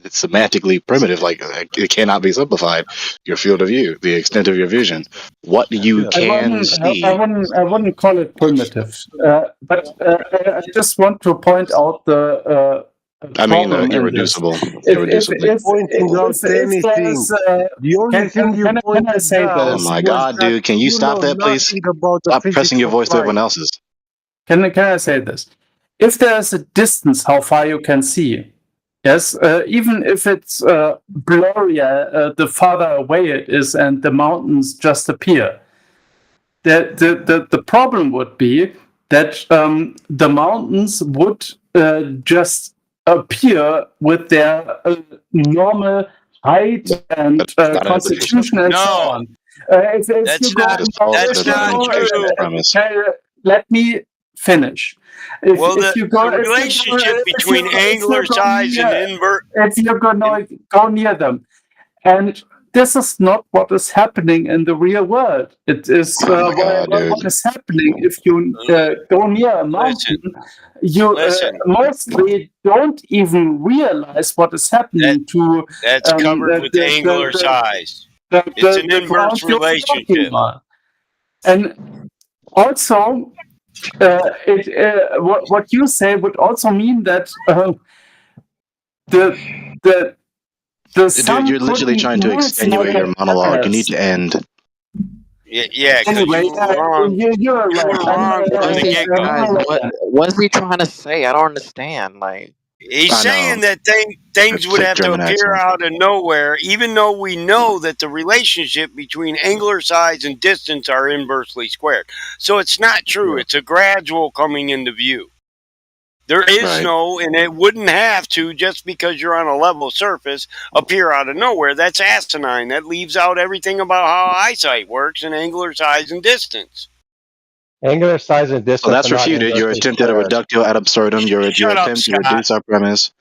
it's semantically primitive. Like it cannot be simplified. Your field of view, the extent of your vision, what you can see. I wouldn't call it primitive, but I just want to point out the problem in this. Irreducible. Pointing out anything. The only thing you can I pointed say out Oh this? my was God, that dude! Can you stop know that, please? nothing about the Stop physics pressing your of voice to light. everyone else's. Can I say this? If there's a distance how far you can see, yes, even if it's blurry, the farther away it is, and the mountains just appear. The problem would be that the mountains would just appear with their normal height and constitution and so on. If That's you go not- that's not true. let me finish. The relationship between angular size and invert. If you're going to go near them, and this is not what is happening in the real world. It is what is happening if you go near a mountain. You mostly don't even realize what is happening to. That's covered with angular size. It's an inverse relationship. And also, what you say would also mean that the Dude, you're literally trying to extenuate your monologue. You need to end. Yeah. Anyway, you're wrong from the get-go. What's he trying to say? I don't understand. Like, he's saying that things would have to appear out of nowhere, even though we know that the relationship between angular size and distance are inversely squared. So it's not true. It's a gradual coming into view. There is no, and it wouldn't have to, just because you're on a level surface, appear out of nowhere. That's asinine. That leaves out everything about how eyesight works and angular size and distance. Angular size and distance. Well, that's refuted. Your attempt at a reductio ad absurdum. Your attempt to reduce our premise.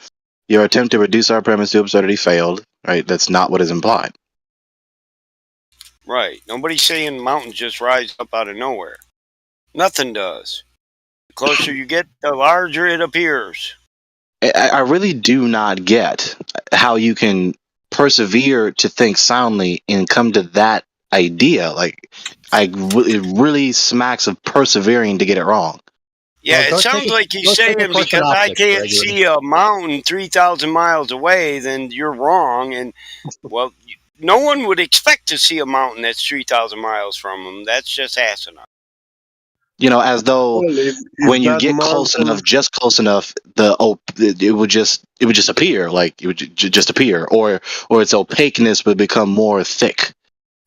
Your attempt to reduce our premise to absurdity failed. Right. That's not what is implied. Right. Nobody's saying mountains just rise up out of nowhere. Nothing does. The closer you get, the larger it appears. I really do not get how you can persevere to think soundly and come to that idea. Like, it really smacks of persevering to get it wrong. Yeah, it sounds like he's saying because I can't see a mountain 3,000 miles away, then you're wrong. And, well, no one would expect to see a mountain that's 3,000 miles from them. That's just asinine. You know, as though when you get close enough, just close enough, it would just appear, like it would just appear, or its opaqueness would become more thick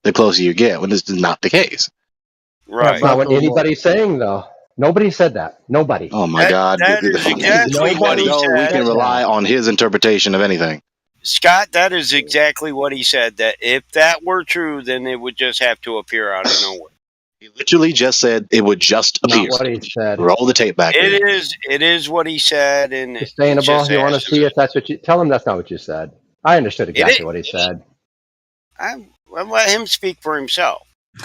the closer you get. When this is not the case, right? That's not what anybody's saying, though. Nobody said that. Nobody. Oh my God! That is exactly what he said. We can rely on his interpretation of anything. Scott, that is exactly what he said. That if that were true, then it would just have to appear out of nowhere. He literally just said it would just appear. Not what he said. Roll the tape back. It is what he said, and sustainable. You want to see if that's what you tell him? That's not what you said. I understood exactly what he said. I'll let him speak for himself.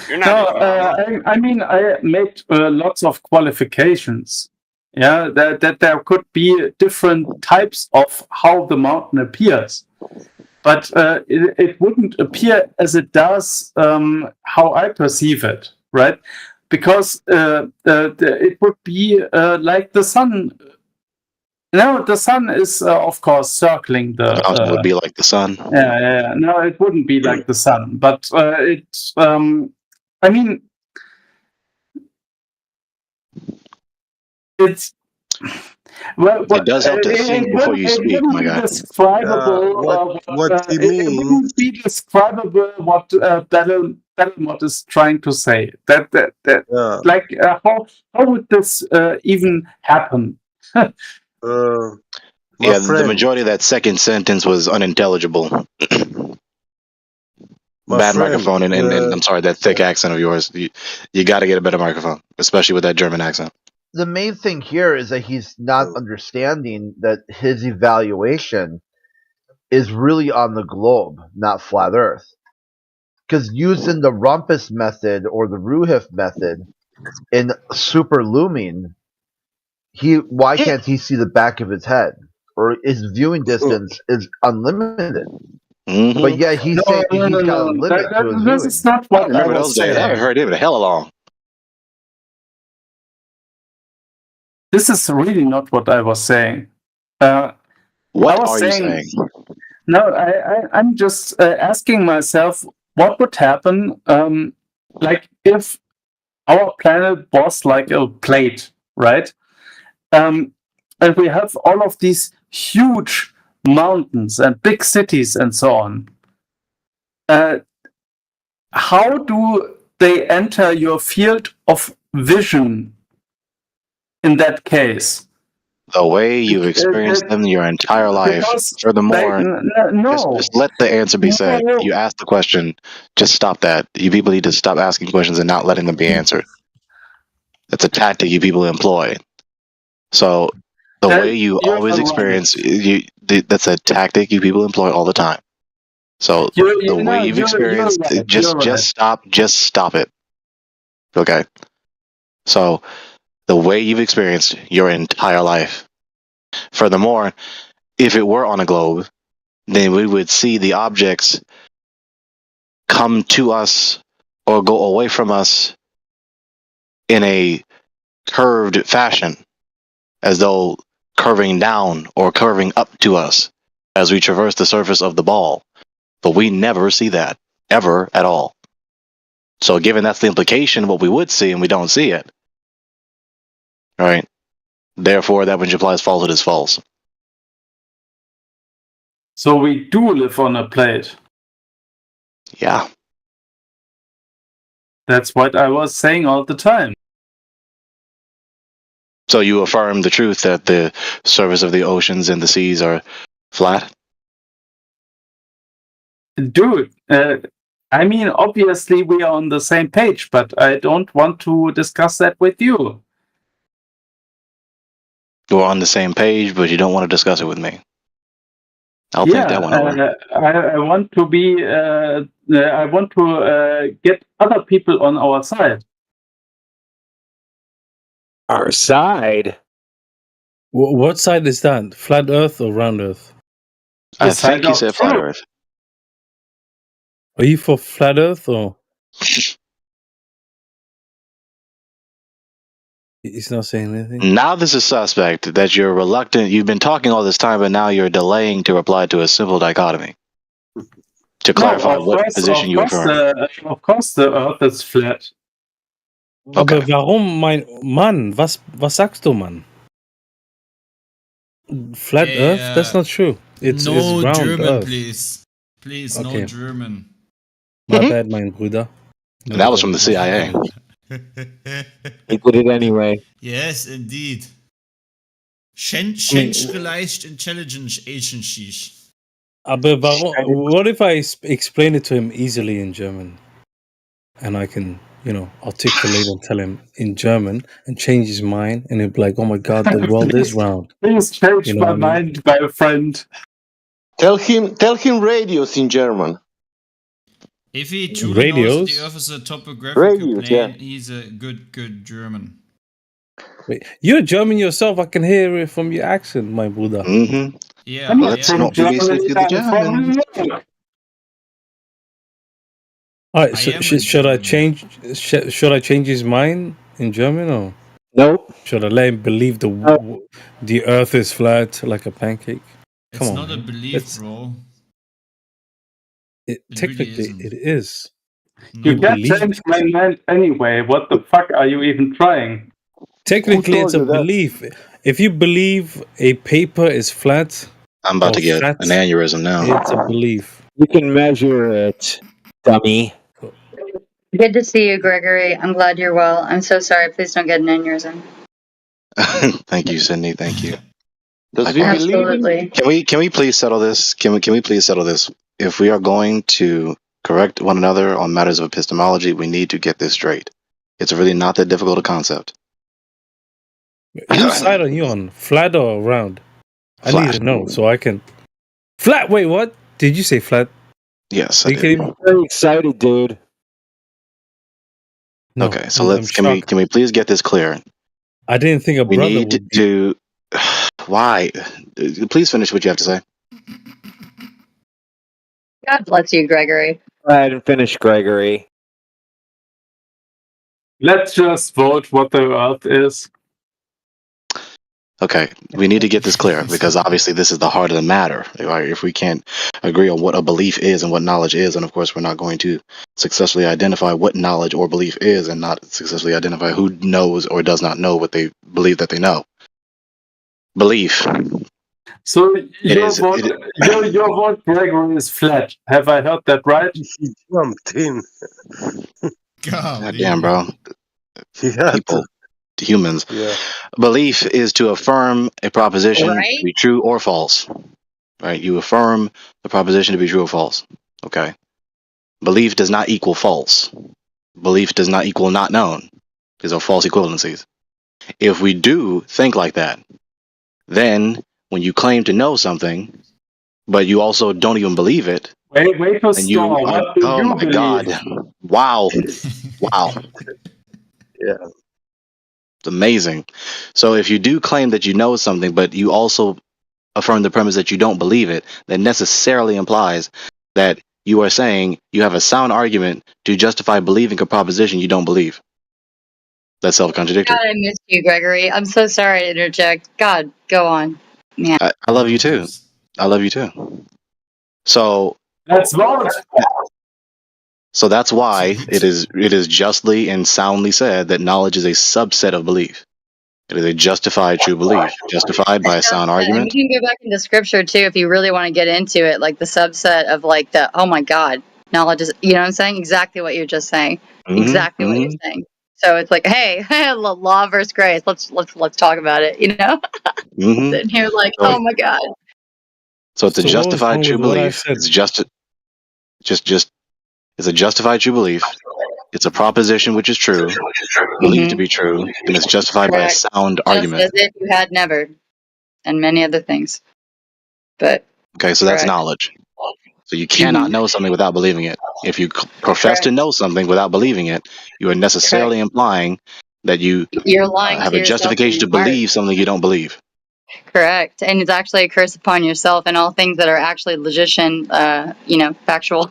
You're not. No, I mean, I made lots of qualifications. Yeah, that there could be different types of how the mountain appears, but it wouldn't appear as it does how I perceive it. Right, because it would be like the sun. No, the sun is of course circling the. It would be like the sun. Yeah. No, it wouldn't be like the sun, but it's. I mean, it's. Well, it does help to think before you speak, my guy. What he means. It wouldn't be describable what Belmont is trying to say. Like, how would this even happen? The majority of that second sentence was unintelligible. Bad microphone, and I'm sorry, that thick accent of yours. You got to get a better microphone, especially with that German accent. The main thing here is that he's not understanding that his evaluation is really on the globe, not flat Earth. Because using the Rumpus method or the Ruhif method in superlooming, why can't he see the back of his head? or his viewing distance is unlimited. Mm-hmm. But yeah, he's saying he's got a limit to his This viewing. is not I what I remember was those days. I haven't saying. heard him in hella long. This is really not what I was saying. What was are saying- you saying? No, I'm just asking myself what would happen, like if our planet was like a plate, right? And we have all of these huge mountains and big cities and so on. How do they enter your field of vision in that case? The way you've experienced them your entire life. Because, Furthermore, no. just let the answer be said. No. You asked the question. Just stop that. You people need to stop asking questions and not letting them be answered. That's a tactic you people employ. So the way you always experience, that's a tactic you people employ all the time. So the way you've experienced, just stop it. Okay. So the way you've experienced your entire life. Furthermore, if it were on a globe, then we would see the objects come to us or go away from us in a curved fashion, as though curving down or curving up to us as we traverse the surface of the ball. But we never see that, ever at all. So given that's the implication, what we would see and we don't see it. Right? Therefore, that which implies falsehood is false. So we do live on a plate. Yeah. That's what I was saying all the time. So you affirm the truth that the surface of the oceans and the seas are flat? Dude, I mean, obviously we are on the same page, but I don't want to discuss that with you. We're on the same page, but you don't want to discuss it with me. I'll think that one over. I want to be. I want to get other people on our side. Our side? What side is that? Flat Earth or round Earth? I think he said flat Earth. Are you for flat Earth or? He's not saying anything. Now this is suspect that you're reluctant. You've been talking all this time, but now you're delaying to reply to a simple dichotomy. To clarify what position you affirm. Of course, the Earth is flat. Okay. Aber warum, mein Mann? Was sagst du, Mann? Flat Earth? That's not true. It's round German, Earth. Please, okay. No German. My bad, mein Bruder. And that was from the CIA. He did it anyway. Yes, indeed. Centralized Intelligence Agency. Aber warum, what if I explain it to him easily in German? And I can, articulate and tell him in German and change his mind, and he'll be like, oh my god, the world is round. Please change my mind, my friend. Tell him radios in German. If he truly knows the Earth is a topographical plane, he's a good German. Wait, you're German yourself. I can hear it from your accent, my Bruder. Mm-hmm. Yeah, let's not be racist to the Germans. All right, so should I change? Should I change his mind in German or nope? Should I let him believe the Earth is flat like a pancake? Come on, not a belief, bro. It technically really it is. You can't change my mind anyway. What the fuck are you even trying? Technically, it's a belief. If you believe a paper is flat, I'm about to get an aneurysm now. It's a belief. You can measure it, dummy. Good to see you, Gregory. I'm glad you're well. I'm so sorry. Please don't get an aneurysm. Thank you, Sydney. Thank you. Absolutely. Can we please settle this? Can we please settle this? If we are going to correct one another on matters of epistemology, we need to get this straight. It's really not that difficult a concept. Whose side are you on? Flat or round? Flat. I need to know so I can. Flat. Wait, what? Did you say flat? Yes. I'm very excited, dude. No, okay, so can we please get this clear? I didn't think a brother would to Why? Please finish what you have to say. God bless you, Gregory. I didn't finish, Gregory. Let's just vote what the Earth is. Okay, we need to get this clear because obviously this is the heart of the matter. Right? If we can't agree on what a belief is and what knowledge is, and of course we're not going to successfully identify what knowledge or belief is, and not successfully identify who knows or does not know what they believe that they know. Belief. So your vote, Gregory, is flat. Have I heard that right? He jumped in. God damn, bro. Yeah. People, humans. Yeah. Belief is to affirm a proposition to be true or false. Right? You affirm the proposition to be true or false. Okay. Belief does not equal false. Belief does not equal not known. These are false equivalencies. If we do think like that, then when you claim to know something, but you also don't even believe it, wait for and you, what do oh you my believe? God, wow, wow, yeah, it's amazing. So if you do claim that you know something, but you also affirm the premise that you don't believe it, that necessarily implies that you are saying you have a sound argument to justify believing a proposition you don't believe. That's self-contradictory. God, I missed you, Gregory. I'm so sorry to interject. God, go on. Man. I love you too. I love you too. So let's vote. So that's why it is justly and soundly said that knowledge is a subset of belief. It is a justified true belief, justified by a sound argument. And you can go back into scripture too if you really want to get into it, like the subset of like the oh my God, knowledge is, you know what I'm saying? Exactly what you're just saying. Exactly what you're saying. So it's like, hey, law versus grace. Let's talk about it. You know, sitting here like, oh my God. So it's a justified true belief. It's just it's a justified true belief. It's a proposition which is true, believed to be true, and it's justified by a sound argument. Just as if you had never, and many other things. But okay, so that's knowledge. So you cannot know something without believing it. If you profess to know something without believing it, you are necessarily implying that you're lying have a justification to believe something you don't believe. Correct, and it's actually a curse upon yourself and all things that are actually logician, factual.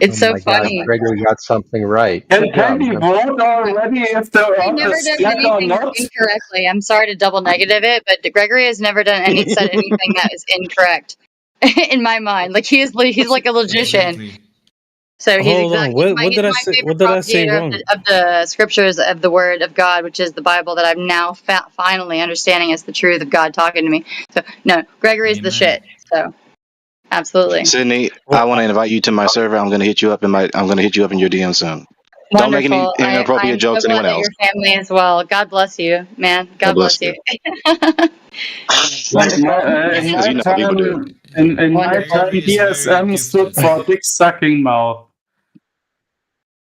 It's so funny. God, Gregory got something right. Can we vote already if the never done anything incorrectly. I'm sorry to double negative it, but Gregory has never said anything that is incorrect in my mind. Like he's like a logician. Exactly. So he's exactly what did I say wrong? Of the scriptures of the Word of God, which is the Bible that I'm now finally understanding as the truth of God talking to me. So no, Gregory's the shit. So. Absolutely, Sydney. I want to invite you to my server. I'm going to hit you up in your DM soon. Wonderful. Don't make any inappropriate jokes to anyone else. Your family as well. God bless you, man. God bless you. In my time, DSM stood for dick sucking mouth.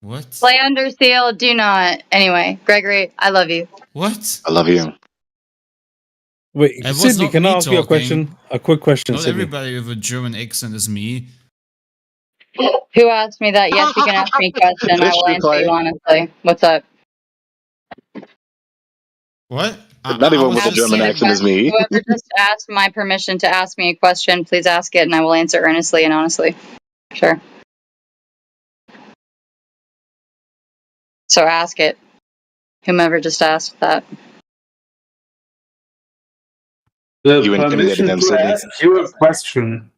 What? Play under seal. Do not. Anyway, Gregory, I love you. What? I love you. Wait, Sydney, can I ask you a question? A quick question, Not Sydney. everybody with a German accent is me. Who asked me that? Yes, you can ask me a question. I will answer you honestly. What's up? What? Not even with a German accent is me. Whoever just asked my permission to ask me a question, please ask it, and I will answer earnestly and honestly. Sure. So ask it. Whomever just asked that. You intimidated them, Sydney. Ask you a question.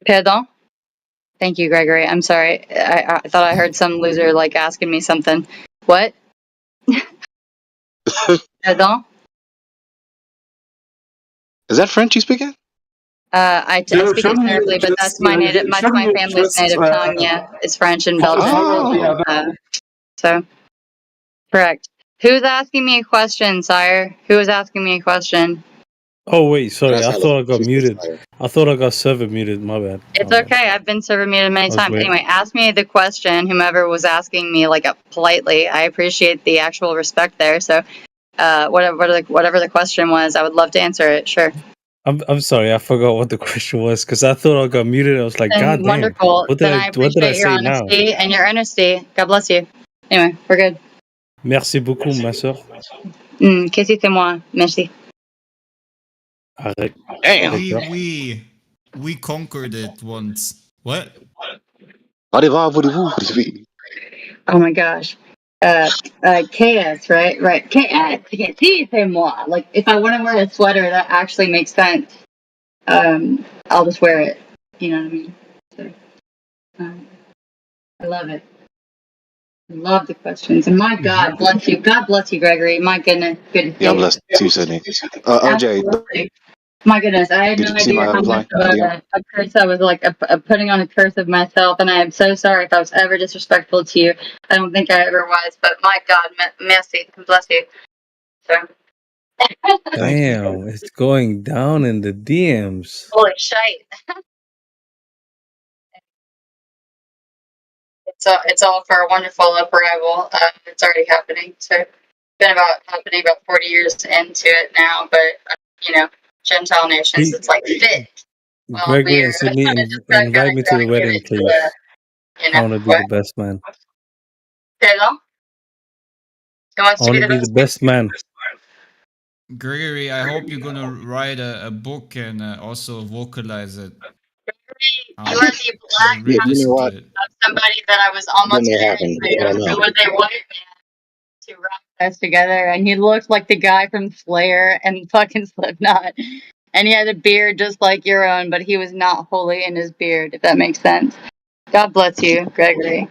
Pardon? Thank you, Gregory. I'm sorry. I thought I heard some loser like asking me something. What? Pardon? Is that French you speaking? I speak it terribly, but that's my family's native tongue. Yeah, it's French in Belgium. So, correct. Who's asking me a question, sire? Who is asking me a question? Oh wait, sorry. I thought I got muted. I thought I got server muted. My bad. It's okay. I've been server muted many times. Anyway, ask me the question. Whomever was asking me politely, I appreciate the actual respect there. So, whatever the question was, I would love to answer it. Sure. I'm sorry. I forgot what the question was because I thought I got muted. I was like, God damn. Wonderful. Then I appreciate your honesty and your honesty. God bless you. Anyway, we're good. Merci beaucoup, ma soeur. Qu'est-ce que c'est moi? Merci. Damn. We conquered it once. What? Oh my gosh. KS, right? Right. KS. Si, c'est moi. Like, if I want to wear a sweater that actually makes sense, I'll just wear it. You know what I mean? So, I love it. I love the questions. And my God bless you. God bless you, Gregory. My goodness. Good to see Yeah, you. bless you, Sydney. OJ, Absolutely. My goodness, I had did no you see idea my how much reply? of a curse I was like putting on a curse of myself, and I am so sorry if I was ever disrespectful to you. I don't think I ever was, but my God, merci, bless you. So. Damn, it's going down in the DMs. Holy shite! It's all for a wonderful uprisal. It's already happening. So it's been happening about 40 years into it now, but you know, Gentile nations, it's like fit. Well, Gregory and Sydney, invite me to the wedding, please. I want to be the best man. Pardon? I want to be the best man. Gregory, I hope you're gonna write a book and also vocalize it. You are the black You know what? of somebody that I was almost That may happen. I don't know. It was a white man to rock us together, and he looked like the guy from Slayer and fucking Slipknot. And he had a beard just like your own, but he was not holy in his beard, if that makes sense. God bless you, Gregory.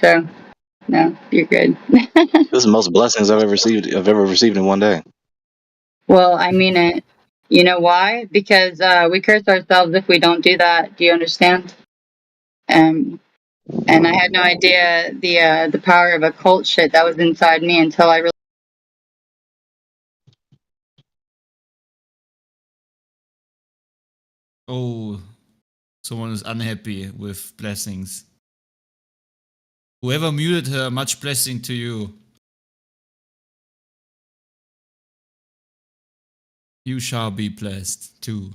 So, no, you're good. This is the most blessings I've ever received in one day. Well, I mean it. You know why? Because we curse ourselves if we don't do that. Do you understand? And I had no idea the power of occult shit that was inside me until I really. Oh, someone is unhappy with blessings. Whoever muted her, much blessing to you. You shall be blessed too.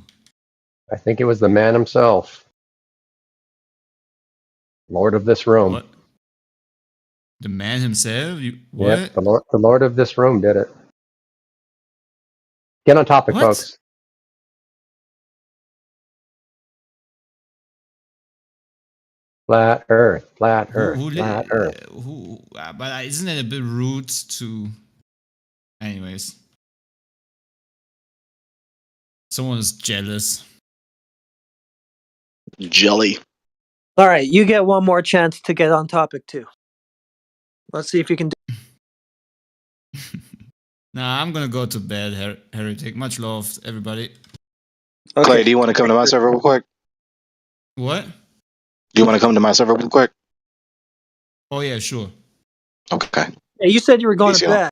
I think it was the man himself. Lord of this room. What? The man himself? What? Yep, the Lord of this room did it. Get on topic, folks. Flat Earth, flat Earth, flat Earth. But isn't it a bit rude to... Anyways. Someone is jealous. Jelly. All right, you get one more chance to get on topic too. Let's see if you can do. Nah, I'm gonna go to bed, Heretic. Much love, everybody. Okay. Clay, do you want to come to my server real quick? What? Do you want to come to my server real quick? Oh yeah, sure. Okay. Hey, you said you were going to bed.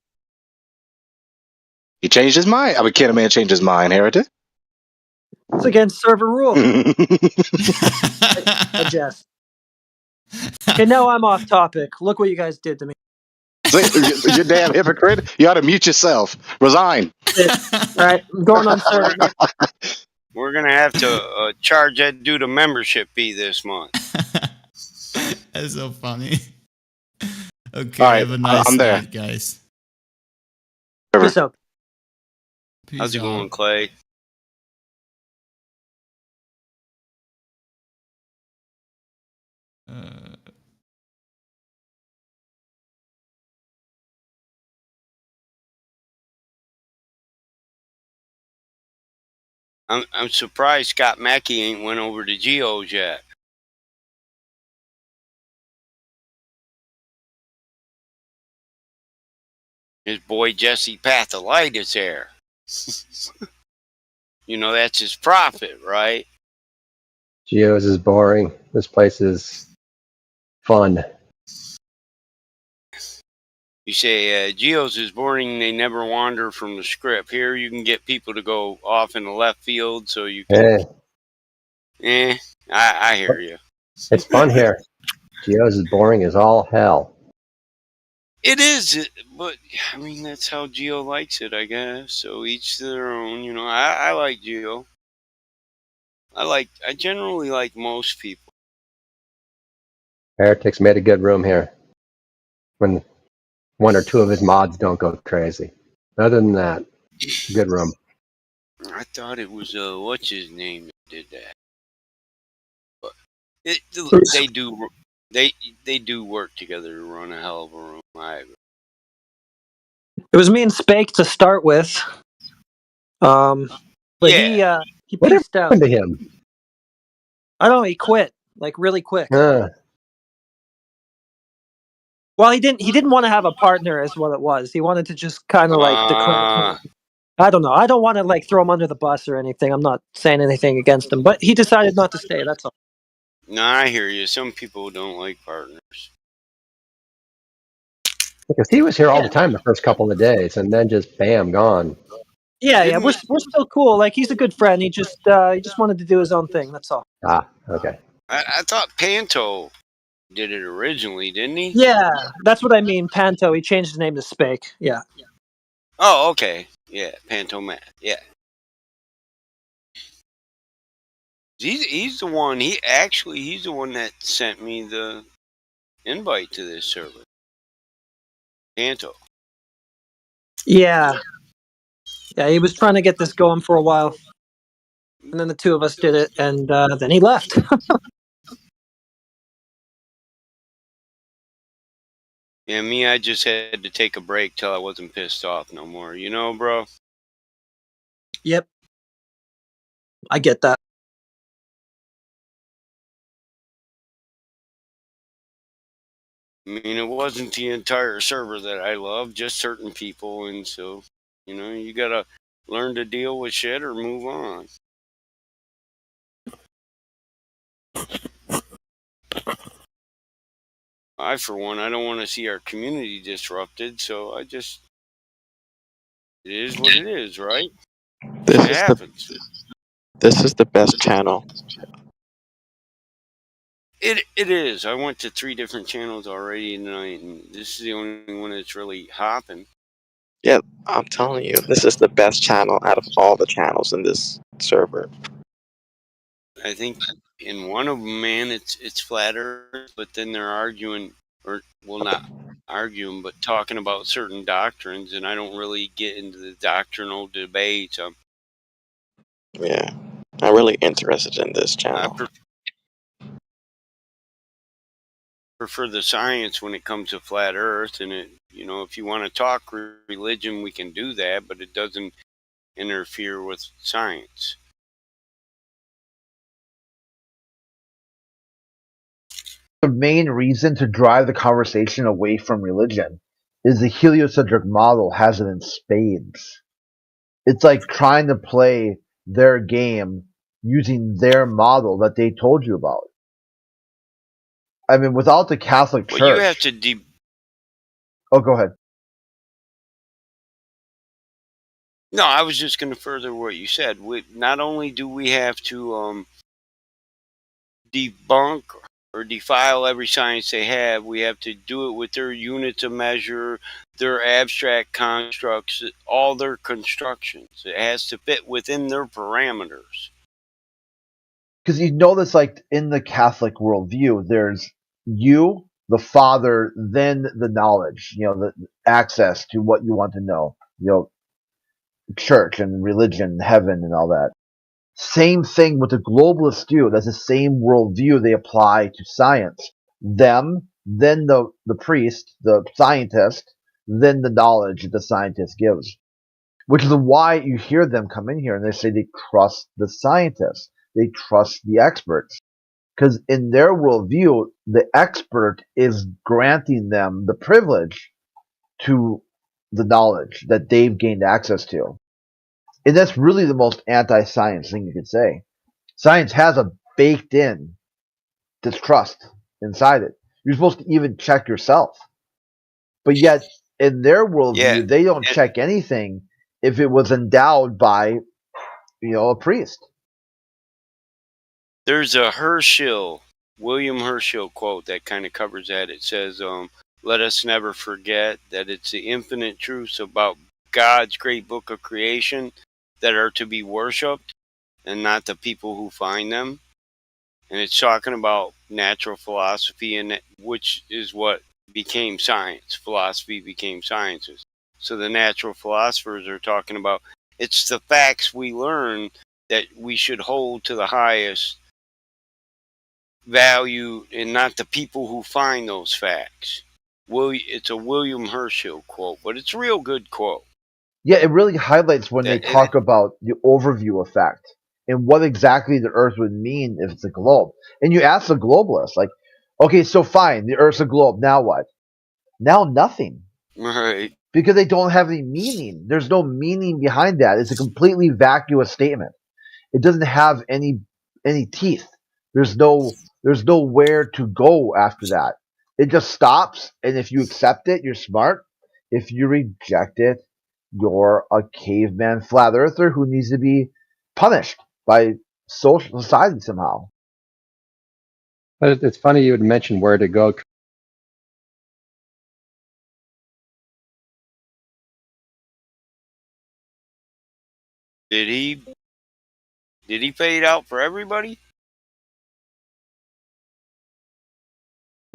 He changed his mind. I mean, can a man change his mind, Heretic? It's against server rules. Jess. Okay, now I'm off topic. Look what you guys did to me. You damn hypocrite. You ought to mute yourself. Resign. All right, I'm going on server. We're going to have to charge that dude a membership fee this month. That's so funny. Okay, all right, have a nice night, guys. Peace out. How's it going, Clay? I'm surprised Scott Mackey ain't went over to Geo's yet. His boy Jesse Patholite is there. You know, that's his prophet, right? Geo's is boring. This place is fun. You say Geo's is boring. They never wander from the script. Here you can get people to go off in the left field, so you can. I hear you. It's fun here. Geo's is boring as all hell. It is, but I mean that's how Geo likes it, I guess. So each to their own. You know, I like Geo. I generally like most people. Heretic's made a good room here. When one or two of his mods don't go crazy. Other than that, good room. I thought it was what's his name that did that, but they do work together to run a hell of a room. It was me and Spake to start with. But yeah. he What pieced out. happened to him? I don't know. He quit like really quick. Well, he didn't want to have a partner, is what it was. He wanted to just kind of like declare. I don't know. I don't want to like throw him under the bus or anything. I'm not saying anything against him, but he decided not to stay. That's all. No, I hear you. Some people don't like partners. Because he was here all the time the first couple of days, and then just bam, gone. Yeah, we're still cool. Like he's a good friend. He just wanted to do his own thing. That's all. Ah, okay. I thought Panto did it originally, didn't he? Yeah, that's what I mean. Panto. He changed his name to Spake. Yeah. Oh, okay. Yeah, Panto Matt. Yeah. He's the one. He's the one that sent me the invite to this server. Panto. Yeah. Yeah, he was trying to get this going for a while, and then the two of us did it, and then he left. Yeah, me, I just had to take a break till I wasn't pissed off no more. You know, bro? Yep. I get that. I mean, it wasn't the entire server that I loved, just certain people, and so, you gotta learn to deal with shit or move on. I, for one, I don't want to see our community disrupted, so it is what it is, right? This is the best channel. It is. I went to 3 different channels already tonight, and this is the only one that's really hopping. Yeah, I'm telling you, this is the best channel out of all the channels in this server. I think in one of them, man, it's flat Earth, but then they're arguing, or well, not arguing, but talking about certain doctrines, and I don't really get into the doctrinal debates. Yeah, I'm really interested in this channel. I prefer the science when it comes to flat Earth, and if you want to talk religion, we can do that, but it doesn't interfere with science. The main reason to drive the conversation away from religion is the heliocentric model has it in spades. It's like trying to play their game using their model that they told you about. I mean, without the Catholic Church... Well, you have to... Oh, go ahead. No, I was just going to further what you said. Not only do we have to debunk or defile every science they have, we have to do it with their units of measure, their abstract constructs, all their constructions. It has to fit within their parameters. Because you know this, like, in the Catholic worldview, there's you, the Father, then the knowledge, the access to what you want to know, church and religion, heaven and all that. Same thing with the globalists do. That's the same worldview they apply to science. Them, then the priest, the scientist, then the knowledge that the scientist gives. Which is why you hear them come in here and they say they trust the scientists. They trust the experts. Because in their worldview, the expert is granting them the privilege to the knowledge that they've gained access to. And that's really the most anti-science thing you could say. Science has a baked-in distrust inside it. You're supposed to even check yourself. But yet, in their worldview, they don't check anything if it was endowed by, a priest. There's a William Herschel quote that kind of covers that. It says, let us never forget that it's the infinite truths about God's great book of creation that are to be worshipped and not the people who find them. And it's talking about natural philosophy, and which is what became science. Philosophy became sciences. So the natural philosophers are talking about it's the facts we learn that we should hold to the highest value and not the people who find those facts. It's a William Herschel quote, but it's a real good quote. Yeah, it really highlights when they talk about the overview effect and what exactly the Earth would mean if it's a globe. And you ask the globalists, like, okay, so fine, the Earth's a globe, now what? Now nothing. Right. Because they don't have any meaning. There's no meaning behind that. It's a completely vacuous statement. It doesn't have any teeth. There's nowhere to go after that. It just stops, and if you accept it, you're smart. If you reject it, you're a caveman flat earther who needs to be punished by social society somehow. But it's funny you would mention where to go. Did he fade out for everybody?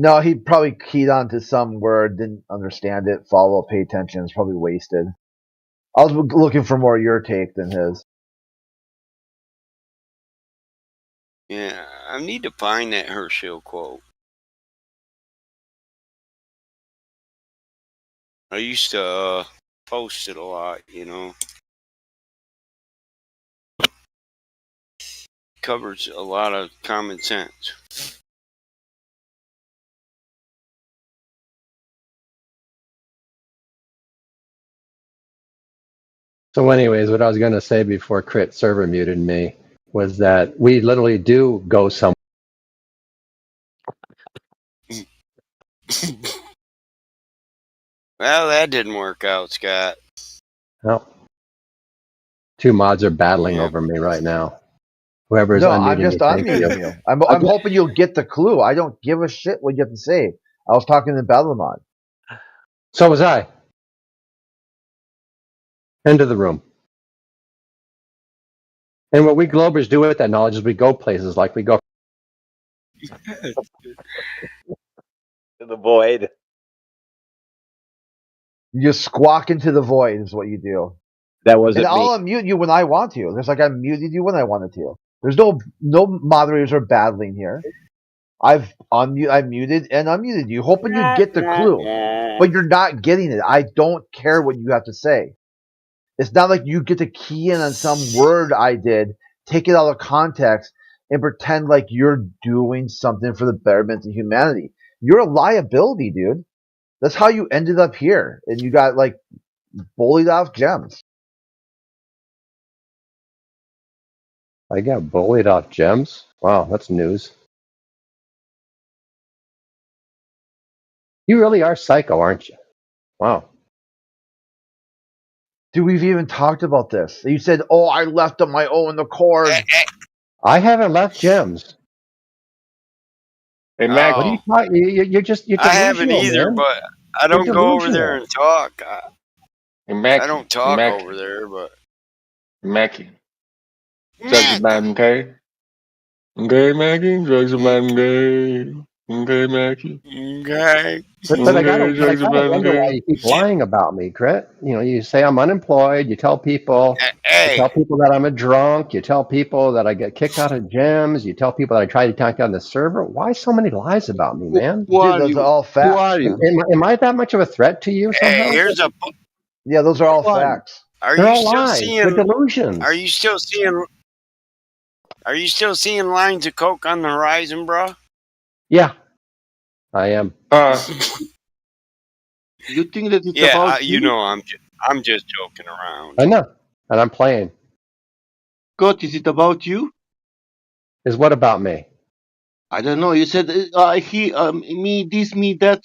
No, he probably keyed on to some word, didn't understand it, follow, pay attention. It's probably wasted. I was looking for more your take than his. Yeah, I need to find that Herschel quote. I used to post it a lot, you know. Covers a lot of common sense. So anyways, what I was going to say before Crit server muted me was that we literally do go somewhere. Well, that didn't work out, Scott. No. Two mods are battling over me right now. Whoever's unmuting I'm just unmuting you. I'm hoping you'll get the clue. I don't give a shit what you have to say. I was talking to Battle-mod. So was I. End of the room. And what we Globers do with that knowledge is we go places like we go to the void. You squawk into the void is what you do. That wasn't me. I'll unmute you when I want to. There's like I muted you when I wanted to. There's no moderators are battling here. I muted and unmuted you, hoping you get the clue, but you're not getting it. I don't care what you have to say. It's not like you get to key in on some word I did, take it out of context, and pretend like you're doing something for the betterment of humanity. You're a liability, dude. That's how you ended up here, and you got like bullied off gems. I got bullied off gems? Wow, that's news. You really are psycho, aren't you? Wow. Dude, we've even talked about this. You said, oh, I left on my own accord. I haven't left gems. Hey, Mac, what are you talking? You're just. I haven't either, man. But I don't go over there and talk. Mackie, I don't talk over there, but Mackie. Drugs about okay? Okay, Mackie? Drugs about okay? Okay, Mackie? Okay. But I gotta wonder why you keep lying about me, Crit. You know, you say I'm unemployed, you tell people that I'm a drunk, you tell people that I get kicked out of gems, you tell people that I tried to tank down the server. Why so many lies about me, man? Dude, those are all facts. Who are you? Am I that much of a threat to you somehow? Hey, yeah, those are all facts. Are They're you all still lies. seeing They're delusions. Are you still seeing lines of coke on the horizon, bro? Yeah. I am. You think that it's about you know, I'm just joking around. I know, and I'm playing. God, is it about you? Is what about me? I don't know. You said me, this, me, that.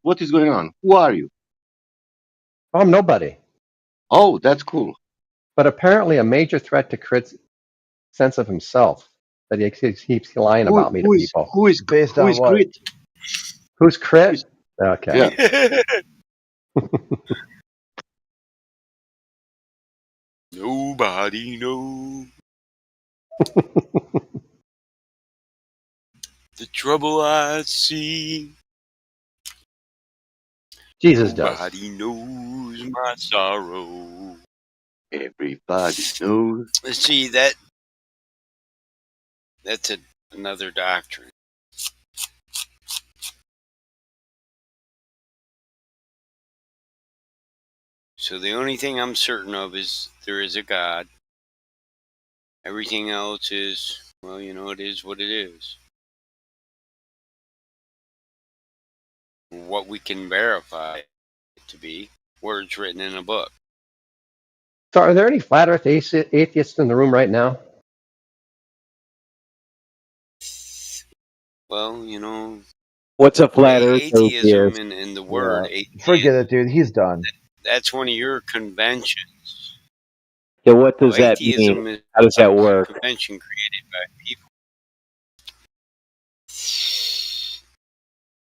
What is going on? Who are you? I'm nobody. Oh, that's cool. But apparently, a major threat to Crit's sense of himself that he keeps lying about me to people. Who is based on what? Crit? Who's Crit? Okay. Yeah. Nobody knows the trouble I see. Jesus does. Nobody knows my sorrow. Everybody knows. Let's see, that's another doctrine. So the only thing I'm certain of is there is a God. Everything else is, well, it is what it is. What we can verify it to be, words written in a book. So are there any flat earth atheists in the room right now? Well, what's a flat earth atheism and the word atheism, forget it, dude. He's done. That's one of your conventions. Yeah, what does that mean? How does that work? A convention created by people.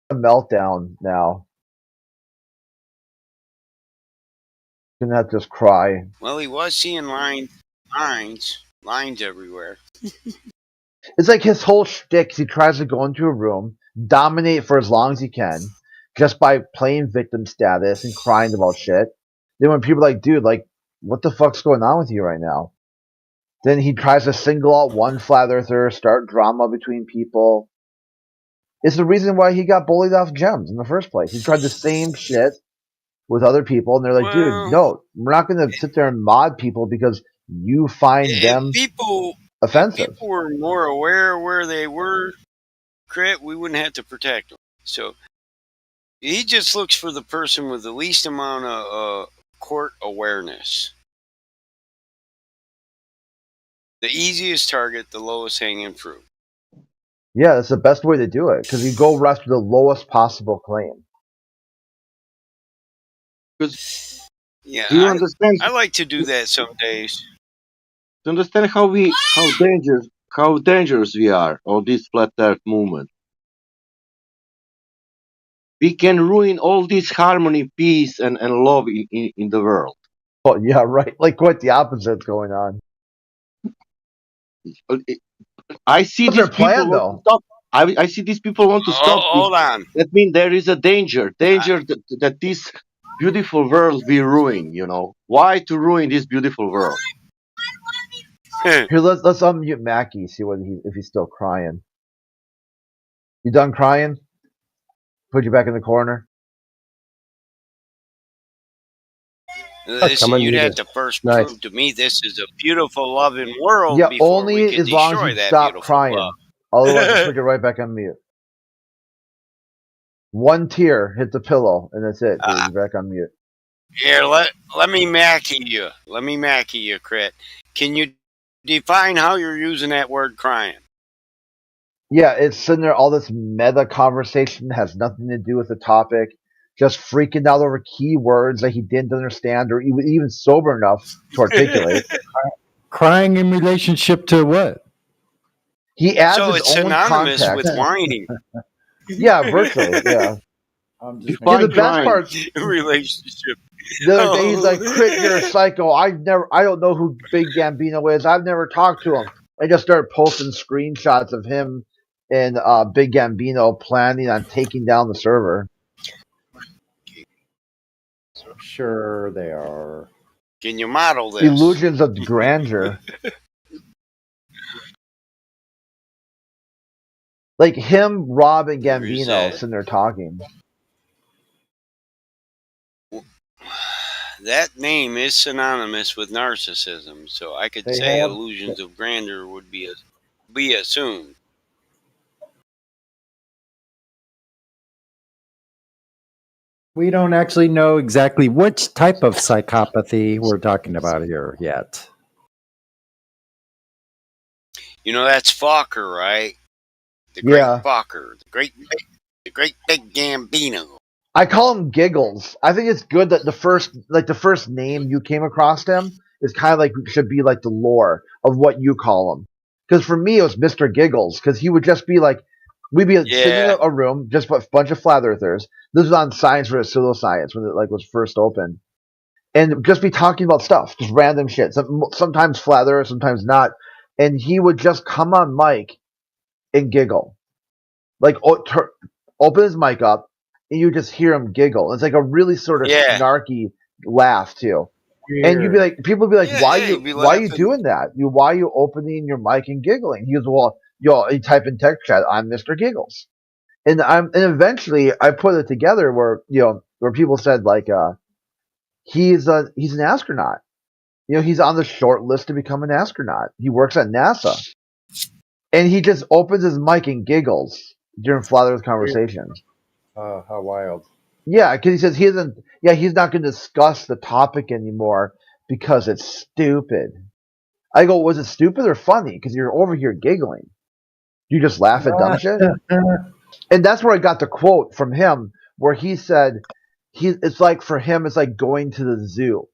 A meltdown now. Gonna have to just cry. Well, he was seeing lines everywhere. It's like his whole shtick. He tries to go into a room, dominate for as long as he can, just by playing victim status and crying about shit. Then when people are like, dude, like, what the fuck's going on with you right now? Then he tries to single out one flat earther, start drama between people. It's the reason why he got bullied off Gems in the first place. He tried the same shit with other people, and they're like, dude, no, we're not going to sit there and mod people because you find them offensive. If people were more aware of where they were, Crit, we wouldn't have to protect them. So he just looks for the person with the least amount of court awareness. The easiest target, the lowest hanging fruit. Yeah, that's the best way to do it, because you go after the lowest possible claim. Yeah, Do you understand? I like to do that some days. To understand how dangerous we are on this flat earth movement. We can ruin all this harmony, peace, and love in the world. Oh yeah, right. Like what the opposite's going on. I see What's these their plan, people want to stop. I see these people want to stop. Hold on. That means there is a danger that this beautiful world be ruined. Why to ruin this beautiful world? Here, let's unmute Mackie. See if he's still crying. You done crying? Put you back in the corner. Listen, you'd have to first prove to me this is a beautiful, loving world. Yeah, before only we can as long destroy as you that stop beautiful crying. love. Otherwise, I'll put you right back on mute. One tear hit the pillow, and that's it. Dude. You're back on mute. Here, let me Mackie you. Let me Mackie you, Crit. Can you define how you're using that word crying? Yeah, it's sitting there. All this meta conversation has nothing to do with the topic. Just freaking out over keywords that he didn't understand or even sober enough to articulate. Crying in relationship to what? He adds so his it's own synonymous context. with whining. Yeah, virtually. Yeah. The best part, relationship. The other day he's like, "Crit, you're a psycho. I don't know who Big Gambino is. I've never talked to him." I just started posting screenshots of him and Big Gambino planning on taking down the server. Sure, they are. Can you model this? Illusions of grandeur. Like him, Rob, and Gambino sitting there talking. That name is synonymous with narcissism, so I could say illusions of grandeur would be assumed. We don't actually know exactly which type of psychopathy we're talking about here yet. That's Fokker, right? The great Fokker, the great big Gambino. I call him Giggles. I think it's good that the first name you came across him is kind of like should be like the lore of what you call him. Because for me, it was Mr. Giggles. Because he would just be like, we'd be sitting in a room, just a bunch of flat earthers. This was on Science vs. Pseudoscience when it was first open, and just be talking about stuff, just random shit. Sometimes flat earth, sometimes not. And he would just come on mic and giggle, like open his mic up and you just hear him giggle. It's like a really sort of snarky laugh too. And you'd be like, people would be like, why are you doing that? Why are you opening your mic and giggling? He goes, well, you type in text chat, I'm Mr. Giggles. And eventually I put it together where people said like he's an astronaut. He's on the short list to become an astronaut. He works at NASA. And he just opens his mic and giggles during Flat Earth conversations. Oh, how wild. Yeah, because he says he's not going to discuss the topic anymore because it's stupid. I go, was it stupid or funny? Because you're over here giggling. You just laugh at dumb shit? And that's where I got the quote from him where he said, it's like for him, it's like going to the zoo.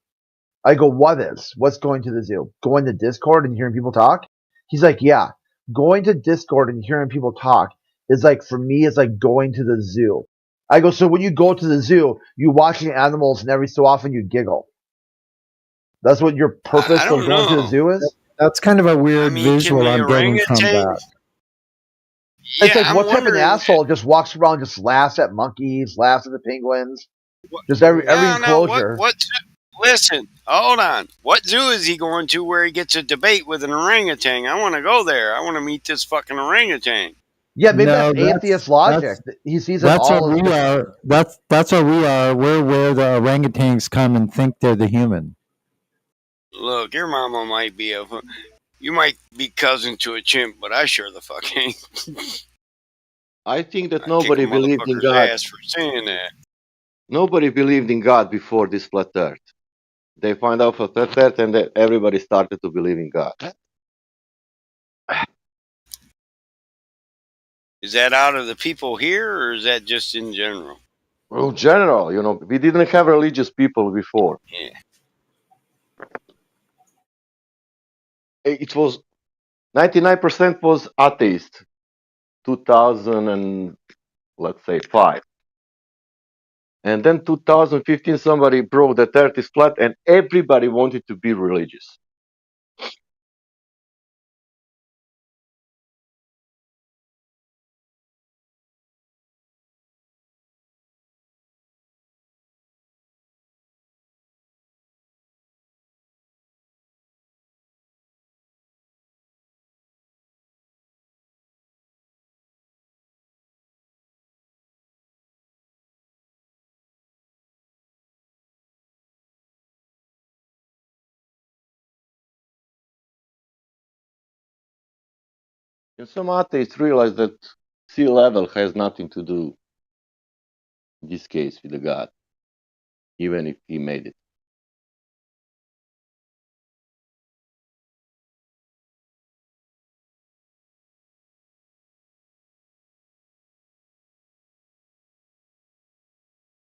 I go, what's going to the zoo? Going to Discord and hearing people talk? He's like, yeah, going to Discord and hearing people talk is like, for me, it's like going to the zoo. I go, so when you go to the zoo, you watch the animals and every so often you giggle. That's what your purpose for going to the zoo is? That's kind of a weird visual I'm getting from that. It's like, what type of asshole just walks around, just laughs at monkeys, laughs at the penguins? Just every enclosure. Listen, hold on. What zoo is he going to where he gets a debate with an orangutan? I want to go there. I want to meet this fucking orangutan. Yeah, maybe that's atheist logic. He sees it all. What we are. That's what we are. We're where the orangutans come and think they're the human. Look, your mama might be you might be cousin to a chimp, but I sure the fuck ain't. I think that nobody believed in God. Ass for saying that. Nobody believed in God before this flat Earth. They find out for flat Earth, and then everybody started to believe in God. Is that out of the people here, or is that just in general? Well, general, we didn't have religious people before. Yeah. It was 99% was atheist. 2000 and let's say 5. And then 2015, somebody proved that Earth is flat, and everybody wanted to be religious. And some atheists realize that sea level has nothing to do, in this case, with the God, even if he made it.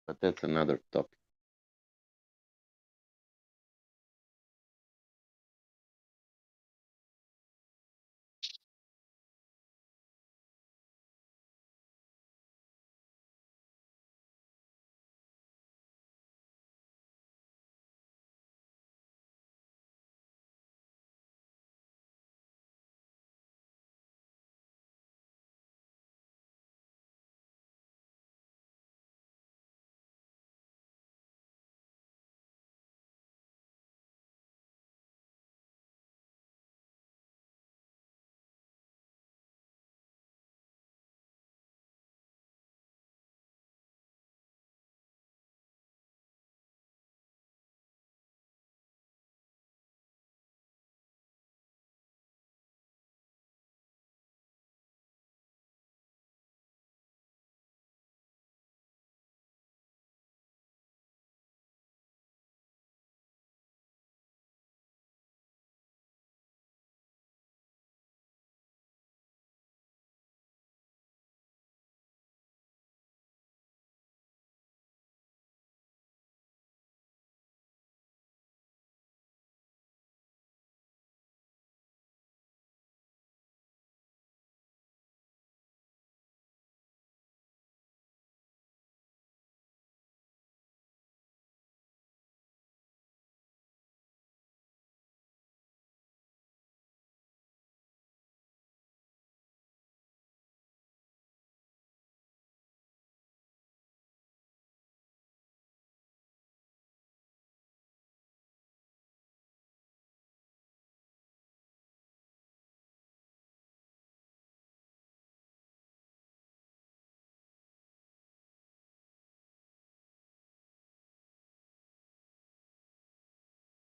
But that's another topic.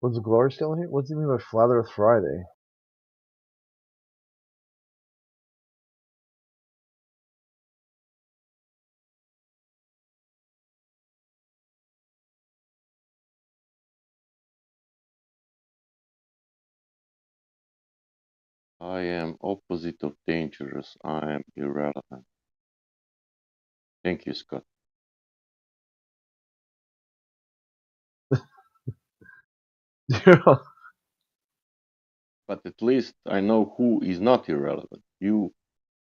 Was the glory still here? What does it mean by Flat Earth Friday? I am opposite of dangerous. I am irrelevant. Thank you, Scott. But at least I know who is not irrelevant. You,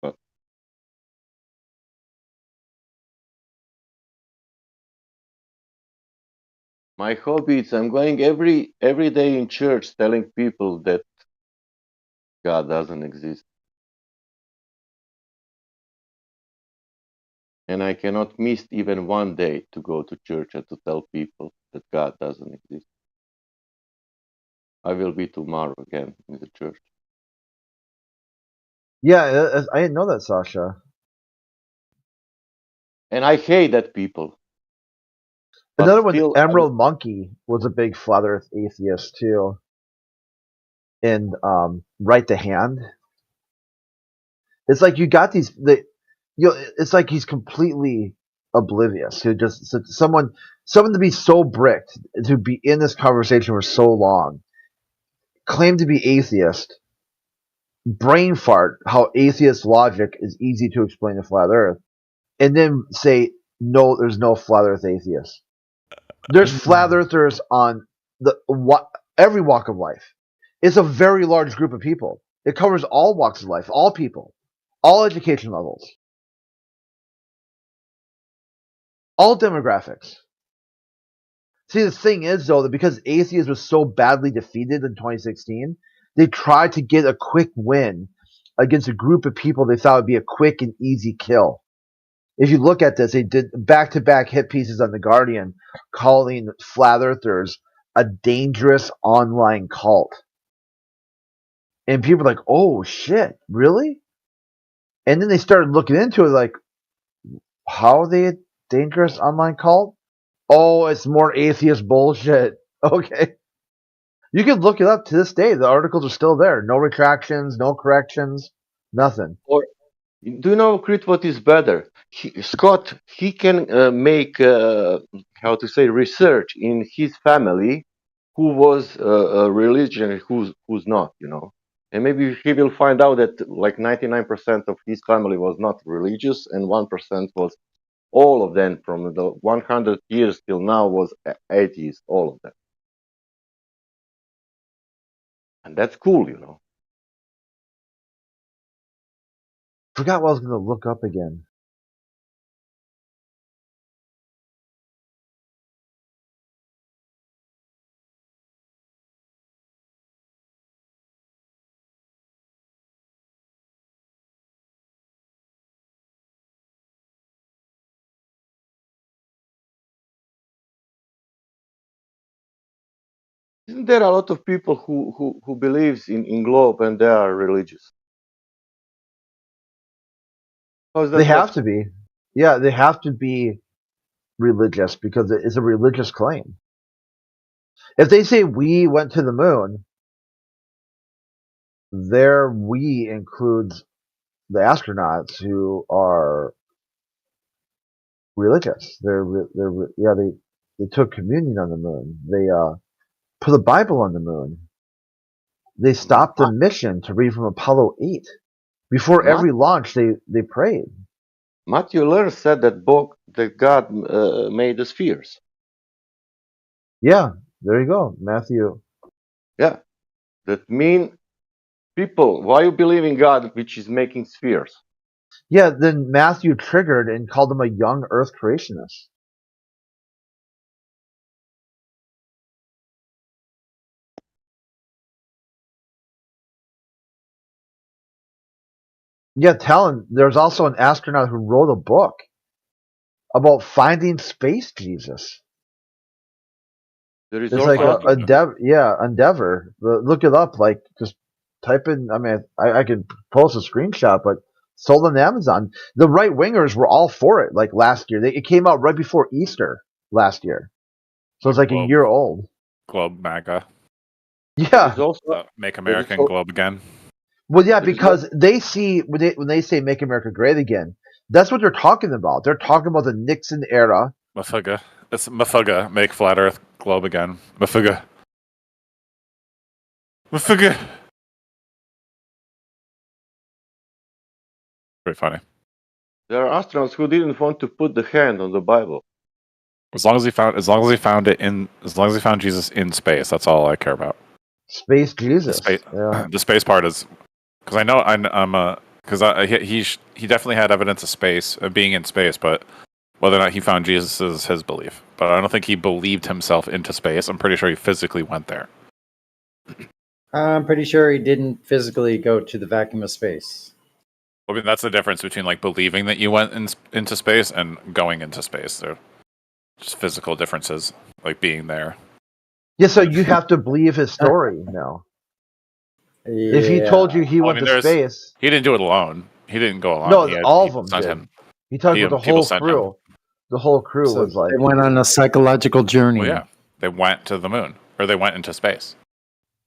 but my hobby is I'm going every day in church telling people that God doesn't exist. And I cannot miss even one day to go to church and to tell people that God doesn't exist. I will be tomorrow again in the church. Yeah, I didn't know that, Sasha. And I hate that people. Another one, Emerald Monkey was a big Flat Earth atheist too. And Right to Hand. It's like you got these. It's like he's completely oblivious. Who just someone to be so bricked to be in this conversation for so long, claim to be atheist, brain fart how atheist logic is easy to explain to flat Earth, and then say no, there's no flat Earth atheists. There's flat Earthers on every walk of life. It's a very large group of people. It covers all walks of life, all people, all education levels, all demographics. See, the thing is, though, that because atheism was so badly defeated in 2016, they tried to get a quick win against a group of people they thought would be a quick and easy kill. If you look at this, they did back-to-back hit pieces on The Guardian calling flat earthers a dangerous online cult. And people are like, oh, shit, really? And then they started looking into it like, how are they a dangerous online cult? Oh, it's more atheist bullshit. Okay. You can look it up to this day. The articles are still there. No retractions, no corrections, nothing. Or do you know, Crit, what is better? Scott, he can make, research in his family who was a religion and who's not, you know. And maybe he will find out that like 99% of his family was not religious and 1% was, all of them from the 100 years till now was atheist, all of them. And that's cool, you know. Forgot what I was going to look up again. Isn't there a lot of people who believes in globe and they are religious? They have to be. Yeah, they have to be religious because it is a religious claim. If they say we went to the moon, their we includes the astronauts who are religious. They took communion on the moon. They put the Bible on the moon. They stopped the mission to read from Apollo 8. Before every launch, they prayed. Matthew Lehr said that God made the spheres. Yeah, there you go, Matthew. Yeah, that mean people. Why you believe in God, which is making spheres? Yeah, then Matthew triggered and called him a young Earth creationist. Yeah, Talon, there's also an astronaut who wrote a book about finding space Jesus. It's like Endeavor. Look it up. Like, just type in. I mean, I can post a screenshot, but sold on Amazon. The right wingers were all for it. Like last year, it came out right before Easter last year, so it's like a year old. Club MAGA. Yeah. Make America globe again. Well, yeah, because they see when they say "Make America Great Again," that's what they're talking about. They're talking about the Nixon era. Mafuga. It's Mafuga. Make flat Earth globe again. Mafuga. Mafuga. Pretty funny. There are astronauts who didn't want to put the hand on the Bible. As long as he found Jesus in space, that's all I care about. Space Jesus. The space part is because I know he definitely had evidence of space of being in space, but whether or not he found Jesus is his belief. But I don't think he believed himself into space. I'm pretty sure he physically went there. I'm pretty sure he didn't physically go to the vacuum of space. I mean, that's the difference between like believing that you went into space and going into space. They're just physical differences, like being there. Yeah, so you have to believe his story now. Yeah. If he told you he went to space, he didn't do it alone. He didn't go alone. No, all of them did. He talked about the whole crew. The whole crew was like they went on a psychological journey. Well, yeah, they went to the moon, or they went into space.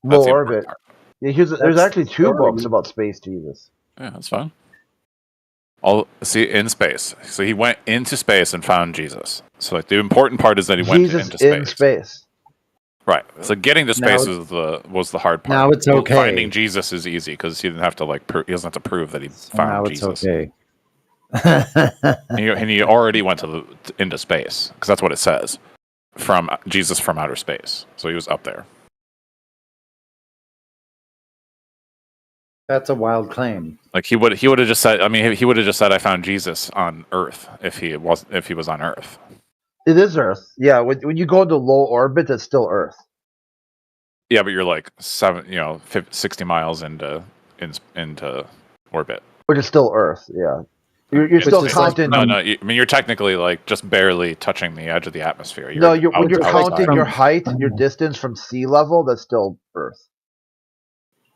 Low orbit. Yeah, there's actually 2 books about space Jesus. Yeah, that's fine. In space. So he went into space and found Jesus. So like the important part is that he went into space. In space. Right. So getting to space was the hard part. Now it's okay. Finding Jesus is easy because he didn't have to he doesn't have to prove that he found Jesus. Now it's okay. and he already went into space because that's what it says. From Jesus from outer space. So he was up there. That's a wild claim. Like he would have just said. I mean, he would have just said, "I found Jesus on Earth." If he was on Earth, it is Earth. Yeah, when you go into low orbit, it's still Earth. Yeah, but you're like 60 miles into orbit, which is still Earth. Yeah, you're still counting. No. I mean, you're technically like just barely touching the edge of the atmosphere. When you're counting your height and your distance from sea level, that's still Earth.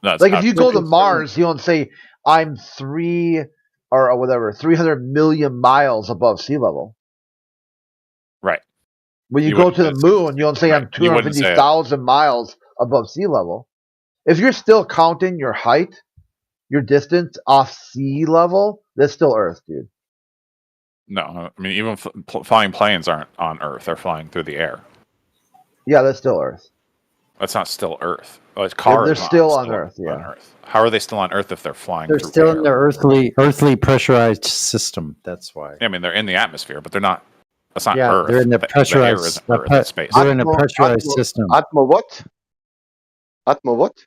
No, like if you go to Mars, you don't say I'm 300 million miles above sea level. Right. When you go to the moon, you don't say I'm 250,000 miles above sea level. If you're still counting your height, your distance off sea level, that's still Earth, dude. No, I mean even flying planes aren't on Earth; they're flying through the air. Yeah, that's still Earth. That's not still Earth. Cars they're still on Earth. Yeah. On Earth. How are they still on Earth if they're flying? They're still in the earthly pressurized system. That's why. Yeah, I mean, they're in the atmosphere, but they're not. That's not Earth. They're in the pressurized space. They're in a pressurized system. Atmo what? Atmo what?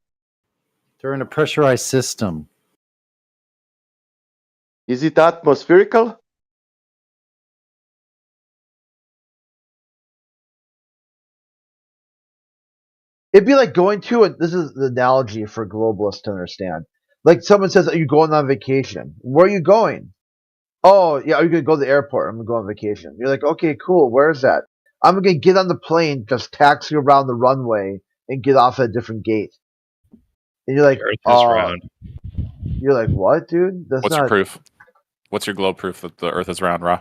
They're in a pressurized system. Is it atmospherical? It'd be like going to this is the analogy for globalists to understand. Like someone says, "Are you going on vacation? Where are you going?" "Oh, yeah, are you going to go to the airport? I'm going to go on vacation." You're like, "Okay, cool. Where's that?" "I'm going to get on the plane, just taxi around the runway, and get off at a different gate." And you're like, "Earth is round." You're like, "What, dude? What's your proof? What's your globe proof that the Earth is round, Ra?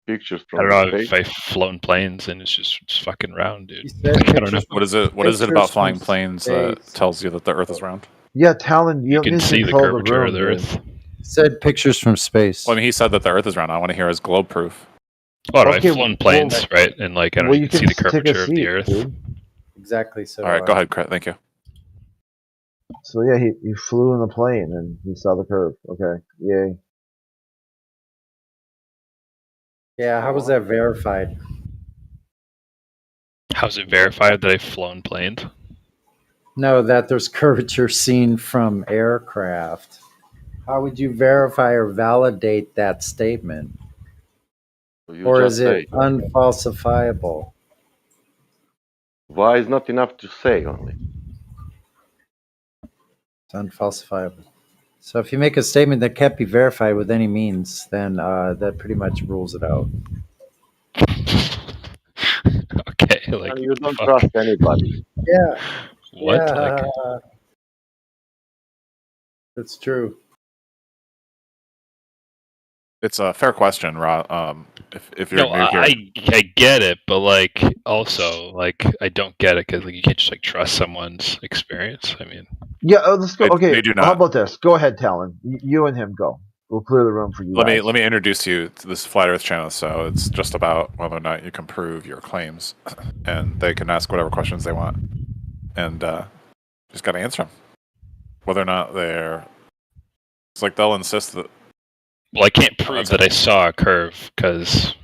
Pictures from I don't know if I've flown planes and it's just fucking round, dude. I don't know. What is it about flying planes that tells you that the Earth is round? Yeah, Talon, you can see the curvature of the Earth. Said pictures from space. Well, I mean, he said that the Earth is round. I want to hear his globe proof. Oh, I've flown planes, right? And like, I don't know, you can see the curvature of the Earth. Dude. Exactly. So. All right, go ahead, Cret. Thank you. So yeah, he flew in the plane and he saw the curve. Okay, yay. Yeah, how was that verified? How's it verified that I've flown planes? No, that there's curvature seen from aircraft. How would you verify or validate that statement? Or is it unfalsifiable? Why is not enough to say only? It's unfalsifiable. So if you make a statement that can't be verified with any means, then that pretty much rules it out. Okay, like and you don't trust anybody. Yeah. What? Yeah. That's true. It's a fair question, Rob. If you're No, new here, I get it, but like also like I don't get it because like you can't just like trust someone's experience. I mean, Yeah, let's go. they Okay, do how not. about this? Go ahead, Talon. You and him go. We'll clear the room for you. Let guys. me introduce you to this Flat Earth channel. So it's just about whether or not you can prove your claims, and they can ask whatever questions they want, and just got to answer them. Whether or not it's like they'll insist that. well, I can't prove that I saw a curve because.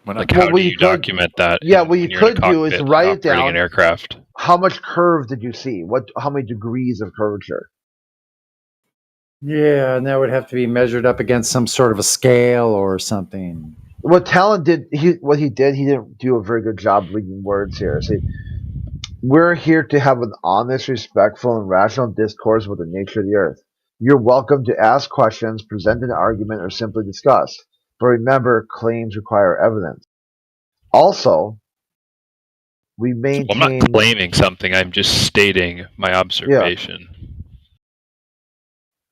Like, how do you document that? Yeah, what you could do is write it down. An aircraft. How much curve did you see? How many degrees of curvature? Yeah, and that would have to be measured up against some sort of a scale or something. What Talon did, he didn't do a very good job reading words here. See, we're here to have an honest, respectful, and rational discourse with the nature of the Earth. You're welcome to ask questions, present an argument, or simply discuss. But remember, claims require evidence. Also, we maintain... Well, I'm not claiming something, I'm just stating my observation.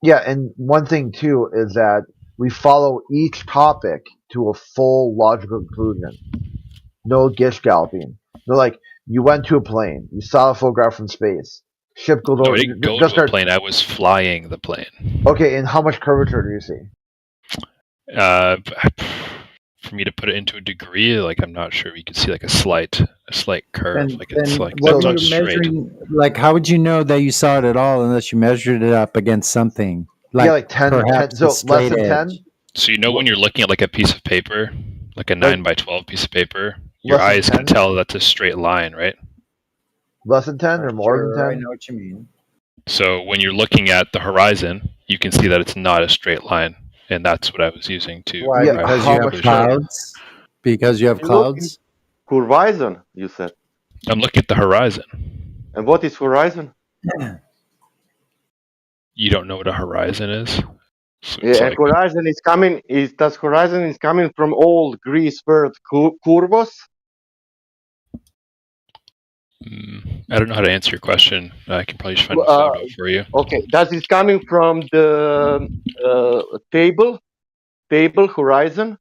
Yeah, and one thing, too, is that we follow each topic to a full logical conclusion. No gish galloping. No, like, you went to a plane, you saw a photograph from space. Ship goes over... I didn't go to a plane, I was flying the plane. Okay, and how much curvature do you see? For me to put it into a degree, like I'm not sure you could see like a slight curve. And, like it's like what it's were not you straight. measuring? Like, how would you know that you saw it at all unless you measured it up against something? Like 10, so less than 10? So you know when you're looking at like a piece of paper, like a 9x12 piece of paper, your eyes can tell that's a straight line, right? Less than 10 or more than 10? I know what you mean. So when you're looking at the horizon, you can see that it's not a straight line. And that's what I was using to. Why? Because you have clouds? Because you have clouds? Horizon, you said. I'm looking at the horizon. And what is horizon? You don't know what a horizon is? So yeah, horizon is coming. Horizon is coming from old Greece word kurvos? I don't know how to answer your question. I can probably just find a photo for you. Okay, that is coming from the table horizon?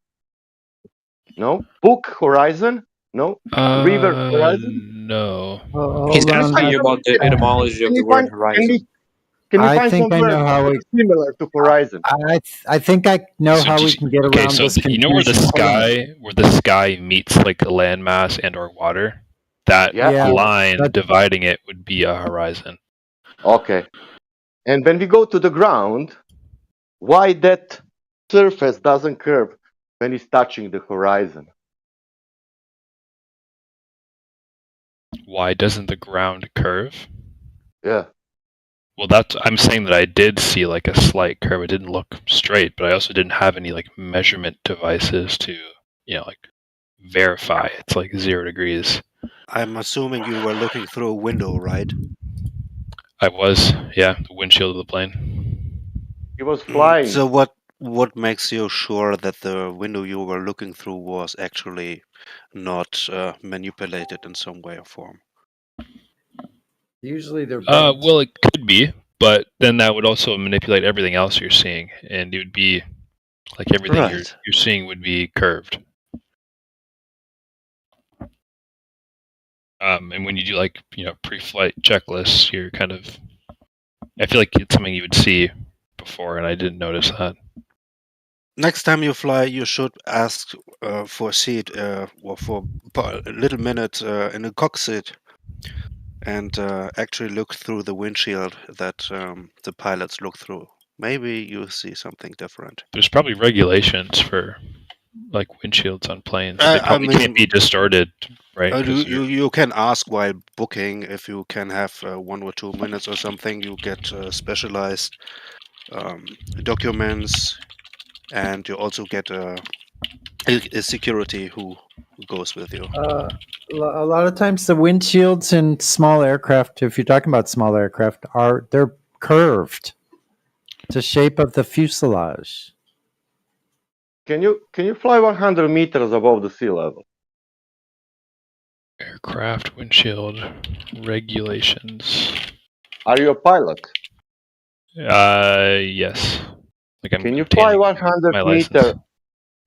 No. Book horizon? No. River horizon? No. He's asking you about the etymology of the word horizon. Can you find some word similar to horizon? I think I know how we can get around this confusion. You know where the sky meets like the landmass and or water? That line dividing it would be a horizon. Okay. And when we go to the ground, why that surface doesn't curve when it's touching the horizon? Why doesn't the ground curve? Yeah. Well, I'm saying that I did see like a slight curve. It didn't look straight, but I also didn't have any like measurement devices to, like verify it's like 0 degrees. I'm assuming you were looking through a window, right? I was, yeah, the windshield of the plane. He was flying. So what makes you sure that the window you were looking through was actually not manipulated in some way or form? Usually they're well, it could be, but then that would also manipulate everything else you're seeing, and it would be like everything you're seeing would be curved. And when you do like pre-flight checklists, you're kind of, I feel like it's something you would see before, and I didn't notice that. Next time you fly, you should ask for a seat or for a little minute in a cockpit, and actually look through the windshield that the pilots look through. Maybe you see something different. There's probably regulations for like windshields on planes. They probably can't be distorted, right? You can ask while booking if you can have 1 or 2 minutes or something. You get specialized documents, and you also get a security who goes with you. A lot of times the windshields in small aircraft, if you're talking about small aircraft, they're curved to shape of the fuselage. Can you fly 100 meters above the sea level? Aircraft windshield regulations. Are you a pilot? Yes. Like I'm Can you fly obtaining 100 my meter? license.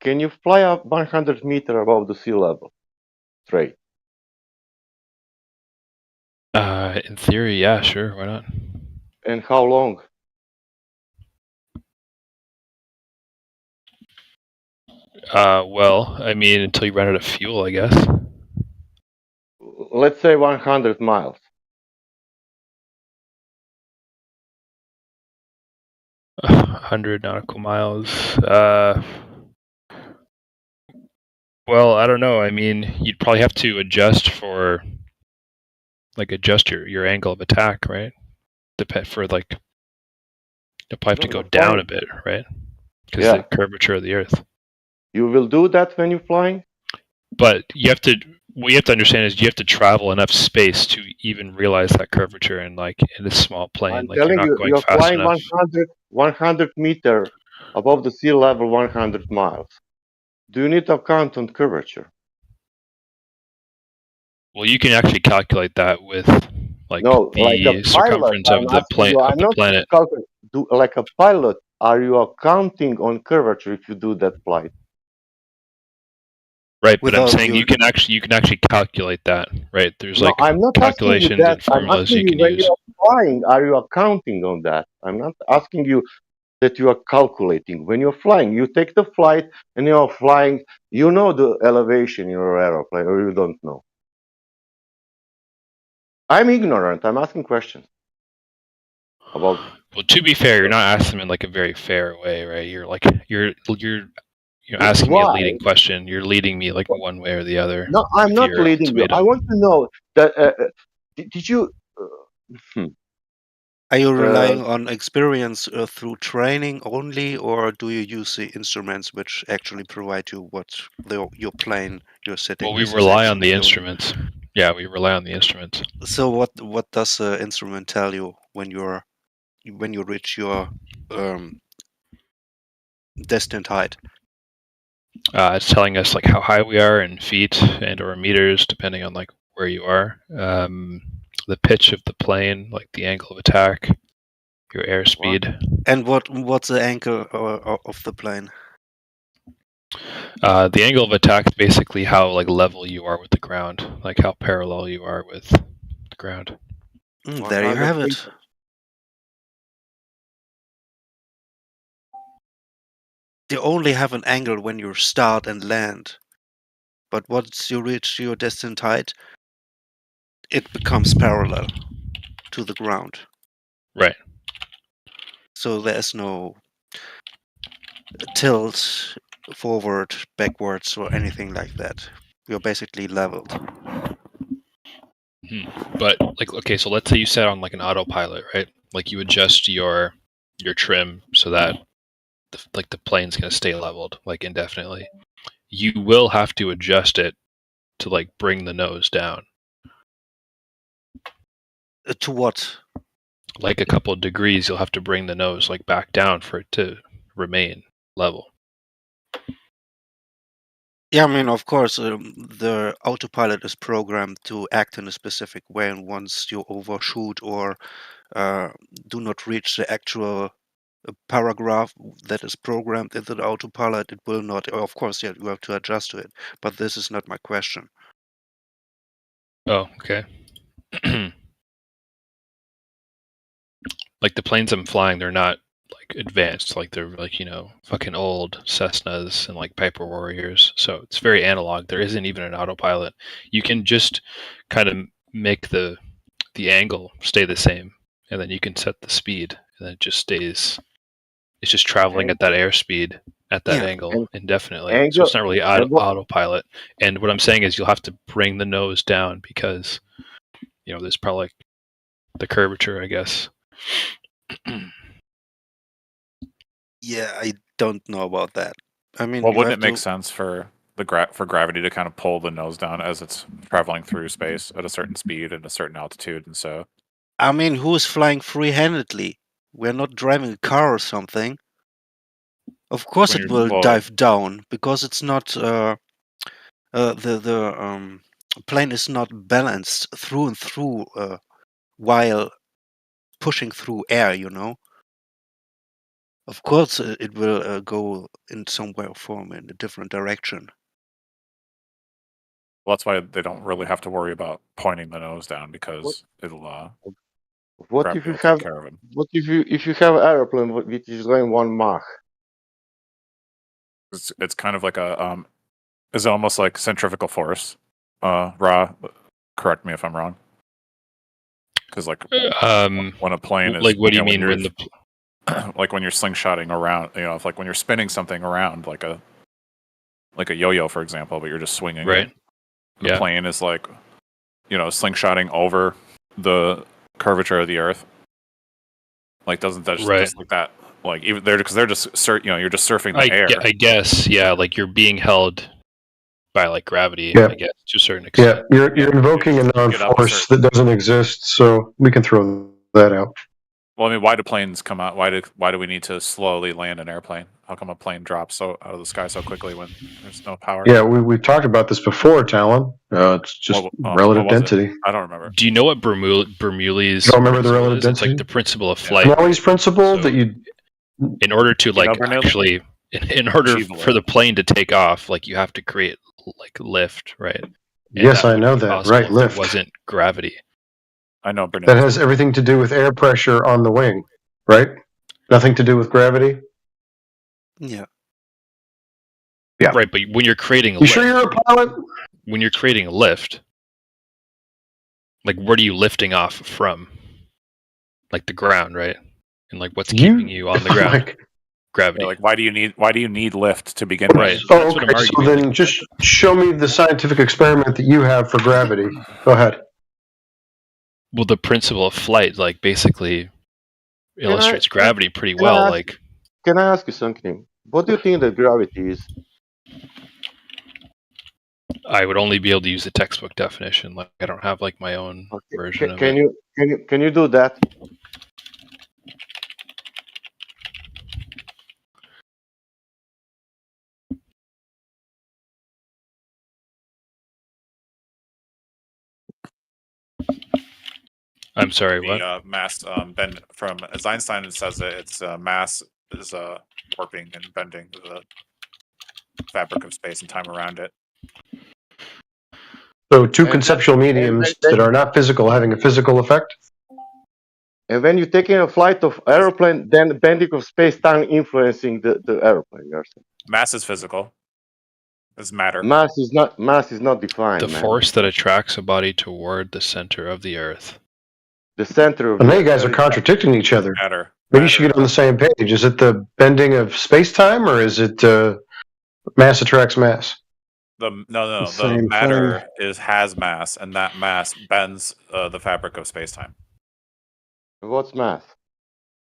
Can you fly up 100 meter above the sea level, straight? In theory, yeah, sure, why not? And how long? Well, I mean, until you run out of fuel, I guess. Let's say 100 miles. 100 nautical miles. Well, I don't know. I mean, you'd probably have to adjust your angle of attack, right? For like, you'll probably have to go down a bit, right? Because the curvature of the Earth. You will do that when you're flying? But what you have to understand is you have to travel enough space to even realize that curvature in a small plane. I'm like you're telling not you, going you're fast flying enough. 100 meter above the sea level, 100 miles. Do you need to account on curvature? Well, you can actually calculate that with the circumference of the planet. Like a pilot, are you accounting on curvature if you do that flight? Right, but I'm saying you can actually calculate that, right? There's I'm not calculations and formulas you can when use. you're flying, are you accounting on that? I'm not asking you that you are calculating. When you're flying, you take the flight and you're flying, you know the elevation in your aeroplane, or you don't know. I'm ignorant. I'm asking questions about. Well, to be fair, you're not asking them in a very fair way, right? You're asking me a leading question. You're leading me one way or the other. No, I'm not leading you. I want to know that. Did you? Are you relying on experience through training only, or do you use the instruments which actually provide you what your plane you're sitting? Well, we rely on the instruments. Yeah, we rely on the instruments. So what does the instrument tell you when you reach your destined height? It's telling us how high we are in feet and or meters, depending on where you are. The pitch of the plane, the angle of attack, your airspeed. And what's the angle of the plane? The angle of attack is basically how level you are with the ground, how parallel you are with the ground. There you have it. You only have an angle when you start and land, but once you reach your destined height, it becomes parallel to the ground. Right. So there's no tilt forward, backwards, or anything like that. You're basically leveled. But okay, so let's say you set on an autopilot, right? You adjust your trim so that the plane's gonna stay leveled indefinitely. You will have to adjust it to bring the nose down. To what? A couple of degrees, you'll have to bring the nose back down for it to remain level. Yeah, I mean, of course, the autopilot is programmed to act in a specific way, and once you overshoot or do not reach the actual paragraph that is programmed into the autopilot, it will not. Of course, yeah, you have to adjust to it, but this is not my question. Oh, okay. The planes I'm flying, they're not advanced. They're fucking old Cessnas and Piper Warriors. So it's very analog. There isn't even an autopilot. You can just kind of make the angle stay the same, and then you can set the speed, and then it just stays. It's just traveling at that airspeed at that angle indefinitely. So it's not really autopilot. And what I'm saying is you'll have to bring the nose down because there's probably the curvature, I guess. Yeah, I don't know about that. I mean, well, wouldn't it make sense for gravity to kind of pull the nose down as it's traveling through space at a certain speed and a certain altitude? And so, I mean, who's flying free-handedly? We're not driving a car or something. Of course, it will dive down because it's not the plane is not balanced through and through while pushing through air. Of course, it will go in some way or form in a different direction. Well, that's why they don't really have to worry about pointing the nose down because it'll What gravity if you will have take care of him. what if you have an airplane which is going 1 Mach? It's kind of like a it's almost like centrifugal force. Ra, correct me if I'm wrong. Because like when a plane is like what do you know, mean when the like when you're slingshotting around, you know, if like when you're spinning something around like a yo-yo, for example, but you're just swinging right? it. The plane is like, you know, slingshotting over the curvature of the Earth. Like, doesn't that just like that? Like, even there because they're just you know, you're just surfing the air. I guess, yeah. Like you're being held by like gravity. Yeah. I guess to a certain extent. Yeah, you're invoking a non-force that doesn't exist, so we can throw that out. Well, I mean, why do planes come out? Why do we need to slowly land an airplane? How come a plane drops so out of the sky so quickly when there's no power? Yeah, we've talked about this before, Talon. It's just relative density. I don't remember. Do you know what Bernoulli's? You don't remember the relative density? It's like the principle of flight. Bernoulli's principle that you. In order to like actually, in order for the plane to take off, like you have to create like lift, right? And yes, I know that. Right, lift. It wasn't gravity. I know Bernoulli. That has everything to do with air pressure on the wing, right? Nothing to do with gravity. Yeah. Yeah. Right, but when you're creating a lift, sure you're a pilot? When you're creating a lift, like what are you lifting off from? Like the ground, right? And like what's keeping you on the ground? Gravity. Yeah, like why do you need lift to begin right. with? Oh, okay. So then just show me the scientific experiment that you have for gravity. Go ahead. Well, the principle of flight, like basically illustrates gravity pretty well. Can I ask you something? What do you think that gravity is? I would only be able to use the textbook definition. Like I don't have like my own version of it. Can you do that? I'm sorry, what? Mass bend from as Einstein says it, it's mass is warping and bending the fabric of space and time around it. So two conceptual mediums that are not physical having a physical effect? And when you're taking a flight of airplane, then the bending of space-time influencing the airplane. You're saying. Mass is physical. It's matter. Mass is not defined. The force that attracts a body toward the center of the Earth. The center of well, now you guys are contradicting each other. Matter. Maybe you should get on the same page. Is it the bending of space-time or is it mass attracts mass? The matter has mass, and that mass bends the fabric of space-time. What's mass?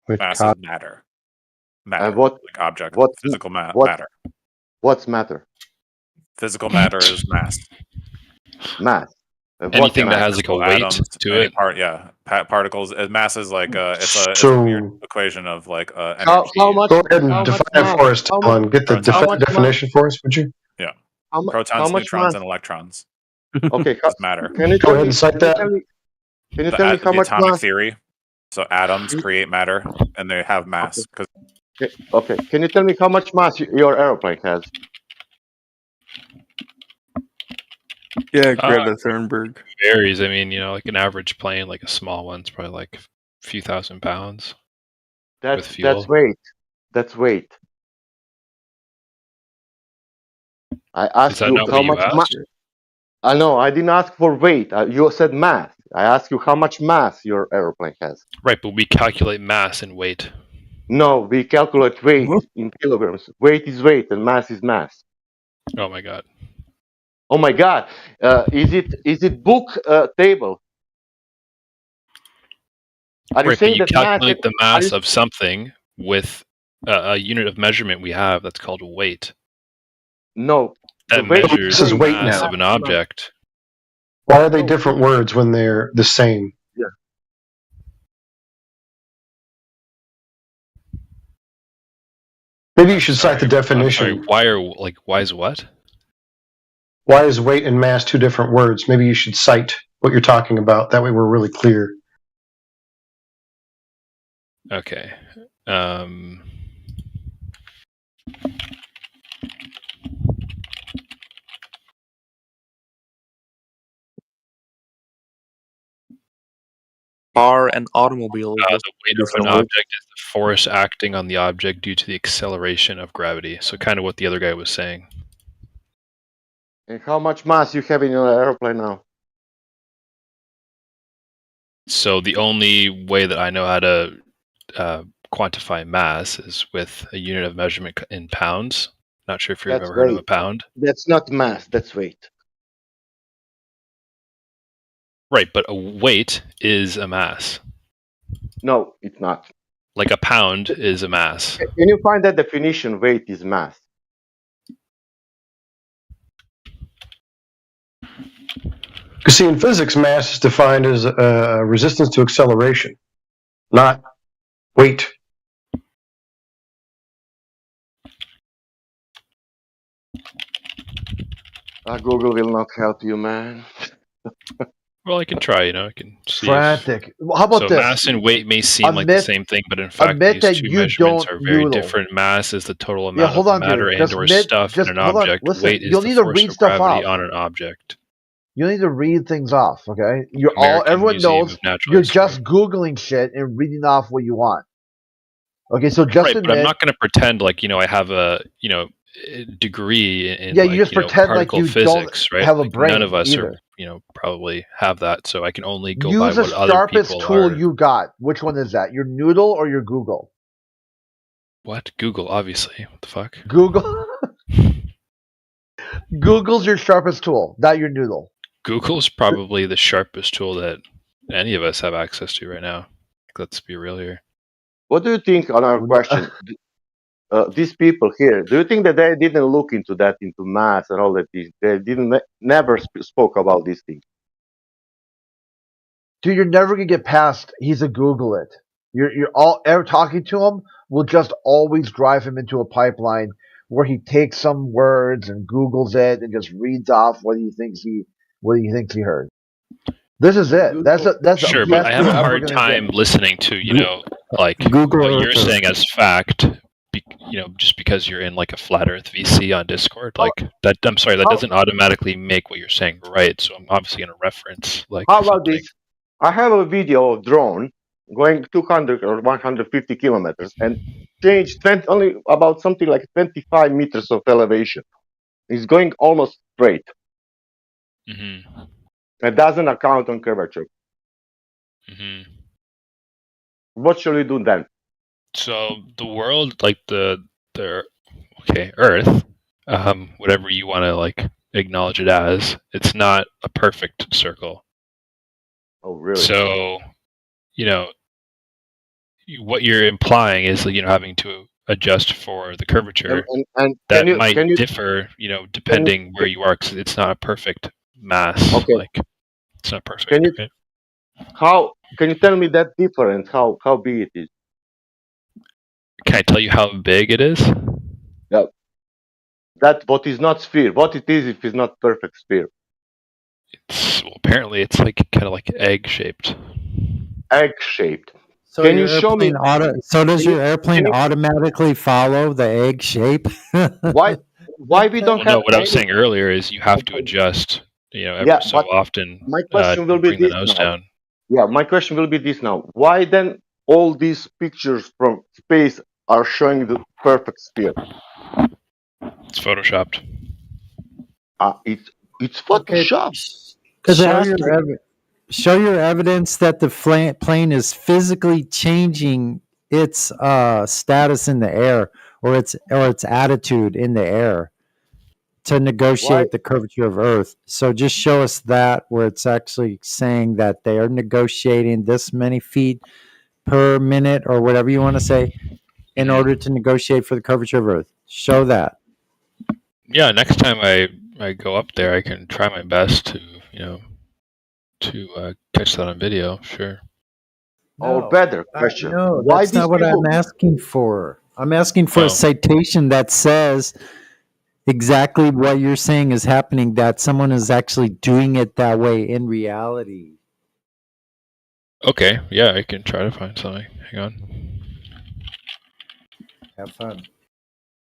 Mass is matter. Matter. And what? Like object. Physical matter. What's matter? Physical matter is mass. Mass. Anything that has like a weight to it. Particles. Mass is like it's a weird equation of like energy. How much? Go ahead and define it for us, Talon. Get the definition for us, would you? Yeah. Protons, neutrons, and electrons. Okay. Matter. Can you go ahead and cite that? Can you tell me how much atomic mass? theory. So atoms create matter, and they have mass. Okay. Can you tell me how much mass your airplane has? Yeah, Greta Thunberg. Varies. I mean, like an average plane, like a small one's probably like a few thousand pounds. That's weight. That's weight. I asked you how much mass. I know. I didn't ask for weight. You said mass. I asked you how much mass your airplane has. Right, but we calculate mass and weight. No, we calculate weight in kilograms. Weight is weight, and mass is mass. Oh my god. Oh my God! Is it book table? Are you saying you that calculate the mass of something with a unit of measurement we have that's called weight? No, that measures the mass of an object. Why are they different words when they're the same? Yeah. Maybe you should cite the definition. Why is what? Why is weight and mass two different words? Maybe you should cite what you're talking about. That way we're really clear. Okay. car and automobile. The weight of an object is the force acting on the object due to the acceleration of gravity. So kind of what the other guy was saying. And how much mass you have in your airplane now? So the only way that I know how to quantify mass is with a unit of measurement in pounds. Not sure if you've ever heard of a pound. That's not mass, that's weight. Right, but a weight is a mass. No, it's not. Like a pound is a mass. Can you find that definition? Weight is mass. You see, in physics, mass is defined as resistance to acceleration, not weight. Google will not help you, man. Well, I can try, I can see. Frantic. How about so this? mass and weight may seem like the same thing, but in fact, these two measurements are very different. Mass is the total amount of matter and/or stuff in an object. Weight is the force of gravity on an object. You need to read things off, okay? Everyone knows you're just Googling shit and reading off what you want. Okay, so just admit, but I'm not going to pretend like I have a degree in you just pretend particle like you physics, don't right? have a brain. None of us either. are probably have that, so I can only go Use by what the other sharpest people tool are. you got. Which one is that? Your Noodle or your Google? What? Google, obviously. What the fuck? Google. Google's your sharpest tool, not your Noodle. Google's probably the sharpest tool that any of us have access to right now. Let's be real here. What do you think on our question? These people here, do you think that they didn't look into mass and all that? They didn't never spoke about these things. Dude, you're never gonna get past. He's a Google it. You're all ever talking to him will just always drive him into a pipeline where he takes some words and Googles it and just reads off what he thinks he heard. This is it. That's sure, but I have a hard time listening to like Google what you're Earth. saying as fact. Just because you're in like a flat Earth VC on Discord, like that. I'm sorry, that doesn't automatically make what you're saying right. So I'm obviously going to reference like. How about this? I have a video of drone going 200 or 150 kilometers and changed only about something like 25 meters of elevation. It's going almost straight. Mm-hmm. It doesn't account on curvature. Mm-hmm. What shall we do then? So the world, like the Earth, whatever you want to like acknowledge it as, it's not a perfect circle. Oh, really? So, what you're implying is having to adjust for the curvature and that might differ, depending where you are, because it's not a perfect mass. Okay. Like it's not perfect. How can you tell me that difference? How big it is? Can I tell you how big it is? Yeah. That what is not sphere. What it is if it's not perfect sphere. Apparently it's like kind of like egg shaped. Egg shaped. So can you show me? So does your airplane automatically follow the egg shape? Why we don't have? No, what I was saying earlier is you have to adjust. Every so often. My question will be bring the nose down. Yeah, my question will be this now. Why then all these pictures from space are showing the perfect sphere? It's photoshopped. It's photoshopped. Show your evidence that the plane is physically changing its status in the air or its attitude in the air to negotiate the curvature of Earth. So just show us that where it's actually saying that they are negotiating this many feet per minute or whatever you want to say in order to negotiate for the curvature of Earth. Show that. Yeah, next time I go up there, I can try my best to catch that on video. Sure. No, better question. No, that's not what I'm asking for. I'm asking for a citation that says exactly what you're saying is happening, that someone is actually doing it that way in reality. Okay, yeah, I can try to find something. Hang on. Have fun.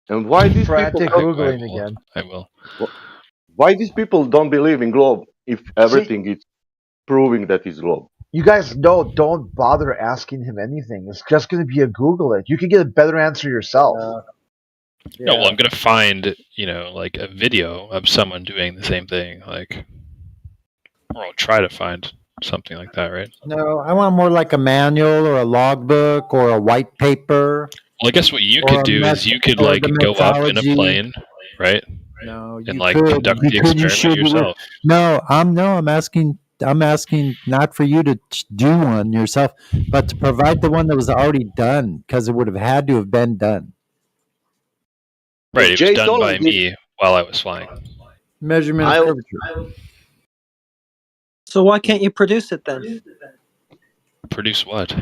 And why these people Googling again? I will. Why these people don't believe in globe if everything is proving that it's globe? You guys know, don't bother asking him anything. It's just going to be a Google it. You can get a better answer yourself. No, well, I'm gonna find, like a video of someone doing the same thing, like, or I'll try to find something like that, right? No, I want more like a manual or a logbook or a white paper. Well, I guess what you could do is you could like go up in a plane, right? No, and like conduct the experiment yourself. No, I'm asking not for you to do one yourself, but to provide the one that was already done, because it would have had to have been done. Right, it was done by me while I was flying. Measurement of curvature. So why can't you produce it then? Produce what?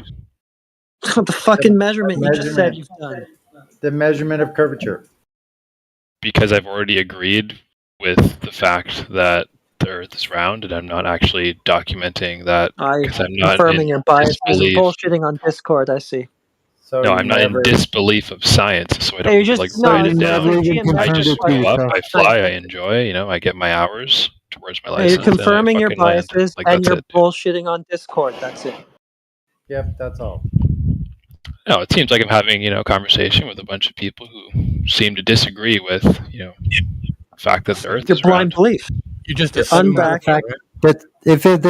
The fucking measurement you just said you've done. The measurement of curvature. Because I've already agreed with the fact that the Earth is round, and I'm not actually documenting that because I'm not confirming your bias and disbelief. bullshitting on Discord. I see. So no, I'm not in disbelief of science, so I don't Hey, you just- like no, write it you down. never even I just confirmed go it up, I fly, I enjoy. I get my hours towards my license. You're confirming and I your fucking land. biases Like, and that's you're it. bullshitting on Discord. That's it. Yep, that's all. No, it seems like I'm having, a conversation with a bunch of people who seem to disagree with, the fact that the Earth Your is blind round. belief. You just unback. But if it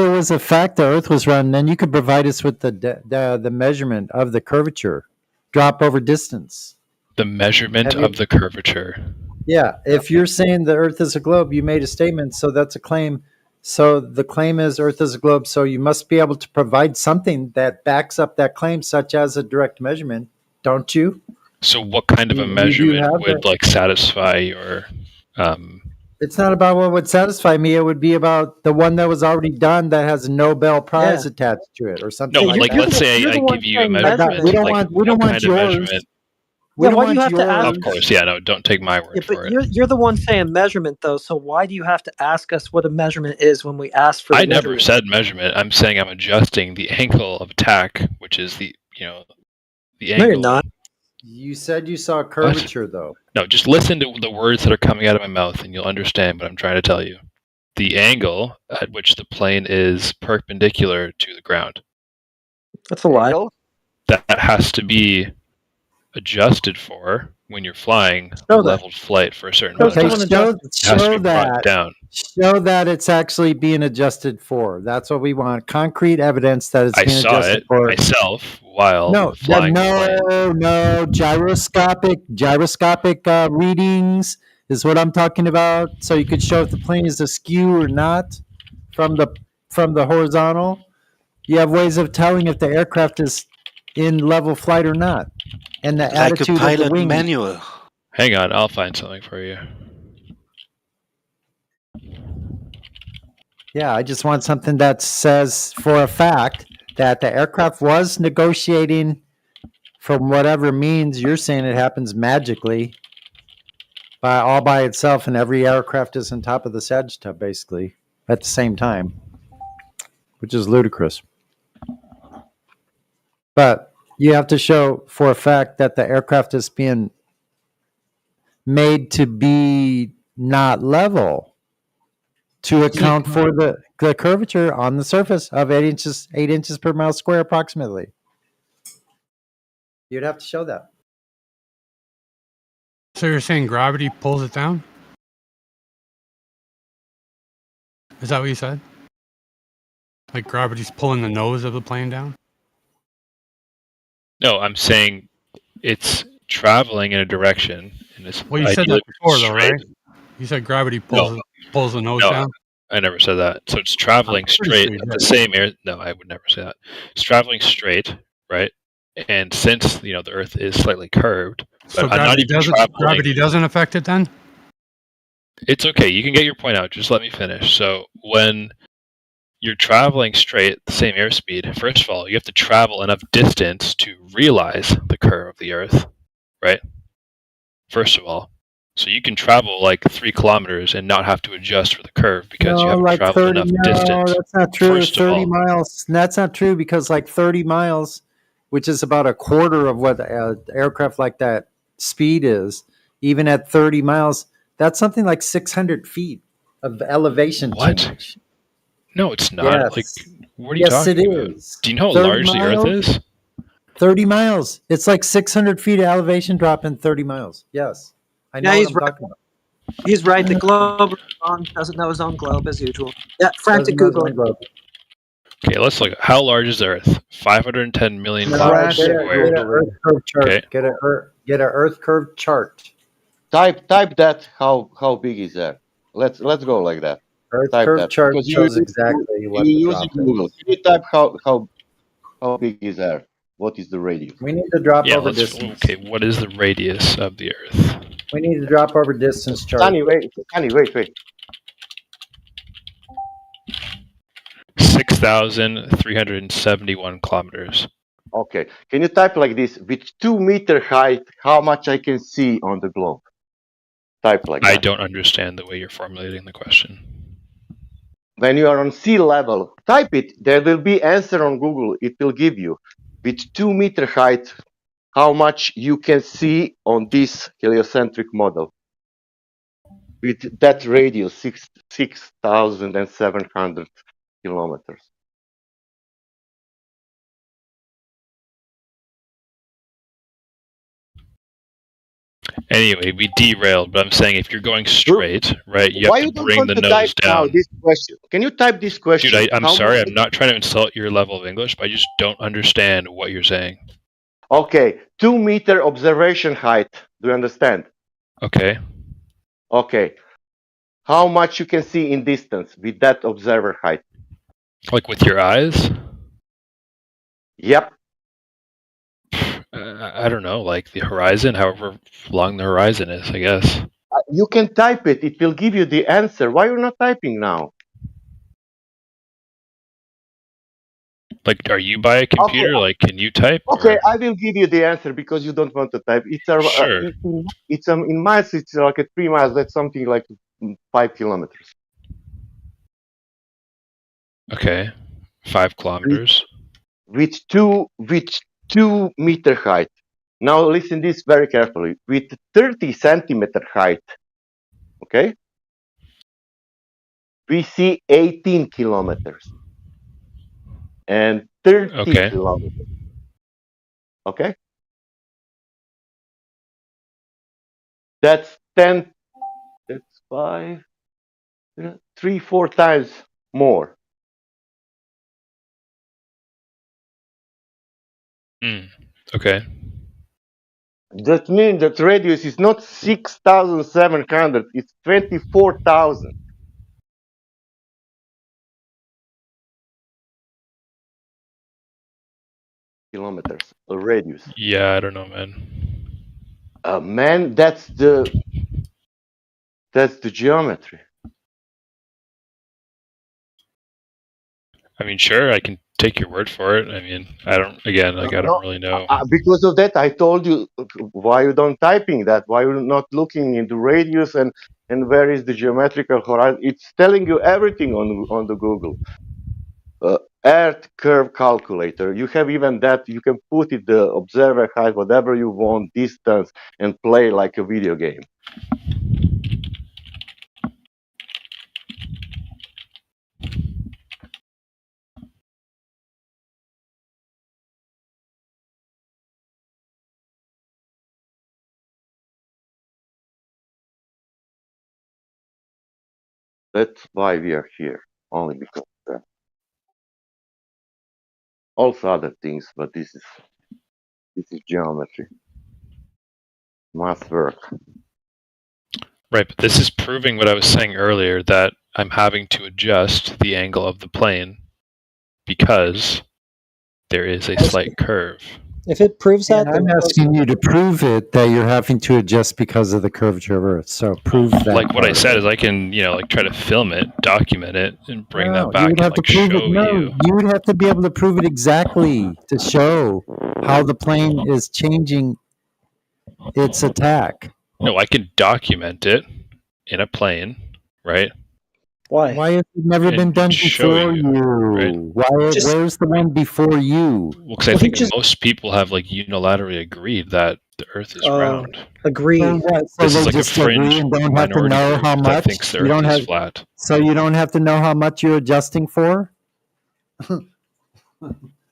was a fact the Earth was round, then you could provide us with the measurement of the curvature, drop over distance. The measurement of the curvature. Yeah, if you're saying the Earth is a globe, you made a statement, so that's a claim. So the claim is Earth is a globe, so you must be able to provide something that backs up that claim, such as a direct measurement, don't you? So what kind of a measurement would like satisfy your It's not about what would satisfy me. It would be about the one that was already done that has a Nobel Prize attached to it, or something. No, like let's say I give you a measurement. We don't like, want what kind of yours. measurement? Yeah, why do you have to ask? Of course, yeah, no, don't take my word Yeah, for but it. you're the one saying measurement though. So why do you have to ask us what a measurement is when we ask for? I the never measurement? said measurement. I'm saying I'm adjusting the angle of attack, which is the the angle. No, you're not. You said you saw curvature, though. No, just listen to the words that are coming out of my mouth, and you'll understand what I'm trying to tell you. The angle at which the plane is perpendicular to the ground. That's a lie. That has to be adjusted for when you're flying a leveled flight for a certain amount of time. Show that. Down. Show that it's actually being adjusted for. That's what we want. Concrete evidence that it's I being saw adjusted it for. myself while flying. No, gyroscopic readings is what I'm talking about. So you could show if the plane is askew or not from the horizontal. You have ways of telling if the aircraft is in level flight or not, and the Like a attitude of the pilot wing. manual. Hang on, I'll find something for you. Yeah, I just want something that says for a fact that the aircraft was negotiating from whatever means. You're saying it happens magically all by itself, and every aircraft is on top of the Sagittarius basically at the same time, which is ludicrous. But you have to show for a fact that the aircraft is being made to be not level to account for the curvature on the surface of 8 inches per mile square approximately. You'd have to show that. So you're saying gravity pulls it down? Is that what you said? Like gravity's pulling the nose of the plane down? No, I'm saying it's traveling in a direction. Well, you said that before, though, right? You said gravity pulls the nose down? I never said that. So it's traveling straight at the same air. No, I would never say that. It's traveling straight, right? And since the Earth is slightly curved, So but I'm not even traveling. gravity doesn't affect it then? It's okay. You can get your point out. Just let me finish. So when you're traveling straight at the same airspeed, first of all, you have to travel enough distance to realize the curve of the Earth, right? First of all. So you can travel like 3 kilometers and not have to adjust for the curve because you haven't traveled enough distance. No, that's not true. First of 30 all. miles. That's not true because like 30 miles, which is about a quarter of what aircraft like that speed is, even at 30 miles, that's something like 600 feet of elevation What? change. No, it's not. Yes. Like What are you talking about? Do you know how large the Earth is? 30 miles. It's like 600 feet of elevation drop in 30 miles. Yes. I know what I'm talking about. He's right. The globe doesn't know his own globe as usual. Yeah, frantic Google. Okay, let's look. How large is the Earth? 510 million kilometers square. Get an Earth curve chart. Okay. Get an Earth curve chart. Type that. How big is that? Let's go like that. Earth type curve that. chart Because shows exactly what you the use drop Google. is. Can you type how big is Earth? What is the radius? We need to drop Yeah, over let's. distance. Okay, what is the radius of the Earth? We need to drop over distance chart. Sunny, wait. 6,371 kilometers. Okay. Can you type like this? With 2 meter height, how much I can see on the globe? Type like that. I don't understand the way you're formulating the question. When you are on sea level, type it. There will be answer on Google. It will give you with 2 meter height how much you can see on this heliocentric model. With that radius, 6,700 kilometers. Anyway, we derailed, but I'm saying if you're going straight, right, you Why have you to don't bring want the to nose type now down. this question? Can you type this question? Dude, I'm How sorry, much- I'm not trying to insult your level of English, but I just don't understand what you're saying. Okay, 2 meter observation height. Do you understand? Okay. Okay. How much you can see in distance with that observer height? Like with your eyes? Yep. I don't know, like the horizon, however long the horizon is, I guess. You can type it. It will give you the answer. Why you're not typing now? Like, are you by a computer? Okay. Like, can you type? Okay, or- I will give you the answer because you don't want to type. It's Sure. in miles. It's like a 3 miles. That's something like 5 kilometers. Okay. 5 kilometers. With 2 meter height. Now listen this very carefully. With 30 centimeter height, okay, we see 18 kilometers and 30 Okay. kilometers. Okay, that's 10. That's 5, 3, 4 times more. Okay. That means that radius is not 6,700, it's 24,000. Kilometers, a radius. Yeah, I don't know, man. Man, that's the geometry. I mean, sure, I can take your word for it. I mean, I don't really know. Because of that, I told you why you don't typing that, why you're not looking into radius and where is the geometrical horizon. It's telling you everything on the Google. Earth curve calculator. You have even that. You can put it the observer height, whatever you want, distance, and play like a video game. That's why we are here, only because of that. Also other things, but this is geometry. Math work. Right, but this is proving what I was saying earlier, that I'm having to adjust the angle of the plane because there is a slight curve. If it proves that, I'm asking you to prove it that you're having to adjust because of the curvature of Earth. So prove that. Like what I part. said is I can, like try to film it, document it, and bring No, that back you would and have to like prove show it. No, you. you would have to be able to prove it exactly to show how the plane is changing its attack. No, I can document it in a plane, right? Why? Why has it never been done show before you, you? right? Where's the one before you? Well, because I think most people have like unilaterally agreed that the Earth is round. Agree. So what? So This they is like a just agree fringe and don't have to minority know group how that much. thinks the You don't Earth is have. flat. So you don't have to know how much you're adjusting for.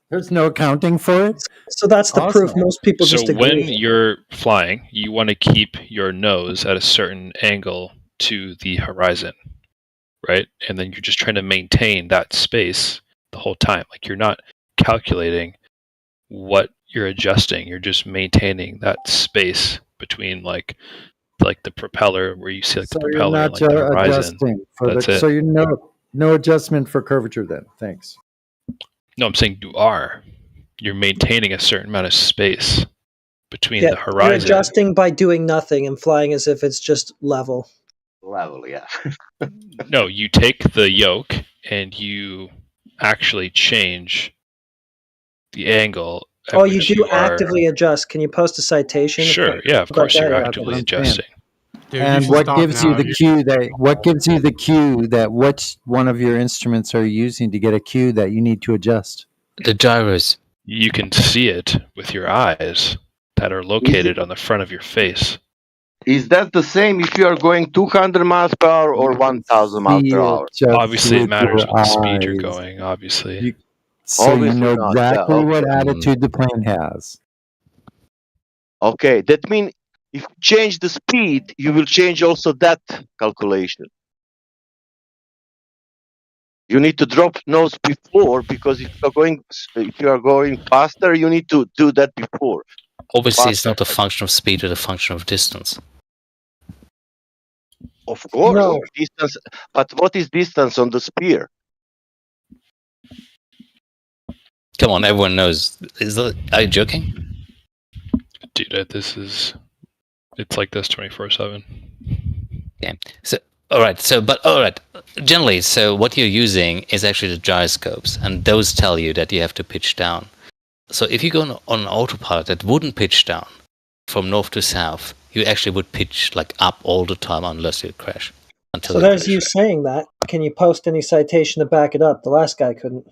There's no accounting for it. So that's the proof. Most people So just agree. when you're flying, you want to keep your nose at a certain angle to the horizon, right? And then you're just trying to maintain that space the whole time. Like you're not calculating what you're adjusting. You're just maintaining that space between like the propeller where you see like So the you're propeller not and like the horizon. adjusting for That's the. it. So you no adjustment for curvature then. Thanks. No, I'm saying you are. You're maintaining a certain amount of space between the You're horizon. adjusting by doing nothing and flying as if it's just level. Level, yeah. No, you take the yoke and you actually change the angle. At Oh, you which do are- actively adjust. Can you post a citation? Sure, yeah, of about course that? you're Yeah, actively that's what I'm saying. adjusting. Dude, you And should what stop gives now. you the cue that which one of your instruments are you using to get a cue that you need to adjust? The gyros. You can see it with your eyes that are located on the front of your face. Is that the same if you are going 200 miles per hour or 1,000 miles per hour? Obviously, it matters what speed you're going, obviously. So Obviously you know not, yeah, exactly what okay. attitude the plane has. Okay, that means if you change the speed, you will change also that calculation. You need to drop nose before, because if you are going faster, you need to do that before. Obviously, it's not a function of speed, but a function of distance. Of course, No. distance. But what is distance on the spear? Come on, everyone knows. Are you joking? Dude, it's like this 24/7. Okay. So, all right. Generally, so what you're using is actually the gyroscopes, and those tell you that you have to pitch down. So if you go on autopilot that wouldn't pitch down from north to south, you actually would pitch like up all the time unless you crash. So there's you saying that. Can you post any citation to back it up? The last guy couldn't.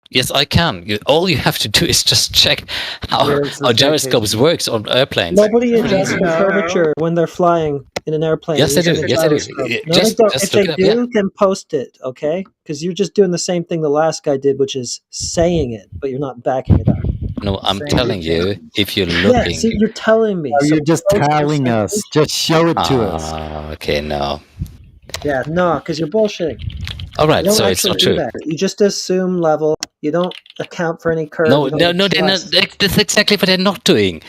Yes, I can. All you have to do is just check how Where's the gyroscopes works on airplanes. Nobody adjusts the curvature when they're flying in an airplane. Yes, they do. using a Yes, they do. gyroscope. Yeah, No, just- they don't. just If look they it up, do, yeah. then post it, okay? Because you're just doing the same thing the last guy did, which is saying it, but you're not backing it up. No, I'm telling you, if you're Yeah, looking... see, you're telling me. Oh, So you're just post your telling us. citation. Just show it to us. Okay, no. Yeah, no, because you're bullshitting. All right, You don't so it's actually not do true. that. You just assume level. You don't account for any curve. No, you don't they're not. adjust. That's exactly what they're not doing.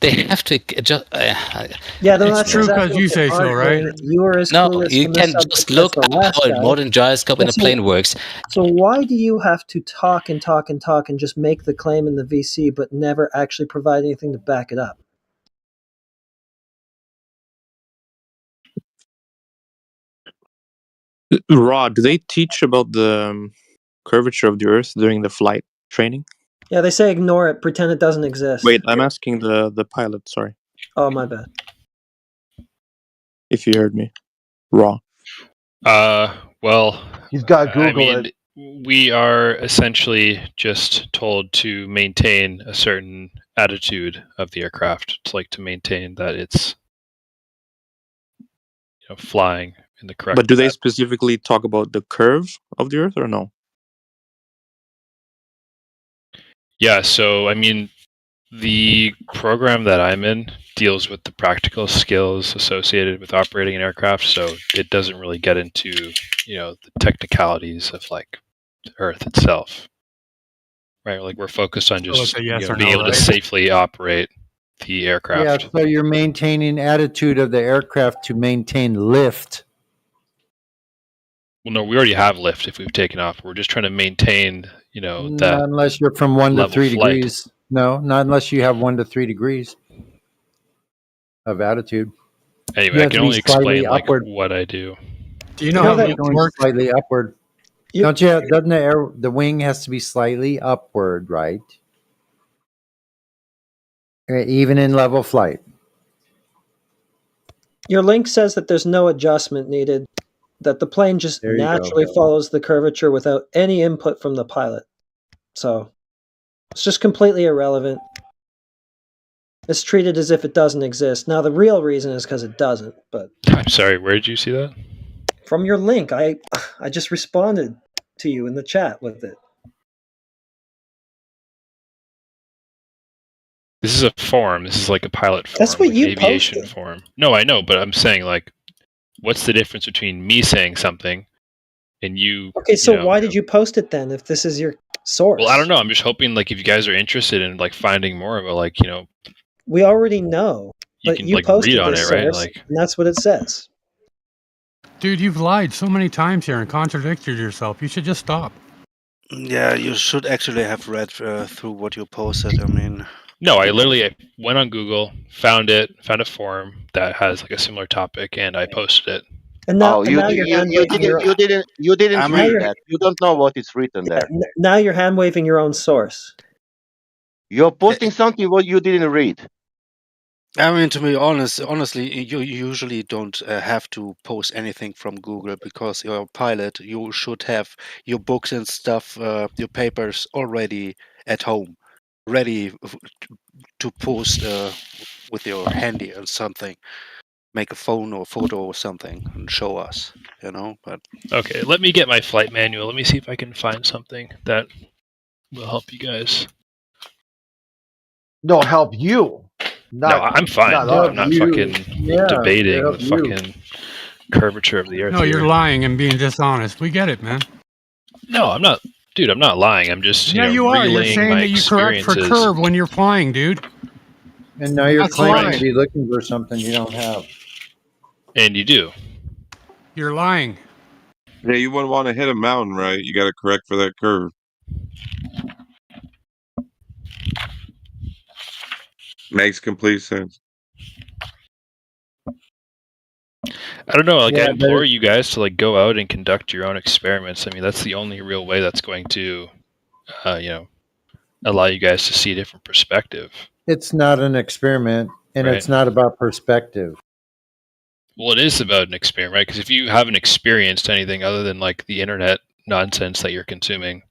They have to adjust. Yeah, then It's that's true exactly 'cause you what say they're so, arguing. right? You are as No, clueless you on this can subject just as look the at last how a guy. modern gyroscope in a So- plane works. So why do you have to talk and talk and talk and just make the claim in the VC, but never actually provide anything to back it up? Rod, do they teach about the curvature of the Earth during the flight training? Yeah, they say ignore it, pretend it doesn't exist. Wait, I'm asking the pilot. Sorry, Oh, my bad. if you heard me. Raw. Well, He's got I Google mean, we are essentially just told to maintain a certain attitude of the aircraft. It's like to maintain that it's flying in the correct. But do they specifically talk about the curve of the Earth or no? Yeah, so I mean, the program that I'm in deals with the practical skills associated with operating an aircraft, so it doesn't really get into, the technicalities of like the Earth itself. Right? Like we're focused on just it's a yes or being no, able right? to safely operate the aircraft. Yeah, so you're maintaining attitude of the aircraft to maintain lift. Well, no, we already have lift if we've taken off. We're just trying to maintain, Not that unless you're from 1 to level 3 flight. degrees. No, not unless you have 1 to 3 degrees of attitude. Anyway, You I have can to be only explain slightly like upward. what I do. Do you know how that it Going works? slightly upward. Don't you? Doesn't the wing has to be slightly upward, right? Even in level flight. Your link says that there's no adjustment needed, that the plane just There you go. naturally follows the curvature without any input from the pilot. So it's just completely irrelevant. It's treated as if it doesn't exist. Now, the real reason is because it doesn't, but I'm sorry, where did you see that? from your link, I just responded to you in the chat with it. This is a forum. This is like a pilot forum. That's what like you aviation posted. forum. No, I know, but I'm saying like, what's the difference between me saying something and you? Okay, so you know, why did you post it then? If this is your source, well, I don't know. I'm just hoping like if you guys are interested in like finding more of it, like we already know. But can you like posted read on this it, right? source, Like, and that's what it says. Dude, you've lied so many times here and contradicted yourself. You should just stop. Yeah, you should actually have read through what you posted. I mean, no, I literally went on Google, found a forum that has like a similar topic, and I posted it. And now, and now you're hand waving your. You didn't I read mean- that. You don't know what is written there. Now you're hand waving your own source. You're posting something what you didn't read. I mean, to be honest, honestly, you usually don't have to post anything from Google because you're a pilot. You should have your books and stuff, your papers already at home, ready to post with your handy or something. Make a phone or photo or something and show us, you know. But Okay, let me get my flight manual. Let me see if I can find something that will help you guys. No, help you. No, I'm fine. not I'm not us. fucking Yeah, debating help the you. fucking curvature of the Earth. No, you're here. lying and being dishonest. We get it, man. No, I'm not. Dude, I'm not lying. I'm just Yeah, you are. You're relaying saying my that you correct for experiences. curve when you're flying, dude. And now you're That's claiming lying. to be looking for something you don't have. And you do. You're lying. Yeah, you wouldn't want to hit a mountain, right? You got to correct for that curve. Makes complete sense. I don't know. Like, Yeah, I but implore you guys to like go out and conduct your own experiments. I mean, that's the only real way that's going to, allow you guys to see a different perspective. It's not an experiment, and Right. it's not about perspective. Well, it is about an experiment, right? Because if you haven't experienced anything other than like the internet nonsense that you're consuming,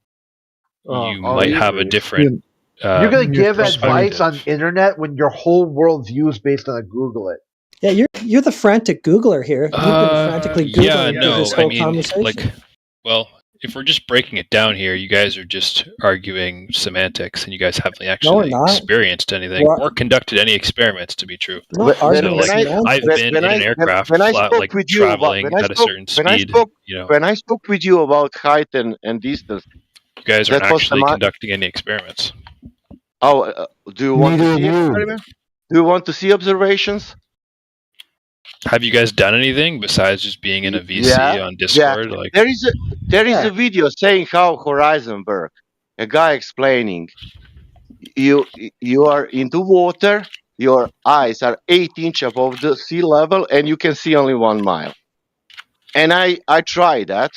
you might have a different. You're going to give perspective. advice on internet when your whole world view is based on a Google it. Yeah, you're the frantic Googler here. You've been frantically Googling Yeah, through no, this I whole mean, conversation. like, well, if we're just breaking it down here, you guys are just arguing semantics, and you guys haven't actually not. experienced anything We're- or conducted any experiments, to be true. Not So, arguing like, semantics. I've been in an aircraft, when I flat, spoke like with you about traveling when I at a spoke certain when I speed. spoke You know, when I spoke with you about height and distance, you guys aren't that was actually semi- conducting any experiments. Oh, do you want Neither to see of you. experiments? Do you want to see observations? Have you guys done anything besides just being in a VC Yeah, on Discord? yeah. Like, There is a video saying how horizon work. A guy explaining you are into water. Your eyes are 8 inches above the sea level, and you can see only 1 mile. And I tried that,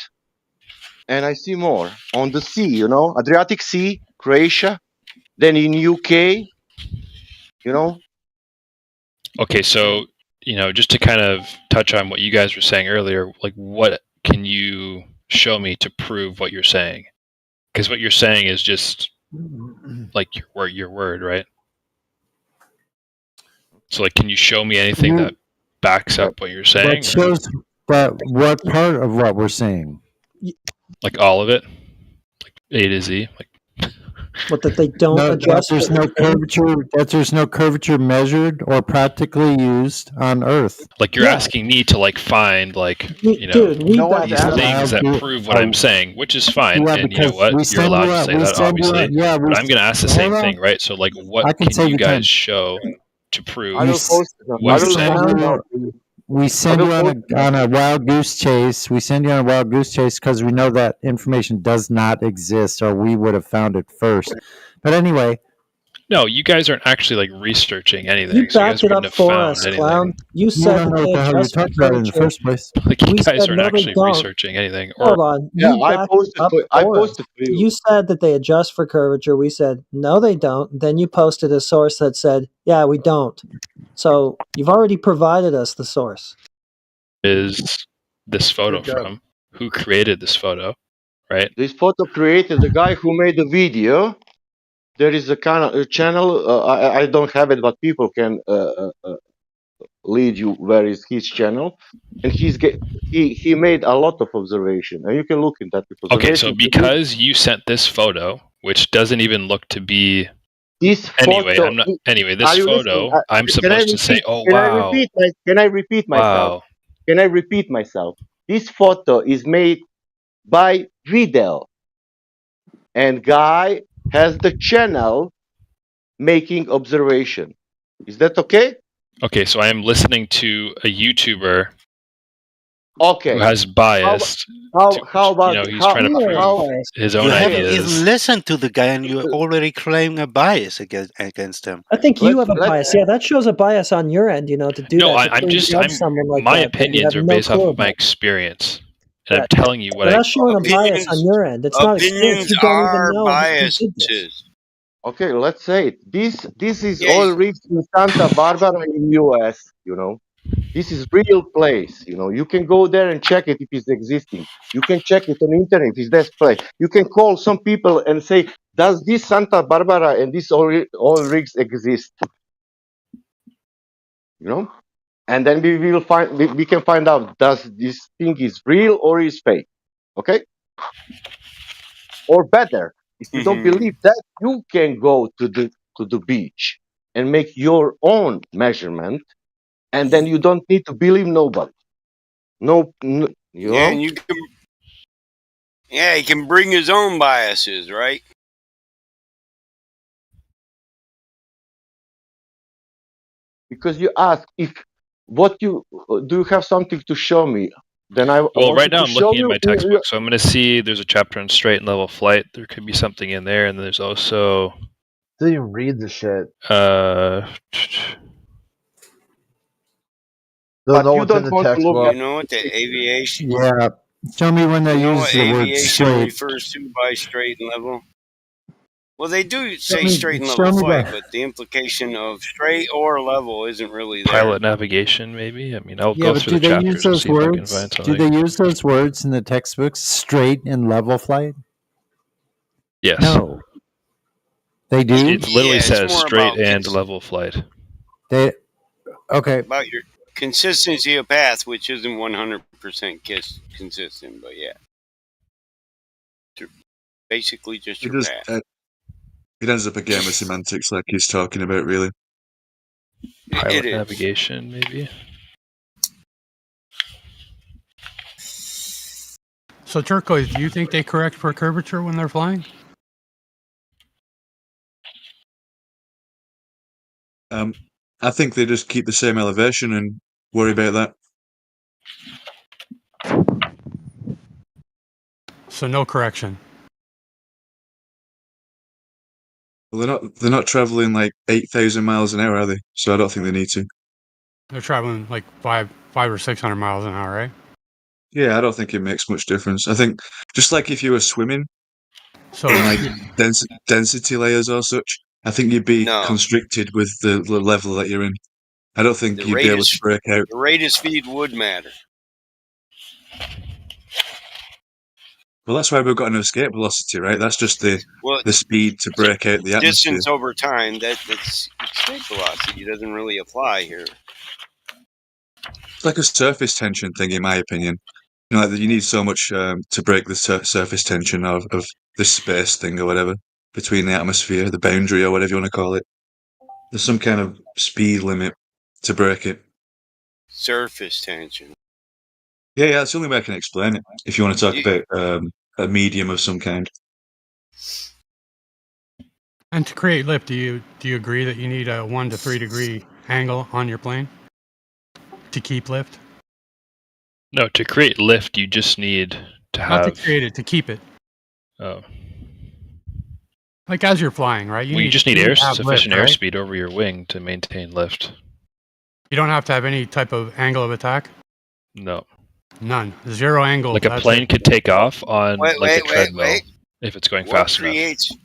and I see more on the sea. You know, Adriatic Sea, Croatia, then in UK. You know. okay, so just to kind of touch on what you guys were saying earlier, like, what can you show me to prove what you're saying? Because what you're saying is just like your word, right? So, like, can you show me anything that backs up what you're saying? What shows? But what part of what we're saying? Like all of it, like A to Z, like. What, that they don't No, adjust? there's no curvature. That there's no curvature measured or practically used on Earth. Like, you're asking me to like find like Dude, read that these down. things that prove what I'm saying, which is fine, Yeah, and you know because what, we you're send allowed you to out- say we that, send you obviously. out- yeah, we but I'm going to ask the hold same on. thing, right? So, like, I what can can take you your time. guys show to prove I will post it. what you're saying? We send you on a wild goose chase. We send you on a wild goose chase because we know that information does not exist, or we would have found it first. But anyway, No, you guys aren't actually like researching anything. You so you backed guys it wouldn't up have for found us, anything. clown. You you said don't know that what they the hell you're adjust for talking about in the curvature. first place. Like, you We guys said aren't no, they actually don't. researching anything. Or Hold on. Yeah, You I backed posted. it up I for us. posted for you. You said that they adjust for curvature. We said no, they don't. Then you posted a source that said, yeah, we don't. So you've already provided us the source. is this photo Good job. from? Who created this photo? Right? This photo created the guy who made the video. There is a kind of a channel. I don't have it, but people can lead you where is his channel, and he made a lot of observation, and you can look in that. Okay, so because you sent this photo, which doesn't even look to be This Anyway, photo. I'm not. Anyway, this Are you listening? photo, I'm Can I supposed to say, repeat? "Oh Can I wow, repeat? Can I repeat myself? wow." Can I repeat myself? This photo is made by Vidal, and Guy has the channel making observation. Is that okay? Okay, so I am listening to a YouTuber Okay. who has bias. How about he's trying to prove his own You haven't ideas. even listened to the guy, and you're already claiming a bias against him. I think you have a bias. Yeah, that shows a bias on your end. To do No, that. I'm just. Judge someone like my that you opinions have are no based off clue of my about. experience, and I'm telling you what But I. that's showing a bias on your end. It's not experience. Opinions You don't are even know who did this. biases. Okay, let's say it. This is all rigs in Santa Barbara in US, This is real place, You can go there and check it if it's existing. You can check it on internet if that's place. You can call some people and say, does this Santa Barbara and this all rigs exist? And then we will find we can find out does this thing is real or is fake. Okay? Or better, if you don't believe that, you can go to the beach and make your own measurement, and then you don't need to believe nobody. Yeah, and he can bring his own biases, right? Because you ask if do you have something to show me? Then Well, right now I'm looking at my textbook, so I'm going to see there's a chapter on straight and level flight. There could be something in there, and there's also. Didn't even read the shit. But you don't want to look at. You know what the aviation? Yeah, show me when they use what the word aviation straight. refers to by straight and level. Well, they do say me- straight and show level me flight, the- but the implication of straight or level isn't really there. Pilot navigation, maybe. I mean, I'll Yeah, go but through do the they use chapters and those see if I can words? find Do something. they use those words in the textbooks? Straight and level flight? Yes. No. They do. It literally it's says more straight about and level flight. They okay. About your consistency of path, which isn't 100% consistent, but yeah. Basically just your path. It ends up a game of semantics, like he's talking about, really. Pilot is. navigation, maybe. So, Turquoise, do you think they correct for curvature when they're flying? I think they just keep the same elevation and worry about that. So no correction. Well, they're not traveling like 8,000 miles an hour, are they? So I don't think they need to. They're traveling like five or 600 miles an hour, right? Yeah, I don't think it makes much difference. I think just like if you were swimming, so in like density layers or such, I think you'd be constricted with the level that you're in. I don't think you'd be able to break out. The rate of speed would matter. Well, that's why we've got an escape velocity, right? That's just the speed to break out the atmosphere. Distance over time, that's escape velocity doesn't really apply here. It's like a surface tension thing, in my opinion. Like you need so much to break the surface tension of this space thing or whatever between the atmosphere, the boundary, or whatever you want to call it. There's some kind of speed limit to break it. Surface tension. Yeah, that's the only way I can explain it. If you want to talk about a medium of some kind. And to create lift, do you agree that you need a 1 to 3 degree angle on your plane to keep lift? No, to create lift, you just need to have. Not to create it, to keep it. Oh. Like as you're flying, right? You just need sufficient airspeed over your wing to maintain lift. You don't have to have any type of angle of attack? No. None. Zero angle. Like a plane could take off on a treadmill if it's going fast enough.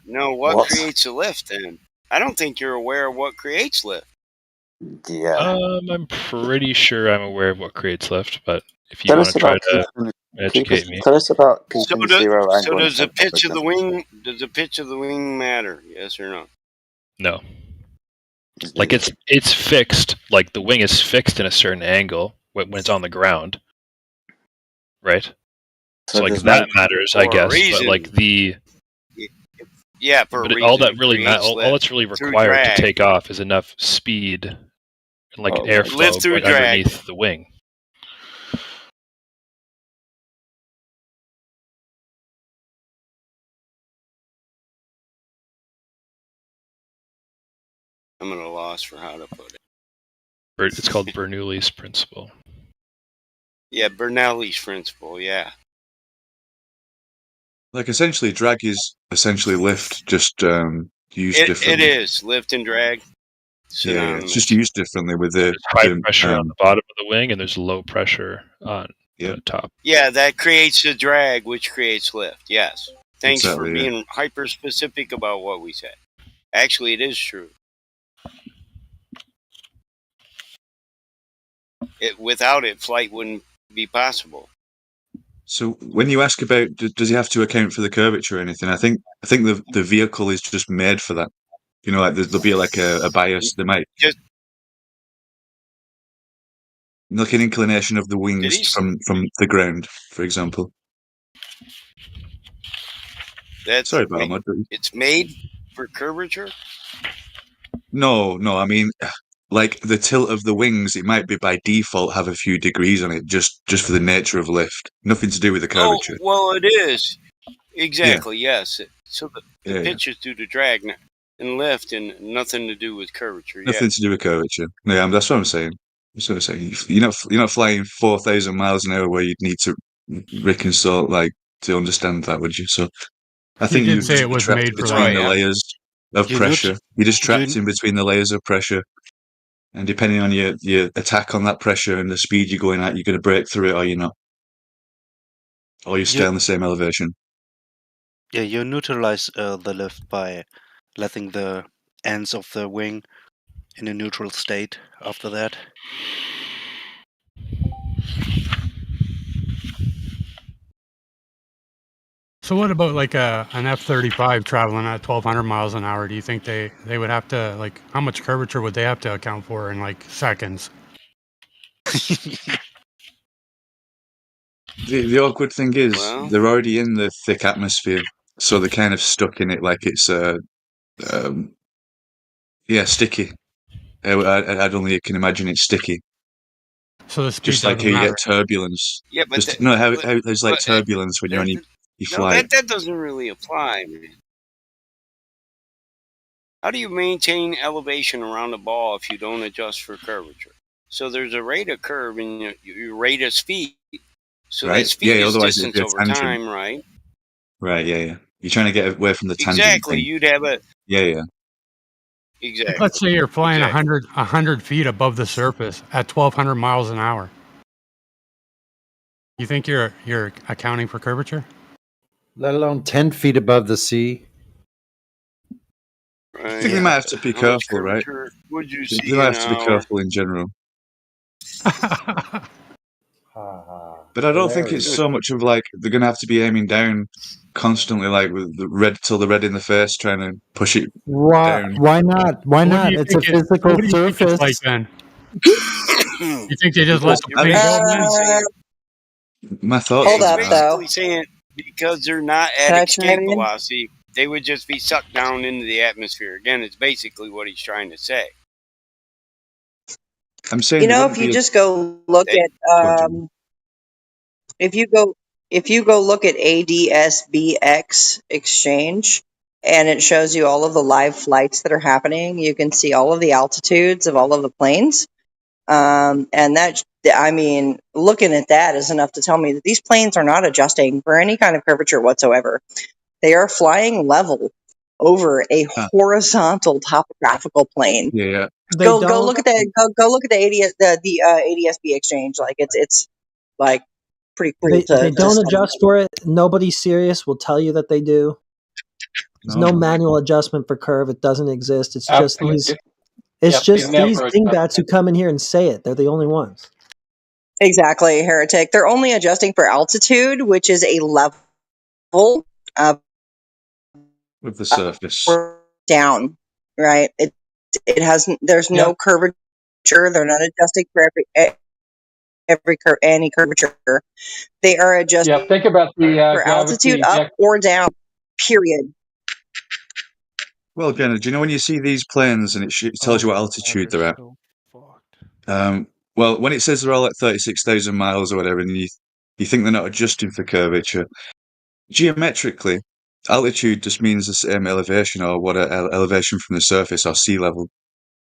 What creates a lift then? I don't think you're aware of what creates lift. Yeah. I'm pretty sure I'm aware of what creates lift, but if you want to try to educate me. Tell us about keeping zero angle. So does the pitch of the wing? Does the pitch of the wing matter? Yes or no? No. Like it's fixed. Like the wing is fixed in a certain angle when it's on the ground, right? So like that matters, I guess. But like Yeah, for but a all reason. that really all that's really required to take off is enough speed and like airflow lift through like drag. underneath the wing. I'm at a loss for how to put it. It's called Bernoulli's principle. Yeah, Bernoulli's principle. Yeah. Like essentially, drag is essentially lift, just used It differently. is lift and drag. Yeah, it's just used differently with the high pressure on the bottom of the wing, and there's low pressure on the top. Yeah, that creates the drag, which creates lift. Yes. Thanks for Exactly, yeah. being hyper specific about what we said. Actually, it is true. Without it, flight wouldn't be possible. So when you ask about does he have to account for the curvature or anything, I think the vehicle is just made for that. You know, like there'll be like a bias. They might just like an inclination of the wings from the ground, for example. That's Sorry, Balmud. it's made for curvature. No, I mean, like the tilt of the wings, it might be by default have a few degrees on it, just for the nature of lift. Nothing to do with the curvature. Oh, well, it is. Exactly, yes. So the pitch is due to drag and lift and nothing to do with curvature. Nothing to do with curvature. Yeah, that's what I'm saying. You're not flying 4,000 miles an hour where you'd need to reconcile, like, to understand that, would you? So I think you you did say it was made for between the that. layers of pressure. You're just trapped in between the layers of pressure. And depending on your attack on that pressure and the speed you're going at, you're going to break through it or you're not. Or you stay on the same elevation. Yeah, you neutralize the lift by letting the ends of the wing in a neutral state after that. So what about like an F-35 traveling at 1,200 miles an hour? Do you think they would have to, like, how much curvature would they have to account for in like seconds? The awkward thing is they're already in the thick atmosphere, so they're kind of stuck in it like it's sticky. I don't think you can imagine it sticky. So the speed just like how you get turbulence. Yeah, but how there's like turbulence when you're on your flight. That doesn't really apply, man. How do you maintain elevation around the ball if you don't adjust for curvature? So there's a rate of curve and your rate of speed. So right? that speed is otherwise distance over tangent. time, right? Right, yeah. You're trying to get away from the tangent. Exactly. Thing. You'd have a Yeah. Exactly. Let's say you're flying 100 feet above the surface at 1,200 miles an hour. You think you're accounting for curvature? Let alone 10 feet above the sea. I think they might have to be careful, right? Would you they might have to be careful in general. But I don't think it's so much of like they're going to have to be aiming down constantly, like with the red till the red in the face, trying to push it down. Why not? Why not? It's a physical surface. Like then? You think they just let the plane go? My thoughts. Hold up, though. Saying because they're not at escape velocity, they would just be sucked down into the atmosphere. Again, it's basically what he's trying to say. I'm saying, if you just go look at, if you go look at ADSBX Exchange, and it shows you all of the live flights that are happening, you can see all of the altitudes of all of the planes. And that, I mean, looking at that is enough to tell me that these planes are not adjusting for any kind of curvature whatsoever. They are flying level over a horizontal topographical plane. Yeah. Go look at that. Go look at the ADSB Exchange. Like it's like pretty cool. They don't adjust for it. Nobody serious will tell you that they do. There's no manual adjustment for curve. It doesn't exist. It's just these. It's just these dingbats who come in here and say it. They're the only ones. Exactly, Heretic. They're only adjusting for altitude, which is a level with the surface down. Right. It has. There's no curvature. They're not adjusting for any curvature. They are adjusting. Think about the for altitude up or down. Period. Well, Jenna, do you know when you see these planes and it tells you what altitude they're at? Well, when it says they're all at 36,000 miles or whatever, and you think they're not adjusting for curvature, geometrically, altitude just means the same elevation or what elevation from the surface or sea level.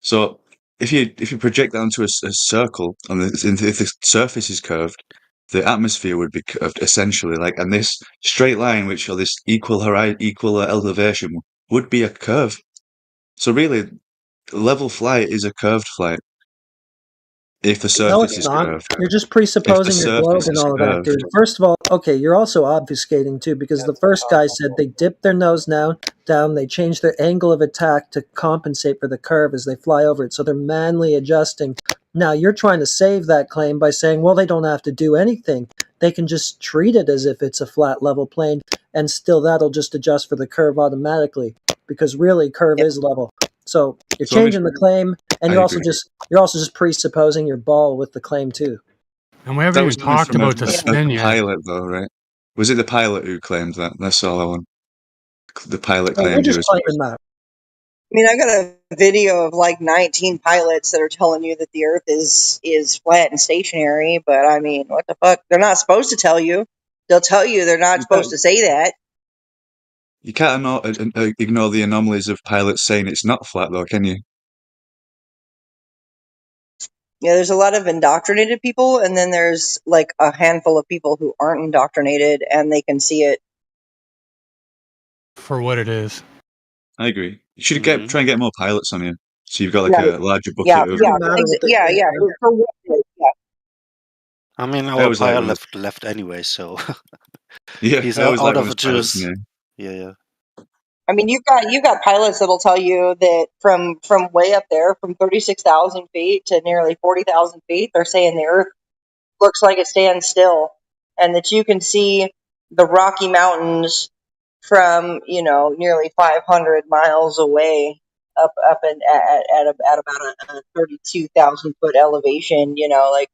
So if you project that onto a circle and if the surface is curved, the atmosphere would be curved essentially, and this straight line, which or this equal elevation, would be a curve. So really, level flight is a curved flight. If the surface No, it's is not. curved. You're just presupposing your globe and all of that, dude. First of all, okay, you're also obfuscating too, because the first guy said they dip their nose down, they change their angle of attack to compensate for the curve as they fly over it, so they're manually adjusting. Now, you're trying to save that claim by saying, well, they don't have to do anything. They can just treat it as if it's a flat level plane, and still that'll just adjust for the curve automatically, because really, curve is level. So you're changing the claim, and you're also just presupposing your ball with the claim too. And we haven't even talked about the spin yet. Pilot, though, right? Was it the pilot who claimed that? That's all I want. The pilot We're claimed it just was. claiming that. I mean, I got a video of like 19 pilots that are telling you that the Earth is flat and stationary, but I mean, what the fuck? They're not supposed to tell you. They'll tell you they're not supposed to say that. You can't ignore the anomalies of pilots saying it's not flat, though, can you? Yeah, there's a lot of indoctrinated people, and then there's like a handful of people who aren't indoctrinated and they can see it for what it is. I agree. You should try and get more pilots on here, so you've got a larger bucket yeah, of. yeah. For what it is, yeah. I mean, I our always like pilot those. left anyway, so Yeah, he's I always like out those of pilots juice. in Yeah. I mean, you've got pilots that'll tell you that from way up there, from 36,000 feet to nearly 40,000 feet, they're saying the Earth looks like it stands still, and that you can see the Rocky Mountains from nearly 500 miles away, up at about a 32,000 foot elevation. Like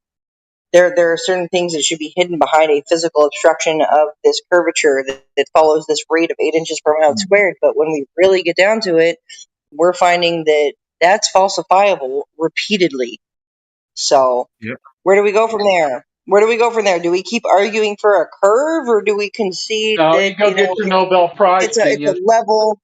there are certain things that should be hidden behind a physical obstruction of this curvature that follows this rate of 8 inches per mile squared. But when we really get down to it, we're finding that that's falsifiable repeatedly. So where do we go from there? Do we keep arguing for a curve, or do we concede No, that you go get your Nobel Prize, it's a genius. level,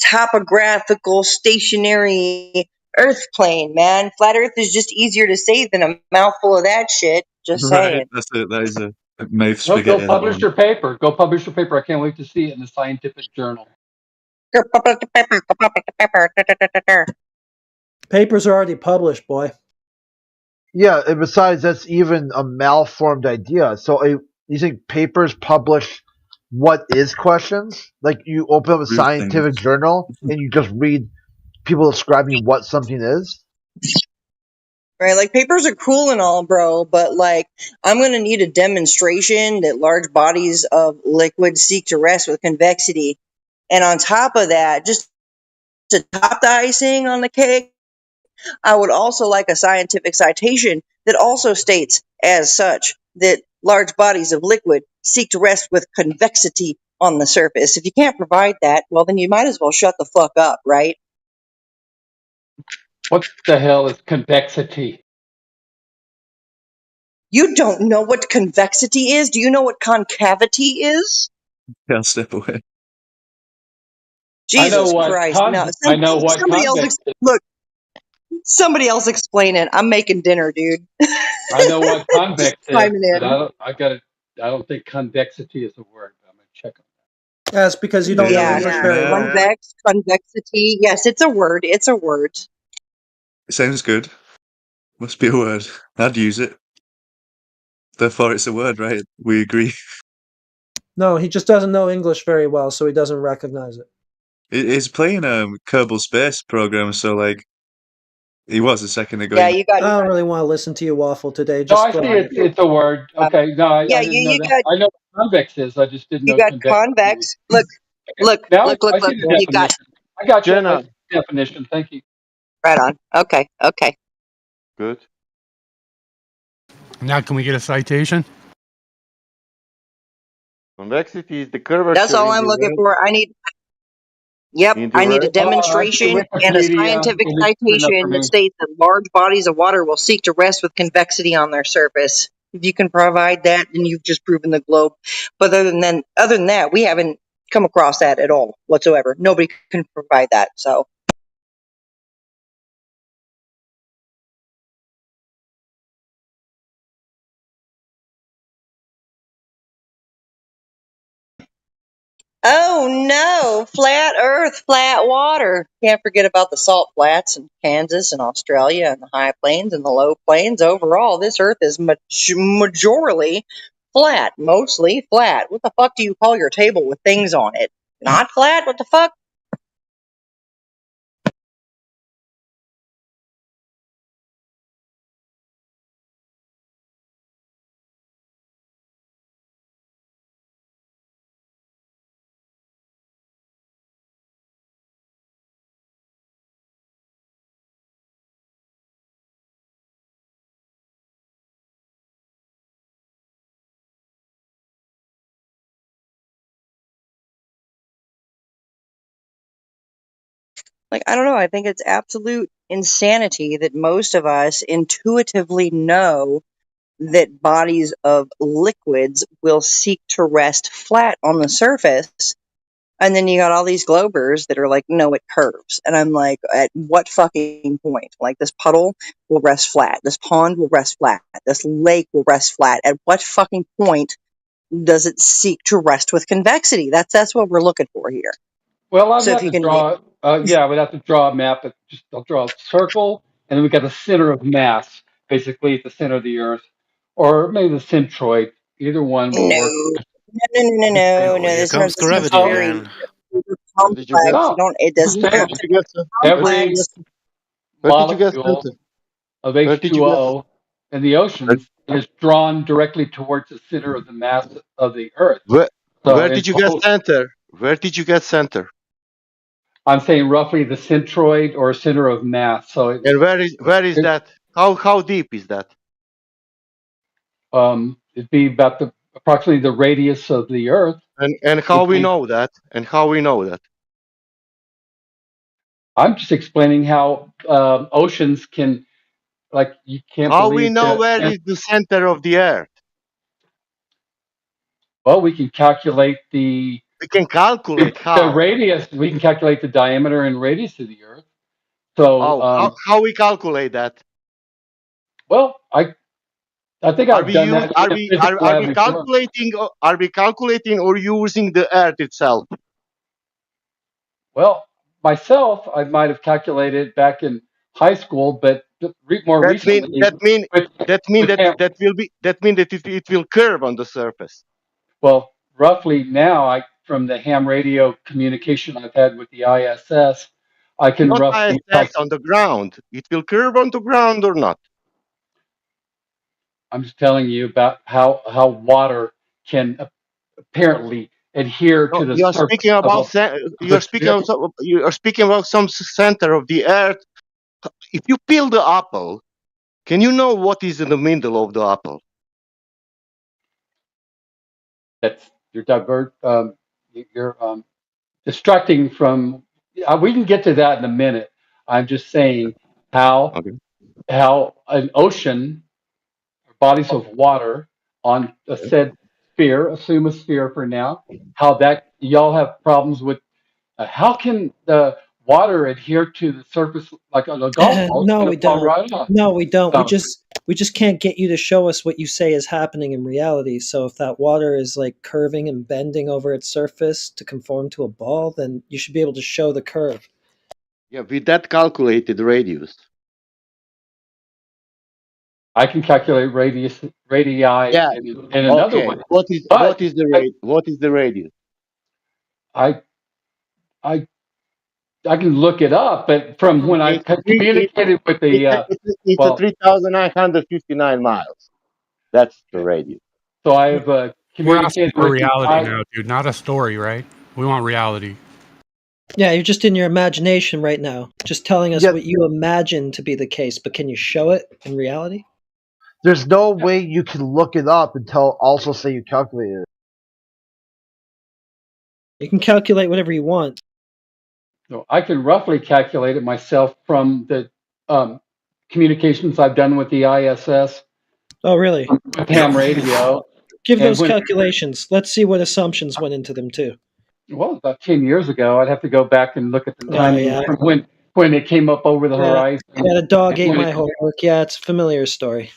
topographical, stationary Earth plane, man? Flat Earth is just easier to say than a mouthful of that shit. Just saying. That is a mouth Go spaghetti. publish your paper. Go publish your paper. I can't wait to see it in the scientific journal. Papers are already published, boy. Yeah, and besides, that's even a malformed idea. So you think papers publish what is questions? Like you open up a scientific journal and you just read people describing what something is? Right, like papers are cool and all, bro, but like I'm going to need a demonstration that large bodies of liquid seek to rest with convexity. And on top of that, just to top the icing on the cake, I would also like a scientific citation that also states as such that large bodies of liquid seek to rest with convexity on the surface. If you can't provide that, well, then you might as well shut the fuck up, right? What the hell is convexity? You don't know what convexity is? Do you know what concavity is? I'll step away. Jesus Christ! No, somebody else. Look, somebody else explain it. I'm making dinner, dude. I know what convex is, Chiming in. but I don't think convexity is a word. I'm gonna check on that. That's because you don't know English very well. Convexity. Yes, it's a word. It's a word. It sounds good. Must be a word. I'd use it. Therefore, it's a word, right? We agree. No, he just doesn't know English very well, so he doesn't recognize it. He's playing a Kerbal Space program, so like he was a second ago. Yeah, you got. I don't really want to listen to you waffle today. No, Just I see it's a word. Okay, no, I didn't know that. I know what convex is. I just didn't know. You got convex. Look. Now I see the You got. definition. I got you. Jenna. I see the definition. Thank you. Right on. Okay. Good. Now, can we get a citation? Convexity is the curvature. That's all I'm looking for. I need Yep, I need a Actually, demonstration and a scientific Wikipedia is good enough for citation that me. states that large bodies of water will seek to rest with convexity on their surface. If you can provide that, then you've just proven the globe. But other than that, we haven't come across that at all whatsoever. Nobody can provide that. So, oh no, flat Earth, flat water. Can't forget about the salt flats in Kansas and Australia and the high plains and the low plains. Overall, this Earth is majorly flat, mostly flat. What the fuck do you call your table with things on it? Not flat? What the fuck? Like, I don't know. I think it's absolute insanity that most of us intuitively know that bodies of liquids will seek to rest flat on the surface. And then you got all these globers that are like, no, it curves. And I'm like, at what fucking point? Like, this puddle will rest flat. This pond will rest flat. This lake will rest flat. At what fucking point does it seek to rest with convexity? That's what we're looking for here. Well, I'd So if have you to can, draw. Yeah, I would have to draw a map. I'll draw a circle, and then we got the center of mass, basically at the center of the Earth, or maybe the centroid. Either one would work. no. Here This comes is gravity very again. Where did you get? complex. No, It doesn't I'm have saying to be every complex. Where did you get molecule center? of Where did you get? H2O in the oceans is drawn directly towards the center of the mass of the Earth. Where, So where did you get both, center? Where did you get center? I'm saying roughly the centroid or center of mass. So And where is that? How deep is that? it'd be about approximately the radius of the Earth. And how we know that? And how we know that? I'm just explaining how oceans can, like, you can't How we believe know that. where is the center of the Earth? Well, we can calculate We can calculate the how. radius. We can calculate the diameter and radius of the Earth. So, how we calculate that? well, I think I've done that in the physics lab before. Are we calculating or using the Earth itself? Well, myself, I might have calculated back in high school, but more recently, that mean that it will curve on the surface. Well, roughly now, from the ham radio communication I've had with the ISS, I can not roughly ISS on the ground. It will curve on the ground or not? I'm just telling you about how water can apparently adhere to the You are surface. speaking about you are speaking about some center of the Earth. If you peel the apple, can you know what is in the middle of the apple? That's you're distracting from. We can get to that in a minute. I'm just saying how an ocean, bodies of water on a said sphere, assume a sphere for now, how that y'all have problems with. How can the water adhere to the surface like on a golf ball? No, we don't. Right off. No, we don't. So, We just can't get you to show us what you say is happening in reality. So if that water is like curving and bending over its surface to conform to a ball, then you should be able to show the curve. Yeah, with that calculated radius. I can calculate radii Yeah. in another way. What is the radius? I can look it up, but from when I communicated with the it's 3,959 miles. That's the radius. So I've We're asking communicated for with reality now, dude, not a story, right? We want reality. Yeah, you're just in your imagination right now, just telling us what you imagine to be the case, but can you show it in reality? There's no way you can look it up and also say you calculated it. You can calculate whatever you want. So I can roughly calculate it myself from the communications I've done with the ISS. Oh, really? With ham radio. Give And those calculations. Let's see what assumptions went into them too. Well, about 10 years ago, I'd have to go back and look at the timing yeah. from when it came up over the horizon. Yeah, the dog ate When my homework. Yeah, it's a familiar story.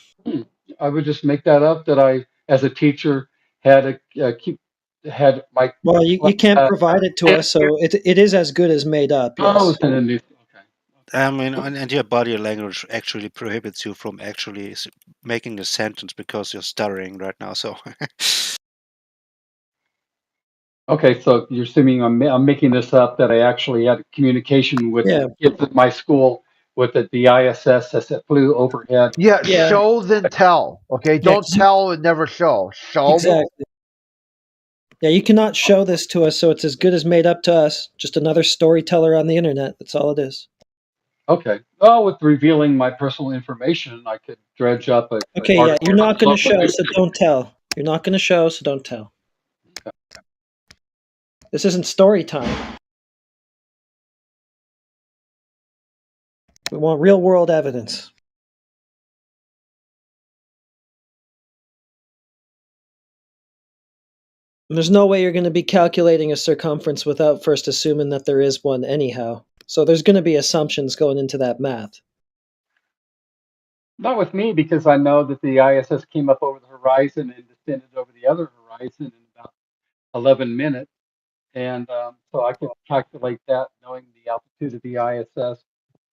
I would just make that up that I, as a teacher, had had my. Well, you can't provide it to us, so it is as good as made up. Yes. Oh, it's in a new. I mean, and your body language actually prohibits you from actually making a sentence because you're stuttering right now. So. Okay, so you're assuming I'm making this up that I actually had communication with the kids at my school with the ISS as it flew overhead. Yeah, show then tell. Okay, don't tell and never show. Show. Exactly. Yeah, you cannot show this to us, so it's as good as made up to us. Just another storyteller on the internet. That's all it is. Okay. Well, with revealing my personal information, I could dredge up a. Okay, yeah, you're not going to show, so don't tell. You're not going to show, so don't tell. This isn't story time. We want real world evidence. And there's no way you're going to be calculating a circumference without first assuming that there is one anyhow. So there's going to be assumptions going into that math. Not with me, because I know that the ISS came up over the horizon and descended over the other horizon in about 11 minutes. And so I can calculate that knowing the altitude of the ISS.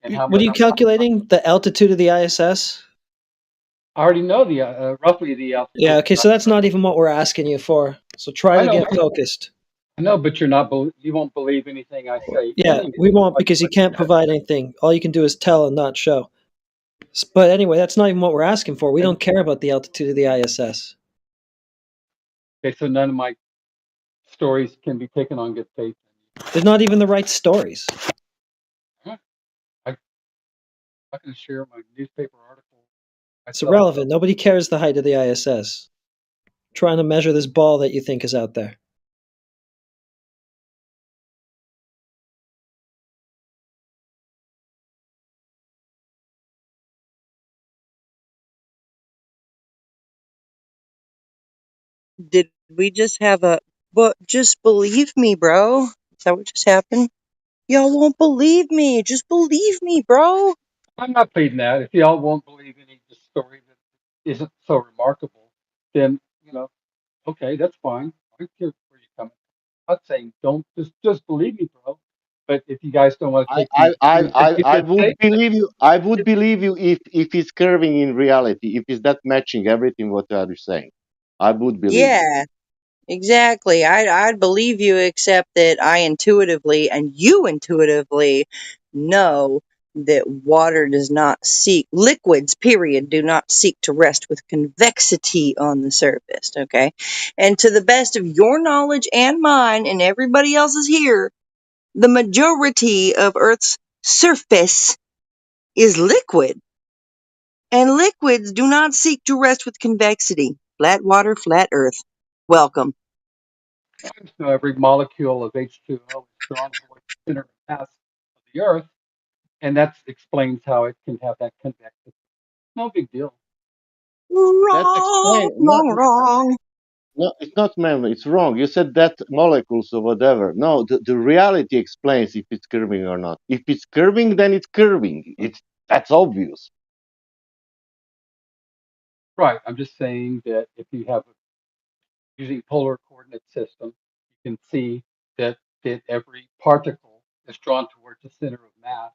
And how what are you calculating? The altitude of the ISS? I already know the roughly the altitude. Yeah, okay, so that's not even what we're asking you for. So try to get focused. I know, but you're not. You won't believe anything I say. Yeah, we won't, because you can't provide anything. All you can do is tell and not show. But anyway, that's not even what we're asking for. We don't care about the altitude of the ISS. Okay, so none of my stories can be taken on good faith. They're not even the right stories. I can share my newspaper article. It's irrelevant. Nobody cares the height of the ISS. Trying to measure this ball that you think is out there. Did we just have a, but just believe me, bro? Is that what just happened? Y'all won't believe me. Just believe me, bro. I'm not pleading that. If y'all won't believe any story that isn't so remarkable, then, okay, that's fine. I don't care where you come. I'm not saying don't just believe me, bro. But if you guys don't want to take I would believe you. I would believe you if it's curving in reality. If it's that matching everything what you are saying, I would believe. Yeah, exactly. I'd believe you, except that I intuitively and you intuitively know that water does not seek, liquids, period, do not seek to rest with convexity on the surface, okay? And to the best of your knowledge and mine and everybody else's here, the majority of Earth's surface is liquid. And liquids do not seek to rest with convexity. Flat water, flat Earth. Welcome. So every molecule of H2O is drawn towards the center of mass of the Earth, and that explains how it can have that convexity. No big deal. Wrong. No, it's not, man. It's wrong. You said that molecules or whatever. No, the reality explains if it's curving or not. If it's curving, then it's curving. That's obvious. Right. I'm just saying that if you have using polar coordinate system, you can see that every particle is drawn towards the center of mass.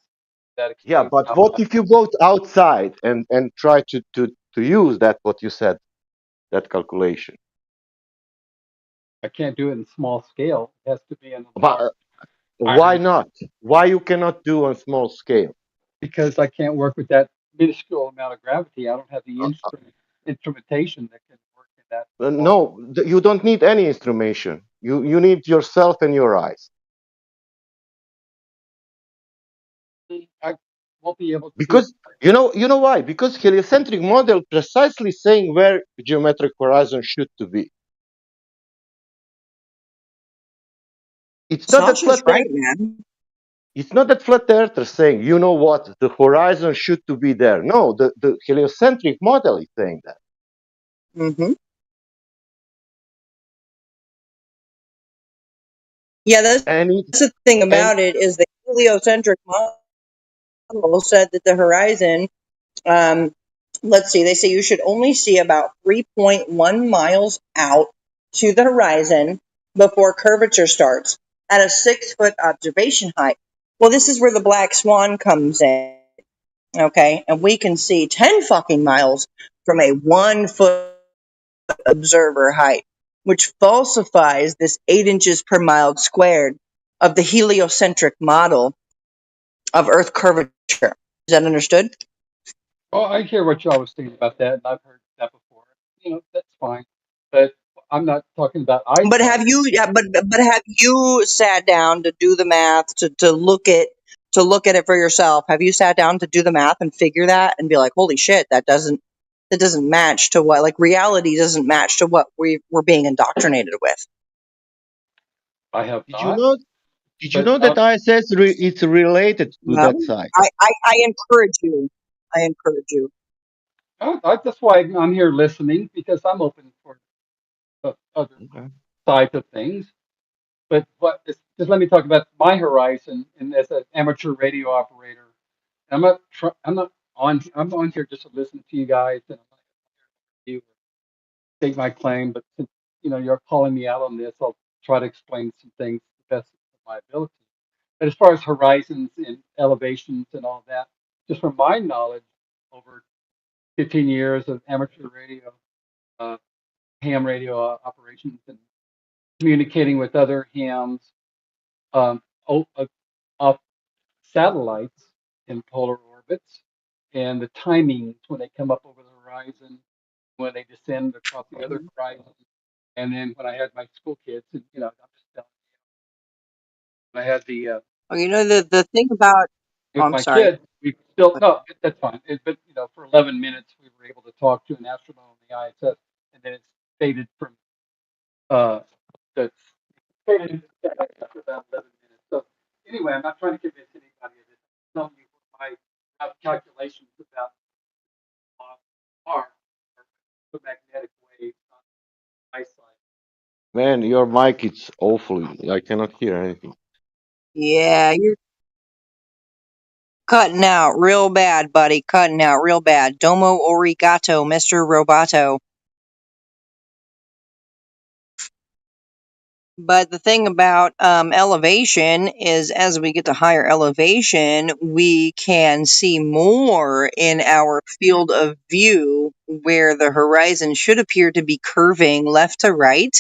Yeah, but what if you go outside and try to use that what you said, that calculation? I can't do it in small scale. It has to be in. But why not? Why you cannot do on small scale? Because I can't work with that minuscule amount of gravity. I don't have the instrumentation that can work in that. No, you don't need any instrumentation. You need yourself and your eyes. I won't be able to. Because you know why? Because heliocentric model precisely saying where geometric horizon should to be. It's not that flat right, man. it's not that flat earthers saying, you know what, the horizon should to be there. No, the heliocentric model is saying that. Mm-hmm. Yeah, that's the thing about it is the heliocentric model said that the horizon, let's see, they say you should only see about 3.1 miles out to the horizon before curvature starts at a 6-foot observation height. Well, this is where the black swan comes in, okay? And we can see 10 fucking miles from a 1-foot observer height, which falsifies this 8 inches per mile squared of the heliocentric model of Earth curvature. Is that understood? Oh, I hear what y'all was saying about that, and I've heard that before. That's fine, but I'm not talking about eyesight. But have you? But have you sat down to do the math to look at it for yourself? Have you sat down to do the math and figure that and be like, holy shit, that doesn't match to what, like, reality doesn't match to what we're being indoctrinated with. I have Did you know? Did you know that ISS is related to that side? I encourage you. I encourage you. That's why I'm here listening, because I'm open for other sides of things. But just let me talk about my horizon, and as an amateur radio operator, I'm on here just to listen to you guys, and I'm not here to state my claim. But since you're calling me out on this, I'll try to explain some things to the best of my ability. But as far as horizons and elevations and all that, just from my knowledge over 15 years of amateur radio, ham radio operations, and communicating with other hams off satellites in polar orbits, and the timings when they come up over the horizon, when they descend across the other horizon, and then when I had my school kids, and I'm just telling you, I had the the thing about with my kids, we still that's fine. But for 11 minutes, we were able to talk to an astronaut on the ISS, and then it's faded from the faded after about 11 minutes. So anyway, I'm not trying to convince anybody of this. I'm telling you what my calculations about are the magnetic waves on eyesight. Man, your mic is awful. I cannot hear anything. Yeah, you're cutting out real bad, buddy. Cutting out real bad. Domo arigato, Mr. Roboto. But the thing about elevation is, as we get to higher elevation, we can see more in our field of view, where the horizon should appear to be curving left to right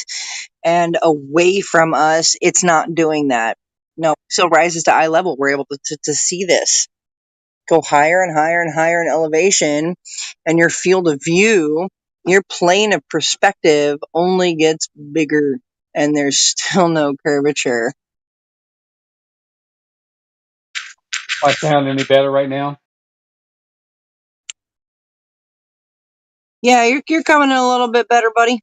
and away from us. It's not doing that. No, so rises to eye level. We're able to see this go higher and higher and higher in elevation, and your field of view, your plane of perspective only gets bigger, and there's still no curvature. I sound any better right now? Yeah, you're coming in a little bit better, buddy.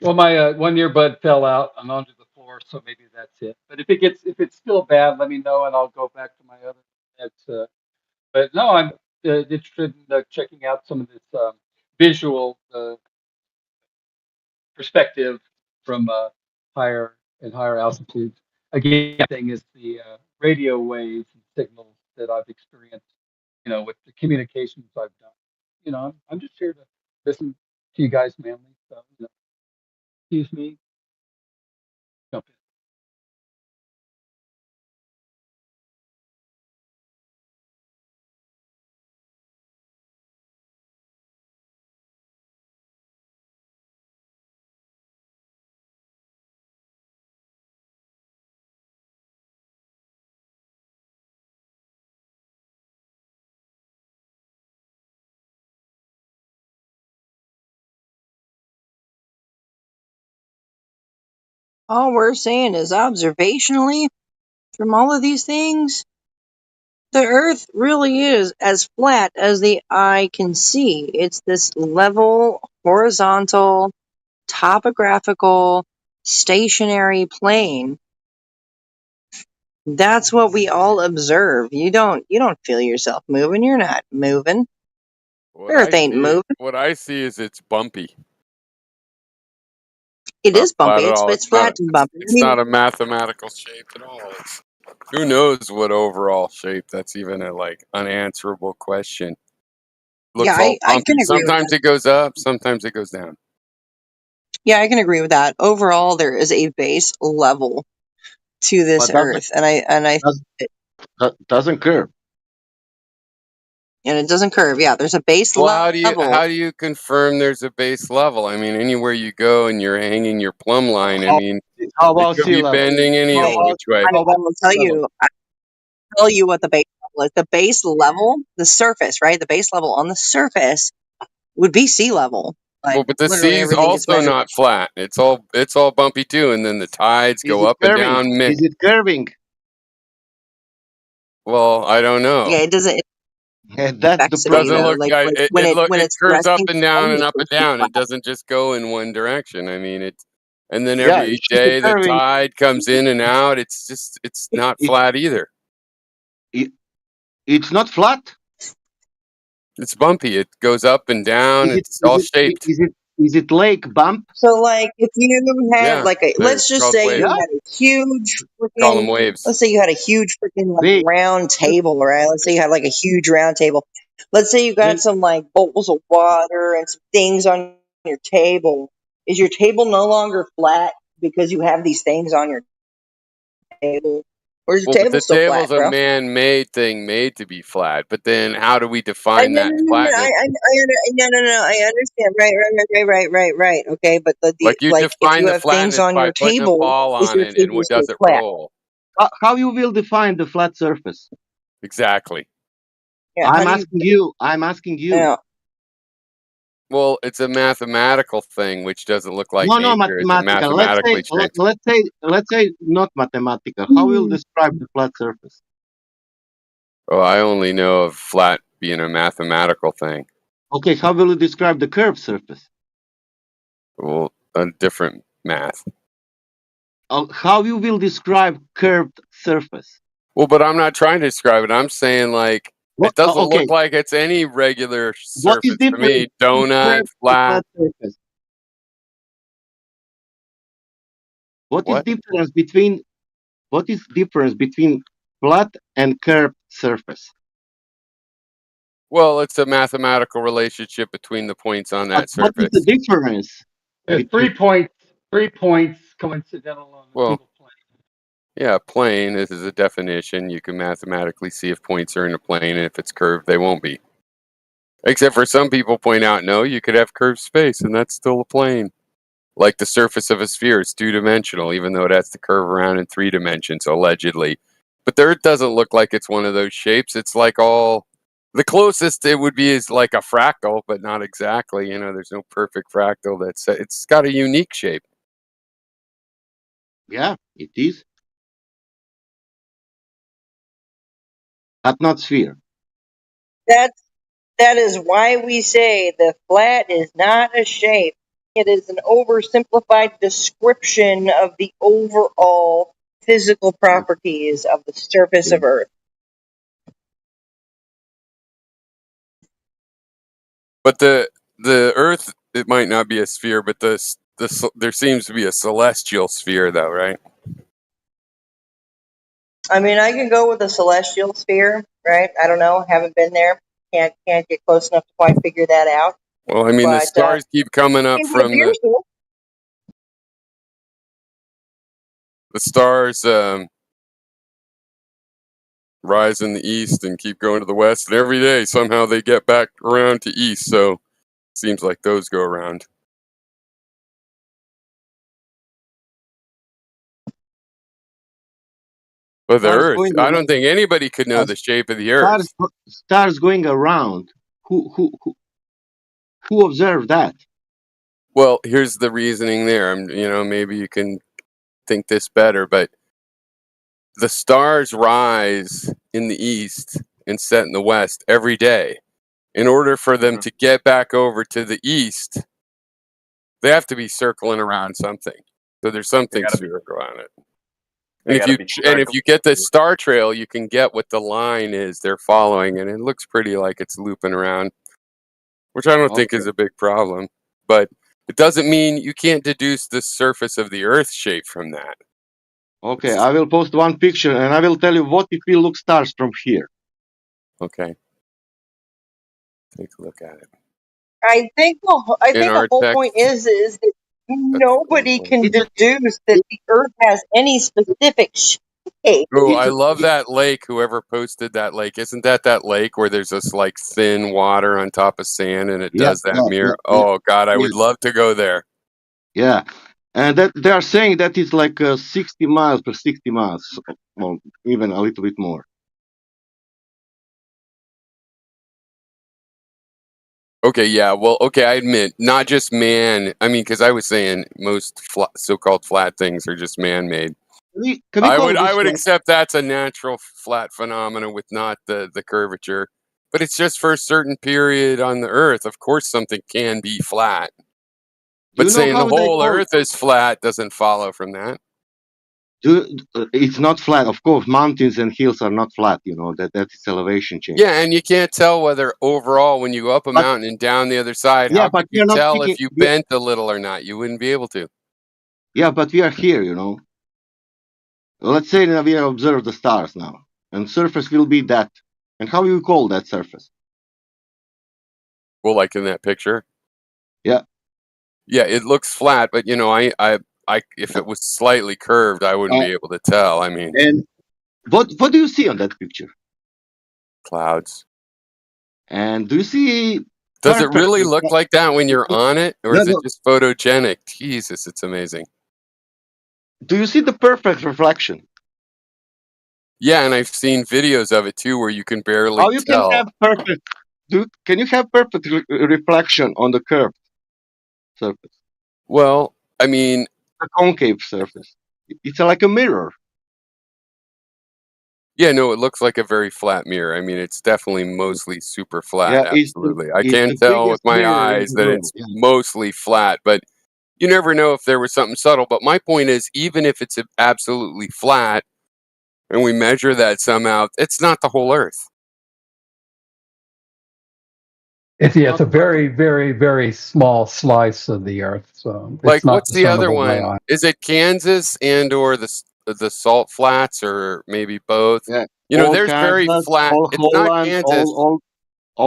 Well, my one earbud fell out and onto the floor, so maybe that's it. But if it's still bad, let me know, and I'll go back to my other headset. But no, I'm interested in checking out some of this visual perspective from higher and higher altitudes. Again, the thing is the radio waves and signals that I've experienced, with the communications I've done. I'm just here to listen to you guys mainly. So, excuse me. Jump in. All we're saying is, observationally, from all of these things, the Earth really is as flat as the eye can see. It's this level, horizontal, topographical, stationary plane. That's what we all observe. You don't feel yourself moving. You're not moving. Earth ain't moving. What I see is it's bumpy. It Not is bumpy. flat at all. It's flat and bumpy. It's not a mathematical shape at all. Who knows what overall shape? That's even a unanswerable question. Looks Yeah, all I bumpy. can agree with Sometimes that. it goes up, sometimes it goes down. Yeah, I can agree with that. Overall, there is a base level to this But Earth, and doesn't curve. And it doesn't curve. Yeah, there's a base Well, level. how do you confirm there's a base level? I mean, anywhere you go and you're hanging your plumb line, I mean, How it about could sea be level? bending any How old about, which way. I will tell you. Tell you what the base level is. The base level, the surface, right? The base level on the surface would be sea level. Well, but the Literally sea's everything gets also measured. not flat. It's all bumpy too, and then the tides Is go it up and curving? down. Is it curving? Well, I don't know. Yeah, it doesn't. That's the Doesn't problem. look like When it it's curves up resting and down down, and it's up and supposed to be down. flat. It doesn't just go in one direction. I mean, and then Yeah, every it's just a day the curving. tide comes in and out. It's not flat either. It's not flat. It's bumpy. It goes up and down. It's all shaped. Is it lake bump? So, like, if you had Yeah, let's just called say waves. you had a huge Call them freaking, waves. let's say you had a huge freaking Big. round table, right? Let's say you had like a huge round table. Let's say you got some like bowls of water and some things on your table. Is your table no longer flat because you have these things on your table? Or is your Well, but table the still flat, table's a bro? man-made thing, made to be flat. But then, how do we No, define no, that no, no, flatness? I understand. Right. Okay, but Like you like if define you the have things flatness on by your putting a table, ball is on your it, and table what still does it flat? roll? How you will define the flat surface? Exactly. Yeah, I'm asking you. Yeah. Well, it's a mathematical thing, which doesn't look like No, nature. It's a mathematical. mathematically shaped. Let's say not mathematical. How will you describe the flat surface? Oh, I only know of flat being a mathematical thing. Okay, how will you describe the curved surface? Well, a different math. How you will describe curved surface? Well, but I'm not trying to describe it. I'm saying it doesn't okay. look like it's any regular What is surface to me. Donut, flat. surface? What is difference between flat and curved surface? Well, it's a mathematical relationship between the points on that What is surface. the difference? There's 3 points coincidental on a Well, single plane. yeah, plane. This is a definition. You can mathematically see if points are in a plane, and if it's curved, they won't be. Except for some people point out, no, you could have curved space, and that's still a plane. Like the surface of a sphere, it's two-dimensional, even though it has to curve around in 3 dimensions, allegedly. But the Earth doesn't look like it's one of those shapes. It's like the closest it would be is like a fractal, but not exactly. There's no perfect fractal. It's got a unique shape. Yeah, it is. But not sphere. That is why we say the flat is not a shape. It is an oversimplified description of the overall physical properties of the surface of Earth. But the Earth, it might not be a sphere, but there seems to be a celestial sphere, though, right? I mean, I can go with a celestial sphere, right? I don't know, haven't been there, can't get close enough to quite figure that out. Well, I mean, the But, stars keep coming up it would from appear so. the stars rise in the east and keep going to the west, and every day somehow they get back around to east. So seems like those go around. But the Stars Earth, going I around. don't think anybody could know the shape of the Earth. Stars going around. Who observed that? Well, here's the reasoning there. Maybe you can think this better, but the stars rise in the east and set in the west every day. In order for them to get back over to the east, they have to be circling around something. So there's something spherical on it. And if you get the star trail, you can get what the line is they're following, and it looks pretty like it's looping around, which I don't think is a big problem. But it doesn't mean you can't deduce the surface of the Earth shape from that. Okay, I will post one picture, and I will tell you what if we look stars from here. Okay. Take a look at it. I think the whole point is that nobody can deduce that the Earth has any specific shape. Oh, I love that lake. Whoever posted that lake, isn't that lake where there's this like thin water on top of sand and it does that mirror? Oh God, I would love to go there. Yeah, and that they are saying that it's like 60 miles per 60 miles, well, even a little bit more. Okay, yeah, well, okay, I admit, not just man. I mean, because I was saying most so-called flat things are just man-made. I would accept that's a natural flat phenomenon with not the curvature, but it's just for a certain period on the Earth. Of course, something can be flat, but saying the whole Earth is flat doesn't follow from that. It's not flat, of course. Mountains and hills are not flat. You know that is elevation change. Yeah, and you can't tell whether overall when you go up a mountain and down the other side. Yeah, how but could you you're not tell speaking- if you bent a little or not? You wouldn't be able to. Yeah, but we are here. You know. Let's say that we observe the stars now, and surface will be that. And how you call that surface? Well, like in that picture. Yeah. Yeah, it looks flat, but you know, I if it was slightly curved, I wouldn't be able to tell. I mean, And what do you see on that picture? Clouds. And do you see? Does it really look like that when you're on it, or is it No. just photogenic? Jesus, it's amazing. Do you see the perfect reflection? Yeah, and I've seen videos of it too, where you can barely How you tell. can have perfect? Can you have perfect reflection on the curved surface? Well, I mean, a concave surface. It's like a mirror. yeah, no, it looks like a very flat mirror. I mean, it's definitely mostly super flat. Yeah, it's Absolutely, the- I it's can the tell with biggest my mirror in eyes the that world, it's yeah. mostly flat, but you never know if there was something subtle. But my point is, even if it's absolutely flat, and we measure that somehow, it's not the whole Earth. It's a very, very, very small slice of the Earth. So it's Like, not what's the other discernible by one? eye. Is it Kansas and or the Salt Flats, or maybe both? Yeah. You know, All there's very Kansas, flat. all It's not Holland, Kansas. all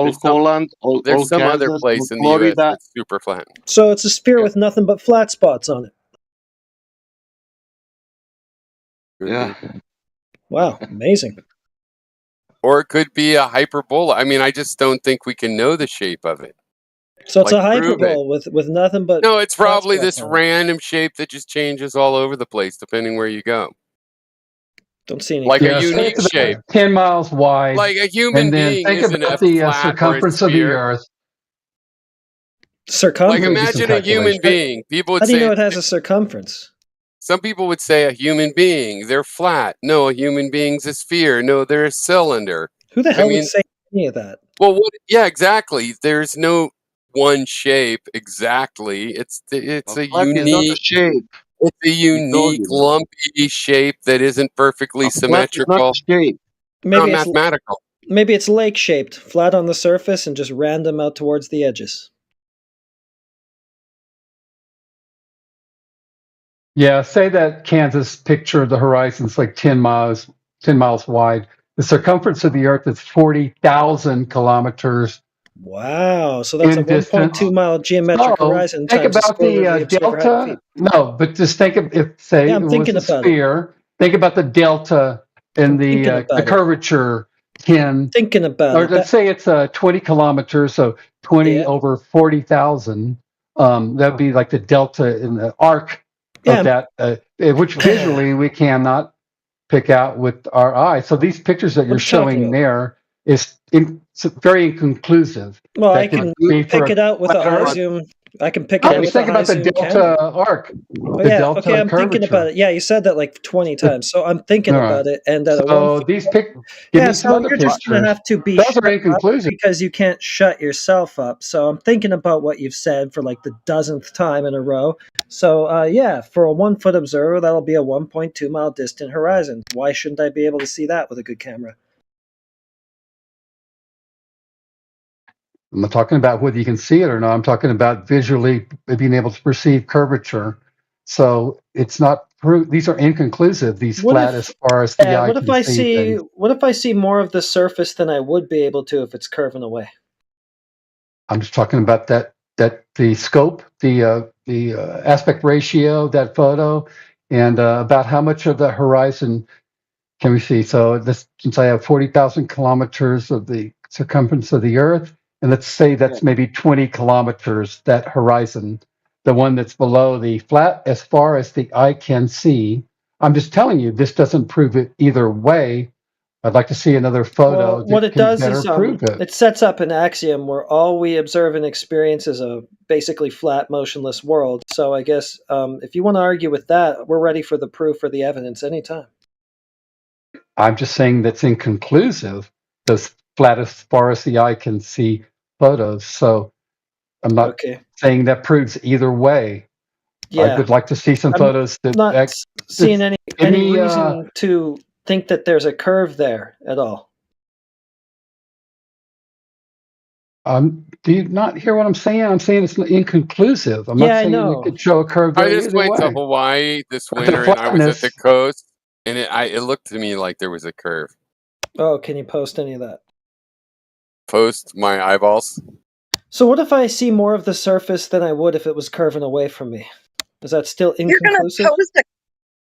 There's some- Holland, all There's some other Kansas, place all in the U.S. Florida. that's super flat. So it's a sphere with nothing but flat spots on it. Yeah. Wow, amazing. Or it could be a hyperbola. I mean, I just don't think we can know the shape of it. So it's Like, a prove it. hyperbole with nothing but No, it's flat probably spots this on it. random shape that just changes all over the place depending where you go. Don't see any. Like a Yeah, so unique it's about shape. 10 miles wide. Like a human and then being think isn't about a the flat or a circumference of the sphere. Earth. Circumference. Like imagine a human being. People would How do you say know it has a circumference? some people would say a human being. They're flat. No, a human being's a sphere. No, they're a cylinder. Who the I hell mean, would say any of that? well, what? Yeah, exactly. There's no one shape exactly. It's a Flat is not a unique. shape. It's a told unique you that. lumpy shape that isn't perfectly Flat is not symmetrical. a shape. Maybe Not it's mathematical. maybe it's lake shaped, flat on the surface and just random out towards the edges. Yeah, say that Kansas picture of the horizon is like 10 miles wide. The circumference of the Earth is 40,000 kilometers. Wow, so that's In a 1.2 mile geometric So horizon think times the about square root the of the observer height in delta. feet. No, but just think of if say Yeah, it I'm was thinking a about it. sphere. Think about the delta in thinking the about it. curvature 10. Thinking about Or it. let's say it's 20 kilometers, so 20 Yeah. over 40,000. That'd be like the delta in the arc Yeah. of that, which visually we cannot pick out with our eye. So these pictures that you're What you talking showing about? there is very inconclusive. Well, That I could can be for pick a it out with an flat eye Earth. zoom. I can pick I it up was with a thinking high about the zoom delta camera. arc. Oh, The yeah, delta okay, I'm thinking curvature. about it. Yeah, you said that like 20 times, so I'm thinking All right. about it. And at a So these give yeah, me some so other you're just gonna pictures. have to be Those shut are up inconclusive. because you can't shut yourself up. So I'm thinking about what you've said for like the dozenth time in a row. So yeah, for a 1 foot observer, that'll be a 1.2 mile distant horizon. Why shouldn't I be able to see that with a good camera? I'm not talking about whether you can see it or not. I'm talking about visually being able to perceive curvature. So it's not proof. These are inconclusive. These What flat if, as far as the eye what if can I see things. what if I see more of the surface than I would be able to if it's curving away? I'm just talking about that the scope, the aspect ratio, that photo, and about how much of the horizon can we see. So this, since I have 40,000 kilometers of the circumference of the Earth, and let's say that's maybe 20 kilometers, that horizon, the one that's below the flat as far as the eye can see. I'm just telling you, this doesn't prove it either way. I'd like to see another photo Well, what that it can does better is prove it. it sets up an axiom where all we observe and experience is a basically flat, motionless world. So I guess if you want to argue with that, we're ready for the proof or the evidence anytime. I'm just saying that's inconclusive. Those flat as far as the eye can see photos. So I'm not Okay. saying that proves either way. I Yeah. would like to see some I'm photos that not seeing any give me, reason to think that there's a curve there at all. do you not hear what I'm saying? I'm saying it's inconclusive. I'm Yeah, not I saying you know. could show a curve I there just either went to way. Hawaii this But the winter, and I was at the flatness, coast, and it looked to me like there was a curve. Oh, can you post any of that? Post my eyeballs. So what if I see more of the surface than I would if it was curving away from me? Is that still You're gonna inconclusive? post a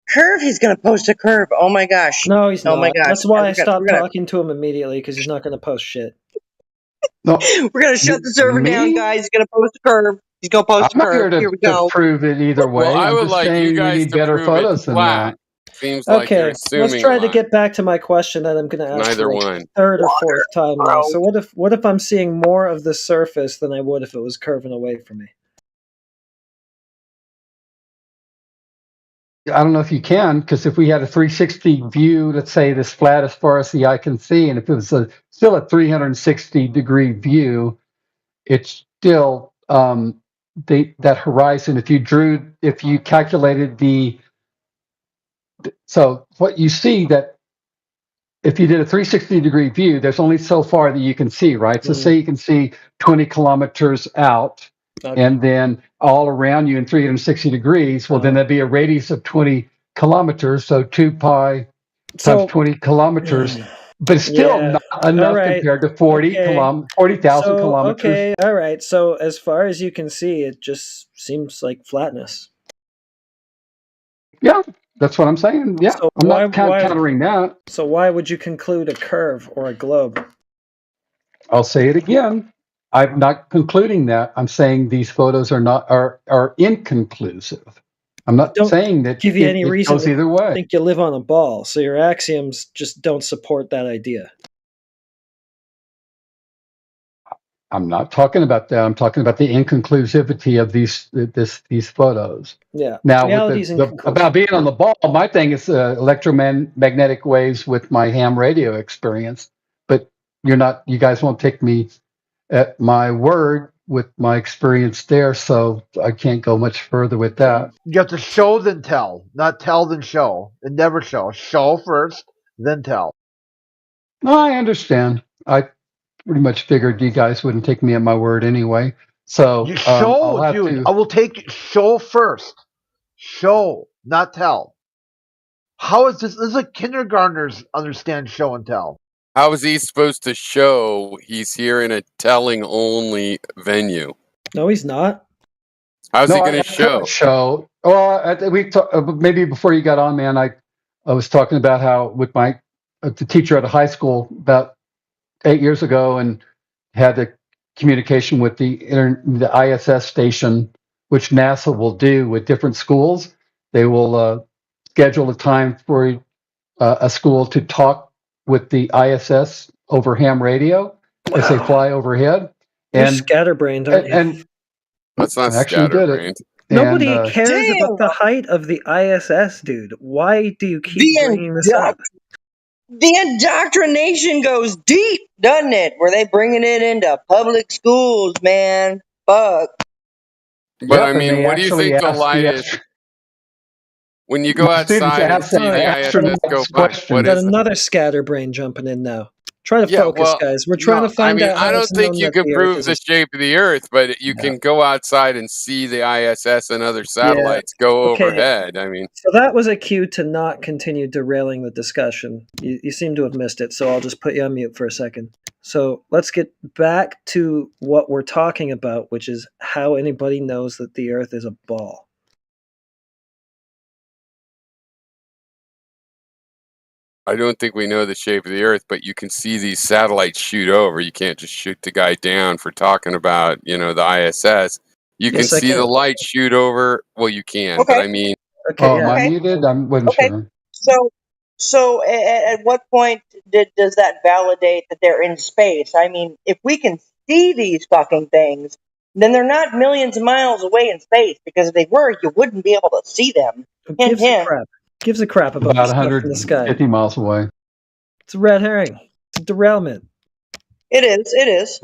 curve. He's gonna post a curve. Oh my gosh. No, he's Oh my not. gosh. That's why I We're stopped gonna talking to him immediately because he's not going to post shit. no, we're gonna shut the server down, me? guys. He's gonna post a curve. He's gonna post I'm a not here curve. Here we to go. prove it either Well, way. I I'm would just like you saying we guys need to better prove it photos than flat. that. Seems like you're Okay, let's assuming try a to lot. get back to my question that I'm going to ask Neither for like one. the third or fourth time now. So what if I'm seeing more of the surface than I would if it was curving away from me? I don't know if you can, because if we had a 360 view, let's say this flat as far as the eye can see, and if it was still a 360 degree view, it's still that horizon. If you calculated so what you see that if you did a 360 degree view, there's only so far that you can see, right? So say you can see 20 kilometers out. Okay. And then all around you in 360 degrees, well, then that'd be a radius of 20 kilometers. So 2 pi times 20 kilometers, but it's still Yeah. not enough All right. compared to 40,000 kilometers. Okay, all right. So as far as you can see, it just seems like flatness. Yeah, that's what I'm saying. Yeah, So I'm not countering that. So why would you conclude a curve or a globe? I'll say it again. I'm not concluding that. I'm saying these photos are inconclusive. I'm not saying that Give you any it reason goes to either way. think you live on a ball. So your axioms just don't support that idea. I'm not talking about that. I'm talking about the inconclusivity of these photos. Yeah. Now, Reality's about being on the ball, my thing is electromagnetic waves with my ham radio experience. But you guys won't take me at my word with my experience there, so I can't go much further with that. You have to show then tell, not tell then show. And never show. Show first, then tell. No, I understand. I pretty much figured you guys wouldn't take me at my word anyway. So You show, I'll have dude. to. I will take show first. Show, not tell. How is this? This is like kindergartners understand show and tell. How is he supposed to show he's here in a telling only venue? No, he's not. How's he No, going I to show? Show. Well, maybe before you got on, man, I was talking about how with the teacher at a high school about 8 years ago, and had a communication with the ISS station, which NASA will do with different schools. They will schedule a time for a school to talk with the ISS over ham radio as they fly overhead. You're And scatterbrained, aren't you? That's not I actually did it. scatterbrained. Nobody And cares Damn. about the height of the ISS, dude. Why do you keep The bringing this up? The indoctrination goes deep, doesn't it? Where they bringing it into public schools, man. Fuck. But Yep, I and mean, they what do you actually think the asked light the is? When you go my students outside and asked see the the ISS go astronauts by, what questions. Got is it? another scatterbrain jumping in now. Try to Yeah, focus, well, guys. We're trying no, to find out I how don't it's think known you that can the Earth prove is the shape of the Earth, but you can go outside and see the ISS and other satellites go Okay. overhead. I mean, So that was a cue to not continue derailing the discussion. You seem to have missed it, so I'll just put you on mute for a second. So let's get back to what we're talking about, which is how anybody knows that the Earth is a ball. I don't think we know the shape of the Earth, but you can see these satellites shoot over. You can't just shoot the guy down for talking about, the ISS. You can Yes, I see the can. light shoot over. Well, you can, but Okay. I mean, Okay, Oh, yeah. am I Okay. muted? I wasn't Okay. sure. So at what point does that validate that they're in space? I mean, if we can see these fucking things, then they're not millions of miles away in space, because if they were, you wouldn't be able to see them. Who Hint, gives a hint. crap? Gives a crap about About the stuff in the sky. 150 miles away. It's a red herring. It's a derailment. It is. It is.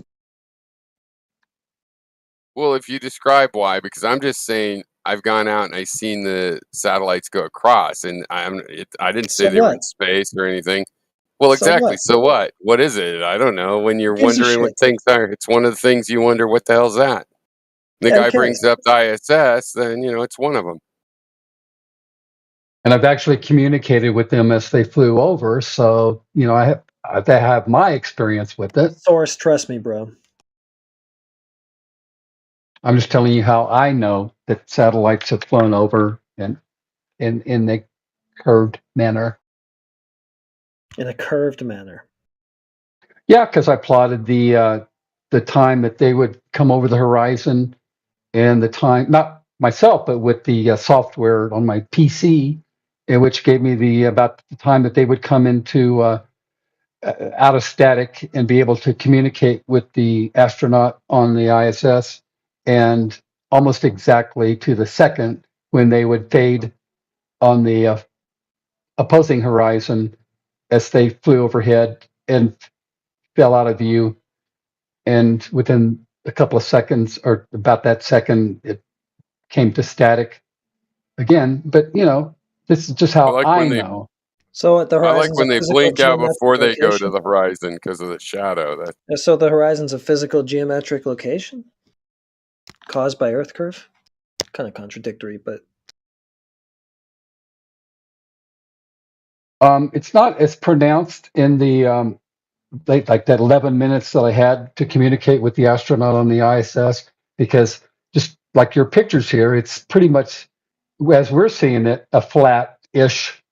well, if you describe why, because I'm just saying I've gone out and I've seen the satellites go across, and I didn't say So they were what? in space or anything. Well, So exactly. what? So what? What is it? I don't know. When you're Who gives a wondering what shit? things are, it's one of the things you wonder, what the hell's that? The Yeah, who guy cares? brings up the ISS, then it's one of them. And I've actually communicated with them as they flew over. So, I have my experience with it. Source, trust me, bro. I'm just telling you how I know that satellites have flown over and in a curved manner. In a curved manner. Yeah, because I plotted the time that they would come over the horizon, and the time, not myself, but with the software on my PC, which gave me about the time that they would come into out of static and be able to communicate with the astronaut on the ISS, and almost exactly to the second when they would fade on the opposing horizon as they flew overhead and fell out of view. And within a couple of seconds, or about that second, it came to static again. But this is just how I know. So at the I like horizon's when a they physical blink out geometric before they go to location? the horizon because of the shadow. So the horizon's a physical geometric location caused by Earth curve? Kind of contradictory, but It's not as pronounced in the like that 11 minutes that I had to communicate with the astronaut on the ISS, because just like your pictures here, it's pretty much, as we're seeing it, a flat-ish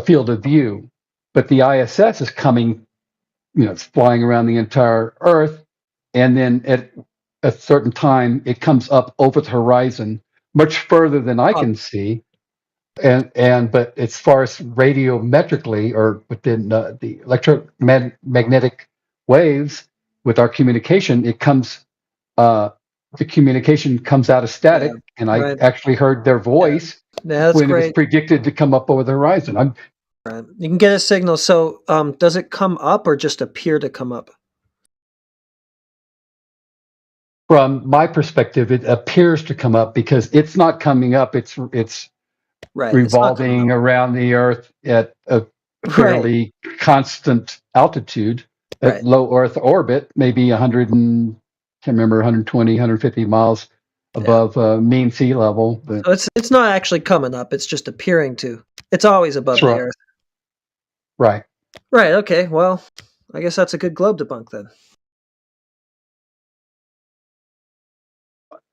field of view. But the ISS is coming, it's flying around the entire Earth, and then at a certain time, it comes up over the horizon, much further than I can see. But as far as radiometrically, or within the electromagnetic waves with our communication, it comes, the communication comes out of static, and I right. actually heard their voice Yeah, that's when it was great. predicted to come up over the horizon. Right. You can get a signal. So does it come up or just appear to come up? From my perspective, it appears to come up because it's not coming up. It's Right. revolving around the Earth at a fairly constant altitude at Right. low Earth orbit, maybe 120, 150 miles above mean sea level. But So it's not actually coming up. It's just appearing to. It's always above That's the right. Earth. right. Right. Okay. Well, I guess that's a good globe debunk then.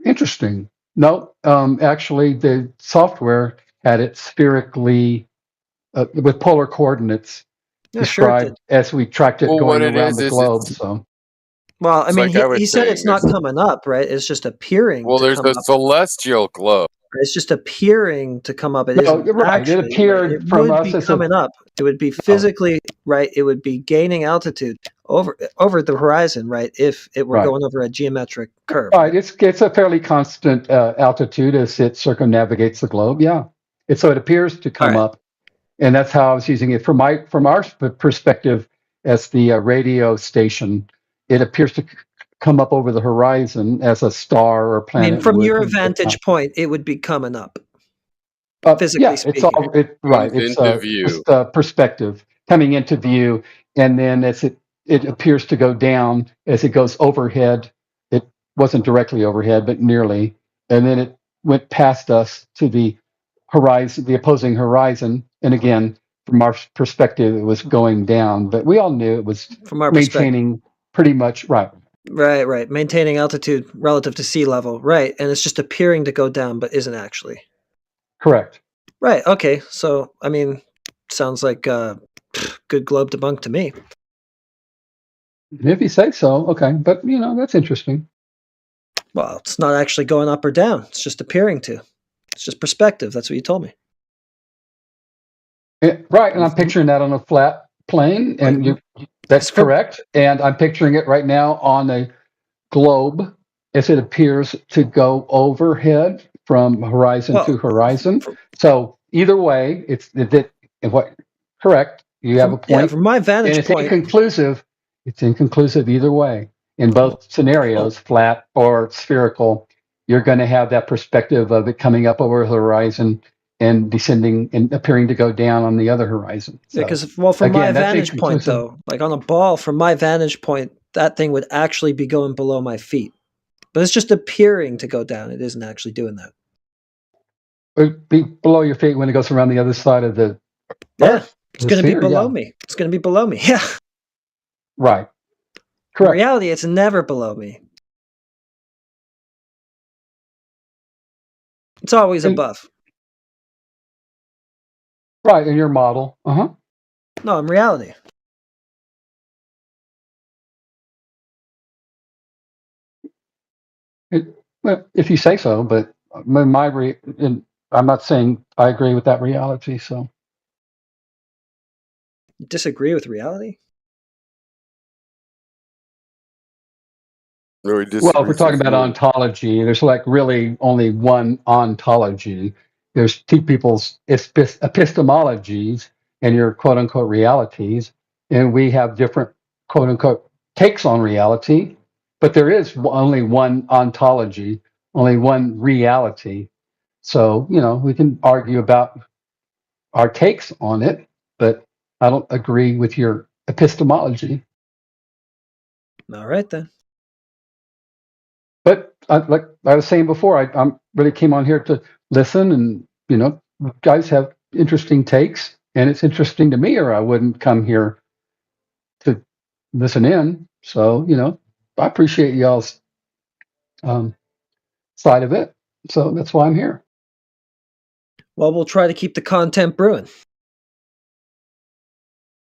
Interesting. No, actually, the software had it spherically with polar coordinates Yeah, sure it described as we tracked it Well, what going it around is the is globe. it's So, Well, I It's mean, like I was he said saying, it's not there's coming up, right? It's just appearing well, to there's come a up. celestial globe. It's just appearing to come up. It no, isn't you're right. actually. It appeared It from would us be as coming up. It would be physically right. It would be gaining altitude over the horizon, right? If it were Right. going over a geometric curve. Right. It's a fairly constant altitude as it circumnavigates the globe. Yeah. So it appears to come up, and that's how I was using it from our perspective as the radio station. It appears to come up over the horizon as a star or I planet. mean, from would. your vantage point, it would be coming up. Physically Yeah, speaking. it's all right. Comes It's into view. just a perspective coming into view, and then as it appears to go down as it goes overhead. It wasn't directly overhead, but nearly, and then it went past us to the horizon, the opposing horizon. And again, from our perspective, it was going down, but we all knew it was From our maintaining pretty much right. Right. Maintaining altitude relative to sea level. Right. And it's just appearing to go down, but isn't actually. Correct. Right. Okay. So, I mean, sounds like good globe debunk to me. If you say so, okay. But, that's interesting. Well, it's not actually going up or down. It's just appearing to. It's just perspective. That's what you told me. Right. And I'm picturing that on a flat plane. And that's correct. And I'm picturing it right now on a globe as it appears to go overhead from horizon to horizon. So either way, correct. You have a point. Yeah, from my vantage and it's point. inconclusive. It's inconclusive either way. In both scenarios, flat or spherical, you're going to have that perspective of it coming up over the horizon and descending and appearing to go down on the other horizon. Yeah, because from my vantage point, though, like on a ball, from my vantage point, that thing would actually be going below my feet. But it's just appearing to go down. It isn't actually doing that. It'd be below your feet when it goes around the other side of the Earth. It's going to be below me. It's going to be below me. Yeah. Right. Correct. In reality, it's never below me. It's always above. Right, in your model. No, in reality. Well, if you say so, but I'm not saying I agree with that reality. So You disagree with reality? Well, if we're talking about ontology, there's like really only one ontology. There's two people's epistemologies and your quote unquote realities. And we have different quote unquote takes on reality, but there is only one ontology, only one reality. So, we can argue about our takes on it, but I don't agree with your epistemology. All right, then. But like I was saying before, I really came on here to listen, and you guys have interesting takes, and it's interesting to me, or I wouldn't come here to listen in. So I appreciate y'all's side of it. So that's why I'm here. Well, we'll try to keep the content brewing.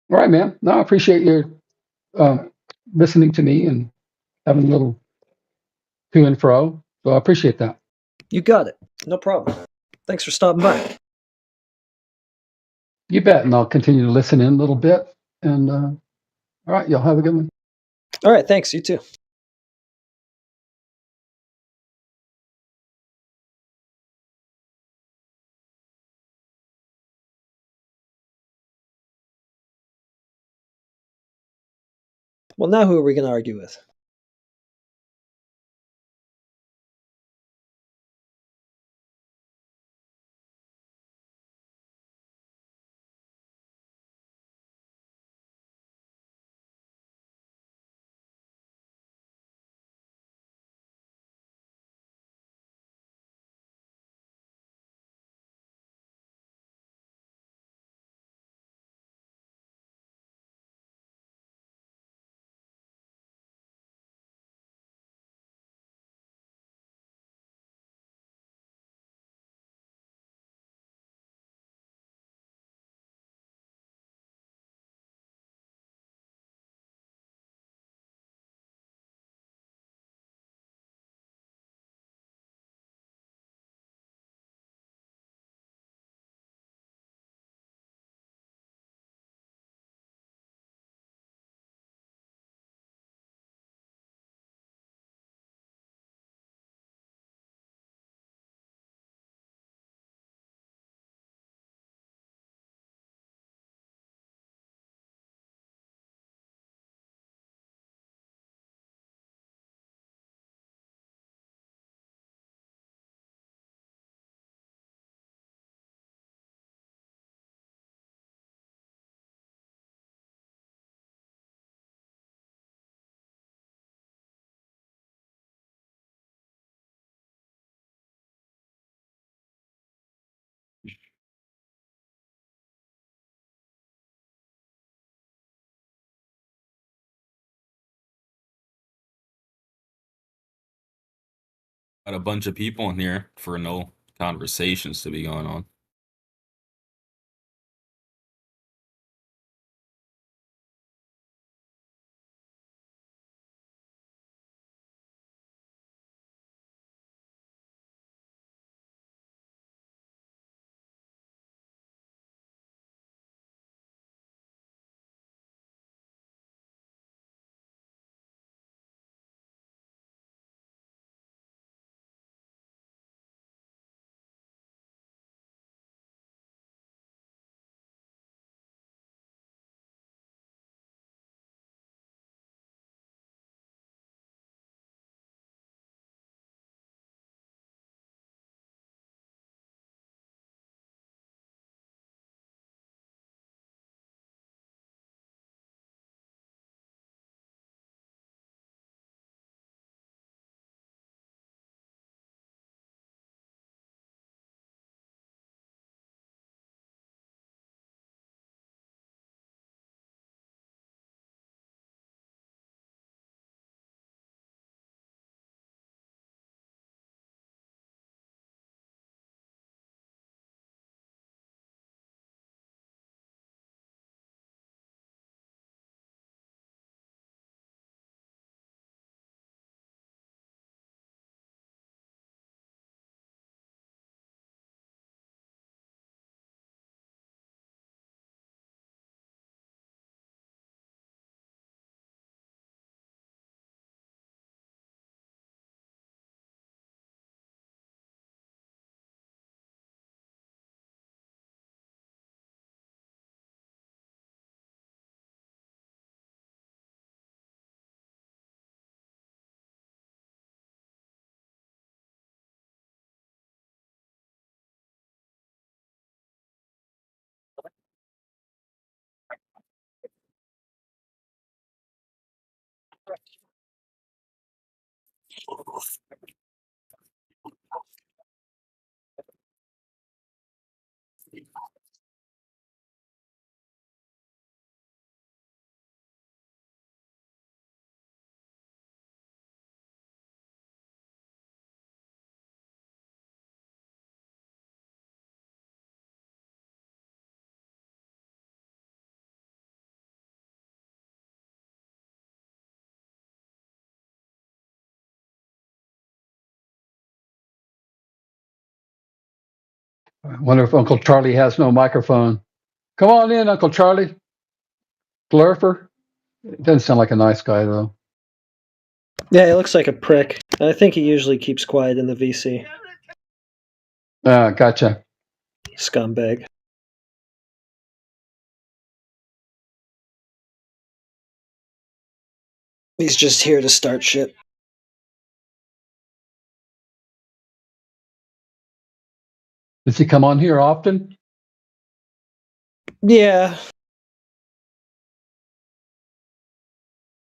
All right, man. No, I appreciate you listening to me and having a little to and fro. So I appreciate that. You got it. No problem. Thanks for stopping by. You bet. And I'll continue to listen in a little bit. And all right, y'all have a good one. All right. Thanks. You too. Well, now who are we going to argue with? Got a bunch of people in here for no conversations to be going on. I wonder if Uncle Charlie has no microphone. Come on in, Uncle Charlie. Glurfer. It doesn't sound like a nice guy, though. Yeah, he looks like a prick. I think he usually keeps quiet in the VC. Gotcha. Scumbag. He's just here to start shit. Does he come on here often? Yeah.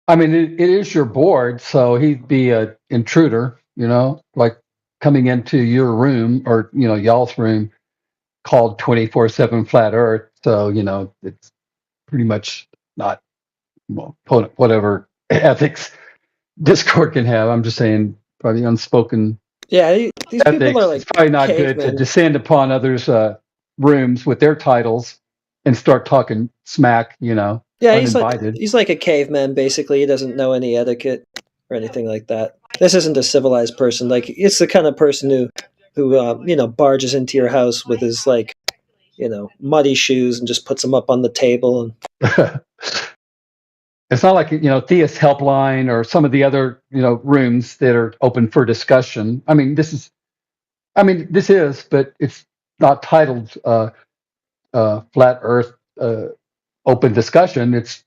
I mean, it is your board, so he'd be an intruder, like coming into your room or, y'all's room called 24/7 Flat Earth. So, it's pretty much not whatever ethics Discord can have. I'm just saying, probably unspoken. Yeah, these ethics. people are like It's probably not good to cavemen. descend upon others' rooms with their titles and start talking smack, Yeah, uninvited. he's like a caveman, basically. He doesn't know any etiquette or anything like that. This isn't a civilized person. Like, it's the kind of person who barges into your house with his, muddy shoes and just puts them up on the table. And It's not like, Theist Helpline or some of the other, rooms that are open for discussion. This is, but it's not titled Flat Earth Open Discussion. It's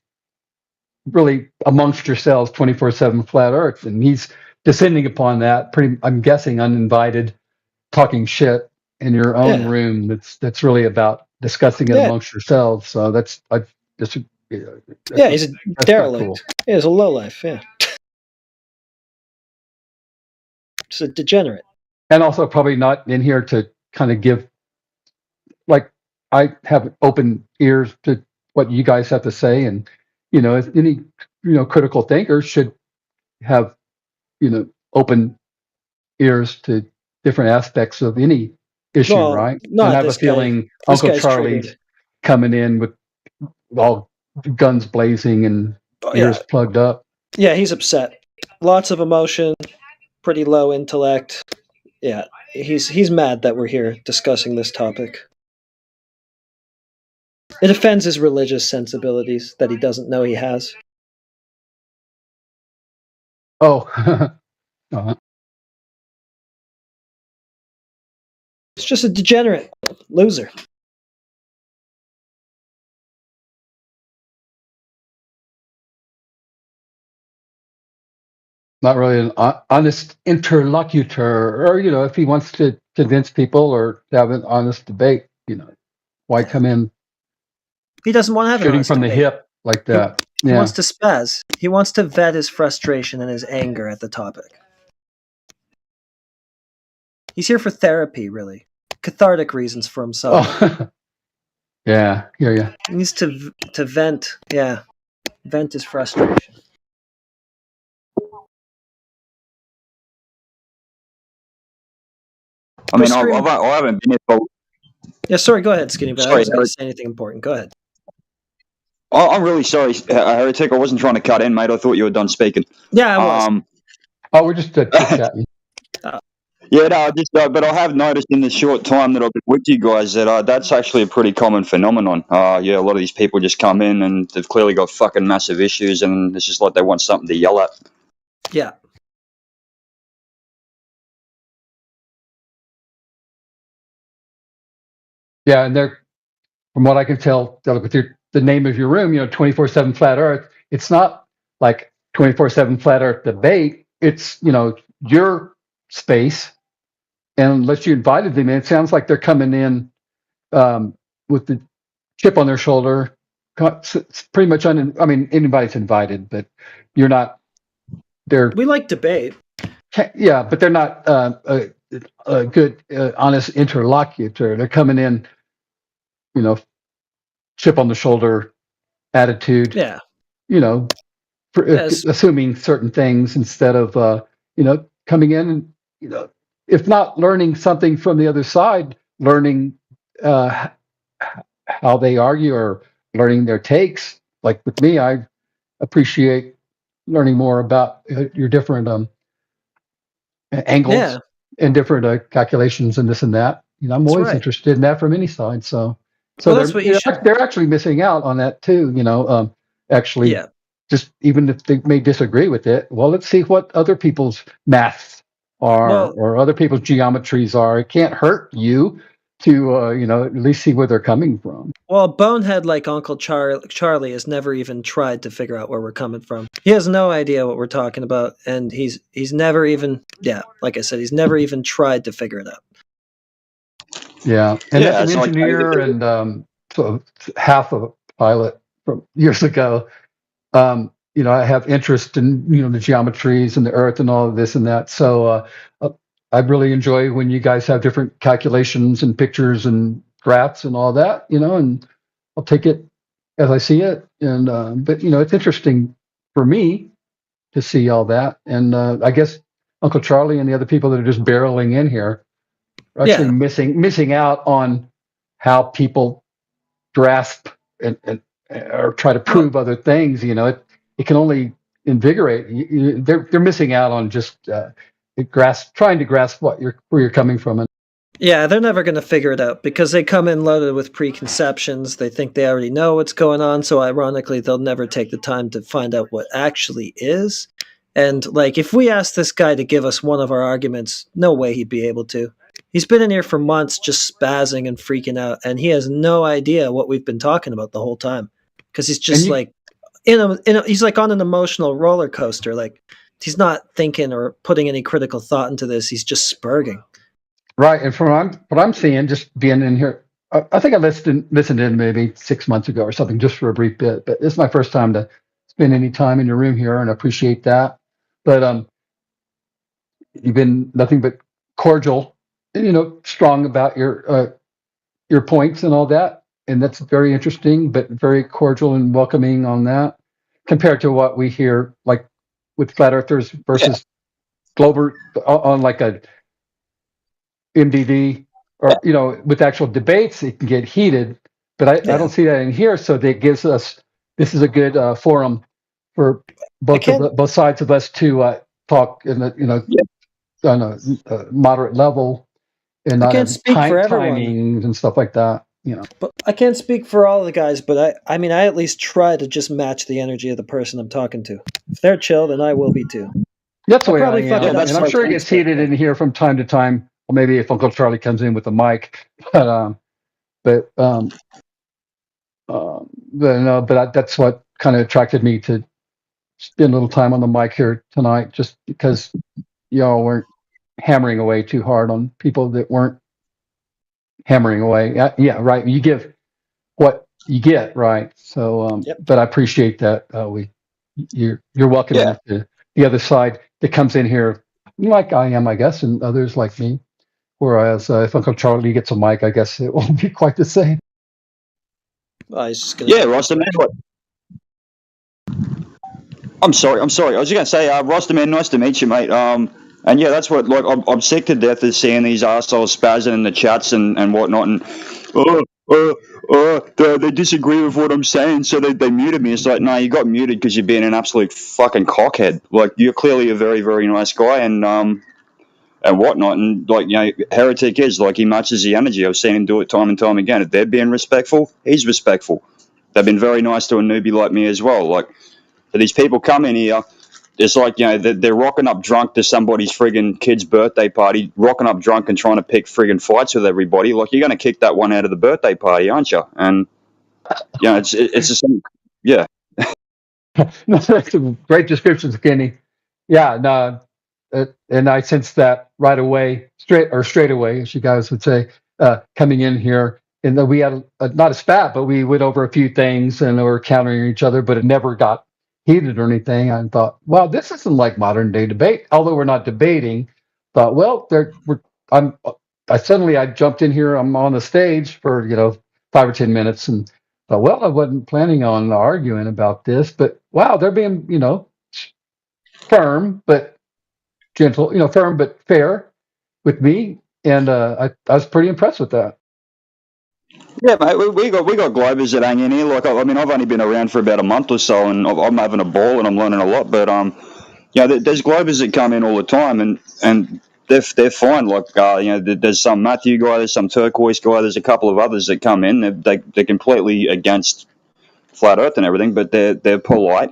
really amongst yourselves, 24/7 Flat Earth, and he's descending upon that. I'm guessing uninvited, talking shit in your own room. That's really about discussing it amongst yourselves. So he's a derelict. Cool. Yeah, he's a lowlife. Yeah, just a degenerate. And also probably not in here to kind of give, like, I have open ears to what you guys have to say, and if any critical thinker should have open ears to different aspects of any issue, Well, right? not And I have a this guy. feeling This Uncle guy's Charlie's triggered. coming in with all guns blazing and Oh, ears yeah. plugged up. Yeah, he's upset. Lots of emotion, pretty low intellect. Yeah, he's mad that we're here discussing this topic. It offends his religious sensibilities that he doesn't know he has. Oh. It's just a degenerate loser. Not really an honest interlocutor, or if he wants to convince people or have an honest debate, why come in He doesn't want to have an shooting honest from the debate. hip like that? He wants to spaz. He wants to vet his frustration and his anger at the topic. He's here for therapy, really. Cathartic reasons for himself. Oh. Yeah, hear ya. He needs to vent. Yeah, vent his frustration. I mean, I haven't been here for. Yeah, sorry, go ahead, Skinny, but I Sorry, wasn't going to say anything important. Go ahead. I'm really sorry, Heretic. I wasn't trying to cut in, mate. I thought you were done speaking. Yeah, I was. We're just chit-chatting. Yeah, no, but I have noticed in the short time that I've been with you guys that that's actually a pretty common phenomenon. A lot of these people just come in and they've clearly got fucking massive issues, and it's just like they want something to yell at. Yeah. Yeah, and they're, from what I can tell, with the name of your room, 24/7 Flat Earth, it's not like 24/7 Flat Earth debate. It's, your space. And unless you invited them in, it sounds like they're coming in with the chip on their shoulder. It's pretty much, anybody's invited, but you're not. We like debate. Yeah, but they're not a good, honest interlocutor. They're coming in, chip on the shoulder attitude. Yeah. Assuming certain things instead of, coming in and, if not learning something from the other side, learning how they argue or learning their takes. Like with me, I appreciate learning more about your different angles and different calculations and this and that. I'm always interested in that from any side. So that's what you should. They're actually missing out on that too. Actually, just even if they may disagree with it, well, let's see what other people's maths are or other people's geometries are. It can't hurt you to at least see where they're coming from. Well, a bonehead like Uncle Charlie has never even tried to figure out where we're coming from. He has no idea what we're talking about, and he's never even, like I said, he's never even tried to figure it out. Yeah, and as an engineer and so half a pilot from years ago, I have interest in the geometries and the Earth and all of this and that. So I really enjoy when you guys have different calculations and pictures and graphs and all that, and I'll take it as I see it. And but it's interesting for me to see all that. And I guess Uncle Charlie and the other people that are just barreling in here are actually missing out on how people grasp and or try to prove other things. It can only invigorate. They're missing out on just trying to grasp where you're coming from. Yeah, they're never going to figure it out because they come in loaded with preconceptions. They think they already know what's going on. So ironically, they'll never take the time to find out what actually is. And if we asked this guy to give us one of our arguments, no way he'd be able to. He's been in here for months just spazzing and freaking out, and he has no idea what we've been talking about the whole time because he's just he's like on an emotional roller coaster. He's not thinking or putting any critical thought into this. He's just spurging. Right, and from what I'm seeing, just being in here, I think I listened in maybe 6 months ago or something, just for a brief bit. But this is my first time to spend any time in your room here, and I appreciate that. But you've been nothing but cordial, strong about your points and all that, and that's very interesting. But very cordial and welcoming on that, compared to what we hear, like with flat earthers versus Glober on like a MDD or with actual debates, it can get heated. But I don't see that in here, so that gives us this is a good forum for both sides of us to talk in on a moderate level and not have timings and stuff like that. But I can't speak for all the guys, but I mean, I at least try to just match the energy of the person I'm talking to. If they're chill, then I will be too. That's the way I am. And I'm sure it gets heated in here from time to time. Or maybe if Uncle Charlie comes in with a mic, but that's what kind of attracted me to spend a little time on the mic here tonight, just because y'all weren't hammering away too hard on people that weren't hammering away. Yeah, right. You give what you get, right? So, but I appreciate that. You're welcome to the other side that comes in here, like I am, I guess, and others like me. Whereas if Uncle Charlie gets a mic, I guess it won't be quite the same. Ross, man. I'm sorry. I was just going to say, Ross, man, nice to meet you, mate. And yeah, that's what, like, I'm sick to death of seeing these assholes spazzing in the chats and whatnot. And, they disagree with what I'm saying, so they muted me. It's like, no, you got muted because you're being an absolute fucking cockhead. Like, you're clearly a very, very nice guy and whatnot. And, like, Heretic is, like, he matches the energy. I've seen him do it time and time again. If they're being respectful, he's respectful. They've been very nice to a newbie like me as well. Like, so these people come in here, it's like, they're rocking up drunk to somebody's friggin' kid's birthday party, rocking up drunk and trying to pick friggin' fights with everybody. Like, you're going to kick that one out of the birthday party, aren't you? And, it's the same. Yeah. No, that's a great description, Skinny. Yeah, no, and I sensed that right away, straight away, as you guys would say, coming in here. And then we had not a spat, but we went over a few things and we were countering each other, but it never got heated or anything. I thought, well, this isn't like modern day debate, although we're not debating. Thought, well, I jumped in here. I'm on the stage for 5 or 10 minutes, and thought, well, I wasn't planning on arguing about this, but wow, they're being firm but gentle, firm but fair with me, and I was pretty impressed with that. Yeah, mate, we got Globers that hang in here. Like, I mean, I've only been around for about a month or so, and I'm having a ball and I'm learning a lot. But there's Globers that come in all the time, and they're fine. Like, there's some Matthew guy, there's some Turquoise guy, there's a couple of others that come in. They're completely against flat Earth and everything, but they're polite.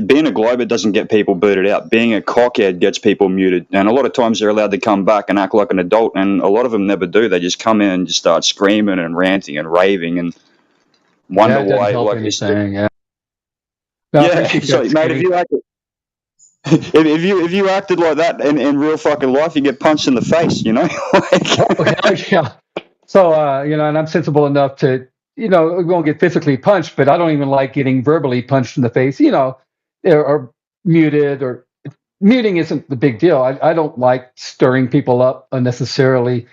Being a Glober doesn't get people booted out. Being a cockhead gets people muted. And a lot of times they're allowed to come back and act like an adult, and a lot of them never do. They just come in and just start screaming and ranting and raving and wonder why. Like anything, yeah. So, mate, if you acted like that in real fucking life, you get punched in the face, Yeah. So, and I'm sensible enough to, we won't get physically punched, but I don't even like getting verbally punched in the face, or muted, or muting isn't the big deal. I don't like stirring people up unnecessarily.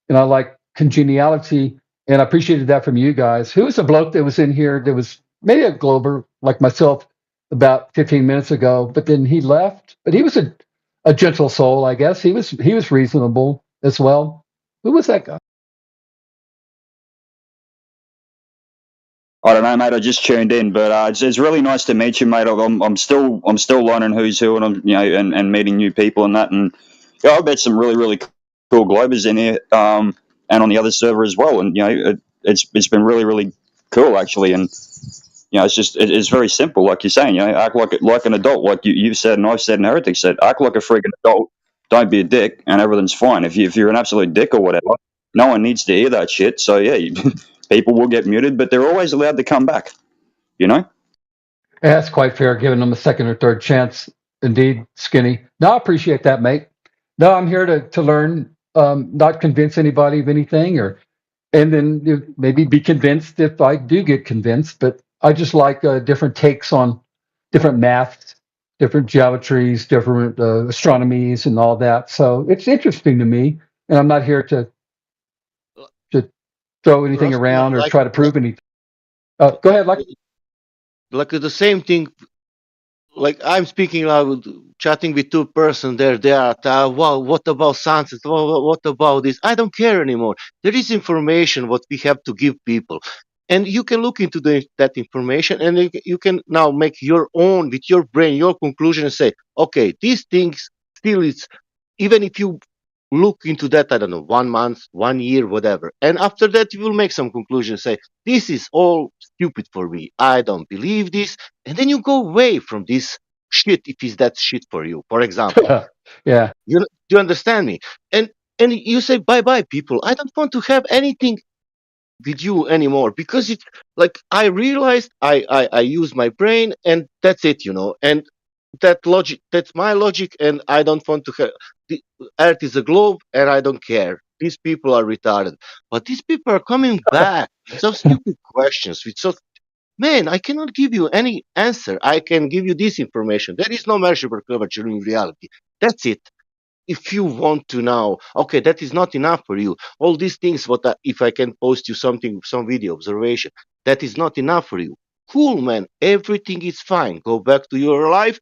And I like congeniality, and I appreciated that from you guys. Who was the bloke that was in here that was maybe a Glober like myself about 15 minutes ago, but then he left? But he was a gentle soul, I guess. He was reasonable as well. Who was that guy? I don't know, mate. I just tuned in, but it's really nice to meet you, mate. I'm still learning who's who, and I'm and meeting new people and that. And I've met some really, really cool Globers in here, and on the other server as well. And it's been really, really cool actually. And it's very simple, like you're saying. Act like an adult, like you've said and I've said and Heretic said. Act like a freaking adult. Don't be a dick, and everything's fine. If you're an absolute dick or whatever, no one needs to hear that shit. So yeah. People will get muted, but they're always allowed to come back, Yeah, that's quite fair, giving them a second or third chance. Indeed, Skinny. No, I appreciate that, mate. No, I'm here to learn, not convince anybody of anything, and then maybe be convinced if I do get convinced. But I just like different takes on different maths, different geometries, different astronomies, and all that. So it's interesting to me, and I'm not here to throw anything around or try to prove anything. Go ahead, like the same thing. like I'm speaking loud, chatting with two person there. They are, wow, what about sunsets? What about this? I don't care anymore. There is information what we have to give people, and you can look into that information, and you can now make your own with your brain, your conclusion, and say, okay, these things still is, even if you look into that, I don't know, 1 month, 1 year, whatever, and after that you will make some conclusion, say this is all stupid for me. I don't believe this, and then you go away from this shit if it's that shit for you. For example, Yeah. do you understand me? And you say bye bye, people. I don't want to have anything with you anymore because it's like I realized I use my brain and that's it, and that logic, that's my logic, and I don't want to have the Earth is a globe and I don't care. These people are retarded, but these people are coming back with so stupid questions. With so man, I cannot give you any answer. I can give you this information. There is no measurable curvature in reality. That's it. If you want to now, okay, that is not enough for you. All these things, if I can post you something, some video observation, that is not enough for you. Cool, man. Everything is fine. Go back to your life.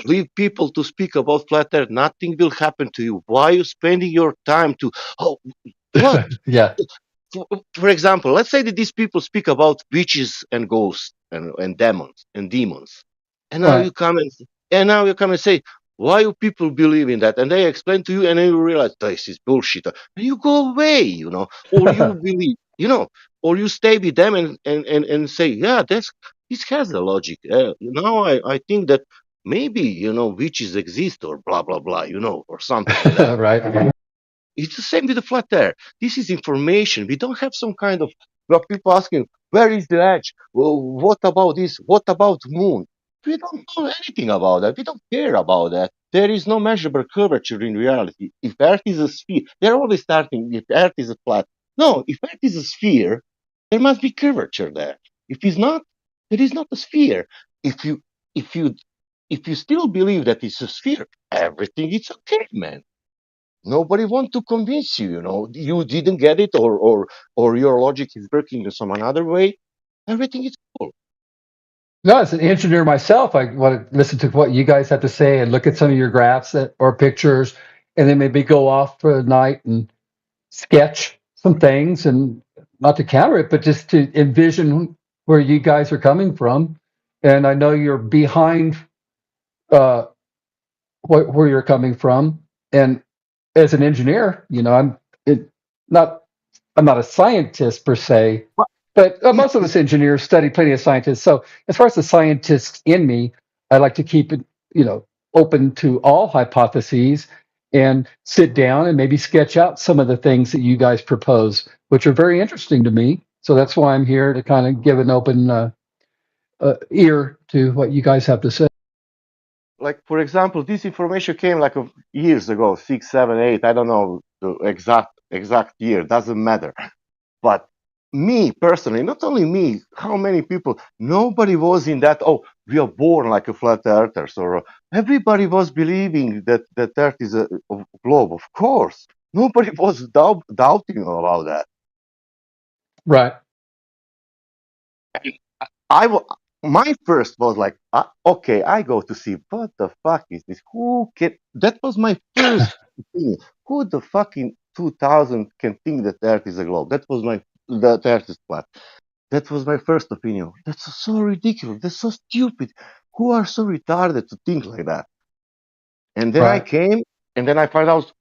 Leave people to speak about flat earth. Nothing will happen to you. Why are you spending your time to, oh, what? Yeah. For example, let's say that these people speak about witches and ghosts and demons. And now Right. you come and say, why do people believe in that? And they explain to you, and then you realize this is bullshit. And you go away, or you believe, or you stay with them and say, yeah, this has a logic. Now I think that maybe, witches exist or blah, blah, blah, or something like that. Right. It's the same with the flat earth. This is information. We don't have some kind of, well, people asking, where is the edge? Well, what about this? What about moon? We don't know anything about that. We don't care about that. There is no measurable curvature in reality. If Earth is a sphere, they're always starting if Earth is a flat. No, if Earth is a sphere, there must be curvature there. If it's not, there is not a sphere. If you if you if you still believe that it's a sphere, everything is okay, man. Nobody want to convince you, you didn't get it, or your logic is working in some another way. Everything is cool. No, as an engineer myself, I want to listen to what you guys have to say and look at some of your graphs or pictures, and then maybe go off for a night and sketch some things, and not to counter it, but just to envision where you guys are coming from. And I know you're behind where you're coming from. And as an engineer, I'm not a scientist per se, but most of us engineers study plenty of scientists. So as far as the scientists in me, I like to keep it, open to all hypotheses and sit down and maybe sketch out some of the things that you guys propose, which are very interesting to me. So that's why I'm here to kind of give an open ear to what you guys have to say. Like, for example, this information came like years ago, 6, 7, 8. I don't know the exact year. Doesn't matter. But me personally, not only me, how many people? Nobody was in that. Oh, we are born like a flat earthers, or everybody was believing that Earth is a globe. Of course, nobody was doubting about that. Right. My first was like, okay, I go to see what the fuck is this? That was my first opinion. Who the fuck in 2000 can think that Earth is a globe? That Earth is flat. That was my first opinion. That's so ridiculous. That's so stupid. Who are so retarded to think like that? And then I came, and then I found out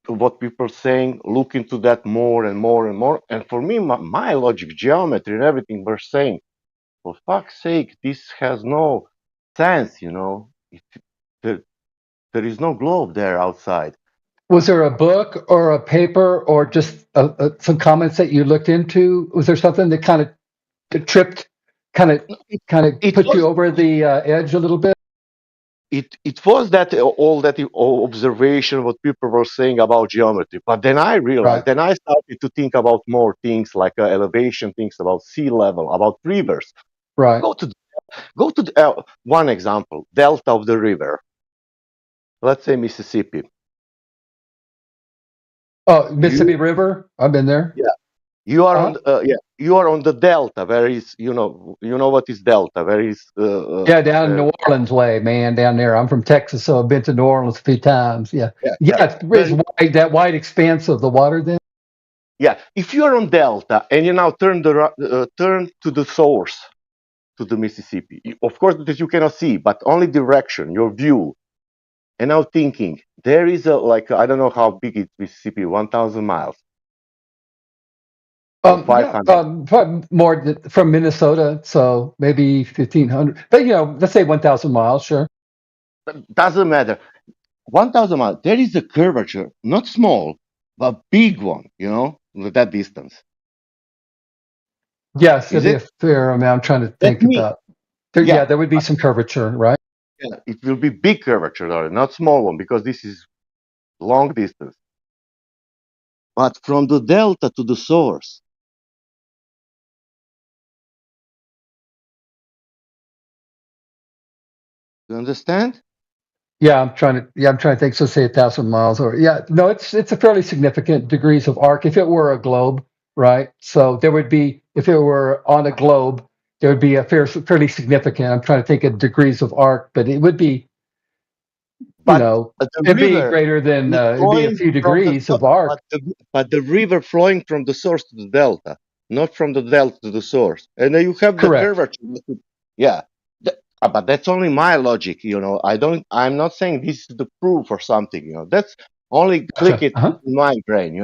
what people are saying, look into that more and more and more. And for me, my logic, geometry, and everything were saying, for fuck's sake, this has no sense, there is no globe there outside. Was there a book or a paper or just some comments that you looked into? Was there something that kind of tripped, kind of put you over the edge a little bit? It was that all that observation, what people were saying about geometry. But then I realized, then I started to think about more things like elevation, things about sea level, about rivers. Right. Go to one example, delta of the river. Let's say Mississippi. Oh, Mississippi River. I've been there. Yeah, you are you are on the delta, where is you know what is delta, where is Yeah, down New Orleans way, man, down there. I'm from Texas, so I've been to New Orleans a few times. Yeah, it's wide, that wide expanse of the water. Then, yeah, if you are on delta and you now turn to the source, to the Mississippi, of course that you cannot see, but only direction, your view. And now thinking, there is I don't know how big is Mississippi, 1,000 miles. 500. More from Minnesota, so maybe 1,500. But let's say 1,000 miles, sure. Doesn't matter. 1,000 miles. There is a curvature, not small, but big one. With that distance. Yes, it'd be a fair amount. I'm trying to think about. There would be some curvature, right? Yeah, it will be big curvature, not small one, because this is long distance. But from the delta to the source. You understand? Yeah, I'm trying to think. So say 1,000 miles, or no, it's a fairly significant degrees of arc. If it were a globe, right? So there would be, if it were on a globe, there would be a fairly significant. I'm trying to think of degrees of arc, but it would be, it'd be greater than it'd be a few degrees of arc. But the river flowing from the source to the delta, not from the delta to the source, and then you have the curvature. Yeah. But that's only my logic, I'm not saying this is the proof or something, that's only click it in my brain,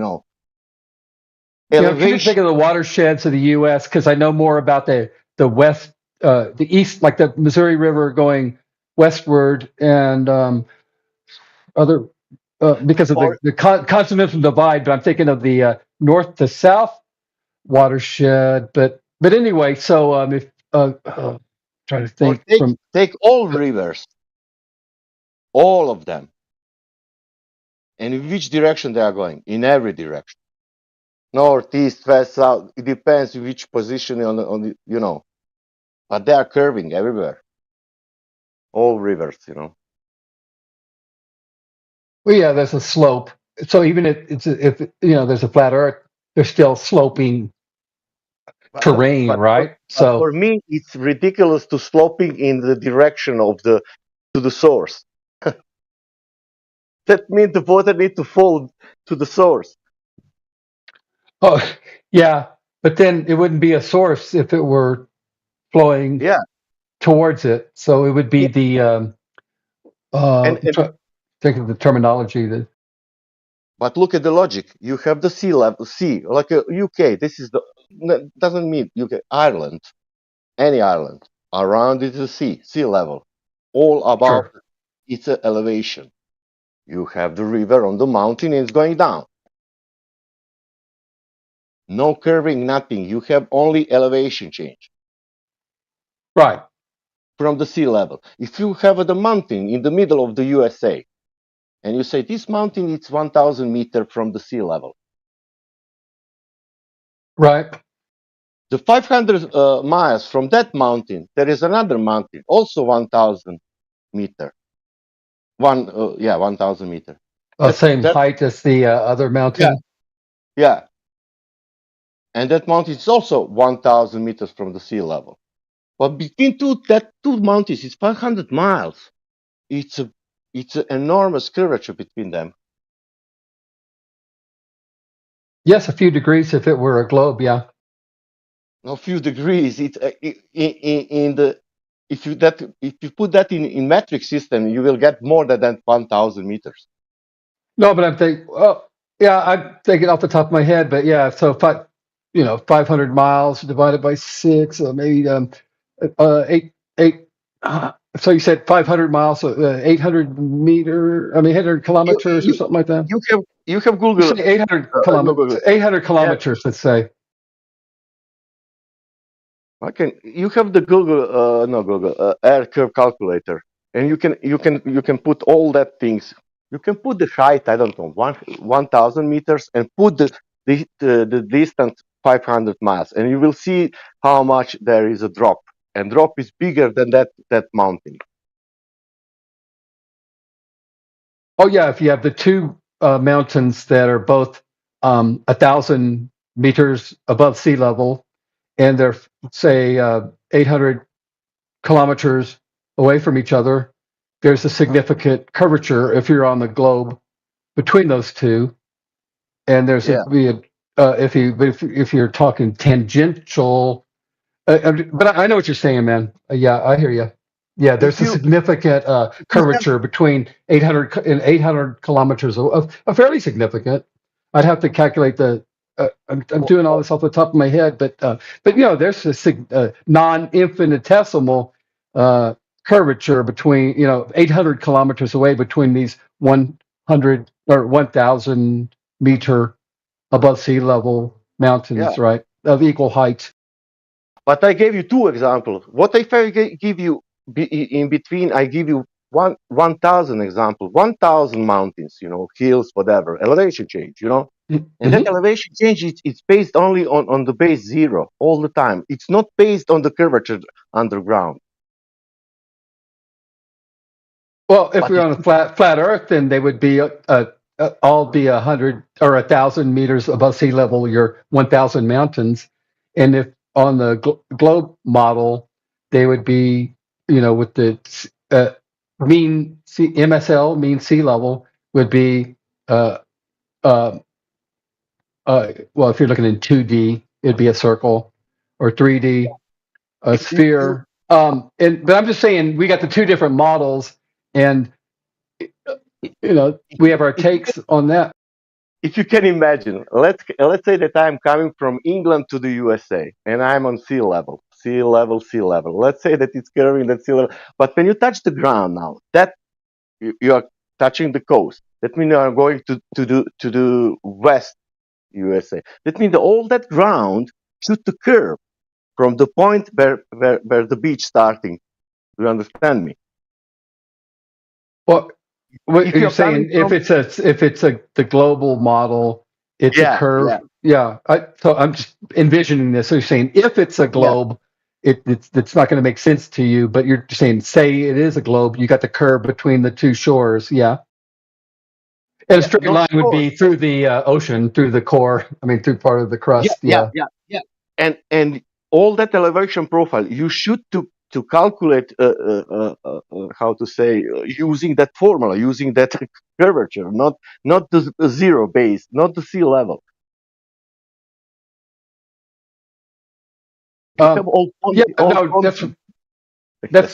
Elevation. You think of the watersheds of the U.S. because I know more about the west, the east, like the Missouri River going westward, and other because of the continental divide. But I'm thinking of the north to south watershed. But anyway, so if trying to think take all rivers, all of them, and in which direction they are going. In every direction, north, east, west, south. It depends in which position on the but they are curving everywhere. All rivers, Well, yeah, there's a slope. So even if there's a flat Earth, there's still sloping terrain, right? So for me, it's ridiculous to sloping in the direction of to the source. That means the water need to fall to the source. Oh, yeah, but then it wouldn't be a source if it were flowing towards it. So it would be the think of the terminology. But look at the logic. You have the sea level, like UK. This is doesn't mean UK, Ireland, any island. Around it is the sea level. All about its elevation. You have the river on the mountain and it's going down. No curving, nothing. You have only elevation change. Right. From the sea level. If you have the mountain in the middle of the USA, and you say this mountain is 1,000 meters from the sea level. Right. The 500 miles from that mountain, there is another mountain, also 1,000 meters. 1,000 meters. Same height as the other mountain. Yeah. And that mountain is also 1,000 meters from the sea level. But between two mountains, it's 500 miles. It's an enormous curvature between them. Yes, a few degrees if it were a globe, yeah. A few degrees. It's if you put that in metric system, you will get more than 1,000 meters. No, but I'm thinking off the top of my head, but yeah, so 500 miles divided by 6, so maybe 8. So you said 500 miles, so 800 kilometers or something like that. You have Google 800 kilometers. 800 kilometers, let's say. You have the Google air curve calculator, and you can put all that things. You can put the height, I don't know, 1,000 meters, and put the distance 500 miles, and you will see how much there is a drop. And drop is bigger than that mountain. Oh yeah, if you have the two mountains that are both 1,000 meters above sea level, and they're say 800 kilometers away from each other, there's a significant curvature if you're on the globe between those two, and there's if you're talking tangential. But I know what you're saying, man. Yeah, I hear you. Yeah, there's a significant curvature between 800 and 800 kilometers of fairly significant. I'd have to calculate the. I'm doing all this off the top of my head, but there's a non-infinitesimal curvature between 800 kilometers away between these 100 or 1,000 meter above sea level mountains, right, of equal height. But I gave you two examples. What if I give you in between? I give you 1,000 example, 1,000 mountains, hills, whatever, elevation change, and that elevation change it's based only on the base zero all the time. It's not based on the curvature underground. Well, if we're on a flat Earth, then they would be all be 100 or 1,000 meters above sea level. Your 1,000 mountains, and if on the globe model, they would be, with the mean MSL, mean sea level, would be, well, if you're looking in 2D, it'd be a circle, or 3D, a sphere. But I'm just saying, we got the two different models, and we have our takes on that. If you can imagine, let's say that I'm coming from England to the USA, and I'm on sea level. Let's say that it's curving that sea level. But when you touch the ground now, that you are touching the coast. That means you are going to the west USA. That means all that ground should curve from the point where the beach starting. Do you understand me? Well, what you're saying, if it's the global model, it's a curve. Yeah. So I'm just envisioning this. So you're saying if it's a globe, it's not going to make sense to you. But you're saying, say it is a globe, you got the curve between the two shores. Yeah. And a straight line would be through the ocean, through the core. I mean, through part of the crust. Yeah. And all that elevation profile, you should to calculate how to say using that formula, using that curvature, not the zero base, not the sea level. That's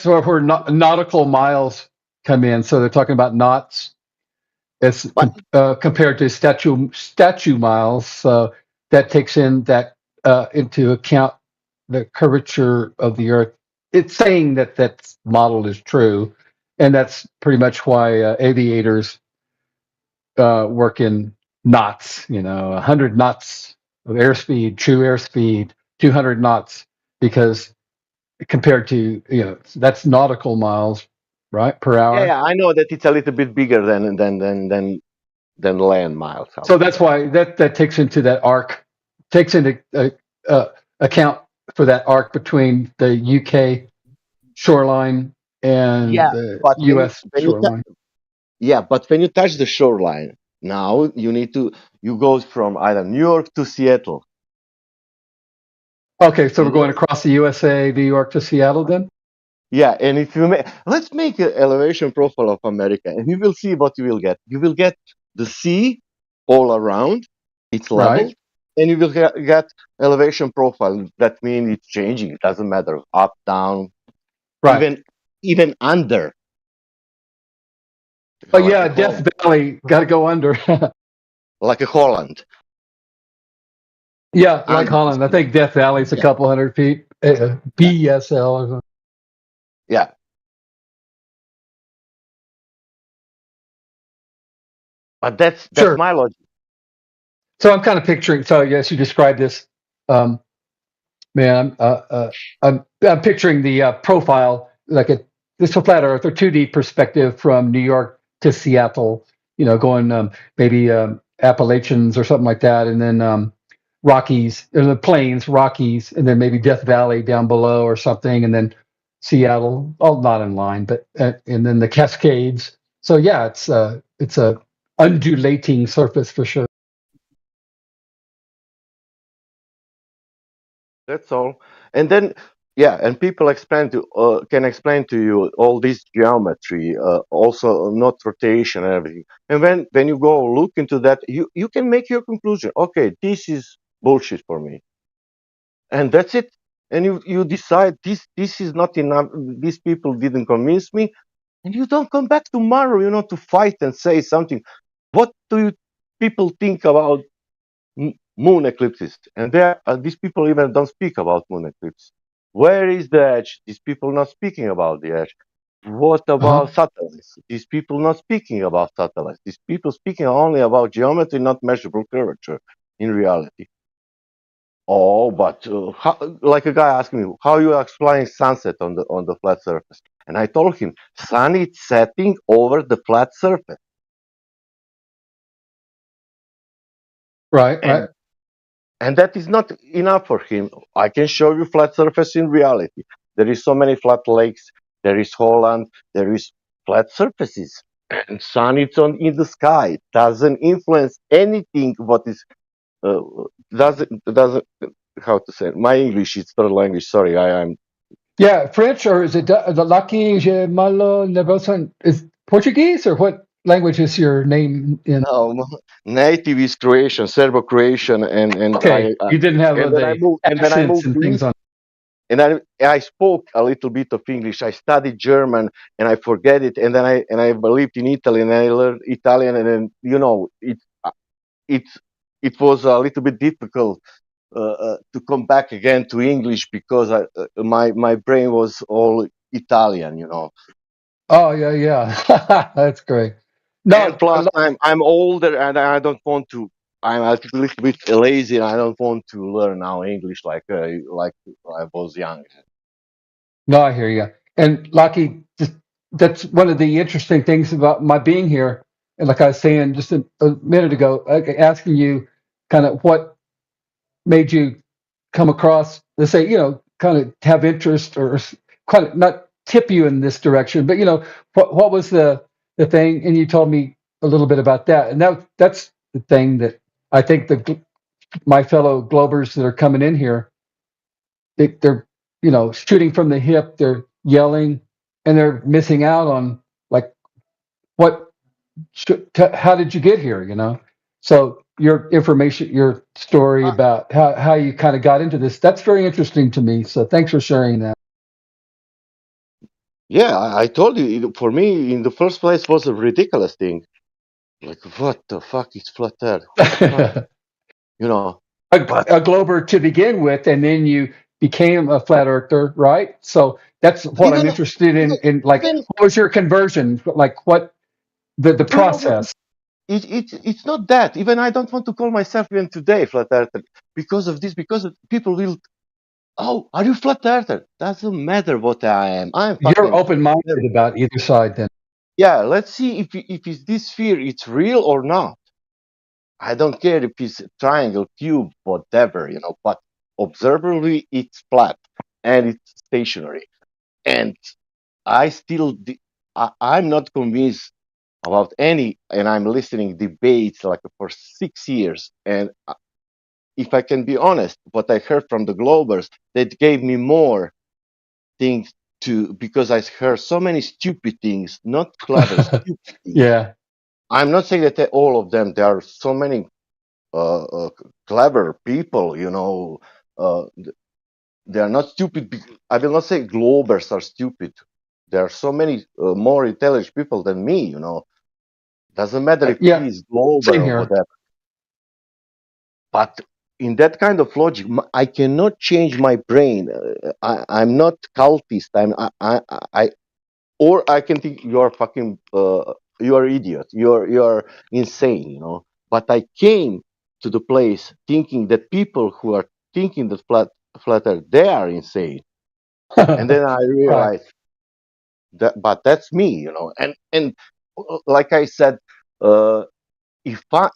where nautical miles come in. So they're talking about knots as compared to statute miles. So that takes in that into account the curvature of the Earth. It's saying that model is true, and that's pretty much why aviators work in knots. 100 knots of airspeed, true airspeed, 200 knots, because compared to that's nautical miles, right, per hour. Yeah, I know that it's a little bit bigger than land miles. So that's why that takes into that arc, takes into account for that arc between the UK shoreline and the US shoreline. But when you touch the shoreline, now you go from either New York to Seattle. Okay, so we're going across the USA, New York to Seattle then? Yeah, and if you let's make an elevation profile of America, and you will see what you will get. You will get the sea all around, it's level. Right. And you will get elevation profile. That means it's changing. It doesn't matter up, down, right? Even under. Oh yeah, Death Valley got to go under. Like a Holland. Yeah, like Holland. I think Death Valley's a couple hundred feet. BSL or something. Yeah. But that's sure. My logic. So I'm kind of picturing. So yes, you described this, man. I'm picturing the profile like this a flat Earth or 2D perspective from New York to Seattle. Going maybe Appalachians or something like that, and then Rockies, or the plains, Rockies, and then maybe Death Valley down below or something, and then Seattle, all not in line, but and then the Cascades. So yeah, it's a undulating surface for sure. That's all. And then, yeah, and people can explain to you all this geometry, also not rotation and everything. And when you go look into that, you can make your conclusion. Okay, this is bullshit for me, and that's it. And you decide this is not enough. These people didn't convince me, and you don't come back tomorrow, to fight and say something. What do you people think about moon eclipses? And these people even don't speak about moon eclipse. Where is the edge? These people not speaking about the edge. What about satellites? These people not speaking about satellites. These people speaking only about geometry, not measurable curvature in reality. Oh, but like a guy asked me, how you explain sunset on the flat surface? And I told him, sun is setting over the flat surface. Right, right. And that is not enough for him. I can show you flat surface in reality. There is so many flat lakes. There is Holland. There is flat surfaces. And sun is in the sky. Doesn't influence anything. What is doesn't how to say it? My English is third language. Sorry, I'm. Yeah, French, or is it the Lucky Malo Nevosan? Is Portuguese, or what language is your name in? No, native is Croatian, Serbo-Croatian, and okay, you didn't have and then I moved, and then I moved and things on. And I spoke a little bit of English. I studied German, and I forget it. And then I lived in Italy, and I learned Italian, and then it was a little bit difficult to come back again to English because my brain was all Italian. Oh yeah, that's great. No, and plus I'm older, and I don't want to. I'm a little bit lazy, and I don't want to learn now English like I was young. No, I hear you. And Lucky, that's one of the interesting things about my being here. And like I was saying just a minute ago, asking you kind of what made you come across, let's say, kind of have interest or kind of not tip you in this direction, but what was the thing? And you told me a little bit about that. And that's the thing that I think my fellow Globers that are coming in here, they're shooting from the hip, they're yelling, and they're missing out on like how did you get here? So your information, your story about how you kind of got into this, that's very interesting to me. So thanks for sharing that. Yeah, I told you, for me, in the first place, was a ridiculous thing. Like, what the fuck is flat Earth? A Glober to begin with, and then you became a flat earther, right? So that's what I'm interested in. Like, what was your conversion? Like, what the process? It's not that. Even I don't want to call myself even today flat earther because of this. Because people will. Oh, are you flat earther? Doesn't matter what I am. You're open-minded about either side, then. Yeah, let's see if this sphere it's real or not. I don't care if it's a triangle, cube, whatever, but observably it's flat and it's stationary. And I'm not convinced about any, and I'm listening debates like for 6 years. And if I can be honest, what I heard from the Globers, that gave me more things because I heard so many stupid things, not clever, stupid things. Yeah. I'm not saying that all of them. There are so many clever people, they are not stupid. I will not say Globers are stupid. There are so many more intelligent people than me, Doesn't matter if he's Glober or whatever. But in that kind of logic, I cannot change my brain. I'm not cultist. Or I can think you're fucking, you're idiot. You're insane, But I came to the place thinking that people who are thinking that flat Earth, they are insane. And then I realized that, but that's me, And like I said, if I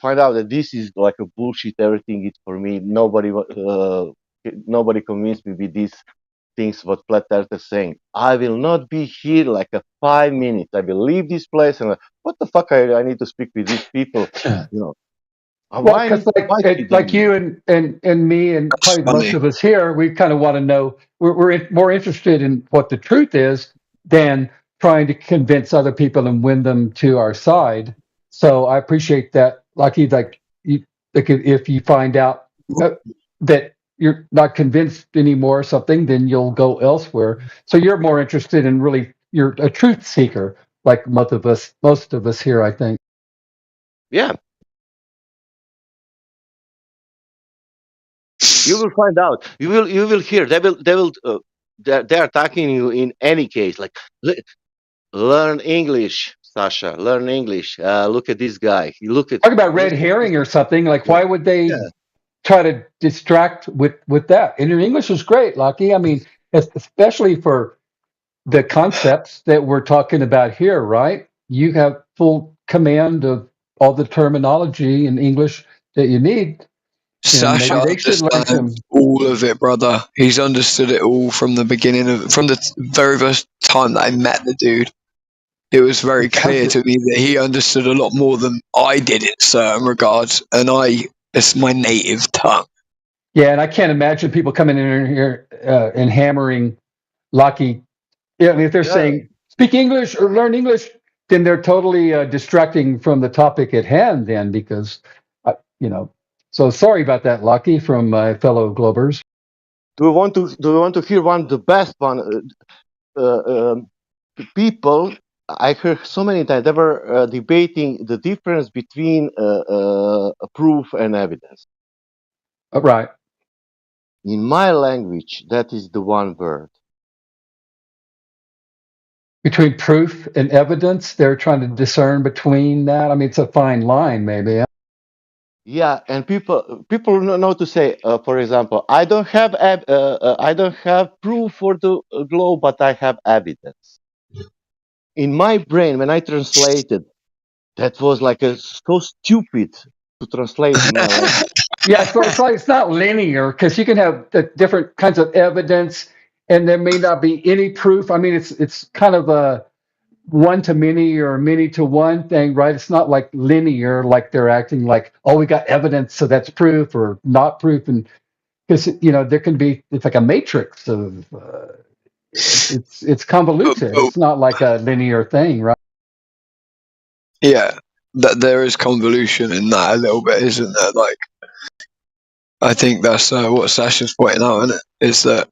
find out that this is like a bullshit, everything is for me. Nobody convinced me with these things what flat Earth is saying. I will not be here like 5 minutes. I will leave this place and what the fuck I need to speak with these people, Well, because like you and me and probably most of us here, we kind of want to know. We're more interested in what the truth is than trying to convince other people and win them to our side. So I appreciate that, Lucky. Like if you find out that you're not convinced anymore or something, then you'll go elsewhere. So you're more interested in you're a truth seeker, like most of us here, I think. Yeah. You will find out. You will hear. They're attacking you in any case. Like, learn English, Sasha. Learn English. Look at this guy. You look at. Talk about red herring or something. Like, why would they try to distract with that? And your English is great, Lucky. I mean, especially for the concepts that we're talking about here, right? You have full command of all the terminology in English that you need. Sasha understands all of it, brother. He's understood it all from the beginning from the very first time that I met the dude. It was very clear to me that he understood a lot more than I did in certain regards, and it's my native tongue. Yeah, and I can't imagine people coming in here and hammering Lucky. Yeah, I mean, if they're saying speak English or learn English, then they're totally distracting from the topic at hand. Then, because So sorry about that, Lucky, from my fellow Globers. Do we want to hear one of the best one? People, I heard so many times they were debating the difference between proof and evidence. Right. In my language, that is the one word. Between proof and evidence, they're trying to discern between that. I mean, it's a fine line, maybe. Yeah, and people know to say, for example, I don't have proof for the globe, but I have evidence. In my brain, when I translated, that was like so stupid to translate in my language. Yeah, so it's not linear because you can have different kinds of evidence, and there may not be any proof. I mean, it's kind of a one to many or many to one thing, right? It's not like linear, like they're acting like, oh, we got evidence, so that's proof or not proof, and because there can be, it's like a matrix of it's convoluted. It's not like a linear thing, right? Yeah, that there is convolution in that a little bit, isn't there? Like, I think that's what Sasha's pointing out, isn't it? Is that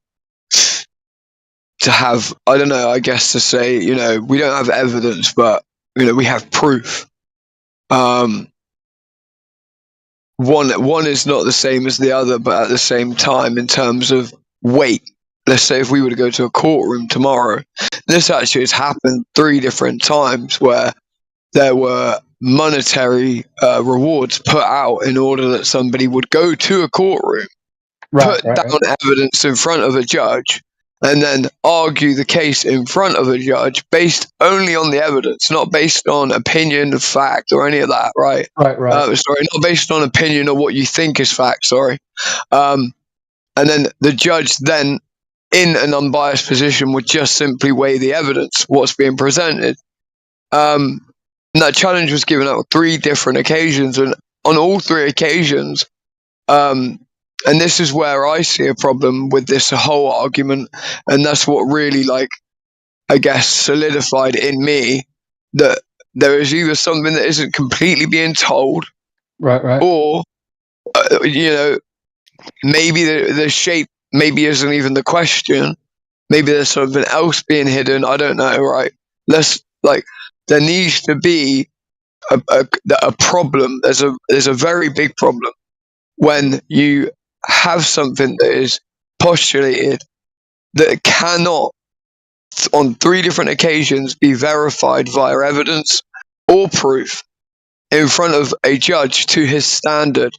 to have, I don't know, I guess to say, we don't have evidence, but we have proof. One is not the same as the other, but at the same time, in terms of weight. Let's say if we were to go to a courtroom tomorrow, this actually has happened 3 different times where there were monetary rewards put out in order that somebody would go to a courtroom, put down evidence in front of a judge, and then argue the case in front of a judge based only on the evidence, not based on opinion, fact, or any of that, right? Right. Sorry, not based on opinion or what you think is fact, sorry. And then the judge then, in an unbiased position, would just simply weigh the evidence, what's being presented. And that challenge was given out on 3 different occasions, and on all 3 occasions, and this is where I see a problem with this whole argument, and that's what really, I guess, solidified in me that there is either something that isn't completely being told, right, or maybe the shape maybe isn't even the question. Maybe there's something else being hidden. I don't know. Right? There needs to be a problem. There's a very big problem when you have something that is postulated that cannot, on 3 different occasions, be verified via evidence or proof in front of a judge to his standard,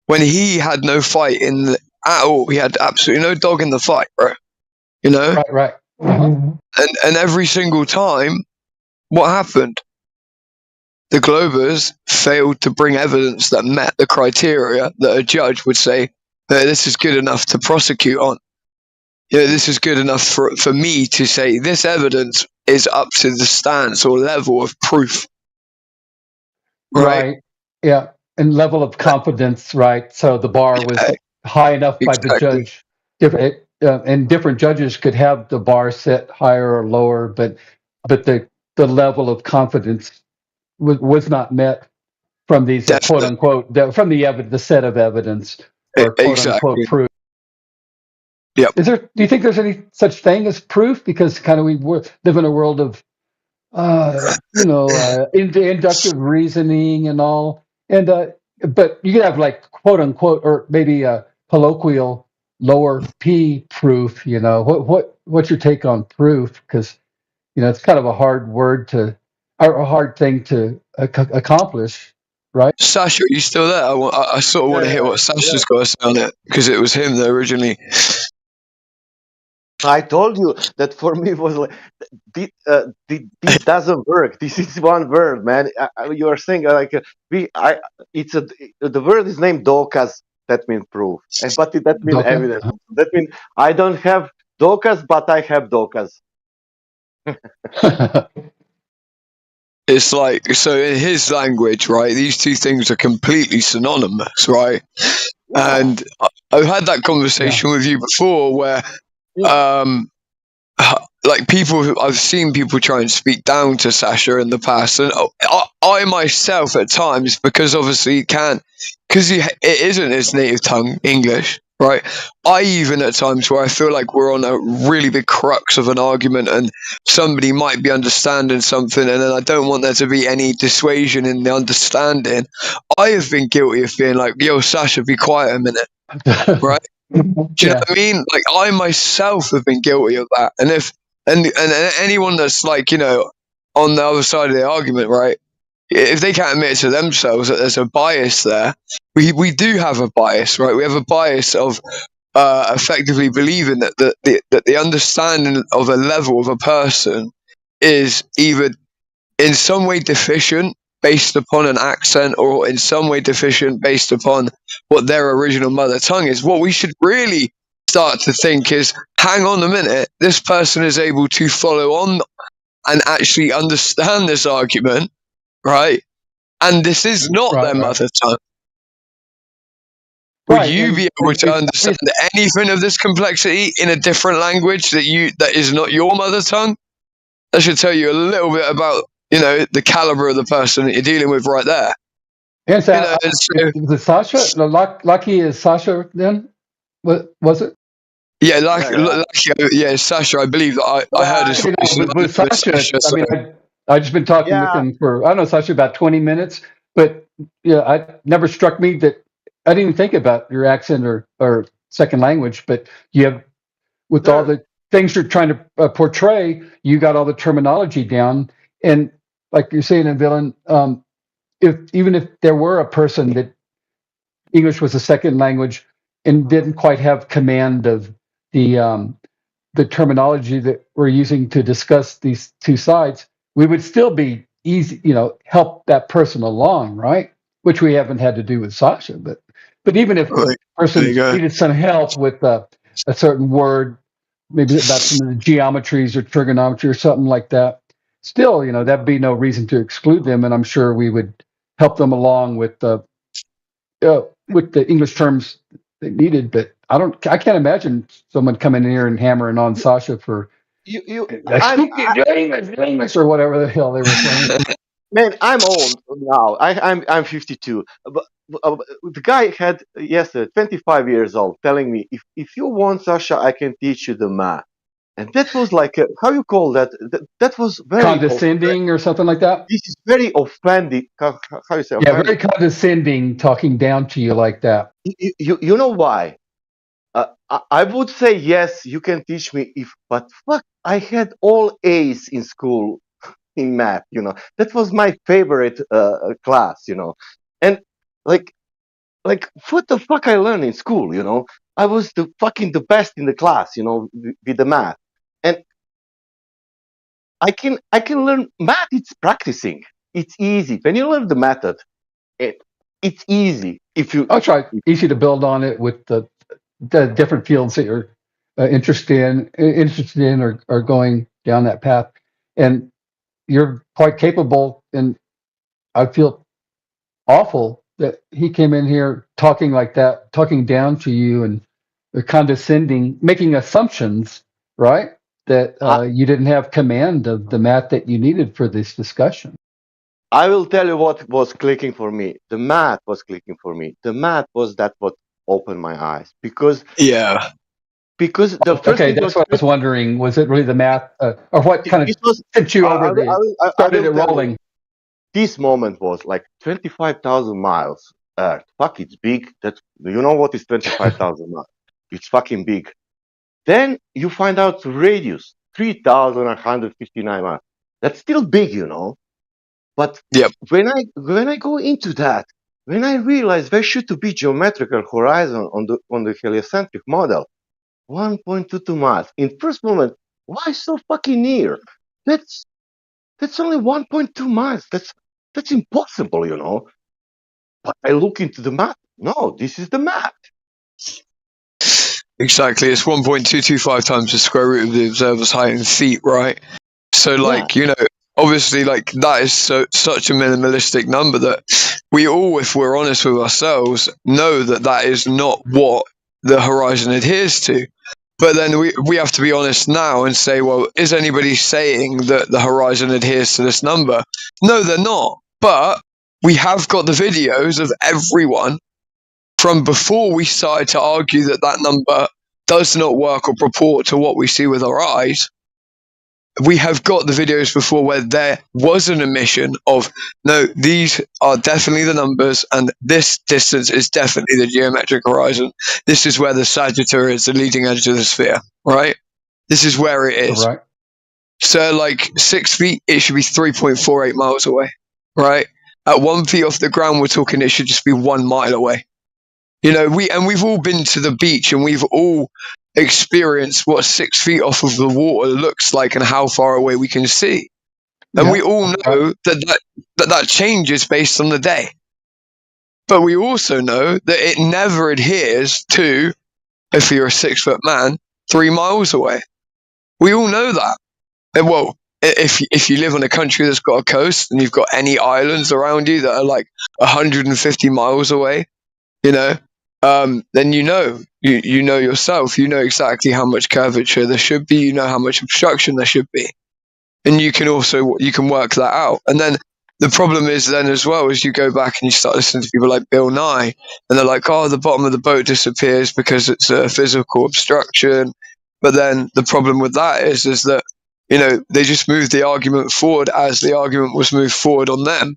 when he had no fight at all. He had absolutely no dog in the fight, bro. Right. Mm-hmm. And every single time, what happened? The Globers failed to bring evidence that met the criteria that a judge would say, this is good enough to prosecute on. This is good enough for me to say this evidence is up to the stance or level of proof. Right. Yeah. and level of confidence, right? So the bar was high enough by the exactly. judge. And different judges could have the bar set higher or lower, but the level of confidence was not met from these quote unquote from the set of evidence or quote unquote Exactly. proof. Yep. Do you think there's any such thing as proof? Because kind of we live in a world of inductive reasoning and all, and but you could have like quote unquote or maybe a colloquial lower P proof. What's your take on proof? Because it's kind of a hard word or a hard thing to accomplish, right? Sasha, are you still there? I sort of want to hear what Sasha's got to say on it because it was him that originally. I told you that for me it was like this doesn't work. This is one word, man. You are saying like the word is named dokaz. That means proof, but that means evidence. That means I don't have dokaz, but I have dokaz. It's like, so in his language, right, these two things are completely synonymous, right? And I've had that conversation with you before where, like I've seen people try and speak down to Sasha in the past, and I myself at times, because obviously it isn't his native tongue, English, right? I even at times where I feel like we're on a really big crux of an argument and somebody might be understanding something and then I don't want there to be any dissuasion in the understanding, I have been guilty of being like, yo, Sasha, be quiet a minute, right? Do you know what I mean? Like I myself have been guilty of that. And and anyone that's like, on the other side of the argument, right? If they can't admit to themselves that there's a bias there, we do have a bias, right? We have a bias of effectively believing that the understanding of a level of a person is either in some way deficient based upon an accent or in some way deficient based upon what their original mother tongue is. What we should really start to think is, hang on a minute, this person is able to follow on and actually understand this argument, right? And this is not their mother tongue. Would you be able to understand anything of this complexity in a different language that is not your mother tongue? That should tell you a little bit about, the caliber of the person that you're dealing with right there. Yes, is Sasha? Lucky is Sasha then? What was it? Yeah, Sasha. I believe that I heard his voice. With Sasha, I've just been talking with him for, I don't know, Sasha, about 20 minutes. But it never struck me that I didn't even think about your accent or second language. But you have, with all the things you're trying to portray, you got all the terminology down. And like you're saying, Villain, even if there were a person that English was a second language and didn't quite have command of the terminology that we're using to discuss these two sides, we would still be easy, help that person along, right? Which we haven't had to do with Sasha, but even if the person needed some help with a certain word, maybe about some of the geometries or trigonometry or something like that, still, that'd be no reason to exclude them, and I'm sure we would help them along with the English terms they needed. But I can't imagine someone coming in here and hammering on Sasha for English or whatever the hell they were saying. Man, I'm old now. I'm 52. But the guy had 25 years old, telling me, if you want, Sasha, I can teach you the math. And that was like, how you call that? That was very condescending or something like that. This is very offending. How you say? Yeah, very condescending, talking down to you like that. You know why? I would say yes, you can teach me but fuck, I had all A's in school in math. That was my favorite class. And like what the fuck I learned in school. I was the best in the class. With the math. And I can learn math. It's practicing. It's easy when you learn the method. It's easy if you. I'll try. Easy to build on it with the different fields that you're interested in or going down that path, and you're quite capable. And I feel awful that he came in here talking like that, talking down to you and condescending, making assumptions, right? That you didn't have command of the math that you needed for this discussion. I will tell you what was clicking for me. The math was clicking for me. The math was that what opened my eyes because yeah. Because the first okay, thing that's what I was wondering. Was it really the math, or what kind of sent you over started it rolling? This moment was like 25,000 miles. Fuck, it's big. That's, you know what is 25,000 miles? It's fucking big. Then you find out the radius, 3,159 miles. That's still big, you know. But when I go into that, when I realize there should be geometrical horizon on the heliocentric model, 1.22 miles. In first moment, why so fucking near? That's only 1.2 miles. That's impossible, you know. But I look into the map. No, this is the map. Exactly. It's 1.225 times the square root of the observer's height in feet, right? So, like, you know, obviously, like, that is such a minimalistic number that we all, if we're honest with ourselves, know that that is not what the horizon adheres to. But then we have to be honest now and say, well, is anybody saying that the horizon adheres to this number? No, they're not. But we have got the videos of everyone from before we started to argue that that number does not work or purport to what we see with our eyes. We have got the videos before where there was an admission of, no, these are definitely the numbers and this distance is definitely the geometric horizon. This is where the Sagittarius is the leading edge of the sphere, right? This is where it is. Right. So, like, 6 feet, it should be 3.48 miles away, right? At 1 feet off the ground, we're talking it should just be 1 mile away. You know, we've all been to the beach and we've all experienced what 6 feet off of the water looks like and how far away we can see. And we all know that changes based on the day. But we also know that it never adheres to, if you're a 6 foot man, 3 miles away. We all know that. And well, if you live on a country that's got a coast and you've got any islands around you that are like 150 miles away, you know, then you know yourself, you know exactly how much curvature there should be, you know how much obstruction there should be. And you can work that out. And then the problem is then as well, as you go back and you start listening to people like Bill Nye, and they're like, oh, the bottom of the boat disappears because it's a physical obstruction. But then the problem with that is that, you know, they just moved the argument forward as the argument was moved forward on them,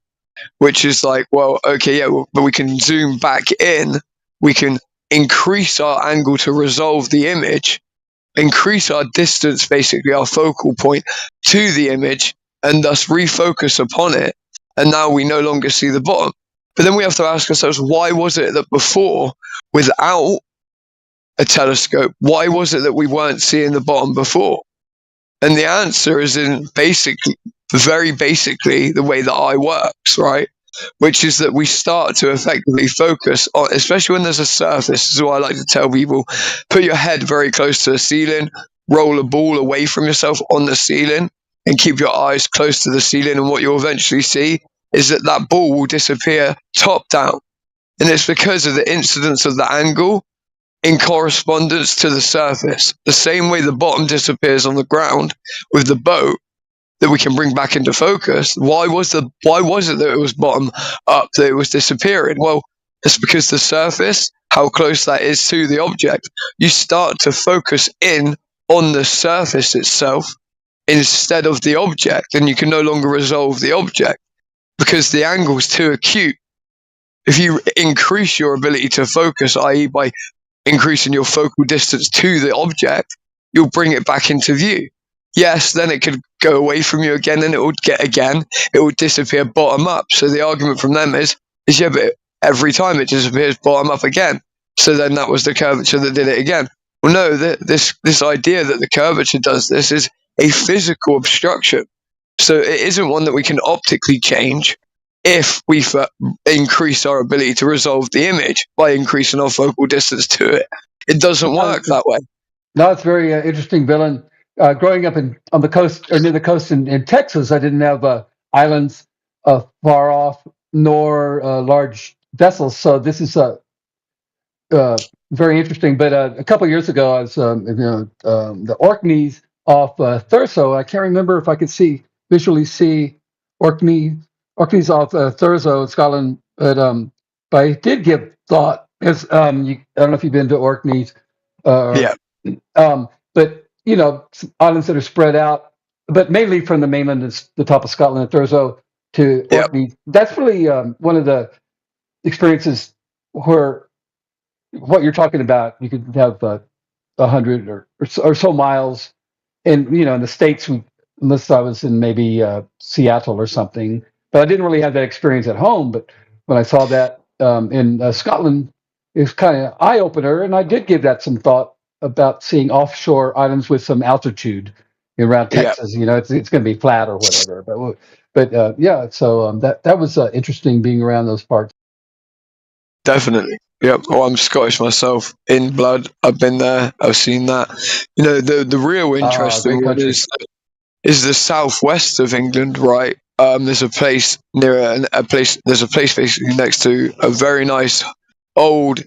which is like, well, okay, yeah, but we can zoom back in. We can increase our angle to resolve the image, increase our distance, basically our focal point to the image, and thus refocus upon it. And now we no longer see the bottom. But then we have to ask ourselves, why was it that before, without a telescope, why was it that we weren't seeing the bottom before? And the answer is very basically the way the eye works, right? Which is that we start to effectively focus on, especially when there's a surface. This is what I like to tell people: put your head very close to the ceiling, roll a ball away from yourself on the ceiling, and keep your eyes close to the ceiling. And what you'll eventually see is that ball will disappear top down. And it's because of the incidence of the angle in correspondence to the surface. The same way the bottom disappears on the ground with the boat, that we can bring back into focus. Why was it that it was bottom up, that it was disappearing? Well, it's because the surface, how close that is to the object, you start to focus in on the surface itself instead of the object, and you can no longer resolve the object because the angle is too acute. If you increase your ability to focus, i.e. by increasing your focal distance to the object, you'll bring it back into view. Yes, then it could go away from you again, and it would disappear bottom up. So the argument from them is yeah, but every time it disappears bottom up again. So then that was the curvature that did it again. Well, no, this idea that the curvature does this is a physical obstruction. So it isn't one that we can optically change if we increase our ability to resolve the image by increasing our focal distance to it. It doesn't work that way. No, it's very interesting, Bill. Growing up on the coast or near the coast in Texas, I didn't have islands far off, nor large vessels. So this is very interesting. But a couple of years ago, I was the Orkneys off Thurso. I can't remember if I could visually see Orkneys off Thurso in Scotland, but I did give thought. As I don't know if you've been to Orkneys. Yeah. But islands that are spread out, but mainly from the mainland, is the top of Scotland and Thurso to Orkney. That's really one of the experiences where what you're talking about. You could have 100 or so miles, and in the States, unless I was in maybe Seattle or something. But I didn't really have that experience at home. But when I saw that in Scotland, it was kind of eye opener, and I did give that some thought about seeing offshore islands with some altitude around Texas. It's going to be flat or whatever. But yeah, so that was interesting being around those parts. Definitely. Yep. Oh, I'm Scottish myself, in blood. I've been there. I've seen that. The real interesting one is the southwest of England, right? There's a place near There's a place basically next to a very nice old.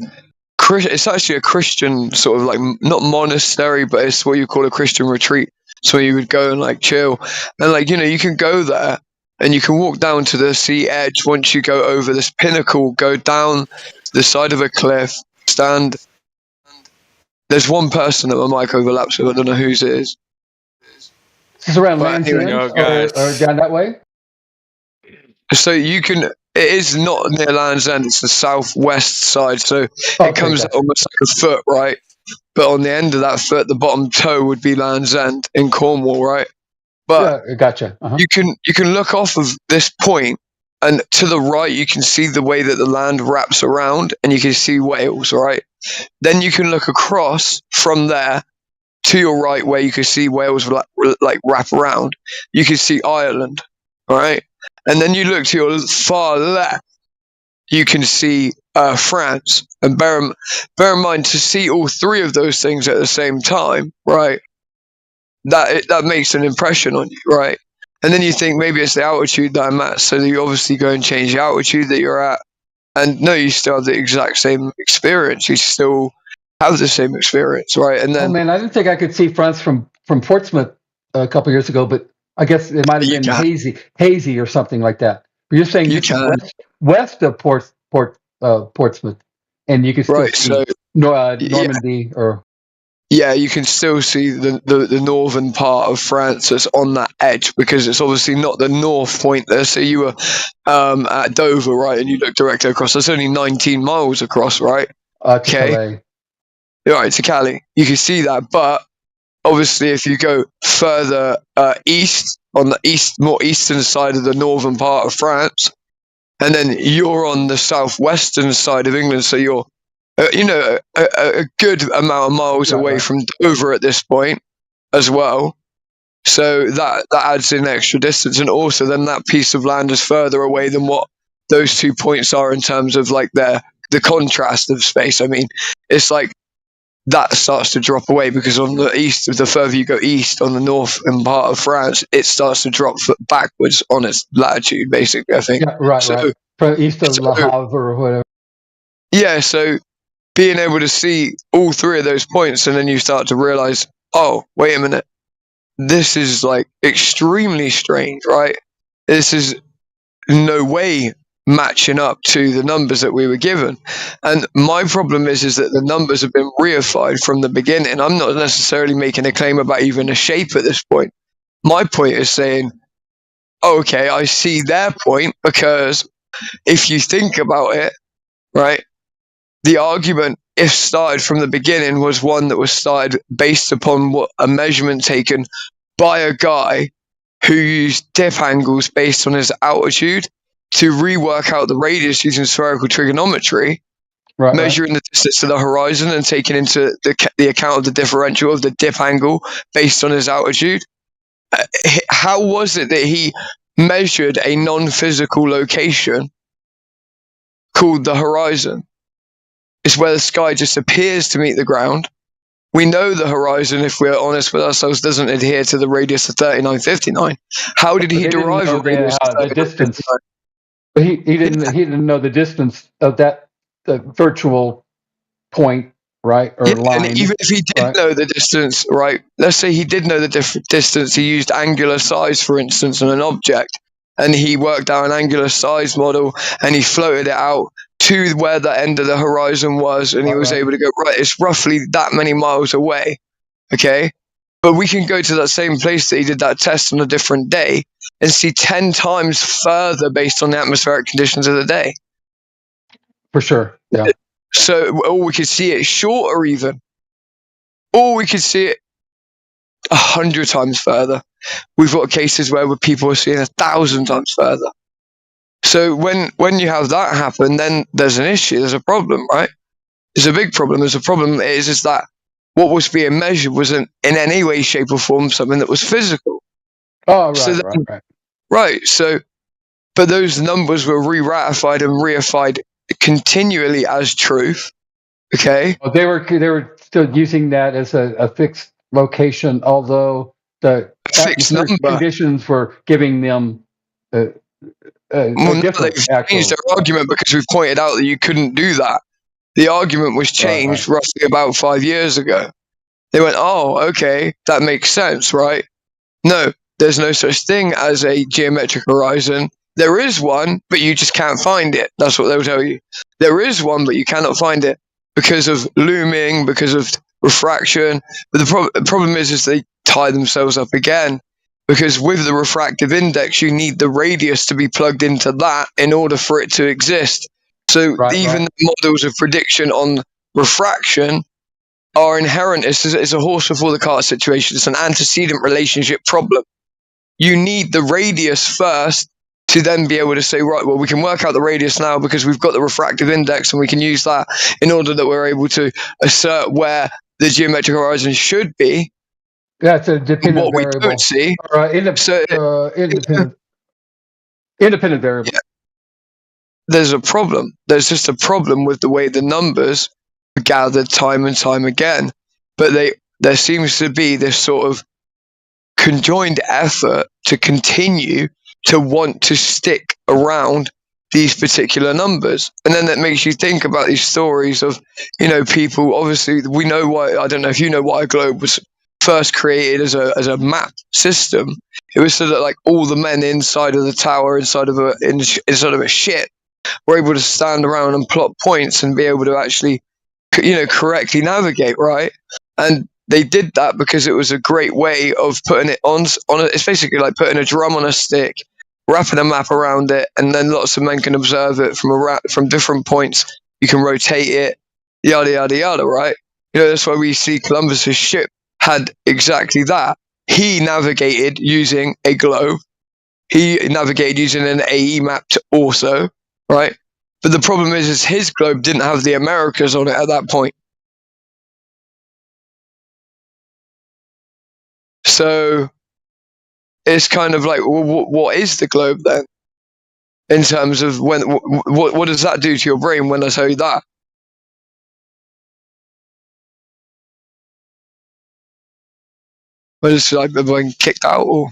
It's actually a Christian sort of like not monastery, but it's what you call a Christian retreat. So you would go and like chill, and you can go there. And you can walk down to the sea edge. Once you go over this pinnacle, go down the side of a cliff, stand. There's one person that my mic overlaps with. I don't know whose it is. This is around Land's End or down that way? So it is not near Land's End. It's the southwest side. So it comes almost like a foot, right? But on the end of that foot, the bottom toe would be Land's End in Cornwall, right? But yeah, gotcha. You can look off of this point, and to the right you can see the way that the land wraps around, and you can see Wales, right? Then you can look across from there to your right, where you can see Wales like wrap around. You can see Ireland, right? And then you look to your far left, you can see France. And bear in mind, to see all three of those things at the same time, right? That makes an impression on you, right? And then you think maybe it's the altitude that I'm at, so you obviously go and change the altitude that you're at. And no, you still have the exact same experience. You still have the same experience, right? And then, man, I didn't think I could see France from Portsmouth a couple of years ago, but I guess it might have been hazy or something like that. But you're saying west of Portsmouth, and you can still see Normandy or. Yeah, you can still see the northern part of France that's on that edge, because it's obviously not the north point there. So you were at Dover, right, and you look directly across. That's only 19 miles across, right? Okay. Right, to Calais. You can see that, but obviously if you go further east, on the more eastern side of the northern part of France, and then you're on the southwestern side of England, so you're a good amount of miles away from Dover at this point as well. So that adds in extra distance, and also then that piece of land is further away than what those 2 points are in terms of like the contrast of space. I mean, it's like that starts to drop away, because on the east, the further you go east on the northern part of France, it starts to drop backwards on its latitude, basically, I think. Yeah, right. From east of Le Havre or whatever. Yeah, so being able to see all three of those points, and then you start to realize, oh, wait a minute, this is like extremely strange, right? This is no way matching up to the numbers that we were given. And my problem is that the numbers have been reified from the beginning. I'm not necessarily making a claim about even a shape at this point. My point is saying, okay, I see their point, because if you think about it, right, the argument, if started from the beginning, was one that was started based upon what a measurement taken by a guy who used dip angles based on his altitude to rework out the radius using spherical trigonometry, measuring the distance to the horizon and taking into the account of the differential of the dip angle based on his altitude. How was it that he measured a non-physical location called the horizon? It's where the sky just appears to meet the ground. We know the horizon, if we're honest with ourselves, doesn't adhere to the radius of 3959. How did he derive a radius of 3959? But he didn't know the distance of the virtual point, right, or Yeah, line, and even if he did right? know the distance, right? Let's say he did know the distance. He used angular size, for instance, on an object, and he worked out an angular size model, and he floated it out to where the end of the horizon was, and he was able to go, right, it's roughly that many miles away, okay? But we can go to that same place that he did that test on a different day and see 10 times further based on the atmospheric conditions of the day. For sure, yeah. So, or we could see it shorter even. Or we could see it 100 times further. We've got cases where people are seeing 1,000 times further. So when you have that happen, then there's an issue, there's a problem, right? There's a big problem. There's a problem is that what was being measured wasn't in any way, shape, or form something that was physical. Oh, right, So right. So, but those numbers were re-ratified and reified continually as truth. Okay. Well, they were still using that as a fixed location, although the atmospheric conditions were giving them a different they've changed their argument because we've pointed out that you couldn't do that. The argument was changed roughly about 5 years ago. They went, oh, okay, that makes sense, right? No, there's no such thing as a geometric horizon. There is one, but you just can't find it. That's what they'll tell you. There is one, but you cannot find it because of looming, because of refraction. But the problem is they tie themselves up again, because with the refractive index, you need the radius to be plugged into that in order for it to exist. So even the models of prediction on refraction are inherent. It's a horse before the cart situation. It's an antecedent relationship problem. You need the radius first to then be able to say, right, well, we can work out the radius now because we've got the refractive index and we can use that in order that we're able to assert where the geometric horizon should be. Yeah, it's a dependent what variable. We don't see. Independent variable. Yeah. There's a problem. There's just a problem with the way the numbers are gathered time and time again. But there seems to be this sort of conjoined effort to continue to want to stick around these particular numbers. And then that makes you think about these stories of, people, obviously we know why, I don't know if you know why a globe was first created as a map system. It was so that like all the men inside of the tower, inside of a ship, were able to stand around and plot points and be able to actually, correctly navigate, right? And they did that because it was a great way of putting it on it's basically like putting a drum on a stick, wrapping a map around it, and then lots of men can observe it from different points. You can rotate it, yada, yada, yada, right? That's why we see Columbus's ship had exactly that. He navigated using a globe. He navigated using an AE map also, right? But the problem is his globe didn't have the Americas on it at that point. So it's kind of like, well, what is the globe then? In terms of what does that do to your brain when I tell you that? Well, it's like being kicked out or.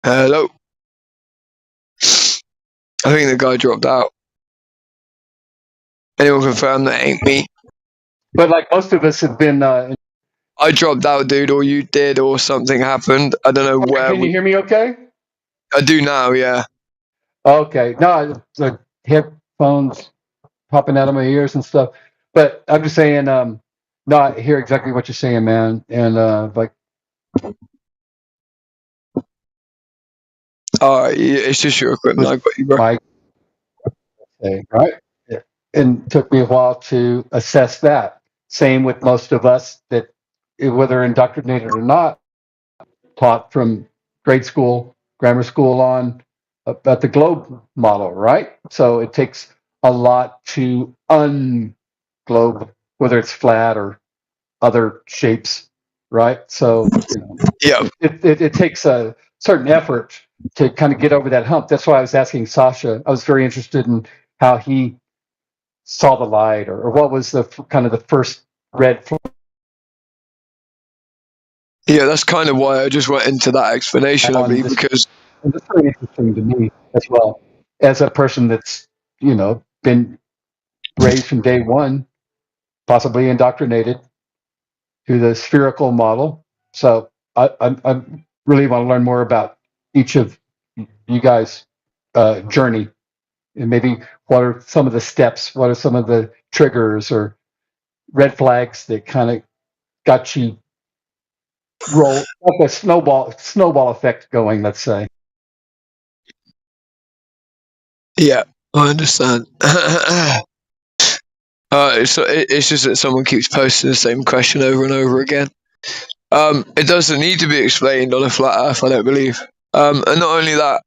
Hello. I think the guy dropped out. Anyone confirm that ain't me? But like most of us have been. I dropped out, dude, or you did, or something happened. I don't know where. Can you hear me okay? I do now, yeah. Okay. No, the headphones popping out of my ears and stuff. But I'm just saying, no, I hear exactly what you're saying, man. And like. All right, it's just your equipment. I got you, bro. Right. And it took me a while to assess that. Same with most of us that, whether indoctrinated or not, taught from grade school, grammar school on about the globe model, right? So it takes a lot to unglobe, whether it's flat or other shapes. right? So it takes a certain effort to kind of get over that hump. That's why I was asking Sasha. I was very interested in how he saw the light, or what was the kind of the first red flag. Yeah, that's kind of why I just went into that explanation of it, because it's very interesting to me as well, as a person that's been raised from day one, possibly indoctrinated to the spherical model. So I really want to learn more about each of you guys' journey, and maybe what are some of the steps, what are some of the triggers or red flags that kind of got you roll like a snowball effect going, let's say. Yeah, I understand. So it's just that someone keeps posting the same question over and over again. It doesn't need to be explained on a flat Earth, I don't believe. And not only that,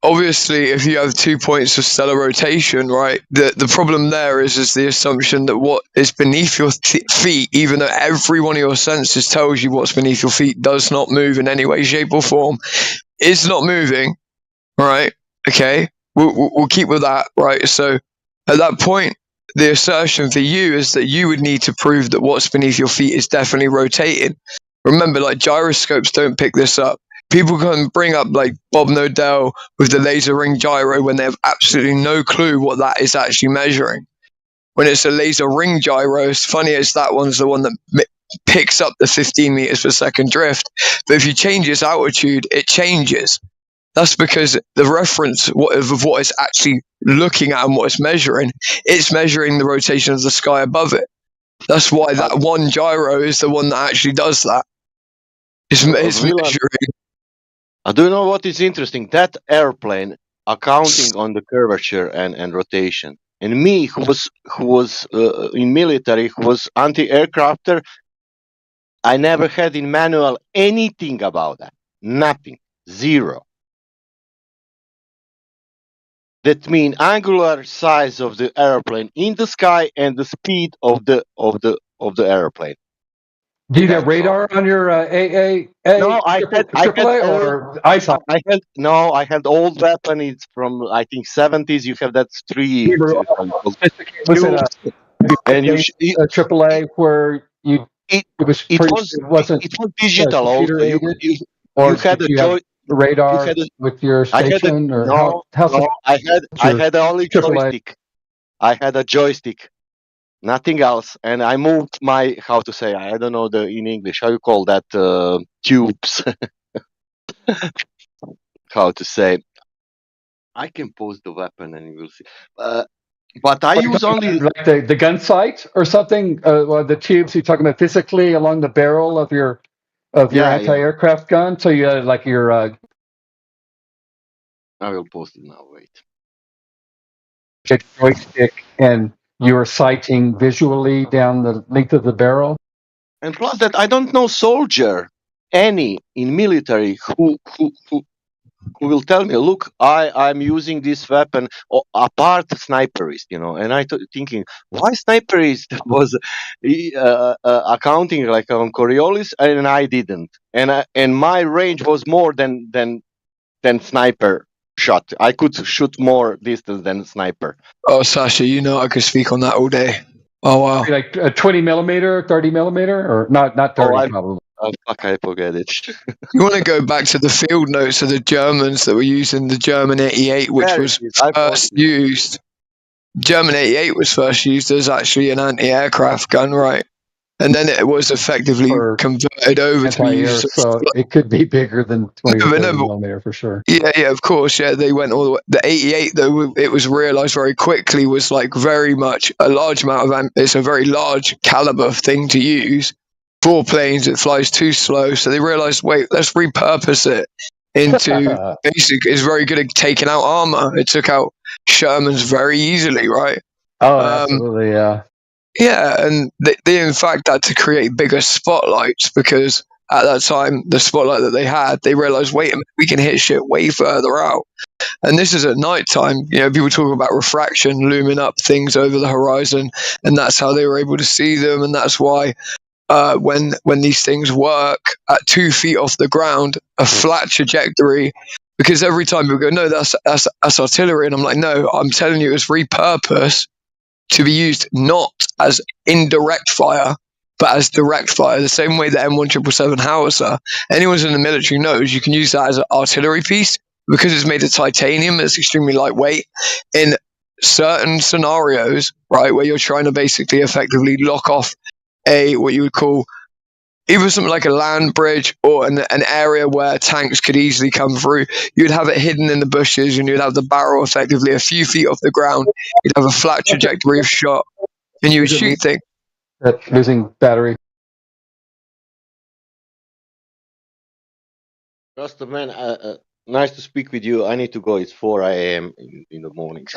obviously, if you have 2 points of stellar rotation, right, the problem there is the assumption that what is beneath your feet, even though every one of your senses tells you what's beneath your feet, does not move in any way, shape, or form, is not moving, right? Okay, we'll keep with that, right? So at that point, the assertion for you is that you would need to prove that what's beneath your feet is definitely rotating. Remember, like, gyroscopes don't pick this up. People can bring up like Bob Nodell with the laser ring gyro when they have absolutely no clue what that is actually measuring. When it's a laser ring gyro, it's funny as that one's the one that picks up the 15 meters per second drift. But if you change its altitude, it changes. That's because the reference of what it's actually looking at and what it's measuring the rotation of the sky above it. That's why that one gyro is the one that actually does that. It's measuring. Do you know what is interesting? That airplane accounting on the curvature and rotation. And me, who was in military, who was anti-aircrafter, I never had in manual anything about that. Nothing. Zero. That means angular size of the airplane in the sky and the speed of the airplane. Do you have radar on your AA? No, I had old weapon. It's from, I think, 70s. You have that three. Was it a AAA where it was digital also. You had a radar with your station, I had only joystick. I had a joystick, nothing else, and I moved my, how to say, I don't know in English, how you call that, tubes. How to say? I can pose the weapon and you will see. But I use only like the gun sight or something. The tubes you're talking about physically along the barrel of your anti-aircraft gun. So you had like your. I will post it now. Wait. Joystick, and you were sighting visually down the length of the barrel. And plus that, I don't know soldier any in military who will tell me, look, I'm using this weapon apart sniperist, and I thinking, why sniperist was accounting like on Coriolis and I didn't, and my range was more than sniper shot. I could shoot more distance than sniper. Oh, Sasha, I could speak on that all day. Oh wow, like a 20 millimeter, 30 millimeter, or not 30 probably. Oh, fuck, I forget it. You want to go back to the field notes of the Germans that were using the German 88, which was first used. German 88 was first used as actually an anti-aircraft gun, right? And then it was effectively converted over to be used. So it could be bigger than 20 millimeter for sure. Yeah, of course. Yeah, they went all the way. The 88, though, it was realized very quickly was like very much a large amount of. It's a very large caliber thing to use for planes. It flies too slow, so they realized, wait, let's repurpose it into basically. It's very good at taking out armor. It took out Shermans very easily, right? Oh, absolutely, yeah. Yeah, and they in fact had to create bigger spotlights because at that time, the spotlight that they had, they realized, wait a minute, we can hit shit way further out. And this is at night time. People talk about refraction, looming up things over the horizon, and that's how they were able to see them, and that's why when these things work at 2 feet off the ground, a flat trajectory. Because every time people go, no, that's artillery, and I'm like, no, I'm telling you, it's repurposed to be used not as indirect fire, but as direct fire. The same way the M1777 howitzer. Anyone who's in the military knows you can use that as an artillery piece because it's made of titanium. It's extremely lightweight. In certain scenarios, right, where you're trying to basically effectively lock off what you would call either something like a land bridge or an area where tanks could easily come through, you'd have it hidden in the bushes and you'd have the barrel effectively a few feet off the ground. You'd have a flat trajectory of shot and you would shoot things. Losing battery. Just man, nice to speak with you. I need to go. It's 4 a.m. in the morning.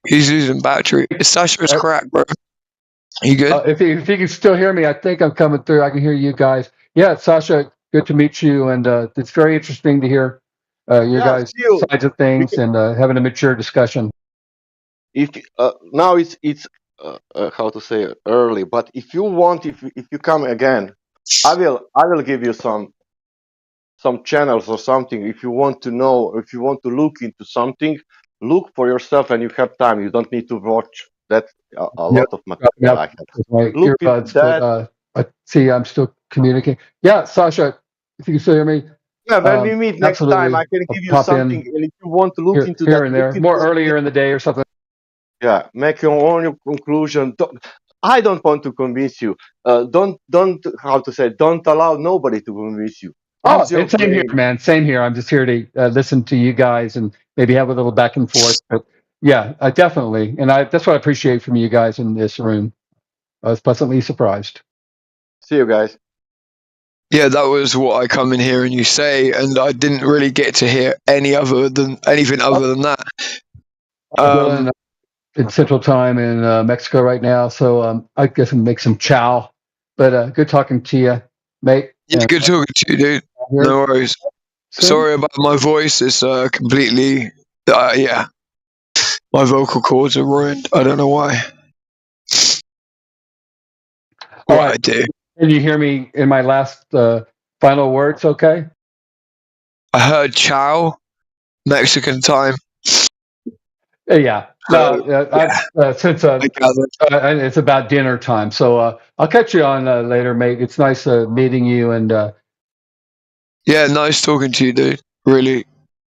He's losing battery. Sasha's cracked, bro. You good? If you can still hear me, I think I'm coming through. I can hear you guys. Yeah, Sasha, good to meet you, and it's very interesting to hear your guys' sides of things and having a mature discussion. If now it's how to say early, but if you want, if you come again, I will give you some channels or something. If you want to know, if you want to look into something, look for yourself, and you have time. You don't need to watch that a lot of material. I have. Look at that. I see. I'm still communicating. Yeah, Sasha, if you can still hear me. Yeah, when we meet next time, I can give you something. And if you want to look into here that, and there, more earlier in the day or something. Yeah, make your own conclusion. I don't want to convince you. Don't how to say. Don't allow nobody to convince you. Oh, same here, man. Same here. I'm just here to listen to you guys and maybe have a little back and forth. But yeah, definitely. And that's what I appreciate from you guys in this room. I was pleasantly surprised. See you guys. Yeah, that was what I come in here and you say, and I didn't really get to hear anything other than that. It's Central Time in Mexico right now, so I guess I'm make some chow. But good talking to you, mate. Yeah, good talking to you, dude. No worries. Sorry about my voice. It's completely, yeah. My vocal cords are ruined. I don't know why. All right. I do. Can you hear me in my last final words? Okay. I heard chow, Mexican time. Yeah. Since it's about dinner time, so I'll catch you on later, mate. It's nice meeting you, and yeah, nice talking to you, dude. Really,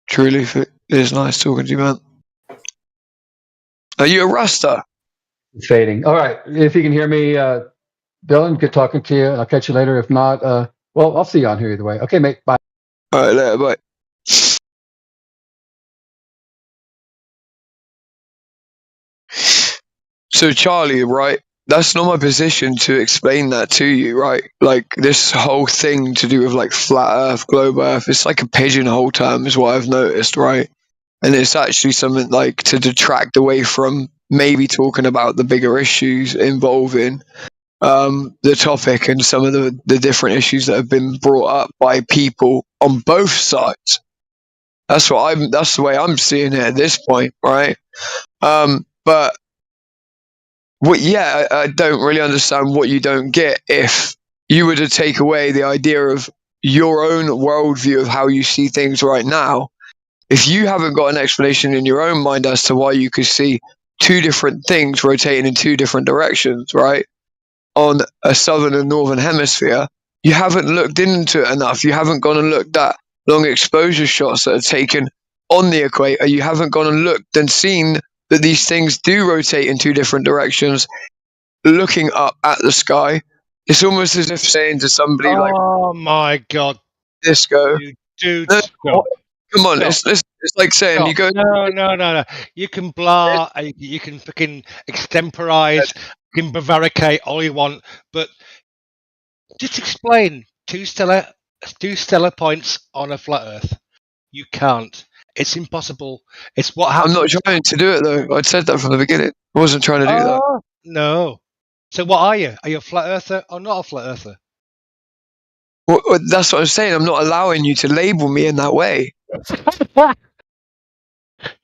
truly, it is nice talking to you, man. Are you a Rasta? It's fading. All right. If you can hear me, Dylan, good talking to you. I'll catch you later. If not, well, I'll see you on here either way. Okay, mate. Bye. All right, later. Bye. So, Charlie, right? That's not my position to explain that to you, right? Like, this whole thing to do with, like, flat Earth, globe Earth, it's like a pigeonhole term is what I've noticed, right? And it's actually something, like, to detract away from maybe talking about the bigger issues involving the topic and some of the different issues that have been brought up by people on both sides. That's the way I'm seeing it at this point, right? But yeah, I don't really understand what you don't get if you were to take away the idea of your own worldview of how you see things right now. If you haven't got an explanation in your own mind as to why you could see two different things rotating in two different directions, right, on a southern and northern hemisphere, you haven't looked into it enough. You haven't gone and looked at long exposure shots that are taken on the equator. You haven't gone and looked and seen that these things do rotate in two different directions, looking up at the sky. It's almost as if saying to somebody like, "Oh my God, Disco, dude, no, stop. Come on, Stop. it's like saying Stop. you go. No. You can blah, you can fucking extemporize, you can prevaricate all you want, but just explain two stellar points on a flat Earth. You can't. It's impossible. It's what happens. I'm not trying to do it though. I said that from the beginning. I wasn't trying to do that. No. So what are you? Are you a flat earther or not a flat earther? Well, that's what I'm saying. I'm not allowing you to label me in that way.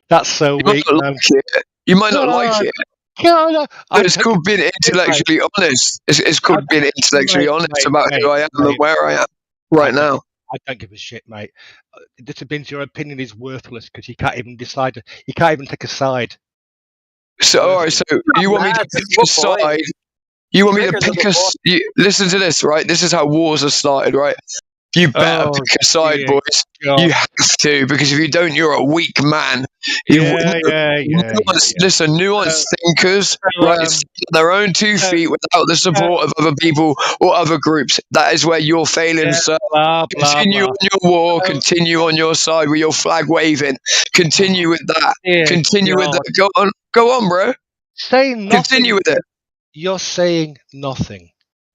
That's so weak, man. You might not like it. It's called being intellectually honest. It's called being intellectually honest about who I am and where I am right now. I don't give a shit, mate. This means your opinion is worthless because you can't even decide. You can't even take a side. So, all right. So you want me to pick a side? You want me to pick a? Listen to this, right? This is how wars are started, right? You better pick a side, boys. God. You have to, because if you don't, you're a weak man. Listen, nuanced thinkers, right? Their own 2 feet without the support of other people or other groups. That is where you're failing, sir. Continue on your war. Continue on your side with your flag waving. Continue with that. Continue with that. Go on, bro. Say nothing. Continue with it. You're saying nothing.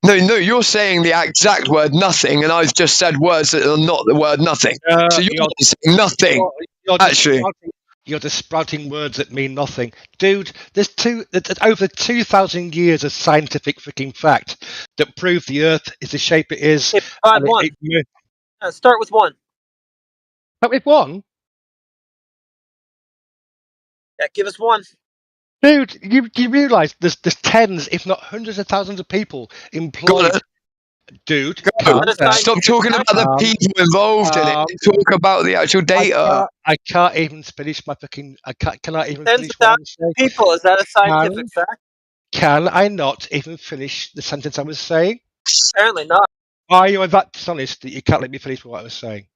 No, you're saying the exact word nothing, and I've just said words that are not the word nothing. So you're saying nothing, actually. You're just sprouting words that mean nothing. Dude, there's over 2,000 years of scientific freaking fact that prove the Earth is the shape it is. Start with one. Start with one? Yeah, give us one. Dude, you realise there's tens, if not hundreds of thousands of people employed. Dude, stop talking about the people involved in it. Talk about the actual data. I can't even finish my fucking. Cannot even tens finish of thousands of people. Is that a scientific fact? Can I not even finish the sentence I was saying? Apparently not. Are you that dishonest that you can't let me finish what I was saying?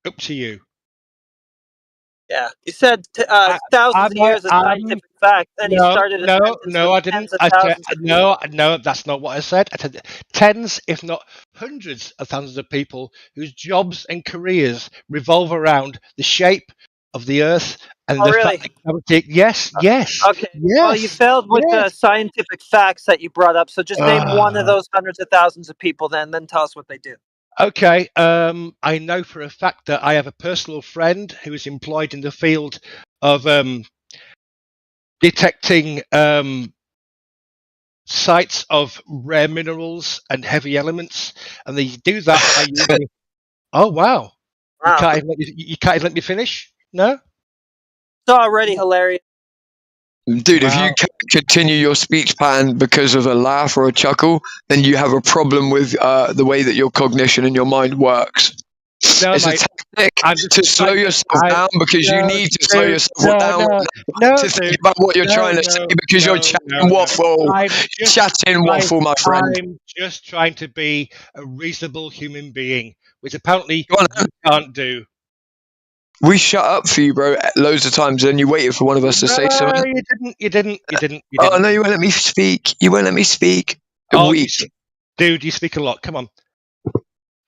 Up to you. Yeah, you said thousands of years of scientific fact, and you started a sentence I with didn't. tens of thousands of people. No, that's not what I said. I said tens, if not hundreds of thousands of people whose jobs and careers revolve around the shape of the Earth and the really? fact that yes. Okay. Yes, well, you failed with the scientific facts that you brought up, so just name one of those hundreds of thousands of people, then tell us what they do. Okay, I know for a fact that I have a personal friend who is employed in the field of detecting sites of rare minerals and heavy elements, and they do that by using... Oh, wow. You can't even let me finish? No? It's already hilarious. Dude, if you continue your speech pattern because of a laugh or a chuckle, then you have a problem with the way that your cognition and your mind works. No, it's mate, a tactic to slow yourself down because you need to slow yourself down to think about what you're trying to say because you're chatting waffle. Chatting waffle, my friend. I'm just trying to be a reasonable human being, which apparently you can't do. We shut up for you, bro, loads of times, and you waited for one of us to say something. You didn't. Oh, no, you won't let me speak. Dude, you speak a lot. Come on.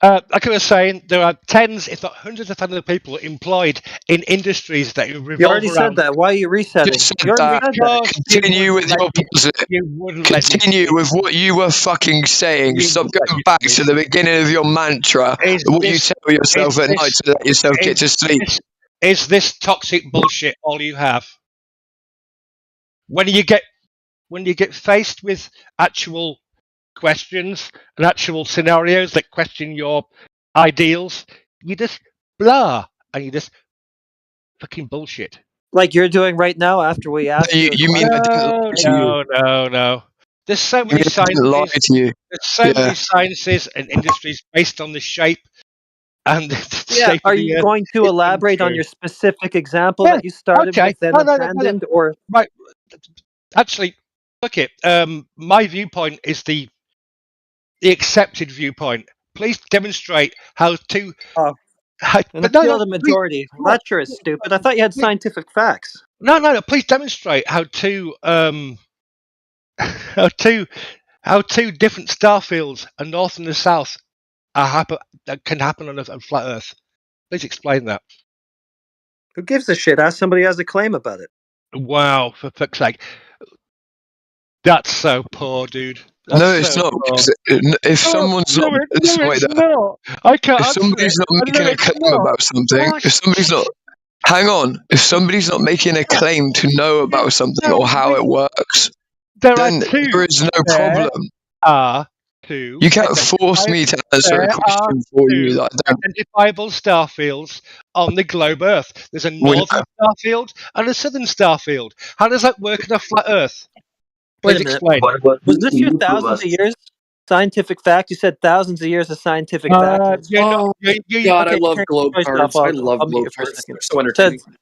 Like I was saying, there are tens, if not hundreds of thousands of people employed in industries that revolve around... You already said that. Why are you resetting? Continue with your positive. Continue with what you were fucking saying. Stop going back to the beginning of your mantra. What you tell yourself at night to let yourself get to sleep. Is this toxic bullshit all you have? When you get faced with actual questions and actual scenarios that question your ideals, you just blah and you just fucking bullshit. Like you're doing right now after we asked you. You mean I didn't lie to you? No. There's so many sciences. There's so many sciences and industries based on the shape and the shape are of the you Earth. going to elaborate on your specific example that you started with and abandoned, or right? Actually, look it. My viewpoint is the accepted viewpoint. Please demonstrate how to. The majority. That sure is stupid. I thought you had scientific facts. No. Please demonstrate how two different star fields, a north and a south, that can happen on a flat Earth. Please explain that. Who gives a shit? Ask somebody who has a claim about it. Wow, for fuck's sake. That's so poor, dude. No, it's not. If someone's not, I can't. If somebody's not making a claim about something, if somebody's not making a claim to know about something or how it works, then there is no problem. two. You can't force me to answer a question for you that I don't. Identifiable star fields on the globe Earth. There's a northern star field and a southern star field. How does that work in a flat Earth? Wait Please a minute. explain. Was this your thousands of years scientific fact? You said thousands of years of scientific fact. God, I love globe cards. I love globe cards. They're so entertaining. Said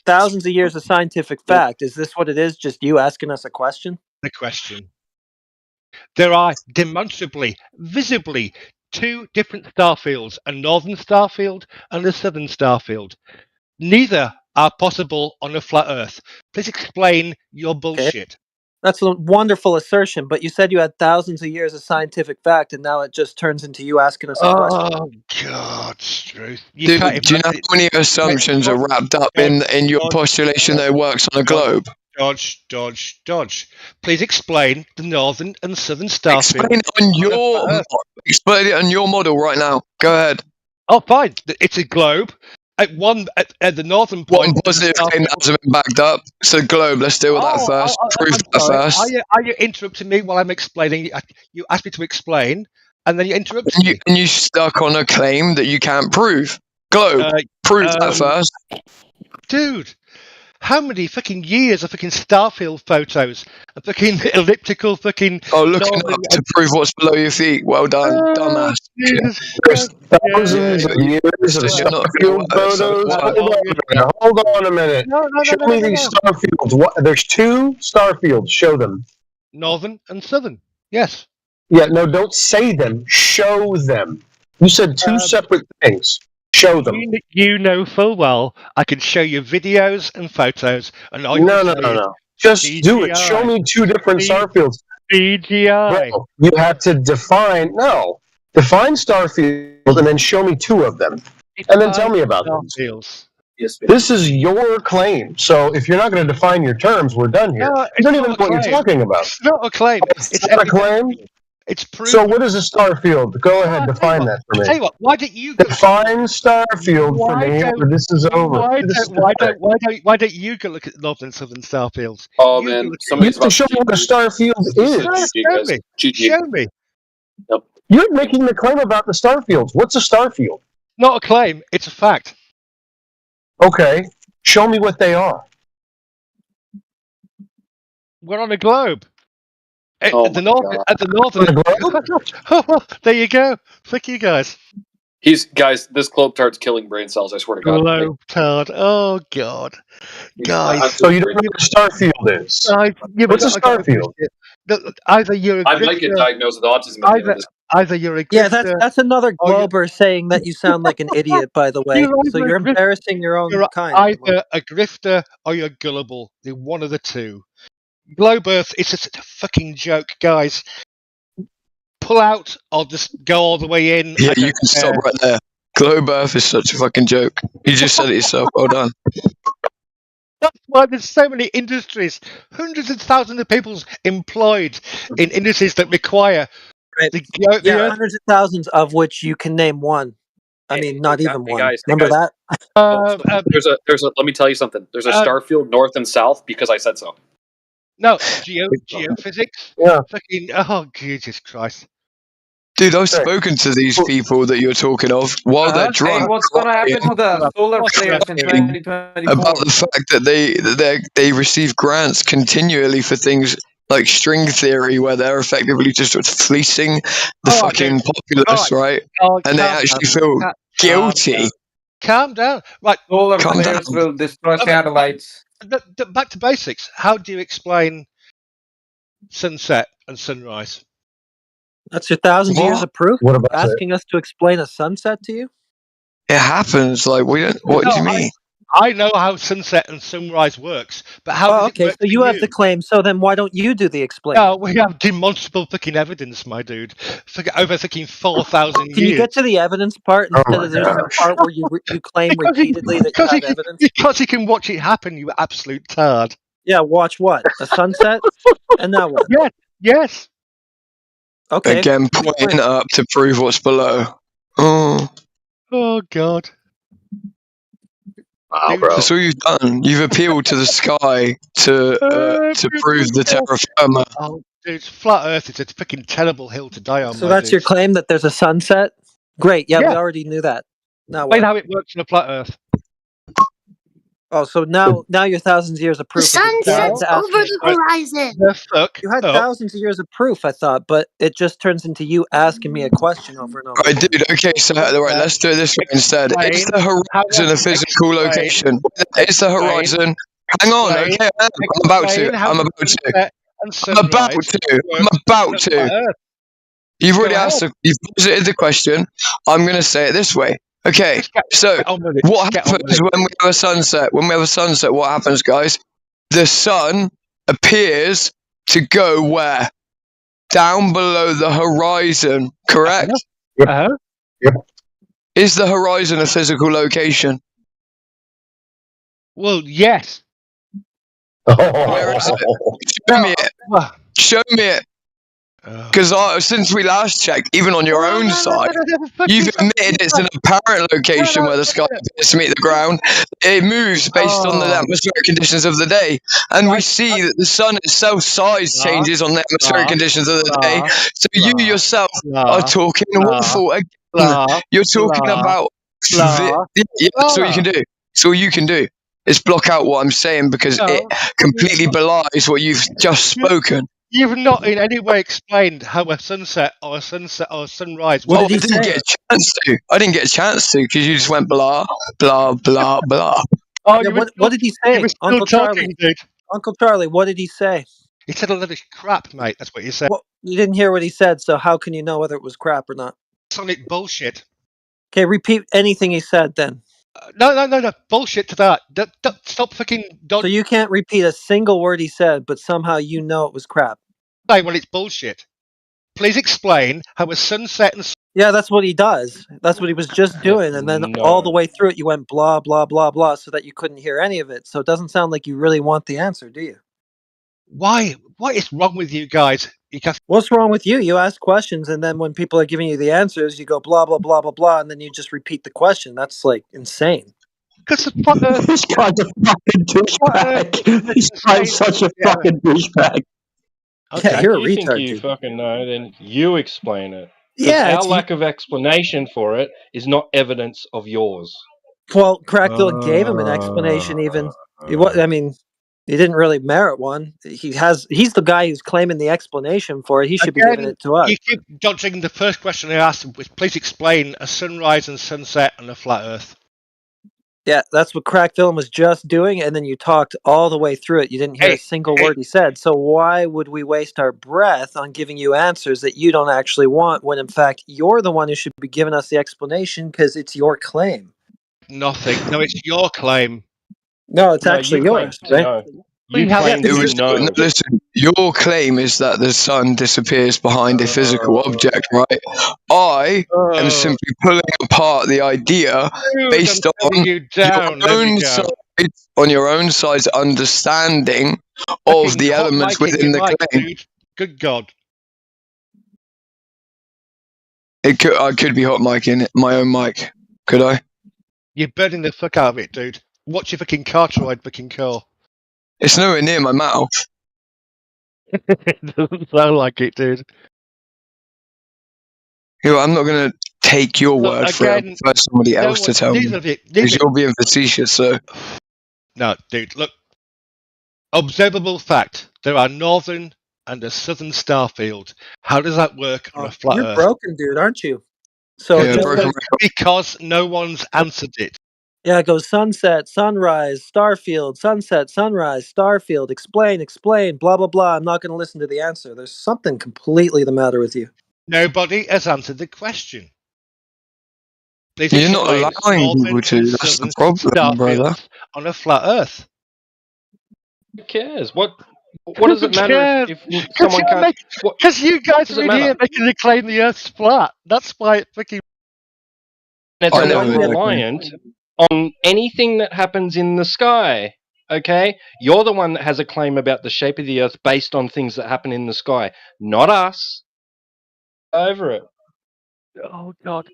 thousands of years of scientific fact. Is this what it is? Just you asking us a question? The question. There are demonstrably, visibly, two different star fields, a northern star field and a southern star field. Neither are possible on a flat Earth. Please explain your bullshit. That's a wonderful assertion, but you said you had thousands of years of scientific fact, and now it just turns into you asking us a question. Oh, God, Struth. Do you know how many assumptions are wrapped up in your postulation that it works on a globe? Dodge. Please explain the northern and southern star field. Explain it on your model right now. Go ahead. Oh, fine. It's a globe. At the northern point. One positive claim that hasn't been backed up. It's a globe. Let's deal with that first. Prove that first. Are you interrupting me while I'm explaining? You asked me to explain, and then you interrupted me. And you stuck on a claim that you can't prove. Globe. Prove that first. Dude. How many fucking years of fucking starfield photos and fucking elliptical fucking... Oh, looking up to prove what's below your feet. Well done, dumbass. There's thousands of years of starfield photos. Hold on a minute. Show me these starfields. There's two starfields. Show them. Northern and southern. Yes. Yeah, no, don't say them. Show them. You said two separate things. Show them. You know full well I can show you videos and photos. And No. Just do it. Show me two different starfields. CGI. Bro, you have to define starfield and then show me two of them. And then tell me about them. This is your claim. So if you're not going to define your terms, we're done here. You don't even know what you're talking about. It's not a claim. It's not a claim? It's proven. So what is a starfield? Go ahead, define that for me. Tell you what, why don't you define starfield for me? Or this is over. Why don't you go look at northern and southern starfields? Oh man, you have to show me what a starfield is. Show me. Nope. You're making the claim about the starfields. What's a starfield? Not a claim. It's a fact. Okay, show me what they are. We're on a globe. Oh at the northern. There you go. Fuck you guys. Guys, this globe tard's killing brain cells. I swear to God. Globe tard. Oh God, guys. So you don't know what a starfield is? What's a starfield? Either you're. I might get diagnosed with autism. Either you're a yeah, that's another glober saying that you sound like an idiot. By the way, so you're embarrassing your own kind. Either a grifter or you're gullible. You're one of the two. Globe Earth is just a fucking joke, guys. Pull out or just go all the way in. Yeah, you can stop right there. Globe Earth is such a fucking joke. You just said it yourself. Well done. That's why there's so many industries, hundreds of thousands of people employed in industries that require hundreds of thousands of which you can name one. I mean, not even one. Remember that? There's a. Let me tell you something. There's a starfield north and south because I said so. No, geophysics. Yeah. Fucking, oh Jesus Christ. Dude, I've spoken to these people that you're talking of while they're drunk. Hey, what's going to happen to the solar flares in 2024? About the fact that they receive grants continually for things like string theory, where they're effectively just fleecing the fucking populace, right? And they actually feel guilty. Calm down. Right. Solar flares will destroy satellites. Back to basics. How do you explain sunset and sunrise? That's your thousands of years of proof? What about asking us to explain a sunset to you? It happens. Like we don't. What do you mean? I know how sunset and sunrise works, but how? Oh, okay, so you have the claim. So then, why don't you do the explaining? No, we have demonstrable fucking evidence, my dude. Over fucking 4,000 years. Can you get to the evidence part instead of there's some part where you claim repeatedly that you have evidence? Because you can watch it happen, you absolute tard. Yeah, watch what? A sunset, and now what? Yeah. Yes. Okay. Again, pointing up to prove what's below. Oh God. Wow, bro. That's all you've done. You've appealed to the sky to prove the terra firma. Oh, dude, flat Earth is a freaking terrible hill to die on. So that's your claim that there's a sunset? Great. Yeah, we already knew that. Now Explain what? how it works on a flat Earth. Oh, so now your thousands of years of The proof. sun is down sets to ask over me a the question. horizon. The fuck You had up. thousands of years of proof, I thought, but it just turns into you asking me a question over and over. Right, dude. Okay, so right, let's do it this way instead. Is the horizon a physical location? Is the horizon? Hang on. Okay, I'm about to. I'm about to. I'm about to. You've already asked. You've posited the question. I'm going to say it this way. Okay, so what happens when we have a sunset? When we have a sunset, what happens, guys? The sun appears to go where? Down below the horizon, correct? Yep. Is the horizon a physical location? Well, yes. Where is it? Show me it. Show me it. Because since we last checked, even on your own side, you've admitted it's an apparent location where the sky appears to meet the ground. It moves based on the atmospheric conditions of the day. And we see that the sun itself size changes on the atmospheric conditions of the day. So you yourself are talking awful again. You're talking about... Yeah, that's all you can do. That's all you can do. Is block out what I'm saying because it completely belies what you've just spoken. You've not in any way explained how a sunset or a sunrise. Well, I didn't get a chance to. I didn't get a chance to because you just went blah blah blah blah. Oh, Yeah, what did he say, Uncle Charlie? Uncle Charlie, what did he say? He said a lot of crap, mate. That's what he said. Well, you didn't hear what he said, so how can you know whether it was crap or not? Sonic bullshit. Okay, repeat anything he said then. No. Bullshit to that. Stop fucking... So you can't repeat a single word he said, but somehow you know it was crap. Well, it's bullshit. Please explain how a sunset and... Yeah, that's what he does. That's what he was just doing, and then all the way through it, you went blah, blah, blah, blah, so that you couldn't hear any of it. So it doesn't sound like you really want the answer, do you? Why? What is wrong with you guys? What's wrong with you? You ask questions, and then when people are giving you the answers, you go blah, blah, blah, blah, blah, and then you just repeat the question. That's, like, insane. Because this guy's a fucking douchebag. This guy's such a fucking douchebag. Okay, Yeah, you're a if you think retard, you dude. fucking know, then you explain it. 'Cause Yeah, our lack of explanation for it is not evidence of yours. Well, Crackville gave him an explanation. Even I mean, he didn't really merit one. He's the guy who's claiming the explanation for it. He should be giving it to us. You keep dodging the first question I asked him. Please explain a sunrise and sunset on a flat Earth. Yeah, that's what Crackville was just doing, and then you talked all the way through it. You didn't hear a single word he said. So why would we waste our breath on giving you answers that you don't actually want, when in fact you're the one who should be giving us the explanation because it's your claim? Nothing. No, it's your claim. No, it's actually yours, right? Listen, your claim is that the sun disappears behind a physical object, right? I am simply pulling apart the idea based on your own side's understanding of the elements within the claim. Dude. Good God. I could be hot micing my own mic, could I? You're burning the fuck out of it, dude. Watch your fucking Cartwright fucking car. It's nowhere near my mouth. It doesn't sound like it, dude. I'm not going to take your word for it for somebody else to tell me. Because you're being facetious, so... No, dude, look. Observable fact. There are northern and a southern star field. How does that work on a flat You're Earth? broken, dude, aren't you? So Because no one's answered it. Yeah, it goes sunset, sunrise, starfield, sunset, sunrise, starfield, explain, blah, blah, blah. I'm not going to listen to the answer. There's something completely the matter with you. Nobody has answered the question. You're not allowing people to. That's the problem, brother. On a flat Earth. Who cares? What does it matter if someone can't... Because you guys are in here making the claim the Earth's flat. That's why it freaking... It's reliant on anything that happens in the sky, okay? You're the one that has a claim about the shape of the Earth based on things that happen in the sky, not us. Over it. Oh, God.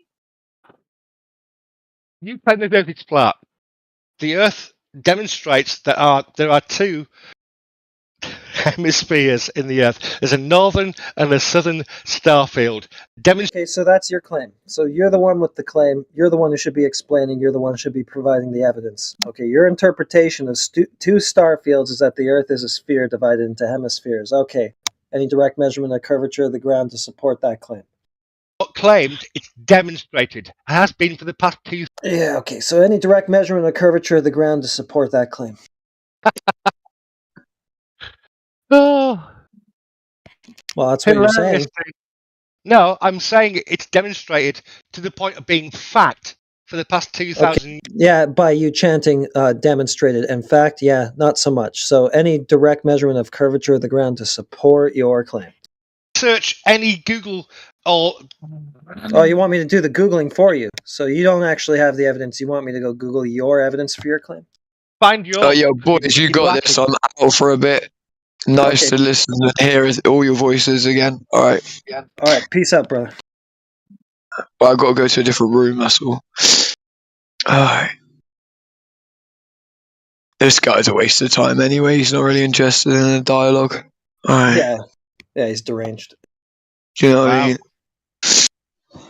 You claim the Earth is flat. The Earth demonstrates that there are two hemispheres in the Earth. There's a northern and a southern star field. Okay, so that's your claim. So you're the one with the claim. You're the one who should be explaining. You're the one who should be providing the evidence. Okay, your interpretation of two star fields is that the Earth is a sphere divided into hemispheres. Okay, any direct measurement of curvature of the ground to support that claim? Not claimed, it's demonstrated. It has been for the past 2. Yeah, okay, so any direct measurement of curvature of the ground to support that claim? Oh. Well, that's what you're saying. No, I'm saying it's demonstrated to the point of being fact for the past 2,000 years. Yeah, by you chanting demonstrated. In fact, yeah, not so much. So any direct measurement of curvature of the ground to support your claim. Search any Google or... Oh, you want me to do the Googling for you? So you don't actually have the evidence. You want me to go Google your evidence for your claim? Find your... Oh, yo, boys, you got this. I'm out for a bit. Nice to listen and hear all your voices again. All right. All right. Peace out, brother. Well, I've got to go to a different room, that's all. All right. This guy's a waste of time anyway. He's not really interested in a dialogue. All right. Yeah, he's deranged. Do you know what I mean?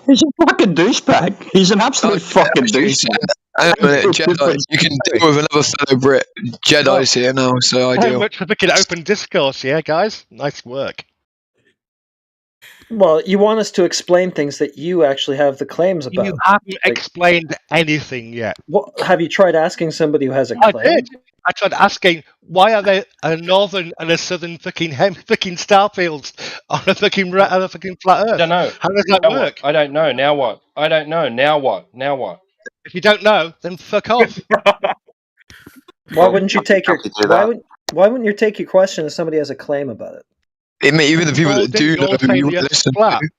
He's a fucking douchebag. He's an absolute fucking douchebag. Hang on a minute, Jedi. You can deal with another fellow Brit. Jedi's here now, so How ideal. much for fucking open discourse, yeah, guys? Nice work. Well, you want us to explain things that you actually have the claims about. You haven't explained anything yet. What, have you tried asking somebody who has a I claim? did. I tried asking, why are there a northern and a southern fucking star fields on a fucking flat Earth? I don't know. How does that work? I don't know. Now what? I don't know. Now what? Now what? If you don't know, then fuck off. Why wouldn't you take your why wouldn't you take your question if somebody has a claim about it? Even the people that do know, you listen to.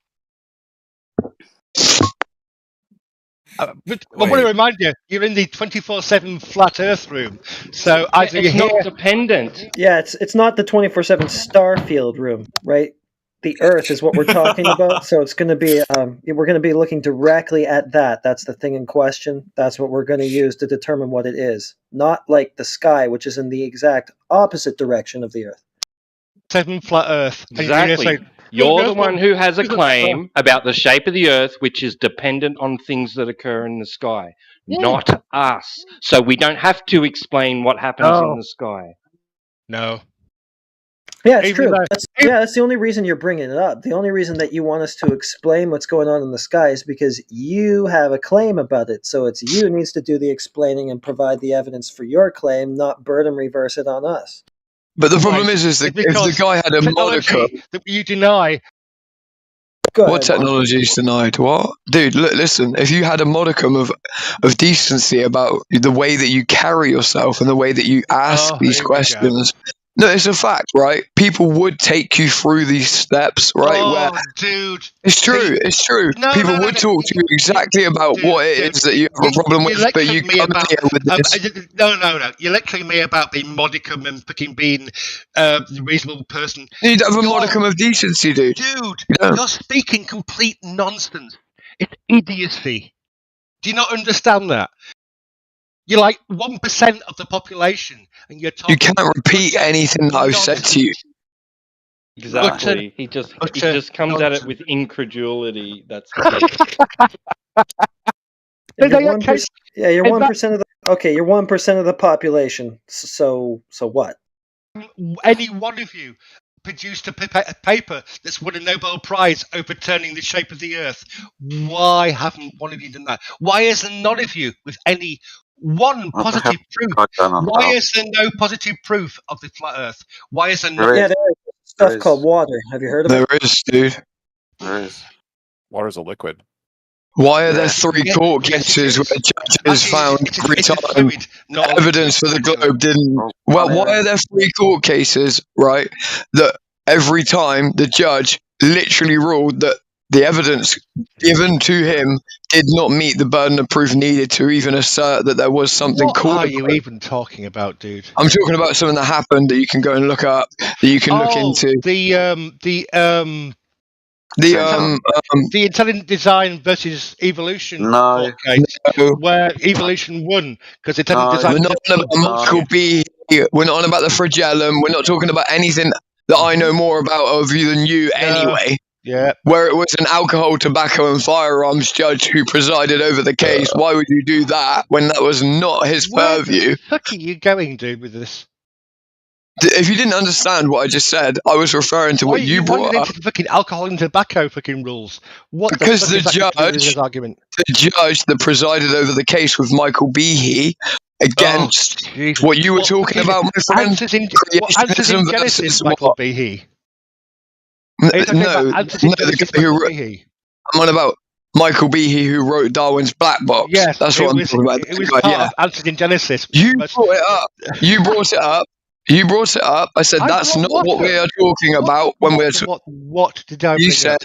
But I want to remind you, you're in the 24/7 flat Earth room, so either it's you're not dependent. Yeah, it's not the 24/7 star field room, right? The Earth is what we're talking about, so it's going to be we're going to be looking directly at that. That's the thing in question. That's what we're going to use to determine what it is, not like the sky, which is in the exact opposite direction of the Earth. 7 flat Earth. Exactly. You're the one who has a claim about the shape of the Earth, which is dependent on things that occur in the sky, not us. So we don't have to explain what happens in the sky. No. Yeah, it's true. That's the only reason you're bringing it up. The only reason that you want us to explain what's going on in the sky is because you have a claim about it. So it's you who needs to do the explaining and provide the evidence for your claim, not burden reverse it on us. But the problem is that if the guy had a moniker... that you deny... What technology is denied? What? Dude, look, listen, if you had a modicum of decency about the way that you carry yourself and the way that you ask these questions... No, it's a fact, right? People would take you through these steps, right? Oh, dude. It's true, it's true. People would talk to you exactly about what it is that you have a problem with, but you come here with this. No. You're lecturing me about being modicum and fucking being a reasonable person. You'd have a modicum of decency, dude. Dude, you're speaking complete nonsense. It's idiocy. Do you not understand that? You're like 1% of the population, and you're talking. You can't repeat anything that I've said to you. Exactly. He just comes at it with incredulity. That's You're 1%. Yeah, you're 1% of the. Okay, you're 1% of the population. So what? Any one of you produced a paper that's won a Nobel Prize overturning the shape of the Earth. Why haven't one of you done that? Why is there none of you with any one positive proof? Why is there no positive proof of the flat Earth? Why is there no... Yeah, there's stuff called water. Have you heard of it? There is, dude. There is. Water's a liquid. Why are there 3 court cases where judges found every time evidence for the globe didn't... Well, why are there 3 court cases, right, that every time the judge literally ruled that the evidence given to him did not meet the burden of proof needed to even assert that there was something called... What are you even talking about, dude? I'm talking about something that happened that you can go and look up, that you can look into. The intelligent design versus evolution court case, where evolution won because intelligent design. Michael B. We're not on about the flagellum. We're not talking about anything that I know more about of you than you anyway. Yeah. Where it was an alcohol, tobacco, and firearms judge who presided over the case. Why would you do that when that was not his purview? Where the fuck are you going, dude, with this? If you didn't understand what I just said, I was referring to what you brought up. Into the fucking alcohol and tobacco fucking rules. What Because the fuck is that to do with this argument? the judge that presided over the case with Michael Behe against what you were talking about, my friend. Answers in Genesis, Michael Behe. No, I'm on about Michael Behe, who wrote Darwin's Black Box. Yes, that's what I'm talking about. It was part of Answers in Genesis. You brought it up. You brought it up. You brought it up. I said that's not what we are talking about when we're. What did I? You said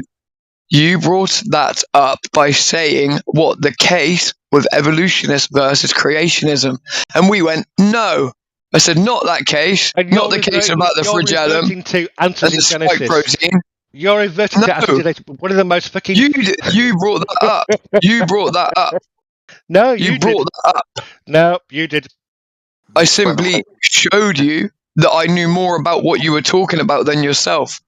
you brought that up by saying what the case with evolutionist versus creationism, and we went no. I said not that case, not the case about the flagellum and the spike protein. You're reverting to Answers in Genesis. One of the most fucking. You brought that up. You brought that up. No, you brought that up. No, you did. I simply showed you that I knew more about what you were talking about than yourself.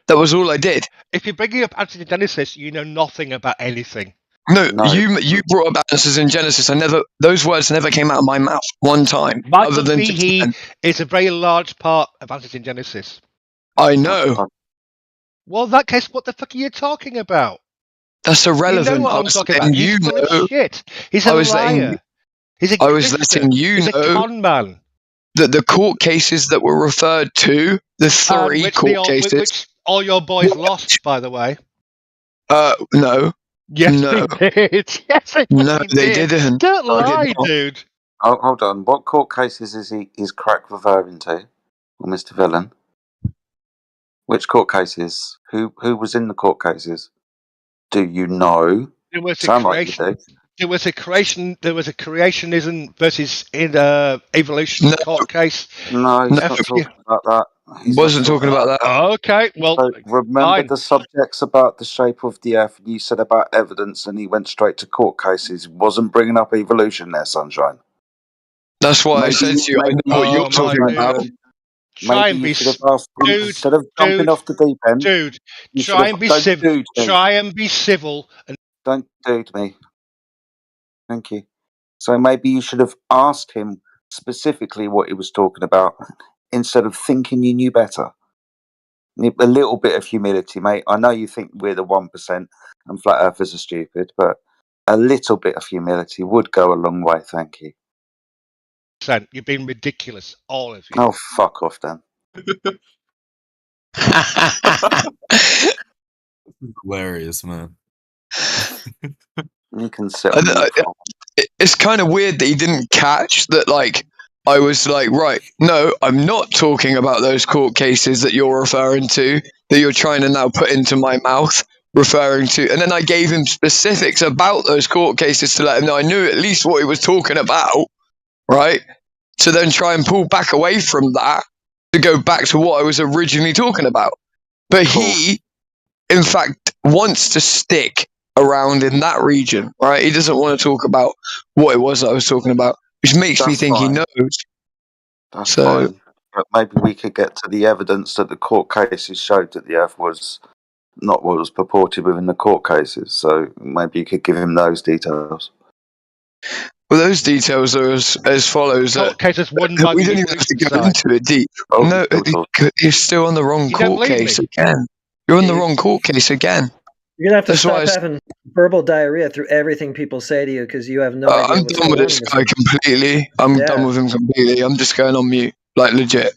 That was all I did. If you're bringing up Answers in Genesis, you know nothing about anything. No, you brought up Answers in Genesis. Those words never came out of my mouth one time. Michael Behe is a very large part of Answers in Genesis. I know. Well, in that case, what the fuck are you talking about? That's irrelevant. You know what I'm talking about. He's full of shit. He's a liar. I was letting you He's know a con man. that the court cases that were referred to, the three court cases, which all your boys lost, by the way. No. Yes, no. they did. Yes, no, they didn't. Don't lie, dude. Oh, hold on. What court cases is Crack referring to, or Mr. Villain? Which court cases? Who was in the court cases? Do you know? There was a Sound creation. like you do. There was a creationism versus evolution court case. No, he's not talking about that. Wasn't talking about that. Okay, well, so remember the subjects about the shape of the Earth. You said about evidence, and he went straight to court cases. Wasn't bringing up evolution there, Sunshine. That's why I said to you. I know what you're talking about. Try and be instead of jumping off the deep end, dude. Try and be civil. Try and be civil. And don't dude me. Thank you. So maybe you should have asked him specifically what he was talking about instead of thinking you knew better. A little bit of humility, mate. I know you think we're the 1% and flat earthers are stupid, but a little bit of humility would go a long way. Thank you. You've been ridiculous, all of you. Oh, fuck off, then. Hilarious, man. You can sit. It's kind of weird that he didn't catch that. Like, I was like, right, no, I'm not talking about those court cases that you're referring to, that you're trying to now put into my mouth, referring to. And then I gave him specifics about those court cases to let him know I knew at least what he was talking about, right? To then try and pull back away from that to go back to what I was originally talking about. But he, in fact, wants to stick around in that region, right? He doesn't want to talk about what it was that I was talking about, which makes me think he knows. That's fine. But maybe we could get to the evidence that the court cases showed that the Earth was not what was purported within the court cases. So maybe you could give him those details. Well, those details are as follows. Court cases we don't even have to go into it deep. No, you're still on the wrong court case again. You're on the wrong court case again. You're gonna have to stop having verbal diarrhea through everything people say to you because you have no idea. I'm done with this guy completely. I'm done with him completely. I'm just going on mute, like legit.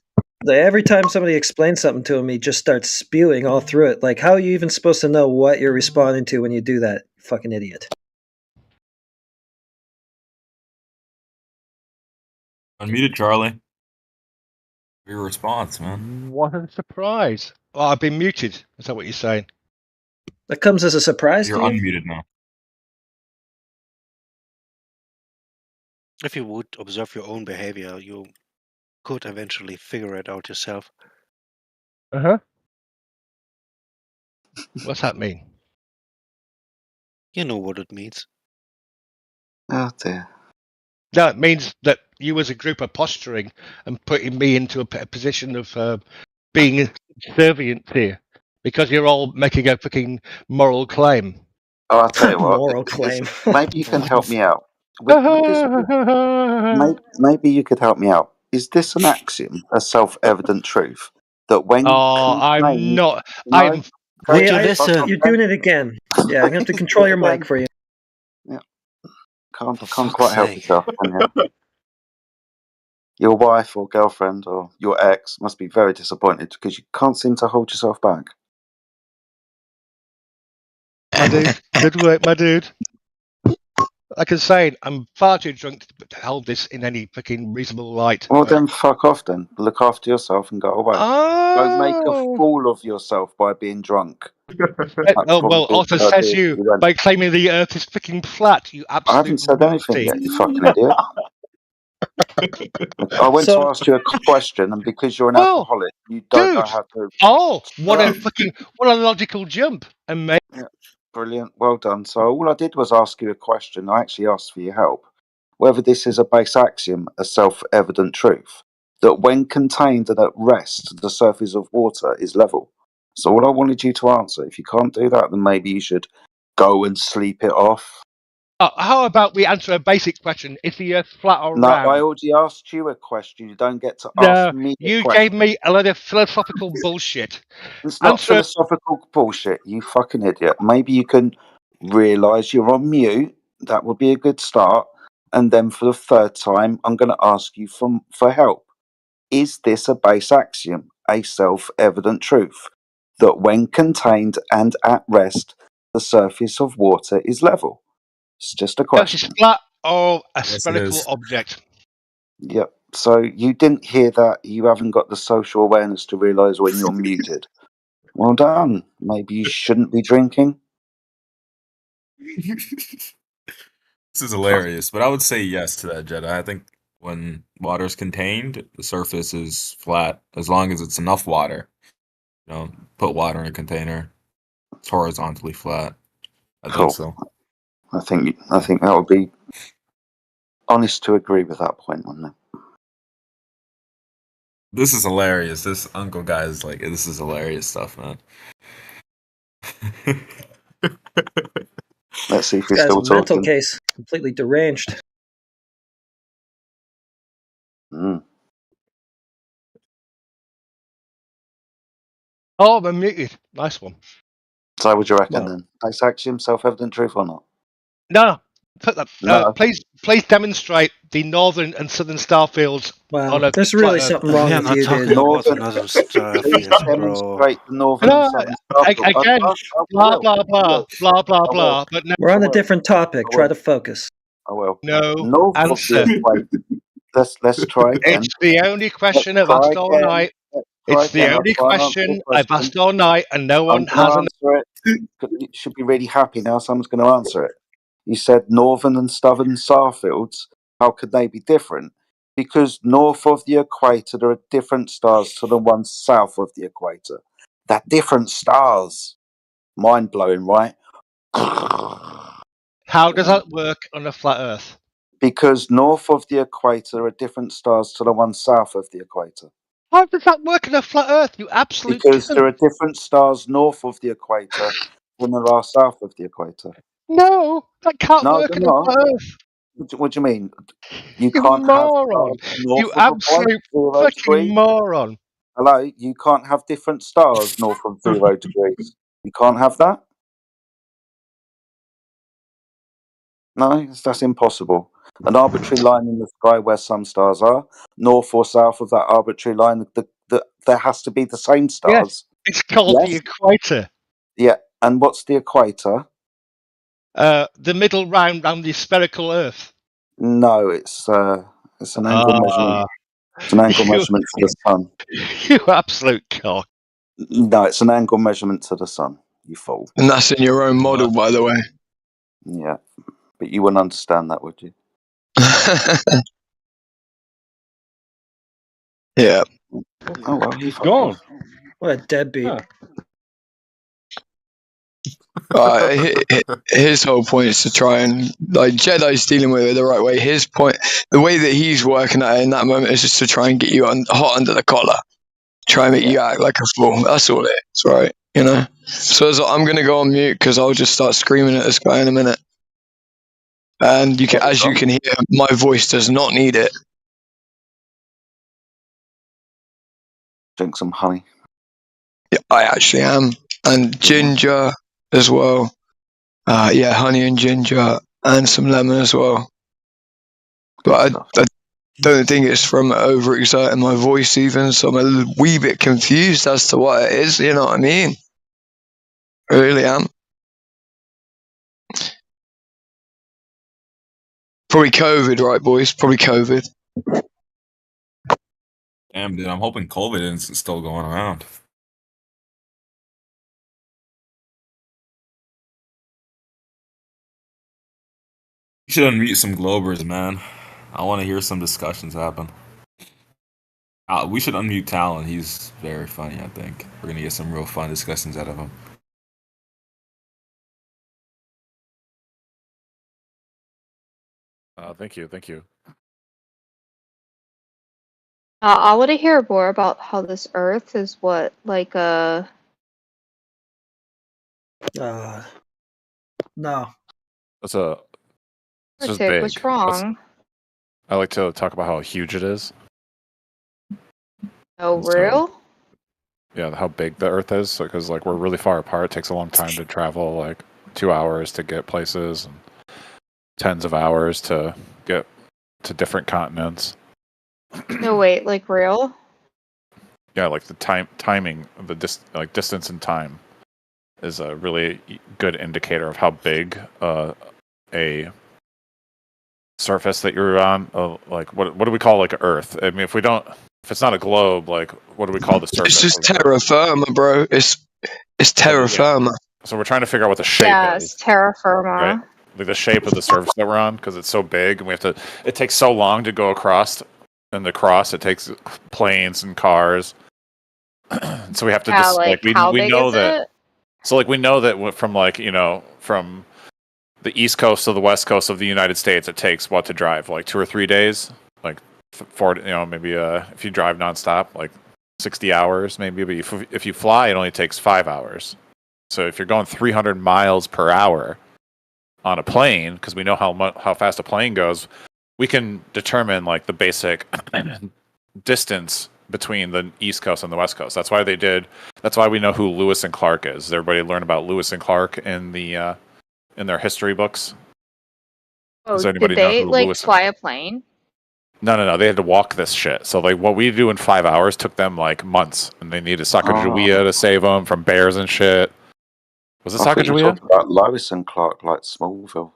Every time somebody explains something to him, he just starts spewing all through it. Like, how are you even supposed to know what you're responding to when you do that? You fucking idiot. Unmuted, Charlie. Your response, man. What a surprise. Oh, I've been muted. Is that what you're saying? That comes as a surprise You're to you? unmuted now. If you would observe your own behavior, you could eventually figure it out yourself. Uh-huh. What's that mean? You know what it means. Oh, dear. No, it means that you as a group are posturing and putting me into a position of being subservient here because you're all making a fucking moral claim. Oh, I'll tell you what. Moral claim. Maybe you can help me out. With this, maybe you could help me out. Is this an axiom, a self-evident truth, that when I'm contained- not. No? I'm. You're doing it again. Yeah, I'm gonna have to control your mic for you. Yeah. Can't quite help yourself, can you? Your wife or girlfriend or your ex must be very disappointed because you can't seem to hold yourself back. My dude, good work, my dude. Like I'm saying, I'm far too drunk to hold this in any fucking reasonable light. Well, then fuck off then. Look after yourself and go away. Don't make a fool of yourself by being drunk. Oh, well, Otter says you by claiming the earth is fucking flat, you absolute I haven't said anything yet, you fucking idiot. I went to ask you a question, and because you're an alcoholic, you don't know how to... Oh, what a logical jump. Amazing. Yeah, brilliant. Well done. So all I did was ask you a question. I actually asked for your help. Whether this is a base axiom, a self-evident truth, that when contained and at rest, the surface of water is level. So all I wanted you to answer. If you can't do that, then maybe you should go and sleep it off. How about we answer a basic question? Is the earth flat or No, round? I already asked you a question. You don't get to ask me a you question. gave me a lot of philosophical bullshit. It's not philosophical bullshit, you fucking idiot. Maybe you can realise you're on mute. That would be a good start. And then for the third time, I'm going to ask you for help. Is this a base axiom, a self-evident truth, that when contained and at rest, the surface of water is level? It's just a question. It's flat or a spherical object. Yep. So you didn't hear that. You haven't got the social awareness to realise when you're muted. Well done. Maybe you shouldn't be drinking. This is hilarious, but I would say yes to that, Jedi. I think when water is contained, the surface is flat as long as it's enough water. You know, put water in a container, it's horizontally flat. I think so. I think that would be honest to agree with that point, wouldn't it? This is hilarious. This uncle guy is like, this is hilarious stuff, man. Let's see if he's This guy's still a mental talking. case, completely deranged. Mm. Oh, I'm muted. Nice one. So what do you reckon then? Base axiom, self-evident truth or not? No. No. Please demonstrate the northern and southern star fields. Wow, there's really something wrong with you, dude. Please demonstrate the northern and southern star field. Again, blah blah blah blah blah blah. But no, We're on a different topic. Try to focus. I will. No North of answer. the equator. Let's try again. It's the only question I've asked all night. It's the only question I've asked all night, and no one has an answer it. You should be really happy now. Someone's going to answer it. You said northern and southern star fields. How could they be different? Because north of the equator, there are different stars to the ones south of the equator. They're different stars. Mind blowing, right? How does that work on a flat Earth? Because north of the equator are different stars to the ones south of the equator. How does that work on a flat Earth? You absolute. Because there are different stars north of the equator than there are south of the equator. No, that can't No, work they're on a not. flat Earth. What do you mean? You You can't moron. have stars north You of a absolute point 0 fucking degree. moron. Hello, you can't have different stars north of 0 degrees. You can't have that? No, that's impossible. An arbitrary line in the sky where some stars are, north or south of that arbitrary line, there has to be the same stars. Yes, it's called the equator. Yeah, and what's the equator? The middle round around the spherical Earth. No, it's an angle measurement. It's an angle measurement to the sun. You absolute cock. No, it's an angle measurement to the sun. You fool. And that's in your own model, by the way. Yeah, but you wouldn't understand that, would you? Yeah. Oh well, he's gone. What a deadbeat. His whole point is to try and like Jedi's dealing with it the right way. His point, the way that he's working at it in that moment, is just to try and get you hot under the collar, try and make you act like a fool. That's all it is, right? You know. So I'm gonna go on mute because I'll just start screaming at this guy in a minute. And as you can hear, my voice does not need it. Drink some honey. Yeah, I actually am, and ginger as well. Yeah, honey and ginger, and some lemon as well. But I don't think it's from overexerting my voice even, so I'm a wee bit confused as to what it is. You know what I mean? I really am. Probably COVID, right, boys? Probably COVID. Damn, dude, I'm hoping COVID isn't still going around. You should unmute some Globers, man. I want to hear some discussions happen. We should unmute Talon. He's very funny, I think. We're going to get some real fun discussions out of him. Thank you. I want to hear more about how this Earth is what, like, no. It's just Arctic, big. what's wrong? I like to talk about how huge it is. Oh, real? Yeah, how big the Earth is. Because like we're really far apart. It takes a long time to travel, like 2 hours to get places, and tens of hours to get to different continents. No, wait, like real? Yeah, like the timing, the distance and time is a really good indicator of how big a surface that you're on. Like what do we call like Earth? I mean, if it's not a globe, like what do we call the surface? It's just terra firma, bro. It's terra firma. So we're trying to figure out what the shape Yeah, is. it's terra firma. Right? Like the shape of the surface that we're on, because it's so big, and it takes so long to go across. And the cross, it takes planes and cars. So we have to just like we know that. It? So like we know that from from the east coast to the west coast of the United States, it takes what to drive, like 2 or 3 days, like 4, maybe if you drive nonstop, like 60 hours maybe. But if you fly, it only takes 5 hours. So if you're going 300 miles per hour on a plane, because we know how fast a plane goes, we can determine like the basic distance between the East Coast and the West Coast. That's why we know who Lewis and Clark is. Does everybody learn about Lewis and Clark in their history books? Oh, did they like fly a plane? No. They had to walk this shit. So like what we do in 5 hours took them like months, and they needed Sacagawea to save them from bears and shit. Was it Sacagawea? About Lois and Clark, like Smallville.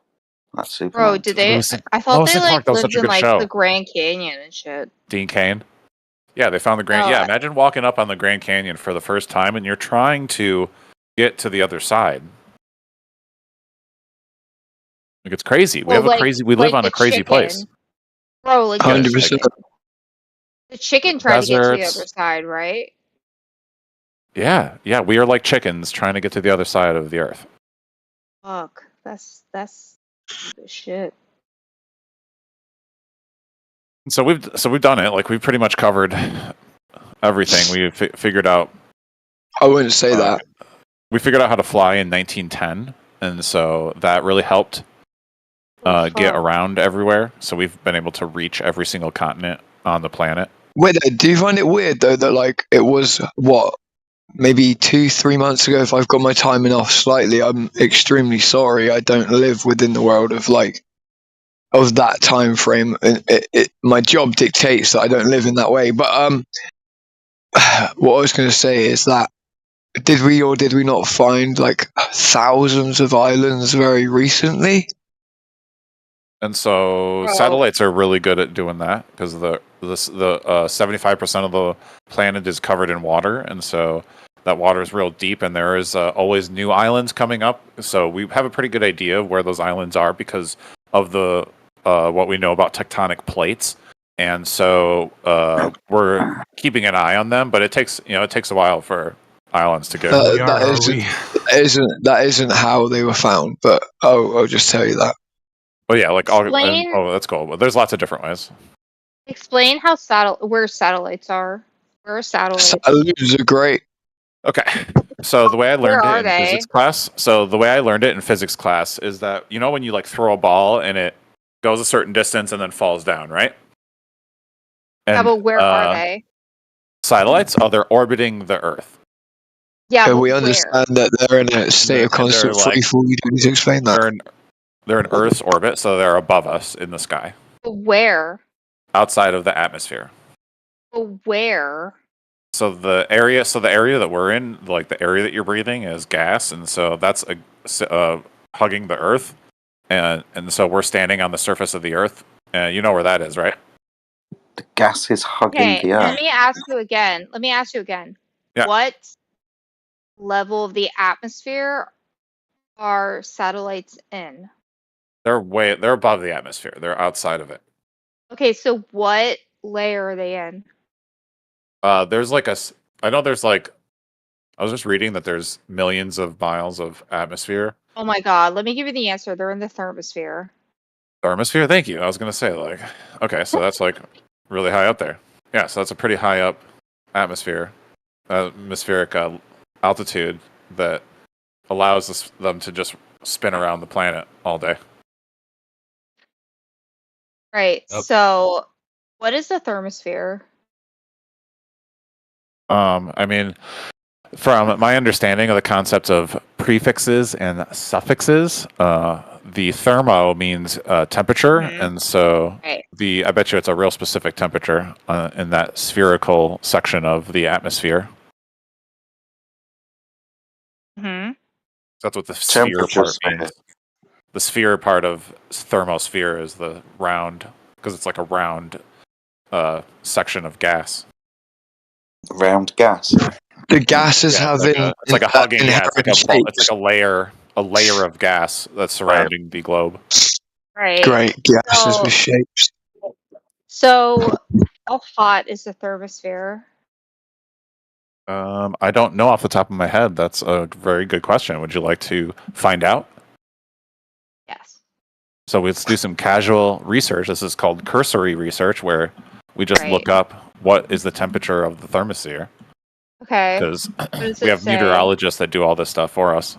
That's super. Bro, did they? I thought they like lived in like the Grand Canyon and shit. Dean Cain. Yeah, they found the Grand. Yeah, imagine walking up on the Grand Canyon for the first time, and you're trying to get to the other side. Like it's crazy. We live on a crazy place. Bro, like 100%. The chicken tried to get to the other side, right? Yeah. We are like chickens trying to get to the other side of the Earth. Fuck, that's shit. So we've done it. Like we've pretty much covered everything. We figured out. I wouldn't say that. We figured out how to fly in 1910, and so that really helped get around everywhere. So we've been able to reach every single continent on the planet. Wait, do you find it weird though that like it was maybe 2-3 months ago? If I've got my timing off slightly, I'm extremely sorry. I don't live within the world of that time frame, and my job dictates that I don't live in that way. But what I was going to say is that did we or did we not find like thousands of islands very recently? And so satellites are really good at doing that because the 75% of the planet is covered in water, and so that water is real deep, and there is always new islands coming up. So we have a pretty good idea of where those islands are because of the what we know about tectonic plates, and so we're keeping an eye on them. But it takes a while for islands to get. That isn't how they were found, but I'll just tell you that. But yeah, like Explain- that's cool. But there's lots of different ways. Explain how where satellites are. Where are satellites? Satellites are great. Okay, so the way I learned Where it in are they? physics class. So the way I learned it in physics class is that when you like throw a ball and it goes a certain distance and then falls down, right? And, Yeah, but where are they? Satellites? Oh, they're orbiting the Earth. Yeah, but we where? understand that they're in a state of constant they're, like, free fall. You don't need to explain that. They're in Earth's orbit, so they're above us in the sky, But where? outside of the atmosphere. But where? So the area that we're in, like the area that you're breathing, is gas, and so that's hugging the Earth, and so we're standing on the surface of the Earth. You know where that is, right? The gas is hugging Okay, the earth. let me ask you again. Yeah. What level of the atmosphere are satellites in? They're above the atmosphere. They're outside of it. Okay, so what layer are they in? There's like I know there's like, I was just reading that there's millions of miles of atmosphere. Oh my god, let me give you the answer. They're in the thermosphere. Thermosphere? Thank you. I was gonna say, like, okay, so that's like really high up there. Yeah, so that's a pretty high up atmosphere, atmospheric altitude that allows them to just spin around the planet all day. Right. Yep. So, what is the thermosphere? I mean, from my understanding of the concept of prefixes and suffixes, the thermo means temperature, and so Right. I bet you it's a real specific temperature in that spherical section of the atmosphere. Hmm. That's what the sphere Temperature part means. The sphere part of thermosphere is the round, because it's like a round section of gas. Round gas. The gas is having It's like a hugging gas. inherent It's like shapes. a layer of gas that's surrounding the globe. Right. Great gases So, with shapes. so how hot is the thermosphere? I don't know off the top of my head. That's a very good question. Would you like to find out? Yes. So let's do some casual research. This is called cursory research, where we just look up what is the temperature of the thermosphere. Okay. Because What does we it have say? meteorologists that do all this stuff for us.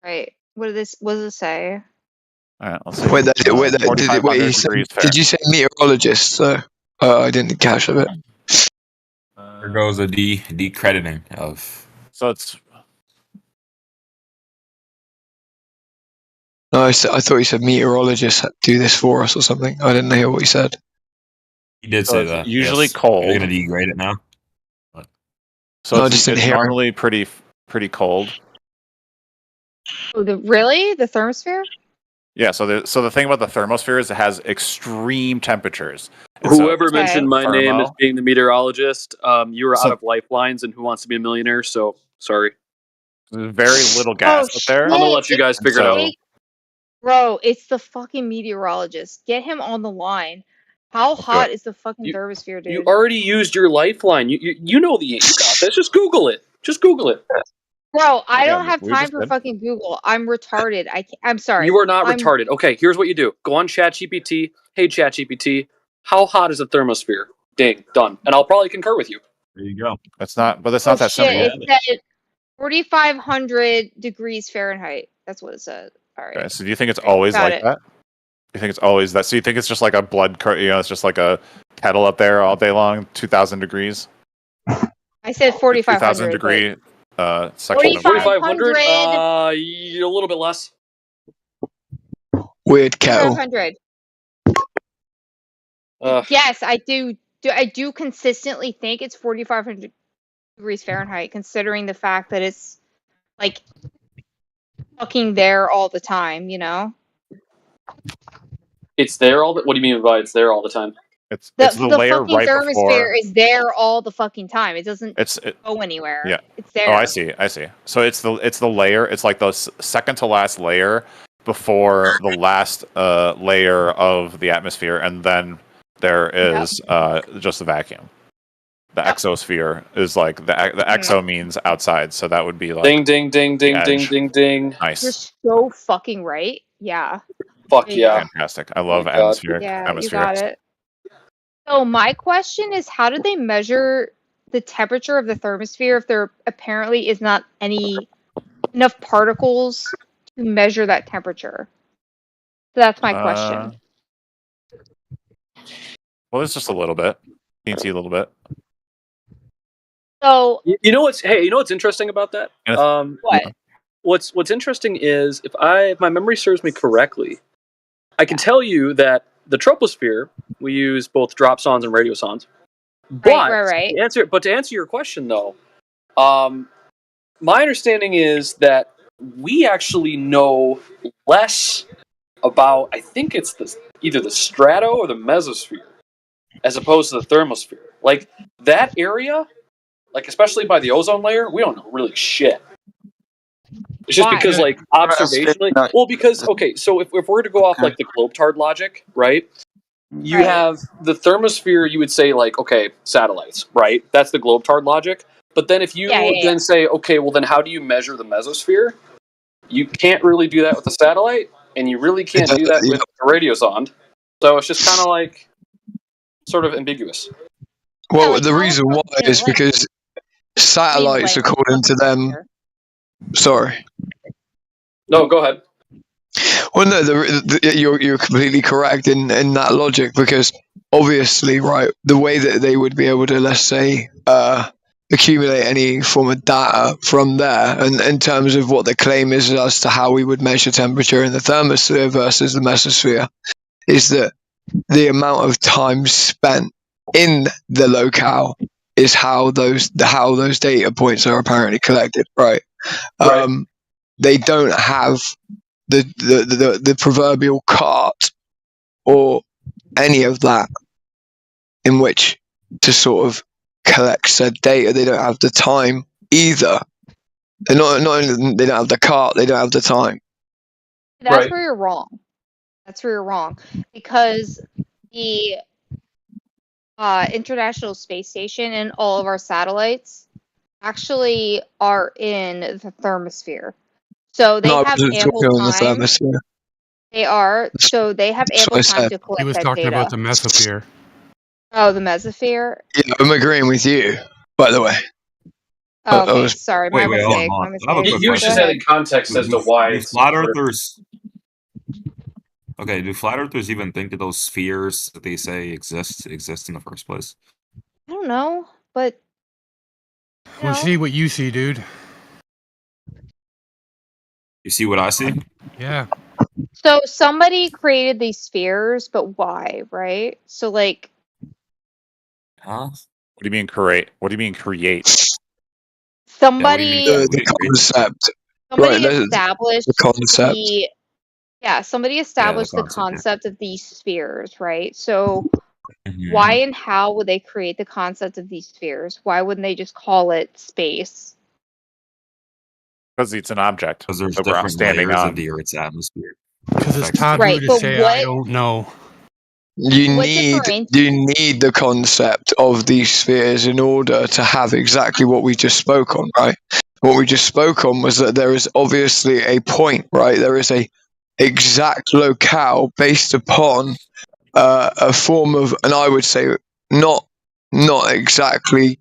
Right. What does it say? All right, let's see. Wait, you 4,500 said, degrees did you say meteorologist? I didn't catch a bit. There goes a decrediting of. So it's. No, I thought you said meteorologists do this for us or something. I didn't hear what you said. He did So say it's that. usually yes. cold. You're going to degrade it now? So No, I it's, just didn't it's hear him. normally pretty cold. Oh, really? The thermosphere? Yeah. So the thing about the thermosphere is it has extreme temperatures. And so Whoever mentioned my name as thermo- being the meteorologist, you were So- out of lifelines and Who Wants to Be a Millionaire, so sorry. There's very little gas up there. I'm gonna let you guys figure it out. Bro, it's the fucking meteorologist. Get him on the line. How hot is the fucking thermosphere, dude? You already used your lifeline. You know the answer. You got this. Just Google it. Just Google it. Bro, I Yeah, don't have we time just for did. fucking Google. I'm retarded. I'm sorry. You are not I'm- retarded. Okay, here's what you do. Go on ChatGPT. Hey, ChatGPT, how hot is a thermosphere? Ding, done. And I'll probably concur with you. There you go. It's not, but it's Oh not that shit! simple. It said 4,500 degrees Fahrenheit. That's what it said. All right. Okay, so do you think it's always got like it. that? You think it's always that? So you think it's just like a it's just like a kettle up there all day long, 2,000 degrees, I said 4,500. 2,000 degree section of 4,500? A little bit less. Weird kettle. 4,500. Yes, I do. I do consistently think it's 4,500 degrees Fahrenheit, considering the fact that it's like fucking there all the time. You know. It's there all the. What do you mean by it's there all the time? It's The layer fucking right thermosphere before. is there all the fucking time. It doesn't It- go anywhere. Yeah. It's there. Oh, I see. So it's the layer. It's like the second to last layer before the last layer of the atmosphere, and then there is just a vacuum. the exosphere is like the exo means outside, so that would be like Ding ding ding ding the ding edge. ding ding. Nice. You're so fucking right. Yeah. Fuck There you go. yeah. Fantastic. I love Oh my God. atmospheric. Yeah, you got it. So my question is, how do they measure the temperature of the thermosphere if there apparently is not enough particles to measure that temperature? So that's my question. Well, it's just a little bit. Teensy a little bit. So You know what's interesting about that? What? What's interesting is if my memory serves me correctly, I can tell you that the troposphere we use both dropsondes and radiosondes. But Right. To answer your question though, my understanding is that we actually know less about, I think it's either the strato or the mesosphere, as opposed to the thermosphere. Like that area, like especially by the ozone layer, we don't know really shit. It's just Why? because, like, observationally. Well, because so if we're to go off like the globetard logic, right? You have the thermosphere. You would say like, okay, satellites, right? That's the globetard logic. But then if you then say, okay, well then how do you measure the mesosphere? You can't really do that with a satellite, and you really can't do that with a radiosonde. So it's just kind of like sort of ambiguous. Well, the reason why is because satellites, according to them. Sorry. No, go ahead. Well, no, you're completely correct in that logic, because obviously, right, the way that they would be able to, let's say, accumulate any form of data from there, and in terms of what the claim is as to how we would measure temperature in the thermosphere versus the mesosphere, is that the amount of time spent in the locale is how those data points are apparently collected, right? They don't have the proverbial cart or any of that in which to sort of collect said data. They don't have the time either. They're not only they don't have the cart, they don't have the time. That's where you're wrong. That's where you're wrong. Because the International Space Station and all of our satellites actually are in the thermosphere. So they have ample time. They are. So they have ample time to collect He was that talking data. about the mesosphere. Oh, the mesosphere? Yeah, I'm agreeing with you, by the way. Oh, okay, sorry, my mistake. My mistake. He was just adding context as to why do flat earthers. Okay, do flat earthers even think that those spheres that they say exist in the first place? I don't know, but We'll see what you see, dude. You see what I see? Yeah. so somebody created these spheres, but why, right? So like Huh? What do you mean create? What do you mean create? somebody The concept. somebody Right, established the concept. somebody established the concept of these spheres, right? So why and how would they create the concept of these spheres? Why wouldn't they just call it space? Because it's an object. Because there's that we're different standing layers on. of the Earth's atmosphere. Because it's taboo Right, to but say I don't know. You need the concept of these spheres in order to have exactly what we just spoke on, right? What we just spoke on was that there is obviously a point, right? There is a exact locale based upon a form of, and I would say not exactly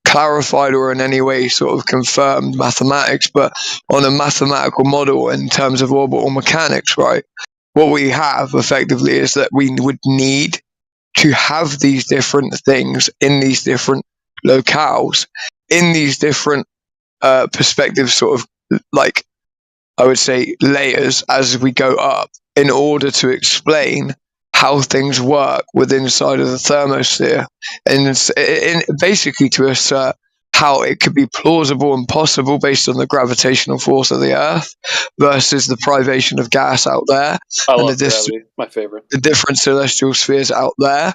clarified or in any way sort of confirmed mathematics, but on a mathematical model in terms of orbital mechanics, right? What we have effectively is that we would need to have these different things in these different locales, in these different perspectives, sort of like, I would say, layers as we go up, in order to explain how things work within inside of the thermosphere, and basically to assert how it could be plausible and possible based on the gravitational force of the Earth versus the privation of gas out there, I and love gravity. My favorite. the different celestial spheres out there,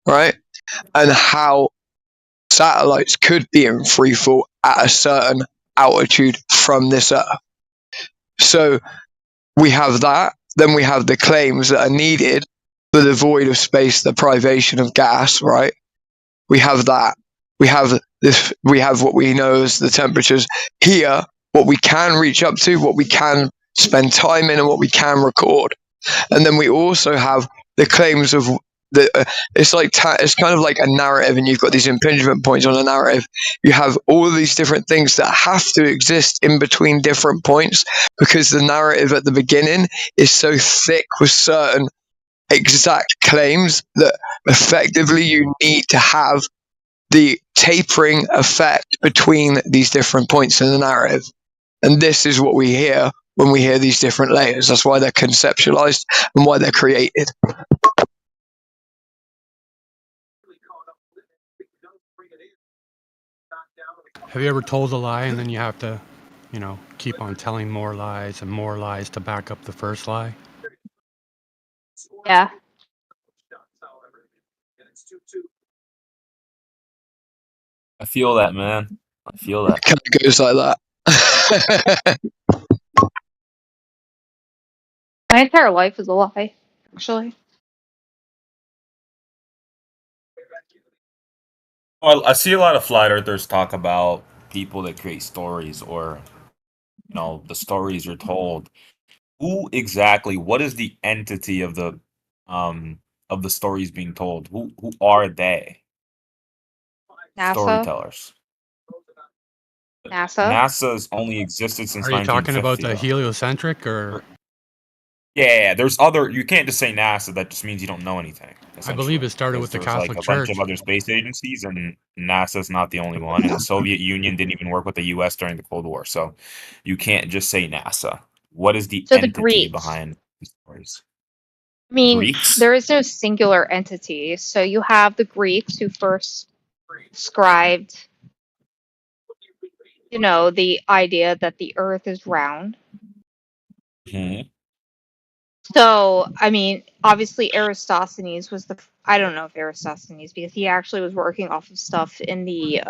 right? And how satellites could be in freefall at a certain altitude from this Earth. So we have that. Then we have the claims that are needed for the void of space, the privation of gas, right? We have that. we have this, we have what we know as the temperatures here, what we can reach up to, what we can spend time in, and what we can record. And then we also have the claims of it's like it's kind of like a narrative, and you've got these impingement points on a narrative. You have all of these different things that have to exist in between different points, because the narrative at the beginning is so thick with certain exact claims that effectively you need to have the tapering effect between these different points in the narrative. And this is what we hear when we hear these different layers. That's why they're conceptualized and why they're created. Have you ever told a lie and then you have to, keep on telling more lies and more lies to back up the first lie? Yeah. I feel that, man. I feel that. It kind of goes like that. My entire life is a lie, actually. Well, I see a lot of flat earthers talk about people that create stories, or the stories are told. Who exactly? What is the entity of the stories being told? Who are they? NASA. Storytellers. NASA. NASA's only existed since Are you talking 1950. about the heliocentric or? Yeah, there's other. You can't just say NASA. That just means you don't know anything. I believe it started with the There's Catholic like a Church. bunch of other space agencies, and NASA's not the only one. And the Soviet Union didn't even work with the U.S. during the Cold War, so you can't just say NASA. What is the So the entity Greeks. behind the stories? I mean, Greeks? there is no singular entity. So you have the Greeks who first described, the idea that the Earth is round. Mhm. So, I mean, obviously Eratosthenes was I don't know if Eratosthenes, because he actually was working off of stuff in the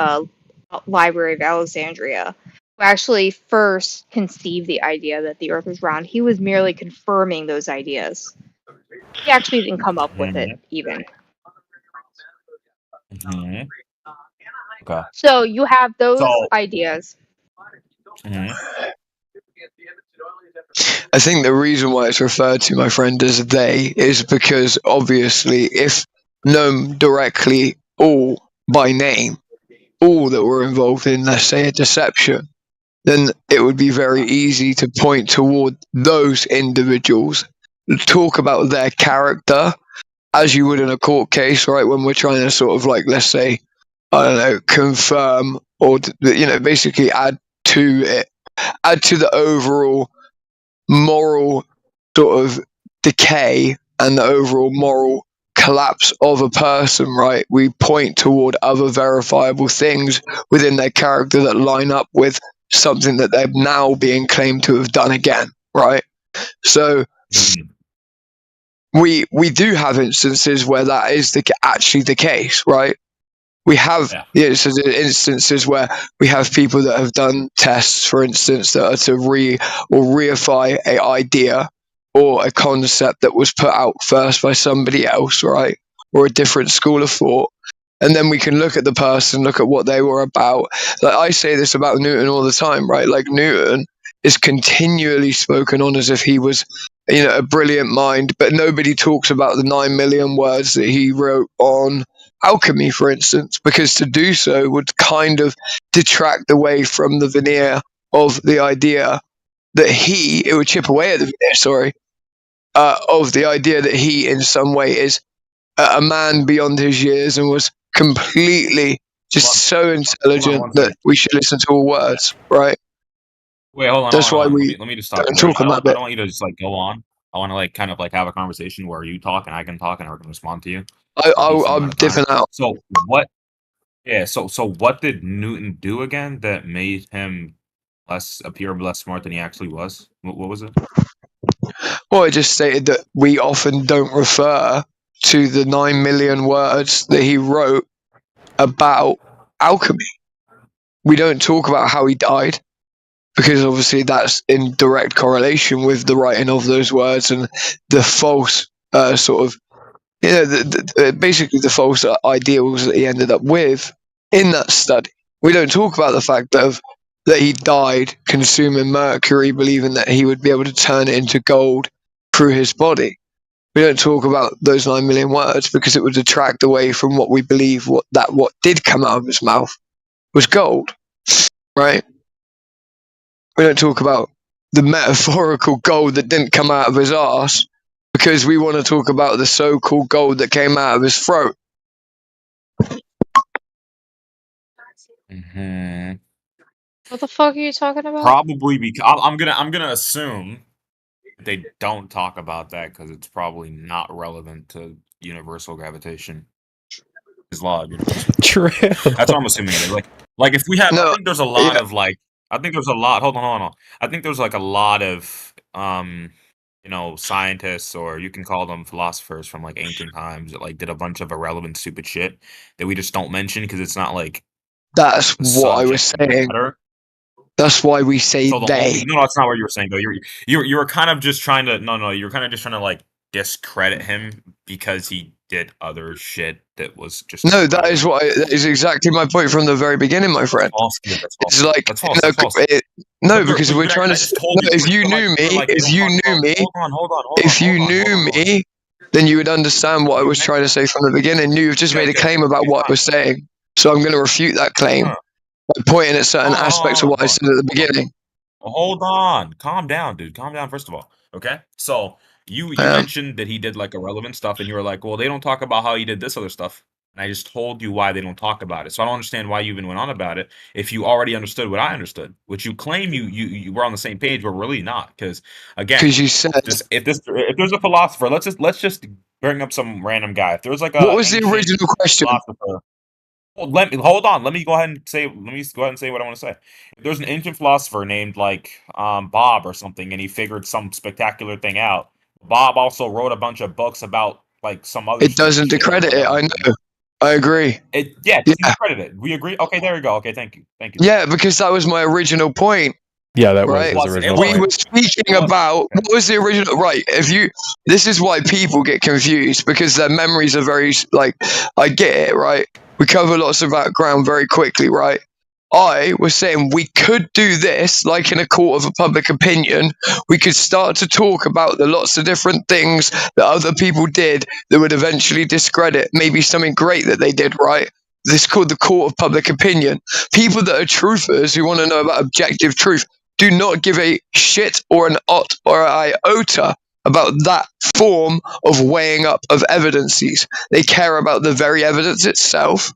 Library of Alexandria, who actually first conceived the idea that the Earth was round. He was merely confirming those ideas. He actually didn't come up with it, even. Mhm. Okay. So you have those So- ideas. Mhm. I think the reason why it's referred to, my friend, as they is because obviously, if known directly all by name, all that were involved in, let's say, a deception, then it would be very easy to point toward those individuals, talk about their character, as you would in a court case, right? When we're trying to sort of like, let's say, I don't know, confirm or basically add to the overall moral sort of decay and the overall moral collapse of a person, right? We point toward other verifiable things within their character that line up with something that they're now being claimed to have done again, right? So we do have instances where that is actually the case, right? We have instances where we have people that have done tests, for instance, that are to reify an idea or a concept that was put out first by somebody else, right? Or a different school of thought. And then we can look at the person, look at what they were about. Like I say this about Newton all the time, right? Like Newton is continually spoken on as if he was, a brilliant mind, but nobody talks about the 9 million words that he wrote on alchemy, for instance, because to do so would kind of detract away from the veneer of the idea that it would chip away at the veneer, of the idea that he in some way is a man beyond his years and was completely so intelligent that we should listen to all words, right? Wait, hold on. That's why let me just stop. don't talk on that I bit. don't want you to just like go on. I want to like kind of like have a conversation where you talk and I can talk and I can respond to you. I'm dipping out. So what? Yeah. So what did Newton do again that made him appear less smart than he actually was? What was it? Well, I just stated that we often don't refer to the 9 million words that he wrote about alchemy. We don't talk about how he died, because obviously that's in direct correlation with the writing of those words and the false sort of, basically the false ideals that he ended up with in that study. We don't talk about the fact that he died consuming mercury, believing that he would be able to turn it into gold through his body. We don't talk about those 9 million words because it would detract away from what we believe what did come out of his mouth was gold, right? We don't talk about the metaphorical gold that didn't come out of his ass because we want to talk about the so-called gold that came out of his throat. Mm-hmm. What the fuck are you talking about? Probably because I'm gonna assume they don't talk about that because it's probably not relevant to universal gravitation. His law of universal. True. That's what I'm assuming. Like if we have, I think there's a lot of I think there's a lot. Hold on. I think there's like a lot of scientists, or you can call them philosophers from like ancient times, that like did a bunch of irrelevant, stupid shit that we just don't mention because it's not like. That's what I was saying. That's why we say So they. No, that's not what you were saying though. You were kind of just trying to you were kind of just trying to like discredit him because he did other shit that was just. No, that is exactly my point from the very beginning, my friend. It's like no, because we're trying to. No, if you knew me, then you would understand what I was trying to say from the beginning. You've just made a claim about what I was saying, so I'm going to refute that claim by pointing at certain aspects of what I said at the beginning. Hold on, calm down, dude. Calm down, first of all. Okay, so you mentioned that he did like irrelevant stuff, and you were like, "Well, they don't talk about how he did this other stuff." And I just told you why they don't talk about it. So I don't understand why you even went on about it if you already understood what I understood, which you claim you were on the same page, but really not. Because again, because you said if there's a philosopher, let's just bring up some random guy. If there was like what was the original question? Well, hold on. Let me go ahead and say what I want to say. If there's an ancient philosopher named like Bob or something, and he figured some spectacular thing out. Bob also wrote a bunch of books about like some other. It doesn't decredit it. I know. I agree. It doesn't discredit it. We agree. Okay, there we go. Okay, thank you. Yeah, because that was my original point. Yeah, that right? was his original We point. were speaking about what was the original. Right. This is why people get confused because their memories are very like. I get it. Right. We cover lots of background very quickly. Right. I was saying we could do this like in a court of a public opinion. We could start to talk about the lots of different things that other people did that would eventually discredit maybe something great that they did, right? This is called the court of public opinion. People that are truthers who want to know about objective truth do not give a shit or an ot or an iota about that form of weighing up of evidences. They care about the very evidence itself.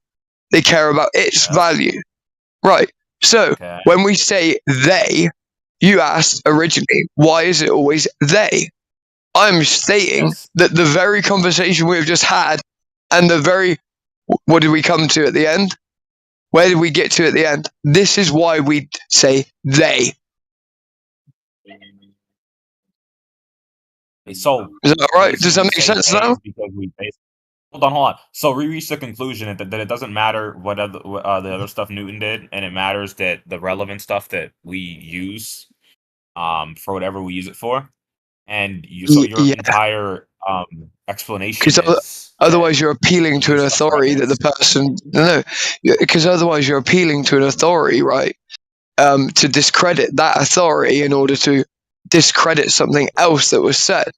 They care about its value. Right. So when we say they, you asked originally, why is it always they? I'm stating that the very conversation we've just had and what did we come to at the end? Where did we get to at the end? This is why we say they. So is that right? Does that make sense now? Hold on. So we reached the conclusion that it doesn't matter what the other stuff Newton did, and it matters that the relevant stuff that we use, for whatever we use it for, and your entire explanation. Because otherwise, you're appealing to an authority that the person because otherwise you're appealing to an authority, right? To discredit that authority in order to discredit something else that was said.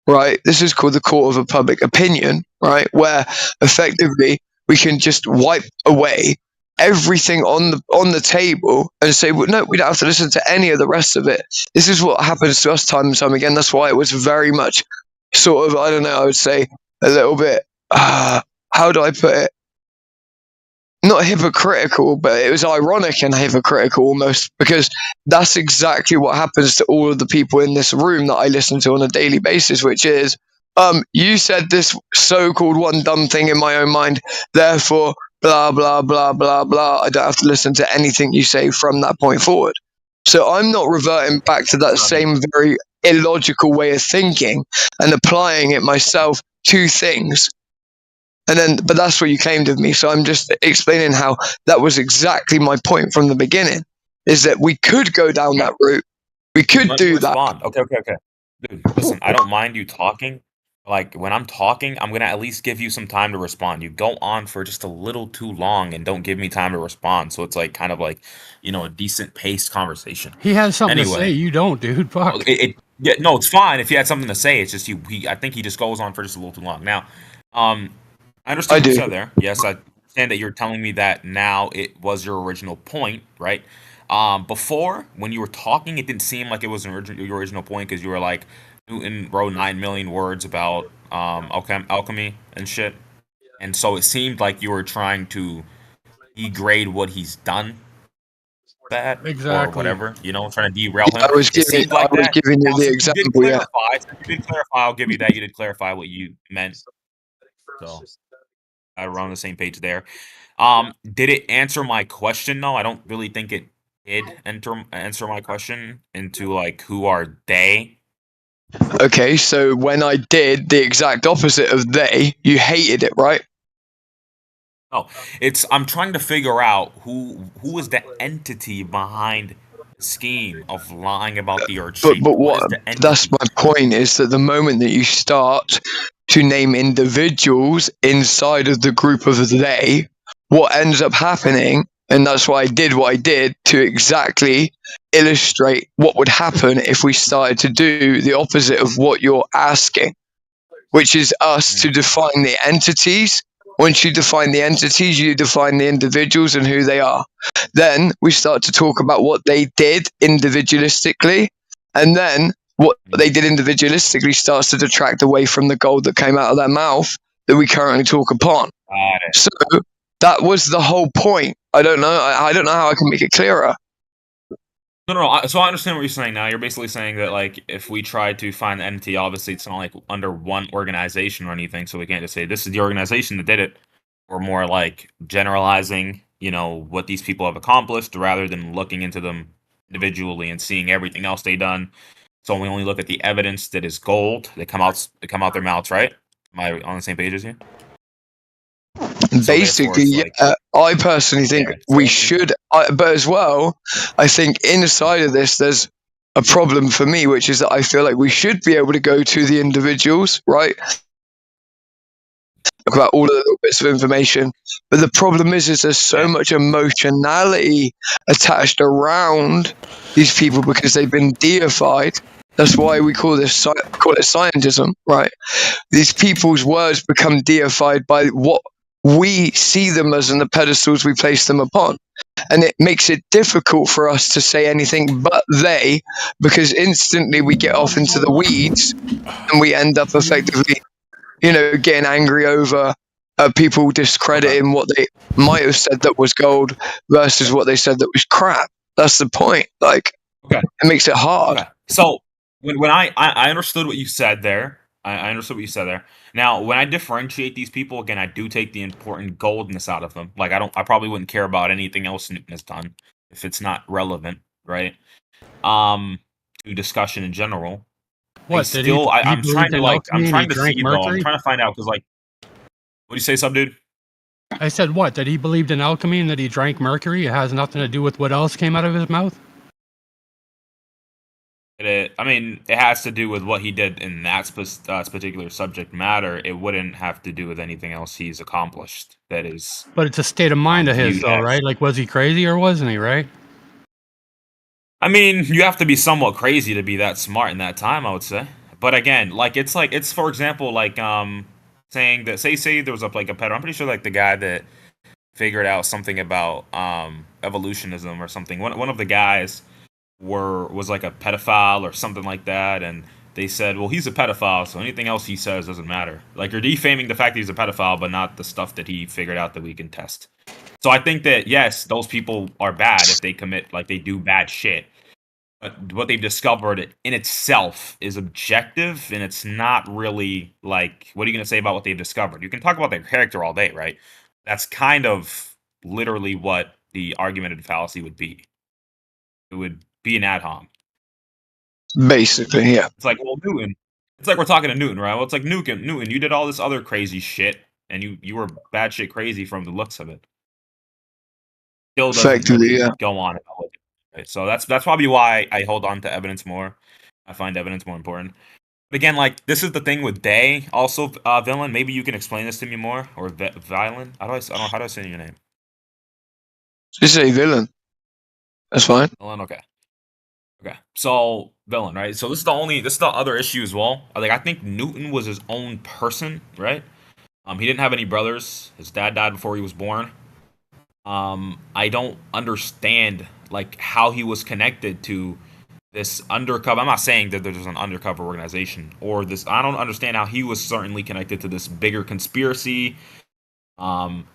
Right, this is called the court of a public opinion, right? Where effectively we can just wipe away everything on the table and say, well, no, we don't have to listen to any of the rest of it. This is what happens to us time and time again. That's why it was very much sort of, I don't know, I would say a little bit, how do I put it? Not hypocritical, but it was ironic and hypocritical almost, because that's exactly what happens to all of the people in this room that I listen to on a daily basis, which is, you said this so-called one dumb thing in my own mind, therefore, blah, blah, blah, blah, blah. I don't have to listen to anything you say from that point forward. So I'm not reverting back to that same very illogical way of thinking and applying it myself to things. But that's what you claimed of me. So I'm just explaining how that was exactly my point from the beginning, is that we could go down that route. We could do that. Okay. Dude, listen, I don't mind you talking, like when I'm talking, I'm gonna at least give you some time to respond. You go on for just a little too long and don't give me time to respond. So it's like kind of like, a decent paced conversation. He has something to say. Anyway, You don't, dude. Fuck. yeah, no, it's fine if he had something to say. It's just I think he just goes on for just a little too long. Now, I understand what you said there. Yes, I understand that you're telling me that now it was your original point, right? Before, when you were talking, it didn't seem like it was your original point because you were like, Newton wrote 9 million words about alchemy and shit. And so it seemed like you were trying to degrade what he's done bad or Exactly. whatever, trying to derail him. I was giving you the example, yeah. Since you did clarify, I'll give you that. You did clarify what you meant. So we're on the same page there. Did it answer my question? No, I don't really think it did answer my question into like who are they. Okay, so when I did the exact opposite of they, you hated it, right? No, I'm trying to figure out who is the entity behind the scheme of lying about the Earth shape. But what? That's my point. Is that the moment that you start to name individuals inside of the group of they, what ends up happening, and that's why I did what I did to exactly illustrate what would happen if we started to do the opposite of what you're asking, which is us to define the entities. Once you define the entities, you define the individuals and who they are. Then we start to talk about what they did individualistically, and then what they did individualistically starts to detract away from the gold that came out of their mouth that we currently talk upon. So that was the whole point. I don't know. I don't know how I can make it clearer. No. So I understand what you're saying now. You're basically saying that, like, if we try to find the entity, obviously it's not like under one organization or anything, so we can't just say this is the organization that did it. Or more like generalizing, what these people have accomplished, rather than looking into them individually and seeing everything else they've done. So we only look at the evidence that is gold. They come out their mouths, right? Am I on the same page as you? Basically, yeah, I personally think we should, but as well, I think inside of this, there's a problem for me, which is that I feel like we should be able to go to the individuals, right? Talk about all of the little bits of information, but the problem is there's so much emotionality attached around these people because they've been deified. That's why we call it scientism, right? These people's words become deified by what we see them as and the pedestals we place them upon. And it makes it difficult for us to say anything but they, because instantly we get off into the weeds and we end up effectively, getting angry over people discrediting what they might have said that was gold versus what they said that was crap. That's the point. Like, it makes it hard. Okay. So when I understood what you said there. I understood what you said there. Now, when I differentiate these people, again, I do take the important goldness out of them. Like, I probably wouldn't care about anything else Newton has done if it's not relevant, right? To discussion in general. What? I'm trying to see though. I'm trying to find out because, like, what do you say, sub dude? I said what? That he believed in alchemy and that he drank mercury. It has nothing to do with what else came out of his mouth. It has to do with what he did in that particular subject matter. It wouldn't have to do with anything else he's accomplished. That is. But it's a state of mind of his, though, right? Like, was he crazy or wasn't he? Right? You have to be somewhat crazy to be that smart in that time, I would say. But again, it's for example, saying that say there was a pedo. I'm pretty sure the guy that figured out something about evolutionism or something. One of the guys was like a pedophile or something like that, and they said, well, he's a pedophile, so anything else he says doesn't matter. Like, you're defaming the fact that he's a pedophile, but not the stuff that he figured out that we can test. So I think that, yes, those people are bad if they commit, they do bad shit. But what they've discovered in itself is objective, and it's not really, what are you going to say about what they've discovered? You can talk about their character all day, right? That's kind of literally what the argumentative fallacy would be. It would be an ad hom. Basically, yeah. It's like, well, Newton. It's like we're talking to Newton, right? Well, it's like Newton, you did all this other crazy shit, and you were bad shit crazy from the looks of it. Still doesn't really go on about it. Right? So that's probably why I hold on to evidence more. I find evidence more important. Again, like this is the thing with Day, also villain. Maybe you can explain this to me more, or villain. I don't know how do I say your name. Just say villain. That's fine. Villain, okay. Okay, so villain, right? So this is the other issue as well. Like I think Newton was his own person, right? He didn't have any brothers. His dad died before he was born. I don't understand like how he was connected to this undercover. I'm not saying that there's an undercover organization or this. I don't understand how he was certainly connected to this bigger conspiracy, or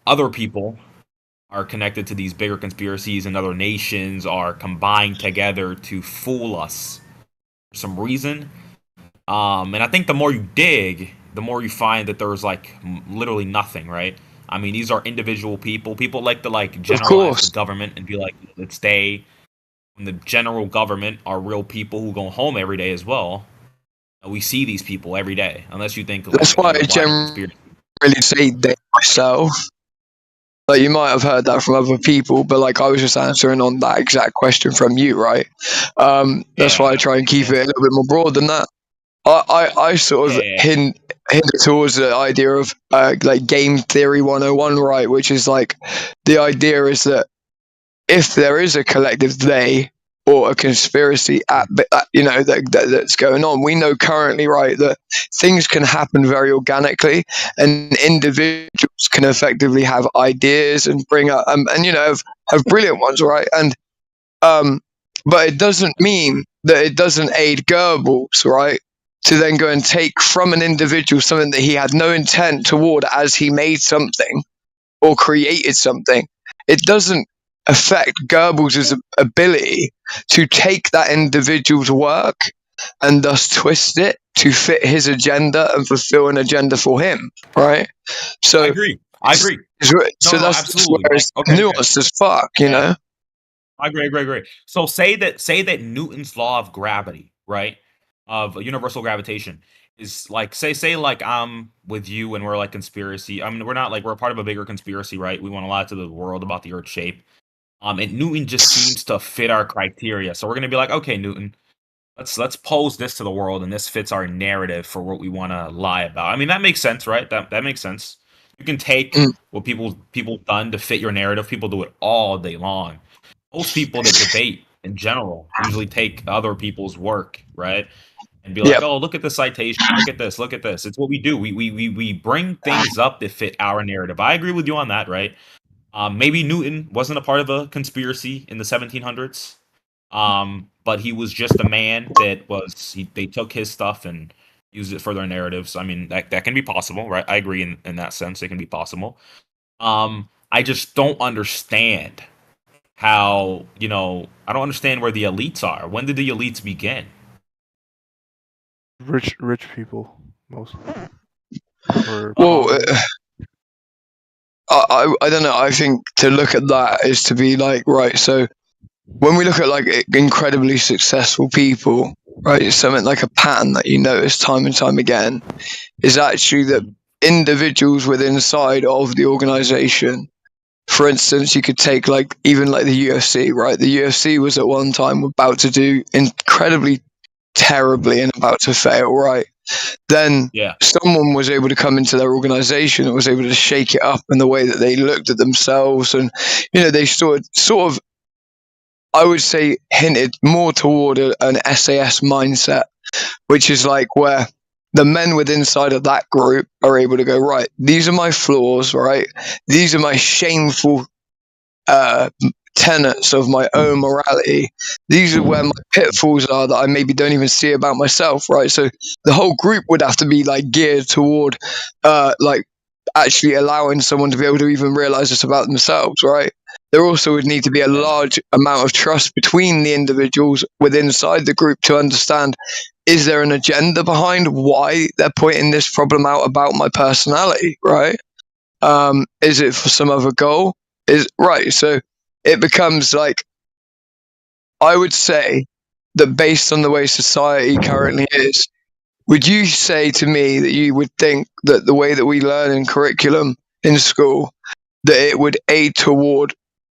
other people are connected to these bigger conspiracies and other nations are combined together to fool us for some reason. And I think the more you dig, the more you find that there's like literally nothing, right? I mean, these are individual people. People like to like generalize the government and be like, it's they. When the general government are real people who go home every day as well. We see these people every day, unless you think. That's why I generally say they myself. Like you might have heard that from other people, but like I was just answering on that exact question from you, right? That's why I try and keep it a little bit more broad than that. I sort of hint towards the idea of like game theory 101, right? Which is like the idea is that if there is a collective they or a conspiracy that's going on, we know currently, right, that things can happen very organically, and individuals can effectively have ideas and bring up and have brilliant ones, right? And but it doesn't mean that it doesn't aid Goebbels, right, to then go and take from an individual something that he had no intent toward as he made something or created something. It doesn't affect Goebbels' ability to take that individual's work and thus twist it to fit his agenda and fulfill an agenda for him, right? So I agree. So that's where it's nuanced as fuck, you know? I agree. So say that Newton's law of gravity, right, of universal gravitation, is like say like I'm with you and we're like conspiracy. I mean, we're not like we're part of a bigger conspiracy, right? We want to lie to the world about the Earth's shape. And Newton just seems to fit our criteria. So we're gonna be like, okay, Newton, let's pose this to the world, and this fits our narrative for what we want to lie about. I mean, that makes sense, right? That makes sense. You can take what people done to fit your narrative. People do it all day long. Most people that debate in general usually take other people's work, right? And be like, oh, look at the citation, look at this. It's what we do. We bring things up that fit our narrative. I agree with you on that, right? Maybe Newton wasn't a part of a conspiracy in the 1700s, but he was just a man that they took his stuff and used it for their narratives. I mean, that can be possible, right? I agree in that sense. It can be possible. I just don't understand how, I don't understand where the elites are. When did the elites begin? Rich people, mostly. Well, I don't know. I think to look at that is to be like, right, so when we look at like incredibly successful people, right, something like a pattern that you notice time and time again is actually that individuals within inside of the organization, for instance, you could take like even like the UFC, right? The UFC was at one time about to do incredibly terribly and about to fail, right? Then someone was able to come into their organization and was able to shake it up in the way that they looked at themselves, and they sort of I would say hinted more toward an SAS mindset, which is like where the men within inside of that group are able to go, right, these are my flaws, right? These are my shameful tenets of my own morality. These are where my pitfalls are that I maybe don't even see about myself, right? So the whole group would have to be like geared toward like actually allowing someone to be able to even realize this about themselves, right? There also would need to be a large amount of trust between the individuals within inside the group to understand, is there an agenda behind why they're pointing this problem out about my personality, right? Is it for some other goal? So it becomes like, I would say that based on the way society currently is, would you say to me that you would think that the way that we learn in curriculum in school, that it would aid toward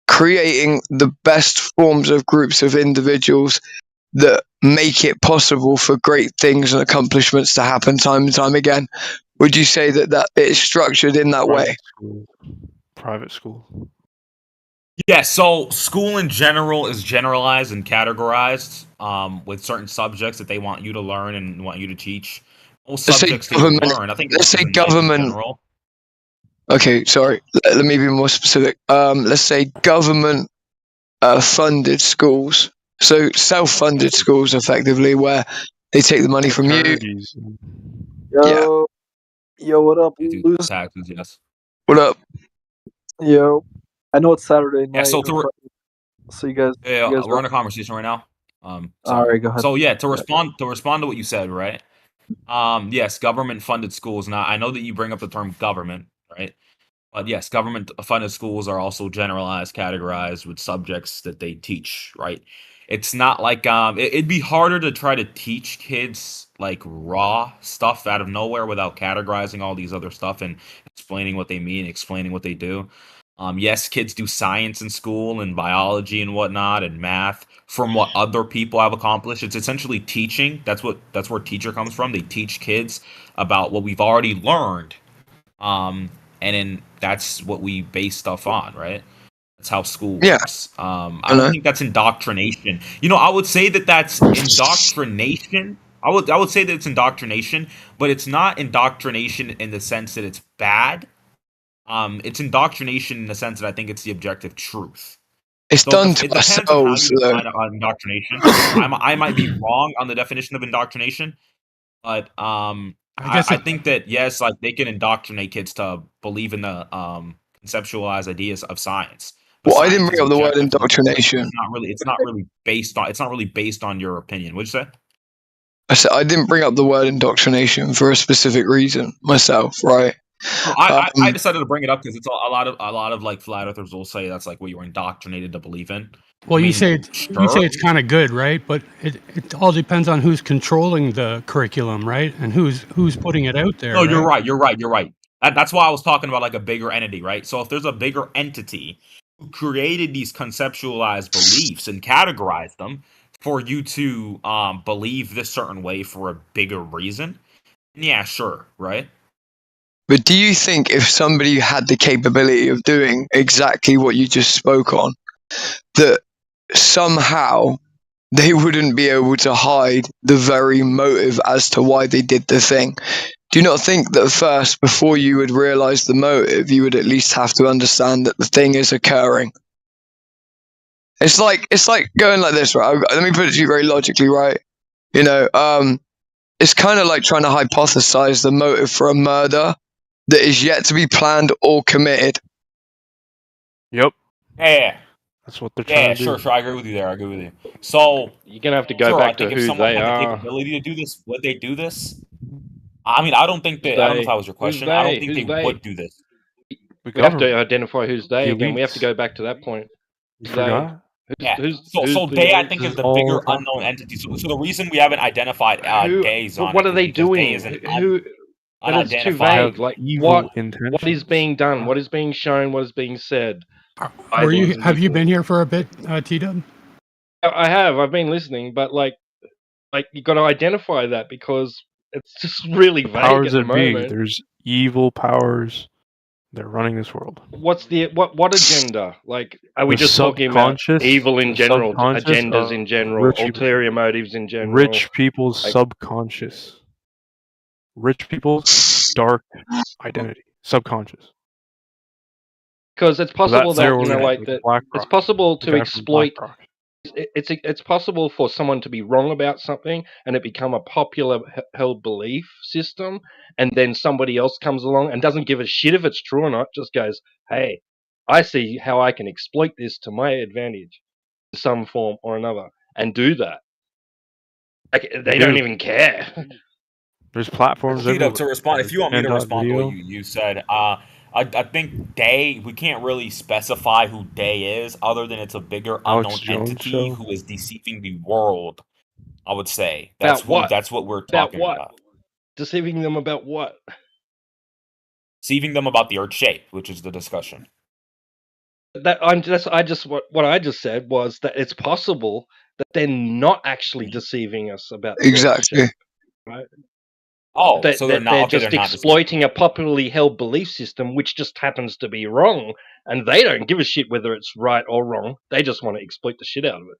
creating the best forms of groups of individuals that make it possible for great things and accomplishments to happen time and time again? Would you say that it's structured in that way? Private school. Yeah, so school in general is generalized and categorized with certain subjects that they want you to learn and want you to teach. Most Let's say subjects that you government. learn, I think Let's say in life in government. general. Okay, sorry. Let me be more specific. Let's say government funded schools. So self-funded schools, effectively, where they take the money from you. Yo, yo, what up, They do Luz? taxes, yes. What up? Yo, I know it's Saturday night. Yeah, so so you guys, yeah, you guys we're in a conversation right now. All Sorry. right, go ahead. So yeah, to respond to what you said, right? Yes, government funded schools. Now I know that you bring up the term government, right? But yes, government funded schools are also generalized, categorized with subjects that they teach, right? It's not like it'd be harder to try to teach kids like raw stuff out of nowhere without categorizing all these other stuff and explaining what they mean, explaining what they do. Yes, kids do science in school and biology and whatnot and math from what other people have accomplished. It's essentially teaching. That's where teacher comes from. They teach kids about what we've already learned. And then that's what we base stuff on, right? That's how school works. I don't think that's indoctrination. I would say that that's indoctrination. I would say that it's indoctrination, but it's not indoctrination in the sense that it's bad. It's indoctrination in the sense that I think it's the objective truth. It's So done to it depends on how ourselves, you though. define indoctrination. I might be wrong on the definition of indoctrination, but I think that yes, like they can indoctrinate kids to believe in the conceptualized ideas of science. But Well, I didn't science bring is up the word objective. indoctrination. It's not really based on your opinion. What'd you say? I said I didn't bring up the word indoctrination for a specific reason myself, right? No, I decided to bring it up because it's a lot of like flat earthers will say that's like what you were indoctrinated to believe in. Well, I you mean, say it's kind of good, right? But it all depends on who's controlling the curriculum, right? And who's putting it out there. No, you're right. right. You're right. That's why I was talking about like a bigger entity, right? So if there's a bigger entity who created these conceptualized beliefs and categorized them for you to believe this certain way for a bigger reason, yeah, sure, right? But do you think if somebody had the capability of doing exactly what you just spoke on, that somehow they wouldn't be able to hide the very motive as to why they did the thing? Do you not think that first, before you would realize the motive, you would at least have to understand that the thing is occurring? It's like going like this, right? Let me put it to you very logically, right? It's kind of like trying to hypothesize the motive for a murder that is yet to be planned or committed. Yep. Yeah. That's what they're trying Yeah, to sure, do. sure. I agree with you there. So you're gonna have to go sure, back I think to if who someone they had the are. capability to do this, would they do this? I mean, I don't think that. I don't know if that was your question. I don't think they would do this. We have to identify who's they again. We have to go back to that point. You Who's forgot? Yeah. Who's So the they, I elites? think, is the bigger unknown entity. So the reason we haven't identified days on What it are is they because doing? Day is an Who? But it's too unidentified. vague. Like evil what is being done? What is being shown? What is being said? Have you been here for a bit, T-Dub? I have. I've been listening, but like you got to identify that because it's just really vague Powers at the that be. moment. There's evil powers. They're running this world. What's the what agenda? Like, are we The just talking about subconscious- evil in the general, subconscious agendas of in general, rich people. ulterior motives in general? Rich people's Like- subconscious. Rich people's dark identity. Subconscious. Because it's possible That's that their like organization, that BlackRock. it's possible The to guy from exploit. BlackRock. It's possible for someone to be wrong about something and it become a popular held belief system, and then somebody else comes along and doesn't give a shit if it's true or not. Just goes, "Hey, I see how I can exploit this to my advantage, in some form or another," and do that. Like they don't even care. There's platforms Tito, everywhere. to respond, if you want me to respond to Video. what you said, I think Day, we can't really specify who Day is, other than it's a bigger Alex unknown Jones entity show? who is deceiving the world. I would say About what? That's what we're About talking what? about. Deceiving them about what? Deceiving them about the Earth shape, which is the discussion. What I just said was that it's possible that they're not actually deceiving us about the Exactly. relationship, right? Oh, That so they're they're not okay. just They're not exploiting a popularly held belief system, which just happens to be wrong, and they don't give a shit whether it's right or wrong. They just want to exploit the shit out of it.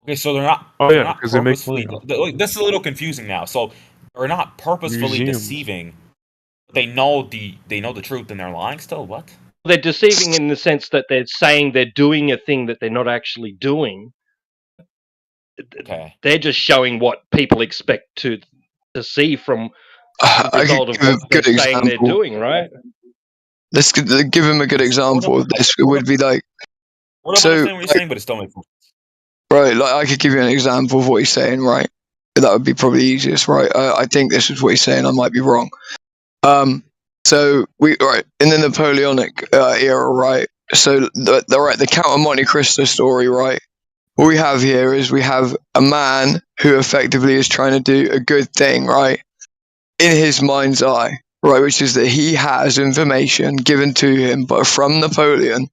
Okay, so they're not. Oh They're yeah, not because they make money purposefully. off This is a little confusing now. So they're not purposefully museums. deceiving. They know the truth and they're lying still. What? They're deceiving in the sense that they're saying they're doing a thing that they're not actually doing. Okay. They're just showing what people expect to see from the I could result of give a what they're good saying they're example. doing, right? Let's give him a good example of this. It would be like, What I so, understand what you're saying, but it still makes sense. right, like I could give you an example of what he's saying, right? That would be probably easiest, right? I think this is what he's saying. I might be wrong. So right in the Napoleonic era, right? So the Count of Monte Cristo story, right? What we have here is we have a man who effectively is trying to do a good thing, right? In his mind's eye, right? Which is that he has information given to him, but from Napoleon,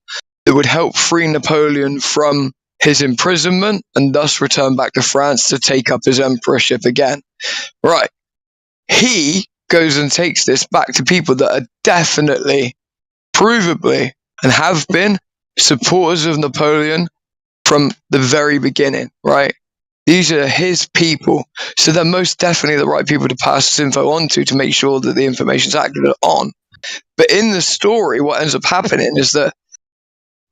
that would help free Napoleon from his imprisonment and thus return back to France to take up his emperorship again. Right. He goes and takes this back to people that are definitely, provably, and have been supporters of Napoleon from the very beginning, right? These are his people. So they're most definitely the right people to pass this info on to make sure that the information's accurate on. But in the story, what ends up happening is that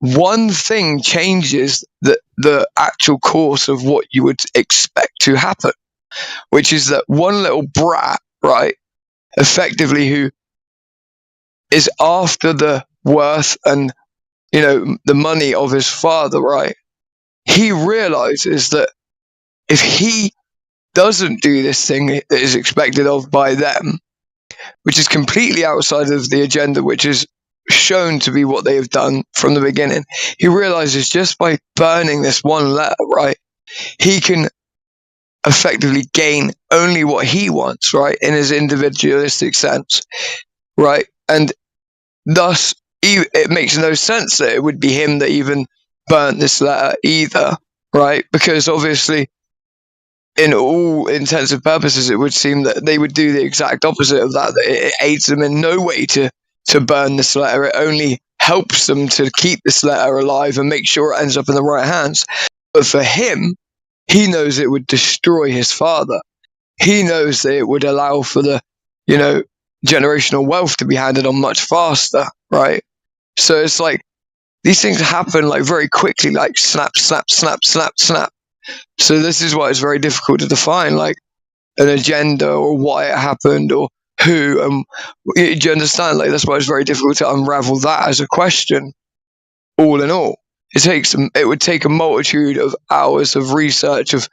one thing changes the actual course of what you would expect to happen, which is that one little brat, right, effectively who is after the worth and, you know, the money of his father, right, he realizes that if he doesn't do this thing that is expected of by them, which is completely outside of the agenda, which is shown to be what they have done from the beginning, he realizes just by burning this one letter, right, he can effectively gain only what he wants, right, in his individualistic sense, right, and thus it makes no sense that it would be him that even burnt this letter either, right, because obviously in all intents and purposes, it would seem that they would do the exact opposite of that. It aids them in no way to burn this letter. It only helps them to keep this letter alive and make sure it ends up in the right hands. But for him, he knows it would destroy his father. He knows that it would allow for the, you know, generational wealth to be handed on much faster, right? So it's like these things happen like very quickly, like snap, snap, snap, snap, snap. So this is why it's very difficult to define like an agenda or why it happened or who. Do you understand? Like that's why it's very difficult to unravel that as a question. All in all, it would take a multitude of hours of research and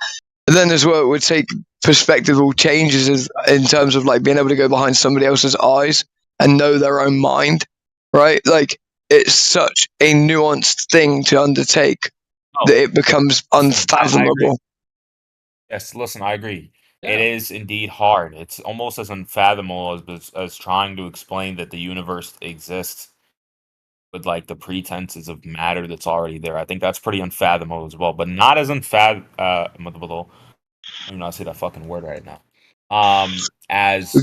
then as well it would take perspectival changes in terms of like being able to go behind somebody else's eyes and know their own mind, right? Like it's such a nuanced thing to undertake that it becomes unfathomable. Yes, listen, I agree. It is indeed hard. It's almost as unfathomable as trying to explain that the universe exists with like the pretenses of matter that's already there. I think that's pretty unfathomable as well, but not as unfathomable. I'm not say that fucking word right now. As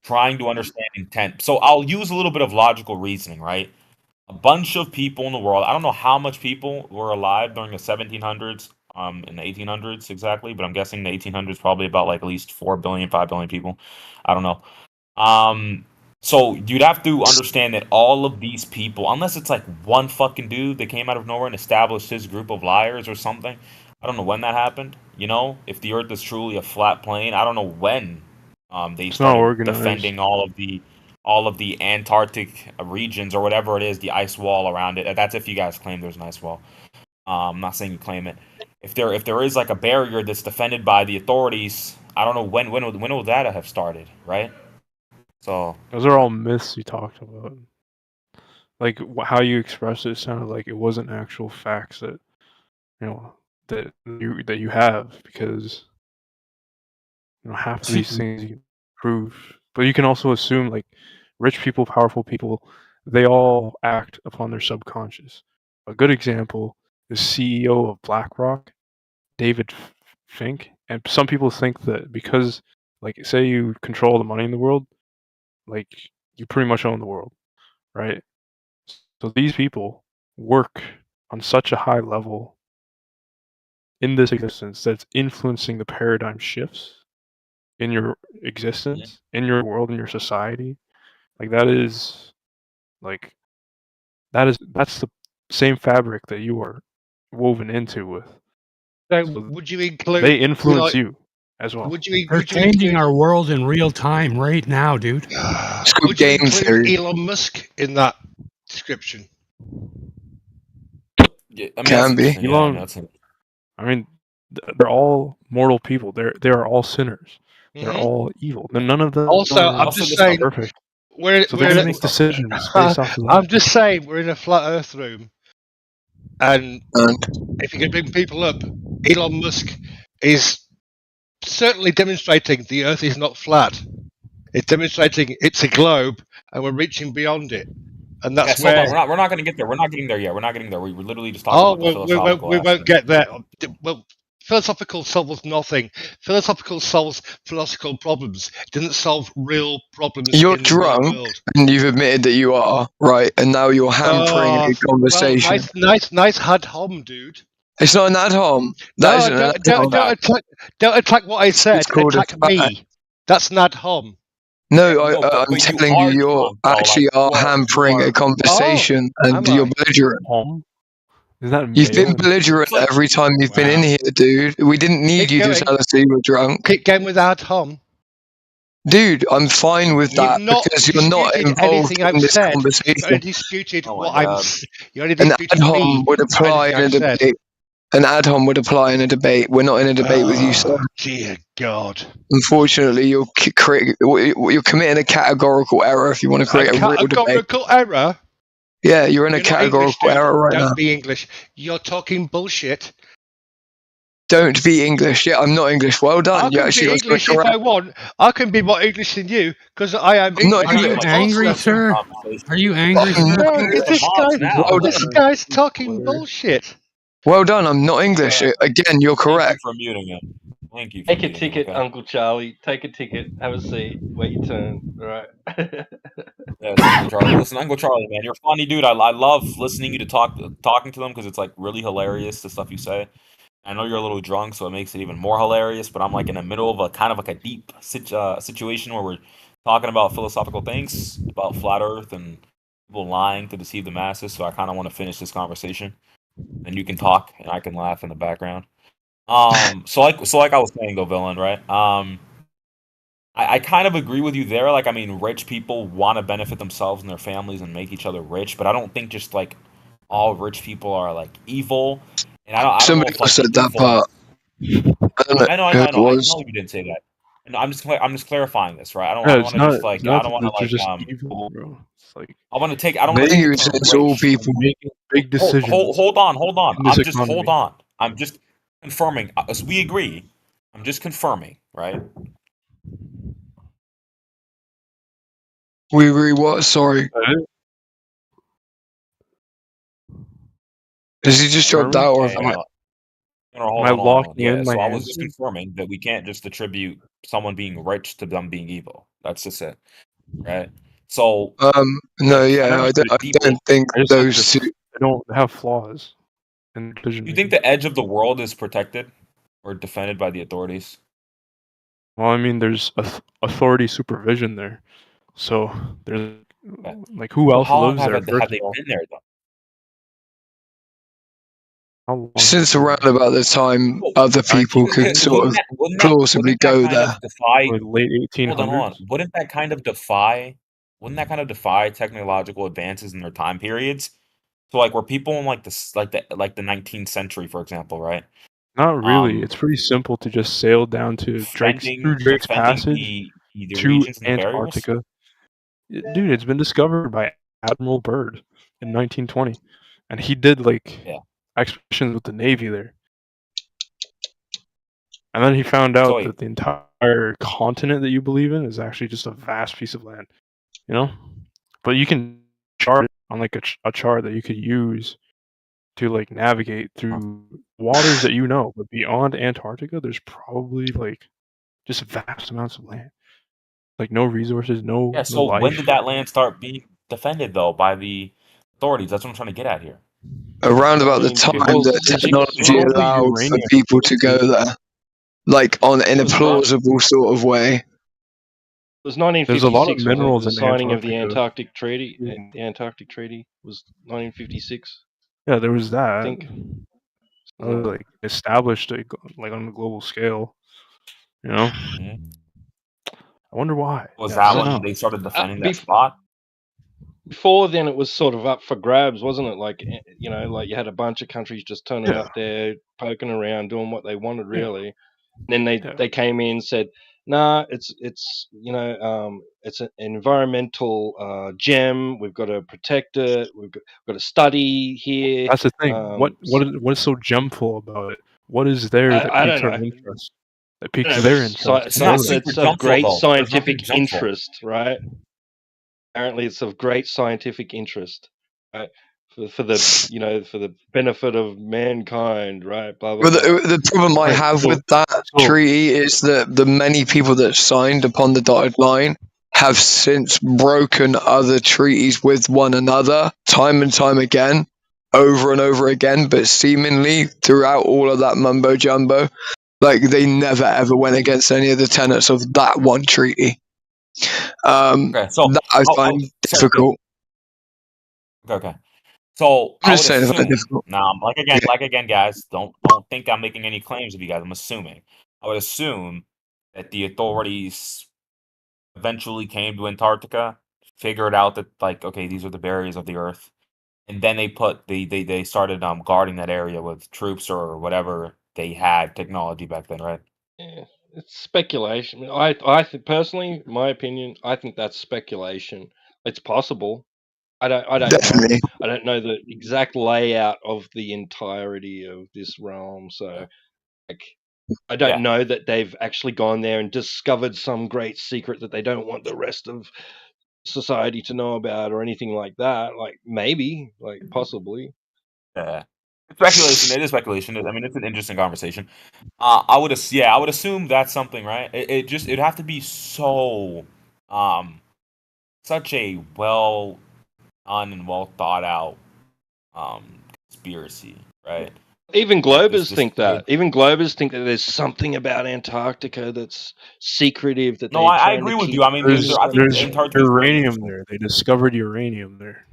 trying to understand intent. So I'll use a little bit of logical reasoning, right? A bunch of people in the world. I don't know how much people were alive during the 1700s, in the 1800s exactly, but I'm guessing the 1800s probably about like at least 4 billion, 5 billion people. I don't know. So you'd have to understand that all of these people, unless it's like one fucking dude that came out of nowhere and established his group of liars or something. I don't know when that happened. You know, if the Earth is truly a flat plane, I don't know when they It's not started organized. defending all of the Antarctic regions or whatever it is, the ice wall around it. That's if you guys claim there's an ice wall. I'm not saying you claim it. If there is like a barrier that's defended by the authorities, I don't know when will that have started, right? So Those are all myths you talked about. Like how you expressed it sounded like it wasn't actual facts that you know that you have, because you know half of these things you can prove, but you can also assume like rich people, powerful people, they all act upon their subconscious. A good example is CEO of BlackRock. David Fink, and some people think that because, like, say you control the money in the world, like you pretty much own the world, right? So these people work on such a high level in this existence that's influencing the paradigm shifts in your existence, in your world, in your society. Like that's the same fabric that you are woven into with. So So would you include? they influence like, you as well. They're changing our world in real time right now, dude. Would you include Elon Musk in that description? Yeah, I mean, Can that's be. interesting. Yeah, I mean, that's I mean, they're all mortal people. They are all sinners. They're all evil. None of them Also, are I'm just saying, perfect. we're So we're they in can a, make decisions based off of I'm that. just saying we're in a flat Earth room, and if you can bring people up, Elon Musk is certainly demonstrating the Earth is not flat. It's demonstrating it's a globe, and we're reaching beyond it, and that's hold where. on. We're not going to get there. We're not getting there yet. We're not getting there. We were literally just talking Oh, about the well, philosophical we won't aspect. get there. Well, philosophical solves nothing. Philosophical solves philosophical problems. It doesn't solve real problems You're in the real drunk, world. and you've admitted that you are right, and now you're hampering a Well, conversation. nice ad hom, dude. It's not an ad hom. That No, isn't an ad hom. don't attack what I said. It's called Attack me. That's an ad hom. No, I'm telling you, you're actually are hampering a conversation, and you're belligerent. Is that You've been male? belligerent every time you've been in here, dude. We didn't need Keep you to going. tell us that you were drunk. Keep going with ad hom. Dude, I'm fine with You've that not because you're not disputed involved anything I've in this said. You only conversation. disputed Oh what my I'm. God. You only An disputed ad hom me. would not apply in anything a I've said. debate. An ad hom would apply in a debate. We're not in a debate with you, sir. Dear God. Unfortunately, you're committing a categorical error if you want to create a real debate. Categorical error? Yeah, you're in a You're not English, categorical dude. error right Don't now. be English. You're talking bullshit. Don't be English. Yeah, I'm not English. Well I done. You can actually be got English something if correct. I want. I can be more English than you because I am I'm not English. Are you English. angry, sir? Are you angry, sir? No, this guy's Well talking bullshit. done. I'm not English. Again, you're correct. Thank you for muting him. Thank you for Take a muting him, ticket, okay? Uncle Charlie. Take a ticket. Have a seat. Wait your turn. All right. Yes, Uncle Charlie. Listen, Uncle Charlie, man, you're a funny dude. I love listening to you talking to them because it's like really hilarious the stuff you say. I know you're a little drunk, so it makes it even more hilarious. But I'm like in the middle of a kind of like a deep situation where we're talking about philosophical things, about flat Earth and people lying to deceive the masses. So I kind of want to finish this conversation, and you can talk, and I can laugh in the background. So like I was saying though, Villain, right? I kind of agree with you there. Like, I mean, rich people want to benefit themselves and their families and make each other rich, but I don't think just like all rich people are like evil. And I don't know Somebody if like said that evil. part. I don't know I who know. it was. I know you didn't say that. No, I'm just clarifying this, right? I don't Yeah, want to just like I don't want to they're like just evil, bro. It's like I want to take I don't I want to think take it the was term it's all rich. people. making big decisions. Hold on. in this Hold economy. on. I'm just confirming. As we agree, I'm just confirming, right? We agree. What? Sorry. Does he just drop out or? Hold Am I on. locking Yeah, in my so I was just answer? confirming that we can't just attribute someone being rich to them being evil. That's just it, right? So No, yeah, I I don't think I just said those this, two. they don't have flaws in decision you making. think the edge of the world is protected or defended by the authorities? Well, I mean, there's authority supervision there, so there's like who So else how long lives there? have First they of all, been there though? how long? Since around about the time other people could sort of plausibly go there. Like late Hold 1800s. on. Wouldn't that kind of defy technological advances in their time periods? So like were people in like the 19th century, for example, right? Not really. It's pretty simple to just sail down to Drake's defending Passage the to regions and the burials? Antarctica. Dude, it's been discovered by Admiral Byrd in 1920, and he did like expeditions with the Navy there. And then he found out that the entire continent that you believe in is actually just a vast piece of land, you know. But you can chart it on like a chart that you could use to like navigate through waters that you know, but beyond Antarctica, there's probably like just vast amounts of land, like no resources, no Yeah. no So when life. did that land start being defended though by the authorities? That's what I'm trying to get at here. Around I about the mean, time before that technology Probably allowed for uranium. people to go there, like in a was not. plausible sort of way. It was There's a lot of 1956, wasn't it? minerals The in signing of the Antarctica. Antarctic Treaty. And the Antarctic Treaty was 1956, Yeah, there was I that. think. Like established like on a global scale, you know. Mhm. I wonder why. Was Yeah, that I don't when know. they started defending that Bef- spot? Before then, it was sort of up for grabs, wasn't it? Like, you know, like you had a bunch of countries just turning Yeah. up there, poking around, doing what they wanted, Yeah. really. And then they came in and said, "Nah, it's you know, it's an environmental gem. We've got to protect it. We've got to study here." That's the thing. What is so gemful about it? What is there that I piques don't our know. interest? That I piques don't know, their but interest? It's not it's super of jumpful, great though. There's nothing scientific jumpful. interest, right? Apparently, it's of great scientific interest, right? For the you know, for the benefit of mankind, right? Blah blah But blah. the problem I Right, have so- with that so- treaty is that the many people that signed upon the dotted line have since broken other treaties with one another time and time again, over and over again, but seemingly throughout all of that mumbo jumbo, like they never ever went against any of the tenets of that one treaty. Okay, so that I find difficult. Okay. So I'm I just would saying it's assume. difficult. Now, like again, guys, don't think I'm making any claims of you guys. I'm assuming. I would assume that the authorities eventually came to Antarctica, figured out that like, okay, these are the barriers of the Earth, and then they started guarding that area with troops or whatever they had technology back then, right? Yeah, it's speculation. I think personally, my opinion, I think that's speculation. It's possible. I don't know. Definitely. I don't know the exact layout of the entirety of this realm, so like I don't Yeah. know that they've actually gone there and discovered some great secret that they don't want the rest of society to know about or anything like that. Like maybe, like possibly. Yeah. Speculation. It is speculation. I mean, it's an interesting conversation. I would assume that's something, right? It'd have to be so, such a well done and well thought out, conspiracy, right? Even Like, Globers think that. Even Globers think that there's something about Antarctica that's secretive that No, they're I trying agree to with keep. you. I mean, There's I think there's Antarctica is very uranium useful. there. They discovered uranium there,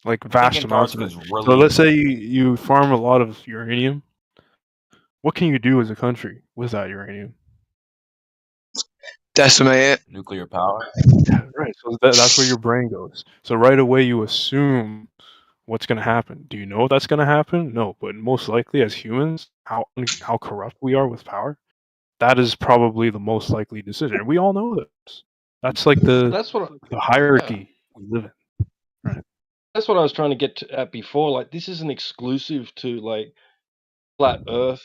like vast amounts of it. Antarctica is really So let's say you farm a lot of uranium. What can you do as a country with that uranium? Decimate it. Nuclear power. Yeah, right. So that's where your brain goes. So right away you assume what's going to happen. Do you know that's going to happen? No, but most likely as humans, how corrupt we are with power, that is probably the most likely decision. And we all know this. That's like the hierarchy we live in. Right. That's what I was trying to get at before. Like, this isn't exclusive to like flat Earth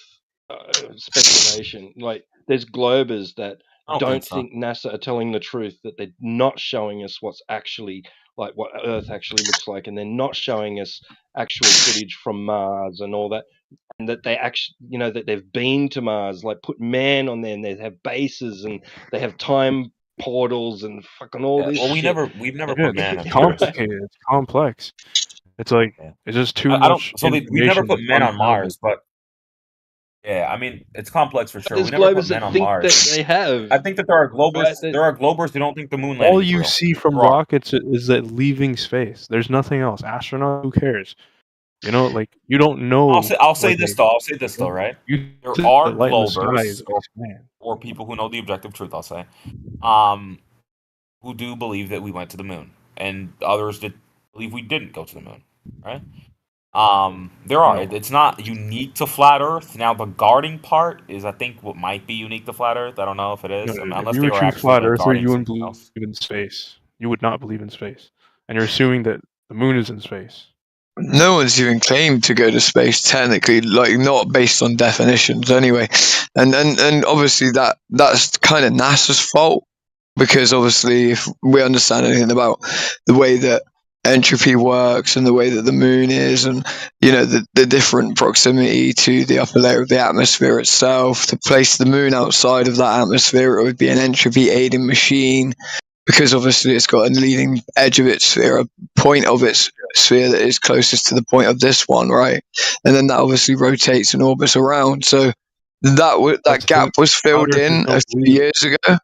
speculation. Like, there's Globers that I don't think so. NASA are telling the truth, that they're not showing us what's actually like what Earth actually looks like, and they're not showing us actual footage from Mars and all that, and that they actually, you know, that they've been to Mars, like put man on there, and they have bases and they have time portals and fucking all this. Well, shit. we've never Yeah, put man it's on Mars. complicated. It's complex. It's like it's just too I don't. much. So we've never information put to men on unravel. Mars, but yeah, I mean it's complex for sure. There's We never Globers put men that on think Mars. that they have. I think that there are Globers. Right, that- There are Globers who don't think the moon landing All is you real. see from There are. rockets is that leaving space. There's nothing else. Astronaut, who cares? You know, like you don't know. I'll say what this they- though. I'll say this though, right? You There think are the light in the sky is Globers or people who know the objective truth. I'll say, who do believe that we went to the moon, and others that believe we didn't go to the moon. Right? There are. It's not unique to flat Earth. Now the guarding part is, I think, what might be unique to flat Earth. I don't know if it is, No, unless if you they were were true actually flat like, earther, guarding you wouldn't something believe else. in space. You would not believe in space, and you're assuming that the moon is in space. No one's even claimed to go to space technically, like not based on definitions anyway. And obviously that's kind of NASA's fault, because obviously if we understand anything about the way that entropy works and the way that the moon is, and the different proximity to the upper layer of the atmosphere itself. To place the moon outside of that atmosphere, it would be an entropy aiding machine, because obviously it's got a leading edge of its sphere, a point of its sphere that is closest to the point of this one, right? And then that obviously rotates and orbits around. So that gap was filled in a few years ago.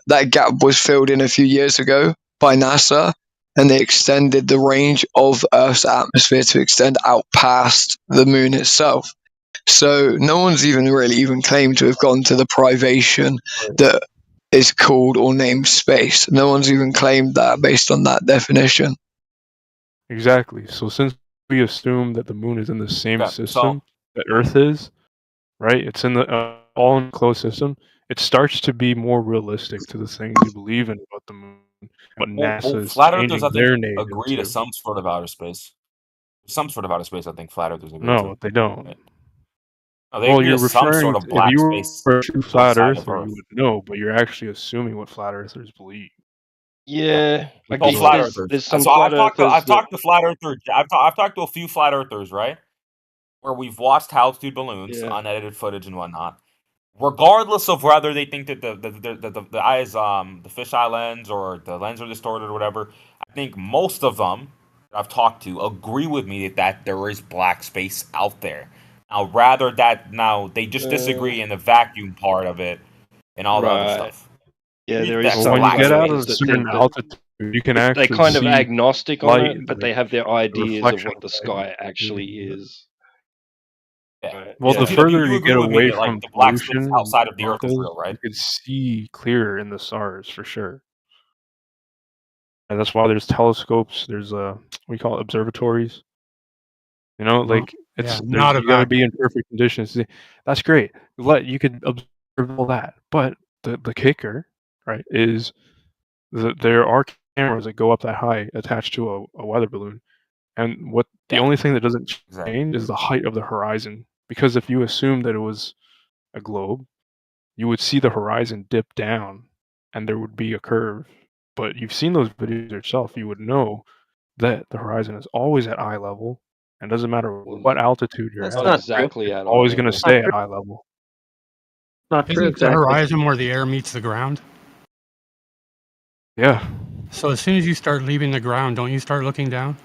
That gap was filled in a few years ago by NASA, and they extended the range of Earth's atmosphere to extend out past the moon itself. So no one's even claimed to have gone to the privation that is called or named space. No one's even claimed that based on that definition. Exactly. So since we assume that the moon is in the same system that Earth is, right? It's in the all-enclosed system. It starts to be more realistic to the things you believe in about the moon. But NASA is flat earthers, changing I their think, name agree to into. some sort of outer space. Some sort of outer space, I think flat earthers agree to. No, they don't. No, they Well, agree you're to some referring sort of to, black if you space were a true flat outside of earther, Earth. you would know, but you're actually assuming what flat earthers believe. Yeah, I Oh, guess flat there's earthers. some So flat I've talked earthers to flat earthers. I've talked to a few flat earthers, right? Where we've watched altitude balloons, unedited footage and whatnot. Regardless of whether they think that the eyes, the fisheye lens or the lens are distorted or whatever, I think most of them that I've talked to agree with me that there is black space out there. Now they just disagree in the vacuum part of it and all the other Right. stuff. Yeah, there That's is Well, some when you get out flat of a earthers that certain think that altitude, you can they're actually kind of see agnostic on light, it, but like they have their the ideas of reflection what the of sky light. actually is. Yeah. Well, the further You you agree get with me away that like from the black space pollution, outside of the Earth is Marcos, real, right? you can see clearer in the stars for sure. And that's why there's telescopes. There's we call it observatories. You know, like Yeah, not a you got to vacuum. be in perfect conditions. That's great. You could observe all that, but the kicker, right, is that there are cameras that go up that high attached to a weather balloon, and the only thing that doesn't change is the height of the horizon. Because if you assume that it was a globe, you would see the horizon dip down, and there would be a curve. But you've seen those videos yourself. You would know that the horizon is always at eye level, and doesn't matter what altitude you're That's at. not exactly at it's eye always going to level. stay at eye level. Not true, Isn't the exactly. horizon where the air meets the ground? Yeah. So as soon as you start leaving the ground, don't you start looking down?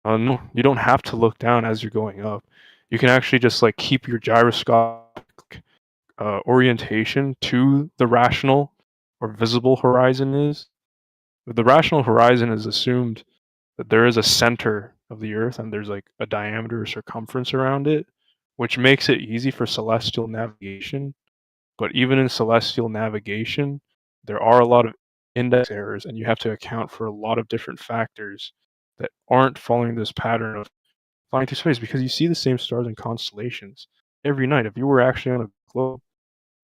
No, you don't have to look down as you're going up. You can actually just like keep your gyroscopic orientation to the rational or visible horizon is. The rational horizon is assumed that there is a center of the Earth and there's like a diameter or circumference around it, which makes it easy for celestial navigation. But even in celestial navigation, there are a lot of index errors, and you have to account for a lot of different factors that aren't following this pattern of flying through space, because you see the same stars and constellations every night. If you were actually on a globe,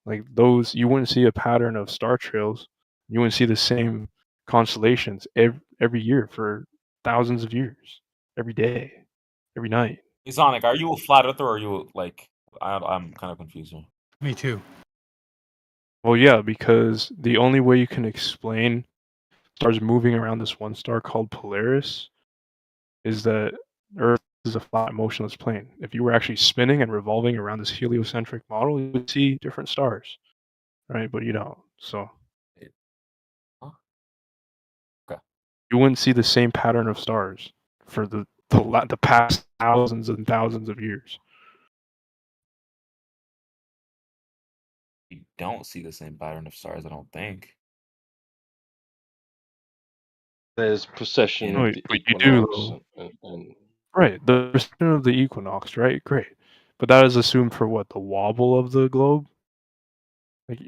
like those, you wouldn't see a pattern of star trails. You wouldn't see the same constellations every year for thousands of years, every day, every night. Hey, Sonic, are you a flat earther or are you like I'm kind of confused here. Me too. Well, yeah, because the only way you can explain stars moving around this one star called Polaris is that Earth is a flat, motionless plane. If you were actually spinning and revolving around this heliocentric model, you would see different stars, right? But you don't. So you wouldn't see the same pattern of stars for the past thousands and thousands of years. You don't see the same pattern of stars, I don't think. There's precession No, of the but you do, equinox. though. And Right, the precession of the equinox, right? Great. But that is assumed for what? The wobble of the globe? Like,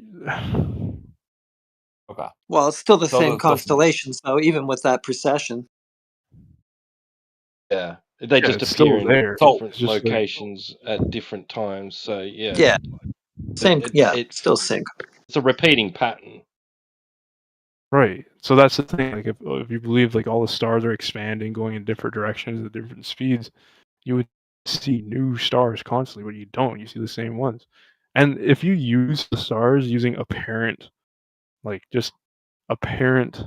Okay. Well, it's still the So same listen. constellations, though, even with that precession. yeah, they Yeah, just it's still appear in there. different It's just like, locations at different times. So yeah, Yeah. Same. Yeah. It's Still same. It's a repeating pattern. right. So that's the thing. Like, if you believe like all the stars are expanding, going in different directions at different speeds, you would see new stars constantly, but you don't. You see the same ones. And if you use the stars using apparent, like just apparent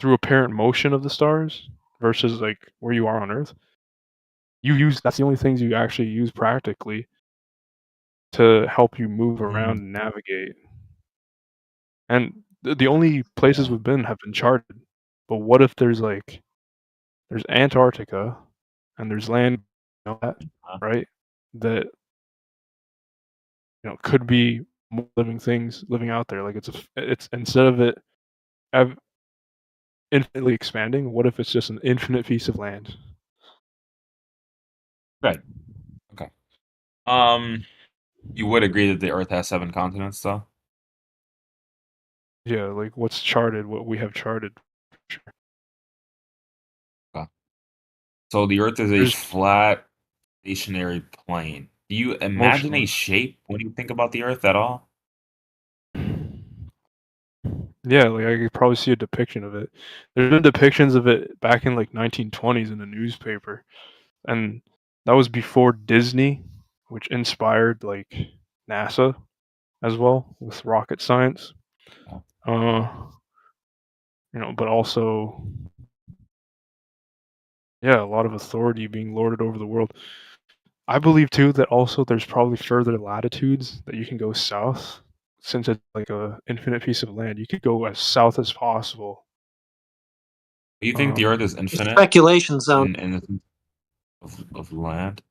through apparent motion of the stars versus like where you are on Earth. That's the only things you actually use practically to help you move around and navigate. And the only places we've been have been charted. But what if there's Antarctica and there's land, right? That could be more living things living out there. Like it's instead of it infinitely expanding, what if it's just an infinite piece of land? Right. Okay. You would agree that the Earth has 7 continents, though? Yeah, like what's charted, what we have charted. Sure. Okay. So the Earth is a There's- flat, stationary plane. Do you imagine a Mostly. shape when you think about the Earth at all? Yeah, like I could probably see a depiction of it. There's been depictions of it back in like 1920s in the newspaper, and that was before Disney, which inspired like NASA as well with rocket science. But also, yeah, a lot of authority being lorded over the world. I believe too that also there's probably further latitudes that you can go south, since it's like a infinite piece of land. You could go as south as possible. Do you think the Earth is infinite? Speculation zone. In the sense of land?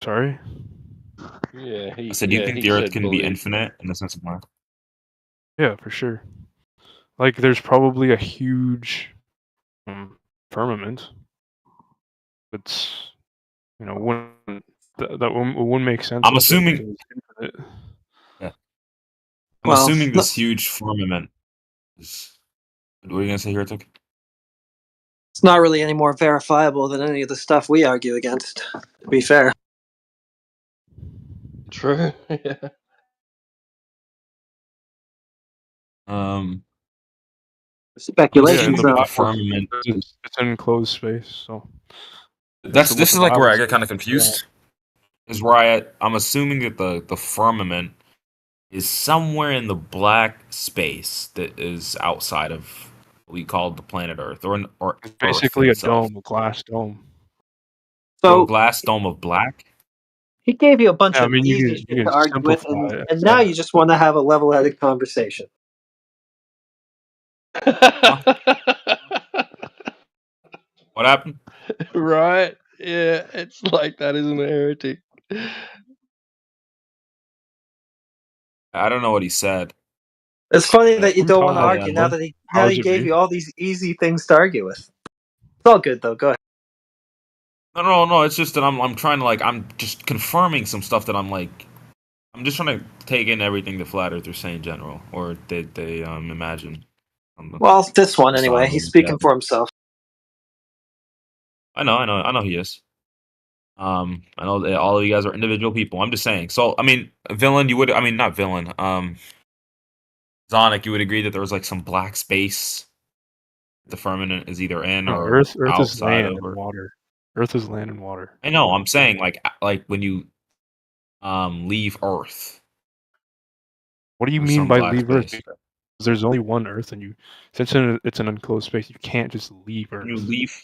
Sorry? Yeah, I said, do you think the Earth can be infinite in the sense of land? Yeah, for sure. Like, there's probably a huge firmament. It's, that wouldn't make sense. I'm if it assuming. was infinite. Yeah. I'm Well, assuming this huge firmament is. What are you gonna say here, Tuck? It's not really any more verifiable than any of the stuff we argue against, to be fair. True. Yeah. Speculation Yeah, zone. the firmament. It's an enclosed space, so. This is like where I get kind of confused. Is where I'm assuming that the firmament is somewhere in the black space that is outside of what we call the planet Earth, or It's basically Earth a itself. dome, a glass dome. So a glass dome of black. He gave you a bunch Yeah, I of mean, you easy can- shit you to can argue with, simplify it. and now you just want to have a level-headed conversation. What happened? Right? Yeah, it's like that, isn't it, Heretic? I don't know what he said. It's funny that you I'm don't want to totally argue on now board. that How would he you gave be? you all these easy things to argue with. It's all good though. Go ahead. No. It's just that I'm trying to I'm just confirming some stuff that I'm just trying to take in everything the flat earthers say in general, or they imagine. Well, this one anyway. Sorry, He's speaking for himself. I know he is. I know that all of you guys are individual people. I'm just saying. So I mean, villain, you would. I mean, not villain. Zonic, you would agree that there was some black space. The firmament is either in No, or Earth is outside land of. and water. Earth is land and water. I know. I'm saying like when you leave Earth. What do you There's mean some by black leave Earth? space. Because there's only one Earth, and since it's an enclosed space, you can't just leave Earth. You leave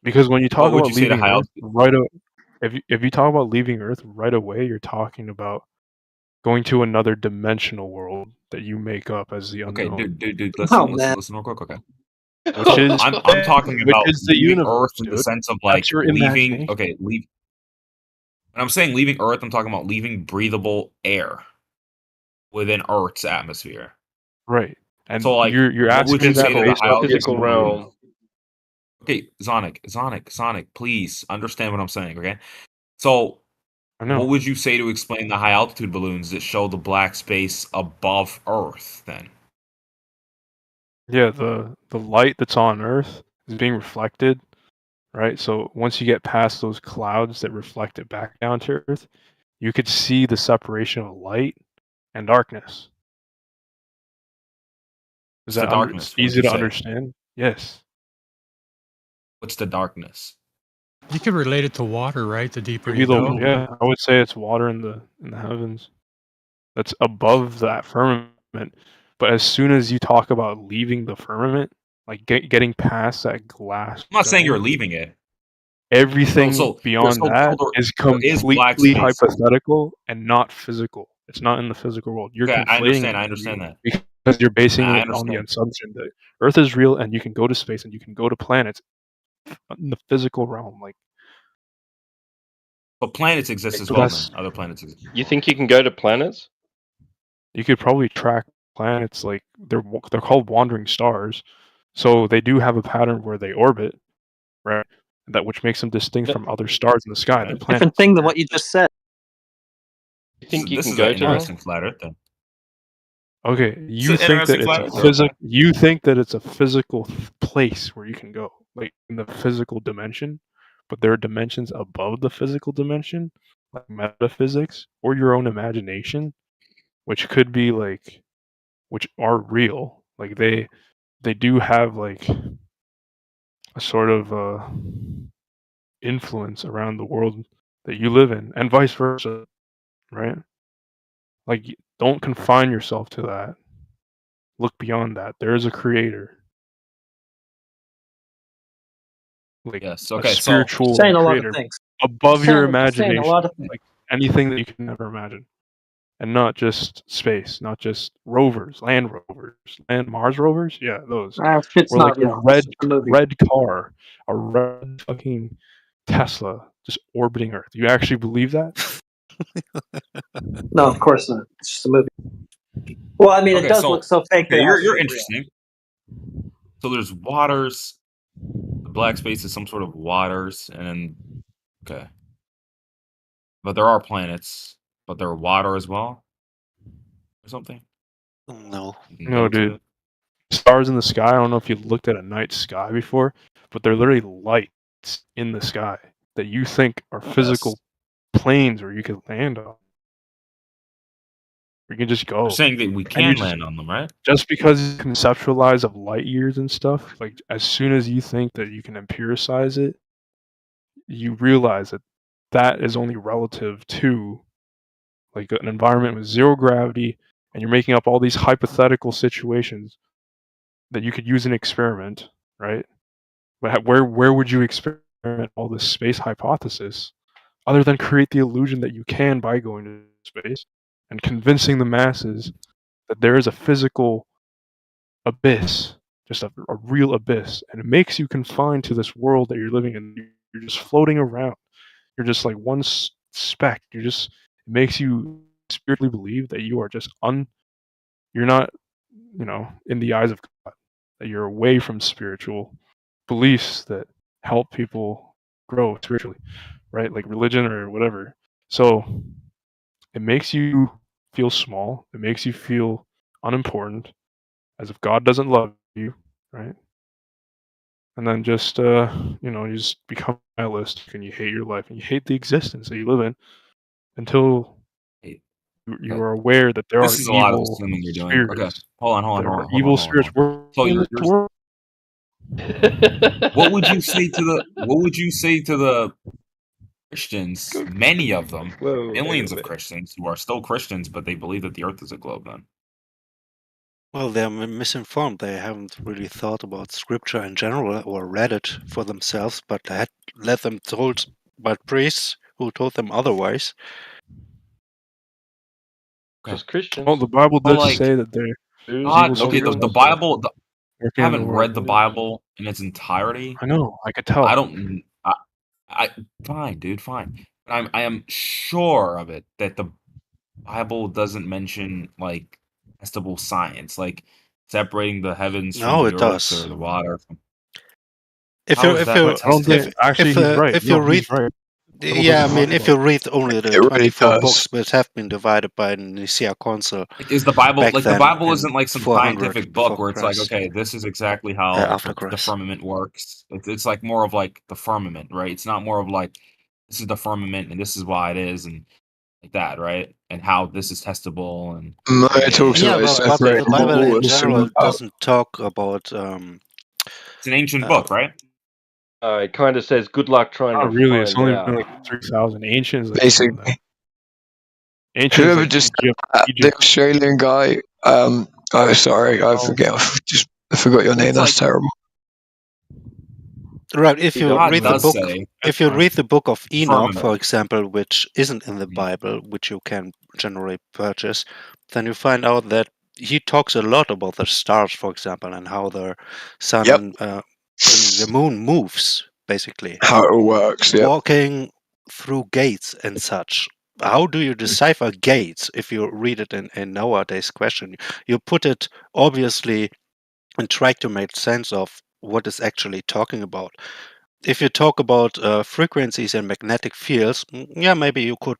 because when you talk would about you say to leaving high Earth, if you talk about leaving Earth right away, you're talking about going to another dimensional world that you make up as the unknown. Okay, dude, listen real quick, okay. Which is I'm talking which about is the leaving universe, Earth in the dude. sense of That's your leaving. imagination. Okay, leave. When I'm saying leaving Earth, I'm talking about leaving breathable air within Earth's atmosphere. Right, and So you're what would asking you that say to the based high off physical altitude realm. balloons? Okay, Sonic, please understand what I'm saying, okay? So, I know. what would you say to explain the high altitude balloons that show the black space above Earth then? Yeah, the light that's on Earth is being reflected, right? So once you get past those clouds that reflect it back down to Earth, you could see the separation of light and darkness. Is What's the that darkness? What'd easy you to say? understand? Yes. What's the darkness? You could relate it to water, right? The deeper Maybe you go. yeah, I would say it's water in the heavens that's above that firmament. But as soon as you talk about leaving the firmament, like getting past that glass, I'm not saying you're dome, leaving it. everything So beyond that is there is black completely space. hypothetical and not physical. It's not in the physical world. You're Okay, conflating I it understand that. because you're basing I it on the understand. assumption that Earth is real and you can go to space and you can go to planets in the physical realm. Like, But planets exist as so well. that's Then other planets exist. You think you can go to planets? you could probably track planets like they're called wandering stars, so they do have a pattern where they orbit, right? That which makes them distinct from other stars in the sky. They're Different planets. thing than what you just said. You think you This can is go an to them? interesting flat Earth, then. Okay, you an think that interesting it's flat a Earth, physical. You think that it's a physical place where you can go, like in the physical dimension, but there are dimensions above the physical dimension, like metaphysics or your own imagination, which could be like, which are real. Like they do have like a sort of influence around the world that you live in, and vice versa, right? Like, don't confine yourself to that. Look beyond that. There is a creator. Like Yes. a Okay. So spiritual Saying a lot of creator things. above your Saying a imagination, lot of things. like anything that you can ever imagine, and not just space, not just rovers, land Mars rovers. Yeah, those. It's Or like not real. It's just a movie. red car, a red fucking Tesla just orbiting Earth. You actually believe that? No, of course not. It's just a movie. Well, I mean, it Okay, does so look so fake that it has to you're be real. interesting. So there's waters. The black space is some sort of waters, and then okay, but there are planets, but there are water as well, or something. No. You can No, go to dude. it. Stars in the sky. I don't know if you looked at a night sky before, but they're literally lights in the sky that you think are physical planes where you could land on. We can just go. You're saying that we And you can just, land on them, right? just because you conceptualize of light years and stuff, like as soon as you think that you can empiricize it, you realize that that is only relative to like an environment with zero gravity, and you're making up all these hypothetical situations that you could use an experiment, right? But where would you experiment all this space hypothesis other than create the illusion that you can by going to space and convincing the masses that there is a physical abyss, just a real abyss, and it makes you confined to this world that you're living in. You're just floating around. You're just like one speck. It makes you spiritually believe that you are just you're not, in the eyes of God, that you're away from spiritual beliefs that help people grow spiritually, right? Like religion or whatever. So it makes you feel small. It makes you feel unimportant, as if God doesn't love you, right? And then just you just become nihilistic and you hate your life and you hate the existence that you live in until you are aware that there This are is a lot of evil assuming you're doing. spirits. Okay, hold on. There are evil spirits. So you're what would you say to the Christians? Many of them, millions of Christians who are still Christians, but they believe that the Earth is a globe. Then Well, they're misinformed. They haven't really thought about scripture in general or read it for themselves, but they had let them told by priests who told them otherwise. Because Christians. Well, the Bible But, does like, say that they're God, evil okay, spirits the Bible. working I in the haven't world. read the Bible in its entirety. I know. I could tell. I don't. I fine, dude, fine. I am sure of it that the Bible doesn't mention like testable science, like separating the heavens No, from it the earth does. or the water. If How you is if that you not testable? Actually, he's right. if you No, read he's right. Bible yeah, I doesn't mean, talk if about you it. read only the It really 24 does. books which have been divided by the Nicaea Council Like, is the Bible back like the then Bible in isn't like some 400 scientific before book where it's like, Christ, okay, this is exactly how after the Christ. firmament works. It's like more of like the firmament, right? It's not more of like this is the firmament and this is why it is and like that, right? And how this is testable and No, it talks Yeah, about but the separating Bible in waters from general doesn't talk about it's an ancient book, right? It kind of says, "Good luck trying Not to really. It's find only out." been like 3,000. Ancient is like more than basically. that. Ancient is Whoever like just Egypt. the Australian guy, Oh, sorry, I forgot your name. It's That's like- terrible. Right. If you God read the does book, say- if you read the book of Enoch, Firmament. for example, which isn't in the Bible, which you can generally purchase, then you find out that he talks a lot about the stars, for example, and how the sun Yep. and the moon moves, basically. How it works. Yeah. Walking through gates and such. How do you decipher gates if you read it in nowadays question? You put it obviously and try to make sense of what it's actually talking about. If you talk about frequencies and magnetic fields, yeah, maybe you could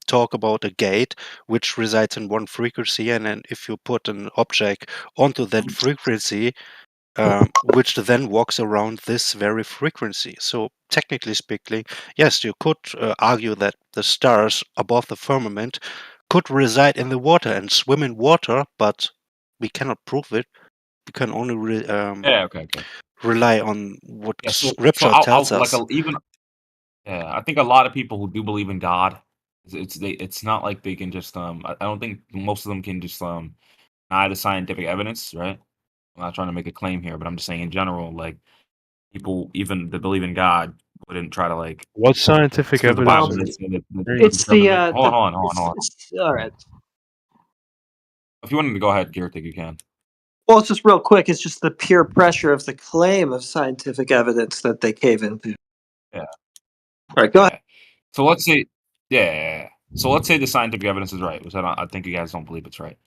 talk about a gate which resides in one frequency, and then if you put an object onto that frequency, which then walks around this very frequency. So technically speaking, yes, you could argue that the stars above the firmament could reside in the water and swim in water, but we cannot prove it. We can only okay. rely on what Yeah, scripture I'll tells us. I think a lot of people who do believe in God, it's not like they can just I don't think most of them can just deny the scientific evidence, right? I'm not trying to make a claim here, but I'm just saying in general, like people even that believe in God wouldn't try to like. What scientific because the Bible evidence? did say that It's the hold on. all right. If you wanted to go ahead, Gertig, you can. Well, it's just real quick. It's just the peer pressure of the claim of scientific evidence that they cave into. Yeah. All right, go ahead. So let's say, So let's say the scientific evidence is right, which I think you guys don't believe it's right.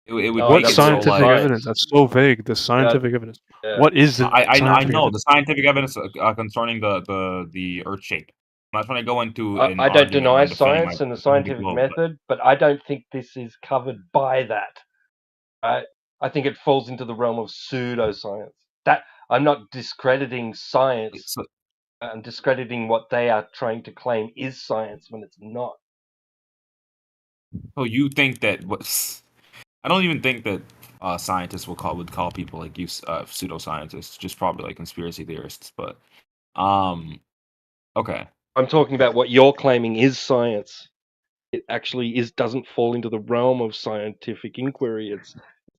It would What make it so, scientific like, evidence? That's so vague. The scientific evidence. What is the I scientific know evidence? the scientific evidence concerning the Earth shape. I'm not trying to go into. an I don't argument deny on defending science and the my scientific globe, but- method, but I don't think this is covered by that. I think it falls into the realm of pseudoscience. That I'm not discrediting science. I'm discrediting what they are trying to claim is science when it's not. So you think that I don't even think that scientists would call people like you pseudoscientists, just probably like conspiracy theorists. But okay. I'm talking about what you're claiming is science. It actually doesn't fall into the realm of scientific inquiry. It's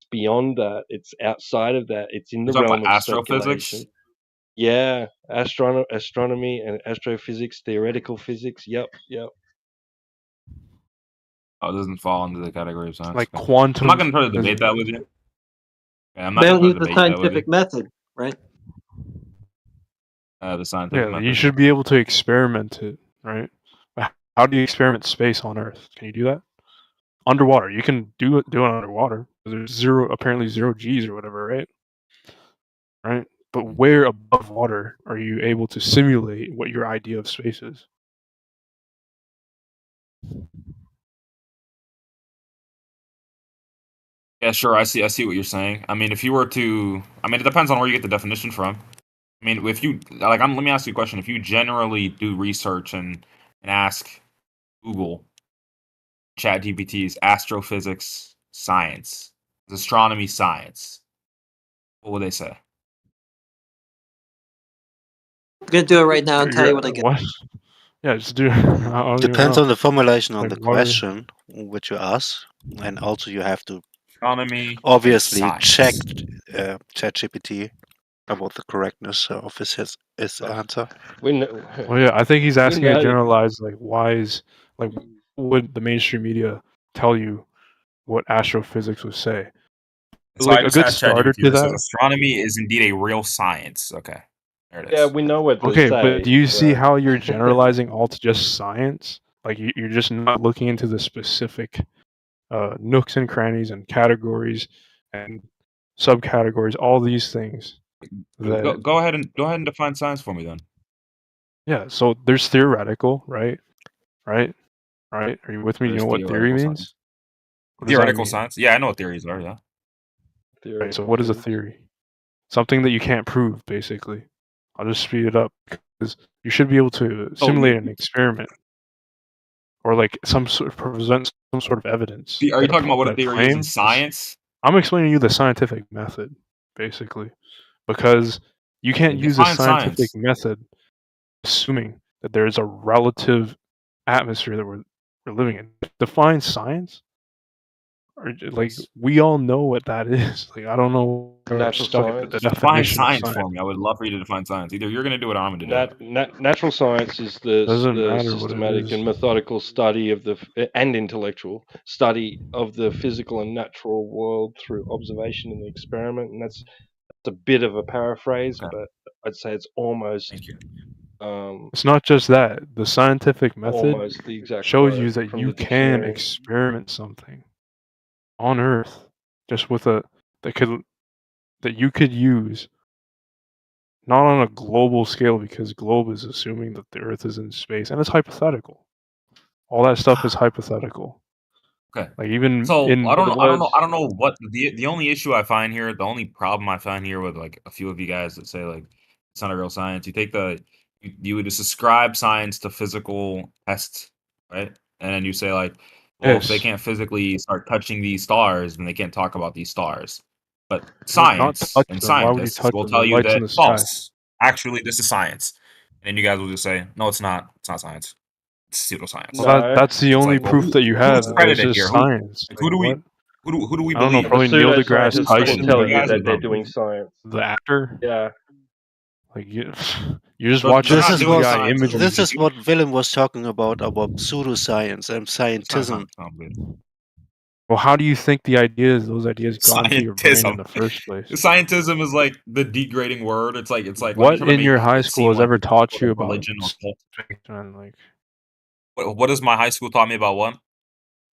beyond that. It's outside of that. It's in the You're talking realm about of astrophysics? speculation. Yeah, astronomy and astrophysics, theoretical physics. Yep. Oh, it doesn't fall into the category of science. Like Okay. quantum I'm not going to try to debate that with you. Yeah, I'm not They going don't to use the debate that with you. scientific method, right? The scientific Yeah, method. you should be able to experiment it, right? How do you experiment space on Earth? Can you do that? Underwater, you can do it underwater. There's apparently zero G's or whatever, right? Right? But where above water are you able to simulate what your idea of space is? Yeah, sure. I see what you're saying. I mean, if you were to, it depends on where you get the definition from. I mean, if you let me ask you a question. If you generally do research and ask Google, ChatGPT's astrophysics science, astronomy science, what would they say? I'm gonna do it right now and tell you what I get. What? Yeah, just do. Depends on the formulation on Like, the what are- question which you ask, and also you have to Astronomy. obviously science. check ChatGPT about the correctness of his answer. Well, yeah, I think he's asking a generalized, like, would the mainstream media tell you what astrophysics would say? So Like I a just good asked starter ChatGPT to that says that. astronomy is indeed a real science. Okay, there it is. Yeah, we know what to Okay, say. but do you see how you're generalizing all to just science? Like you're just not looking into the specific nooks and crannies and categories and subcategories, all these things. Go ahead and define science for me then. Yeah, so there's theoretical, right? Right? Are you with me? There's You know what theory theoretical means? science. What does that Theoretical mean? science. Yeah, I know what theories are. Yeah. Right, so what is a theory? Something that you can't prove, basically. I'll just speed it up because you should be able to simulate an experiment or like present some sort of evidence. Are you that talking about what a that theory is in claim- science? I'm explaining you the scientific method, basically, because you can't use a Define scientific science. method assuming that there is a relative atmosphere that we're living in. Define science. Like we all know what that is. Like I don't know where we're Natural stuck at the science. Define definition of science science. for me. I would love for you to define science. Either you're going to do it or I'm going to do it. Natural science is Doesn't the matter what it systematic is. and methodical study of and intellectual study of the physical and natural world through observation and experiment, and that's a bit of a paraphrase, but I'd say it's almost. Thank you. It's not just that. The scientific method Almost the exact shows quote you that from you the can dictionary. experiment something on Earth just with that you could use, not on a global scale, because globe is assuming that the Earth is in space, and it's hypothetical. All that stuff is hypothetical. Okay. Like even So in I don't know what the only issue I find here, the only problem I find here with like a few of you guys that say like it's not a real science. You take you would just ascribe science to physical tests, right? And then you say like, well, if they Yes. can't physically start touching these stars, then they can't talk about these stars. But Not science touch and them. Why would you scientists touch will them? tell The you lights in that the sky. false. Actually, this is science. And you guys will just say, no, it's not. It's not science. It's pseudoscience. Well, that's the It's only like, well, proof that you have. who's That it's credited just here? science. Who do we What? who do we I don't know. believe? Probably Neil deGrasse Pseudoscientists will Tyson, tell You you guys that would they're know. doing science. the actor. Yeah. Like you're just But watching they're not doing CGI science. images. This is what Willem was talking about pseudoscience and It's not scientism. good. Well, how do you think those ideas got into your brain in the first place? Scientism is like the degrading word. It's like when What you're trying to in make your high it school seem has like ever it's some taught sort you of about religion or cult. and like What does my high school taught me about what?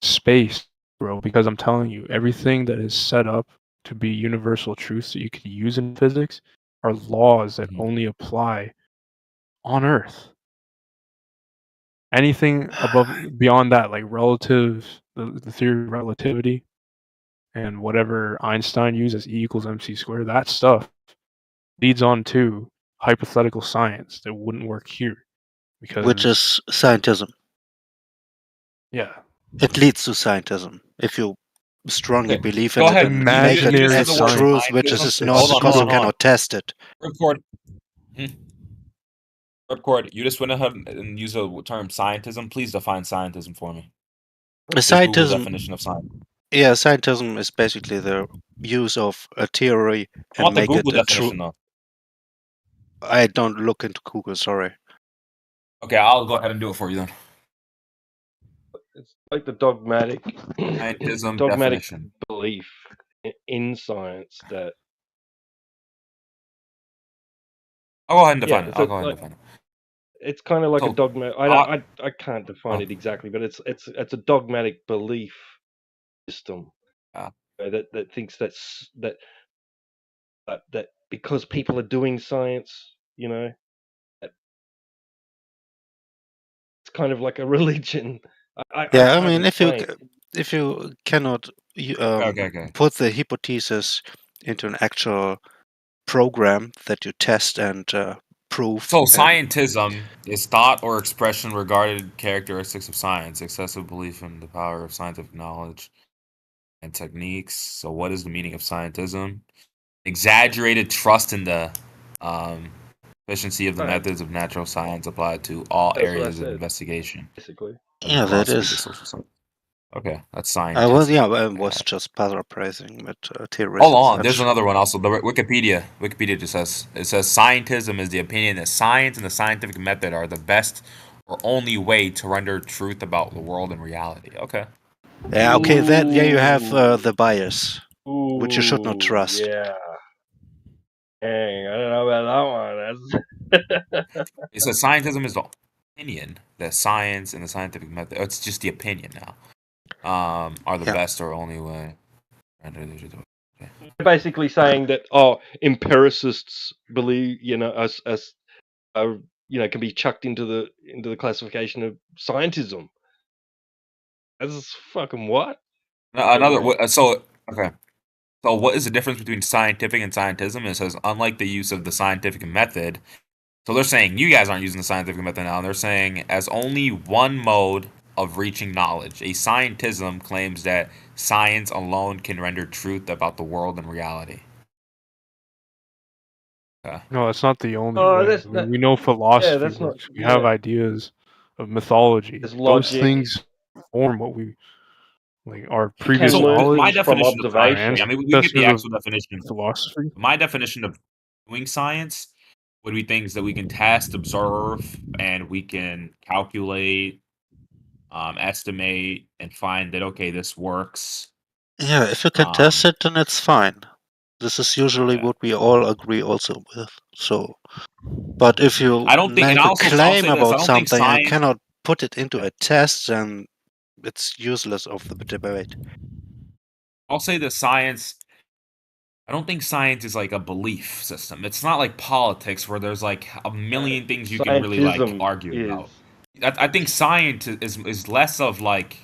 space, bro? Because I'm telling you, everything that is set up to be universal truths that you could use in physics are laws that only apply on Earth. Anything beyond that, like the theory of relativity, and whatever Einstein used as E=mc², that stuff leads on to hypothetical science that wouldn't work here. Because Which is scientism. Yeah. It leads to scientism. If you strongly believe in Go it ahead. and You make it Imaginary as the word truth, which scientism. is not Hold on, because hold you on, hold on. cannot test it. Ripcord, you just went ahead and used the term scientism. Please define scientism for me. Just Google definition of science. Yeah, scientism is basically the use of a theory I want and the make Google it a true. definition though. I don't look into Google, sorry. Okay, I'll go ahead and do it for you then. It's like the dogmatic Scientism dogmatic definition. belief in science that. I'll go ahead and define Yeah, it. it's I'll a- go ahead and like- define it. It's kind of like So, a dogma. I can't define it exactly, but it's a dogmatic belief system that thinks that because people are doing science, that it's kind of like a religion. Yeah, I can't mean, explain. if you cannot Okay. put the hypothesis into an actual program that you test and prove. So and- scientism is thought or expression regarded characteristics of science, excessive belief in the power of scientific knowledge and techniques. So what is the meaning of scientism? Exaggerated trust in the efficiency of the Right. methods of natural science applied to all That's what I areas of said. investigation. Basically. Yeah, that Philosophy, is. the social science. Okay, that's I scientism. was I was just paraphrasing, but theories. Hold and on, there's such. another one also. The Wikipedia just says scientism is the opinion that science and the scientific method are the best or only way to render truth about the world and reality. Okay. Yeah, okay, then yeah, you have the bias, which you should not Ooh, trust. Yeah. Dang, I don't know about that one. It says scientism is the opinion that science and the scientific method. It's just the opinion now. Are the best or only way. Basically saying that empiricists believe us can be chucked into the classification of scientism. That's fucking what? Okay. So what is the difference between scientific and scientism? It says unlike the use of the scientific method. So they're saying you guys aren't using the scientific method now. They're saying as only one mode of reaching knowledge. A scientism claims that science alone can render truth about the world and reality. Okay. No, that's not the only Oh, way. that's I mean, not- we know philosophy that's not- works. We have yeah. ideas of mythology. There's Those logic. things form what we Like our You previous can learn knowledge my from definition of science. observation. I mean, we that's get the sort of actual definition. philosophy. My definition of doing science would be things that we can test, observe, and we can calculate, estimate, and find that okay, this works. Yeah, if you can test it, then it's fine. This is usually what we all agree also with. So, but if you I don't think, and make a I'll claim say this, I about don't think something and science. cannot put it into a test, then it's useless of the debate. I'll say that science. I don't think science is like a belief system. It's not like politics where there's like a million things you can really like Scientism argue about. I think science is less of like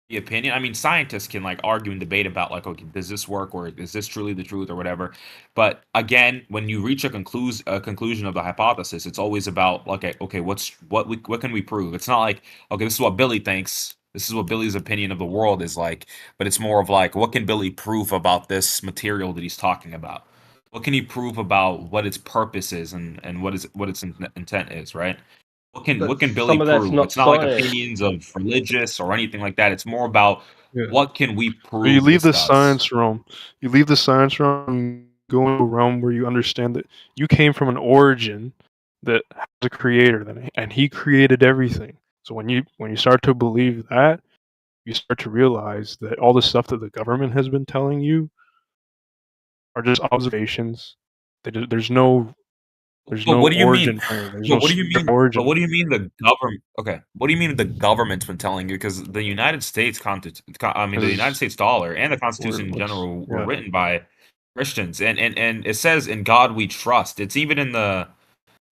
the opinion. I mean, scientists can like argue and debate about like, okay, does this work or is this truly the truth or whatever. But again, when you reach a conclusion of the hypothesis, it's always about what can we prove? It's not like, okay, this is what Billy thinks. This is what Billy's opinion of the world is like, but it's more of like, what can Billy prove about this material that he's talking about? What can he prove about what its purpose is and what its intent is, right? What can Billy some of that's prove? not It's not like science. opinions of religious or anything like that. It's more about Yeah. what can we So you prove leave this the does. science realm. You leave the science realm and go into a realm where you understand that you came from an origin that has a creator, and he created everything. So when you start to believe that, you start to realize that all the stuff that the government has been telling you are just observations. There's no But what do you mean? origin plan. There's But no what do you spirit mean? origin. But what do you mean the government? Okay, what do you mean the government's been telling you? Because the United States the United States dollar and the Constitution in general were yeah. written by Christians, and it says in God we trust. It's even in the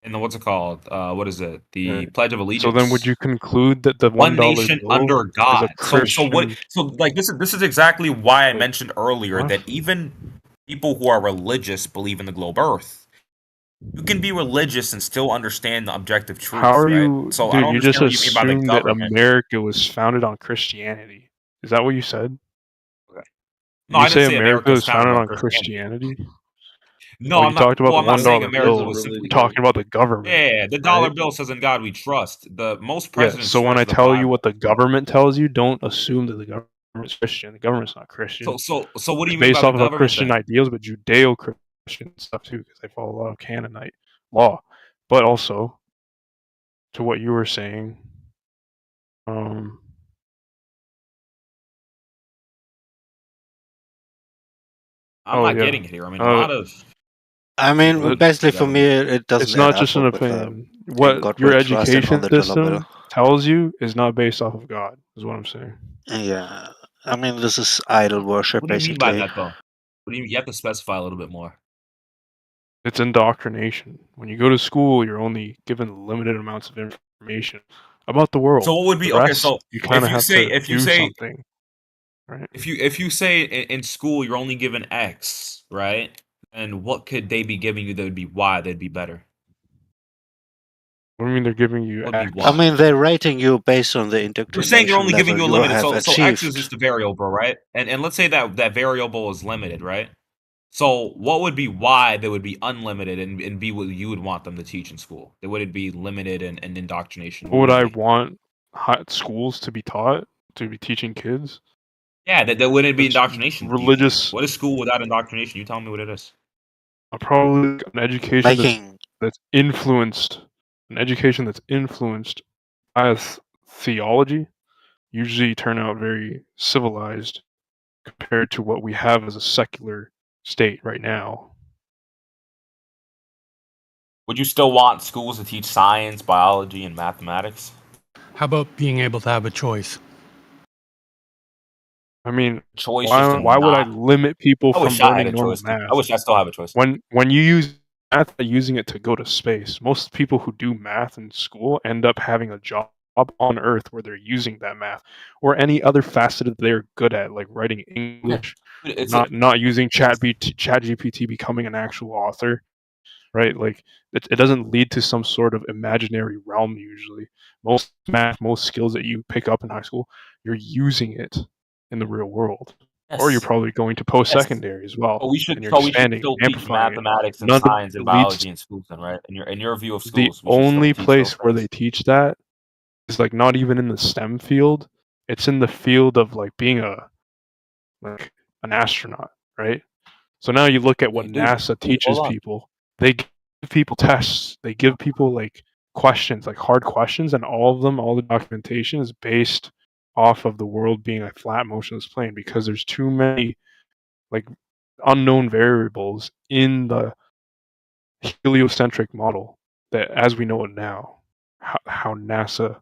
what's it called? What is it? The Pledge of Allegiance. So then, would you conclude that the One $1 nation bill under is a God. Christian? So like this is exactly why I mentioned earlier that even people who are religious believe in the globe Earth. You can be religious and still understand the objective truth. How are right? you, So I dude? don't You just understand what you mean by the assumed that government. America was founded on Christianity. Is that what you said? No, Did I you say didn't say America was was founded on Christianity. Christianity? No, When I'm you not. talked about Well, I'm the not saying $1 America bill, was you're simply. talking about the government. Yeah, the dollar right? bill says in God we trust. The most Yeah. presidents. So when swear I to the tell you Bible. what the government tells you, don't assume that the government's Christian. The government's not Christian. So what do you It's mean based by off the of government Christian then? ideals, but Judeo-Christian stuff too, because they follow a lot of Canaanite law. But also, to what you were saying, I'm not getting it here. I mean, a lot of. I mean, But- basically for me, it doesn't. It's not add just up an with, opinion. in What God your we trust and on education the dollar bill. system tells you is not based off of God, is what I'm saying. Yeah, I mean, this is idol worship, What do you mean by basically. that though? What do you have to specify a little bit more? It's indoctrination. When you go to school, you're only given limited amounts of information about the world. So what would be The okay? rest, So you kind of have to if you do say something, right? if you say in school you're only given X, right? And what could they be giving you that would be Y? That'd be better. What do you mean they're giving you Would be X? Y. I mean, they're rating you based on the You're indoctrination saying you're only giving you a level limited. have So X is achieved. just a variable, right? And let's say that variable is limited, right? So what would be Y that would be unlimited and be what you would want them to teach in school? That would it be limited and indoctrination? What would I want schools to be taught, to be teaching kids? Yeah, that wouldn't be indoctrination. Religious. What is school without indoctrination? You tell me what it is. Probably an education Making that's influenced, by theology. Usually turn out very civilized compared to what we have as a secular state right now. Would you still want schools to teach science, biology, and mathematics? How about being able to have a choice? I mean, Choice why would I limit people I from wish I had learning a normal choice. math? I wish I still have a choice. When you use math, using it to go to space, most people who do math in school end up having a job on Earth where they're using that math or any other facet that they're good at, like writing English, not using ChatGPT, becoming an actual author, right? Like it doesn't lead to some sort of imaginary realm. Usually, most math, most skills that you pick up in high school, you're using it in the real world. Or you're probably going to post-secondary as well. But we should and you're still expanding, teach amplifying it. mathematics and None of science it and leads biology in schools, then, right? In your view of schools, the we should still only teach place those where things. they teach that is like not even in the STEM field. it's in the field of like being an astronaut, right? So now you look at what Dude, NASA teaches hold on. people. They give people tests. They give people like questions, like hard questions, and all the documentation is based off of the world being a flat motionless plane because there's too many like unknown variables in the heliocentric model that, as we know it now, how NASA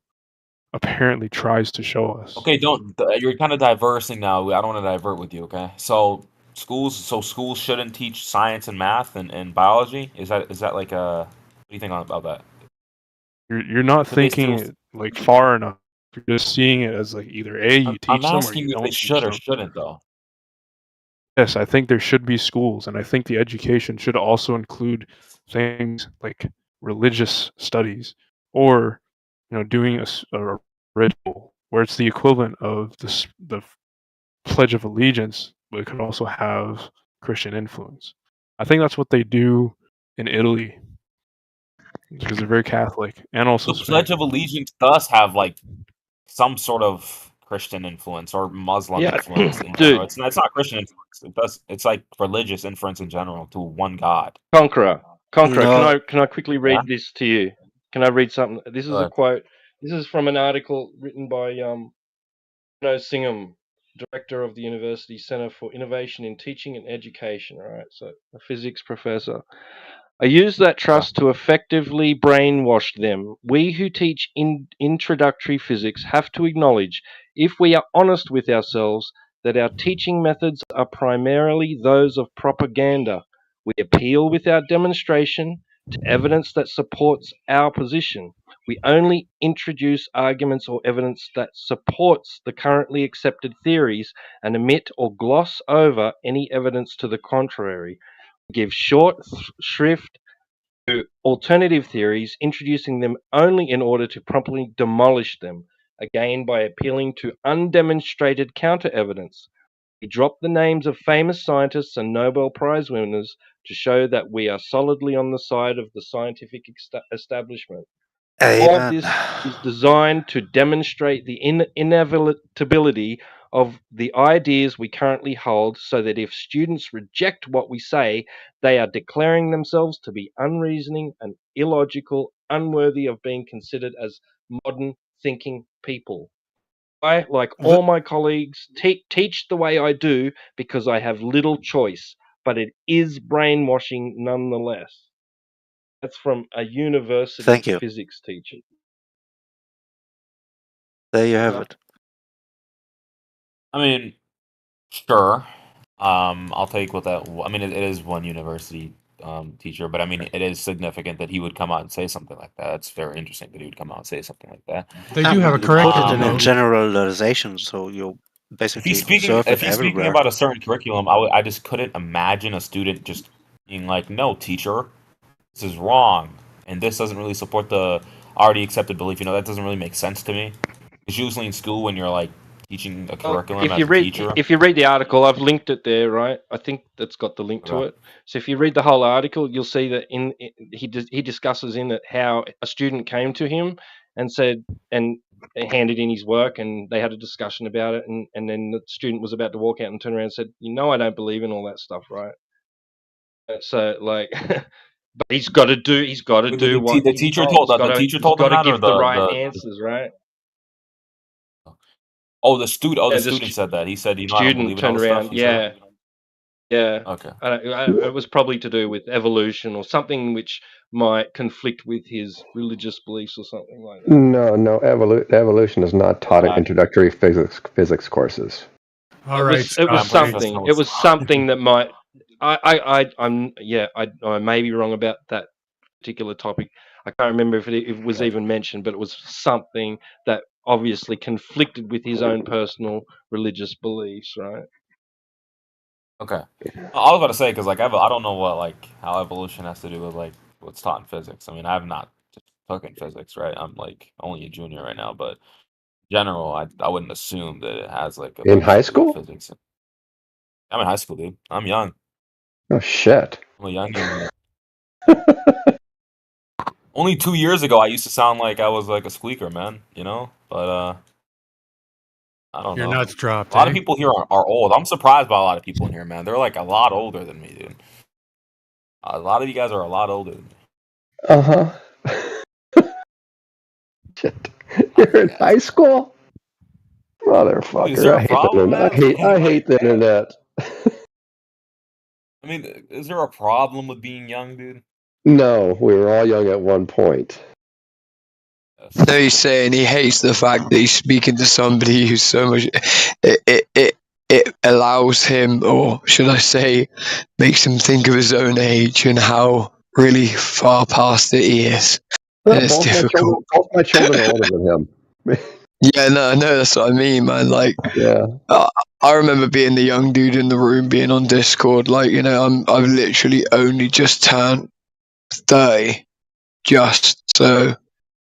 apparently tries to show us. Okay, you're kind of diversing now. I don't want to divert with you, okay? So schools shouldn't teach science and math and biology? Is that like what do you think about that? You're not Should they thinking still it like far enough. You're just seeing it as like either A, you I'm teach them or asking you you if don't they teach should or them. shouldn't though. Yes, I think there should be schools, and I think the education should also include things like religious studies, or doing a ritual where it's the equivalent of the Pledge of Allegiance, but it could also have Christian influence. I think that's what they do in Italy because they're very Catholic, and also The Spain. Pledge of Allegiance does have like some sort of Christian influence or Muslim Yeah, influence in dude. general. It's not Christian influence. It's like religious influence in general to one God. Conqueror, No. can I quickly read this to you? Can I read something? This is Go a ahead. quote. This is from an article written by Bruno Singham, director of the University Center for Innovation in Teaching and Education. All right, so a physics professor. I use that trust to effectively brainwash them. We who teach introductory physics have to acknowledge, if we are honest with ourselves, that our teaching methods are primarily those of propaganda. We appeal with our demonstration to evidence that supports our position. We only introduce arguments or evidence that supports the currently accepted theories and omit or gloss over any evidence to the contrary. Give short shrift to alternative theories, introducing them only in order to promptly demolish them, again by appealing to undemonstrated counter-evidence. We drop the names of famous scientists and Nobel Prize winners to show that we are solidly on the side of the scientific establishment. All of this is designed to demonstrate the inevitability of the ideas we currently hold, so that if students reject what we say, they are declaring themselves to be unreasoning and illogical, unworthy of being considered as modern thinking people. I, like all my colleagues, teach the way I do because I have little choice, but it is brainwashing nonetheless. That's from a university Thank you. physics teacher. There you have it. I mean, sure. I'll take what that. I mean, it is one university teacher, but I mean, it is significant that he would come out and say something like that. It's very interesting that he would come out and say something like that. They do have a You put curriculum, it in though. generalization, so you'll basically If observe it he's speaking everywhere. about a certain curriculum, I just couldn't imagine a student just being like, "No, teacher, this is wrong, and this doesn't really support the already accepted belief." That doesn't really make sense to me. Because usually in school, when you're like teaching a curriculum If as you a read teacher, if you read the article, I've linked it there, right? I think that's got the link to Okay. it. So if you read the whole article, you'll see that he discusses in it how a student came to him and said and handed in his work, and they had a discussion about it, and then the student was about to walk out and turn around and said, I don't believe in all that stuff, right? So like, but he's got to do what the he's teacher told. told the teacher told He's him got that, to or give the right the answers, right? the student said that. He said, I don't Student believe in all turned this around, stuff. He said that? yeah. Okay. It was probably to do with evolution or something which might conflict with his religious beliefs or something like that. No, evolution is not taught in introductory physics courses. All right. It was something. It was something that might. I may be wrong about that particular topic. I can't remember if it was even mentioned, but it was something that obviously conflicted with his own personal religious beliefs, right? Okay. I was about to say because I don't know how evolution has to do with what's taught in physics. I mean, I have not taken physics, right? I'm only a junior right now, but in general, I wouldn't assume that it has a In bunch high to do with school? physics. I'm in high school, dude. I'm young. Oh shit. I'm a young man. Only 2 years ago, I used to sound like I was like a squeaker, man. But I don't Your know. nuts dropped, A lot of eh? people here are old. I'm surprised by a lot of people in here, man. They're like a lot older than me, dude. A lot of you guys are a lot older than me. Uh-huh. Shit. You're in high school? Dude, is Motherfucker. there I a hate the problem, internet. man? I hate Like, the internet. I mean, is there a problem with being young, dude? No, we were all young at one point. No, he's saying he hates the fact that he's speaking to somebody who's so much. It allows him, or should I say, makes him think of his own age and how really far past it he is. No, And it's difficult. both my children are older than him. Yeah, no, that's what I mean, man. Like, Yeah. I remember being the young dude in the room, being on Discord. Like, you know, I've literally only just turned 30, just so.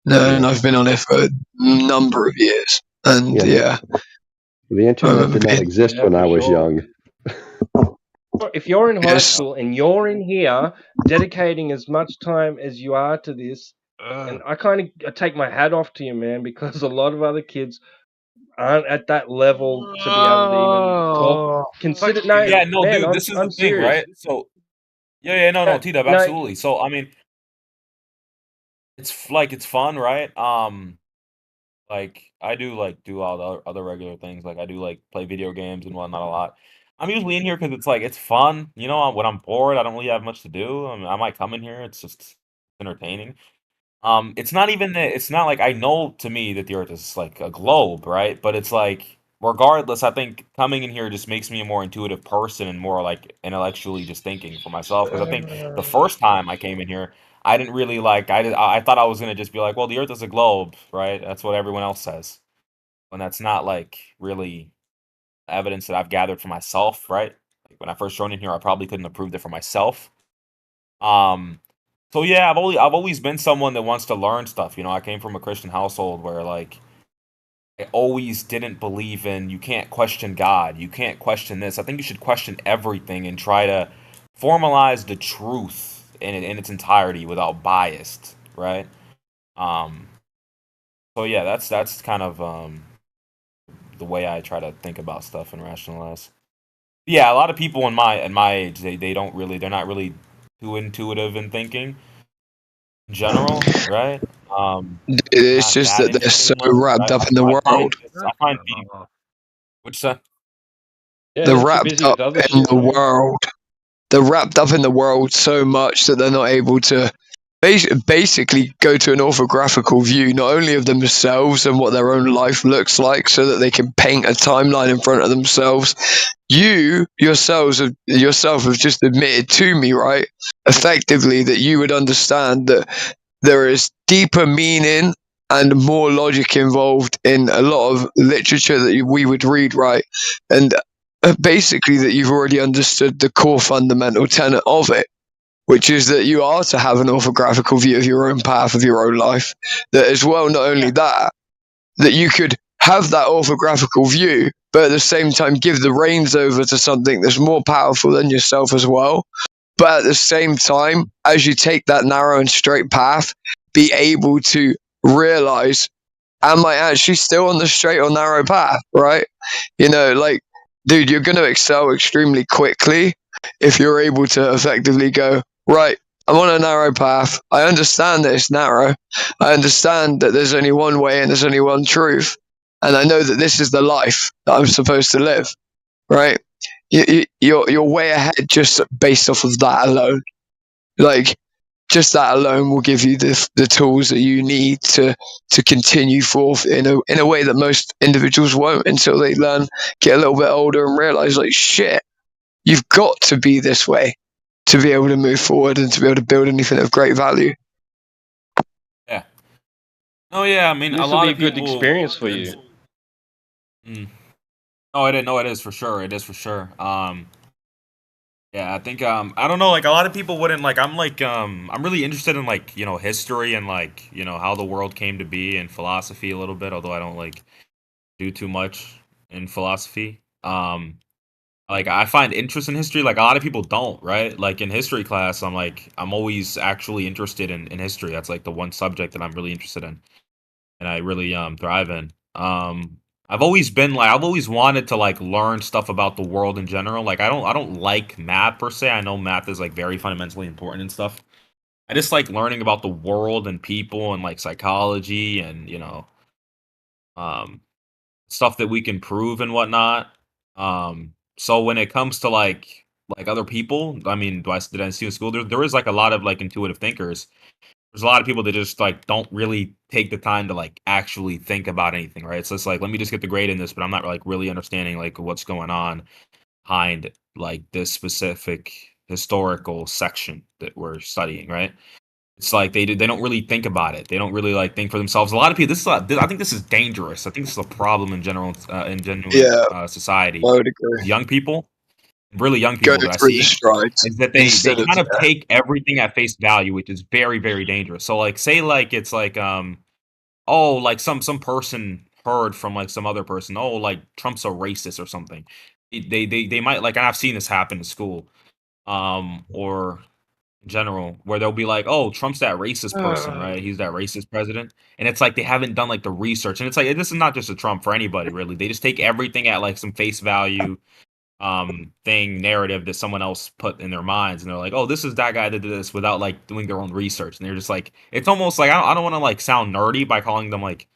No, and I've been on it for a number of years, and yeah. The internet did not exist when I was young. If you're in high school and you're in here dedicating as much time as you are to this, and I kind of take my hat off to you, man, because a lot of other kids aren't at that level to be able to even talk. Consider Yeah, no, man, dude, this is I'm the thing, serious. right? So, no, T-Dub, No, absolutely. So, I mean, it's fun, right? Like I do all the other regular things. Like I do like play video games and whatnot a lot. I'm usually in here because it's like it's fun. You know, when I'm bored, I don't really have much to do. I mean, I might come in here. It's just entertaining. It's not even that. It's not like I know to me that the Earth is like a globe, right? But it's like regardless, I think coming in here just makes me a more intuitive person and more like intellectually just thinking for myself. Because I think the first time I came in here, I didn't really like. I thought I was gonna just be like, well, the Earth is a globe, right? That's what everyone else says, when that's not like really evidence that I've gathered for myself, right? Like when I first joined in here, I probably couldn't have proved it for myself. Um, so yeah, I've always been someone that wants to learn stuff. You know, I came from a Christian household where like I always didn't believe in you can't question God, you can't question this. I think you should question everything and try to formalize the truth in its entirety without bias, right? Um, so yeah, that's kind of the way I try to think about stuff and rationalize. Yeah, a lot of people in my age, they're not really too intuitive in thinking in general, right? It's Not just that that they're so interested in much. wrapped up in the world. I find people. Which Yeah, They're they're too wrapped busy up with other in shit, the man. world. They're wrapped up in the world so much that they're not able to basically go to an orthographical view, not only of themselves and what their own life looks like, so that they can paint a timeline in front of themselves. You yourself have just admitted to me, right, effectively, that you would understand that there is deeper meaning and more logic involved in a lot of literature that we would read, right? And basically that you've already understood the core fundamental tenet of it, which is that you are to have an orthographical view of your own path, of your own life. That as well, not only that you could have that orthographical view, but at the same time give the reins over to something that's more powerful than yourself as well. But at the same time, as you take that narrow and straight path, be able to realize, am I actually still on the straight or narrow path, right? You know, like, dude, you're going to excel extremely quickly if you're able to effectively go, right, I'm on a narrow path. I understand that it's narrow. I understand that there's only one way and there's only one truth. And I know that this is the life that I'm supposed to live, right? You're way ahead just based off of that alone. Like, just that alone will give you the tools that you need to continue forth in a way that most individuals won't until they get a little bit older and realize, like, shit, you've got to be this way to be able to move forward and to be able to build anything of great value. Yeah. Oh yeah, I mean This a will lot be a of good people. experience for you. Oh, it is for sure. It is for sure. Yeah, I think I don't know, like a lot of people wouldn't like I'm really interested in like, you know, history and like, you know, how the world came to be and philosophy a little bit, although I don't like do too much in philosophy. Like I find interest in history, like a lot of people don't, right? Like in history class, I'm always actually interested in history. That's like the one subject that I'm really interested in and I really thrive in. I've always wanted to like learn stuff about the world in general. Like I don't like math per se. I know math is like very fundamentally important and stuff. I just like learning about the world and people and like psychology and um stuff that we can prove and whatnot. So when it comes to like other people, I mean, did I see in school? There is like a lot of like intuitive thinkers. There's a lot of people that just like don't really take the time to like actually think about anything, right? So it's like, let me just get the grade in this, but I'm not like really understanding like what's going on behind like this specific historical section that we're studying, right? It's like they don't really think about it. They don't really like think for themselves. A lot of people. I think this is dangerous. I think this is a problem in general society. I would agree. Young people, really young people that I see, is that they kind of take everything at face value, which is very, very dangerous. So like, say like it's like like some person heard from like some other person, oh, like Trump's a racist or something. They might like, and I've seen this happen in school, or in general, where they'll be like, oh, Trump's that racist person, right? He's that racist president. And it's like they haven't done like the research. And it's like this is not just a Trump, for anybody, really. They just take everything at like some face value narrative that someone else put in their minds, and they're like, oh, this is that guy that did this, without like doing their own research. And they're just like, it's almost like I don't want to like sound nerdy by calling them like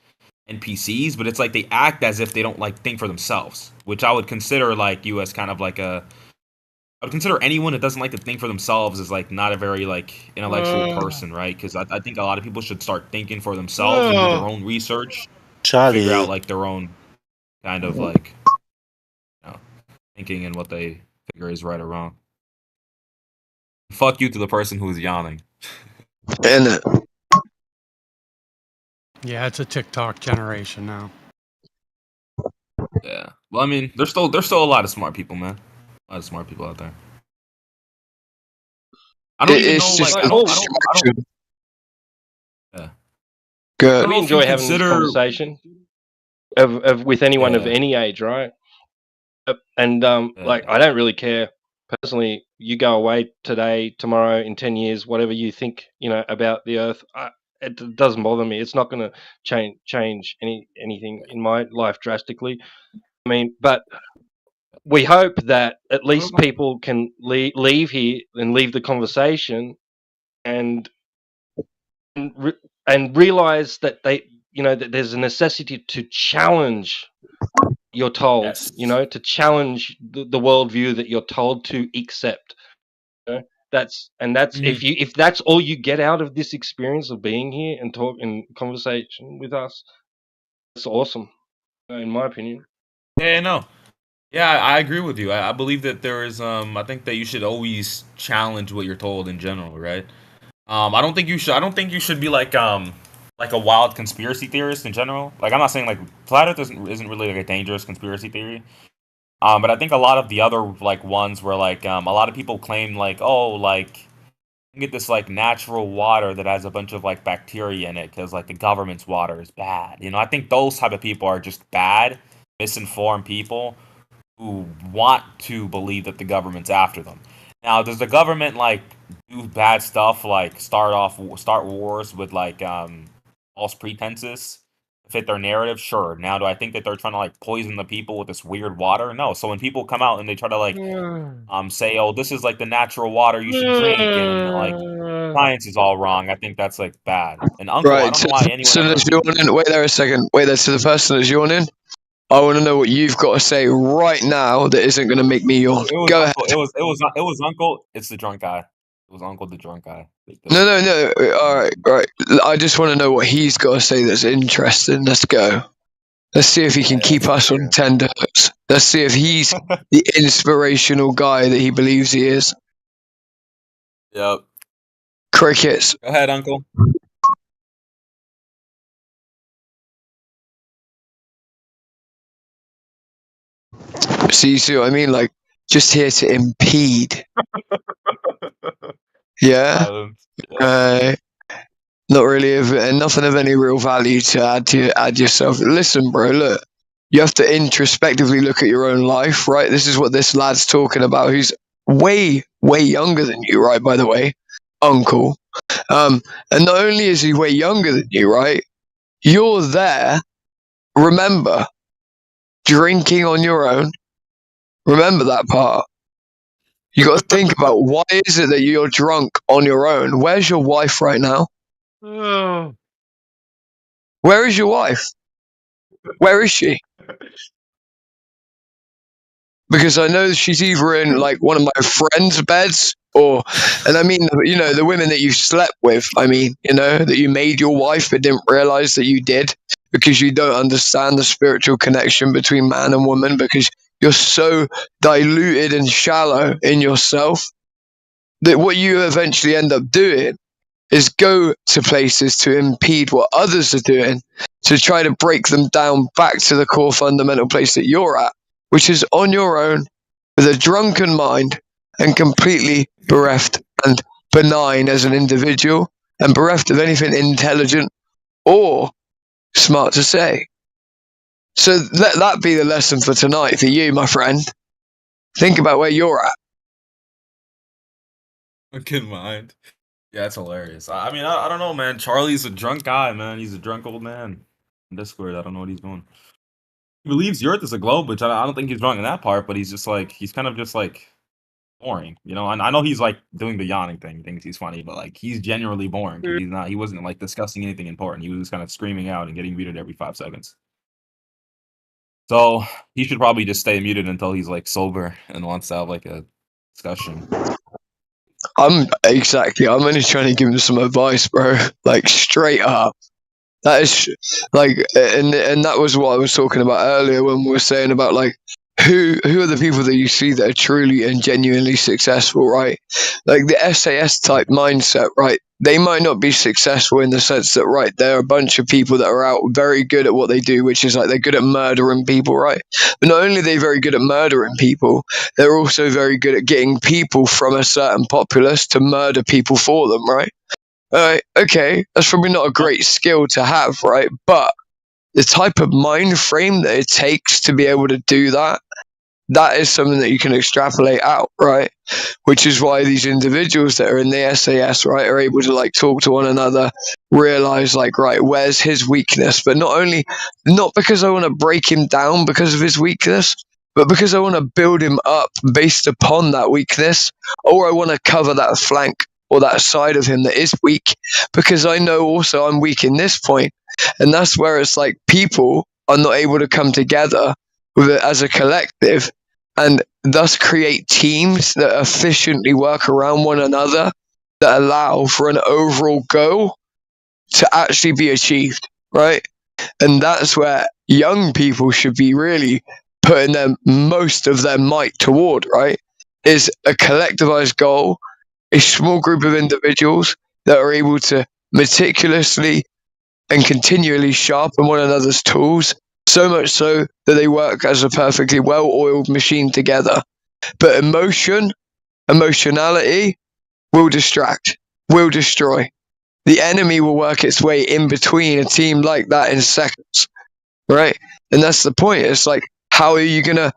NPCs, but it's like they act as if they don't like think for themselves, which I would consider like you as kind of like I would consider anyone that doesn't like to think for themselves as like not a very like intellectual person, right? Because I think a lot of people should start thinking for themselves and do their own research, figure out like their own kind of like thinking and what they figure is right or wrong. Fuck you to the person who is yawning. And Yeah, it's a TikTok generation now. Yeah. Well, I mean, there's still a lot of smart people, man. A lot of smart people out there. I don't even know, like, I don't. Yeah. Good. I enjoy having this conversation with anyone of any age, right? And like, I don't really care personally. You go away today, tomorrow, in 10 years, whatever you think, about the Earth. It doesn't bother me. It's not going to change anything in my life drastically. I mean, but we hope that at least people can leave here and leave the conversation and realize that that there's a necessity to challenge. You're told, to challenge the worldview that you're told to accept. That's if that's all you get out of this experience of being here and talk in conversation with us, it's awesome, in my opinion. Yeah, I agree with you. I believe that there is I think that you should always challenge what you're told in general, right? I don't think you should be like a wild conspiracy theorist in general. Like, I'm not saying like flat Earth isn't really like a dangerous conspiracy theory. But I think a lot of the other like ones where like a lot of people claim like, oh, like you get this like natural water that has a bunch of like bacteria in it because like the government's water is bad. I think those type of people are just bad, misinformed people who want to believe that the government's after them. Now, does the government like do bad stuff, like start wars with like false pretenses to fit their narrative? Sure. Now, do I think that they're trying to like poison the people with this weird water? No. So when people come out and they try to like say, oh, this is like the natural water you should drink, and like science is all wrong, I think that's like bad. And Uncle, I don't know why anyone. Wait there a second. Wait there to the person that's yawning. I want to know what you've got to say right now that isn't going to make me yawn. Go ahead. It was Uncle. It's the drunk guy. It was Uncle the drunk guy. No. All right. I just want to know what he's got to say that's interesting. Let's go. Let's see if he can keep us on tenterhooks. Let's see if he's the inspirational guy that he believes he is. Yep. Crickets. Go ahead, Uncle. See what I mean? Like, just here to impede. Yeah? Not really nothing of any real value to add yourself. Listen, bro, look. You have to introspectively look at your own life, right? This is what this lad's talking about, who's way, way younger than you, right, by the way? Uncle. And not only is he way younger than you, right? You're there. Remember, drinking on your own. Remember that part. You got to think about why is it that you're drunk on your own? Where's your wife right now? Where is your wife? Where is she? Because I know she's either in like one of my friends' beds or, and I mean, you know, the women that you slept with, I mean, you know, that you made your wife but didn't realize that you did because you don't understand the spiritual connection between man and woman because you're so diluted and shallow in yourself that what you eventually end up doing is go to places to impede what others are doing to try to break them down back to the core fundamental place that you're at, which is on your own with a drunken mind and completely bereft and benign as an individual and bereft of anything intelligent or smart to say. So let that be the lesson for tonight for you, my friend. Think about where you're at. A good mind. Yeah, it's hilarious. I mean, I don't know, man. Charlie's a drunk guy, man. He's a drunk old man. In Discord, I don't know what he's doing. He believes the Earth is a globe, which I don't think he's wrong in that part. But he's just like he's kind of just like boring, you know. And I know he's like doing the yawning thing, thinks he's funny, but like he's genuinely boring. He's not. He wasn't like discussing anything important. He was just kind of screaming out and getting muted every 5 seconds. So he should probably just stay muted until he's like sober and wants to have like a discussion. I'm only trying to give him some advice, bro. Like straight up. That is like, and that was what I was talking about earlier when we were saying about like who are the people that you see that are truly and genuinely successful, right? Like the SAS type mindset, right? They might not be successful in the sense that, right, they're a bunch of people that are out very good at what they do, which is like they're good at murdering people, right? But not only are they very good at murdering people, they're also very good at getting people from a certain populace to murder people for them, right? Okay, that's probably not a great skill to have, right? But the type of mind frame that it takes to be able to do that, that is something that you can extrapolate out, right? Which is why these individuals that are in the SAS, right, are able to like talk to one another, realize like, right, where's his weakness? But not because I want to break him down because of his weakness, but because I want to build him up based upon that weakness, or I want to cover that flank or that side of him that is weak, because I know also I'm weak in this point. And that's where it's like people are not able to come together with it as a collective and thus create teams that efficiently work around one another that allow for an overall goal to actually be achieved, right? And that's where young people should be really putting most of their might toward, right? Is a collectivized goal, a small group of individuals that are able to meticulously and continually sharpen one another's tools, so much so that they work as a perfectly well-oiled machine together. But emotionality will distract, will destroy. The enemy will work its way in between a team like that in seconds, right? And that's the point. It's like, how are you going to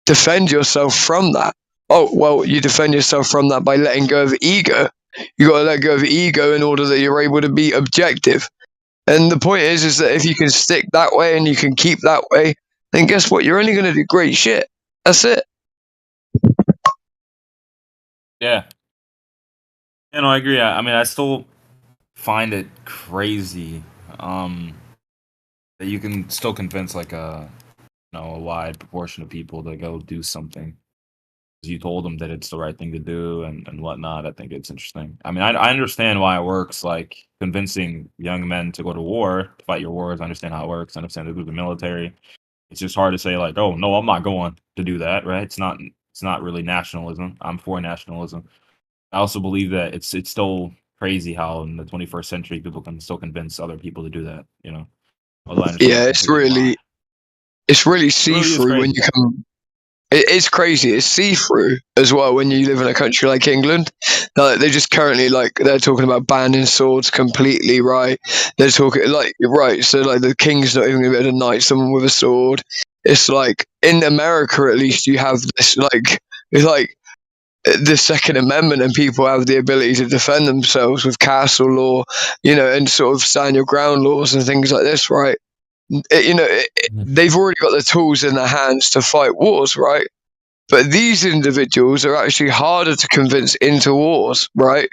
defend yourself from that? Oh, well, you defend yourself from that by letting go of ego. You got to let go of ego in order that you're able to be objective. And the point is that if you can stick that way and you can keep that way, then guess what? You're only going to do great shit. That's it. Yeah. You know, I agree. I mean, I still find it crazy that you can still convince like a wide proportion of people to go do something. You told them that it's the right thing to do and whatnot. I think it's interesting. I mean, I understand why it works, like convincing young men to go to war, to fight your wars. I understand how it works. I understand to do the military. It's just hard to say like, oh no, I'm not going to do that, right? It's not really nationalism. I'm for nationalism. I also believe that it's still crazy how in the 21st century people can still convince other people to do that, you know. Yeah, it's really see-through when you come. It's crazy. It's see-through as well when you live in a country like England. Like, they just currently they're talking about banning swords completely, right? They're talking so like the king's not even going to be able to knight someone with a sword. It's like in America at least you have this it's like the Second Amendment and people have the ability to defend themselves with castle law, you know, and sort of stand your ground laws and things like this, right? they've already got the tools in their hands to fight wars, right? But these individuals are actually harder to convince into wars, right?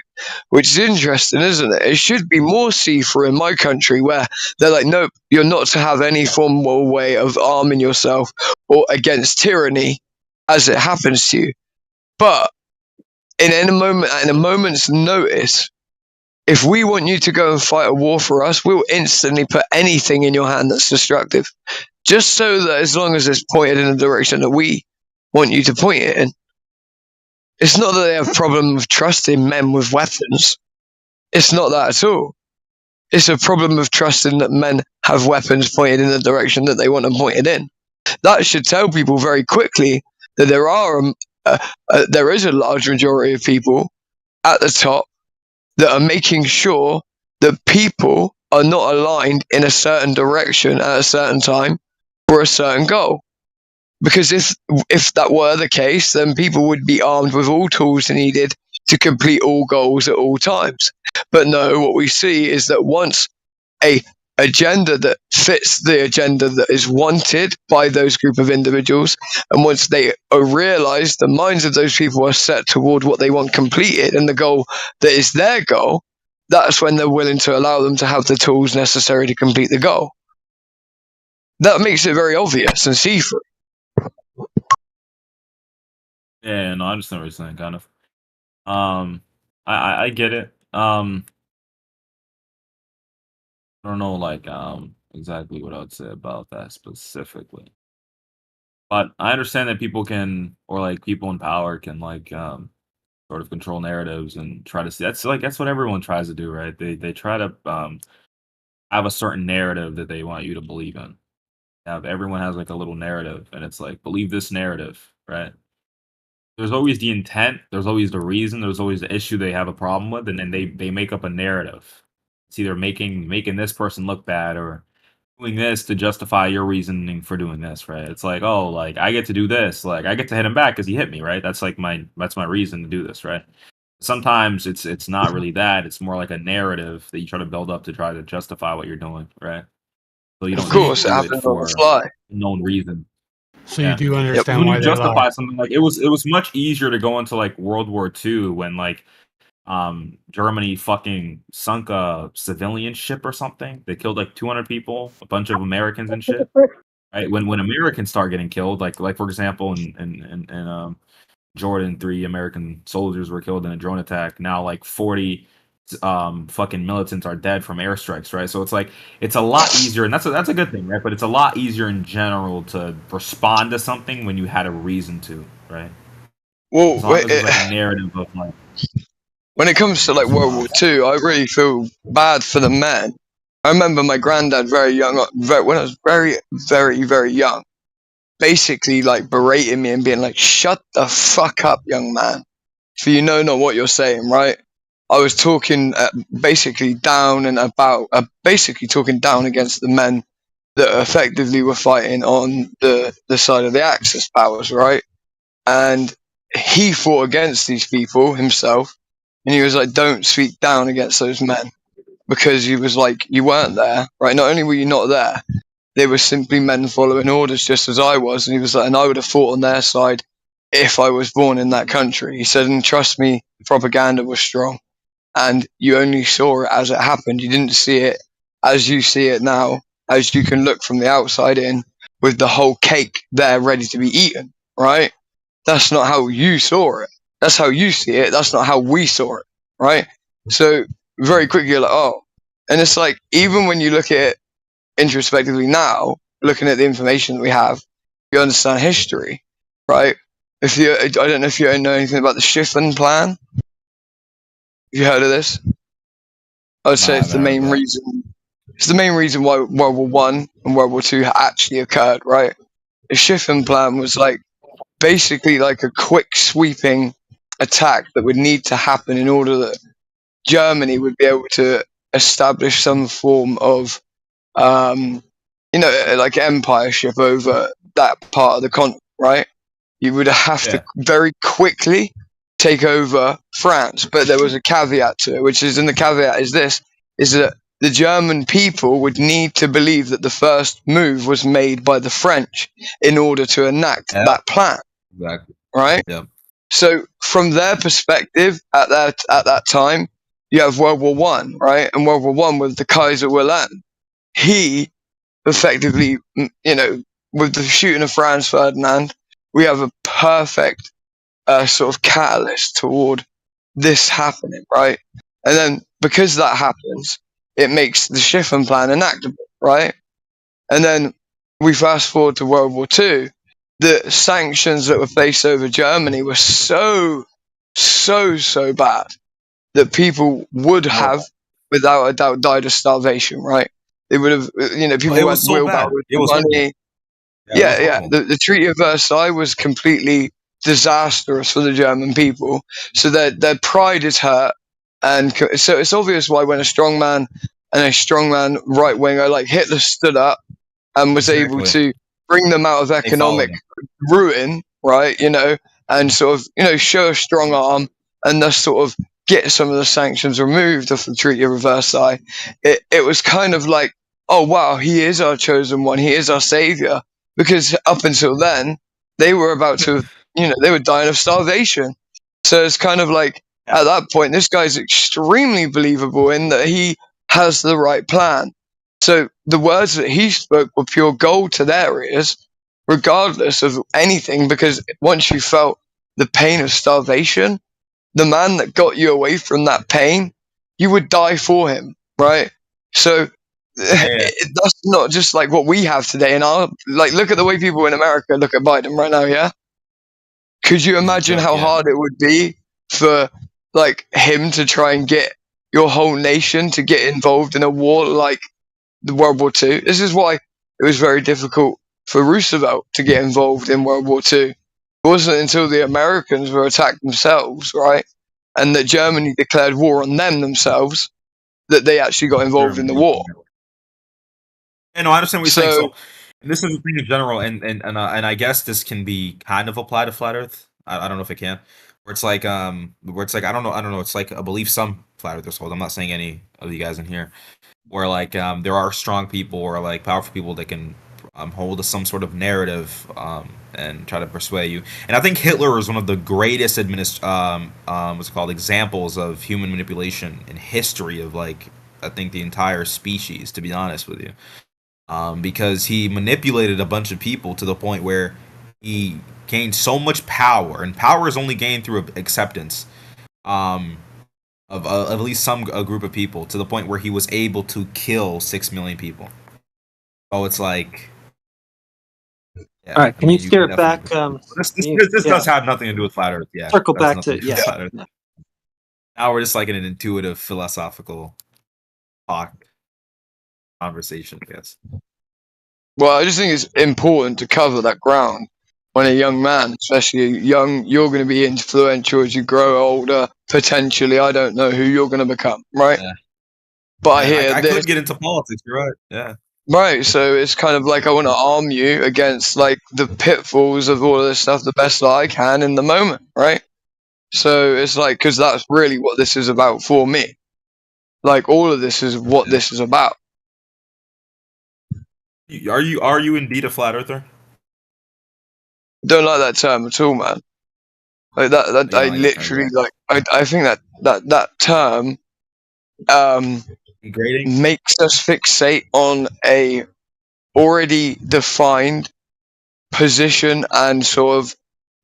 Which is interesting, isn't it? It should be more see-through in my country, where they're like, nope, you're not to have any formal way of arming yourself or against tyranny as it happens to you. But in a moment's notice, if we want you to go and fight a war for us, we'll instantly put anything in your hand that's destructive, just so that as long as it's pointed in the direction that we want you to point it in. It's not that they have a problem with trusting men with weapons. It's not that at all. It's a problem of trusting that men have weapons pointed in the direction that they want them pointed in. That should tell people very quickly that there is a large majority of people at the top that are making sure that people are not aligned in a certain direction at a certain time for a certain goal. Because if that were the case, then people would be armed with all tools needed to complete all goals at all times. But no, what we see is that once a agenda that fits the agenda that is wanted by those group of individuals, and once they realize the minds of those people are set toward what they want completed and the goal that is their goal, that's when they're willing to allow them to have the tools necessary to complete the goal. That makes it very obvious and see-through. Yeah, no, I understand what you're saying, kind of. I get it. I don't know, like, exactly what I would say about that specifically. But I understand that people can, or like people in power can, like, sort of control narratives and try to see. That's what everyone tries to do, right? They try to have a certain narrative that they want you to believe in. Everyone has like a little narrative, and it's like, believe this narrative, right? There's always the intent, there's always the reason, there's always the issue they have a problem with, and then they make up a narrative. It's either making this person look bad or doing this to justify your reasoning for doing this, right? It's like, oh, like I get to do this, like I get to hit him back because he hit me, right? That's like my reason to do this, right? Sometimes it's not really that. It's more like a narrative that you try to build up to try to justify what you're doing, right? So you don't Of course, it happens on the fly. Known reason. So you do understand When why you they justify lie. something, like it was much easier to go into like World War II when like Germany fucking sunk a civilian ship or something. They killed like 200 people, a bunch of Americans and shit. Right? When Americans start getting killed, like for example in Jordan, 3 American soldiers were killed in a drone attack. Now like 40 fucking militants are dead from airstrikes, right? So it's like it's a lot easier, and that's a good thing, right? But it's a lot easier in general to respond to something when you had a reason to, right? Well, As long as there's like a narrative of like. When it comes to like World War II, I really feel bad for the men. I remember my granddad very young, when I was very, very, very young, basically like berating me and being like, "Shut the fuck up, young man, for you know not what you're saying," right? I was talking basically down against the men that effectively were fighting on the side of the Axis powers, right? And he fought against these people himself, and he was like, "Don't speak down against those men," because he was like, "You weren't there, right? Not only were you not there, they were simply men following orders just as I was," and he was like, "And I would have fought on their side if I was born in that country." He said, "And trust me, propaganda was strong. And you only saw it as it happened. You didn't see it as you see it now, as you can look from the outside in with the whole cake there ready to be eaten, right? That's not how you saw it. That's how you see it. That's not how we saw it, right?" So very quickly you're like, oh. And it's like, even when you look at it introspectively now, looking at the information that we have, you understand history, right? I don't know if you know anything about the Schiffen Plan. Have you heard of this? I would say it's the main reason. It's the main reason why World War One and World War Two actually occurred, right? The Schiffen Plan was like basically like a quick sweeping attack that would need to happen in order that Germany would be able to establish some form of, like empireship over that part of the continent, right? You would have to very quickly take over France, but there was a caveat to it, which is, and the caveat is this, is that the German people would need to believe that the first move was made by the French in order to enact that plan, Exactly. right? Yeah. So from their perspective at that time, you have World War One, right? And World War One with the Kaiser Wilhelm. He effectively, with the shooting of Franz Ferdinand, we have a perfect sort of catalyst toward this happening, right? And then because that happens, it makes the Schiffen plan enactable, right? And then we fast forward to World War II. The sanctions that were placed over Germany were so bad that people would have, without a doubt, died of starvation, right? They would have, people It had was so bad. wheelbarrows It of was money. Yeah. The Treaty of Versailles was completely disastrous for the German people. So their pride is hurt, and so it's obvious why when a strongman right winger like Hitler stood up and was able to bring them out of economic ruin, right? And sort of show a strong arm, and thus sort of get some of the sanctions removed off the Treaty of Versailles. It was kind of like, oh wow, he is our chosen one, he is our savior. Because up until then, they were about to, they were dying of starvation. So it's kind of like, at that point, this guy's extremely believable in that he has the right plan. So the words that he spoke were pure gold to their ears, regardless of anything, because once you felt the pain of starvation, the man that got you away from that pain, you would die for him, right? So that's not just like what we have today. And look at the way people in America look at Biden right now. Yeah, could you imagine how hard it would be for like him to try and get your whole nation to get involved in a war like the World War II? This is why it was very difficult for Roosevelt to get involved in World War II. It wasn't until the Americans were attacked themselves, right, and that Germany declared war on them themselves, that they actually got involved in the war. And I understand what you're saying. So this is the thing in general, and I guess this can be kind of applied to flat Earth. I don't know if it can. Where it's like I don't know. It's like I believe some flat earthers hold. I'm not saying any of you guys in here. Where like there are strong people or like powerful people that can hold some sort of narrative and try to persuade you. And I think Hitler is one of the greatest examples of human manipulation in history of like I think the entire species, to be honest with you. Because he manipulated a bunch of people to the point where he gained so much power, and power is only gained through acceptance of at least a group of people, to the point where he was able to kill 6 million people. So it's like, all right, can you steer it back? This does have nothing to do with flat Earth. Yeah, circle back to flat Earth. Now we're just like in an intuitive philosophical talk conversation, I guess. Well, I just think it's important to cover that ground when a young man, especially young, you're going to be influential as you grow older. Potentially, I don't know who you're going to become, right? Yeah. But I could get into politics. You're right. Yeah. Right. So it's kind of like I want to arm you against like the pitfalls of all of this stuff the best that I can in the moment, right? So it's like, because that's really what this is about for me. Like all of this is what this is about. Are you indeed a flat earther? Don't like that term at all, man. Like that I literally like. I think that term makes us fixate on a already defined position and sort of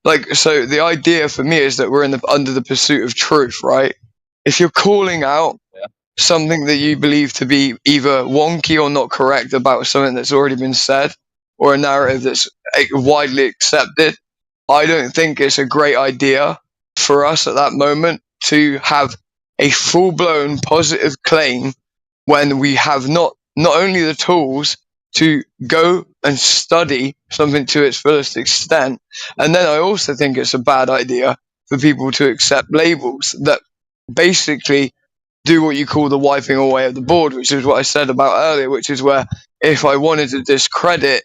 like. So the idea for me is that we're under the pursuit of truth, right? If you're calling out something that you believe to be either wonky or not correct about something that's already been said, or a narrative that's widely accepted, I don't think it's a great idea for us at that moment to have a full-blown positive claim when we have not only the tools to go and study something to its fullest extent, and then I also think it's a bad idea for people to accept labels that basically do what you call the wiping away of the board, which is what I said about earlier, which is where if I wanted to discredit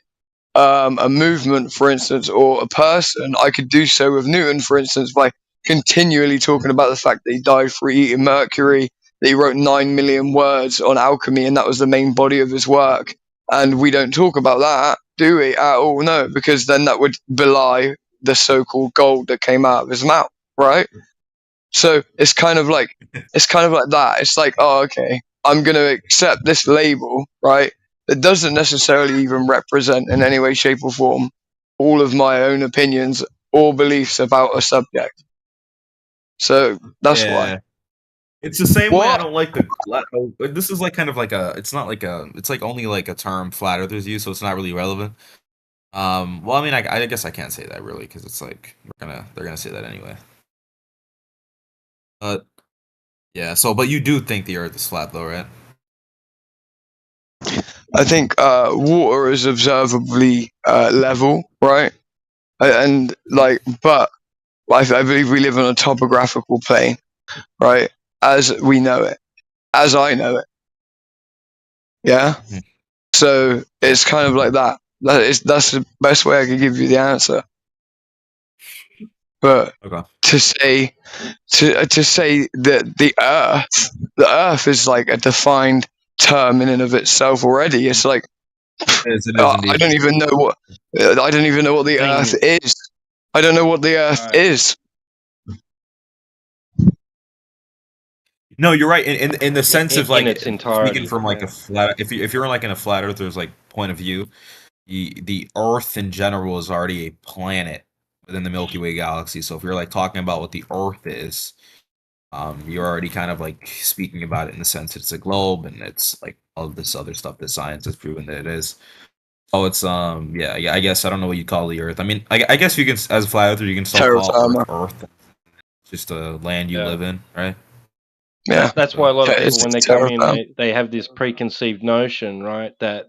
a movement, for instance, or a person, I could do so with Newton, for instance, by continually talking about the fact that he died for eating mercury, that he wrote 9 million words on alchemy, and that was the main body of his work. And we don't talk about that, do we? At all? No, because then that would belie the so-called gold that came out of his mouth, right? So it's kind of like that. It's like, oh, okay, I'm gonna accept this label, right? That doesn't necessarily even represent in any way, shape, or form all of my own opinions or beliefs about a subject. So that's why. It's the same way I What? don't like the. This is like kind of like a. It's not like a. It's like only like a term flat earthers use, so it's not really relevant. Well, I mean, I guess I can't say that really because it's like they're gonna say that anyway. But yeah, so but you do think the Earth is flat, though, right? I think water is observably level, right? And like, but I believe we live on a topographical plane, right? As we know it, as I know it. Yeah. So it's kind of like that. That's the best way I could give you the answer. But to say that the Earth is like a defined term in and of itself already. It's like I don't even know what the Earth is. I don't know what the Earth is. No, you're right. In the sense of like its entirety, speaking from like a flat. If you're like in a flat earther's like point of view, the Earth in general is already a planet within the Milky Way galaxy. So if you're like talking about what the Earth is, you're already kind of like speaking about it in the sense that it's a globe and it's like all this other stuff that science has proven that it is. Oh, it's yeah. I guess I don't know what you call the Earth. I mean, I guess you can, as a flat earther, you can still call Earth just a land you live in, right? Yeah, that's why a lot of people, when they come in, they have this preconceived notion, right? That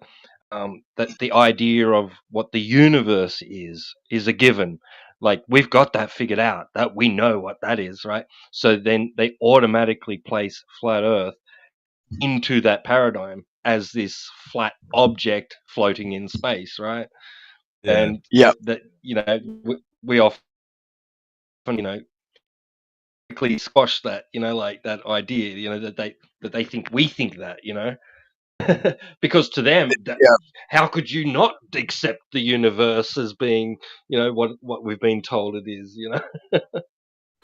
that the idea of what the universe is a given. Like we've got that figured out, that we know what that is, right? So then they automatically place flat Earth into that paradigm as this flat object floating in space, right? Yeah. And that we often quickly squash that, like that idea, that they think we think that, because to them, how could you not accept the universe as being, what we've been told it is,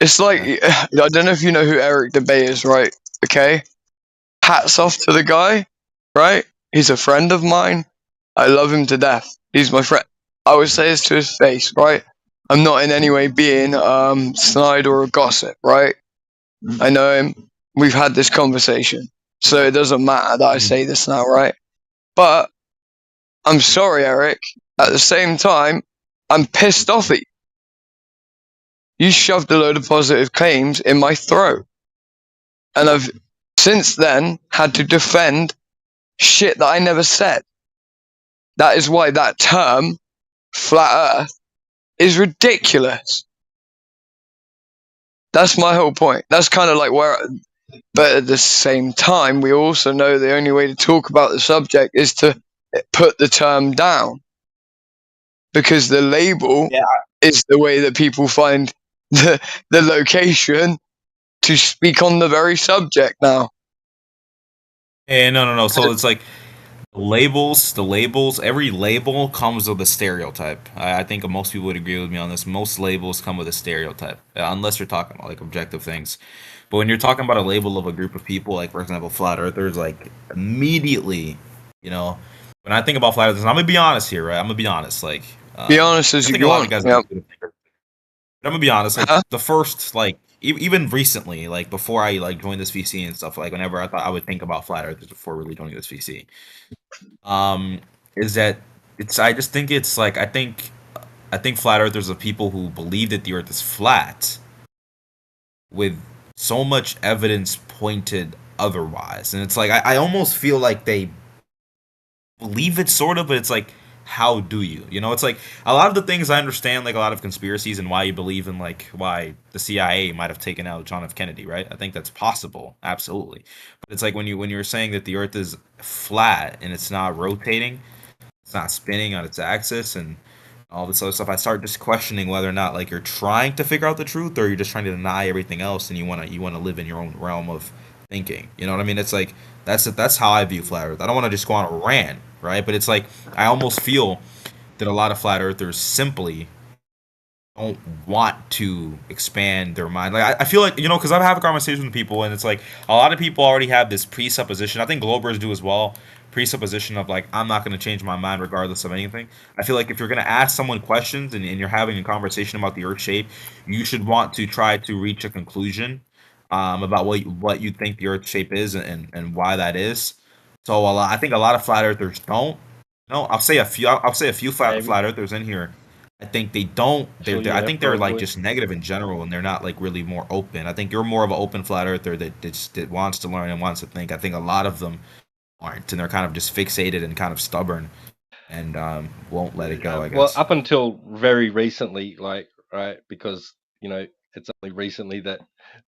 It's like I don't know if you know who Eric Debay is, right? Okay, hats off to the guy, right? He's a friend of mine. I love him to death. He's my friend. I would say this to his face, right? I'm not in any way being snide or a gossip, right? I know him. We've had this conversation, so it doesn't matter that I say this now, right? But I'm sorry, Eric. At the same time, I'm pissed off at you. You shoved a load of positive claims in my throat. And I've since then had to defend shit that I never said. That is why that term, flat Earth, is ridiculous. That's my whole point. That's kind of like but at the same time, we also know the only way to talk about the subject is to put the term down. Because the label is the way that people find the location to speak on the very subject now. No. So it's like the labels. Every label comes with a stereotype. I think most people would agree with me on this. Most labels come with a stereotype, unless you're talking about like objective things. But when you're talking about a label of a group of people, like for example, flat earthers, like immediately, when I think about flat earthers, I'm gonna be honest here, right? I'm gonna be honest, like be honest as you want. I'm gonna be honest, like the first, like even recently, like before I like joined this VC and stuff, like whenever I thought I would think about flat earthers before really joining this VC, is that I just think it's like I think flat earthers are people who believe that the Earth is flat, with so much evidence pointed otherwise, and it's like I almost feel like they believe it sort of, but it's like, how do you? It's like a lot of the things I understand, like a lot of conspiracies and why you believe in, like why the CIA might have taken out John F. Kennedy, right? I think that's possible, absolutely. But it's like when you're saying that the Earth is flat and it's not rotating, it's not spinning on its axis, and all this other stuff, I start just questioning whether or not like you're trying to figure out the truth or you're just trying to deny everything else and you wanna live in your own realm of thinking. You know what I mean? It's like that's how I view flat Earth. I don't want to just go on a rant, right? But it's like I almost feel that a lot of flat earthers simply don't want to expand their mind. Like I feel like, you know, because I've had conversations with people and it's like a lot of people already have this presupposition. I think Globers do as well. Presupposition of like I'm not going to change my mind regardless of anything. I feel like if you're going to ask someone questions and you're having a conversation about the Earth shape, you should want to try to reach a conclusion about what you think the Earth shape is and why that is. So I think a lot of flat earthers don't. No, I'll say a few flat earthers in here. I think they don't. I think they're like just negative in general, and they're not like really more open. I think you're more of an open flat earther that wants to learn and wants to think. I think a lot of them aren't, and they're kind of just fixated and kind of stubborn, and won't let it go. I guess. Well, up until very recently, like right, because you know it's only recently that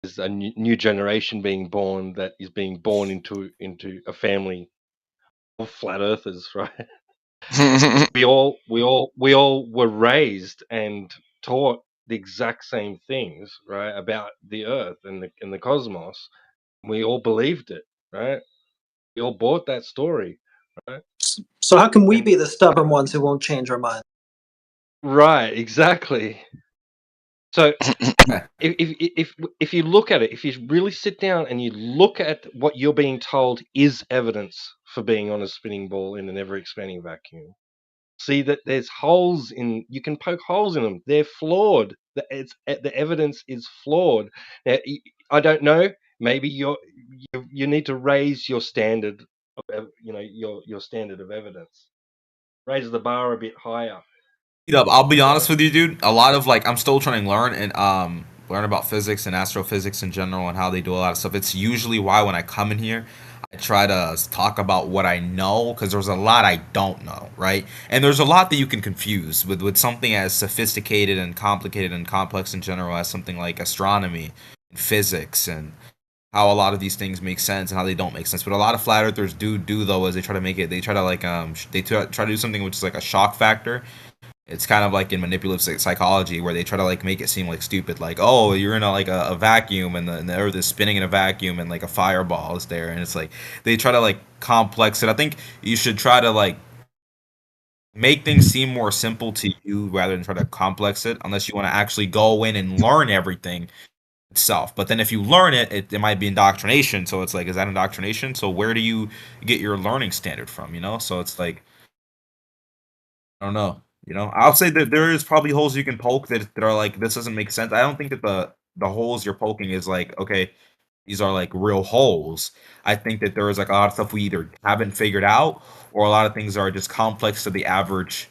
there's a new generation being born that is being born into a family of flat earthers, right? we all were raised and taught the exact same things, right, about the Earth and the cosmos. We all believed it, right? We all bought that story, right? So how can we be the stubborn ones who won't change our mind? Right, exactly. So if you look at it, if you really sit down and you look at what you're being told is evidence for being on a spinning ball in an ever-expanding vacuum, see that there's holes in. You can poke holes in them. They're flawed. The evidence is flawed. Now, I don't know. Maybe you need to raise your standard of your standard of evidence. Raise the bar a bit higher. I'll be honest with you, dude. A lot of like I'm still trying to learn and learn about physics and astrophysics in general and how they do a lot of stuff. It's usually why when I come in here, I try to talk about what I know because there's a lot I don't know, right? And there's a lot that you can confuse with something as sophisticated and complicated and complex in general as something like astronomy and physics and how a lot of these things make sense and how they don't make sense. But a lot of flat earthers do though is they try to make it. They try to like they try to do something which is like a shock factor. It's kind of like in manipulative psychology where they try to like make it seem like stupid, like oh you're in a vacuum and the Earth is spinning in a vacuum and like a fireball is there, and it's like they try to like complex it. I think you should try to like make things seem more simple to you rather than try to complex it, unless you want to actually go in and learn everything itself. But then if you learn it might be indoctrination. So it's like, is that indoctrination? So where do you get your learning standard from? You know, so it's like I don't know. You know, I'll say that there is probably holes you can poke that are like this doesn't make sense. I don't think that the holes you're poking is like okay, these are like real holes. I think that there is like a lot of stuff we either haven't figured out or a lot of things are just complex to the average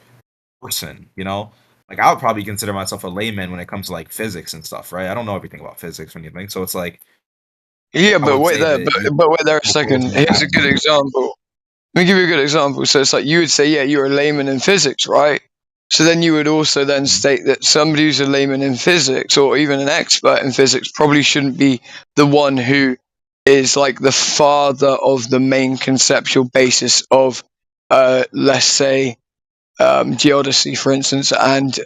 person. You know, like I would probably consider myself a layman when it comes to like physics and stuff, right? I don't know everything about physics or anything, so it's like yeah, but wait there, but wait there a second. Here's a good example. Let me give you a good example. So it's like you would say, yeah, you're a layman in physics, right? So then you would also then state that somebody who's a layman in physics or even an expert in physics probably shouldn't be the one who is like the father of the main conceptual basis of, let's say, geodesy, for instance, and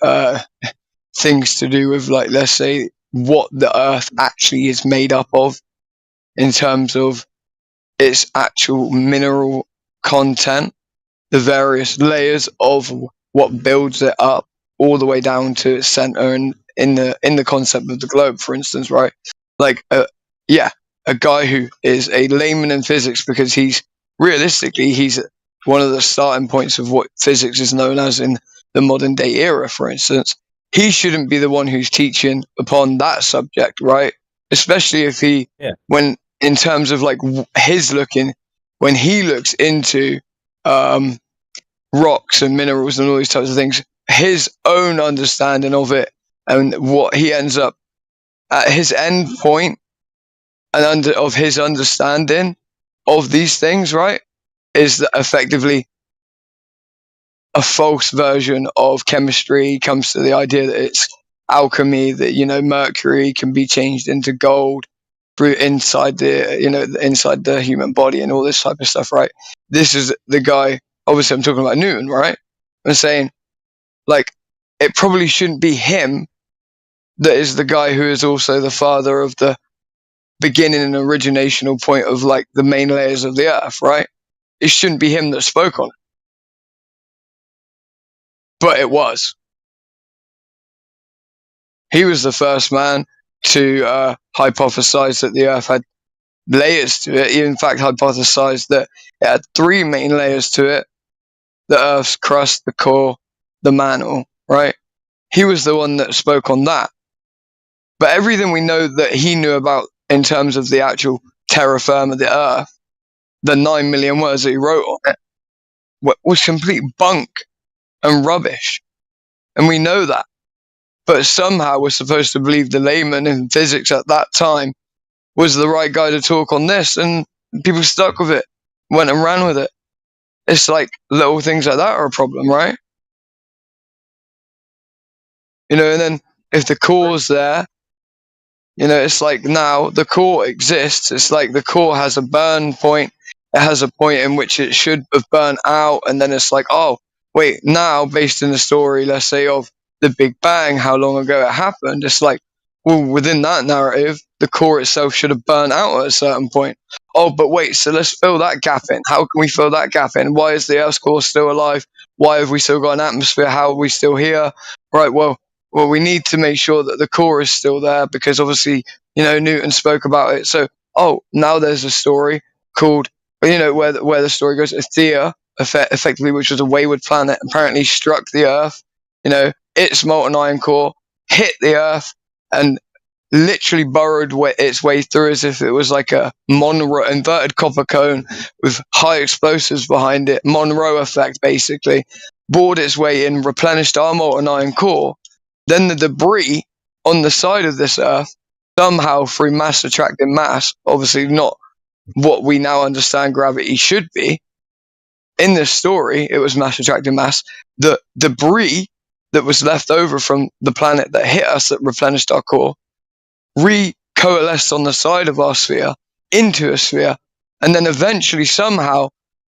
things to do with like, let's say, what the Earth actually is made up of in terms of its actual mineral content, the various layers of what builds it up all the way down to its center and in the concept of the globe, for instance, right? Like a guy who is a layman in physics because he's one of the starting points of what physics is known as in the modern day era, for instance. He shouldn't be the one who's teaching upon that subject, right? Especially if when in terms of like when he looks into rocks and minerals and all these types of things, his own understanding of it and what he ends up at his end point and of his understanding of these things, right, is that effectively a false version of chemistry. He comes to the idea that it's alchemy, that mercury can be changed into gold through inside the human body and all this type of stuff, right? This is the guy. Obviously, I'm talking about Newton, right? I'm saying, like, it probably shouldn't be him that is the guy who is also the father of the beginning and originational point of like the main layers of the earth, right? It shouldn't be him that spoke on it. But it was. He was the first man to hypothesize that the earth had layers to it. He in fact hypothesized that it had 3 main layers to it: the earth's crust, the core, the mantle, right? He was the one that spoke on that. But everything we know that he knew about in terms of the actual terra firma, the earth, the 9 million words that he wrote on it, was complete bunk and rubbish. And we know that. But somehow we're supposed to believe the layman in physics at that time was the right guy to talk on this, and people stuck with it, went and ran with it. It's like little things like that are a problem, right? And then if the core's there, it's like now the core exists. It's like the core has a burn point. It has a point in which it should have burned out, and then it's like, oh, wait, now based in the story, let's say, of the Big Bang, how long ago it happened, it's like, well, within that narrative, the core itself should have burnt out at a certain point. Oh, but wait, so let's fill that gap in. How can we fill that gap in? Why is the Earth's core still alive? Why have we still got an atmosphere? How are we still here? Right, well, we need to make sure that the core is still there, because obviously, Newton spoke about it. So, now there's a story called, where the story goes, Theia, effectively, which was a wayward planet, apparently struck the Earth, its molten iron core hit the Earth and literally burrowed its way through as if it was like a Monroe inverted copper cone with high explosives behind it, Monroe effect basically, bored its way in, replenished our molten iron core. Then the debris on the side of this Earth, somehow through mass attracting mass, obviously not what we now understand gravity should be, in this story, it was mass attracting mass. The debris that was left over from the planet that hit us, that replenished our core, recoalesced on the side of our sphere into a sphere, and then eventually somehow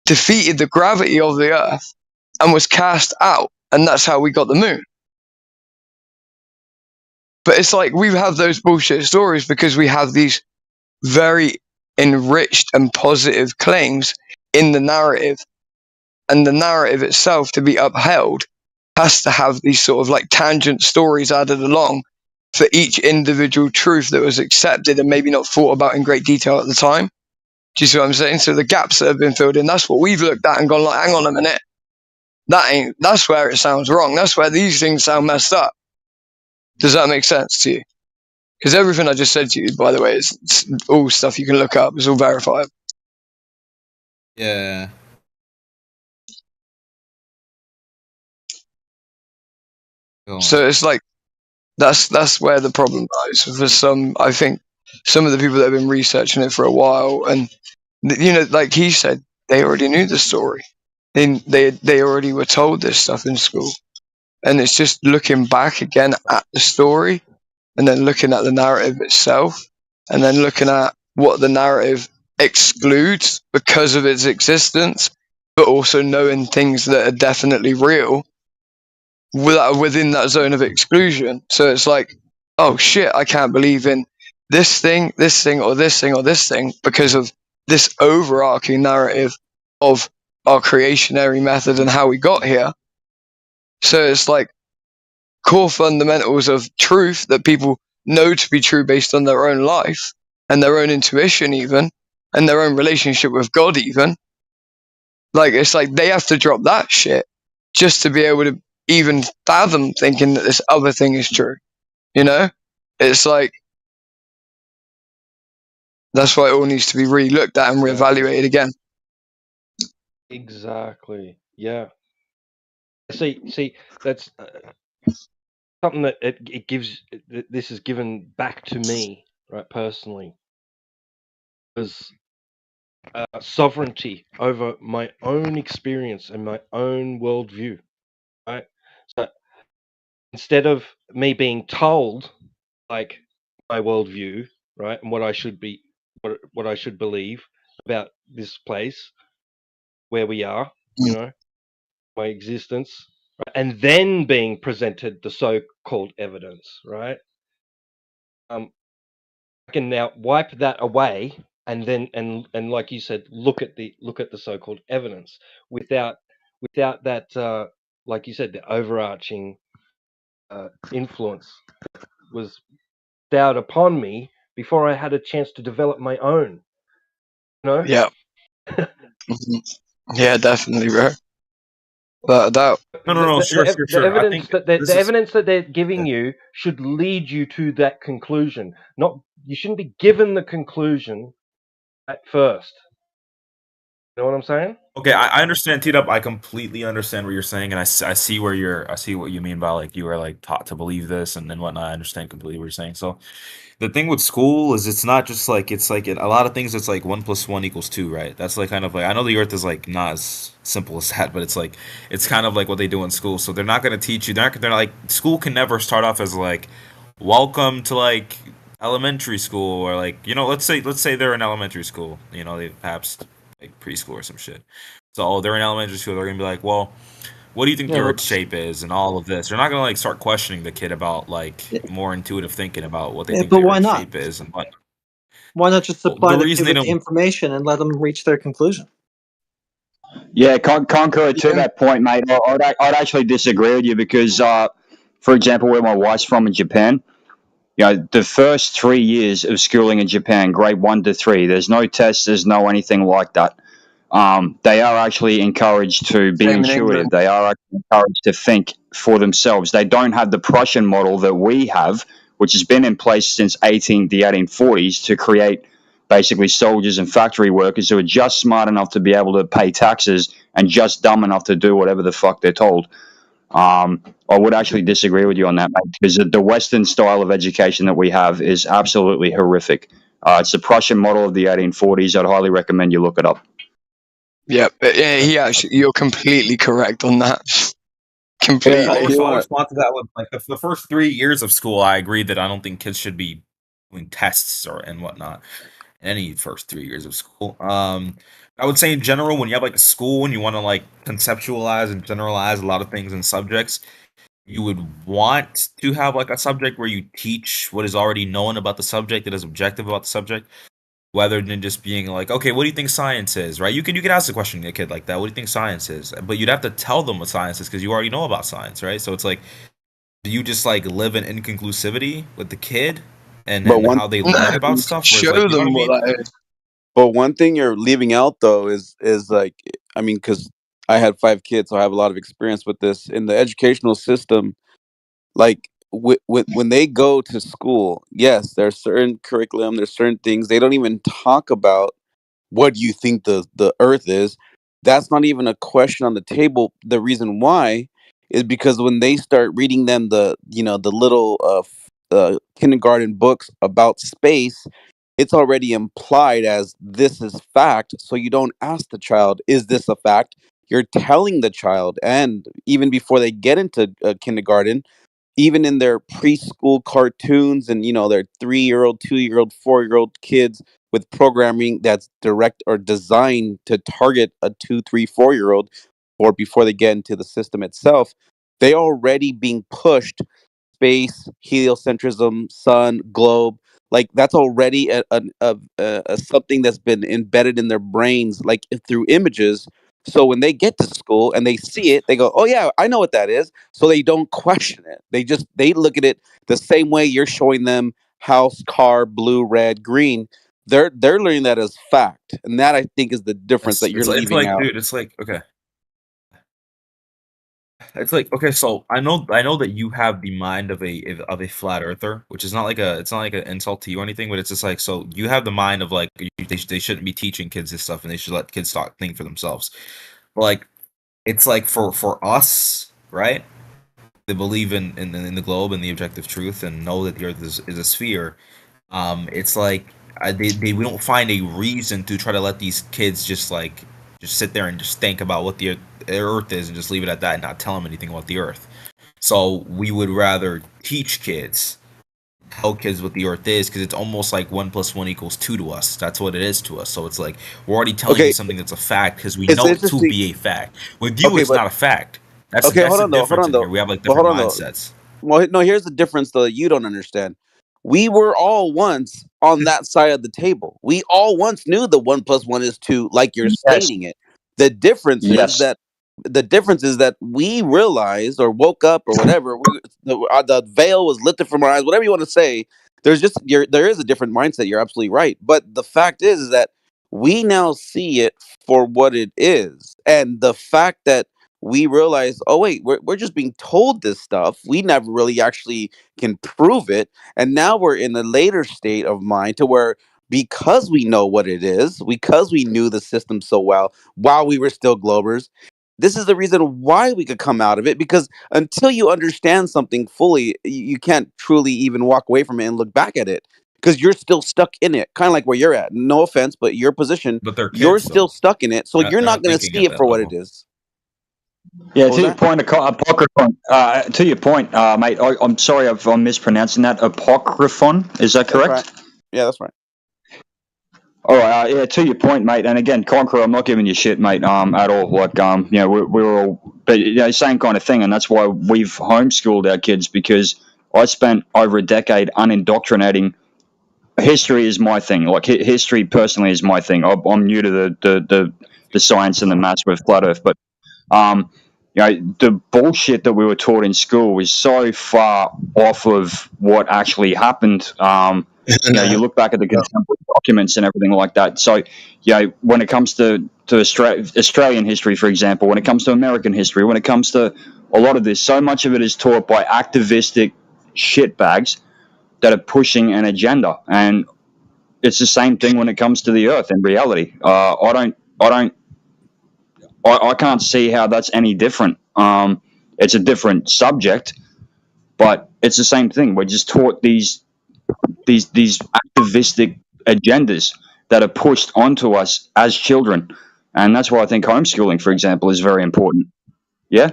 defeated the gravity of the Earth and was cast out, and that's how we got the moon. But it's like we have those bullshit stories because we have these very enriched and positive claims in the narrative, and the narrative itself, to be upheld, has to have these sort of like tangent stories added along for each individual truth that was accepted and maybe not thought about in great detail at the time. Do you see what I'm saying? So the gaps that have been filled in, that's what we've looked at and gone like, hang on a minute, that's where it sounds wrong. That's where these things sound messed up. Does that make sense to you? Because everything I just said to you, by the way, it's all stuff you can look up. It's all verifiable. Yeah. So it's like that's where the problem lies. For some, I think some of the people that have been researching it for a while, and like he said, they already knew the story. They already were told this stuff in school, and it's just looking back again at the story, and then looking at the narrative itself, and then looking at what the narrative excludes because of its existence, but also knowing things that are definitely real within that zone of exclusion. So it's like, oh shit, I can't believe in this thing, or this thing, or this thing because of this overarching narrative of our creationary method and how we got here. So it's like core fundamentals of truth that people know to be true based on their own life and their own intuition even, and their own relationship with God even. Like, it's like they have to drop that shit just to be able to even fathom thinking that this other thing is true. It's like, that's why it all needs to be re-looked at and reevaluated again. Exactly. Yeah. See, that's something that it gives. This is given back to me, right, personally, as sovereignty over my own experience and my own worldview, right? So instead of me being told, like, my worldview, right, and what I should be, what I should believe about this place where we are, my existence, and then being presented the so-called evidence, right? I can now wipe that away and then and like you said, look at the so-called evidence without that, like you said, the overarching influence was bestowed upon me before I had a chance to develop my own. You know? Yeah. Yeah, definitely, bro. That. No. Sure. The evidence the evidence that they're giving you should lead you to that conclusion. Not you shouldn't be given the conclusion at first. You know what I'm saying? Okay, I understand, T-Dub. I completely understand what you're saying, and I see I see what you mean by like you were like taught to believe this and whatnot. I understand completely what you're saying. So, the thing with school is it's not just like it's like a lot of things. It's like 1 + 1 = 2, right? That's like kind of like I know the Earth is like not as simple as that, but it's like it's kind of like what they do in school. So they're not going to teach you. They're like school can never start off as like welcome to like elementary school or like let's say they're in elementary school. They perhaps like preschool or some shit. So they're in elementary school. They're gonna be like, well, what do you think the Earth's shape is, and all of this. They're not gonna like start questioning the kid about like more intuitive thinking about what they think but the why Earth's not? shape is and what. Why not just supply the reason kid they with the don't- information and let them reach their conclusion? Yeah, Conqueror, to that point, mate, I'd actually disagree with you because, for example, where my wife's from in Japan, the first 3 years of schooling in Japan, grade 1 to 3, there's no tests, there's no anything like that. They are actually encouraged to be Same in intuitive. England. They are actually encouraged to think for themselves. They don't have the Prussian model that we have, which has been in place since the 1840s to create basically soldiers and factory workers who are just smart enough to be able to pay taxes and just dumb enough to do whatever the fuck they're told. I would actually disagree with you on that, mate, because the Western style of education that we have is absolutely horrific. It's the Prussian model of the 1840s. I'd highly recommend you look it up. Yeah, you're completely correct on that. Completely. I'll respond to that with like the first 3 years of school. I agree that I don't think kids should be doing tests and whatnot. Any first 3 years of school. I would say in general, when you have like a school and you want to like conceptualize and generalize a lot of things and subjects, you would want to have like a subject where you teach what is already known about the subject that is objective about the subject, rather than just being like, okay, what do you think science is, right? You could ask the question to a kid like that, what do you think science is? But you'd have to tell them what science is because you already know about science, right? So it's like, do you just like live in inconclusivity with the kid and how they learn about stuff? Show Like, them what that is. But one thing you're leaving out though is like, I mean, because I had 5 kids, so I have a lot of experience with this in the educational system. Like when they go to school, yes, there's certain curriculum, there's certain things they don't even talk about. What do you think the Earth is? That's not even a question on the table. The reason why is because when they start reading them the little kindergarten books about space, it's already implied as this is fact. So you don't ask the child, is this a fact? You're telling the child, and even before they get into kindergarten, even in their preschool cartoons and their 3-year-old, 2-year-old, 4-year-old kids with programming that's direct or designed to target a 2, 3, 4-year-old, or before they get into the system itself, they already being pushed space, heliocentrism, sun, globe. Like that's already a something that's been embedded in their brains, like through images. So when they get to school and they see it, they go, "Oh yeah, I know what that is." So they don't question it. They look at it the same way you're showing them house, car, blue, red, green. They're learning that as fact, and that I think is the difference that you're it's leaving like, out. dude, it's like, okay. It's like, okay, so I know that you have the mind of a flat earther, which is not like it's not like an insult to you or anything, but it's just like, so you have the mind of like they shouldn't be teaching kids this stuff and they should let kids think for themselves. But like, it's like for us, right? To believe in the globe and the objective truth and know that the Earth is a sphere. It's like we don't find a reason to try to let these kids just sit there and just think about what the Earth is and just leave it at that and not tell them anything about the Earth. So we would rather teach kids, tell kids what the Earth is, because it's almost like 1 + 1 = 2 to us. That's what it is to us. So it's like we're already telling you something that's a fact because we know it to be a fact. With you, it's not a fact. That's Okay, that's hold the on though. difference in here. Though. We have like Well, different hold on though. mindsets. Well, no. Here's the difference though that you don't understand. We were all once on that side of the table. We all once knew the 1+1 is 2, like you're Yes. stating it. The difference is Yes. that we realized or woke up or whatever. The veil was lifted from our eyes. Whatever you want to say. There is a different mindset. You're absolutely right. But the fact is that we now see it for what it is, and the fact that we realize, oh wait, we're just being told this stuff. We never really actually can prove it, and now we're in a later state of mind to where, because we know what it is, because we knew the system so well while we were still Globers, this is the reason why we could come out of it. Because until you understand something fully, you can't truly even walk away from it and look back at it, because you're still stuck in it, kind of like where you're at. No offense, but your position, But they're you're kids, still though. stuck in it, so you're They're not not going to thinking see at it for that what it level. is. Yeah, What to was your that? point, apocryphon. To your point, mate. I'm sorry if I'm mispronouncing that. Apocryphon, is that That's correct? right. Yeah, that's right. All right. Yeah, to your point, mate. And again, Conqueror, I'm not giving you shit, mate. At all. Like, we're all, but same kind of thing, and that's why we've homeschooled our kids, because I spent over a decade unindoctrinating. History is my thing. Like, history personally is my thing. I'm new to the science and the maths with flat Earth, but the bullshit that we were taught in school is so far off of what actually happened. You look back at the contemporary documents and everything like that. So, when it comes to Australian history, for example, when it comes to American history, when it comes to a lot of this, so much of it is taught by activistic shitbags that are pushing an agenda. And it's the same thing when it comes to the Earth in reality. I can't see how that's any different. It's a different subject, but it's the same thing. We're just taught these activistic agendas that are pushed onto us as children, and that's why I think homeschooling, for example, is very important. Yeah.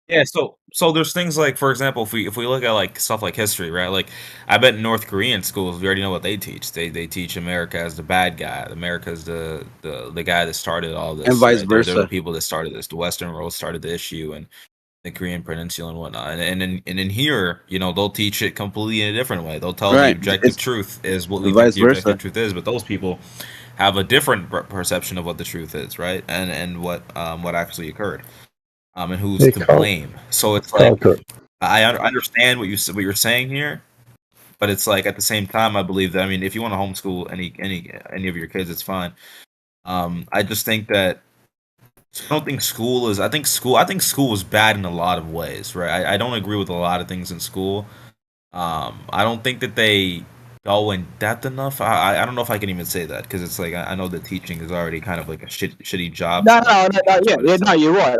Yeah, so there's things like, for example, if we look at like stuff like history, right? Like, I bet in North Korean schools we already know what they teach. They teach America as the bad guy. America's the guy that started all this. And vice right? They're the versa. people that started this. The Western world started the issue, and the Korean Peninsula and whatnot. And in here, they'll teach it completely in a different way. They'll tell the Right. objective It's truth is what we think vice the objective versa. truth is, but those people have a different perception of what the truth is, right? And what actually occurred. And who's Hey, to blame. So it's like, Conquer. I understand what you're saying here, but it's like, at the same time, I believe that, I mean, if you want to homeschool any of your kids, it's fine. I just think that I don't think school is. I think school is bad in a lot of ways, right? I don't agree with a lot of things in school. I don't think that they go in depth enough. I don't know if I can even say that, because it's like, I know the teaching is already kind of like a shitty job. No, you're right.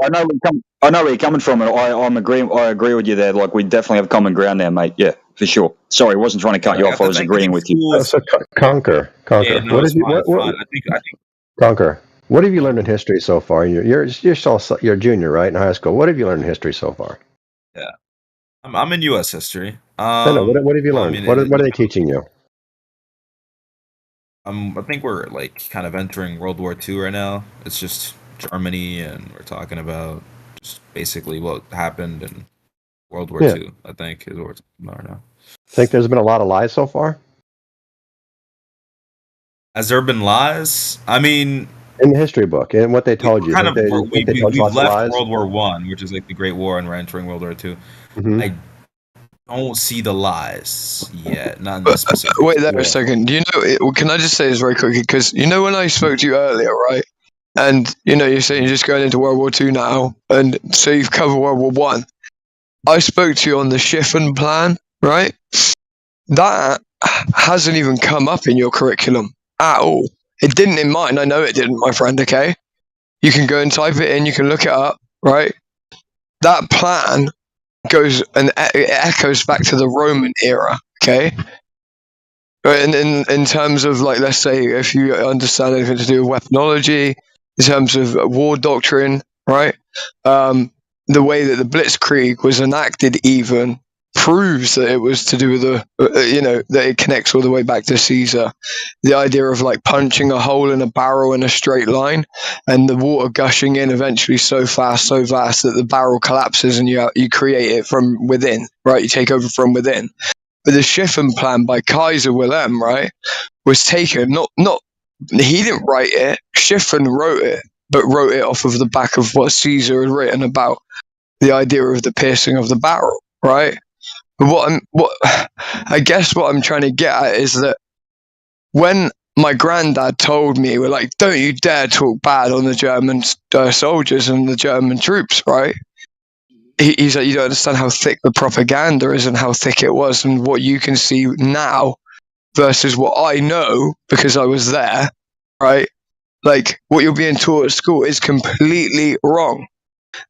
I know where you're coming from, and I agree with you there. Like, we definitely have common ground there, mate. Yeah, for sure. Sorry, I wasn't trying to cut you off. I was agreeing with you. So Conquer. Yeah, no, What it's have you? fine. It's What, fine. I think Conquer. What have you learned in history so far? You're a junior, right, in high school. What have you learned in history so far? yeah. I'm in U.S. history. No. What have you well, I learned? mean, What are they teaching you? I think we're like kind of entering World War II right now. It's just Germany, and we're talking about just basically what happened in World War Yeah. II. I think is what we're talking about right now. Think there's been a lot of lies so far Has there been lies? I mean, in the history book and what they told you? kind of Think they told you we've lots of left lies? World War One, which is like the Great War, and we're entering World War II. Mhm. I don't see the lies yet. Not in this specific. Wait there a second. Can I just say this very quickly? Because when I spoke to you earlier, right? And you're saying you're just going into World War II now, and so you've covered World War One. I spoke to you on the Shiffen plan, right? That hasn't even come up in your curriculum at all. It didn't in mine. I know it didn't, my friend. Okay, you can go and type it in. You can look it up, right? That plan goes and it echoes back to the Roman era. Okay. And in terms of, like, let's say, if you understand anything to do with weaponology, in terms of war doctrine, right? The way that the Blitzkrieg was enacted even proves that it was to do with the, that it connects all the way back to Caesar. The idea of like punching a hole in a barrel in a straight line and the water gushing in eventually so fast, so vast that the barrel collapses and you create it from within, right? You take over from within. But the Schiffen plan by Kaiser Wilhelm, right, was taken, he didn't write it, Schiffen wrote it, but wrote it off of the back of what Caesar had written about the idea of the piercing of the barrel, right? But what I'm trying to get at is that when my granddad told me, we're like, don't you dare talk bad on the German soldiers and the German troops, right? He's like, you don't understand how thick the propaganda is and how thick it was and what you can see now versus what I know because I was there, right? Like, what you're being taught at school is completely wrong.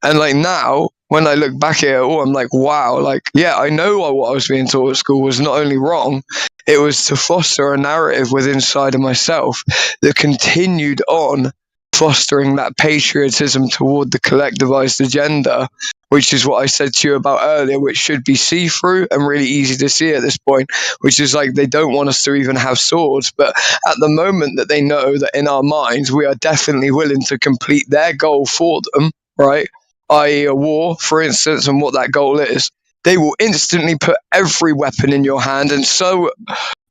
And like now, when I look back at it all, I'm like, wow, like, yeah, I know what I was being taught at school was not only wrong, it was to foster a narrative within inside of myself that continued on fostering that patriotism toward the collectivized agenda, which is what I said to you about earlier, which should be see-through and really easy to see at this point, which is like they don't want us to even have swords, but at the moment that they know that in our minds we are definitely willing to complete their goal for them, right, i.e. a war, for instance, and what that goal is, they will instantly put every weapon in your hand, and so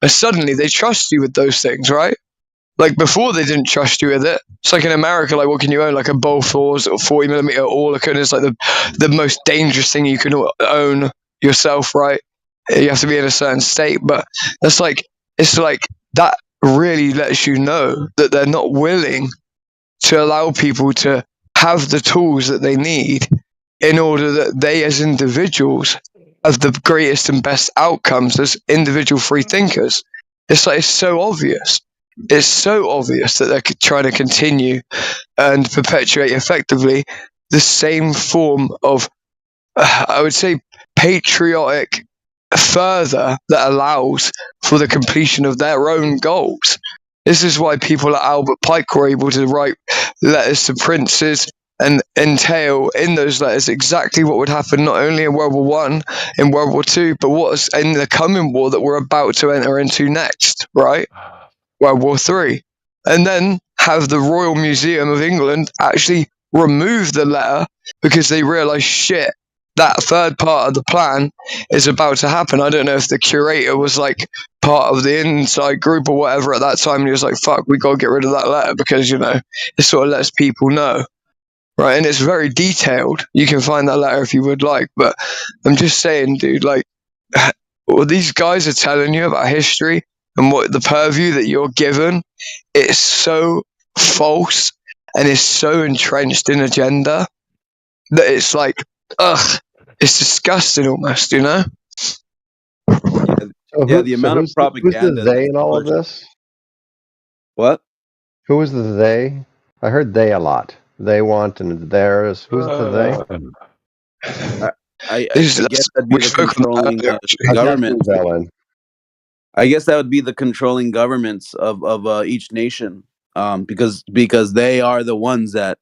suddenly they trust you with those things, right? Like before, they didn't trust you with it. It's like in America, like what can you own? Like a Bofors or 40mm Oerlikon is like the most dangerous thing you can own yourself, right? You have to be in a certain state, but it's like that really lets you know that they're not willing to allow people to have the tools that they need in order that they as individuals have the greatest and best outcomes as individual free thinkers. It's like, it's so obvious. It's so obvious that they're trying to continue and perpetuate effectively the same form of, I would say, patriotic fervor that allows for the completion of their own goals. This is why people like Albert Pike were able to write letters to princes and entail in those letters exactly what would happen not only in World War I, in World War II, but what's in the coming war that we're about to enter into next, right? World War III. And then have the Royal Museum of England actually remove the letter because they realised, shit, that third part of the plan is about to happen. I don't know if the curator was like part of the inside group or whatever at that time, and he was like, fuck, we got to get rid of that letter because, it sort of lets people know. Right, and it's very detailed. You can find that letter if you would like, but I'm just saying, dude, like, what these guys are telling you about history and what the purview that you're given, it's so false and it's so entrenched in agenda that it's like, ugh, it's disgusting almost, Yeah, the amount of propaganda. Who's the they in all of this? What? Who is the they? I heard they a lot. They want and theirs. Who's the they? I guess that'd be the controlling government. I guess that would be the controlling governments of each nation, because they are the ones that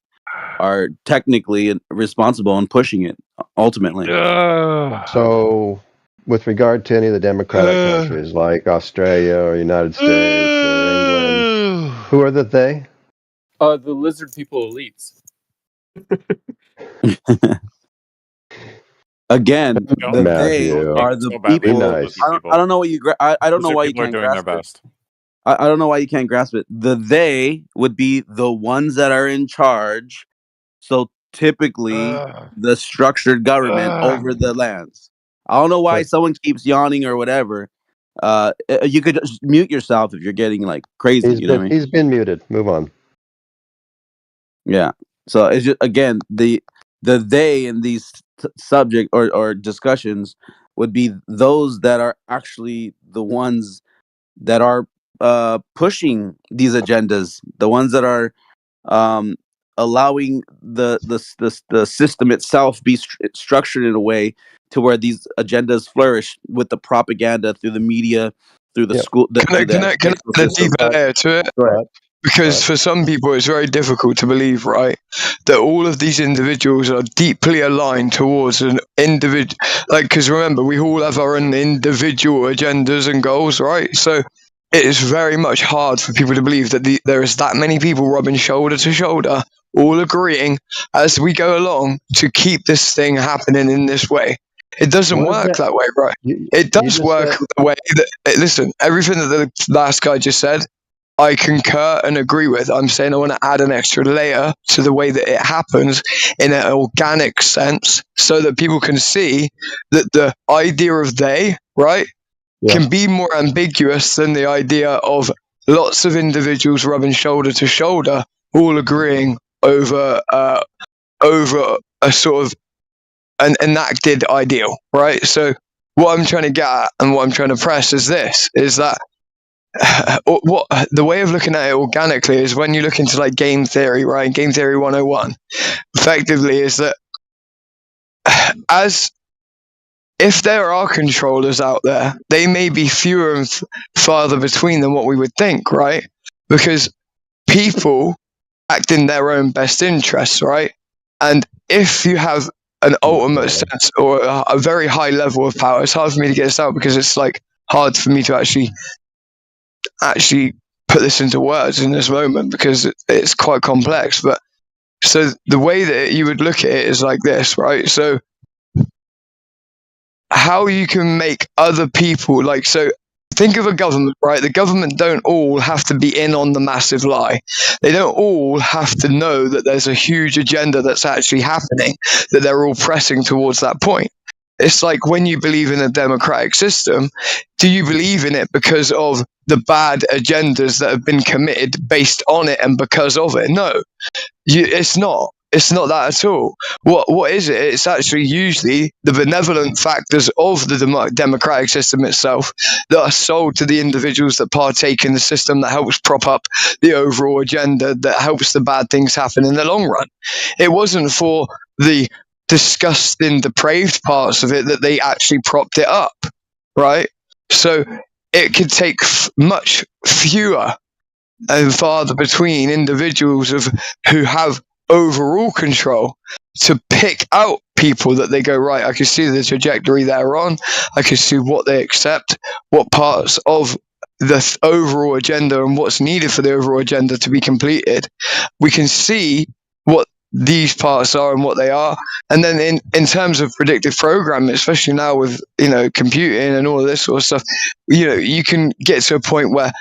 are technically responsible in pushing it ultimately. So, with regard to any of the democratic countries like Australia or United States or England, who are the they? The lizard people elites. Again, they are the people. Nice. I don't know what you. I don't know why you can't grasp it. I don't know why you can't grasp it. The they would be the ones that are in charge. So typically, the structured government over the lands. I don't know why someone keeps yawning or whatever. You could just mute yourself if you're getting like crazy. You know what I mean? He's been muted. Move on. Yeah. So it's just, again, the they in these subject or discussions would be those that are actually the ones that are pushing these agendas, the ones that are allowing the system itself be structured in a way to where these agendas flourish with the propaganda through the media, through the school. Can I add a deeper layer to it? Because for some people, it's very difficult to believe, right, that all of these individuals are deeply aligned towards an individual. Like, because remember, we all have our own individual agendas and goals, right? So it is very much hard for people to believe that there is that many people rubbing shoulder to shoulder, all agreeing as we go along to keep this thing happening in this way. It doesn't work that way, right? It does work the way that. Listen, everything that the last guy just said, I concur and agree with. I'm saying I want to add an extra layer to the way that it happens in an organic sense so that people can see that the idea of they, right, can be more ambiguous than the idea of lots of individuals rubbing shoulder to shoulder, all agreeing over a sort of an enacted ideal, right? So what I'm trying to get at and what I'm trying to press is this, is that what the way of looking at it organically is when you look into like game theory, right? Game theory 101 effectively is that as if there are controllers out there, they may be fewer and farther between than what we would think, right? Because people act in their own best interests, right? And if you have an ultimate sense or a very high level of power, it's hard for me to get this out because it's like hard for me to actually put this into words in this moment because it's quite complex. But so the way that you would look at it is like this, right? So how you can make other people like, so think of a government, right? The government don't all have to be in on the massive lie. They don't all have to know that there's a huge agenda that's actually happening, that they're all pressing towards that point. It's like when you believe in a democratic system, do you believe in it because of the bad agendas that have been committed based on it and because of it? No, it's not. It's not that at all. What is it? It's actually usually the benevolent factors of the democratic system itself that are sold to the individuals that partake in the system that helps prop up the overall agenda that helps the bad things happen in the long run. It wasn't for the disgusting, depraved parts of it that they actually propped it up, right? So it could take much fewer and farther between individuals who have overall control to pick out people that they go, right, I can see the trajectory they're on, I can see what they accept, what parts of the overall agenda and what's needed for the overall agenda to be completed. We can see what these parts are and what they are, and then in terms of predictive programming, especially now with computing and all of this sort of stuff, you can get to a point where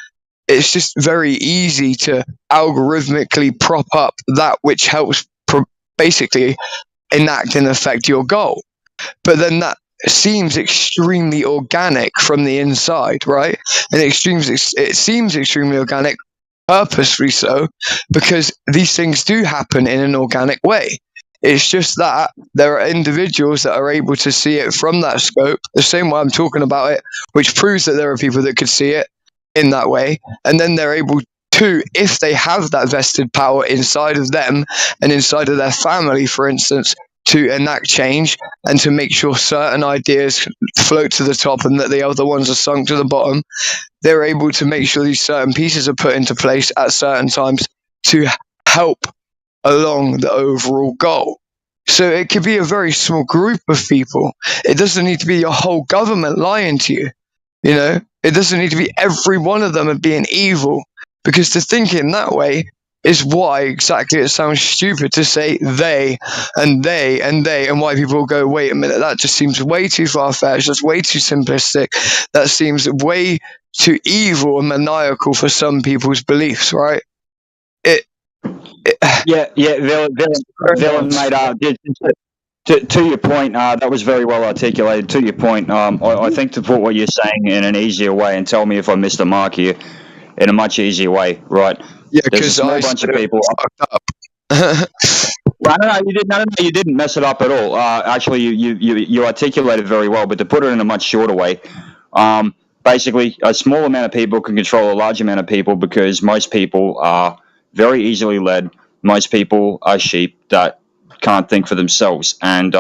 it's just very easy to algorithmically prop up that which helps basically enact and affect your goal. But then that seems extremely organic from the inside, right? And it seems extremely organic, purposely so, because these things do happen in an organic way. It's just that there are individuals that are able to see it from that scope, the same way I'm talking about it, which proves that there are people that could see it in that way, and then they're able to, if they have that vested power inside of them and inside of their family, for instance, to enact change and to make sure certain ideas float to the top and that the other ones are sunk to the bottom, they're able to make sure these certain pieces are put into place at certain times to help along the overall goal. So it could be a very small group of people. It doesn't need to be your whole government lying to you. It doesn't need to be every one of them being evil, because to think in that way is why exactly it sounds stupid to say they and they and they, and why people go, wait a minute, that just seems way too far-fetched, that's way too simplistic, that seems way too evil and maniacal for some people's beliefs, right? Villain, mate. To your point, that was very well articulated. To your point, I think to put what you're saying in an easier way, and tell me if I missed the mark here, in a much easier way, right? Yeah, there's a small bunch of people. No, you didn't mess it up at all. Actually, you articulated very well, but to put it in a much shorter way, basically, a small amount of people can control a large amount of people because most people are very easily led. Most people are sheep that can't think for themselves, and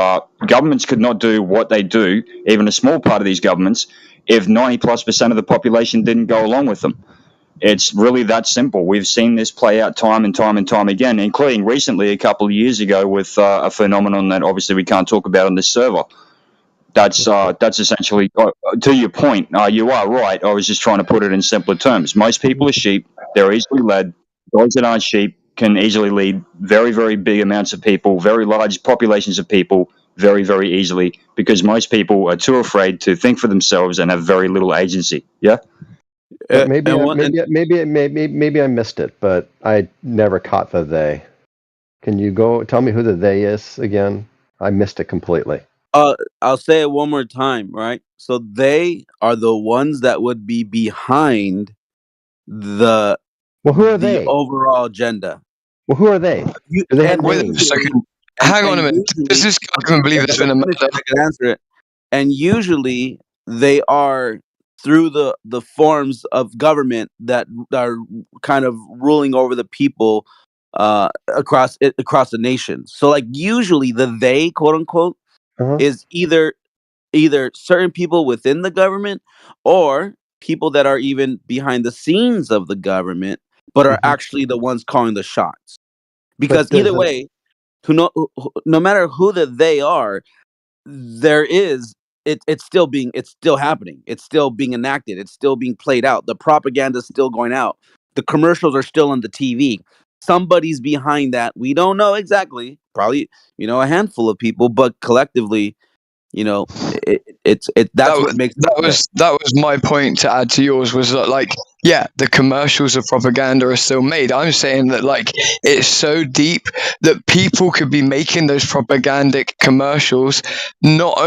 governments could not do what they do, even a small part of these governments, if 90+% of the population didn't go along with them. It's really that simple. We've seen this play out time and time and time again, including recently a couple of years ago with a phenomenon that obviously we can't talk about on this server. That's essentially, to your point, you are right. I was just trying to put it in simpler terms. Most people are sheep. They're easily led. Those that aren't sheep can easily lead very, very big amounts of people, very large populations of people, very, very easily, because most people are too afraid to think for themselves and have very little agency. Yeah? But maybe I missed it, but I never caught the they. Can you tell me who the they is again? I missed it completely. I'll say it one more time, right? So they are the ones that would be behind the who are they? Overall agenda. Well, who are they? Do they have Wait a second. Hang on a minute. Does this guy even believe there's been a murder? I can answer it. And usually they are through the forms of government that are kind of ruling over the people across the nation. So like usually the they, quote unquote, is either certain people within the government or people that are even behind the scenes of the government but are actually the ones calling the shots. Because either way, no matter who they are, it's still happening. It's still being enacted. It's still being played out. The propaganda is still going out. The commercials are still on the TV. Somebody's behind that. We don't know exactly. Probably, a handful of people, but collectively, that was my point to add to yours, was that the commercials of propaganda are still made. I'm saying that it's so deep that people could be making those propagandic commercials not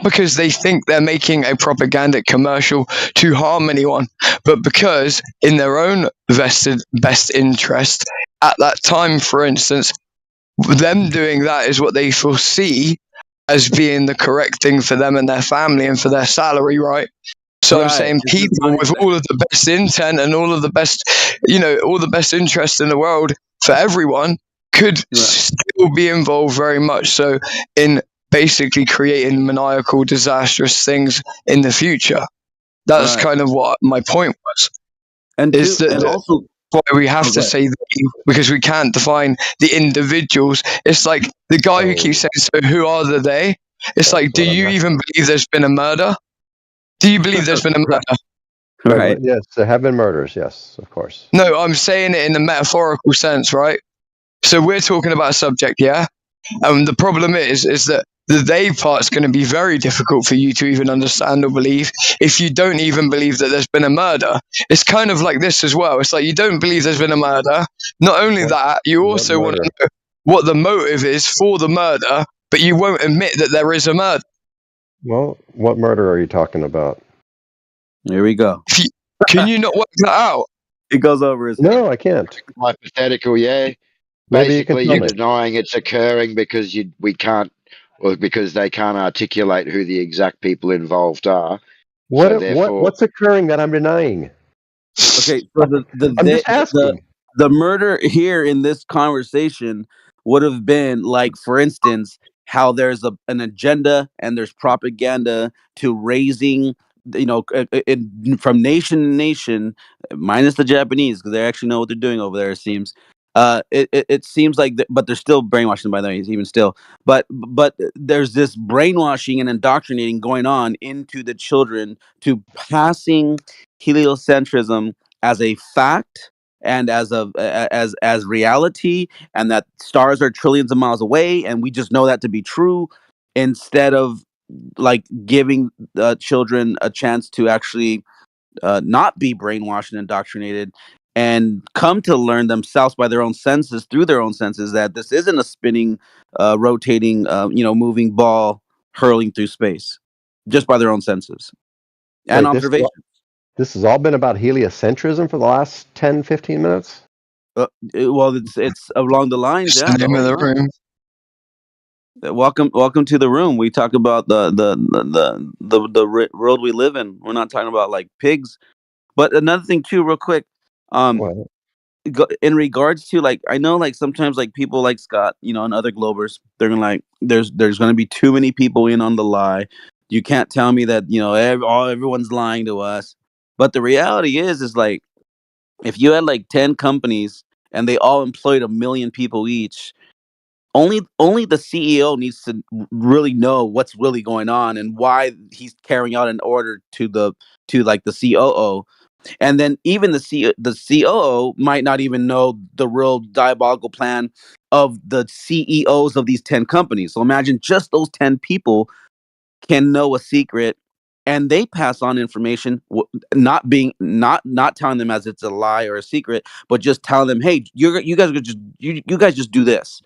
because they think they're making a propagandic commercial to harm anyone, but because in their own vested best interest at that time, for instance, them doing that is what they foresee as being the correct thing for them and their family and for their salary, right? So I'm saying people with all of the best intent and all of the best, all the best interest in the world for everyone could still be involved very much so in basically creating maniacal, disastrous things in the future. That's kind of what my point was. Also why we have to say they, because we can't define the individuals. It's like the guy who keeps saying, so who are the they? It's like, do you even believe there's been a murder? Do you believe there's been a murder? Right. Yes, there have been murders. Yes, of course. No, I'm saying it in the metaphorical sense, right? So we're talking about a subject, yeah? The problem is that the they part's going to be very difficult for you to even understand or believe if you don't even believe that there's been a murder. It's kind of like this as well. It's like you don't believe there's been a murder. Not only that, you also want to know what the motive is for the murder, but you won't admit that there is a murder. Well, what murder are you talking about? Here we go. Can you not work that out? It goes over his head. No, I can't. Hypothetical, yeah. Maybe you can Basically, tell you're me. denying it's occurring because we can't, or because they can't articulate who the exact people involved are. What's occurring that I'm denying? Okay, so I'm just asking. The murder here in this conversation would have been like, for instance, how there's an agenda and there's propaganda to raising, from nation to nation, minus the Japanese because they actually know what they're doing over there. It seems. It seems like, but they're still brainwashing, by the way, even still. But there's this brainwashing and indoctrinating going on into the children to passing heliocentrism as a fact and as reality, and that stars are trillions of miles away, and we just know that to be true, instead of giving children a chance to actually not be brainwashed and indoctrinated and come to learn themselves by their own senses, through their own senses, that this isn't a spinning, rotating, moving ball hurling through space, just by their own senses and observation. This has all been about heliocentrism for the last 10, 15 minutes? Well, it's along the lines. Just the name of the room. Welcome to the room. We talk about the world we live in. We're not talking about like pigs. But another thing too, real quick, in regards to I know sometimes people like Scott, and other Globers, they're gonna there's gonna be too many people in on the lie. You can't tell me that everyone's lying to us. But the reality is if you had like 10 companies and they all employed 1 million people each, only the CEO needs to really know what's really going on and why he's carrying out an order to the COO. And then even the COO might not even know the real diabolical plan of the CEOs of these 10 companies. So imagine just those 10 people can know a secret, and they pass on information, not telling them as it's a lie or a secret, but just telling them, hey, you guys just do this.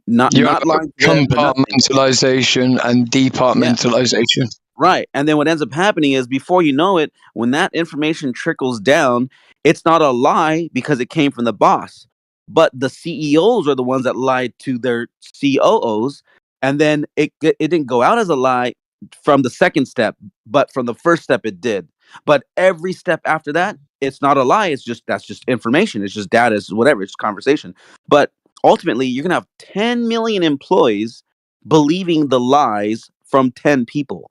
Not lying to them or nothing. Compartmentalization and departmentalization. Right. And then what ends up happening is, before you know it, when that information trickles down, it's not a lie because it came from the boss, but the CEOs are the ones that lied to their COOs. And then it didn't go out as a lie from the second step, but from the first step it did. But every step after that, it's not a lie. That's just information. It's just data. It's whatever. It's conversation. But ultimately, you're going to have 10 million employees believing the lies from 10 people.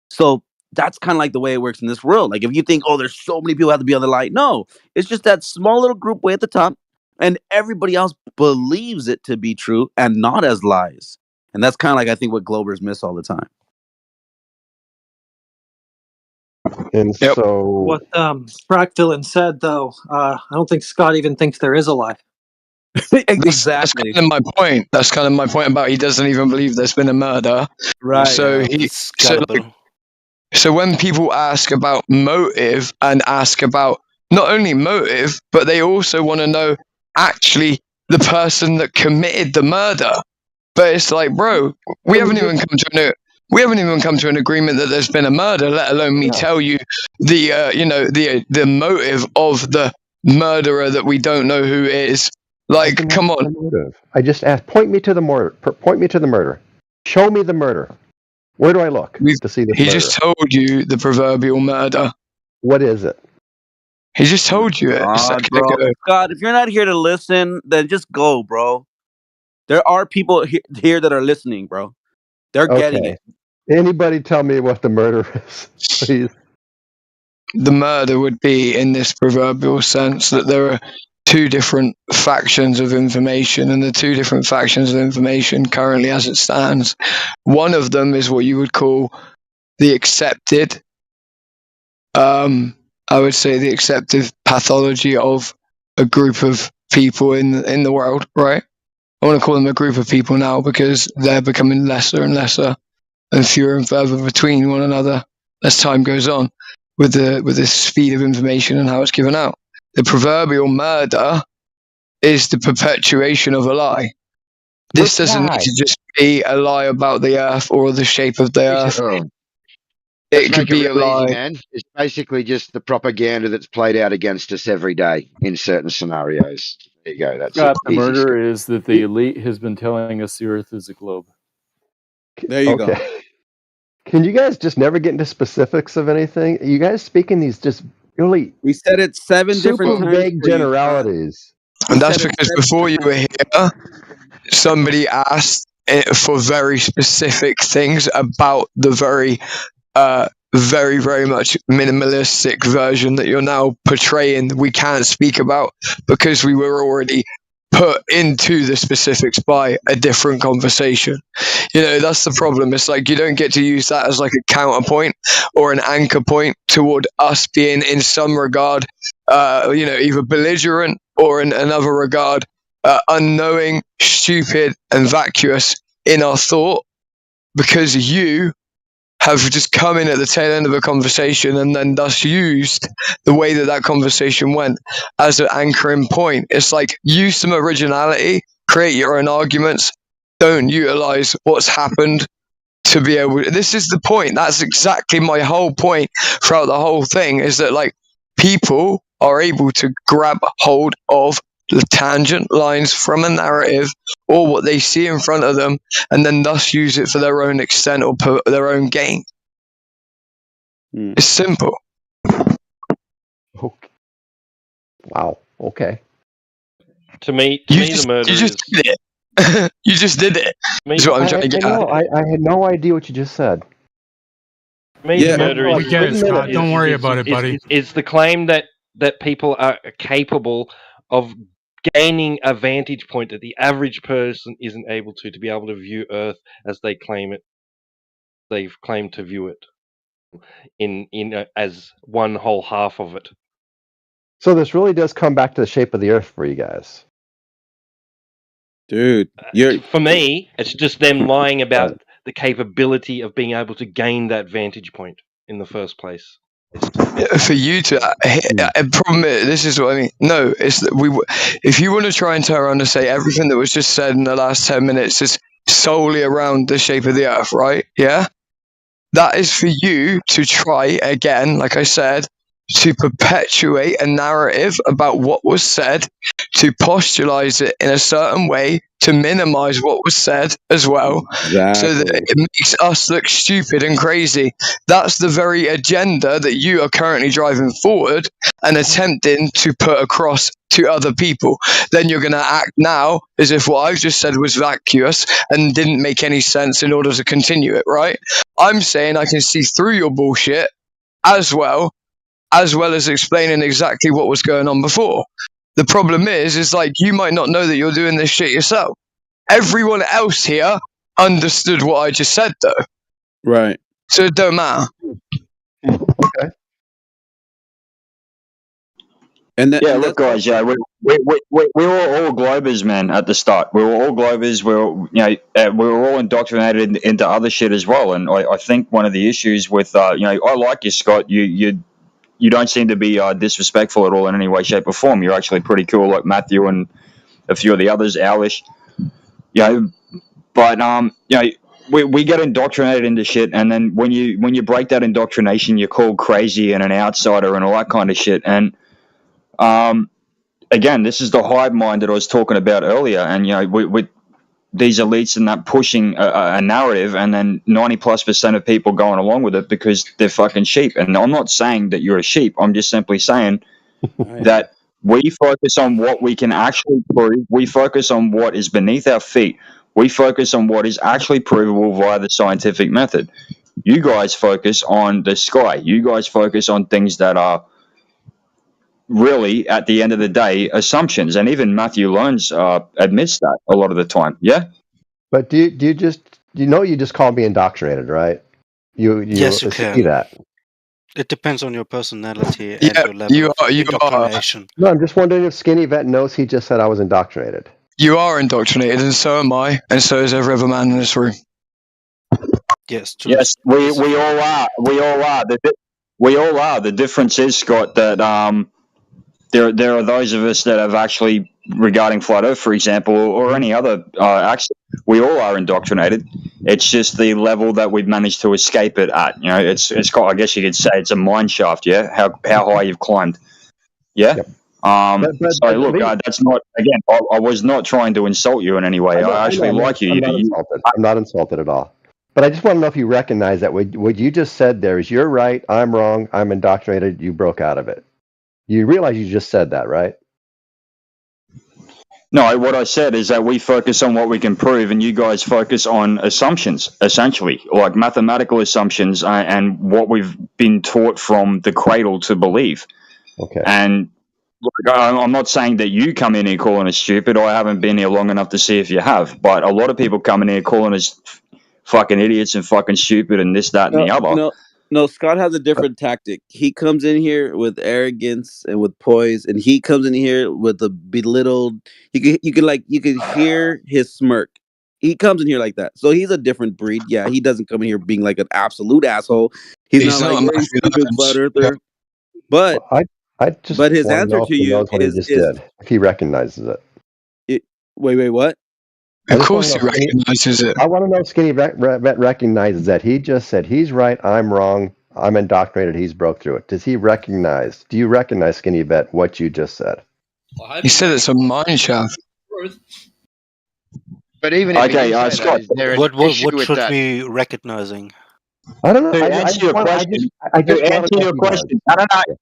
So that's kind of like the way it works in this world. Like, if you think, oh, there's so many people have to be on the lie. No, it's just that small little group way at the top, and everybody else believes it to be true and not as lies. And that's kind of like, I think, what Globers miss all the time. And so what Brackvillain said, though, I don't think Scott even thinks there is a lie. That's kind of my point. That's kind of my point about he doesn't even believe there's been a murder. Right. So when people ask about motive and ask about not only motive, but they also want to know actually the person that committed the murder. But it's like, bro, we haven't even come to an agreement that there's been a murder, let alone me tell you the motive of the murderer that we don't know who is. Like, come on. I just asked, point me to the murder. Point me to the murder. Show me the murder. Where do I look to see this He murder? just told you the proverbial murder. What is it? He just told you it a second ago. God, if you're not here to listen, then just go, bro. There are people here that are listening, bro. They're getting it. Anybody tell me what the murder is, please? The murder would be, in this proverbial sense, that there are two different factions of information, and the two different factions of information currently as it stands, one of them is what you would call the accepted, I would say the accepted pathology of a group of people in the world, right? I want to call them a group of people now because they're becoming lesser and lesser and fewer and further between one another as time goes on with this speed of information and how it's given out. The proverbial murder is the perpetuation of a lie. This doesn't need to just be a lie about the earth or the shape of the earth. It could be a lie. Man. It's basically just the propaganda that's played out against us every day in certain scenarios. There you go. That's it. The murder is that the elite has been telling us the earth is a globe. There you go. Can you guys just never get into specifics of anything? You guys speaking these just really... We said it 7 different times. Vague generalities. And that's because before you were here, somebody asked for very specific things about the very, very much minimalistic version that you're now portraying. We can't speak about because we were already put into the specifics by a different conversation. That's the problem. It's like you don't get to use that as like a counterpoint or an anchor point toward us being in some regard, either belligerent or in another regard, unknowing, stupid, and vacuous in our thought, because you have just come in at the tail end of a conversation and then thus used the way that conversation went as an anchoring point. It's like, use some originality, create your own arguments, don't utilize what's happened to be able to. This is the point. That's exactly my whole point throughout the whole thing, is that like people are able to grab hold of the tangent lines from a narrative or what they see in front of them and then thus use it for their own extent or their own gain. It's simple. Okay. Wow. Okay. To me, the murder you just did it. You just did it. That's what I'm trying to get at. I had no idea what you just said. The murder we get it, Scott. Don't worry about it, buddy. It's the claim that that people are capable of gaining a vantage point that the average person isn't able to be able to view Earth as they claim it. They've claimed to view it as one whole half of it. So this really does come back to the shape of the Earth for you guys. Dude, for me, it's just them lying about the capability of being able to gain that vantage point in the first place. For you to problem is, this is what I mean. No, it's that if you want to try and turn around and say everything that was just said in the last 10 minutes is solely around the shape of the Earth, right? Yeah, that is for you to try again, like I said, to perpetuate a narrative about what was said, to postulate it in a certain way, to minimize what was said as well, so that it makes us look stupid and crazy. That's the very agenda that you are currently driving forward and attempting to put across to other people. Then you're going to act now as if what I've just said was vacuous and didn't make any sense in order to continue it, right? I'm saying I can see through your bullshit as well as explaining exactly what was going on before. The problem is like you might not know that you're doing this shit yourself. Everyone else here understood what I just said, though. Right. So it don't matter. Okay. And look, guys, we were all Globers, man. At the start, we were all Globers. We were all indoctrinated into other shit as well. And I think one of the issues with, I like you, Scott. You don't seem to be disrespectful at all in any way, shape, or form. You're actually pretty cool, like Matthew and a few of the others, Alish. But we get indoctrinated into shit, and then when you break that indoctrination, you're called crazy and an outsider and all that kind of shit. And again, this is the hive mind that I was talking about earlier. And we these elites and that pushing a narrative, and then 90+% of people going along with it because they're fucking sheep. And I'm not saying that you're a sheep. I'm just simply saying that we focus on what we can actually prove. We focus on what is beneath our feet. We focus on what is actually provable via the scientific method. You guys focus on the sky. You guys focus on things that are really, at the end of the day, assumptions. And even Matthew Loans admits that a lot of the time. Yeah. But do you just called me indoctrinated, right? Yes, you see can. that. It depends on your personality and your level of indoctrination. No, I'm just wondering if Skinny Vet knows he just said I was indoctrinated. You are indoctrinated, and so am I, and so is every other man in this room. Yes, we all are. We all are. We all are. The difference is, Scott, that there are those of us that have actually, regarding Flat Earth, for example, or any other accident, we all are indoctrinated. It's just the level that we've managed to escape it at. It's got, I guess you could say, it's a mine shaft. Yeah, how high you've climbed. Yeah. Yep. Look, that's not. Again, I was not trying to insult you in any way. I actually like you. I'm not insulted at all. But I just want to know if you recognize that what you just said there is you're right, I'm wrong, I'm indoctrinated, you broke out of it. You realize you just said that, right? No, what I said is that we focus on what we can prove, and you guys focus on assumptions, essentially, like mathematical assumptions and what we've been taught from the cradle to believe. Okay. And look, I'm not saying that you come in here calling us stupid. I haven't been here long enough to see if you have. But a lot of people come in here calling us fucking idiots and fucking stupid and this, that, and the other. No, Scott has a different tactic. He comes in here with arrogance and with poise, and he comes in here with a belittled. You can hear his smirk. He comes in here like that. So he's a different breed. Yeah, he doesn't come in here being like an absolute asshole. He's not like a stupid flat earther. But but his answer to you is if he recognizes it. Wait, what? Of course he recognizes it. I want to know if Skinny Vet recognizes that. He just said he's right, I'm wrong, I'm indoctrinated, he's broke through it. Do you recognize, Skinny Vet, what you just said? He said it's a mine shaft. But even if Scott, what should be recognizing? I don't know. To answer your question, I don't know.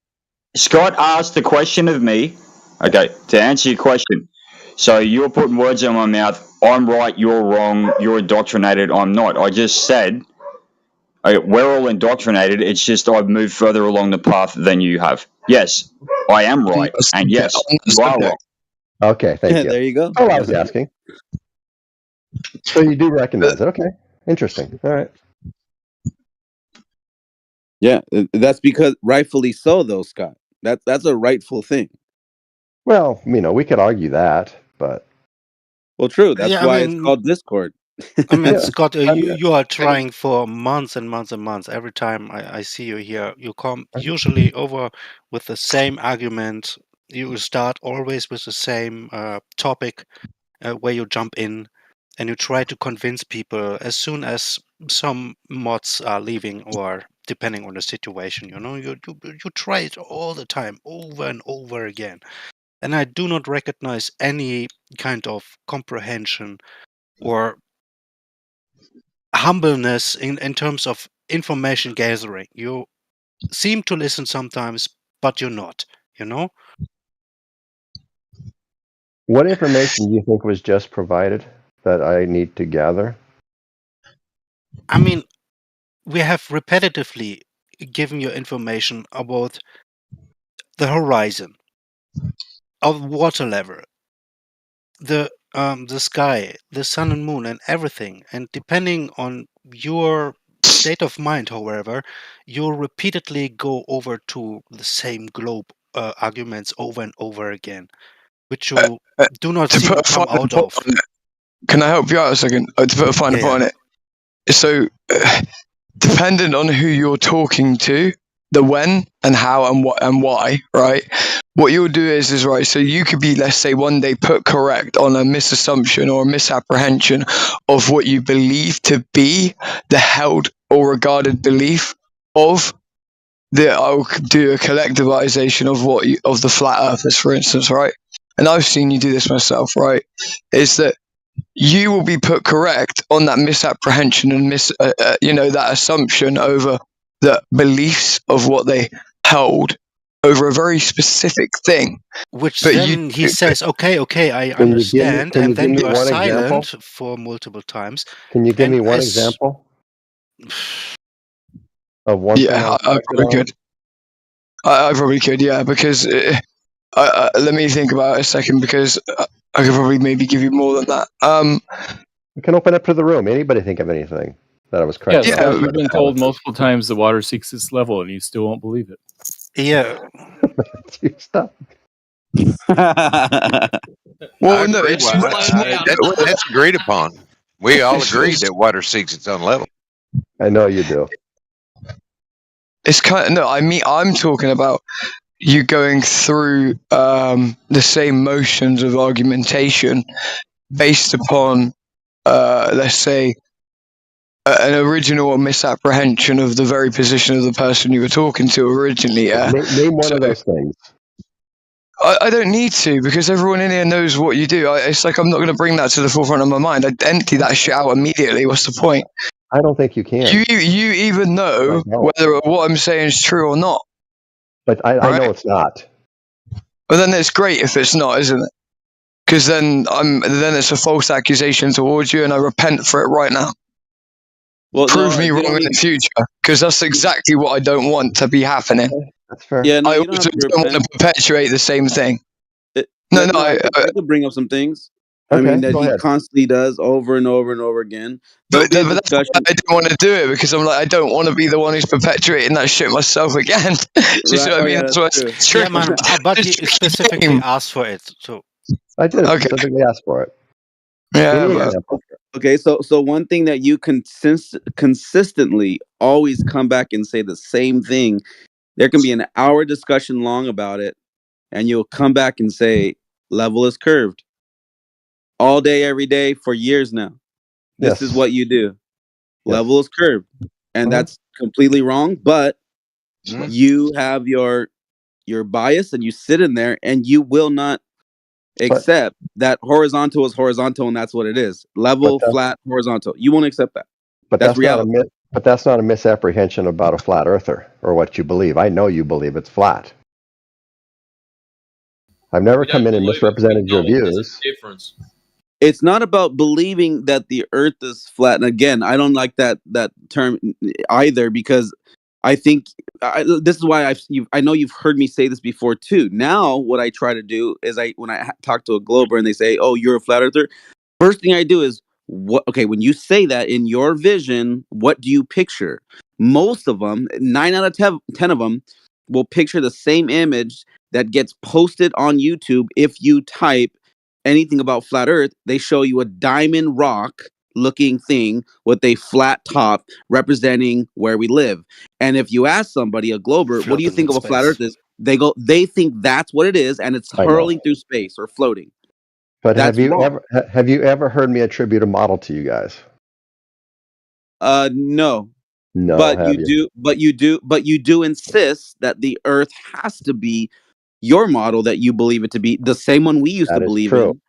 Scott asked the question of me. Okay, to answer your question. So you're putting words in my mouth. I'm right, you're wrong, you're indoctrinated, I'm not. I just said we're all indoctrinated. It's just I've moved further along the path than you have. Yes, I am right, and yes, you are wrong. Okay, thank you. There you go. Oh, I was asking. So you do recognize it. Okay, interesting. All right. Yeah, that's because rightfully so, though, Scott. That's a rightful thing. Well, we could argue that, but Well, true. That's Yeah, I why it's mean, called Discord. Scott, you are trying for months and months and months. Every time I see you here, you come usually over with the same argument. You start always with the same topic where you jump in, and you try to convince people as soon as some mods are leaving, or depending on the situation. You try it all the time, over and over again. And I do not recognize any kind of comprehension or humbleness in terms of information gathering. You seem to listen sometimes, but you're not, what information do you think was just provided that I need to gather? I mean, we have repetitively given you information about the horizon, of water level, the sky, the sun and moon, and everything. And depending on your state of mind, however, you'll repeatedly go over to the same globe arguments over and over again, which you do not seem to come out of. Can I help you out a second? To put a finer point on it. So, dependent on who you're talking to, the when and how and what and why, right? What you'll do is right. So you could be, let's say, one day put correct on a misassumption or a misapprehension of what you believe to be the held or regarded belief of I'll do a collectivization of the flat earthers, for instance, right? And I've seen you do this myself, right? Is that you will be put correct on that misapprehension and that assumption over the beliefs of what they held over a very specific thing. Which then he says, okay, I understand, and then you are silent for multiple times. Can you give me one example of one? Yeah, I probably could. I probably could, yeah, because let me think about it a second, because I could probably maybe give you more than that. We can open up to the room. Anybody think of anything that I was correct? Yeah, we've been told multiple times the water seeks its level, and you still won't believe it. Yeah. Stop. Well, no, that's agreed upon. We all agree that water seeks its own level. I know you do. It's I'm talking about you going through the same motions of argumentation based upon, let's say, an original or misapprehension of the very position of the person you were talking to originally. Name one of those things. I don't need to, because everyone in here knows what you do. It's like I'm not going to bring that to the forefront of my mind. I'd empty that shit out immediately. What's the point? I don't think you can. You even know whether what I'm saying is true or not. But I know it's not. Well, then it's great if it's not, isn't it? Because then it's a false accusation towards you, and I repent for it right now. Well, prove me wrong in the future, because that's exactly what I don't want to be happening. That's fair. Yeah, I also don't want to perpetuate the same thing. I could bring up some things. I mean, that he constantly does over and over and over again. But that's why I don't want to do it, because I'm like, I don't want to be the one who's perpetuating that shit myself again. You see what I mean? That's why it's true. Yeah, man, but he specifically asked for it. So I did specifically ask for it. Yeah. Okay, so one thing that you consistently always come back and say the same thing. There can be an hour discussion long about it, and you'll come back and say, level is curved. All day, every day, for years now. This is what you do. Level is curved. And that's completely wrong, but you have your bias, and you sit in there, and you will not accept that horizontal is horizontal, and that's what it is. Level, flat, horizontal. You won't accept that. But that's reality. But that's not a misapprehension about a flat earther or what you believe. I know you believe it's flat. I've never come in and misrepresented your views. It's not about believing that the earth is flat. And again, I don't like that term either, because I think this is why I know you've heard me say this before too. Now, what I try to do is when I talk to a glober and they say, "Oh, you're a flat earther," first thing I do is what? Okay, when you say that in your vision, what do you picture? Most of them, 9 out of 10 of them, will picture the same image that gets posted on YouTube. If you type anything about flat Earth, they show you a diamond rock looking thing with a flat top representing where we live. And if you ask somebody, a glober, what do you think of a flat Earth is? They think that's what it is, and it's hurling through space or floating. But That's wrong. have you ever heard me attribute a model to you guys? No. No, But have you do insist that the Earth has to be your model that you believe it to be, the same one we used That to is believe true.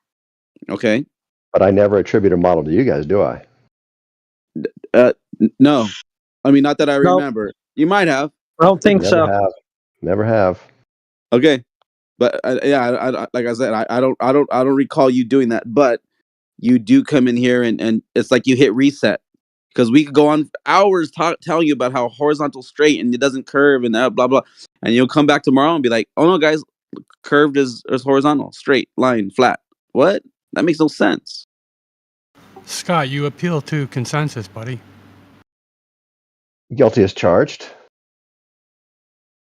in. Okay. But I never attribute a model to you guys, do I? No. I mean, not that I Nope. remember. You might have. I don't think Never have. Never have. Okay. But I like I said, I don't recall you doing that. But you do come in here and it's like you hit reset, because we could go on hours telling you about how horizontal straight and it doesn't curve and that blah blah, and you'll come back tomorrow and be like, "Oh no, guys, curved is horizontal, straight line, flat." What? That makes no sense. Scott, you appeal to consensus, buddy. Guilty as charged.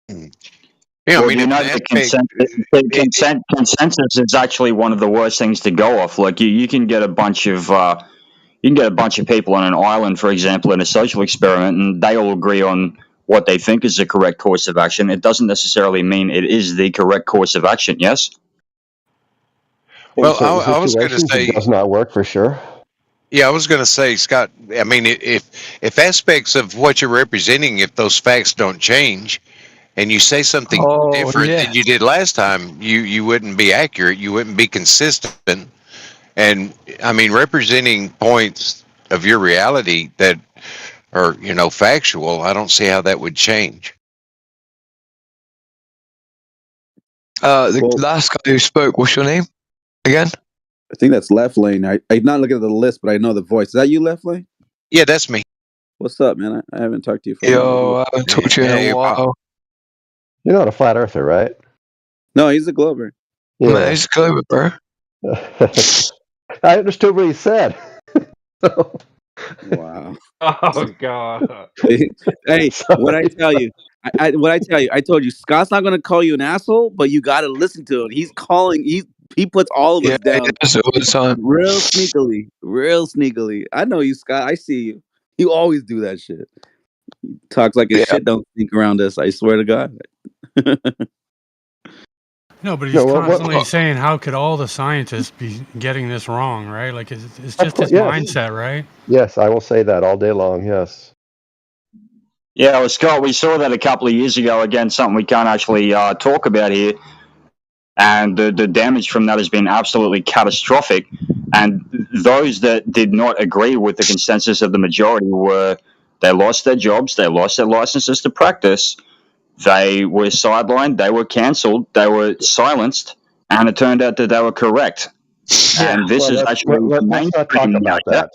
Yeah, Well, I mean, you if know, an the consensus is actually one of the worst things to go off. Like you can get a bunch of people on an island, for example, in a social experiment, and they all agree on what they think is the correct course of action. It doesn't necessarily mean it is the correct course of action. Yes. Well, I was going to say, it does not work for sure. Yeah, I was going to say, Scott. I mean, if aspects of what you're representing, if those facts don't change, and you say something different than you did last time, you wouldn't be accurate. You wouldn't be consistent. And I mean, representing points of your reality that are, factual, I don't see how that would change. The last guy who spoke, what's your name again? I think that's Left Lane. I'm not looking at the list, but I know the voice. Is that you, Left Lane? Yeah, that's me. What's up, man? I haven't talked to you for a Yo, while. I haven't talked to you in a while. You're not a flat earther, right? No, he's a glober. Yeah. Man, he's a glober, bro. I understood what he said. Wow. Oh God. Hey, what I tell you? I told you, Scott's not going to call you an asshole, but you got to listen to him. He's calling. He puts all of us down. He does it all the time. Real sneakily. I know you, Scott. I see you. You always do that shit. He talks like his shit don't sneak around us. I swear to God. No, but he's constantly saying, "How could all the scientists be getting this wrong?" Right? Like it's just his mindset, right? Yes, I will say that all day long. Yes. Yeah, well, Scott, we saw that a couple of years ago. Again, something we can't actually talk about here. And the damage from that has been absolutely catastrophic. And those that did not agree with the consensus of the majority they lost their jobs, they lost their licenses to practice, they were sidelined, they were cancelled, they were silenced, and it turned out that they were correct. And this is actually let's not talk about that.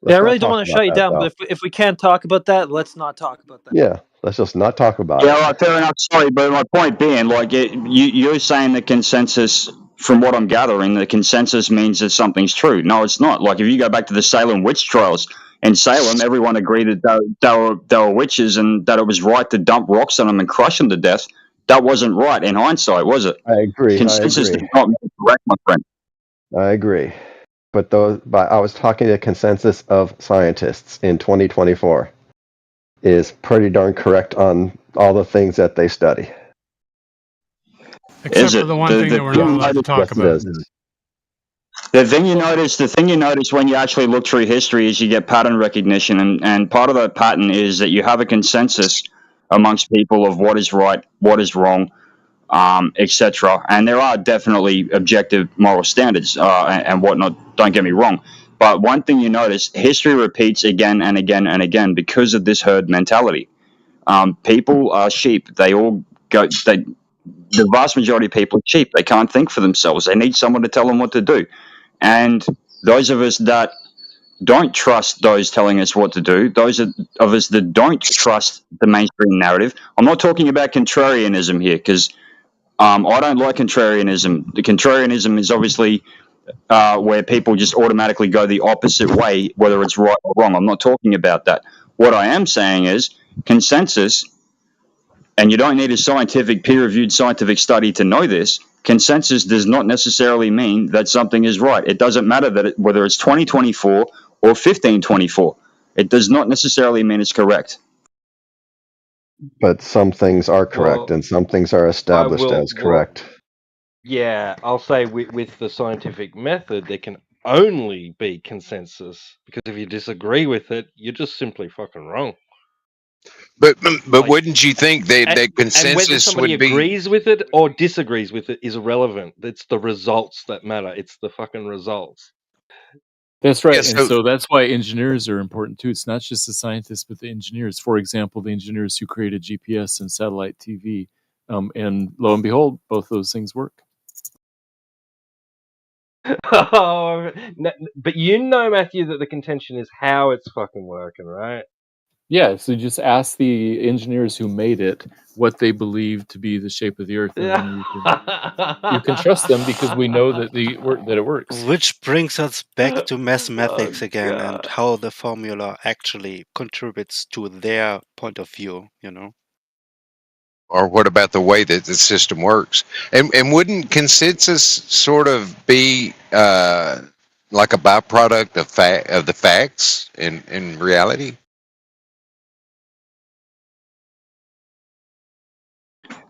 I really don't want to shut you down, but if we can't talk about that, let's not talk about that. Yeah, let's just not talk about Yeah, right, fair enough. Sorry, but my point being, like, you're saying the consensus, from what I'm gathering, the consensus means that something's true. No, it's not. Like, if you go back to the Salem witch trials, in Salem, everyone agreed that they were witches and that it was right to dump rocks on them and crush them to death. That wasn't right in hindsight, was it? I agree. Consensus does not make correct, my friend. I agree. But I was talking to the consensus of scientists in 2024 is pretty darn correct on all the things that they study. Except for the one thing that we're not allowed to talk about. The thing you notice when you actually look through history is you get pattern recognition, and part of that pattern is that you have a consensus amongst people of what is right, what is wrong, etc. And there are definitely objective moral standards and whatnot. Don't get me wrong, but one thing you notice: history repeats again and again and again because of this herd mentality. People are sheep. They all go. The vast majority of people are sheep. They can't think for themselves. They need someone to tell them what to do. And those of us that don't trust those telling us what to do. Those of us that don't trust the mainstream narrative. I'm not talking about contrarianism here, because I don't like contrarianism. The contrarianism is obviously where people just automatically go the opposite way, whether it's right or wrong. I'm not talking about that. What I am saying is consensus, and you don't need a scientific, peer-reviewed scientific study to know this. Consensus does not necessarily mean that something is right. It doesn't matter that whether it's 2024 or 1524. It does not necessarily mean it's correct. But some things are correct, Well, and some things are established as correct. Yeah, I'll say with the scientific method, there can only be consensus, because if you disagree with it, you're just simply fucking wrong. But wouldn't you think that And whether consensus somebody would be? agrees with it or disagrees with it is irrelevant. It's the results that matter. It's the fucking results. That's right. Yeah, And so that's why engineers are important too. It's not just the scientists, but the engineers. For example, the engineers who created GPS and satellite TV. And lo and behold, both those things work. Oh, but you know, Matthew, that the contention is how it's fucking working, right? Yeah, so just ask the engineers who made it what they believe to be the shape of the Earth, and then you can trust them because we know that that it works. Which brings us back to Oh, mathematics again, and how the formula actually contributes to their point of view, you know? Or what about the way that the system works? And wouldn't consensus sort of be like a byproduct of the facts in reality?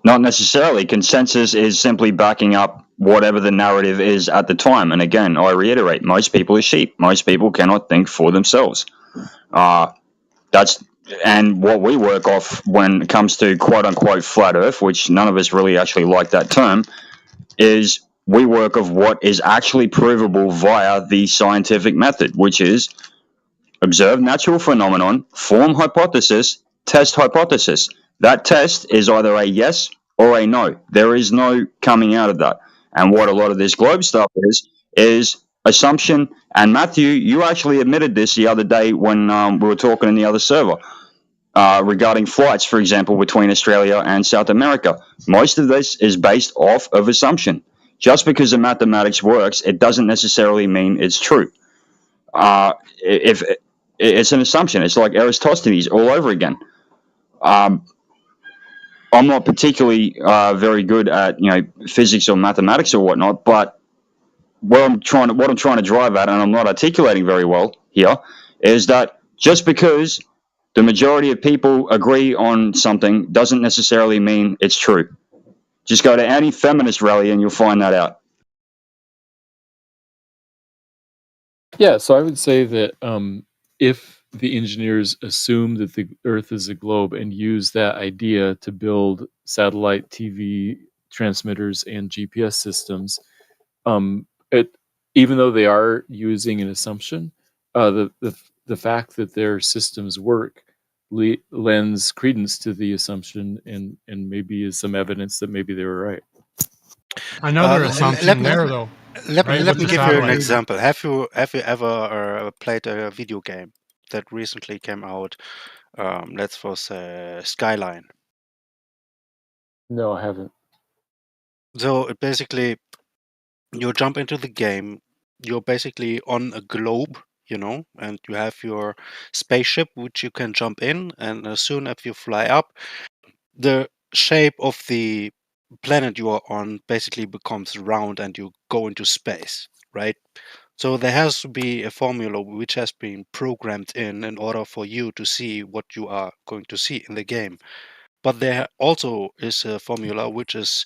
Not necessarily. Consensus is simply backing up whatever the narrative is at the time. And again, I reiterate, most people are sheep. Most people cannot think for themselves. And what we work off when it comes to quote unquote flat Earth, which none of us really actually like that term, is we work of what is actually provable via the scientific method, which is observe natural phenomenon, form hypothesis, test hypothesis. That test is either a yes or a no. There is no coming out of that. And what a lot of this globe stuff is assumption. And Matthew, you actually admitted this the other day when we were talking in the other server regarding flights, for example, between Australia and South America. Most of this is based off of assumption. Just because the mathematics works, it doesn't necessarily mean it's true. If it's an assumption, it's like Eratosthenes all over again. I'm not particularly very good at physics or mathematics or whatnot, but what I'm trying to drive at, and I'm not articulating very well here, is that just because the majority of people agree on something doesn't necessarily mean it's true. Just go to any feminist rally and you'll find that out. Yeah, so I would say that if the engineers assume that the Earth is a globe and use that idea to build satellite TV transmitters and GPS systems, even though they are using an assumption, the fact that their systems work lends credence to the assumption, and maybe is some evidence that maybe they were right. Another assumption there, though. Let right, me with the give you an satellite. example. Have you ever played a video game that recently came out? Let's say Skyline. No, I haven't. So basically, you jump into the game. You're basically on a globe, you know, and you have your spaceship which you can jump in, and as soon as you fly up, the shape of the planet you are on basically becomes round and you go into space, right? So there has to be a formula which has been programmed in order for you to see what you are going to see in the game. But there also is a formula which is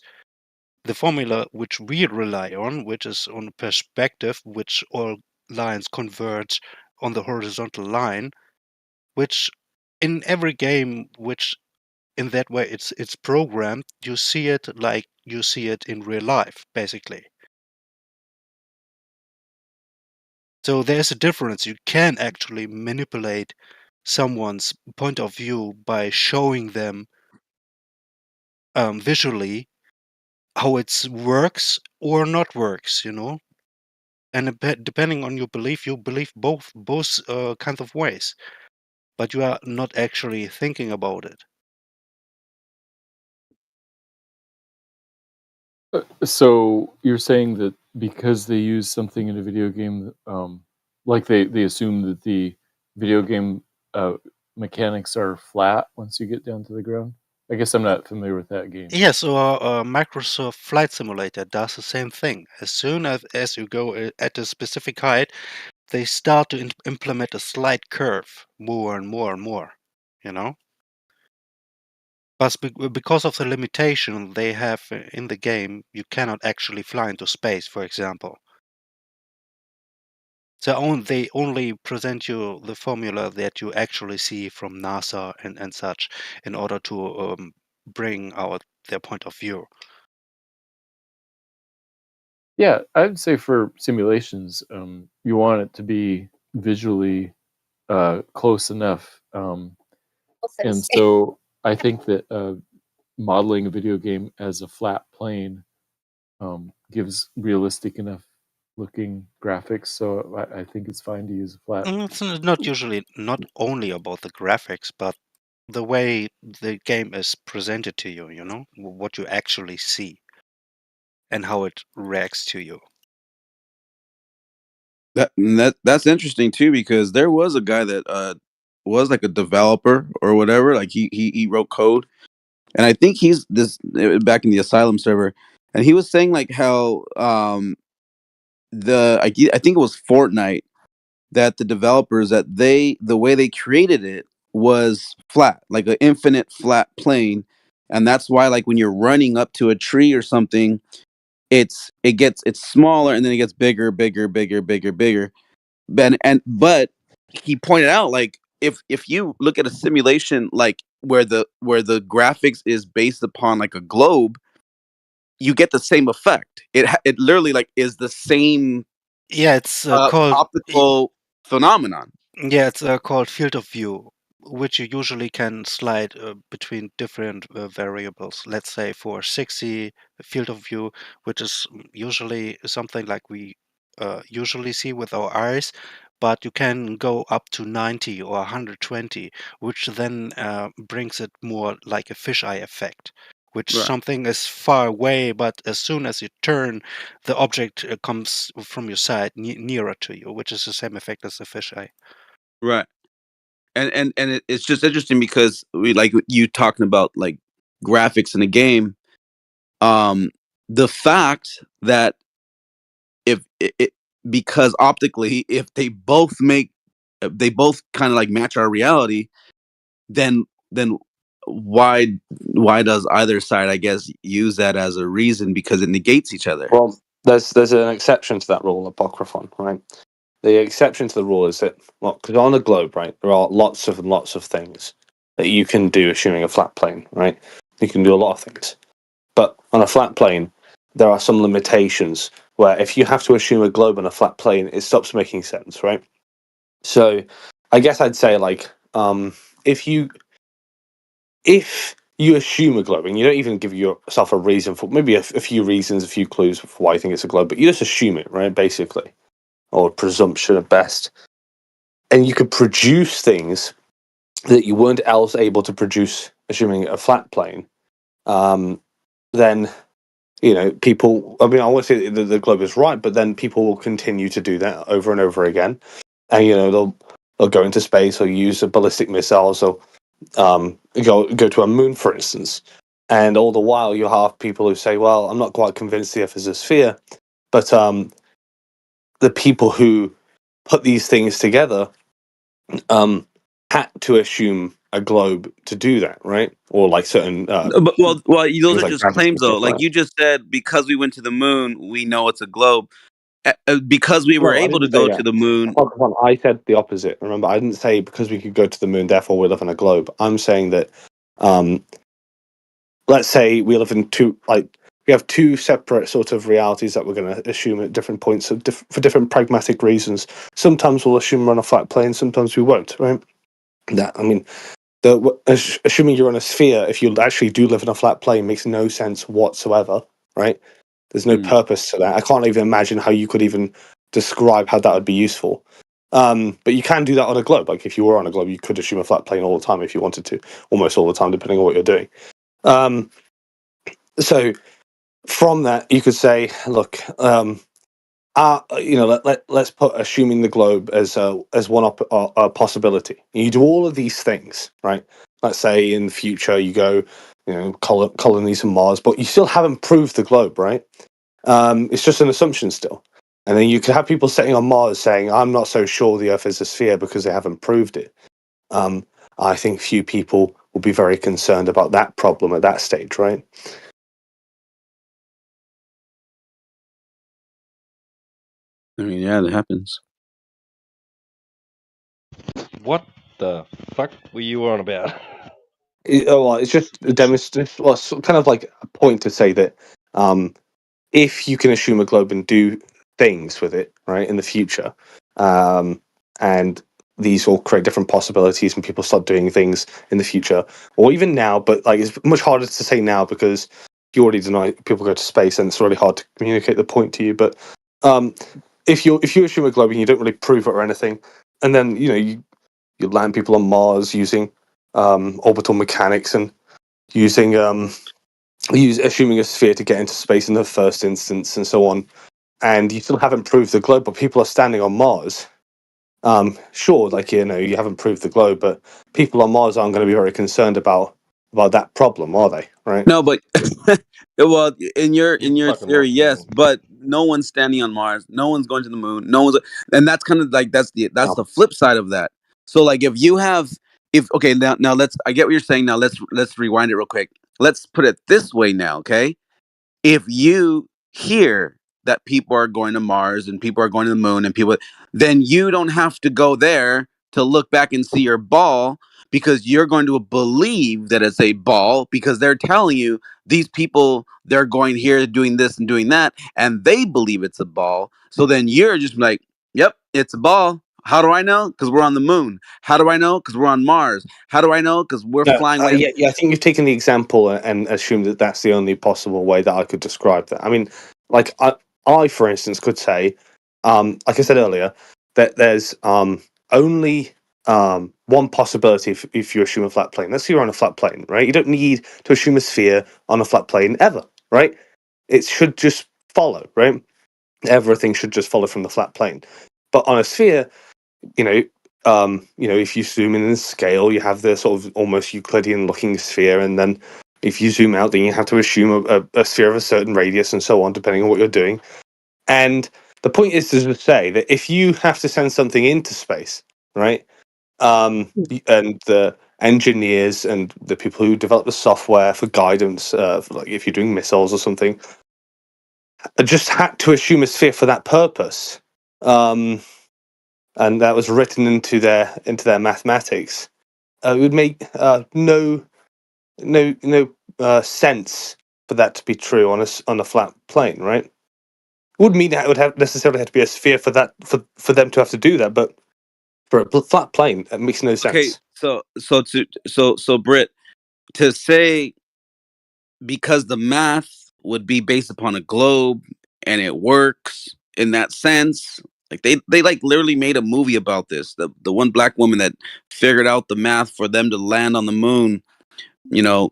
the formula which we rely on, which is on perspective, which all lines converge on the horizontal line, which in every game which in that way it's programmed, you see it like you see it in real life, basically. So there's a difference. You can actually manipulate someone's point of view by showing them visually how it works or not works, you know. and depending on your belief, you believe both kinds of ways, but you are not actually thinking about it. So you're saying that because they use something in a video game, like they assume that the video game mechanics are flat once you get down to the ground? I guess I'm not familiar with that game. Yes, Microsoft Flight Simulator does the same thing. As soon as you go at a specific height, they start to implement a slight curve more and more and more, you know? But because of the limitation they have in the game, you cannot actually fly into space, for example. So they only present you the formula that you actually see from NASA and such in order to bring out their point of view. Yeah, I'd say for simulations, you want it to be visually close enough. And so I think that modeling a video game as a flat plane gives realistic enough looking graphics. So I think it's fine to use a flat. It's not usually not only about the graphics, but the way the game is presented to you, you know, what you actually see and how it reacts to you. That's interesting too, because there was a guy that was like a developer or whatever. Like he wrote code, and I think he's this back in the Asylum server, and he was saying like how I think it was Fortnite, that the developers, that the way they created it was flat, like an infinite flat plane, and that's why like when you're running up to a tree or something, it's smaller and then it gets bigger, but he pointed out like if you look at a simulation like where the graphics is based upon like a globe, you get the same effect. It literally like is the same. Yeah, it's called optical phenomenon. Yeah, it's called field of view, which you usually can slide between different variables. Let's say for 60 field of view, which is usually something like we usually see with our eyes, but you can go up to 90 or 120, which then brings it more like a fisheye effect, which Right. something is far away, but as soon as you turn, the object comes from your side nearer to you, which is the same effect as the fisheye. Right. And it's just interesting because we like you talking about like graphics in a game. The fact that if it because optically, if they both kind of like match our reality, then why does either side, I guess, use that as a reason, because it negates each other? Well, there's an exception to that rule, Apocryphon, right? The exception to the rule is that, well, because on a globe, right, there are lots of things that you can do assuming a flat plane, right? You can do a lot of things. But on a flat plane, there are some limitations where if you have to assume a globe on a flat plane, it stops making sense, right? So I guess I'd say, like, if you assume a globe and you don't even give yourself a reason for, maybe a few reasons, a few clues for why you think it's a globe, but you just assume it, right, basically, or presumption at best, and you could produce things that you weren't else able to produce assuming a flat plane, then, you know, people, I mean, I want to say that the globe is right, but then people will continue to do that over and over again, and, you know, they'll go into space or use a ballistic missiles or go to a moon, for instance, and all the while you have people who say, well, I'm not quite convinced the Earth is a sphere, but the people who put these things together had to assume a globe to do that, right? Or like certain but those are like just claims though. Like right? you just said, because we went to the moon, we know it's a globe. Because we were No, I able to didn't say go that. to the moon. I said the opposite. Remember, I didn't say because we could go to the moon, therefore we live on a globe. I'm saying that, let's say we live in we have two separate sort of realities that we're going to assume at different points for different pragmatic reasons. Sometimes we'll assume we're on a flat plane, sometimes we won't, right? That, I mean, assuming you're on a sphere, if you actually do live in a flat plane, makes no sense whatsoever, right? There's no purpose to that. I can't even imagine how you could even describe how that would be useful. But you can do that on a globe. Like if you were on a globe, you could assume a flat plane all the time if you wanted to, almost all the time, depending on what you're doing. So from that, you could say, look, let's put assuming the globe as one possibility. You do all of these things, right? Let's say in the future you go, colonies on Mars, but you still haven't proved the globe, right? It's just an assumption still. And then you could have people sitting on Mars saying, I'm not so sure the Earth is a sphere because they haven't proved it. I think few people will be very concerned about that problem at that stage, right? I mean, yeah, that happens. What the fuck were you on about? It's just a demonstration. Well, it's kind of like a point to say that if you can assume a globe and do things with it, right, in the future, and these will create different possibilities, and people start doing things in the future, or even now. But like, it's much harder to say now because you already deny people go to space, and it's really hard to communicate the point to you. But if you assume a globe and you don't really prove it or anything, and then you land people on Mars using orbital mechanics and using assuming a sphere to get into space in the first instance and so on, and you still haven't proved the globe, but people are standing on Mars. Sure, like you haven't proved the globe, but people on Mars aren't going to be very concerned about that problem, are they? Right? No, but well, in your theory, yes, but no one's standing on Mars. No one's going to the moon. No one's, and that's kind of like that's the flip side of that. So like if now let's, I get what you're saying. Now let's rewind it real quick. Let's put it this way now, okay? If you hear that people are going to Mars and people are going to the moon and people, then you don't have to go there to look back and see your ball, because you're going to believe that it's a ball because they're telling you these people, they're going here doing this and doing that, and they believe it's a ball. So then you're just like, yep, it's a ball. How do I know? Because we're on the moon. How do I know? Because we're on Mars. How do I know? Because we're flying away. Yeah, I think you've taken the example and assumed that that's the only possible way that I could describe that. I mean, like I for instance, could say, like I said earlier, that there's only one possibility if you assume a flat plane. Let's say you're on a flat plane, right? You don't need to assume a sphere on a flat plane ever, right? It should just follow, right? Everything should just follow from the flat plane. But on a sphere, if you zoom in the scale, you have the sort of almost Euclidean-looking sphere, and then if you zoom out, then you have to assume a sphere of a certain radius and so on, depending on what you're doing. And the point is to say that if you have to send something into space, right, and the engineers and the people who develop the software for guidance, like if you're doing missiles or something, just had to assume a sphere for that purpose. And that was written into their mathematics. It would make no sense for that to be true on a flat plane, right? Wouldn't mean that it would necessarily have to be a sphere for that for them to have to do that, but for a flat plane, it makes no sense. Okay, so Britt, to say because the math would be based upon a globe and it works in that sense. Like they like literally made a movie about this. The one black woman that figured out the math for them to land on the moon, because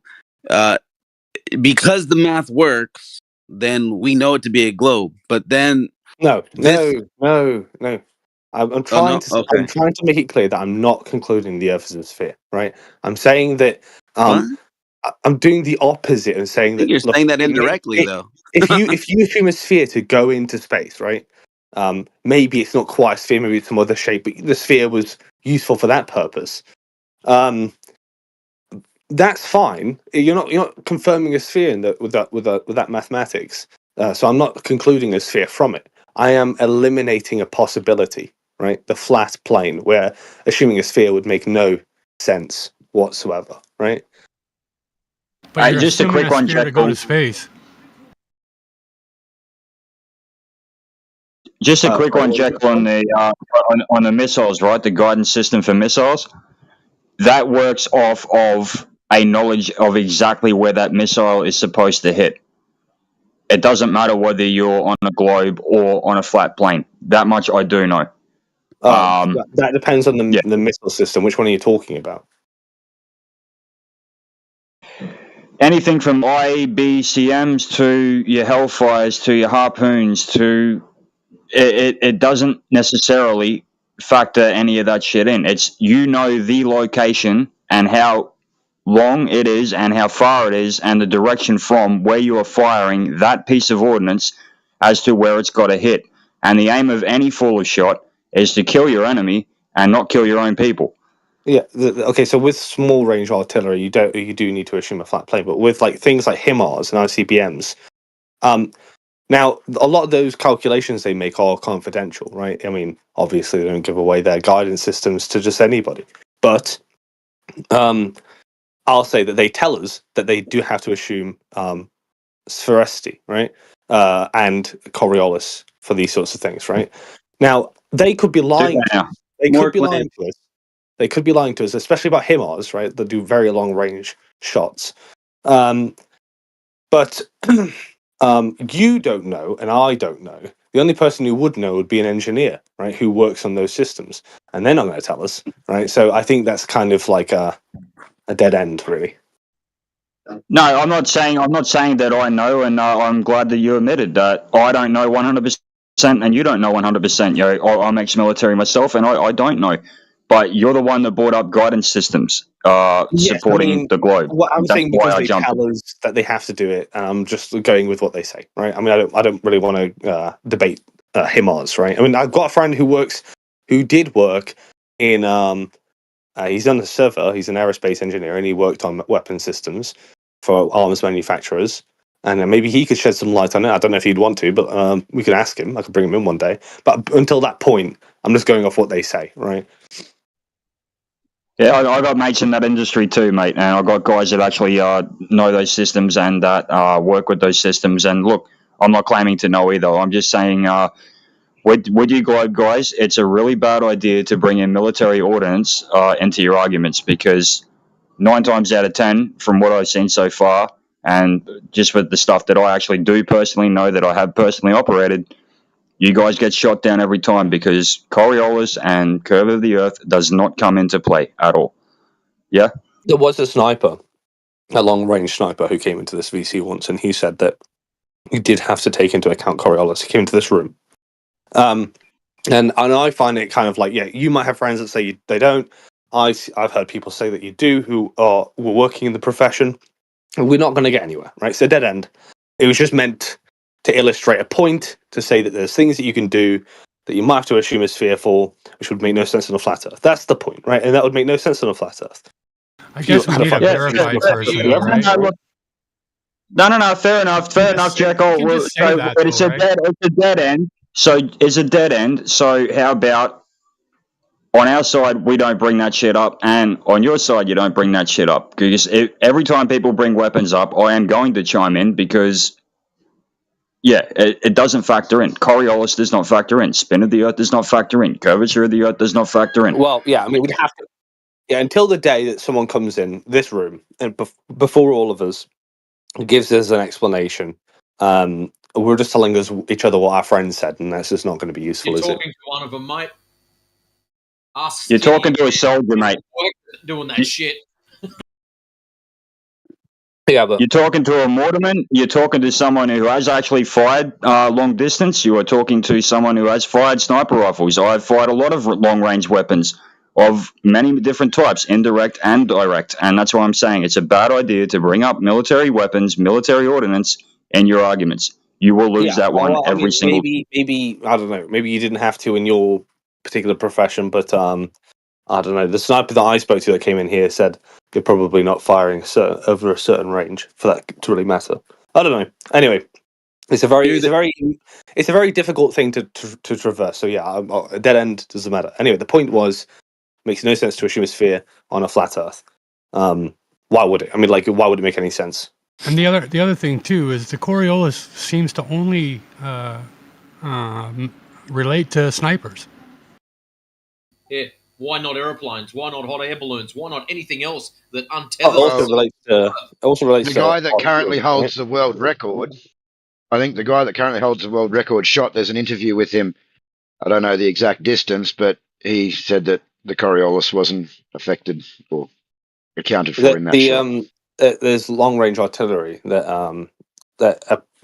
the math works, then we know it to be a globe. But then no. I'm trying to make it clear that I'm not concluding the Earth is a sphere, right? I'm saying that I'm doing the opposite and saying that you're saying that indirectly, though. if you assume a sphere to go into space, right? Maybe it's not quite a sphere, maybe it's some other shape, but the sphere was useful for that purpose. That's fine. You're not confirming a sphere with that mathematics. So I'm not concluding a sphere from it. I am eliminating a possibility, right? The flat plane, where assuming a sphere would make no sense whatsoever, right? But you're just a quick one, Jack. To go to space. Just a quick one, Jack, on the missiles, right? The guidance system for missiles. That works off of a knowledge of exactly where that missile is supposed to hit. It doesn't matter whether you're on a globe or on a flat plane. That much I do know. That depends on the missile system. Which one are you talking about? Anything from IBCMs to your Hellfires to your Harpoons to it doesn't necessarily factor any of that shit in. It's the location and how long it is and how far it is and the direction from where you are firing that piece of ordnance as to where it's got to hit. And the aim of any fuller shot is to kill your enemy and not kill your own people. Yeah. Okay. So with small range artillery, you do need to assume a flat plane, but with like things like HIMARS and ICBMs, now a lot of those calculations they make are confidential, right? I mean, obviously they don't give away their guidance systems to just anybody, but I'll say that they tell us that they do have to assume sphericity, right, and Coriolis for these sorts of things, right? Now they could be lying. They could be lying to us. They could be lying to us, especially about HIMARS, right? That do very long range shots. But you don't know, and I don't know. The only person who would know would be an engineer, right, who works on those systems, and they're not going to tell us, right? So I think that's kind of like a dead end, really. No, I'm not saying that I know, and I'm glad that you admitted that I don't know 100%, and you don't know 100%. I'm ex-military myself, and I don't know. But you're the one that brought up guidance systems supporting the globe. Well, I'm saying because they tell us that they have to do it, and I'm just going with what they say, right? I mean, I don't really want to debate HIMARS, right? I mean, I've got a friend who did work in. He's on the server. He's an aerospace engineer, and he worked on weapon systems for arms manufacturers. And maybe he could shed some light on it. I don't know if he'd want to, but we could ask him. I could bring him in one day. But until that point, I'm just going off what they say, right? Yeah, I got mates in that industry too, mate, and I've got guys that actually know those systems and that work with those systems. And look, I'm not claiming to know either. I'm just saying, with you globe guys, it's a really bad idea to bring in military ordnance into your arguments, because 9 times out of 10, from what I've seen so far, and just with the stuff that I actually do personally know that I have personally operated, you guys get shot down every time because Coriolis and Curve of the Earth does not come into play at all. Yeah? There was a sniper, a long-range sniper, who came into this VC once, and he said that you did have to take into account Coriolis. He came into this room. And I find it kind of like, yeah, you might have friends that say they don't. I've heard people say that you do who were working in the profession. We're not going to get anywhere, right? It's a dead end. It was just meant to illustrate a point, to say that there's things that you can do that you might have to assume is fearful, which would make no sense on a flat Earth. That's the point, right? And that would make no sense on a flat Earth. I guess we need a verified person, right? No, fair enough, Jack. It's a dead end. So it's a dead end. So how about on our side, we don't bring that shit up, and on your side, you don't bring that shit up? Because every time people bring weapons up, I am going to chime in because, yeah, it doesn't factor in. Coriolis does not factor in. Spin of the Earth does not factor in. Curvature of the Earth does not factor in. Well, yeah, I mean, we'd have to. Yeah, until the day that someone comes in this room and before all of us gives us an explanation, we're just telling each other what our friends said, and that's just not going to be useful, You're is it? talking to one of them, mate. Ask You're talking to a soldier, mate. Doing that shit. Yeah, but you're talking to a mortarman. You're talking to someone who has actually fired long distance. You are talking to someone who has fired sniper rifles. I've fired a lot of long-range weapons of many different types, indirect and direct, and that's why I'm saying it's a bad idea to bring up military weapons, military ordnance in your arguments. You will lose that one every single. Maybe I don't know. Maybe you didn't have to in your particular profession, but I don't know. The sniper that I spoke to that came in here said you're probably not firing over a certain range for that to really matter. I don't know. Anyway, it's a very difficult thing to traverse. So yeah, a dead end doesn't matter. Anyway, the point was, makes no sense to assume a sphere on a flat Earth. Why would it? I mean, like, why would it make any sense? And the other thing too is the Coriolis seems to only relate to snipers. Yeah. Why not airplanes? Why not hot air balloons? Why not anything else that untether? Also relates the guy that currently holds the world record. I think the guy that currently holds the world record shot. There's an interview with him I don't know the exact distance, but he said that the Coriolis wasn't affected or accounted for in that shot. There's long range artillery that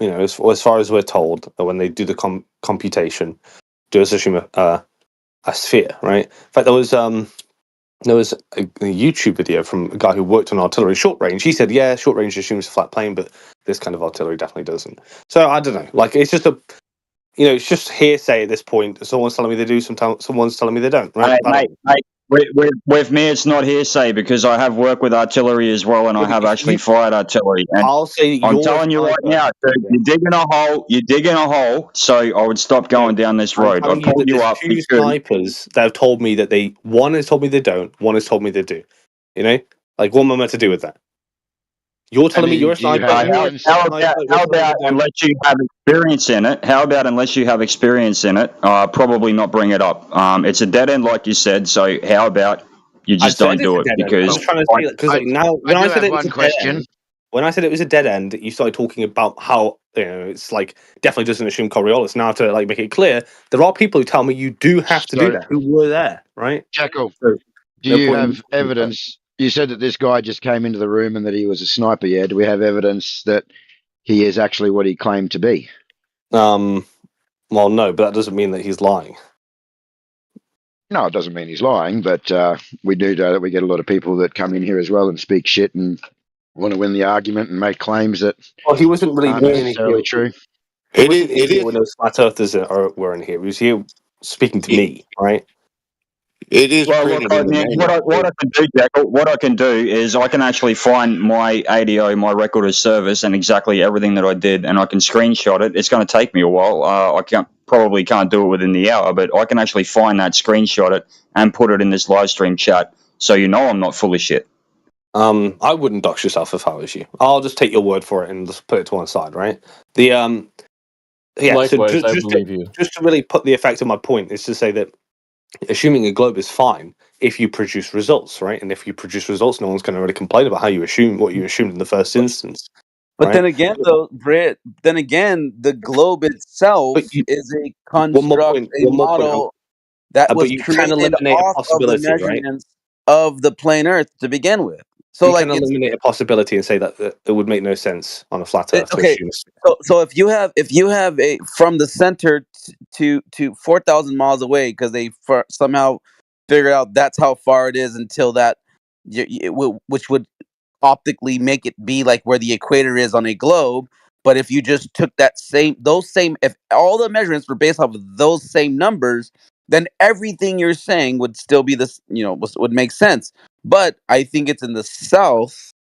as far as we're told, when they do the computation, do assume a sphere, right? In fact, there was a YouTube video from a guy who worked on artillery short range. He said, yeah, short range assumes a flat plane, but this kind of artillery definitely doesn't. So I don't know. Like, it's just it's just hearsay at this point. Someone's telling me they do, someone's telling me they don't, right? Mate, with me, it's not hearsay because I have worked with artillery as well, and I have actually fired artillery. And I'll say I'm telling you right now, you're digging a hole. So I would stop going down this road. I pulled you up. Two snipers that have told me that one has told me they don't, one has told me they do. You know, like what am I meant to do with that? You're telling me you're a sniper. How about unless you have experience in it? How about unless you have experience in it? Probably not bring it up. It's a dead end, like you said. So how about you just don't do it? Because I'm trying to say because now when I said it was a dead end, when I said it was a dead end, you started talking about how it's like definitely doesn't assume Coriolis. Now to like make it clear, there are people who tell me you do have to do that. Who were there, right? Jackal, do you have evidence? You said that this guy just came into the room and that he was a sniper. Yeah, do we have evidence that he is actually what he claimed to be? Well, no, but that doesn't mean that he's lying. No, it doesn't mean he's lying, but we do know that we get a lot of people that come in here as well and speak shit and want to win the argument and make claims that he wasn't really necessarily true. It is when those flat earthers were in here. He was here speaking to me, right? It is well, look, what I can do, Jackal, what I can do is I can actually find my ADO, my record of service, and exactly everything that I did, and I can screenshot it. It's going to take me a while. I probably can't do it within the hour, but I can actually find that, screenshot it, and put it in this live stream chat, so you know I'm not full of shit. I wouldn't dox yourself if I was you. I'll just take your word for it and just put it to one side, right? Likewise, so I believe you. Just to really put the effect of my point is to say that assuming a globe is fine if you produce results, right? And if you produce results, no one's going to really complain about how you assume what you assumed in the first instance. But right? then again, though, Britt, the globe itself is a construct, a model that was created off of the measurements of the plane Earth to begin with. So, you can eliminate a possibility and say that it would make no sense on a flat Earth. Okay, so if you have a from the center to 4,000 miles away, because they somehow figured out that's how far it is until that, which would optically make it be like where the equator is on a globe. But if you just took if all the measurements were based off of those same numbers, then everything you're saying would still be this, would make sense. But I think it's in the south,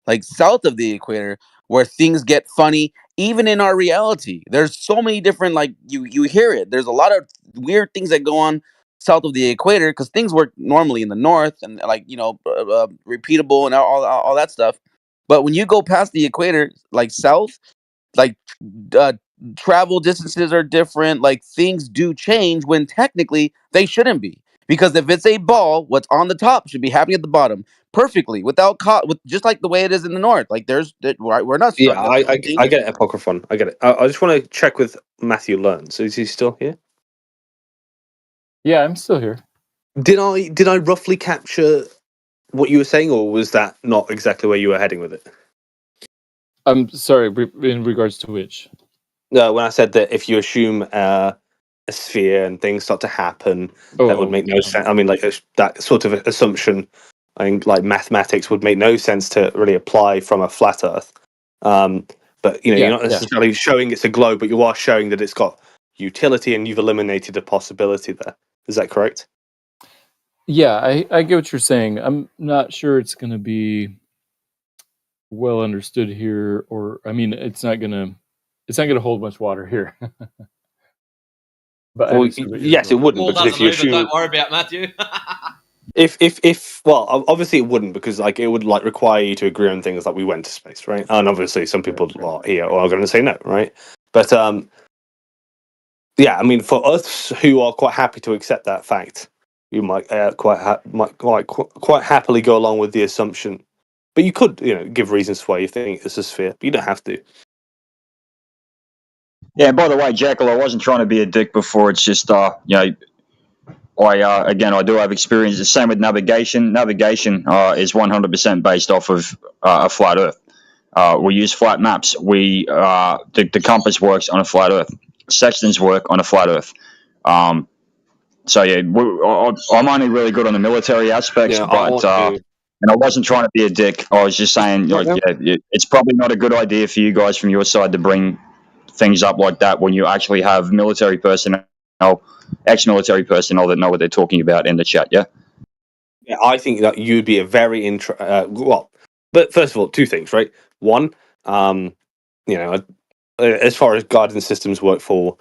like south of the equator, where things get funny. Even in our reality, there's so many different, like you hear it. There's a lot of weird things that go on south of the equator because things work normally in the north and repeatable and all that stuff. But when you go past the equator, like south, like travel distances are different. Like things do change when technically they shouldn't be. Because if it's a ball, what's on the top should be happening at the bottom perfectly, with just like the way it is in the north. Like we're not. Yeah, I get it, Apocryphon. I get it. I just want to check with Matthew Learn. So is he still here? Yeah, I'm still here. Did I roughly capture what you were saying, or was that not exactly where you were heading with it? I'm sorry. In regards to which? No, when I said that if you assume a sphere and things start to happen, that would make no sense. I mean, like that sort of assumption, I think, like mathematics would make no sense to really apply from a flat Earth. But you're not necessarily showing it's a globe, but you are showing that it's got utility, and you've eliminated a possibility there. Is that correct? Yeah, I get what you're saying. I'm not sure it's going to be well understood here, or I mean, it's not going to hold much water here. But yes, it wouldn't, because if you assume, don't worry about Matthew. if well, obviously it wouldn't, because like it would like require you to agree on things like we went to space, right? And obviously some people here are going to say no, right? But yeah, I mean, for us who are quite happy to accept that fact, you might quite happily go along with the assumption. But you could, give reasons why you think it's a sphere, but you don't have to. Yeah. By the way, Jekyll, I wasn't trying to be a dick before. It's just you know. I do have experience. The same with navigation. Navigation is 100% based off of a flat Earth. We use flat maps. The compass works on a flat Earth. Sextants work on a flat Earth. So yeah, I'm only really good on the military aspects, Yeah, but and I wasn't trying to be a dick. I was just saying, like, it's probably not a good idea for you guys from your side to bring things up like that when you actually have military personnel, ex-military personnel that know what they're talking about in the chat. Yeah. Yeah, I think that you'd be a very but first of all, two things, right? One, you know, as far as guidance systems work for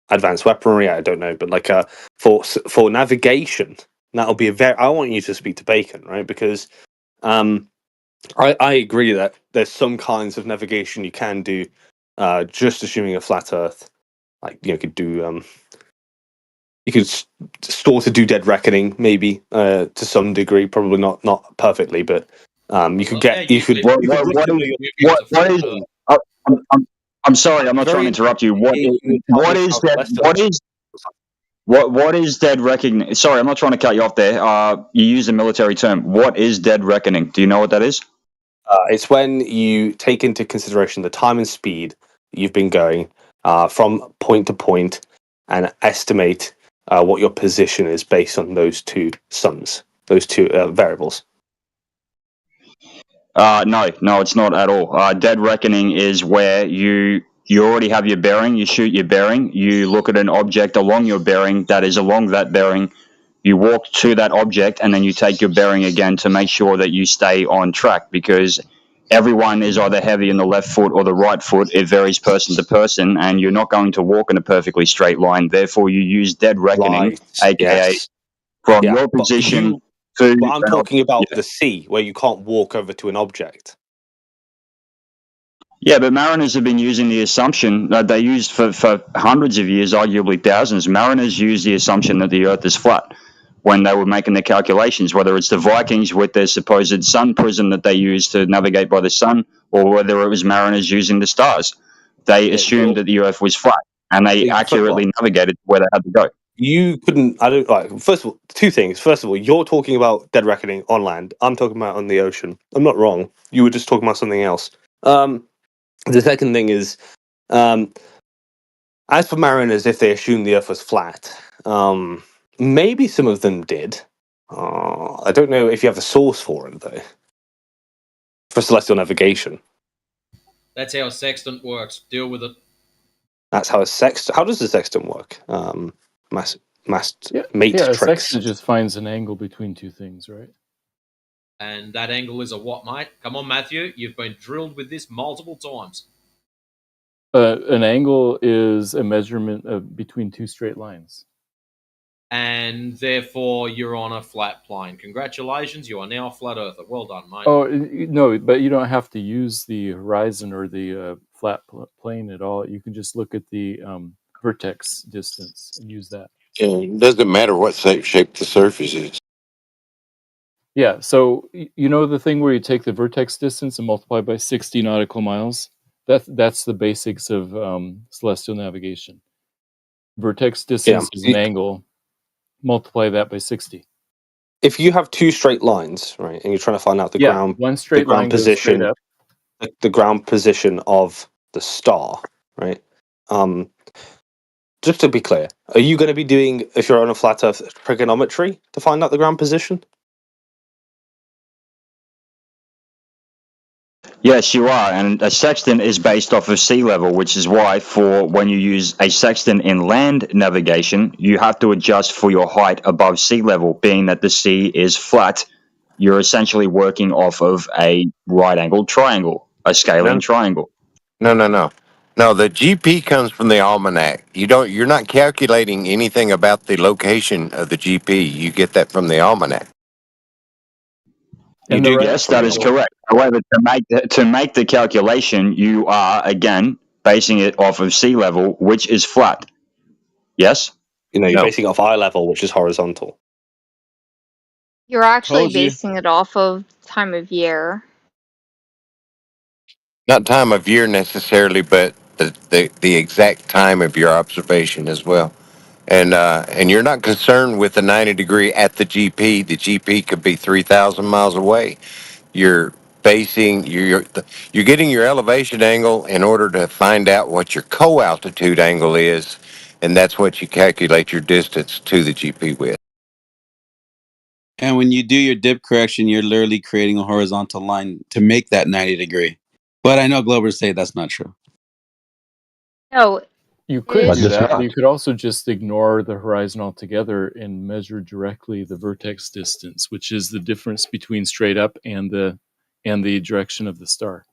advanced weaponry, I don't know, but like for navigation, that'll be I want you to speak to Bacon, right? Because I agree that there's some kinds of navigation you can do, just assuming a flat Earth, like you could do. You could store to do Dead Reckoning, maybe to some degree, probably not perfectly, but you could get you could. I'm sorry, I'm not trying to interrupt you. What is dead reckoning? Sorry, I'm not trying to cut you off there. You use a military term. What is dead reckoning? Do you know what that is? It's when you take into consideration the time and speed you've been going from point to point and estimate what your position is based on those two sums, those two variables. No, it's not at all. Dead reckoning is where you already have your bearing, you shoot your bearing, you look at an object along your bearing that is along that bearing, you walk to that object, and then you take your bearing again to make sure that you stay on track, because everyone is either heavy in the left foot or the right foot. It varies person to person, and you're not going to walk in a perfectly straight line. Therefore, you use dead reckoning, aka from your position. But I'm talking about the sea, where you can't walk over to an object. Yeah, but mariners have been using the assumption that they used for hundreds of years, arguably thousands. Mariners used the assumption that the Earth is flat when they were making their calculations, whether it's the Vikings with their supposed sun prism that they used to navigate by the sun, or whether it was mariners using the stars. They assumed that the Earth was flat, and they accurately navigated where they had to go. You couldn't. I don't like. First of all, two things. First of all, you're talking about Dead Reckoning on land. I'm talking about on the ocean. I'm not wrong. You were just talking about something else. The second thing is, as for mariners, if they assumed the Earth was flat, maybe some of them did. I don't know if you have a source for it though. For celestial navigation, That's how a sextant works. Deal with it. that's how a sextant. How does the sextant work? Mate A tricks. sextant just finds an angle between two things, right? And that angle is a what, mate? Come on, Matthew. You've been drilled with this multiple times. An angle is a measurement of between two straight lines. And therefore, you're on a flat plane. Congratulations, you are now a flat earther. Well done, mate. Oh, no, but you don't have to use the horizon or the flat plane at all. You can just look at the vertex distance and use that. Yeah, it doesn't matter what shape the surface is. Yeah, so you know the thing where you take the vertex distance and multiply by 60 nautical miles? That's the basics of celestial navigation. Vertex distance is an angle. Multiply that by 60. If you have two straight lines, right, and you're trying to find out the ground, one straight line goes straight up. the ground position of the star, right? Just to be clear, are you going to be doing, if you're on a flat Earth, trigonometry to find out the ground position? Yes, you are, and a sextant is based off of sea level, which is why for when you use a sextant in land navigation, you have to adjust for your height above sea level, being that the sea is flat. You're essentially working off of a right-angled triangle, a scaling triangle. No. No, the GP comes from the almanac. You're not calculating anything about the location of the GP. You get that from the almanac. You do, yes, that is correct. However, to make the calculation, you are again basing it off of sea level, which is flat. Yes. You're basing it off eye level, which is horizontal. You're actually basing it off of time of year. Not time of year necessarily, but the exact time of your observation as well. And you're not concerned with the 90 degree at the GP. The GP could be 3,000 miles away. You're you're getting your elevation angle in order to find out what your co-altitude angle is, and that's what you calculate your distance to the GP with. And when you do your dip correction, you're literally creating a horizontal line to make that 90 degree. But I know Globers say that's not true. No, You could it do is that. not. You could also just ignore the horizon altogether and measure directly the vertex distance, which is the difference between straight up and the direction of the star.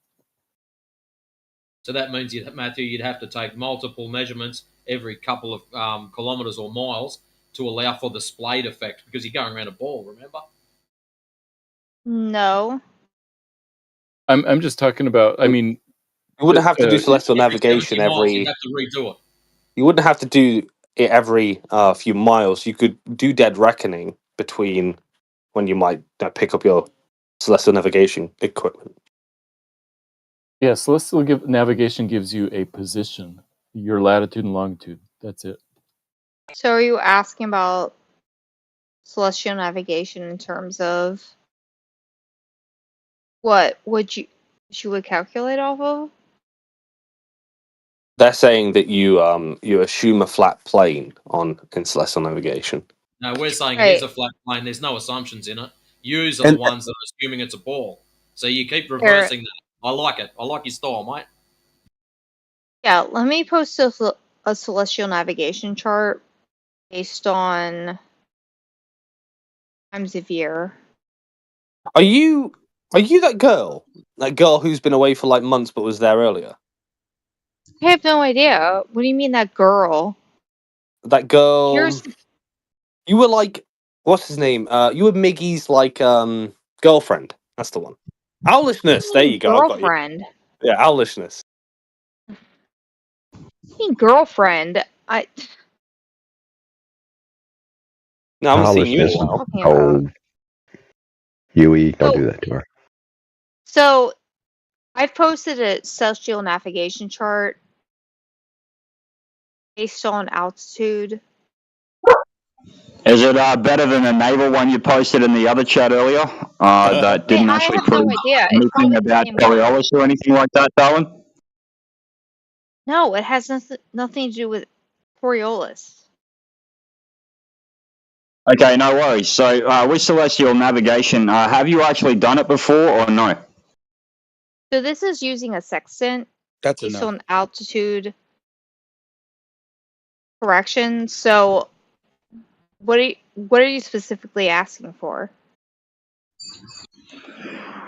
So that means, Matthew, you'd have to take multiple measurements every couple of kilometers or miles to allow for the splayed effect, because you're going around a ball, remember? No. I'm just talking about, I mean... You wouldn't have to do celestial Every navigation 70 miles, every... you'd have to redo it. You wouldn't have to do it every few miles. You could do dead reckoning between when you might pick up your celestial navigation equipment. Yeah, celestial navigation gives you a position, your latitude and longitude. That's it. So are you asking about celestial navigation in terms of what would you would calculate off of? They're saying that you assume a flat plane in celestial navigation. No, we're saying Right. here's a flat plane. There's no assumptions in it. Yous are the ones that are assuming it's a ball. So you keep reversing that. I like it. I like your style, mate. Yeah, let me post a celestial navigation chart based on times of year. Are you that girl? That girl who's been away for like months but was there earlier? I have no idea. What do you mean that girl? That girl. Here's You were like, what's his name? You were Miggy's like girlfriend. That's the one. Owlishness. There you go. I've got you. girlfriend. Yeah, Owlishness. I mean girlfriend. No, I'm seeing you. Oh, Huey, don't do that to her. So I've posted a celestial navigation chart based on altitude. Is it better than the naval one you posted in the other chat earlier? That didn't actually have no prove idea. It's anything probably about the same Coriolis or anything like that, Darwin? No, it has nothing to do with Coriolis. Okay, no worries. So with celestial navigation, have you actually done it before or no? So this is using a sextant That's based enough. on altitude correction. So what are you specifically asking for?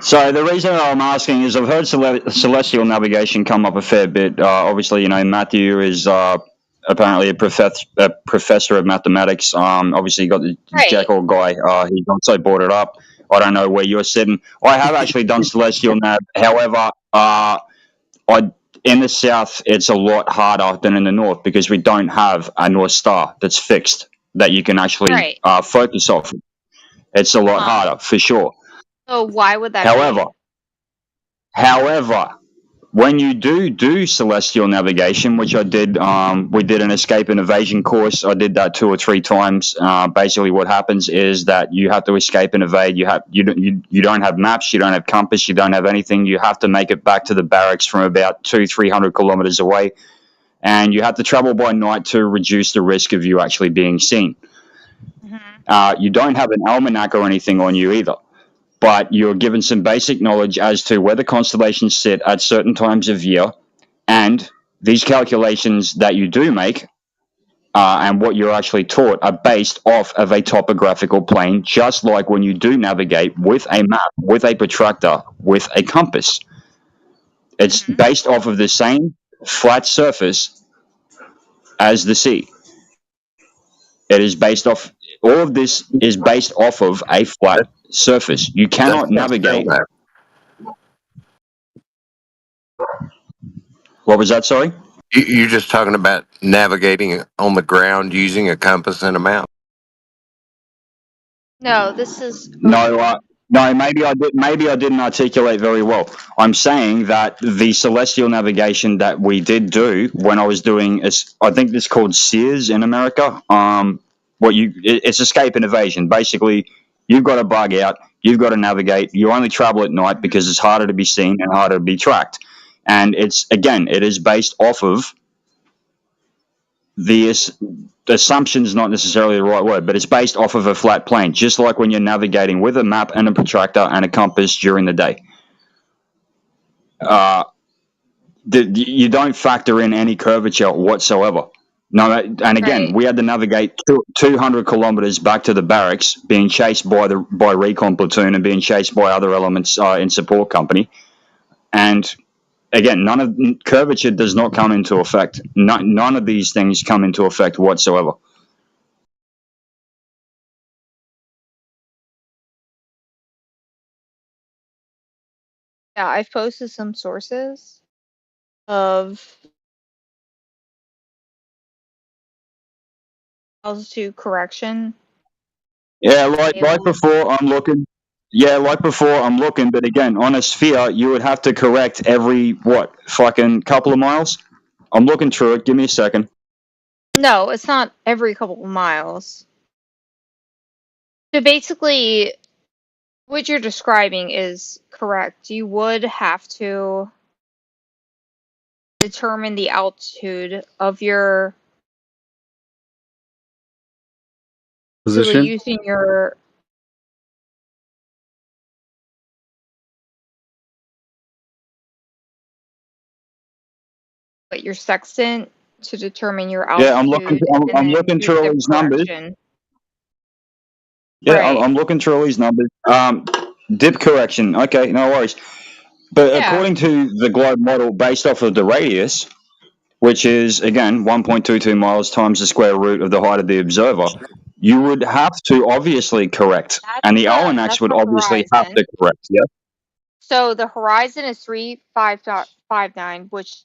So the reason I'm asking is I've heard celestial navigation come up a fair bit. Obviously, you know, Matthew is apparently a professor of mathematics. Obviously, you got the Jekyll guy. He's also brought it up. I don't know where you're sitting. I have actually done celestial nav. However, in the south, it's a lot harder than in the north because we don't have a North Star that's fixed that you can actually focus off. It's a lot harder, for sure. So why would that However, when you do celestial navigation, which I did, we did an escape and evasion course. I did that 2 or 3 times. Basically, what happens is that you have to escape and evade. You don't have maps, you don't have compass, you don't have anything. You have to make it back to the barracks from about 200-300 kilometers away, and you have to travel by night to reduce the risk of you actually being seen. You don't have an almanac or anything on you either, but you're given some basic knowledge as to where the constellations sit at certain times of year, and these calculations that you do make and what you're actually taught are based off of a topographical plane, just like when you do navigate with a map, with a protractor, with a compass. It's based off of the same flat surface as the sea. It is based off, all of this is based off of a flat surface. You cannot navigate. What was that, sorry? You're just talking about navigating on the ground using a compass and a map. No, this is No, No, maybe I did. Maybe I didn't articulate very well. I'm saying that the celestial navigation that we did do when I was doing, I think it's called SEERS in America. It's escape and evasion. Basically, you've got to bug out. You've got to navigate. You only travel at night because it's harder to be seen and harder to be tracked. And it is based off of the assumption is not necessarily the right word, but it's based off of a flat plane, just like when you're navigating with a map and a protractor and a compass during the day. You don't factor in any curvature whatsoever. No, and again, we had to navigate 200 kilometers back to the barracks, being chased by recon platoon and being chased by other elements in support company. And again, curvature does not come into effect. None of these things come into effect whatsoever. Yeah, I've posted some sources of altitude correction. Yeah, like before, I'm looking. Yeah, like before, I'm looking. But again, on a sphere, you would have to correct every fucking couple of miles. I'm looking through it. Give me a second. No, it's not every couple of miles. So basically, what you're describing is correct. You would have to determine the altitude of your Position? using your your sextant to determine your altitude. Yeah, I'm looking. I'm looking through all these numbers. Yeah, Right. I'm looking through all these numbers. Dip correction. Okay, no worries. But according to the globe model, based off of the radius, which is again 1.22 miles times the square root of the height of the observer, you would have to obviously correct, and the ONX would obviously have to correct. Yeah. So the horizon is 35.59, which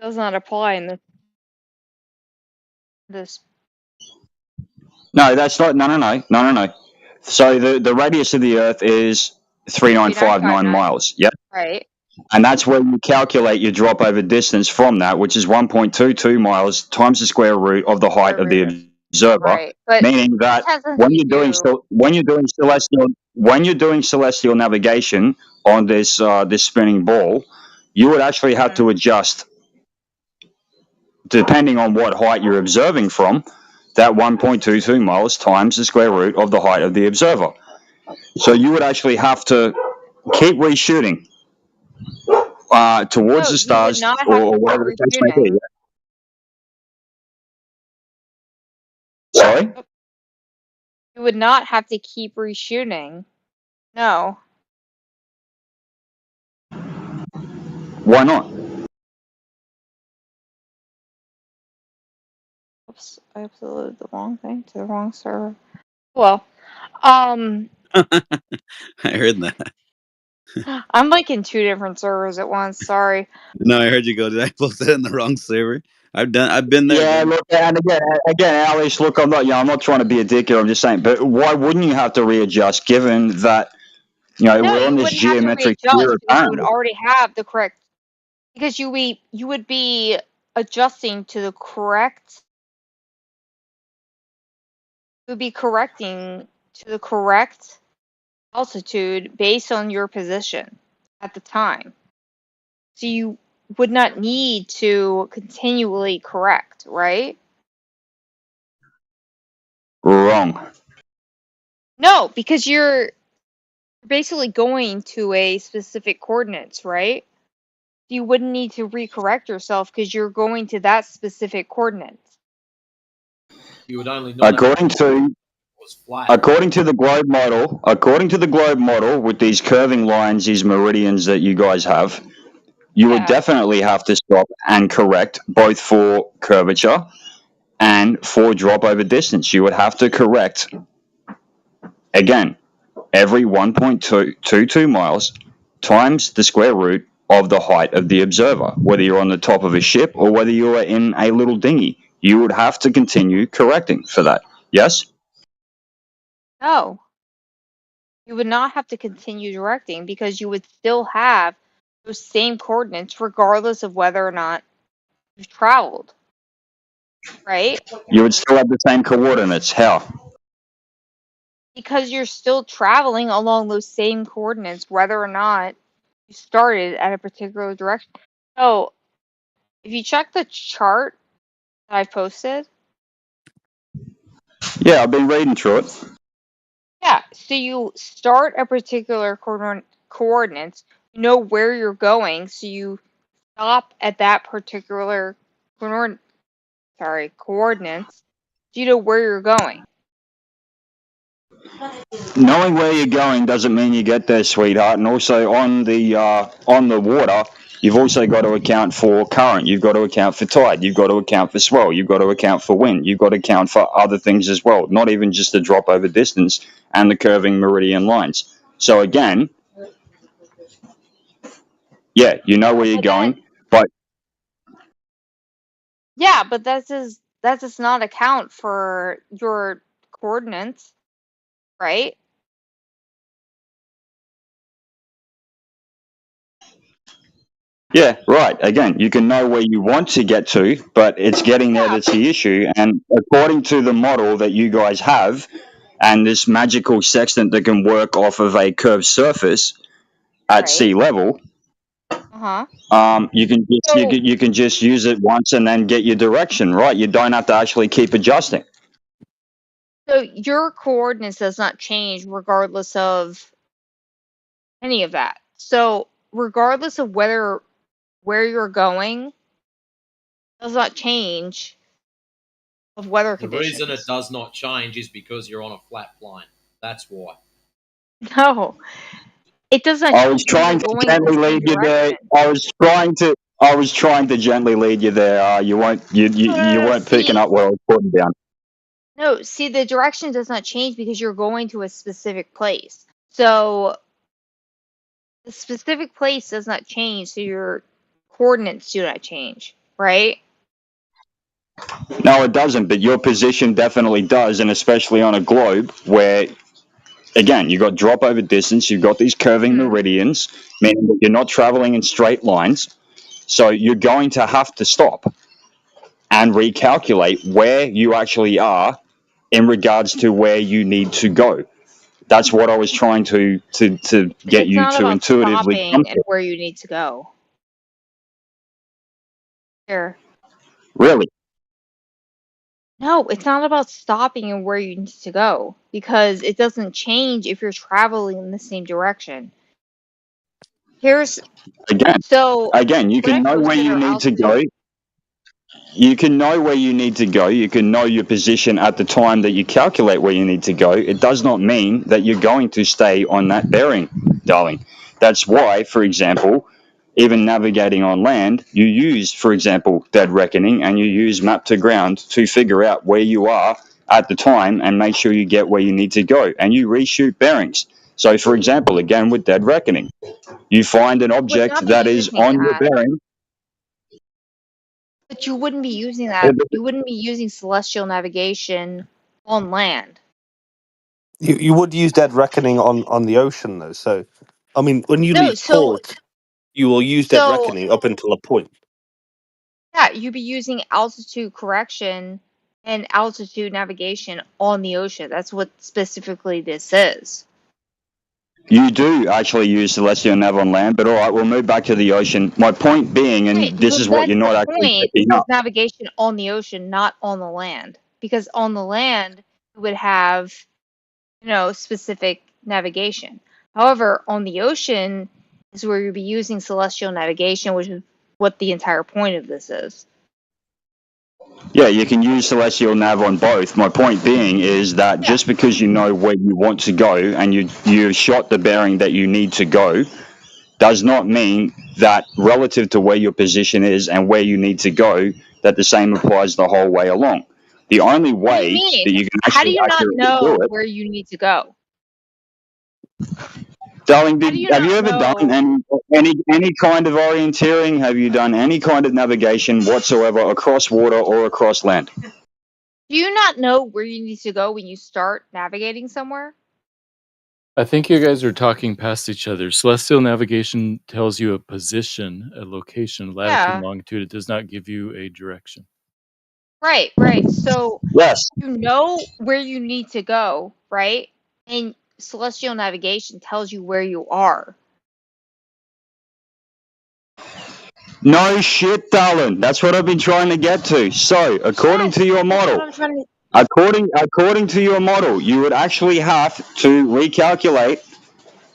does not apply in this. No, that's not. No. So the radius of the Earth is 3959 miles. Yep. Right. And that's where you calculate your drop over distance from that, which is 1.22 miles times the square root of the height of the observer. Right. But meaning that when you're doing celestial navigation on this spinning ball, you would actually have to adjust depending on what height you're observing from, that 1.22 miles times the square root of the height of the observer. So you would actually have to keep reshooting towards the stars or whatever the case may be. Sorry? You would not have to keep reshooting. No. Why not? Oops, I uploaded the wrong thing to the wrong server. Well, I heard that. I'm like in 2 different servers at once. Sorry. No, I heard you go. Did I post it in the wrong server? I've been there. Yeah, look, and again, Alice, look, I'm not trying to be a dick here. I'm just saying, but why wouldn't you have to readjust, given that we're on this geometric sphere? You would already have the correct, because you would be adjusting to the correct. You would be correcting to the correct altitude based on your position at the time. So you would not need to continually correct, right? Wrong. No, because you're basically going to a specific coordinates, right? You wouldn't need to recorrect yourself because you're going to that specific coordinates. You would only know according to the globe model, with these curving lines, these meridians that you guys have, you would definitely have to stop and correct both for curvature and for drop over distance. You would have to correct again every 1.22 miles times the square root of the height of the observer, whether you're on the top of a ship or whether you are in a little dinghy. You would have to continue correcting for that. Yes? No. you would not have to continue directing because you would still have those same coordinates regardless of whether or not you've traveled. Right? You would still have the same coordinates. How? Because you're still traveling along those same coordinates whether or not you started at a particular direction. So, if you check the chart that I posted, Yeah, I've been reading through it. yeah, so you start at particular coordinates, you know where you're going, so you stop at that particular coordinates, so you know where you're going. Knowing where you're going doesn't mean you get there, sweetheart. And also on the water, you've also got to account for current. You've got to account for tide. You've got to account for swell. You've got to account for wind. You've got to account for other things as well. Not even just the drop over distance and the curving meridian lines. So again, yeah, you know where you're going, but Yeah, but that does not account for your coordinates, right? yeah, right. Again, you can know where you want to get to, but it's getting there that's the issue. And according to the model that you guys have, and this magical sextant that can work off of a curved surface at sea level, you can just use it once and then get your direction right. You don't have to actually keep adjusting. So your coordinates does not change regardless of any of that. So regardless of where you're going does not change of weather The conditions. reason it does not change is because you're on a flat plane. That's why. No, it doesn't. I was trying to gently lead you there. I was trying to gently lead you there. You weren't picking up what I was putting down. No, see, the direction does not change because you're going to a specific place. So the specific place does not change, so your coordinates do not change, right? No, it doesn't, but your position definitely does, and especially on a globe where, again, you've got drop over distance, you've got these curving meridians, meaning that you're not traveling in straight lines, so you're going to have to stop and recalculate where you actually are in regards to where you need to go. That's what I was trying to get you to intuitively stopping come and to. where you need to go. Here. Really? No, it's not about stopping and where you need to go because it doesn't change if you're traveling in the same direction. Here's Again, you can know where you need to go. You can know where you need to go. You can know your position at the time that you calculate where you need to go. It does not mean that you're going to stay on that bearing, darling. That's why, for example, even navigating on land, you use, for example, dead reckoning, and you use map to ground to figure out where you are at the time and make sure you get where you need to go. And you reshoot bearings. So, for example, again with dead reckoning, you find an object that is on your bearing. But you wouldn't be using that. You wouldn't be using celestial navigation on land. You would use dead reckoning on the ocean though. So, I mean, when you leave port, you will use dead reckoning up until a point. Yeah, you'd be using altitude correction and altitude navigation on the ocean. That's what specifically this is. You do actually use celestial nav on land, but all right, we'll move back to the ocean. My point being, and this is what you're not actually picking up. Navigation on the ocean, not on the land. Because on the land, you would have, specific navigation. However, on the ocean is where you'd be using celestial navigation, which is what the entire point of this is. Yeah, you can use celestial nav on both. My point being is that just because you know where you want to go and you shot the bearing that you need to go, does not mean that relative to where your position is and where you need to go, that the same applies the whole way along. The only way that you can How do actually you not accurately know do it, where you need to go? darling, have you ever done any kind of orienteering? Have you done any kind of navigation whatsoever across water or across land? Do you not know where you need to go when you start navigating somewhere? I think you guys are talking past each other. Celestial navigation tells you a position, a location, latitude, Yeah. longitude. It does not give you a direction. Right. So Yes. you know where you need to go, right? And celestial navigation tells you where you are. No shit, darling. That's what I've been trying to get to. So, according to your That's what model, I'm trying to. according to your model, you would actually have to recalculate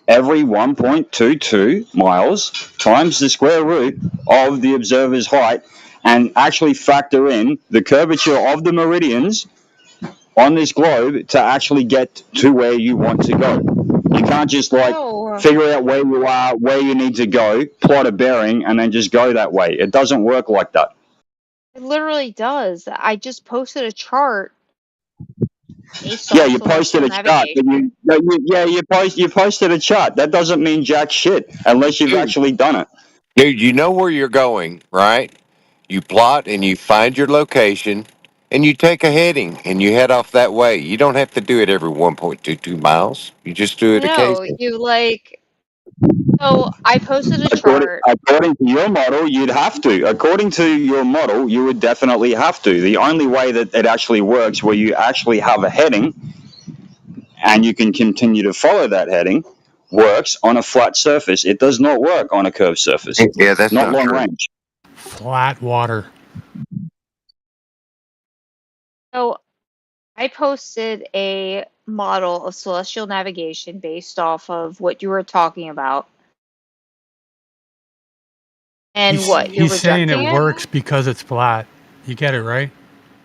every 1.22 miles times the square root of the observer's height and actually factor in the curvature of the meridians on this globe to actually get to where you want to go. You can't just No. figure out where you are, where you need to go, plot a bearing, and then just go that way. It doesn't work like that. It literally does. I just posted a chart based Yeah, off you posted celestial a chart, but navigation. you posted a chart. That doesn't mean jack shit unless you've actually done it. Dude, you know where you're going, right? You plot and you find your location and you take a heading and you head off that way. You don't have to do it every 1.22 miles. You just do it No, occasionally. you like. So I posted a According, chart. according to your model, you'd have to. According to your model, you would definitely have to. The only way that it actually works, where you actually have a heading and you can continue to follow that heading, works on a flat surface. It does not work on a curved surface. Yeah, that's not not long true. range. Flat water. So I posted a model of celestial navigation based off of what you were talking about. And what you're He's saying rejecting it it? works because it's flat. You get it, right?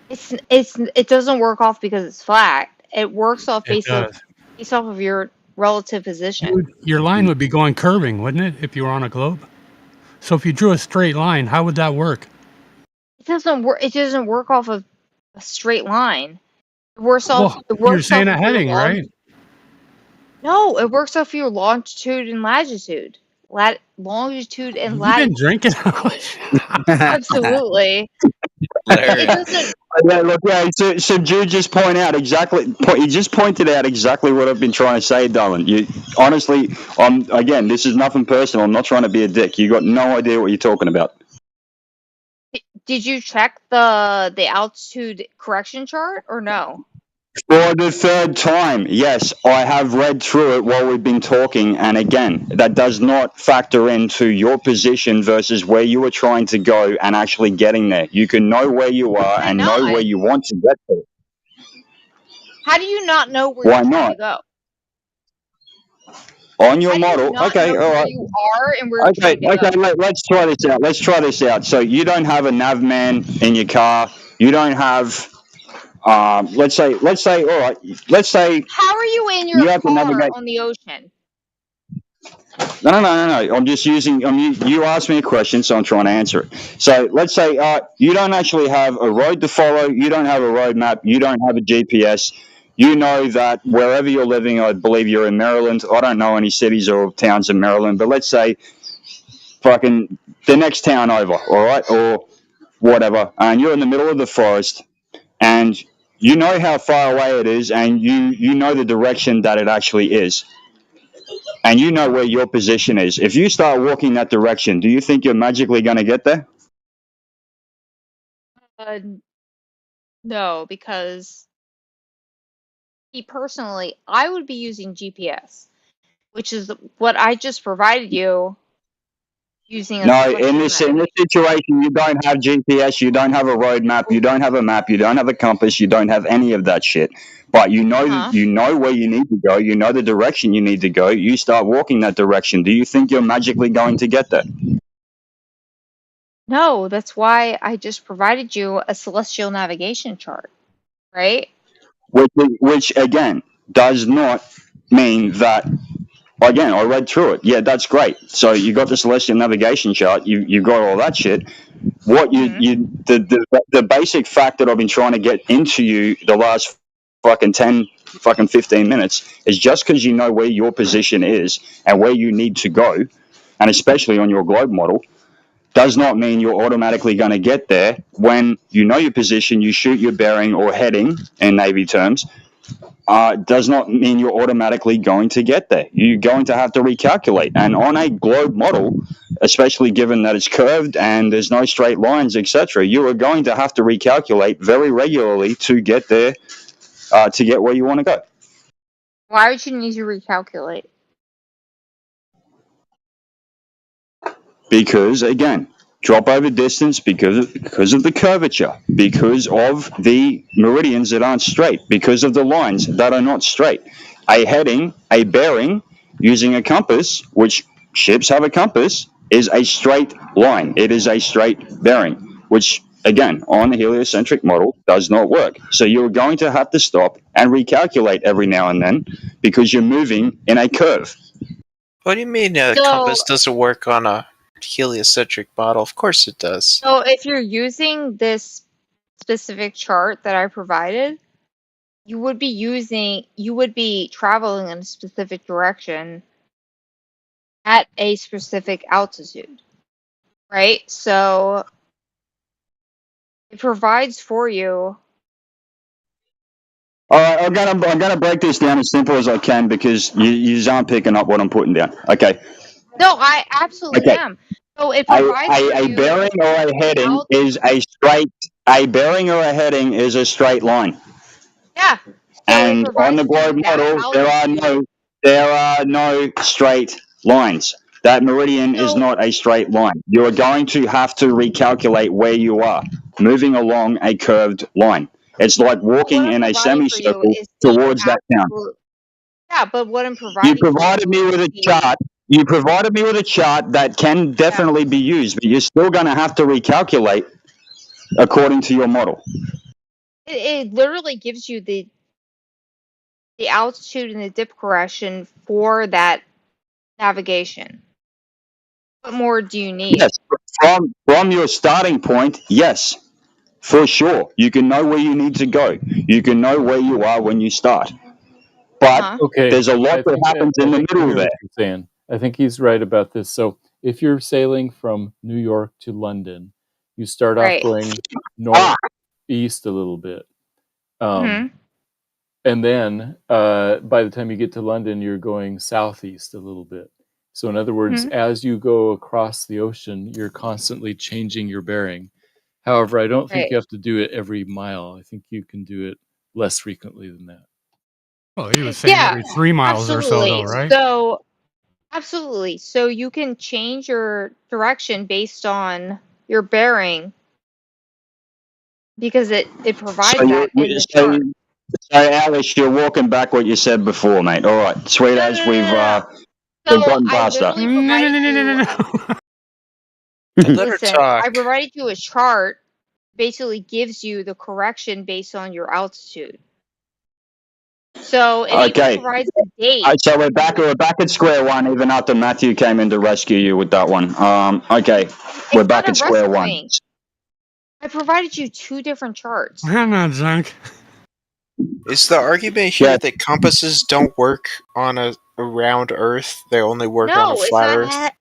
It doesn't work off because it's flat. It works off It based does. of your relative position. Your line would be going curving, wouldn't it, if you were on a globe? So if you drew a straight line, how would that work? It doesn't work. It doesn't work off of a straight line. It works off. Well, It you're works saying off a of your heading, right? No, it works off your longitude and latitude. Longitude and You've been latitude. drinking. Absolutely. It doesn't. Yeah, look, so Jude just he just pointed out exactly what I've been trying to say, darling. You honestly, again, this is nothing personal. I'm not trying to be a dick. You got no idea what you're talking about. Did you check the altitude correction chart or no? For the third time, yes, I have read through it while we've been talking, and again, that does not factor into your position versus where you were trying to go and actually getting there. You can know where you are and know where you want to get to. How do you not know where Why you're trying not? to go? On your How do you model, not okay, know all where right. you are and where you're Okay, trying to go? let's try this out. Let's try this out. So you don't have a nav man in your car. You don't have, let's say, all right, let's say How are you in you your have to car navigate. on the ocean? No. I'm just using. You asked me a question, so I'm trying to answer it. So let's say you don't actually have a road to follow. You don't have a road map. You don't have a GPS. You know that wherever you're living, I believe you're in Maryland. I don't know any cities or towns in Maryland, but let's say fucking the next town over, all right, or whatever, and you're in the middle of the forest, and you know how far away it is, and you know the direction that it actually is. And you know where your position is. If you start walking that direction, do you think you're magically going to get there? No, because me personally, I would be using GPS, which is what I just provided you using a No, in celestial this situation, you don't have GPS, you don't have a road map, you don't have a map, you don't have a compass, you don't have any of that shit. But you know you know where you need to go, you know the direction you need to go. You start walking that direction. Do you think you're magically going to get there? No, that's why I just provided you a celestial navigation chart, right? Which again does not mean that. Again, I read through it. Yeah, that's great. So you got the celestial navigation chart. You got all that shit. What the basic fact that I've been trying to get into you the last fucking 15 minutes is just because you know where your position is and where you need to go, and especially on your globe model, does not mean you're automatically going to get there. When you know your position, you shoot your bearing or heading in Navy terms, does not mean you're automatically going to get there. You're going to have to recalculate. And on a globe model, especially given that it's curved and there's no straight lines, etc., you are going to have to recalculate very regularly to get there, to get where you want to go. Why would you need to recalculate? Because, again, drop over distance because of the curvature, because of the meridians that aren't straight, because of the lines that are not straight. A heading, a bearing, using a compass, which ships have a compass, is a straight line. It is a straight bearing, which, again, on the heliocentric model does not work. So you're going to have to stop and recalculate every now and then because you're moving in a curve. What do you mean a compass doesn't work on a heliocentric model? Of course it does. So if you're using this specific chart that I provided, you would be traveling in a specific direction at a specific altitude, right? So it provides for you. All right, I'm gonna break this down as simple as I can because you aren't picking up what I'm putting down. Okay. No, I absolutely am. So it provides A bearing or a heading is a straight. A bearing or a heading is a straight line. Yeah. So and on the globe model, there are no straight lines. That meridian is not a straight line. You are going to have to recalculate where you are, moving along a curved line. It's like walking in a semicircle towards that town. Yeah, but what I'm providing. You provided me with a chart. You provided me with a chart that can definitely be used, but you're still going to have to recalculate according to your model. It literally gives you the altitude and the dip correction for that navigation. What more do you need? Yes, from your starting point, yes, for sure. You can know where you need to go. You can know where you are when you start. But there's a lot that happens in the middle there. I think he's right about this. So if you're sailing from New York to London, you start off going northeast a little bit. And then by the time you get to London, you're going southeast a little bit. So in other words, as you go across the ocean, you're constantly changing your bearing. However, I don't think you have to do it every mile. I think you can do it less frequently than that. Well, he was saying every 3 miles or so, though, right? So, absolutely. So you can change your direction based on your bearing because it provides that in the chart. So, Alice, you're walking back what you said before, mate. All right, sweet as we've gotten past that. Listen, I provided you a chart. Basically, gives you the correction based on your altitude. So it even provides the date. So we're back at square one, even after Matthew came in to rescue you with that one. We're back at square one. I provided you 2 different charts. I'm not drunk. Is the argument here that compasses don't work on a round Earth? They only work on a flat Earth?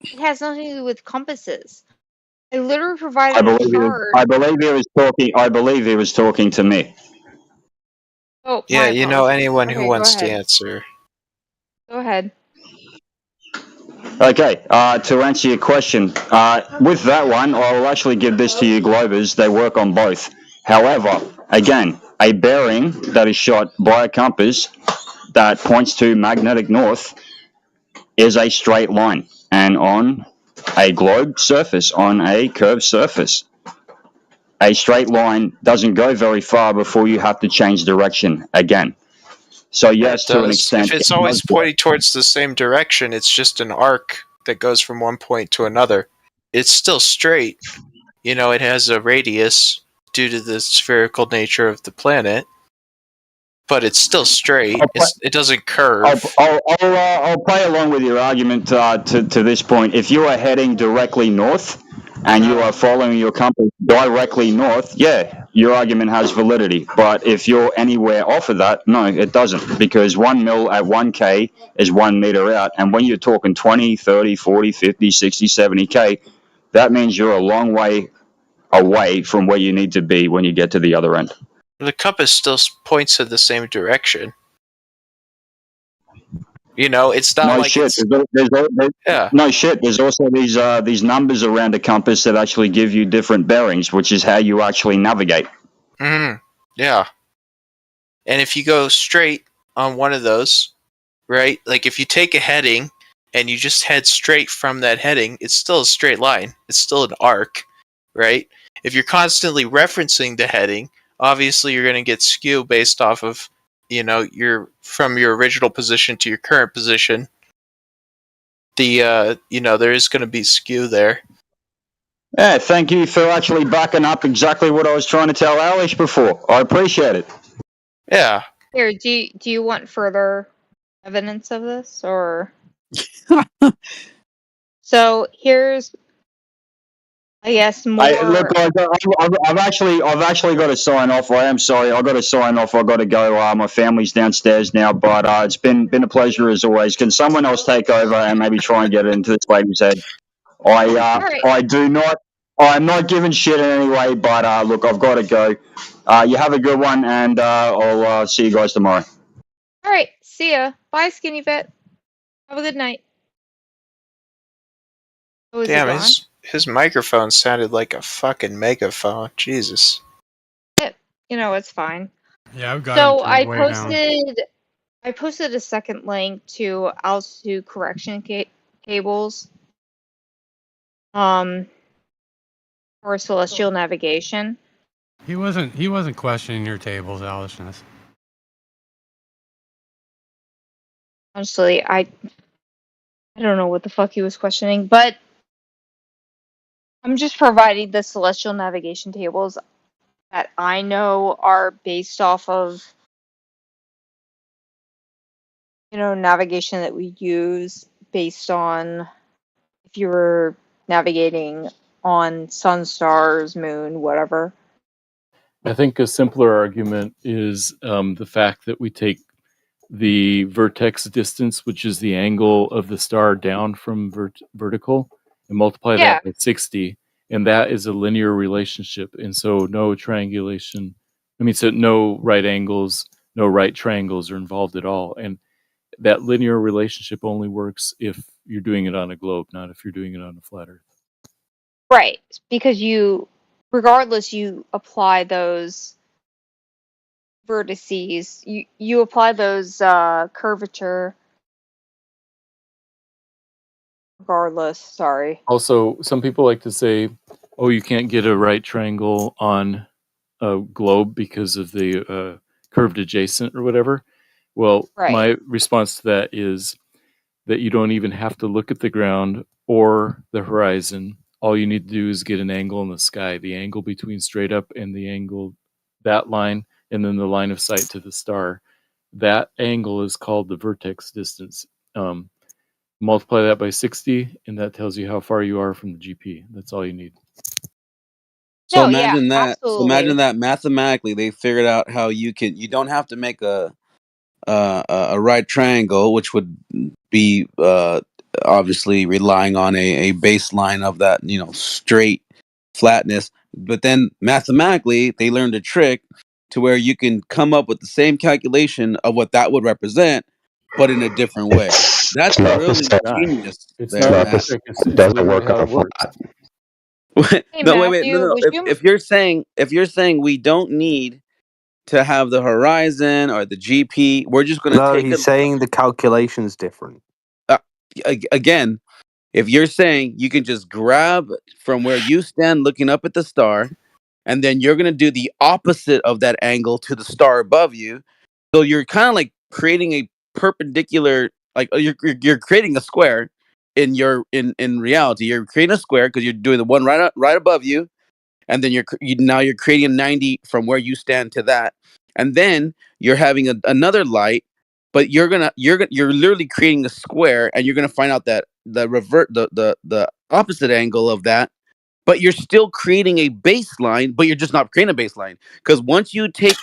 It has nothing to do with compasses. I literally provided a chart. I believe he was talking to me. Oh, yeah, anyone who wants to answer. Go ahead. Okay, to answer your question, with that one, I'll actually give this to you Globers. They work on both. However, again, a bearing that is shot by a compass that points to magnetic north is a straight line. And on a globe surface, on a curved surface, a straight line doesn't go very far before you have to change direction again. So yes, to an extent. If it's always pointing towards the same direction, it's just an arc that goes from one point to another. It's still straight. It has a radius due to the spherical nature of the planet, but it's still straight. It doesn't curve. I'll play along with your argument to this point. If you are heading directly north and you are following your compass directly north, your argument has validity. But if you're anywhere off of that, no, it doesn't, because 1 mil at 1K is 1 meter out. And when you're talking 20, 30, 40, 50, 60, 70K, that means you're a long way away from where you need to be when you get to the other end. The compass still points to the same direction. It's not No like shit. it's yeah. No shit. There's also these numbers around a compass that actually give you different bearings, which is how you actually navigate. Yeah. And if you go straight on one of those, right? Like if you take a heading and you just head straight from that heading, it's still a straight line. It's still an arc, right? If you're constantly referencing the heading, obviously you're going to get skew based off of, from your original position to your current position. There is going to be skew there. Yeah, thank you for actually backing up exactly what I was trying to tell Alish before. I appreciate it. Yeah. Here, do you want further evidence of this, or? So here's, I guess, more. Look, I've actually got to sign off. I am sorry, I've got to sign off. I've got to go. My family's downstairs now, but it's been a pleasure as always. Can someone else take over and maybe try and get it into this lady's head? I do not. I'm not giving shit in any way, but look, I've got to go. You have a good one, and I'll see you guys tomorrow. All right, see ya. Bye, Skinny Fit. Have a good night. Oh, damn, his microphone sounded like a fucking megaphone. Jesus. It's fine. Yeah, I've got So him I posted a second link to altitude correction cables for celestial navigation. He wasn't questioning your tables, Alishness. Honestly, I don't know what the fuck he was questioning, but I'm just providing the celestial navigation tables that I know are based off of, navigation that we use based on if you were navigating on sun, stars, moon, whatever. I think a simpler argument is the fact that we take the vertex distance, which is the angle of the star down from vertical, and multiply that by 60, and that is a linear relationship, and so no triangulation. So no right angles, no right triangles are involved at all, and that linear relationship only works if you're doing it on a globe, not if you're doing it on a flat Earth. Right, because regardless, you apply those vertices, you apply those curvature regardless. Sorry. Also, some people like to say, oh, you can't get a right triangle on a globe because of the curved adjacent or whatever. Well, my response to that is that you don't even have to look at the ground or the horizon. All you need to do is get an angle in the sky, the angle between straight up and the angle, that line, and then the line of sight to the star. That angle is called the vertex distance. Multiply that by 60, and that tells you how far you are from the GP. That's all you need. So imagine that. Absolutely. So imagine that mathematically they figured out how you don't have to make a right triangle, which would be obviously relying on a baseline of that, straight flatness. But then mathematically they learned a trick to where you can come up with the same calculation of what that would represent, but in a different way. That's really genius. It doesn't work on a flat. No, wait. No. If you're saying we don't need to have the horizon or the GP, we're just going to take. He's saying the calculation's different. Again, if you're saying you can just grab from where you stand looking up at the star, and then you're going to do the opposite of that angle to the star above you, so you're kind of like creating a perpendicular, like you're creating a square in reality. You're creating a square because you're doing the one right above you, and then you're creating a 90 from where you stand to that, and then you're having another light, but you're literally creating a square, and you're gonna find out that the opposite angle of that, but you're still creating a baseline, but you're just not creating a baseline because once you get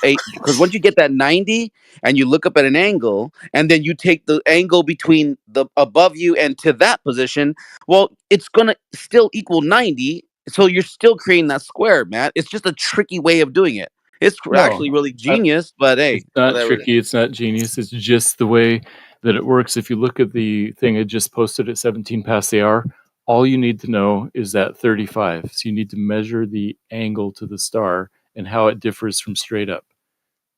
that 90 and you look up at an angle, and then you take the angle between the above you and to that position, well, it's gonna still equal 90. So you're still creating that square, Matt. It's just a tricky way of doing it. It's No, actually really genius, but hey, it's not whatever. tricky. It's not genius. It's just the way that it works. If you look at the thing I just posted at 17 past the hour, all you need to know is that 35. So you need to measure the angle to the star and how it differs from straight up.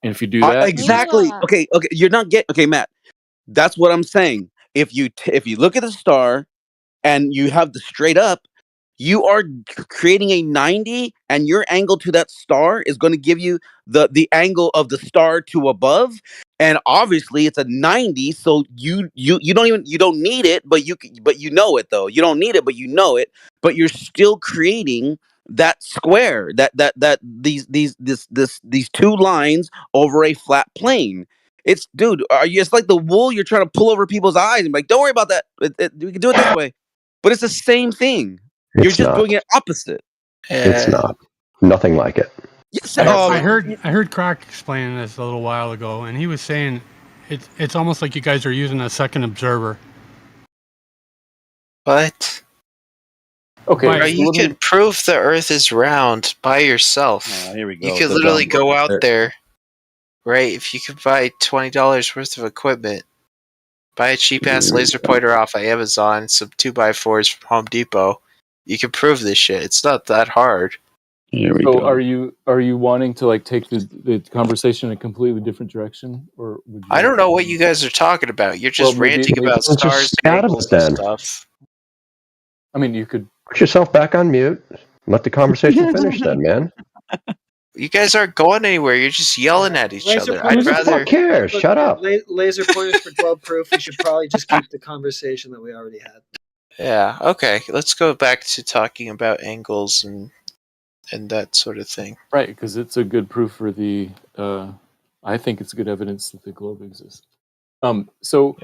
And if you do that, Exactly. Okay. You're not getting. Okay, Matt. That's what I'm saying. If you look at the star and you have the straight up, you are creating a 90, and your angle to that star is going to give you the angle of the star to above. And obviously, it's a 90, so you don't need it, but you know it though. You don't need it, but you know it. But you're still creating that square, these two lines over a flat plane. It's like the wool you're trying to pull over people's eyes and be like, don't worry about that. We can do it this way, but it's the same thing. You're It's just not. doing it opposite. It's not. Nothing like it. Yes, I heard Crack explaining this a little while ago, and he was saying it's almost like you guys are using a second observer. What? Okay, Bro, you can prove the Earth is round by yourself. Here we go. You could literally go out there, right? If you could buy $20 worth of equipment, buy a cheap ass laser pointer off of Amazon, some 2x4s from Home Depot, you can prove this shit. It's not that hard. So are you wanting to like take the conversation in a completely different direction, or would you I don't know what you guys are talking about. You're just ranting about Just stars get and out of angles it and then. stuff. I mean, you could Put yourself back on mute. Let the conversation finish then, man. You guys aren't going anywhere. You're just yelling at each Laser other. pointers I'd for- rather. Who cares? Look, Shut up. Laser pointers for 12 proof. We should probably just keep the conversation that we already had. Yeah. Okay. Let's go back to talking about angles and that sort of thing. right, because it's a good proof for the. I think it's good evidence that the globe exists. So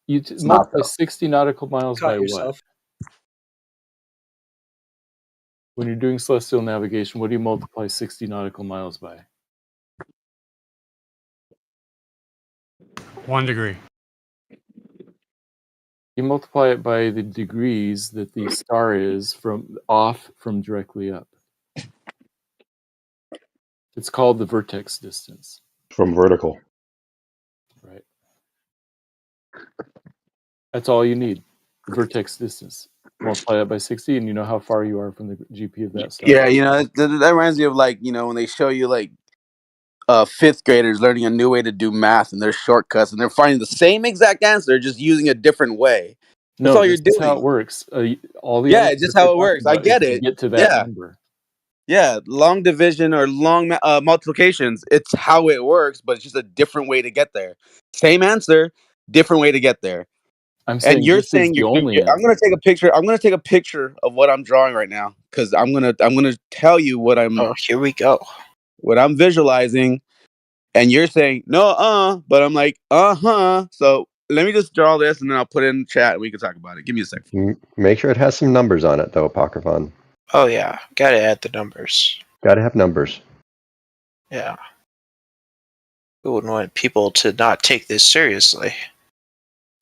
you multiply 60 nautical miles Caught by yourself. what? When you're doing celestial navigation, what do you multiply 60 nautical miles by? 1 degree. You multiply it by the degrees that the star is from directly up. It's called the vertex distance. From vertical. Right. That's all you need. The vertex distance. Multiply that by 60, and you know how far you are from the GP of that star. Yeah, that reminds me of when they show you fifth graders learning a new way to do math and their shortcuts, and they're finding the same exact answer, just using a different way. That's all you're this is doing. how it works. All the Yeah, other it's just stuff how we're it works. talking I about get is to it. get to that Yeah. number. Yeah, long division or long multiplications. It's how it works, but it's just a different way to get there. Same answer, different way to get there. I'm saying And you're this is saying the only I'm gonna take a picture. I'm gonna take a picture of what I'm drawing right now because I'm gonna tell you what I'm. Oh, here we go. What I'm visualizing, and you're saying no, but I'm like So let me just draw this, and then I'll put it in chat, and we can talk about it. Give me a second. Make sure it has some numbers on it, though, Apocryphon. Oh yeah, gotta add the numbers. Got to have numbers. Yeah. We wouldn't want people to not take this seriously.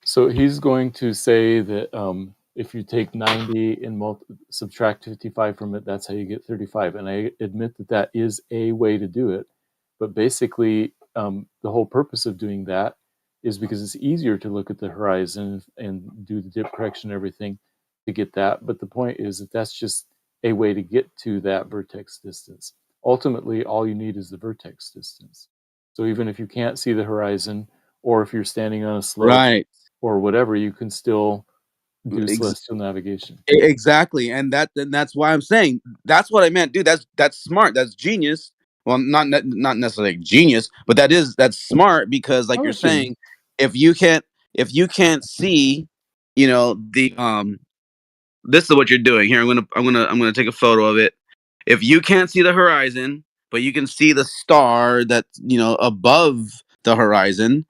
So he's going to say that if you take 90 and subtract 55 from it, that's how you get 35. And I admit that is a way to do it. But basically, the whole purpose of doing that is because it's easier to look at the horizon and do the dip correction and everything to get that. But the point is that that's just a way to get to that vertex distance. Ultimately, all you need is the vertex distance. So even if you can't see the horizon, or if you're standing on a slope, Right, or whatever, you can still do celestial navigation. exactly, and that's why I'm saying that's what I meant, dude. That's smart. That's genius. Well, not necessarily genius, but that's smart because, like you're saying, if you can't see, the this is what you're doing here. I'm gonna take a photo of it. If you can't see the horizon, but you can see the star that's above the horizon,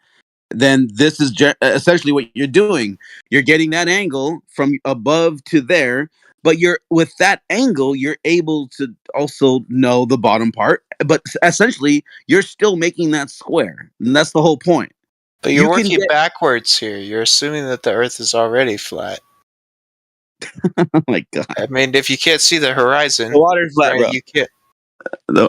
then this is essentially what you're doing. You're getting that angle from above to there, but with that angle, you're able to also know the bottom part. But essentially, you're still making that square, and that's the whole point. But you're working backwards here. You're assuming that the Earth is already flat. Oh my god! I mean, if you can't see the horizon, the water's flat, right, bro. you can't.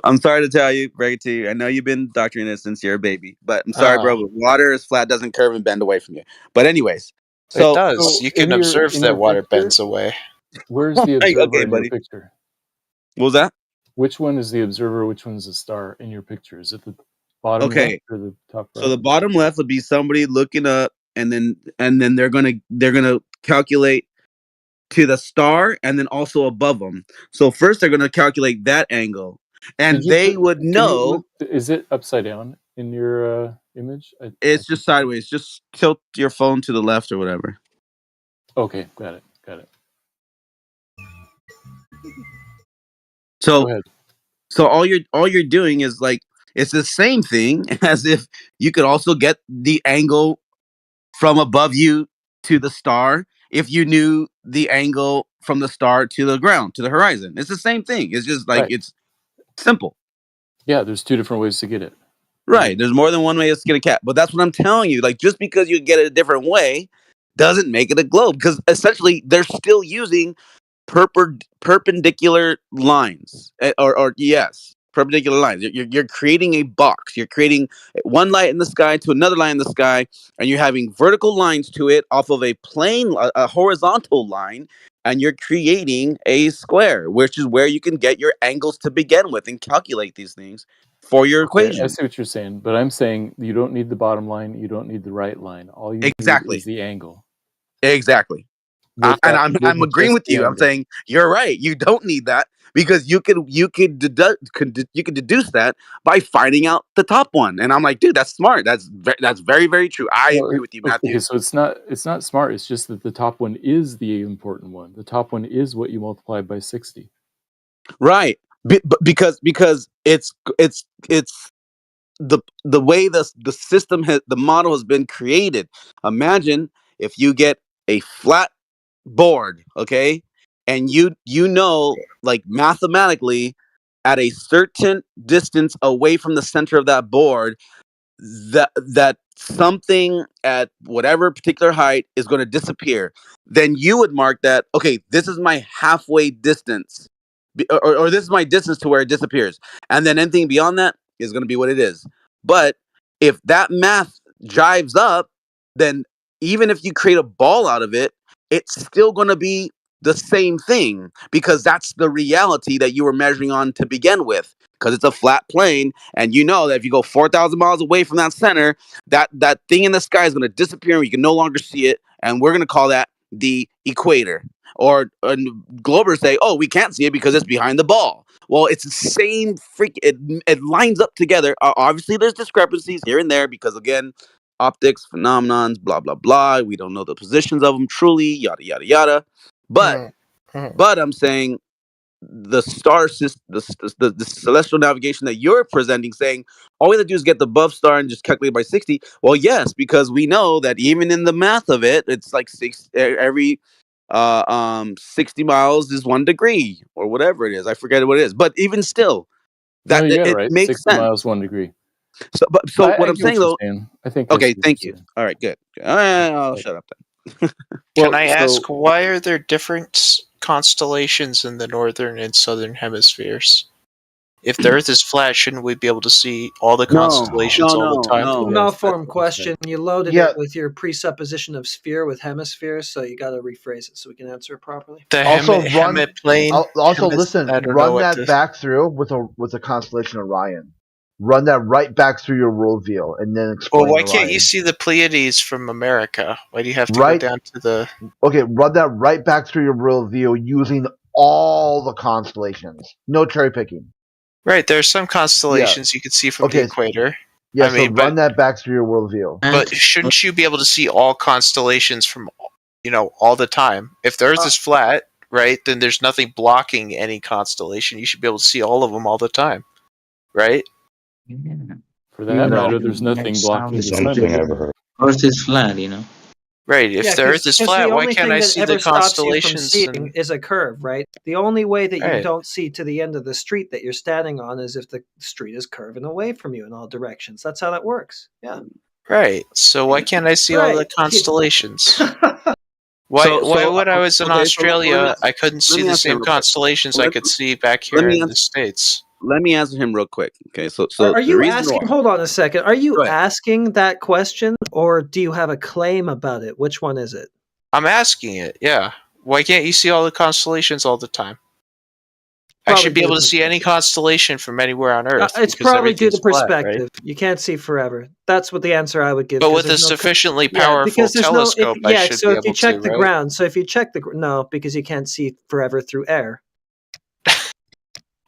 I'm sorry to tell you, break it to you. I know you've been indoctrinated since you're a baby, but I'm sorry, bro. But water is flat, doesn't curve and bend away from you. But anyways, It does. You can observe that water bends away. Where's the observer okay, in buddy. your picture? What was that? Which one is the observer? Which one's the star in your picture? Is it the bottom left or the top right? So the bottom left would be somebody looking up, and then they're gonna calculate to the star, and then also above them. So first they're gonna calculate that angle, and they would know. Is it upside down in your image? It's just sideways. Just tilt your phone to the left or whatever. Okay, got it. So all you're doing is like it's the same thing as if you could also get the angle from above you to the star if you knew the angle from the star to the ground, to the horizon. It's the same thing. It's just like it's simple. Yeah, there's two different ways to get it. Right. There's more than one way to skin a cat. But that's what I'm telling you. Like, just because you get it a different way doesn't make it a globe. Because essentially they're still using perpendicular lines. Perpendicular lines. You're creating a box. You're creating one light in the sky to another light in the sky, and you're having vertical lines to it off of a plane, a horizontal line, and you're creating a square, which is where you can get your angles to begin with and calculate these things for your equation. I see what you're saying, but I'm saying you don't need the bottom line, you don't need the right line. All you need is the angle. Exactly. And I'm agreeing with you. I'm saying you're right. You don't need that because you could deduce that by finding out the top one. And I'm like, dude, that's smart. That's very, very true. I agree with you, Matthew. Okay, so it's not smart. It's just that the top one is the important one. The top one is what you multiply by 60. Right. Because it's the way the system the model has been created. Imagine if you get a flat board, okay, and you know, like mathematically, at a certain distance away from the center of that board, that something at whatever particular height is going to disappear. Then you would mark that, okay, this is my halfway distance, or this is my distance to where it disappears, and then anything beyond that is going to be what it is. But if that math jives up, then even if you create a ball out of it, it's still going to be the same thing because that's the reality that you were measuring on to begin with, because it's a flat plane, and you know that if you go 4,000 miles away from that center, that thing in the sky is going to disappear and you can no longer see it, and we're going to call that the equator. Or Globers say, oh, we can't see it because it's behind the ball. Well, it's the same it lines up together. Obviously, there's discrepancies here and there because, again, optics, phenomenons, blah, blah, blah. We don't know the positions of them truly, yada, yada, yada. But I'm saying the star system, the celestial navigation that you're presenting, saying all we have to do is get the above star and just calculate by 60. Well, yes, because we know that even in the math of it, it's like every 60 miles is 1 degree or whatever it is. I forget what it is, but even still, that it right. makes 60 sense. miles 1 degree. So what I'm saying though, I think. Okay, thank you. All right, good. I'll shut up then. Can I ask why are there different constellations in the northern and southern hemispheres? If the Earth is flat, shouldn't we be able to see all the constellations all the time? Malformed question. You loaded it with your presupposition of sphere with hemispheres, so you got to rephrase it so we can answer it properly. The Hemiplane. Listen. Run that back through with a constellation Orion. Run that right back through your worldview, and then explain. Well, why can't you see the Pleiades from America? Why do you have to go down to the? Okay, run that right back through your worldview using all the constellations. No cherry picking. Right, there are some constellations you can see from the equator. Yeah, run that back through your worldview. But shouldn't you be able to see all constellations from, all the time? If the Earth is flat, right, then there's nothing blocking any constellation. You should be able to see all of them all the time, right? For that matter, there's nothing blocking the sun. Earth is flat, Right. If the Earth is flat, why can't I see the constellations? Seeing is a curve, right? The only way that you don't see to the end of the street that you're standing on is if the street is curving away from you in all directions. That's how that works. Yeah. Right. So why can't I see all the constellations? Why when I was in Australia, I couldn't see the same constellations I could see back here in the States? let me answer him real quick. Okay, so Are the you reason asking? why. Hold on a second. Are you Go ahead. asking that question, or do you have a claim about it? Which one is it? I'm asking it. Yeah. Why can't you see all the constellations all the time? I Probably should be due to able to see any constellation from anywhere on Earth. It's because probably due to everything's flat, right? perspective. You can't see forever. That's what the answer I would give. But 'cause with a there's no sufficiently yeah, powerful because there's no. telescope, I should So be if you able check to, the right? ground, so if you check the no, because you can't see forever through air.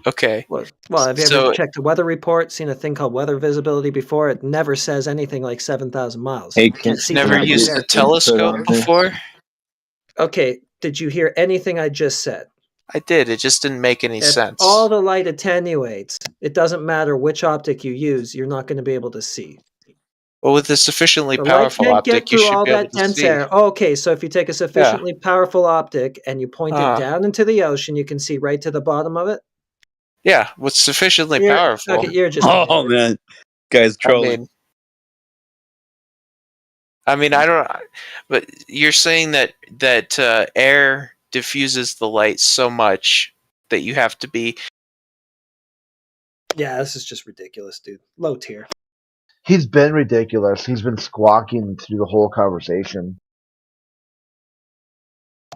Okay. Well, have you ever So checked a weather report? Seen a thing called weather visibility before? It never says anything like 7,000 miles. Hey, You can't see never forever through used air. a telescope before? Okay, did you hear anything I just said? I did. It just didn't make any If sense. all the light attenuates, it doesn't matter which optic you use, you're not going to be able to see. Well, with a sufficiently The light powerful can't get optic, you through should all be able that to dense see. air. Okay, so if you take a sufficiently powerful optic and you point it down into the ocean, you can see right to the bottom of it. Yeah, with sufficiently You're- powerful. okay, you're just Oh man, guys trolling. I mean, I don't. But you're saying that air diffuses the light so much that you have to be. Yeah, this is just ridiculous, dude. Low tier. He's been ridiculous. He's been squawking through the whole conversation.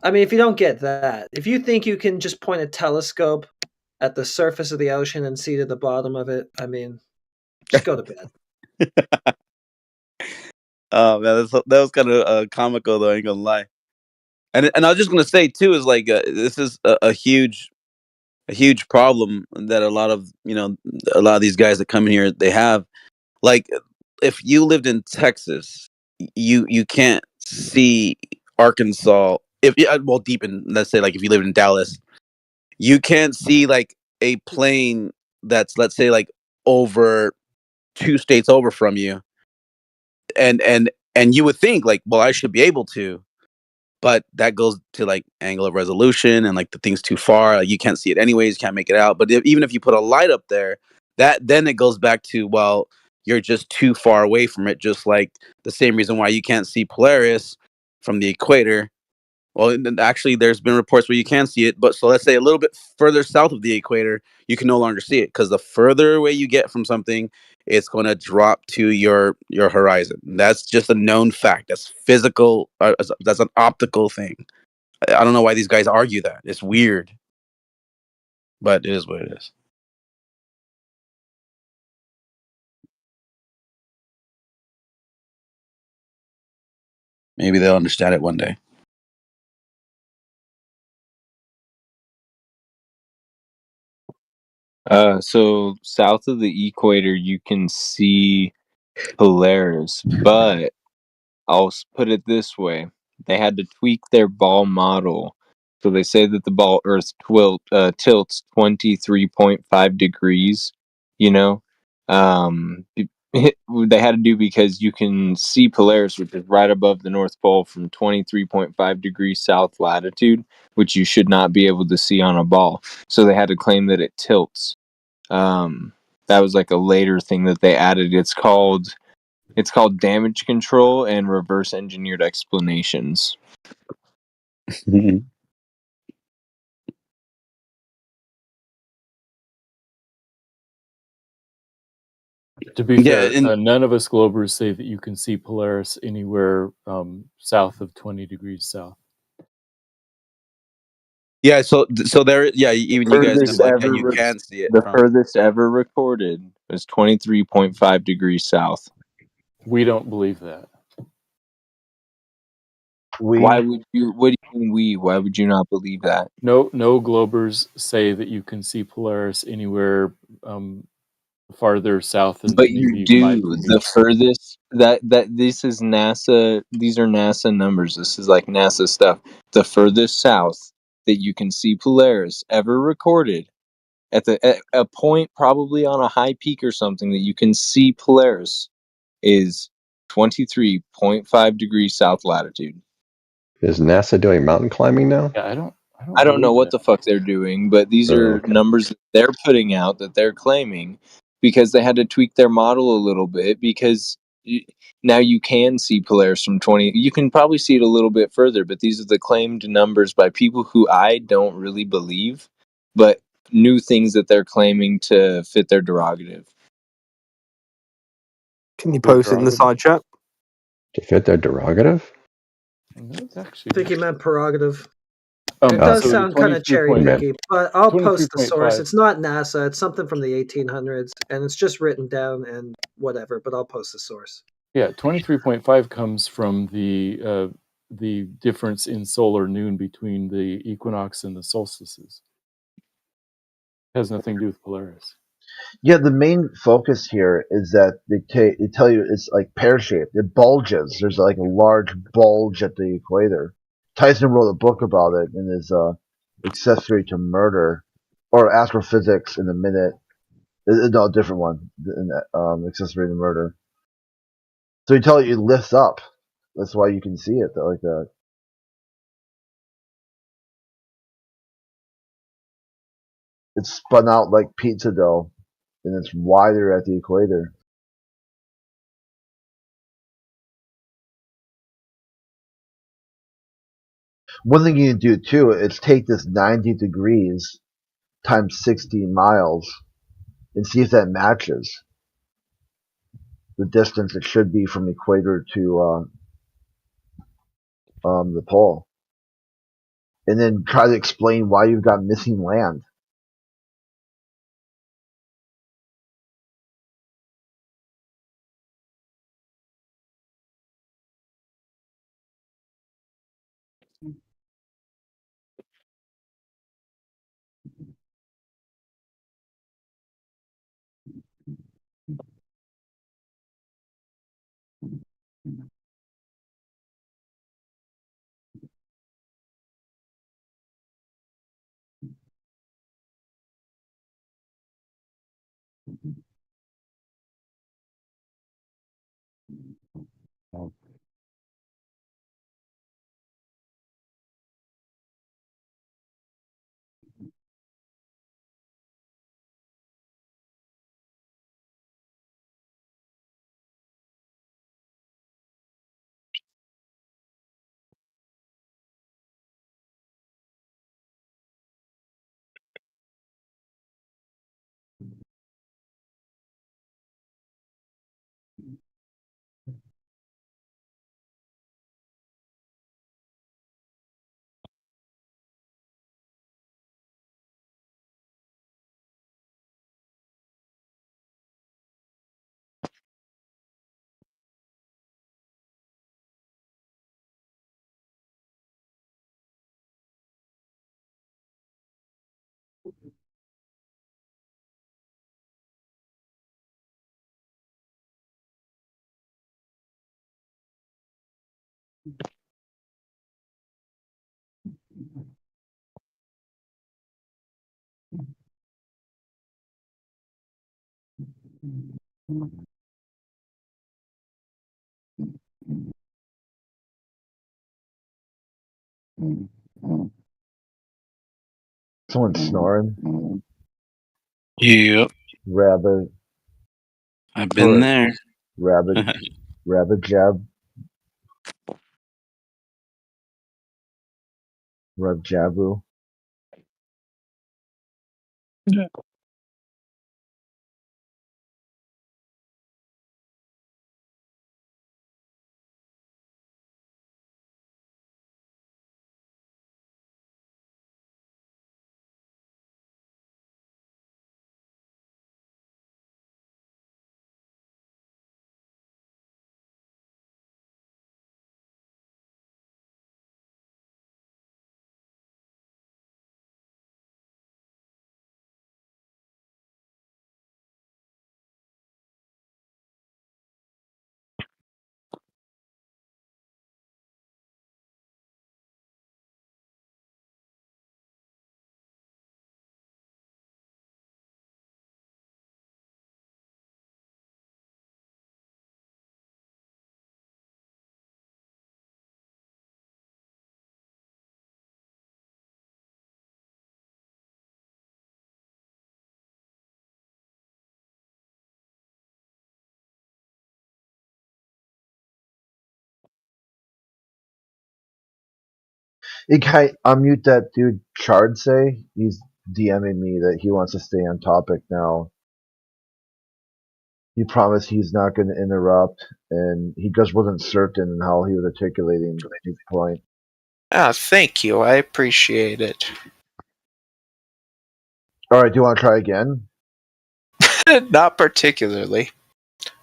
I mean, if you don't get that, if you think you can just point a telescope at the surface of the ocean and see to the bottom of it, I mean, just go to bed. Oh man, that was kind of comical though. I ain't gonna lie. And I was just gonna say too is like this is a huge problem that a lot of these guys that come in here they have. Like if you lived in Texas, you can't see Arkansas. Deep in, let's say, like if you lived in Dallas, you can't see like a plane that's, let's say, like over 2 states over from you, and you would think like, well, I should be able to, but that goes to like angle of resolution and like the thing's too far, like, you can't see it anyways, you can't make it out. But even if you put a light up there, that then it goes back to, well, you're just too far away from it, just like the same reason why you can't see Polaris from the equator. Well, actually, there's been reports where you can see it, but so let's say a little bit further south of the equator, you can no longer see it because the further away you get from something, it's going to drop to your horizon. That's just a known fact. That's physical. That's an optical thing. I don't know why these guys argue that. It's weird, but it is what it is. Maybe they'll understand it one day. So south of the equator, you can see Polaris, but I'll put it this way: they had to tweak their ball model. So they say that the ball Earth tilts 23.5 degrees. You know, they had to do because you can see Polaris, which is right above the North Pole, from 23.5 degrees south latitude, which you should not be able to see on a ball. So they had to claim that it tilts. That was like a later thing that they added. It's called damage control and reverse engineered explanations. To be fair, none of us Globers say that you can see Polaris anywhere south of 20 degrees south. Yeah, so there, yeah, even you guys know, like, you can see it. The furthest ever recorded was 23.5 degrees south. We don't believe that. Why would you? What do you mean we? Why would you not believe that? No Globers say that you can see Polaris anywhere farther south than. But you do. The furthest that this is NASA. These are NASA numbers. This is like NASA stuff. The furthest south that you can see Polaris ever recorded at a point probably on a high peak or something that you can see Polaris is 23.5 degrees south latitude. Is NASA doing mountain climbing now? Yeah, I don't know what the fuck they're doing, but these are numbers that they're putting out that they're claiming because they had to tweak their model a little bit because now you can see Polaris from 20. You can probably see it a little bit further, but these are the claimed numbers by people who I don't really believe. But new things that they're claiming to fit their derogative. Can you post it in the side chat? To fit their derogative? That's I actually think he meant prerogative. Um, It does so the sound kind of 23 cherry point- picky, but I'll post the source. 23.5. It's not NASA. It's something from the 1800s, and it's just written down and whatever. But I'll post the source. Yeah, 23.5 comes from the difference in solar noon between the equinox and the solstices. It has nothing to do with Polaris. Yeah, the main focus here is that they tell you it's like pear-shaped. It bulges. There's like a large bulge at the equator. Tyson wrote a book about it in his Accessory to Murder, or Astrophysics in a Minute. No, a different one. Accessory to Murder. So he tells you it lifts up. That's why you can see it like that. It's spun out like pizza dough, and it's wider at the equator. One thing you can do too is take this 90 degrees times 60 miles and see if that matches the distance it should be from equator to the pole. And then try to explain why you've got missing land. Someone snoring. Yep. Rabbit. I've been there. Rabbit jab. Rub jabu. Yeah. Hey, can I unmute that dude Chard say? He's DMing me that he wants to stay on topic now. He promised he's not going to interrupt, and he just wasn't certain in how he was articulating his point. Ah, thank you. I appreciate it. All right, do you want to try again? Not particularly.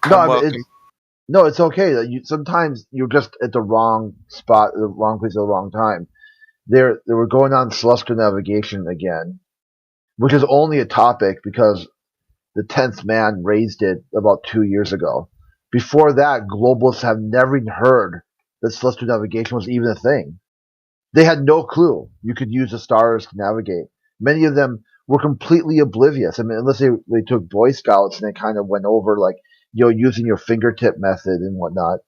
No, it's okay. Sometimes you're just at the wrong spot, the wrong place at the wrong time. They were going on celestial navigation again, which is only a topic because the 10th man raised it about 2 years ago. Before that, globalists have never even heard that celestial navigation was even a thing. They had no clue you could use the stars to navigate. Many of them were completely oblivious. I mean, unless they took Boy Scouts and they kind of went over using your fingertip method and whatnot.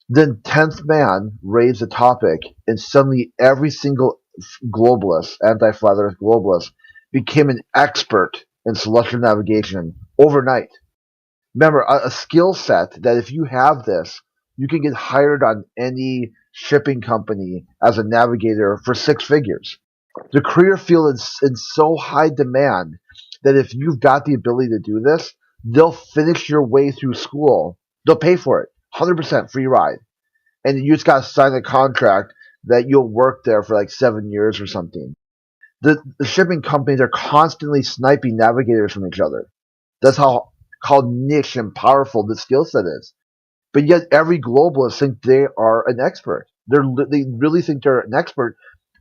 Then 10th man raised the topic, and suddenly every single globalist, anti-flat earth globalist, became an expert in celestial navigation overnight. Remember, a skill set that if you have this, you can get hired on any shipping company as a navigator for 6 figures. The career field is in so high demand that if you've got the ability to do this, they'll finish your way through school. They'll pay for it, 100% free ride. And you just got to sign a contract that you'll work there for like 7 years or something. The shipping companies are constantly sniping navigators from each other. That's how niche and powerful the skill set is. But yet every globalist thinks they are an expert. They really think they're an expert,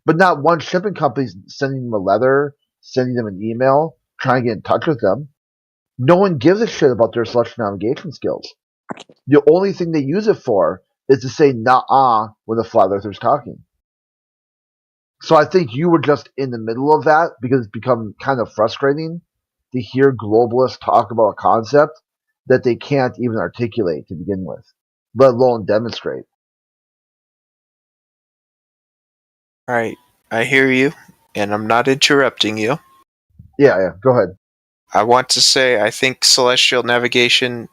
but not one shipping company is sending them a letter, sending them an email, trying to get in touch with them. No one gives a shit about their celestial navigation skills. The only thing they use it for is to say nah when the flat earther's talking. So I think you were just in the middle of that because it's become kind of frustrating to hear globalists talk about a concept that they can't even articulate to begin with, let alone demonstrate. All right, I hear you, and I'm not interrupting you. Yeah, go ahead. I want to say I think celestial navigation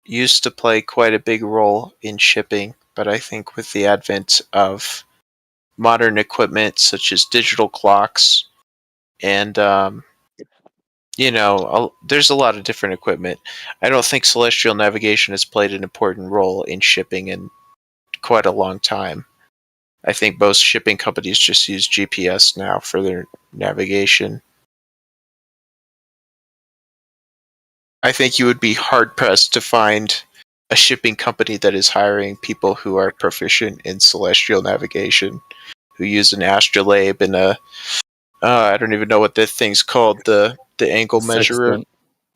used to play quite a big role in shipping, but I think with the advent of modern equipment such as digital clocks and there's a lot of different equipment. I don't think celestial navigation has played an important role in shipping in quite a long time. I think most shipping companies just use GPS now for their navigation. I think you would be hard-pressed to find a shipping company that is hiring people who are proficient in celestial navigation, who use an astrolabe and I don't even know what that thing's called, the angle measurer,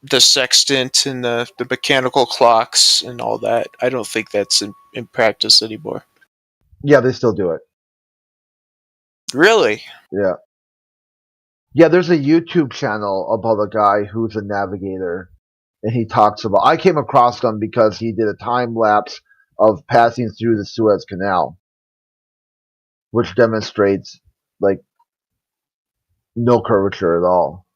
the sextant, and the mechanical clocks and all that. I don't think that's in practice anymore. Yeah, they still do it. Really? Yeah. Yeah, there's a YouTube channel about a guy who's a navigator, and he talks about. I came across him because he did a time lapse of passing through the Suez Canal, which demonstrates like no curvature at all.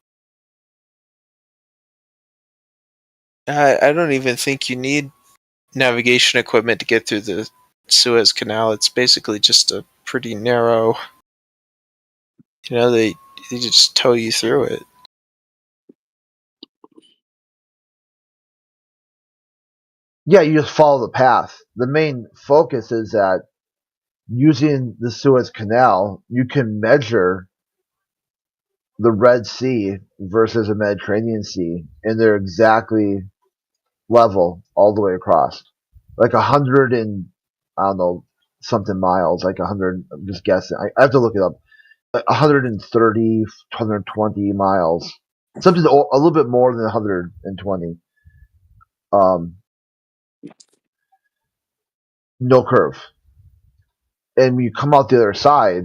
I don't even think you need navigation equipment to get through the Suez Canal. It's basically just a pretty narrow. They just tow you through it. Yeah, you just follow the path. The main focus is that using the Suez Canal, you can measure the Red Sea versus the Mediterranean Sea, and they're exactly level all the way across. Like 100 and, I don't know, something miles, like 100, I'm just guessing. I have to look it up. Like 130, 120 miles. Something a little bit more than 120. No curve. And when you come out the other side,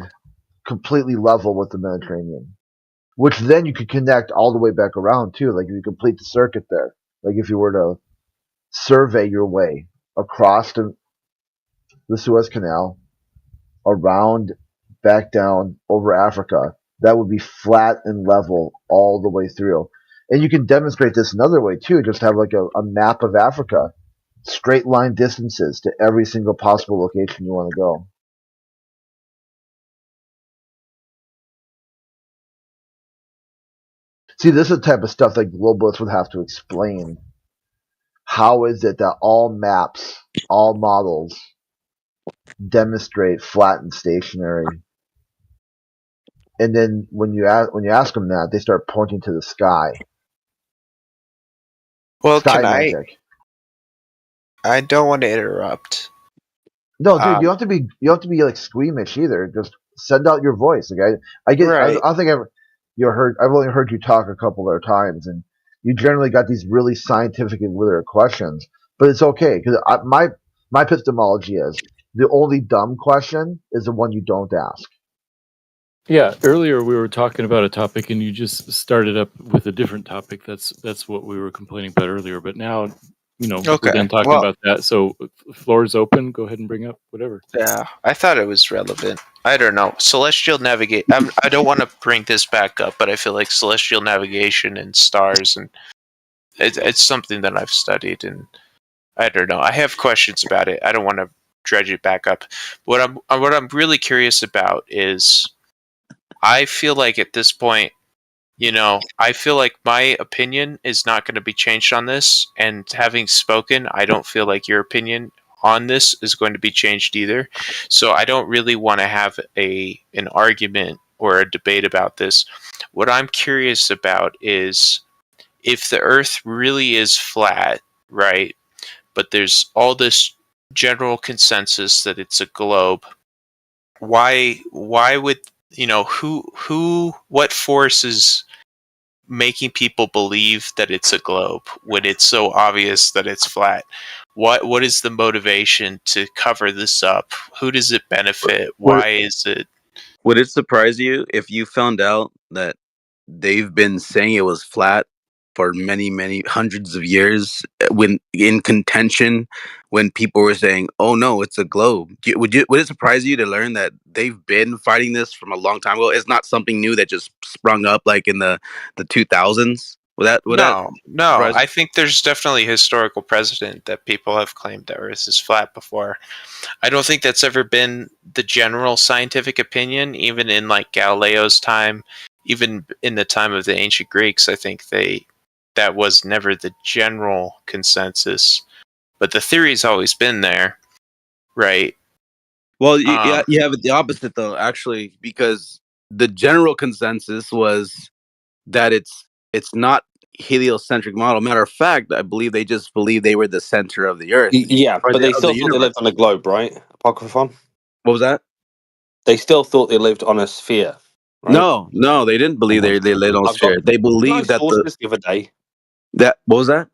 completely level with the Mediterranean. Which then you could connect all the way back around too. Like if you complete the circuit there. Like if you were to survey your way across the Suez Canal, around, back down, over Africa, that would be flat and level all the way through. And you can demonstrate this another way too. Just have like a map of Africa, straight line distances to every single possible location you want to go. See, this is the type of stuff that globalists would have to explain. How is it that all maps, all models demonstrate flat and stationary? And then when you ask them that, they start pointing to the sky. Well, Sky can magic. I don't want to interrupt. No, dude, you don't have to be like squeamish either. Just send out your voice. Okay, I don't think I've only heard you talk a couple of times, and you generally got these really scientific and literate questions. But it's okay because my epistemology is the only dumb question is the one you don't ask. Yeah, earlier we were talking about a topic, and you just started up with a different topic. That's what we were complaining about earlier. But now, we're done talking about that. So, floor is open. Go ahead and bring up whatever. Yeah, I thought it was relevant. I don't know. Celestial navigation. I don't want to bring this back up, but I feel like celestial navigation and stars, and it's something that I've studied, and I don't know. I have questions about it. I don't want to dredge it back up. What I'm really curious about is, I feel like at this point, I feel like my opinion is not going to be changed on this. And having spoken, I don't feel like your opinion on this is going to be changed either. So I don't really want to have an argument or a debate about this. What I'm curious about is, if the Earth really is flat, right? But there's all this general consensus that it's a globe. Why would what force is making people believe that it's a globe when it's so obvious that it's flat? What is the motivation to cover this up? Who does it benefit? Why is it? Would it surprise you if you found out that they've been saying it was flat for many, many hundreds of years, when in contention, when people were saying, "Oh no, it's a globe"? Would it surprise you to learn that they've been fighting this from a long time ago? It's not something new that just sprung up like in the 2000s. No. I think there's definitely historical precedent that people have claimed that Earth is flat before. I don't think that's ever been the general scientific opinion, even in like Galileo's time, even in the time of the ancient Greeks. I think that was never the general consensus, but the theory's always been there, right? Well, you have it the opposite though, actually, because the general consensus was that it's not heliocentric model. Matter of fact, I believe they just believed they were the center of the Earth. Yeah, but they still thought they lived on a globe, right? Apocryphon? What was that? They still thought they lived on a sphere. Right? No, they didn't believe they lived on a sphere. They believed that the other day. What was that?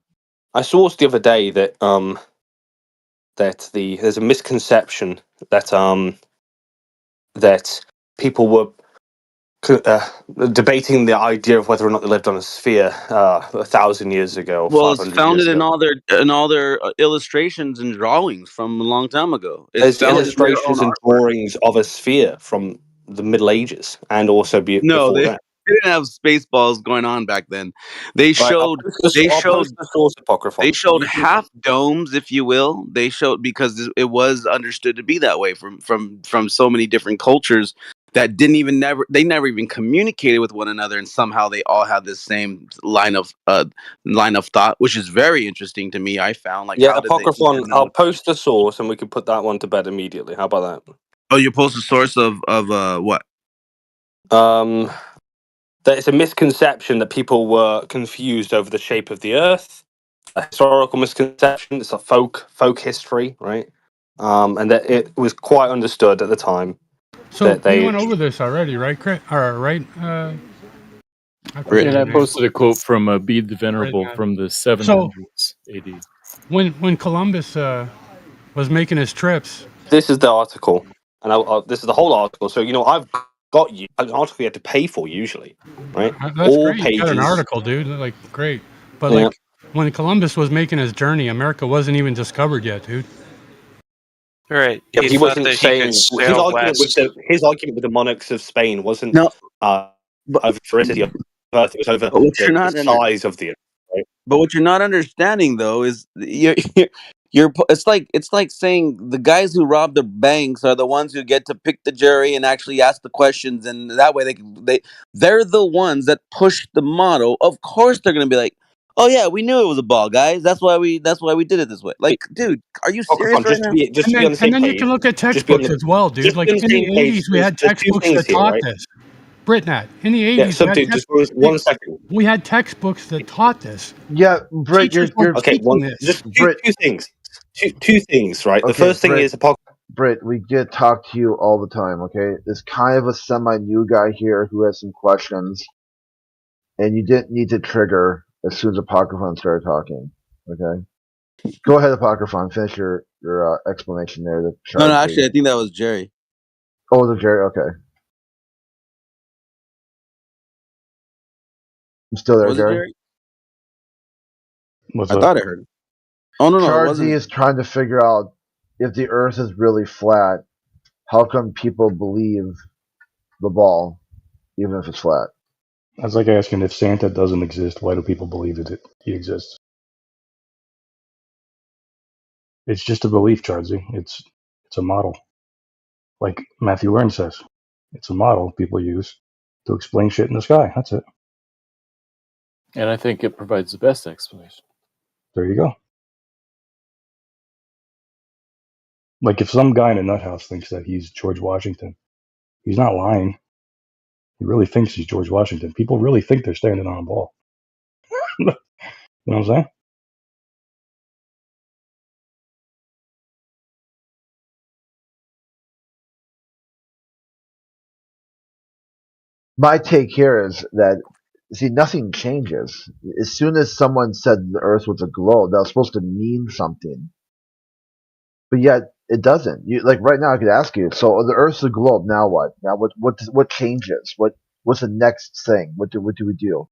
I saw the other day that there's a misconception that that people were debating the idea of whether or not they lived on a sphere 1,000 years ago. Well, it's founded in all their illustrations and drawings from a long time ago. There's illustrations and drawings of a sphere from the Middle Ages, and also before that. They didn't have Spaceballs going on back then. They showed half domes, if you will. They showed, because it was understood to be that way from so many different cultures that they never even communicated with one another, and somehow they all had the same line of thought, which is very interesting to me. I found Apocryphon. I'll post the source, and we can put that one to bed immediately. How about that? Oh, you post the source of what? That it's a misconception that people were confused over the shape of the Earth. A historical misconception. It's a folk history, right? And that it was quite understood at the time. So we went over this already, right, Chris? Right? And I posted a quote from Bede the Venerable from the 700s AD. When Columbus was making his trips. This is the article, and this is the whole article. So I've got you an article you had to pay for usually, right? That's all great. You got an article, dude. Like, great. But when Columbus was making his journey, America wasn't even discovered yet, dude. Right. Yeah, he wasn't saying his argument with the monarchs of Spain wasn't over ferocity of Earth. It was over the size of the Earth. Right? But what you're not understanding, though, is It's like saying the guys who rob the banks are the ones who get to pick the jury and actually ask the questions, and that way they're the ones that push the model. Of course, they're gonna be like, "Oh yeah, we knew it was a ball, guys. That's why we did it this way." Like, dude, are you serious right now? Just to be on the same And then you page. can look at Just be on textbooks the, as well, dude. just Like be on the in the same page. 80s, we had There's two textbooks things that here, taught right? this. Britnat, in the Yeah, 80s, we had just one second. we had textbooks that taught this. Yeah, Brit, Teachers were Okay. teaching this. Just Brit. two things. Two things, right? The Okay, first thing Brit, is apocalypse. Brit, we get to talk to you all the time, okay? There's kind of a semi-new guy here who has some questions, and you didn't need to trigger as soon as Apocryphon started talking, okay? Go ahead, Apocryphon. Finish your explanation there. No, actually, I think that was Jerry. Oh, was it Jerry? Okay. I'm still there, Was it Jerry? Jerry? What's I up? thought I heard it. Oh no, it Charzy wasn't. is trying to figure out if the Earth is really flat. How come people believe the ball, even if it's flat? That's like asking if Santa doesn't exist, why do people believe that he exists? It's just a belief, Charzy. It's a model. Like Matthew Learn says, it's a model people use to explain shit in the sky. That's it. And I think it provides the best explanation. There you go. Like if some guy in a nut house thinks that he's George Washington, he's not lying. He really thinks he's George Washington. People really think they're standing on a ball. You know what I'm saying? My take here is that, see, nothing changes. As soon as someone said the Earth was a globe, that was supposed to mean something. But yet, it doesn't. You, like right now, I could ask you, so the Earth's a globe, now what? Now what changes? What's the next thing? What do we do? You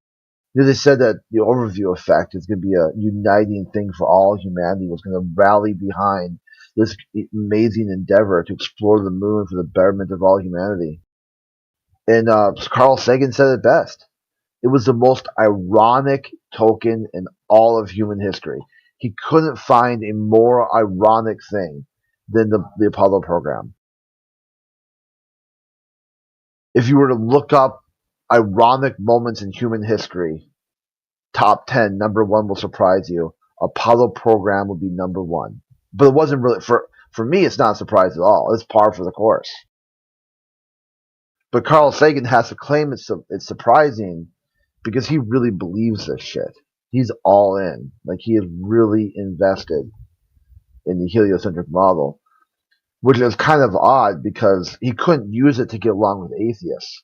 know, they said that the overview effect is going to be a uniting thing for all humanity, was going to rally behind this amazing endeavor to explore the moon for the betterment of all humanity. And Carl Sagan said it best. It was the most ironic token in all of human history. He couldn't find a more ironic thing than the Apollo program. If you were to look up ironic moments in human history, top 10, number one will surprise you. Apollo program would be number one. But it wasn't really, for me, it's not a surprise at all. It's par for the course. But Carl Sagan has to claim it's surprising because he really believes this shit. He's all in. Like, he is really invested in the heliocentric model, which is kind of odd because he couldn't use it to get along with atheists.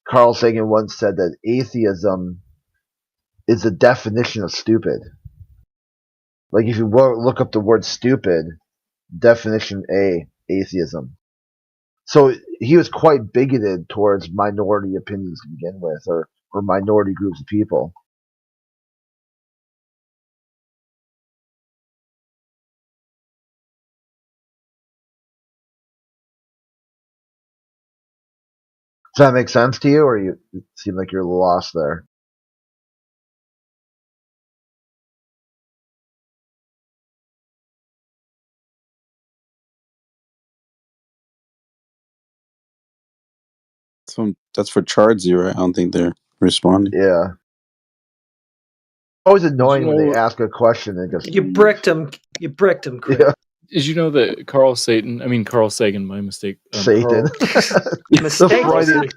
Carl Sagan once said that atheism is the definition of stupid. Like, if you look up the word stupid, definition A, atheism. So he was quite bigoted towards minority opinions to begin with, or minority groups of people. Does that make sense to you, or you seem like you're a little lost there? So that's for Charzy, right? I don't think they're responding. Yeah. Always annoying when they ask a question and just You bricked him. You bricked him, Chris. Yeah. Did you know that Carl Sagan, my mistake. Satan. Mistake.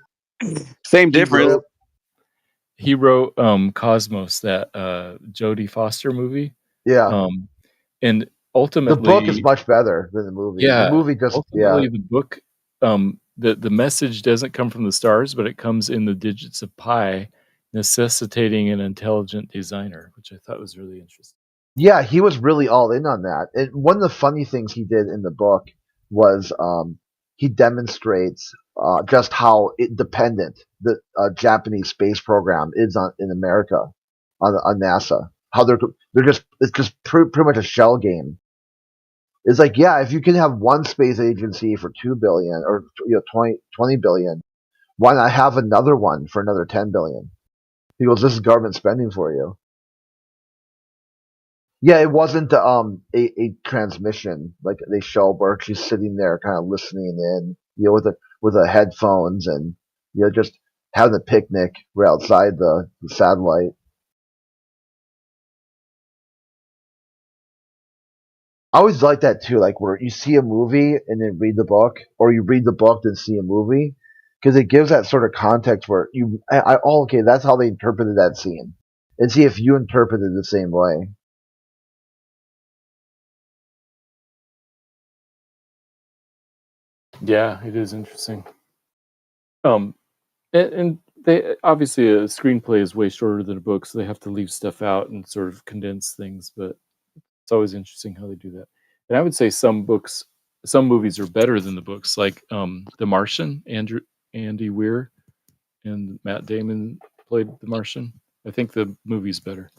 Same difference. He wrote Cosmos, that Jodie Foster movie. Yeah. And ultimately, the book is much better than the movie. Yeah, the movie just ultimately the book, the message doesn't come from the stars, but it comes in the digits of pi, necessitating an intelligent designer, which I thought was really interesting. Yeah, he was really all in on that. And one of the funny things he did in the book was he demonstrates just how dependent the Japanese space program is in America, on NASA. How it's just pretty much a shell game. It's like, yeah, if you can have one space agency for $2 billion or 20 billion, why not have another one for another 10 billion? He goes, this is government spending for you. Yeah, it wasn't a transmission like they show where she's sitting there kind of listening in, with the headphones and just having a picnic right outside the satellite. I always like that too, like where you see a movie and then read the book, or you read the book then see a movie, because it gives that sort of context where okay, that's how they interpreted that scene, and see if you interpret it the same way. Yeah, it is interesting. And they obviously a screenplay is way shorter than a book, so they have to leave stuff out and sort of condense things. But it's always interesting how they do that. And I would say some movies are better than the books, like The Martian. Andy Weir and Matt Damon played The Martian. I think the movie's better.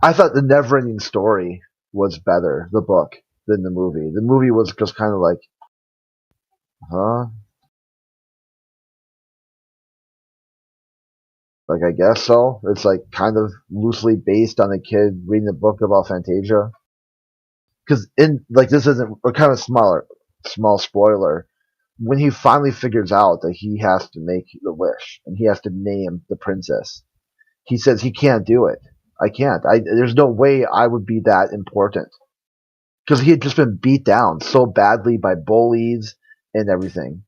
I thought The Neverending Story was better, the book, than the movie. The movie was just kind of like, huh? Like, I guess so. It's like kind of loosely based on a kid reading a book about Fantasia. Because this isn't a kind of small spoiler. When he finally figures out that he has to make the wish and he has to name the princess, he says he can't do it. I can't. There's no way I would be that important. Because he had just been beat down so badly by bullies and everything.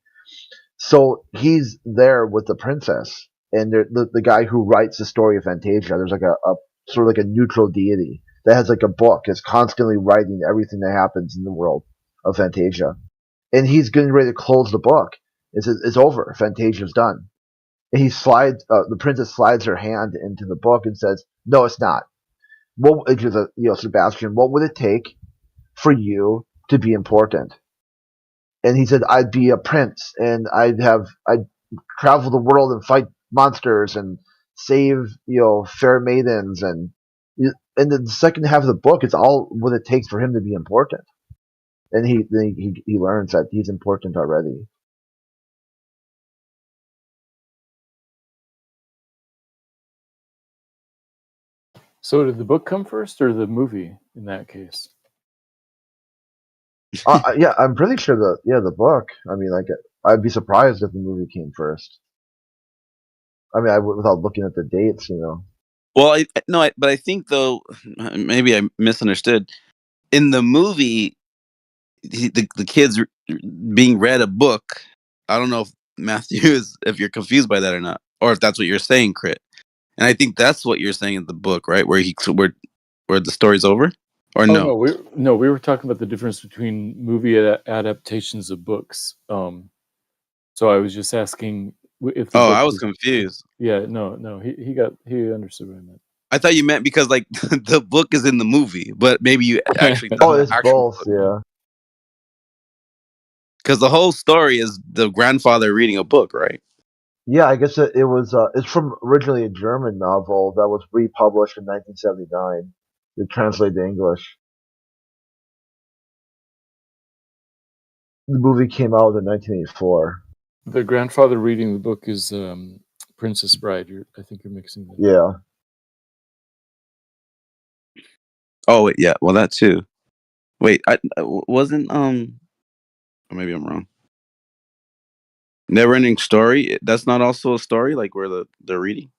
So he's there with the princess and the guy who writes the story of Fantasia. There's like a sort of like a neutral deity that has like a book. Is constantly writing everything that happens in the world of Fantasia, and he's getting ready to close the book. It's over. Fantasia's done. And the princess slides her hand into the book and says, "No, it's not. Sebastian, what would it take for you to be important?" And he said, "I'd be a prince, and I'd travel the world and fight monsters and save fair maidens." And the second half of the book is all what it takes for him to be important. And he learns that he's important already. So did the book come first or the movie in that case? Yeah, I'm pretty sure the book. I mean, like, I'd be surprised if the movie came first. I mean, without looking at the dates, Well, but I think though, maybe I misunderstood. In the movie, the kid's being read a book. I don't know if Matthew if you're confused by that or not, or if that's what you're saying, Crit. And I think that's what you're saying in the book, right? Where the story's over, or no? We were talking about the difference between movie adaptations of books. So I was just asking if. I was confused. Yeah, no, he understood what I meant. I thought you meant because like the book is in the movie, but maybe you actually. It's both, yeah. Because the whole story is the grandfather reading a book, right? Yeah, I guess it was. It's from originally a German novel that was republished in 1979. It translated to English. The movie came out in 1984. The grandfather reading the book is Princess Bride. I think you're mixing them. Yeah. Oh yeah, well that too. Wait, I wasn't or maybe I'm wrong. Never-ending Story. That's not also a story, like where they're reading.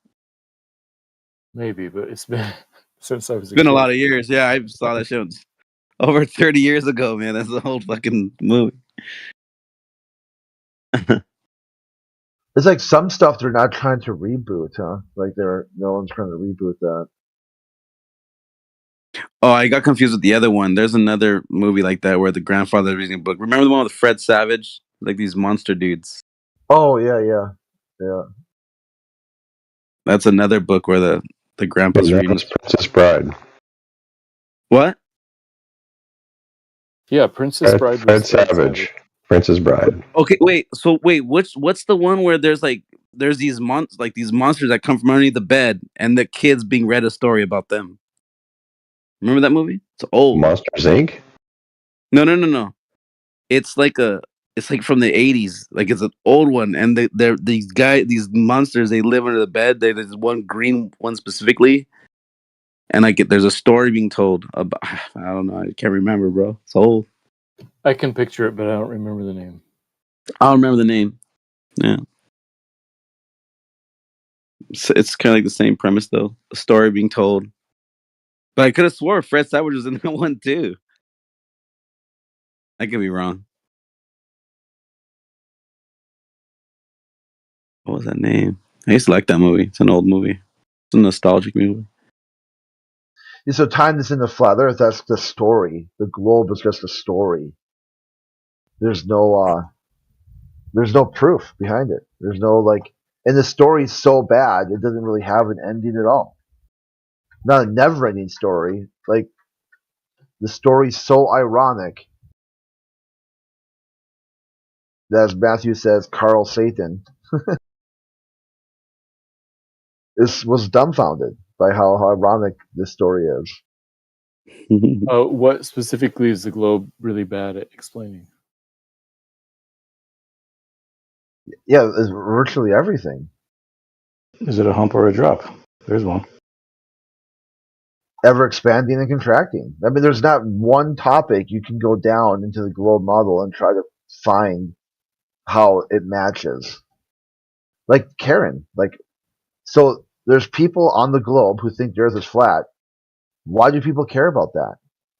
Maybe, but it's been since I was. It's been a lot of years. Yeah, I saw that show over 30 years ago. Man, that's the whole fucking movie. It's like some stuff they're not trying to reboot, huh? Like no one's trying to reboot that. Oh, I got confused with the other one. There's another movie like that where the grandfather is reading a book. Remember the one with Fred Savage? Like these monster dudes. Oh yeah. That's another book where the grandpa's reading. Princess Bride. What? Yeah, Princess Bride. Fred Savage. Princess Bride. Okay, wait. So what's the one where there's these monsters that come from underneath the bed, and the kids being read a story about them? Remember that movie? It's old. Monsters Inc. No. It's like a It's like from the 80s. Like it's an old one, and these monsters. They live under the bed. There's one green one specifically, and there's a story being told about. I don't know. I can't remember, bro. It's old. I can picture it, but I don't remember the name. I don't remember the name. Yeah. It's kind of like the same premise, though. A story being told. But I could have swore Fred Savage was in that one, too. I could be wrong. What was that name? I used to like that movie. It's an old movie. It's a nostalgic movie. Yeah, so tying this into Flat Earth, that's the story. The globe is just a story. There's no proof behind it. There's no and the story's so bad it doesn't really have an ending at all. Not a never-ending story. Like the story's so ironic that, as Matthew says, Carl Satan was dumbfounded by how ironic this story is. What specifically is the globe really bad at explaining? Yeah, it's virtually everything. Is it a hump or a drop? There's one. Ever expanding and contracting. I mean, there's not one topic you can go down into the globe model and try to find how it matches. Like Karen, so there's people on the globe who think the Earth is flat. Why do people care about that?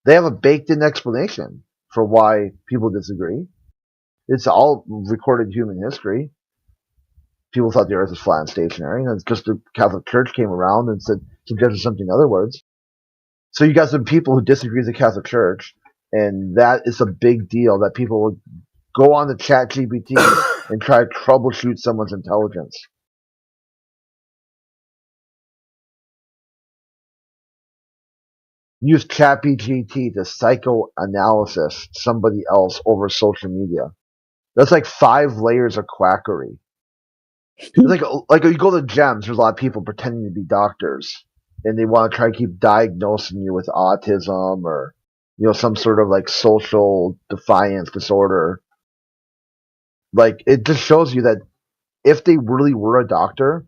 They have a baked-in explanation for why people disagree. It's all recorded human history. People thought the Earth was flat and stationary, and it's just the Catholic Church came around and suggested something in other words. So you got some people who disagree with the Catholic Church, and that is a big deal that people would go on to ChatGPT and try to troubleshoot someone's intelligence. Use ChatGPT to psychoanalysis somebody else over social media. That's like 5 layers of quackery. Like you go to GEMS, there's a lot of people pretending to be doctors, and they want to try to keep diagnosing you with autism or some sort of social defiance disorder. It just shows you that if they really were a doctor,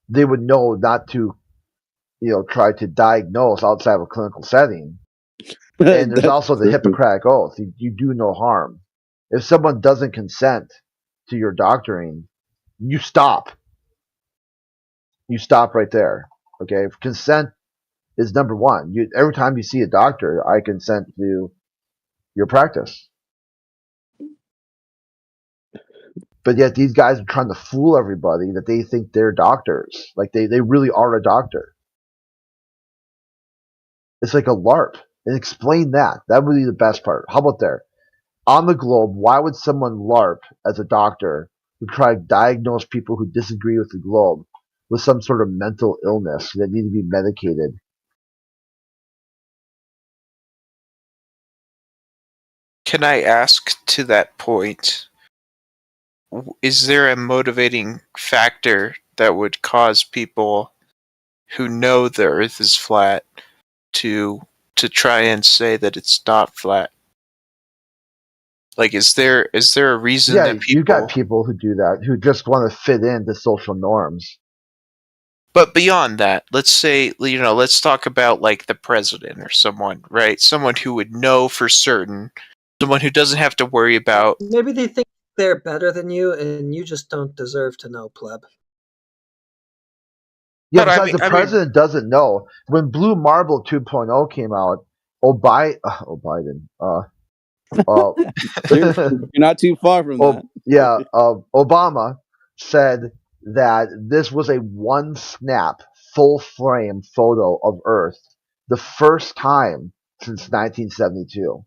they would know not to try to diagnose outside of a clinical setting. And there's also the Hippocratic Oath. You do no harm. If someone doesn't consent to your doctoring, you stop. You stop right there. Okay? Consent is number one. Every time you see a doctor, I consent to your practice. But yet these guys are trying to fool everybody that they think they're doctors. They really are a doctor. It's like a LARP. And explain that. That would be the best part. How about there? On the globe, why would someone LARP as a doctor who try to diagnose people who disagree with the globe with some sort of mental illness that need to be medicated? Can I ask to that point, is there a motivating factor that would cause people who know the Earth is flat to try and say that it's not flat? Is there a reason that people... you got people who do that, who just want to fit into social norms. But beyond that, let's say, let's talk about the president or someone, right? Someone who would know for certain, someone who doesn't have to worry about... Maybe they think they're better than you, and you just don't deserve to know, pleb. Yeah, besides, the president doesn't know. When Blue Marble 2.0 came out, Biden. You're not too far from that. Yeah, Obama said that this was a one snap, full frame photo of Earth, the first time since 1972.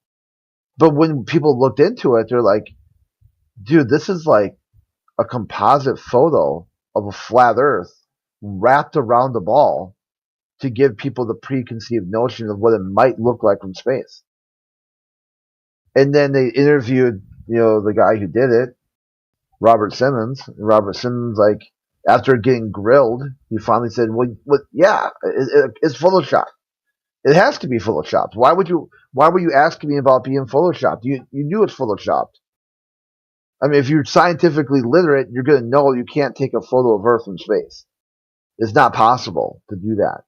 But when people looked into it, they're like, dude, this is like a composite photo of a flat Earth wrapped around the ball to give people the preconceived notion of what it might look like from space. And then they interviewed, the guy who did it, Robert Simmons. And Robert Simmons, after getting grilled, he finally said, yeah, it's Photoshop. It has to be Photoshopped. Why were you asking me about being Photoshopped? You knew it's Photoshopped. I mean, if you're scientifically literate, you're going to know you can't take a photo of Earth from space. It's not possible to do that.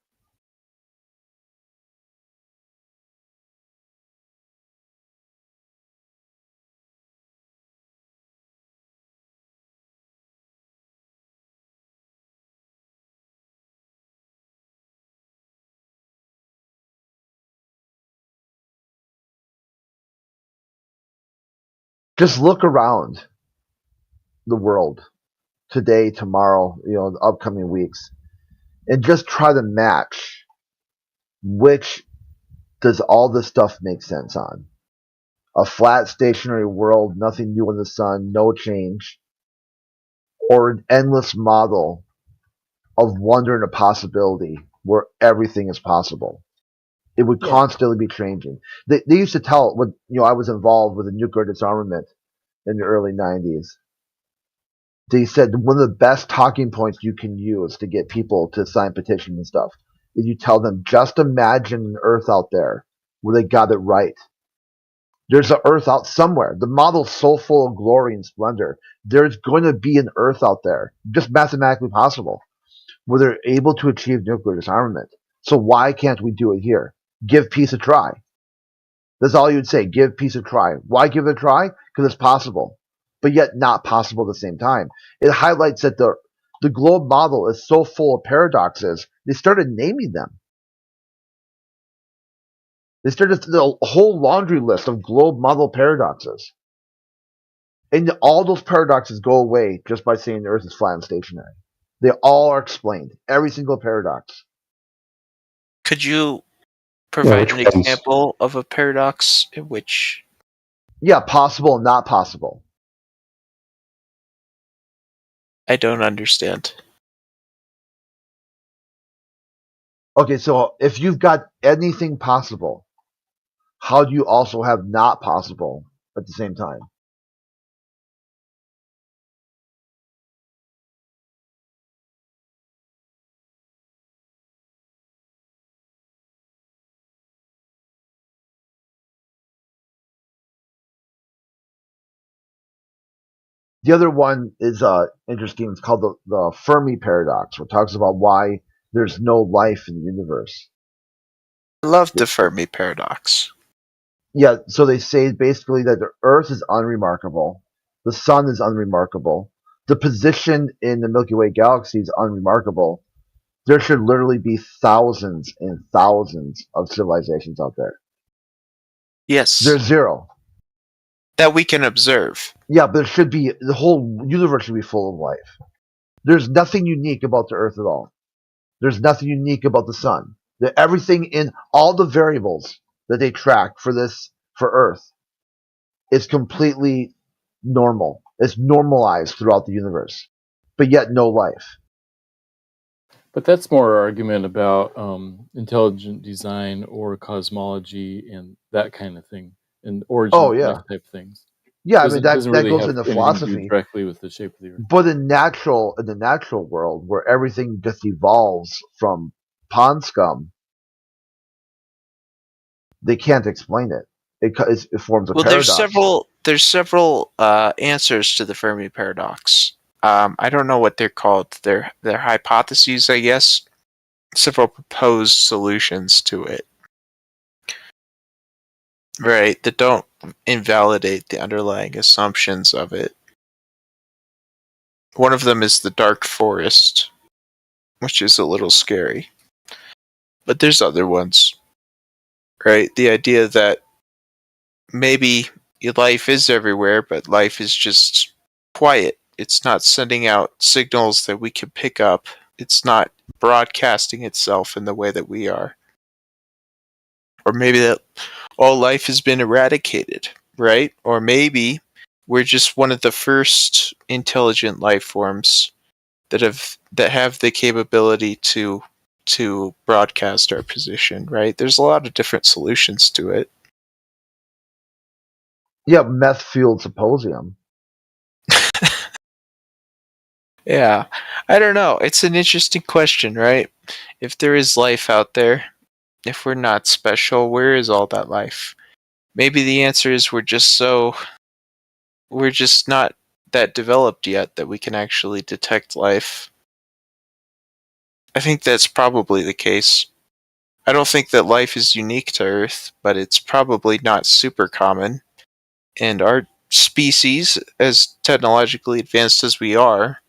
Just look around the world today, tomorrow, the upcoming weeks, and just try to match which does all this stuff make sense on. A flat, stationary world, nothing new in the sun, no change, or an endless model of wonder and a possibility where everything is possible. It would constantly be changing. They used to tell when I was involved with the nuclear disarmament in the early 90s. They said one of the best talking points you can use to get people to sign petitions and stuff is you tell them, just imagine an Earth out there where they got it right. There's an Earth out somewhere. The model's so full of glory and splendor. There's going to be an Earth out there, just mathematically possible, where they're able to achieve nuclear disarmament. So why can't we do it here? Give peace a try. That's all you'd say. Give peace a try. Why give it a try? Because it's possible, but yet not possible at the same time. It highlights that the globe model is so full of paradoxes, they started naming them. They started the whole laundry list of globe model paradoxes. And all those paradoxes go away just by saying the Earth is flat and stationary. They all are explained. Every single paradox. Could you provide an example of a paradox in which... Yeah, possible and not possible. I don't understand. Okay, so if you've got anything possible, how do you also have not possible at the same time? The other one is interesting. It's called the Fermi paradox, where it talks about why there's no life in the universe. I love the Fermi paradox. Yeah, so they say basically that the Earth is unremarkable, the Sun is unremarkable, the position in the Milky Way galaxy is unremarkable. There should literally be thousands and thousands of civilizations out there. Yes. There's zero. That we can observe. Yeah, but there should be, the whole universe should be full of life. There's nothing unique about the Earth at all. There's nothing unique about the Sun. Everything in all the variables that they track for Earth is completely normal. It's normalized throughout the universe, but yet no life. But that's more argument about intelligent design or cosmology and that kind of thing, and origin type things. Yeah, I mean that really goes into philosophy directly with the shape of the Earth. But in the natural world, where everything just evolves from pond scum, they can't explain it. It forms a paradox. There's several answers to the Fermi paradox. I don't know what they're called. They're hypotheses, I guess. Several proposed solutions to it. Right, that don't invalidate the underlying assumptions of it. One of them is the dark forest, which is a little scary. But there's other ones. Right? The idea that maybe life is everywhere, but life is just quiet. It's not sending out signals that we can pick up. It's not broadcasting itself in the way that we are. Or maybe that all life has been eradicated, right? Or maybe we're just one of the first intelligent life forms that have the capability to broadcast our position, right? There's a lot of different solutions to it. Yeah, meth-fueled symposium. Yeah, I don't know. It's an interesting question, right? If there is life out there, if we're not special, where is all that life? Maybe the answer is we're just not that developed yet that we can actually detect life. I think that's probably the case. I don't think that life is unique to Earth, but it's probably not super common. And our species, as technologically advanced as we are,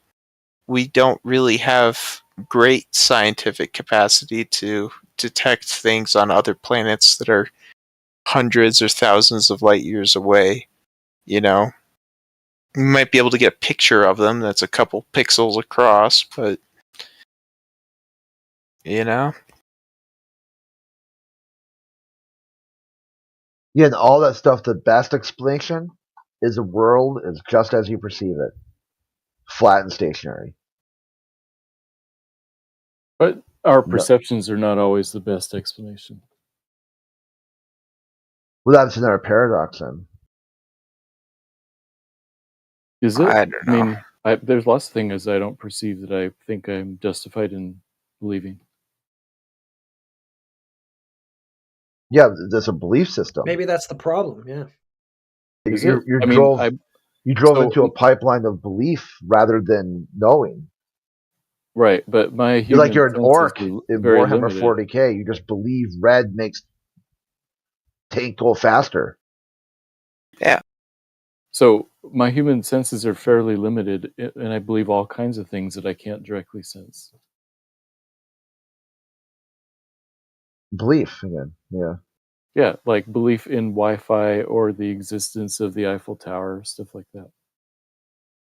we don't really have great scientific capacity to detect things on other planets that are hundreds or thousands of light years away. You know, we might be able to get a picture of them that's a couple pixels across, but you know. Yeah, and all that stuff, the best explanation is the world is just as you perceive it. Flat and stationary. But our perceptions are not always the best explanation. Well, that's another paradox then. Is it? I don't know. I mean, there's lots of things I don't perceive that I think I'm justified in believing. Yeah, there's a belief system. Maybe that's the problem. Yeah. You drove into a pipeline of belief rather than knowing. Right, but my You're like you're an human orc senses in are very Warhammer limited. 40k. You just believe red makes tank go faster. Yeah. So my human senses are fairly limited, and I believe all kinds of things that I can't directly sense. Belief again, yeah. Yeah, like belief in Wi-Fi or the existence of the Eiffel Tower, stuff like that.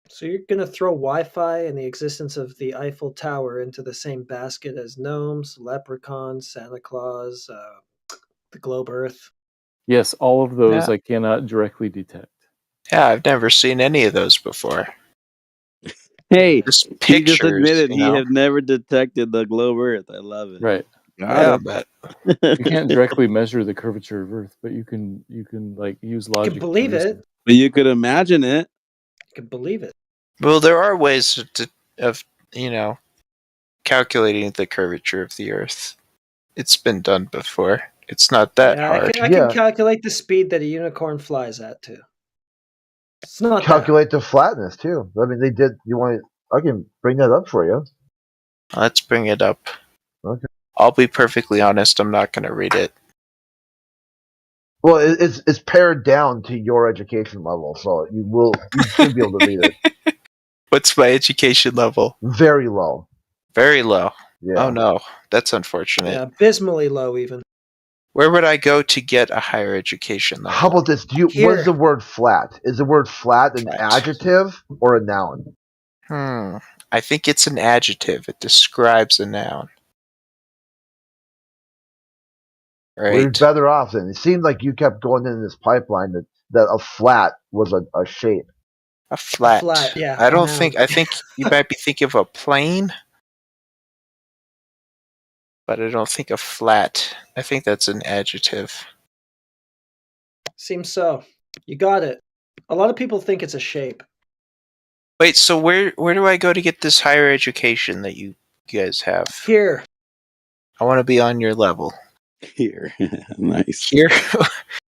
So you're going to throw Wi-Fi and the existence of the Eiffel Tower into the same basket as gnomes, leprechauns, Santa Claus, the globe Earth? Yes, all of those Yeah. I cannot directly detect. Yeah, I've never seen any of those before. Hey, Just he pictures, just admitted you he know? had never detected the globe Earth. I love it. Right. Yeah, but You can't directly measure the curvature of Earth, but you can like use logic. You can believe to reason. it. But you could imagine it. You can believe it. Well, there are ways of calculating the curvature of the Earth. It's been done before. It's not that hard. I can calculate the speed that a unicorn flies at too. It's not calculate the flatness too. I mean, they did. I can bring that up for you. Let's bring it up. Okay. I'll be perfectly honest. I'm not going to read it. Well, it's pared down to your education level, so you should be able to read it. What's my education level? Very low. Very low. Yeah. Oh no, that's unfortunate. Yeah, abysmally low even. Where would I go to get a higher education level? How about this? What is the word flat? Is the word flat an adjective or a noun? I think it's an adjective. It describes a noun. Right. Well, you're better off then. It seemed like you kept going in this pipeline that a flat was a shape. A flat. Yeah. I don't think. I think you might be thinking of a plane, but I don't think a flat. I think that's an adjective. Seems so. You got it. A lot of people think it's a shape. Wait, so where do I go to get this higher education that you guys have? Here. I want to be on your level. Here. Nice. Here.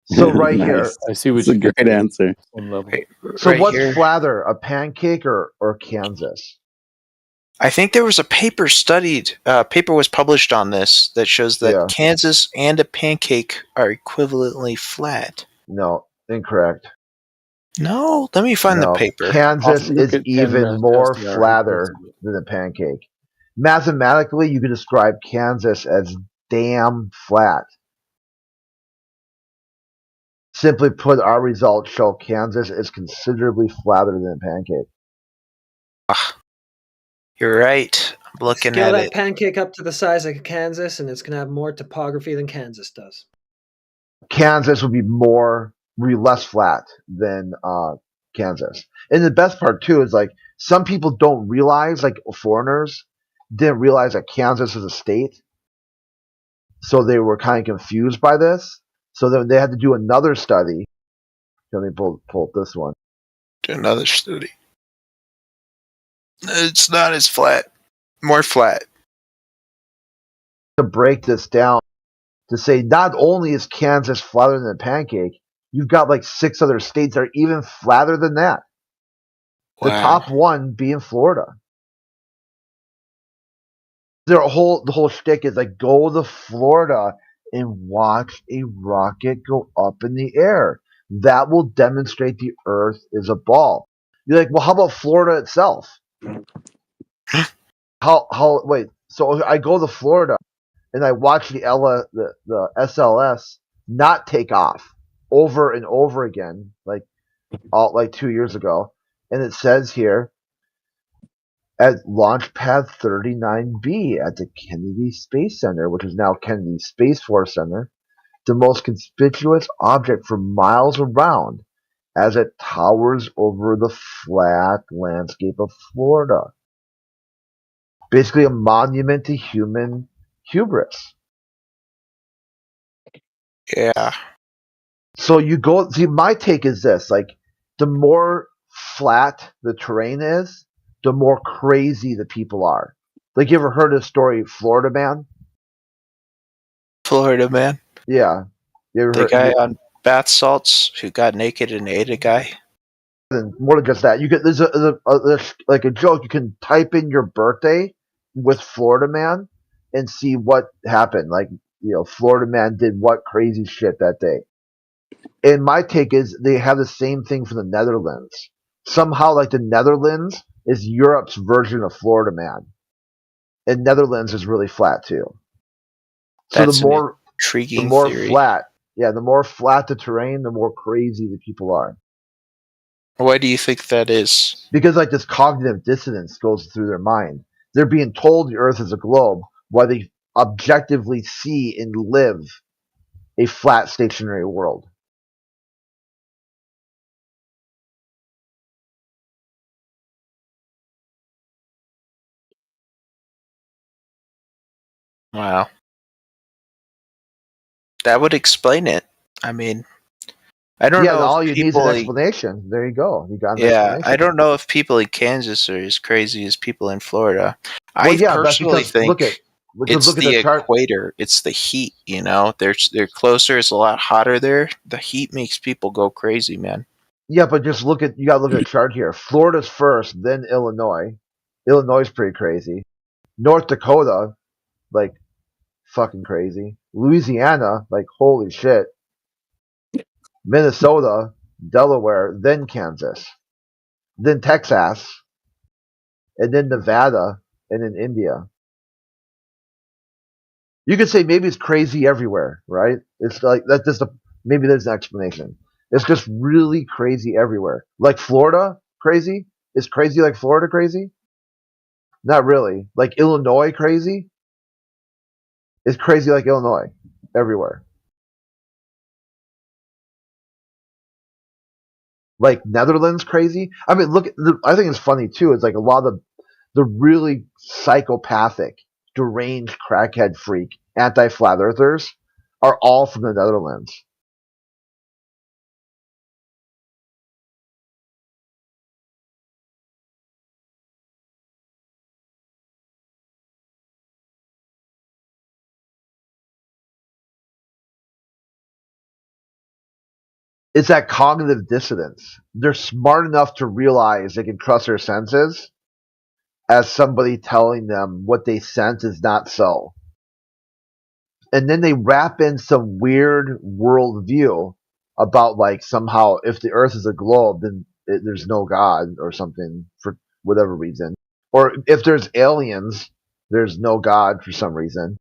So right Nice. here. I see what It's a great answer. So Right what's here. flatter, a pancake or Kansas? I think there was a paper paper was published on this that shows that Kansas and a pancake are equivalently flat. No, incorrect. No, let me find the paper. Kansas is even more flatter than a pancake. Mathematically, you can describe Kansas as damn flat. Simply put, our results show Kansas is considerably flatter than a pancake. You're right. I'm looking Scale at that it. pancake up to the size of Kansas, and it's going to have more topography than Kansas does. Kansas would be less flat than Kansas. And the best part too is like some people don't realize, like foreigners didn't realize that Kansas is a state, so they were kind of confused by this. So then they had to do another study. Let me pull up this one. Do another study. It's not as flat. More flat. To break this down, to say not only is Kansas flatter than a pancake, you've got like 6 other states that are even flatter than that. The top one being Florida. The whole shtick is like, go to Florida and watch a rocket go up in the air. That will demonstrate the Earth is a ball. You're like, well, how about Florida itself? Wait, so I go to Florida and I watch the SLS not take off over and over again, like 2 years ago, and it says here at Launch Pad 39B at the Kennedy Space Center, which is now Kennedy Space Force Center, the most conspicuous object for miles around as it towers over the flat landscape of Florida. Basically a monument to human hubris. Yeah. So you go, see, my take is this, like, the more flat the terrain is, the more crazy the people are. Like, you ever heard of the story Florida Man? Florida Man? Yeah. The guy on bath salts who got naked and ate a guy? And more than just that, you get there's like a joke. You can type in your birthday with Florida Man and see what happened. Like, Florida Man did what crazy shit that day. And my take is they have the same thing for the Netherlands. Somehow, like, the Netherlands is Europe's version of Florida Man, and Netherlands is really flat too. So That's the more intriguing theory. flat, the more flat the terrain, the more crazy the people are. Why do you think that is? Because, like, this cognitive dissonance goes through their mind. They're being told the Earth is a globe while they objectively see and live a flat, stationary world. Wow. That would explain it. I mean, I don't know. All if you need is an people explanation. There you go. You got an Yeah, explanation. I don't know if people in Kansas are as crazy as people in Florida. Well, I yeah, that's personally because think look at the the chart. equator. It's the heat. They're closer. It's a lot hotter there. The heat makes people go crazy, man. Yeah, but just you gotta look at the chart here. Florida's first, then Illinois. Illinois is pretty crazy. North Dakota, like, fucking crazy. Louisiana, like, holy shit. Minnesota, Delaware, then Kansas, then Texas, and then Nevada, and then India. You could say maybe it's crazy everywhere, right? It's like that's just maybe there's an explanation. It's just really crazy everywhere. Like Florida, crazy? Is crazy like Florida crazy? Not really. Like Illinois crazy? Is crazy like Illinois everywhere. Like Netherlands crazy? I mean, I think it's funny too. It's like a lot of the really psychopathic, deranged, crackhead freak, anti-flat earthers are all from the Netherlands. It's that cognitive dissonance. They're smart enough to realize they can trust their senses as somebody telling them what they sense is not so. And then they wrap in some weird worldview about, like, somehow if the earth is a globe, then there's no God or something for whatever reason. Or if there's aliens, there's no God for some reason.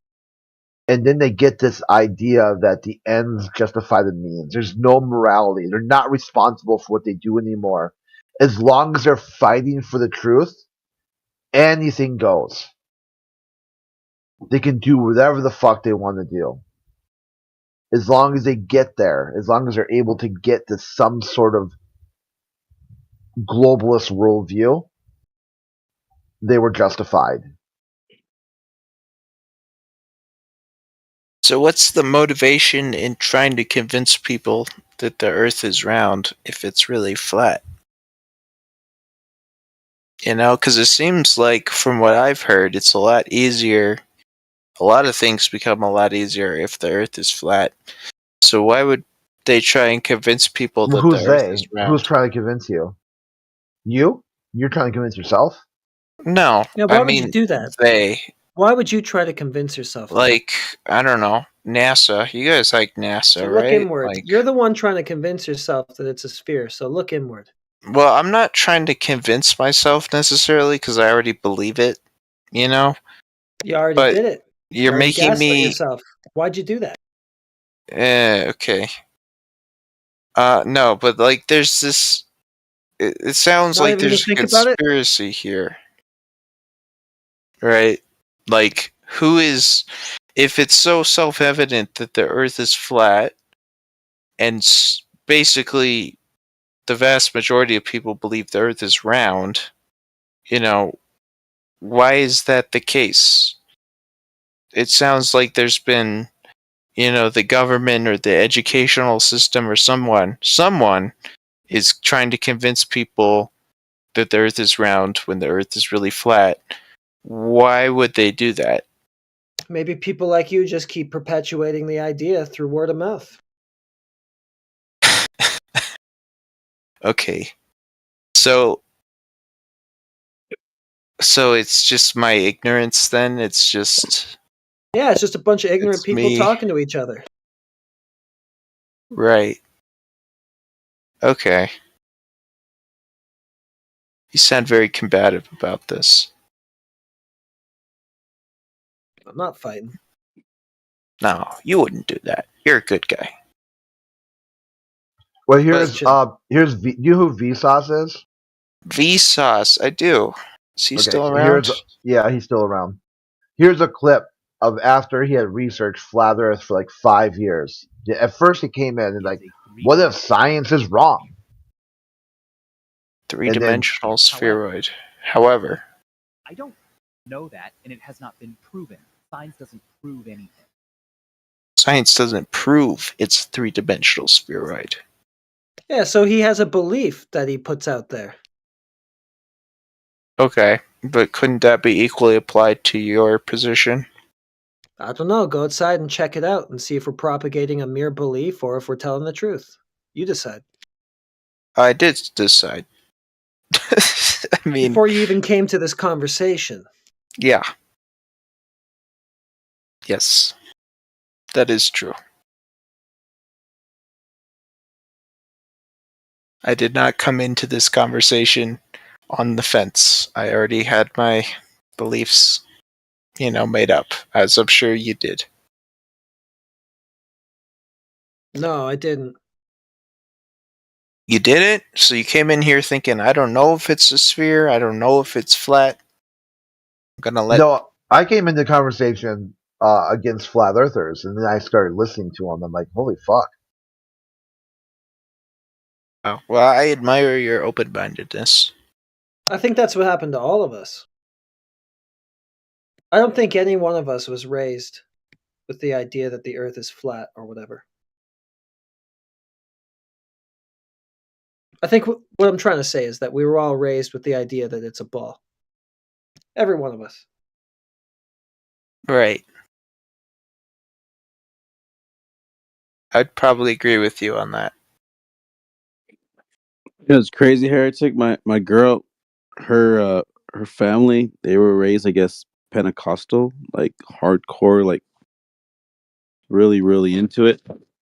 And then they get this idea that the ends justify the means. There's no morality. They're not responsible for what they do anymore. As long as they're fighting for the truth, anything goes. They can do whatever the fuck they want to do. As long as they get there, as long as they're able to get to some sort of globalist worldview, they were justified. So what's the motivation in trying to convince people that the Earth is round if it's really flat? Because it seems like, from what I've heard, it's a lot easier. A lot of things become a lot easier if the Earth is flat. So why would they try and convince people that Who's the Earth they? is round? Who's trying to convince you? You? You're trying to convince yourself? No, Yeah, why I would you mean do that? they. Why would you try to convince yourself? Like, I don't know, NASA. You guys like NASA, So look right? inward. Like, You're the one trying to convince yourself that it's a sphere. So look inward. well, I'm not trying to convince myself necessarily because I already believe it. You know. You already But did it. you're already making gaslit me. yourself. Why'd you do that? Okay. No, but like, there's this. It sounds Not like even to there's a think about it? conspiracy here, right? Like, who is? If it's so self-evident that the Earth is flat, and basically the vast majority of people believe the Earth is round, you know, why is that the case? It sounds like there's been, the government or the educational system or someone is trying to convince people that the Earth is round when the Earth is really flat. Why would they do that? Maybe people like you just keep perpetuating the idea through word of mouth. Okay. So it's just my ignorance then? It's just... Yeah, it's just a bunch of ignorant It's people me. talking to each other. Right. Okay. You sound very combative about this. I'm not fighting. No, you wouldn't do that. You're a good guy. Well, here's do you know who Vsauce is? Vsauce, I do. Is he still around? Yeah, he's still around. Here's a clip of after he had researched flat Earth for like 5 years. Yeah, at first he came in and like, what if science is wrong? Three-dimensional spheroid. However, I don't know that, and it has not been proven. Science doesn't prove anything. science doesn't prove it's three-dimensional spheroid. Yeah, so he has a belief that he puts out there. Okay, but couldn't that be equally applied to your position? I don't know. Go outside and check it out and see if we're propagating a mere belief or if we're telling the truth. You decide. I did decide. I mean, before you even came to this conversation. Yeah. Yes. That is true. I did not come into this conversation on the fence. I already had my beliefs, made up, as I'm sure you did. No, I didn't. You didn't? So you came in here thinking, I don't know if it's a sphere, I don't know if it's flat. I'm gonna let... No, I came into the conversation against flat earthers, and then I started listening to them. I'm like, holy fuck. Oh, well, I admire your open-mindedness. I think that's what happened to all of us. I don't think any one of us was raised with the idea that the earth is flat or whatever. I think what I'm trying to say is that we were all raised with the idea that it's a ball. Every one of us. Right. I'd probably agree with you on that. It was crazy, Heretic. My girl, her family, they were raised, I guess, Pentecostal, like hardcore, like really, really into it.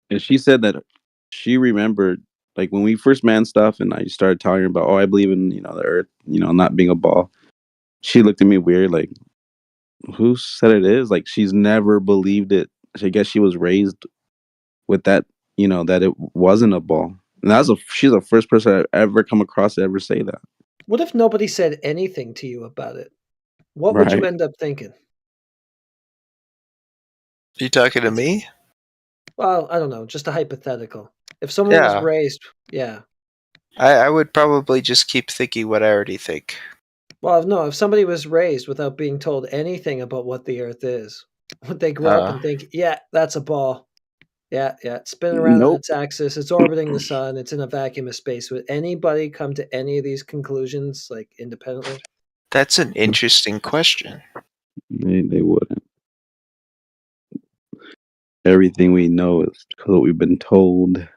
And she said that she remembered, like when we first met and stuff, and I started telling her about, I believe in, the earth, not being a ball. She looked at me weird, like, who said it is? Like, she's never believed it. I guess she was raised with that, that it wasn't a ball. And she's the first person I've ever come across to ever say that. What if nobody said anything to you about it? What would you Right. end up thinking? You talking to me? Well, I don't know, just a hypothetical. If someone was raised, yeah. I would probably just keep thinking what I already think. Well, no, if somebody was raised without being told anything about what the earth is, would they grow up and think, yeah, that's a ball. Yeah, it's spinning around on its axis, it's orbiting the sun, it's in a vacuum of space. Would anybody come to any of these conclusions, like, independently? That's an interesting question. They wouldn't. Everything we know is because what we've been told.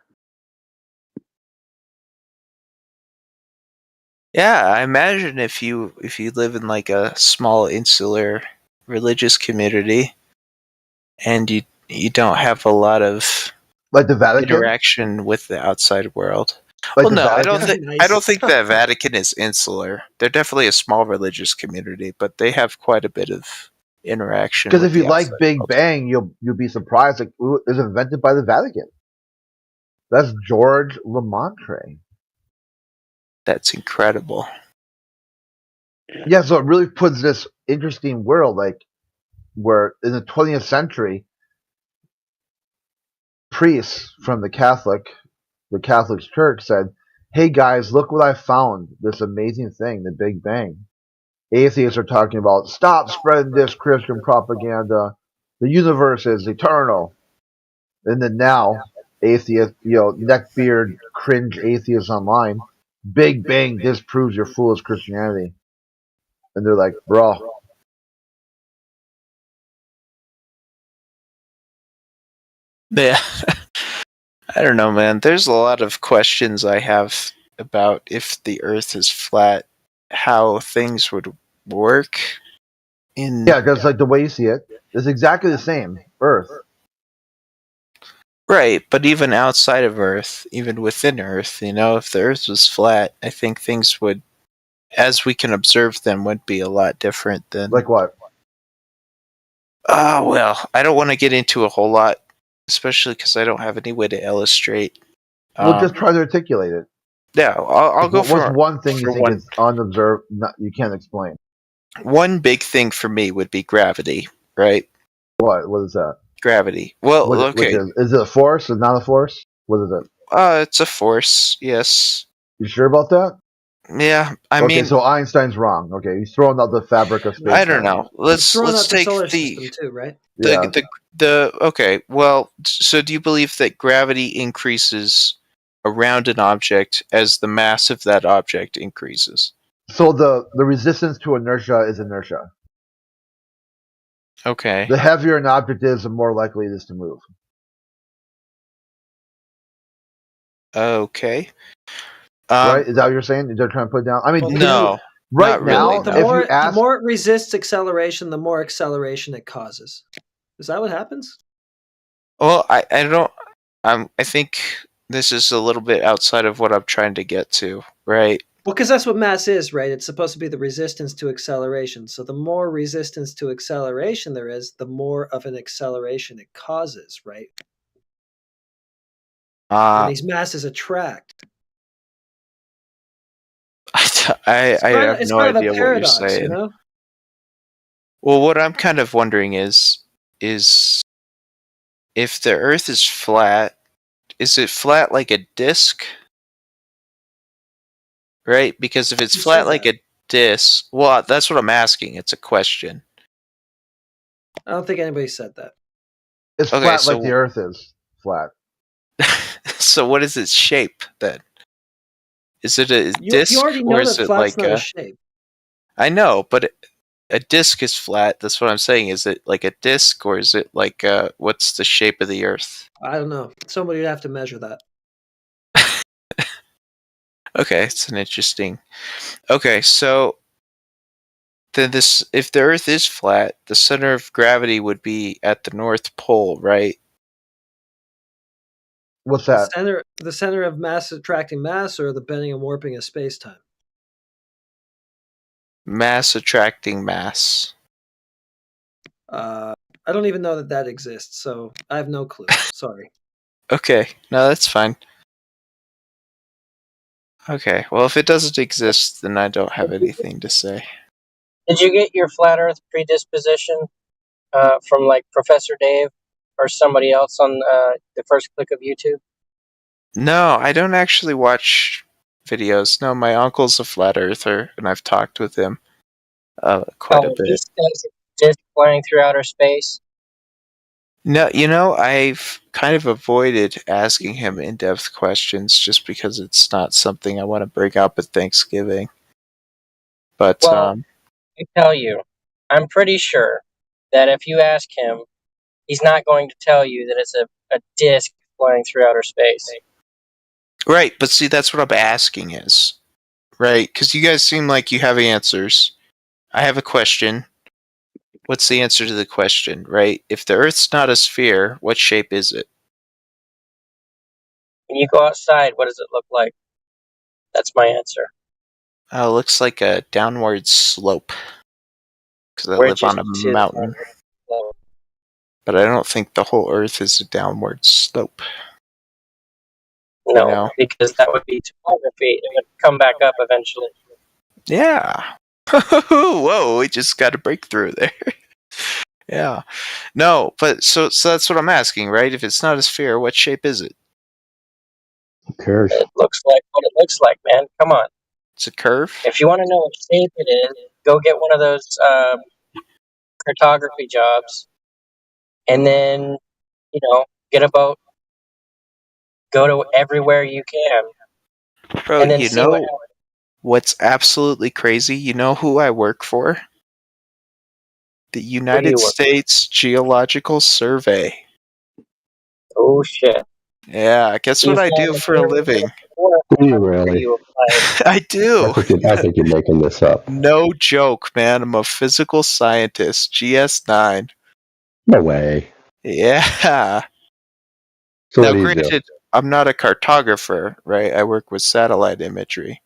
Yeah, I imagine if you live in like a small insular religious community and you don't have a lot of like the Vatican interaction with the outside world. Like well, the no, Vatican? I don't think the Vatican is insular. They're definitely a small religious community, but they have quite a bit of interaction. Because with if you the like outside Big world. Bang, you'll be surprised. Like, it was invented by the Vatican. That's George Lemaitre. That's incredible. Yeah, so it really puts this interesting world, like where in the 20th century, priests from the Catholic Church said, "Hey guys, look what I found! This amazing thing, the Big Bang." Atheists are talking about, "Stop spreading this Christian propaganda. The universe is eternal." And then now, atheists, neckbeard, cringe atheists online, Big Bang disproves your foolish Christianity. And they're like, bro. Yeah. I don't know, man. There's a lot of questions I have about if the Earth is flat, how things would work. Yeah, because like the way you see it is exactly the same. Earth. Right, but even outside of Earth, even within Earth, if the Earth was flat, I think things would, as we can observe them, would be a lot different than... Like what? Well, I don't want to get into a whole lot, especially because I don't have any way to illustrate. Well, just try to articulate it. Yeah, I'll go for... What's one thing you think one. is unobserved, you can't explain? One big thing for me would be gravity, right? What? What is that? Gravity. Well, okay. Is it a force or not a force? What is it? It's a force, yes. You sure about that? Yeah, I mean... Okay, so Einstein's wrong. Okay, he's throwing out the fabric of space. I don't know. Let's take solar the... system too, right? Okay, well, so do you believe that gravity increases around an object as the mass of that object increases? So the resistance to inertia is inertia. Okay. The heavier an object is, the more likely it is to move. Okay. Right? Is that what you're saying? You're trying to put it down? I mean, no. Right now, really. The more it resists acceleration, the more acceleration it causes. Is that what happens? Well, I don't. I think this is a little bit outside of what I'm trying to get to, right? Well, because that's what mass is, right? It's supposed to be the resistance to acceleration. So the more resistance to acceleration there is, the more of an acceleration it causes, right? And these masses attract. I have no idea what you're saying. Well, what I'm kind of wondering is if the Earth is flat, is it flat like a disc? Right? Because if it's flat like a disc, well, that's what I'm asking. It's a question. I don't think anybody said that. It's flat like the Earth is flat. So what is its shape then? Is it a disc you already know or is that it flat's like not a shape? I know, but a disc is flat. That's what I'm saying. Is it like a disc or is it like what's the shape of the Earth? I don't know. Somebody would have to measure that. Okay, it's an interesting. Okay, so then if the Earth is flat, the center of gravity would be at the North Pole, right? What's that? The center of mass attracting mass, or the bending and warping of space-time? Mass attracting mass. I don't even know that exists, so I have no clue. Sorry. Okay, no, that's fine. Okay, well, if it doesn't exist, then I don't have anything to say. Did you get your flat Earth predisposition from like Professor Dave or somebody else on the first click of YouTube? No, I don't actually watch videos. No, my uncle's a flat earther, and I've talked with him quite a bit. He says it's flying through outer space. No, I've kind of avoided asking him in-depth questions just because it's not something I want to bring up at Thanksgiving. But I tell you, I'm pretty sure that if you ask him, he's not going to tell you that it's a disc flying through outer space. Right, but see, that's what I'm asking is, right? Because you guys seem like you have answers. I have a question. What's the answer to the question, right? If the Earth's not a sphere, what shape is it? When you go outside, what does it look like? That's my answer. Oh, it looks like a downward slope. Because I We're live on just a to the mountain. But I don't think the whole Earth is a downward slope. No, You know? because that would be topography. It would come back up eventually. Yeah. Whoa, we just got a breakthrough there. Yeah. No, but so that's what I'm asking, right? If it's not a sphere, what shape is it? Who cares? It looks like what it looks like, man. Come on. It's a curve? If you want to know what shape it is, go get one of those cartography jobs, and then get a boat, go to everywhere you can, Bro, and then you see what know happens. what's absolutely crazy? You know who I work for? The United work States Geological Survey. Oh shit! Yeah, guess what I do for a living? Do you really? I do. I think you're making this up. No joke, man. I'm a physical scientist, GS9. No way. Yeah. So Now, what do you do? granted, I'm not a cartographer, right? I work with satellite imagery.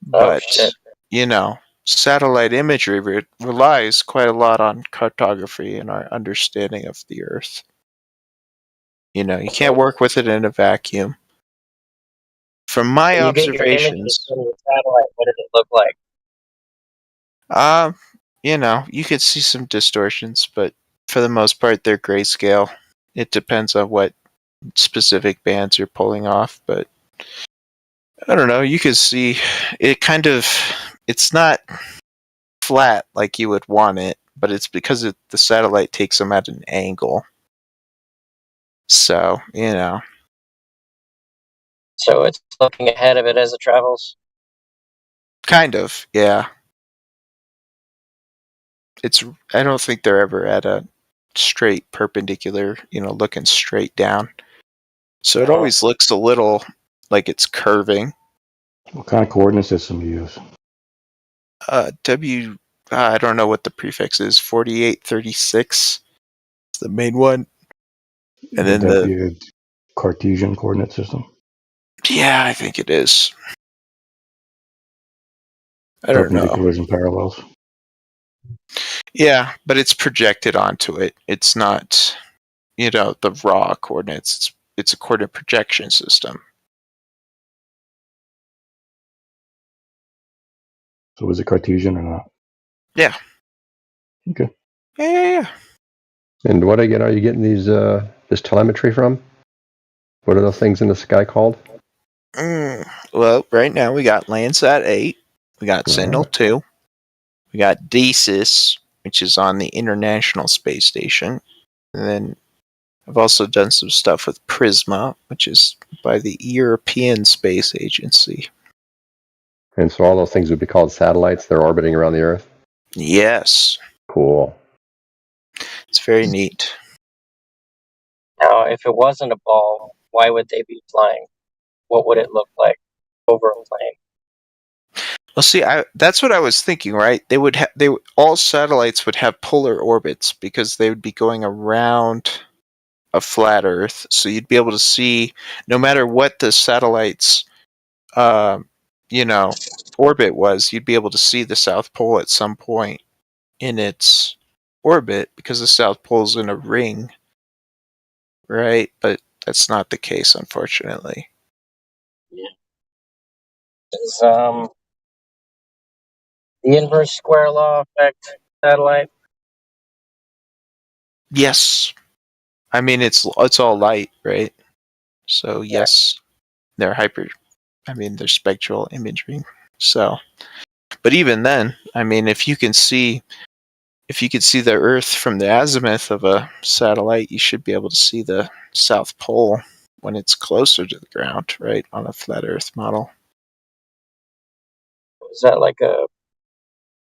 But, satellite imagery relies quite a lot on cartography and our understanding of the Earth. You can't work with it in a vacuum. From my When you get your images observations, from your satellite, what does it look like? you could see some distortions, but for the most part, they're grayscale. It depends on what specific bands you're pulling off, but I don't know. You can see it it's not flat like you would want it, but it's because the satellite takes them at an angle. So, So it's looking ahead of it as it travels. Kind of, yeah. I don't think they're ever at a straight perpendicular, looking straight down. So it always looks a little like it's curving. What kind of coordinate system do you use? I don't know what the prefix is. 4836. It's the main one. And Would then that be a Cartesian coordinate system? Yeah, I think it is. I don't know. Perpendiculars and parallels. Yeah, but it's projected onto it. It's not, the raw coordinates. It's a coordinate projection system. So is it Cartesian or not? Yeah. Okay. Yeah. And what again are you getting this telemetry from? What are those things in the sky called? Well, right now we got Landsat 8, we got Sentinel 2, we got DESIS, which is on the International Space Station, and then I've also done some stuff with Prisma, which is by the European Space Agency. And so all those things would be called satellites. They're orbiting around the Earth? Yes. Cool. It's very neat. Now, if it wasn't a ball, why would they be flying? What would it look like over a plane? Well, see, that's what I was thinking, right? All satellites would have polar orbits because they would be going around a flat Earth, so you'd be able to see, no matter what the satellite's, orbit was, you'd be able to see the South Pole at some point in its orbit because the South Pole's in a ring, right? But that's not the case, unfortunately. Yeah. Does the inverse square law affect satellite? Yes. I mean, it's all light, right? So yes, they're they're spectral imagery. So, but even then, I mean, if you could see the Earth from the azimuth of a satellite, you should be able to see the South Pole when it's closer to the ground, right, on a flat Earth model. Is that like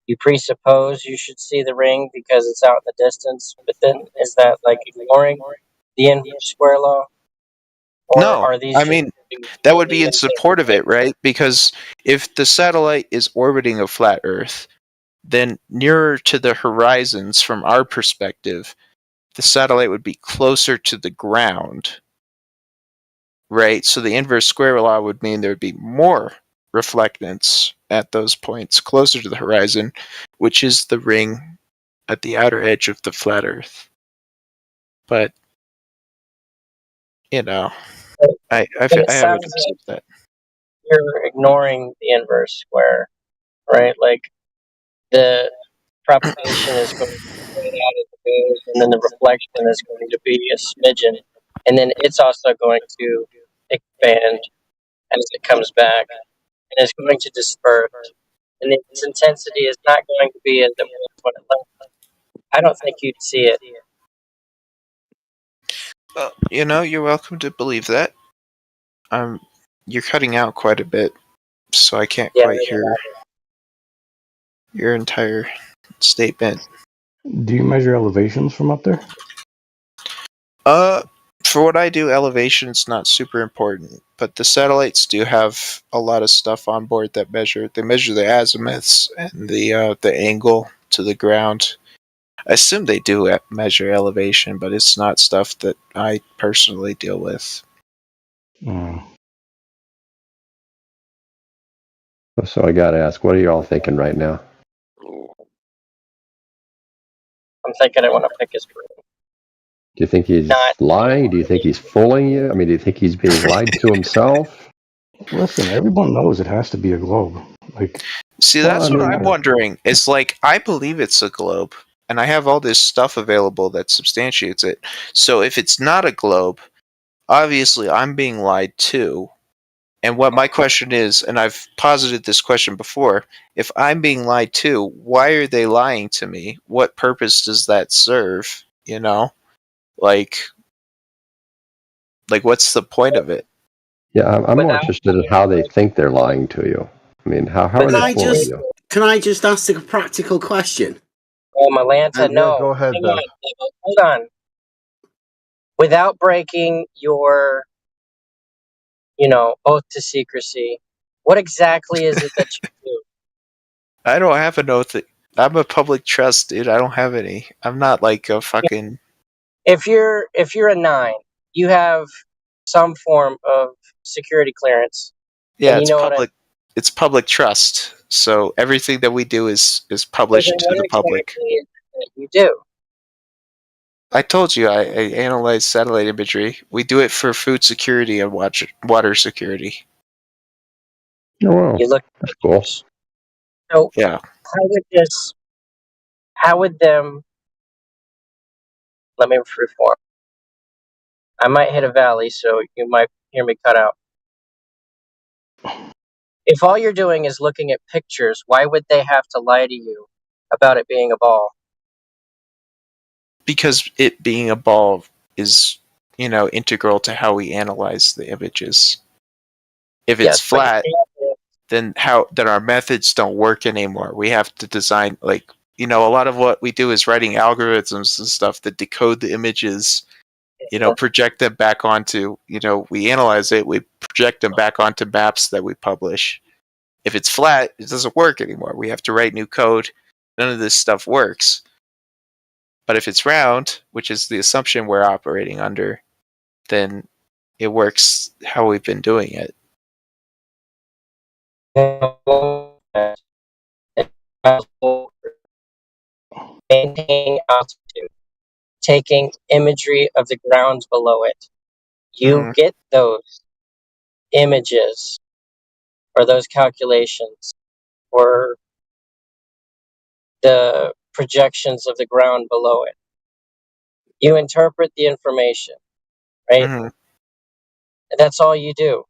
you presuppose you should see the ring because it's out in the distance, but then is that like ignoring the inverse square law? Or No, are these I mean, that would be in support of it, right? Because if the satellite is orbiting a flat Earth, then nearer to the horizons from our perspective, the satellite would be closer to the ground, right? So the inverse square law would mean there would be more reflectance at those points closer to the horizon, which is the ring at the outer edge of the flat Earth. But, you know, I have a concept that you're ignoring the inverse square, right? Like the propagation is going to be out of the base, and then the reflection is going to be a smidgen, and then it's also going to expand as it comes back, and it's going to disperse, and its intensity is not going to be as it was when it left. I don't think you'd see it. Well, you know, you're welcome to believe that. You're cutting out quite a bit, so I can't quite hear your entire statement. Do you measure elevations from up there? For what I do, elevation's not super important, but the satellites do have a lot of stuff on board that measure the azimuths and the angle to the ground. I assume they do measure elevation, but it's not stuff that I personally deal with. So I got to ask, what are you all thinking right now? I'm thinking I want to pick his brain. Do you think he's lying? Do you think he's fooling you? I mean, do you think he's being lied to himself? Listen, everyone knows it has to be a globe. Like, see, that's what I'm wondering. It's like, I believe it's a globe, and I have all this stuff available that substantiates it. So if it's not a globe, obviously I'm being lied to. And what my question is, and I've posited this question before, if I'm being lied to, why are they lying to me? What purpose does that serve? You know? Like what's the point of it? Yeah, I'm more interested in how they think they're lying to you. I mean, how are they fooling you? Can I just ask a practical question? Oh, Malanta, no. Go ahead, Hang on. Hold on. Without breaking your, oath to secrecy, what exactly is it that you do? I don't have an oath. I'm a public trust, dude. I don't have any. I'm not like a fucking... If you're a 9, you have some form of security clearance. Yeah, it's public. It's public trust. So everything that we do is published to the public. Exactly is it that you do? I told you I analyze satellite imagery. We do it for food security and water security. Oh, wow. That's cool. So yeah, how would them? Let me reform. I might hit a valley, so you might hear me cut out. If all you're doing is looking at pictures, why would they have to lie to you about it being a ball? Because it being a ball is, integral to how we analyze the images. If it's flat, then our methods don't work anymore. We have to design, a lot of what we do is writing algorithms and stuff that decode the images, project them back onto, we analyze it, we project them back onto maps that we publish. If it's flat, it doesn't work anymore. We have to write new code. None of this stuff works. But if it's round, which is the assumption we're operating under, then it works how we've been doing it. Maintaining altitude, taking imagery of the ground below it. You get those images or those calculations or the projections of the ground below it. You interpret the information, right? Mm-hmm. That's all you do.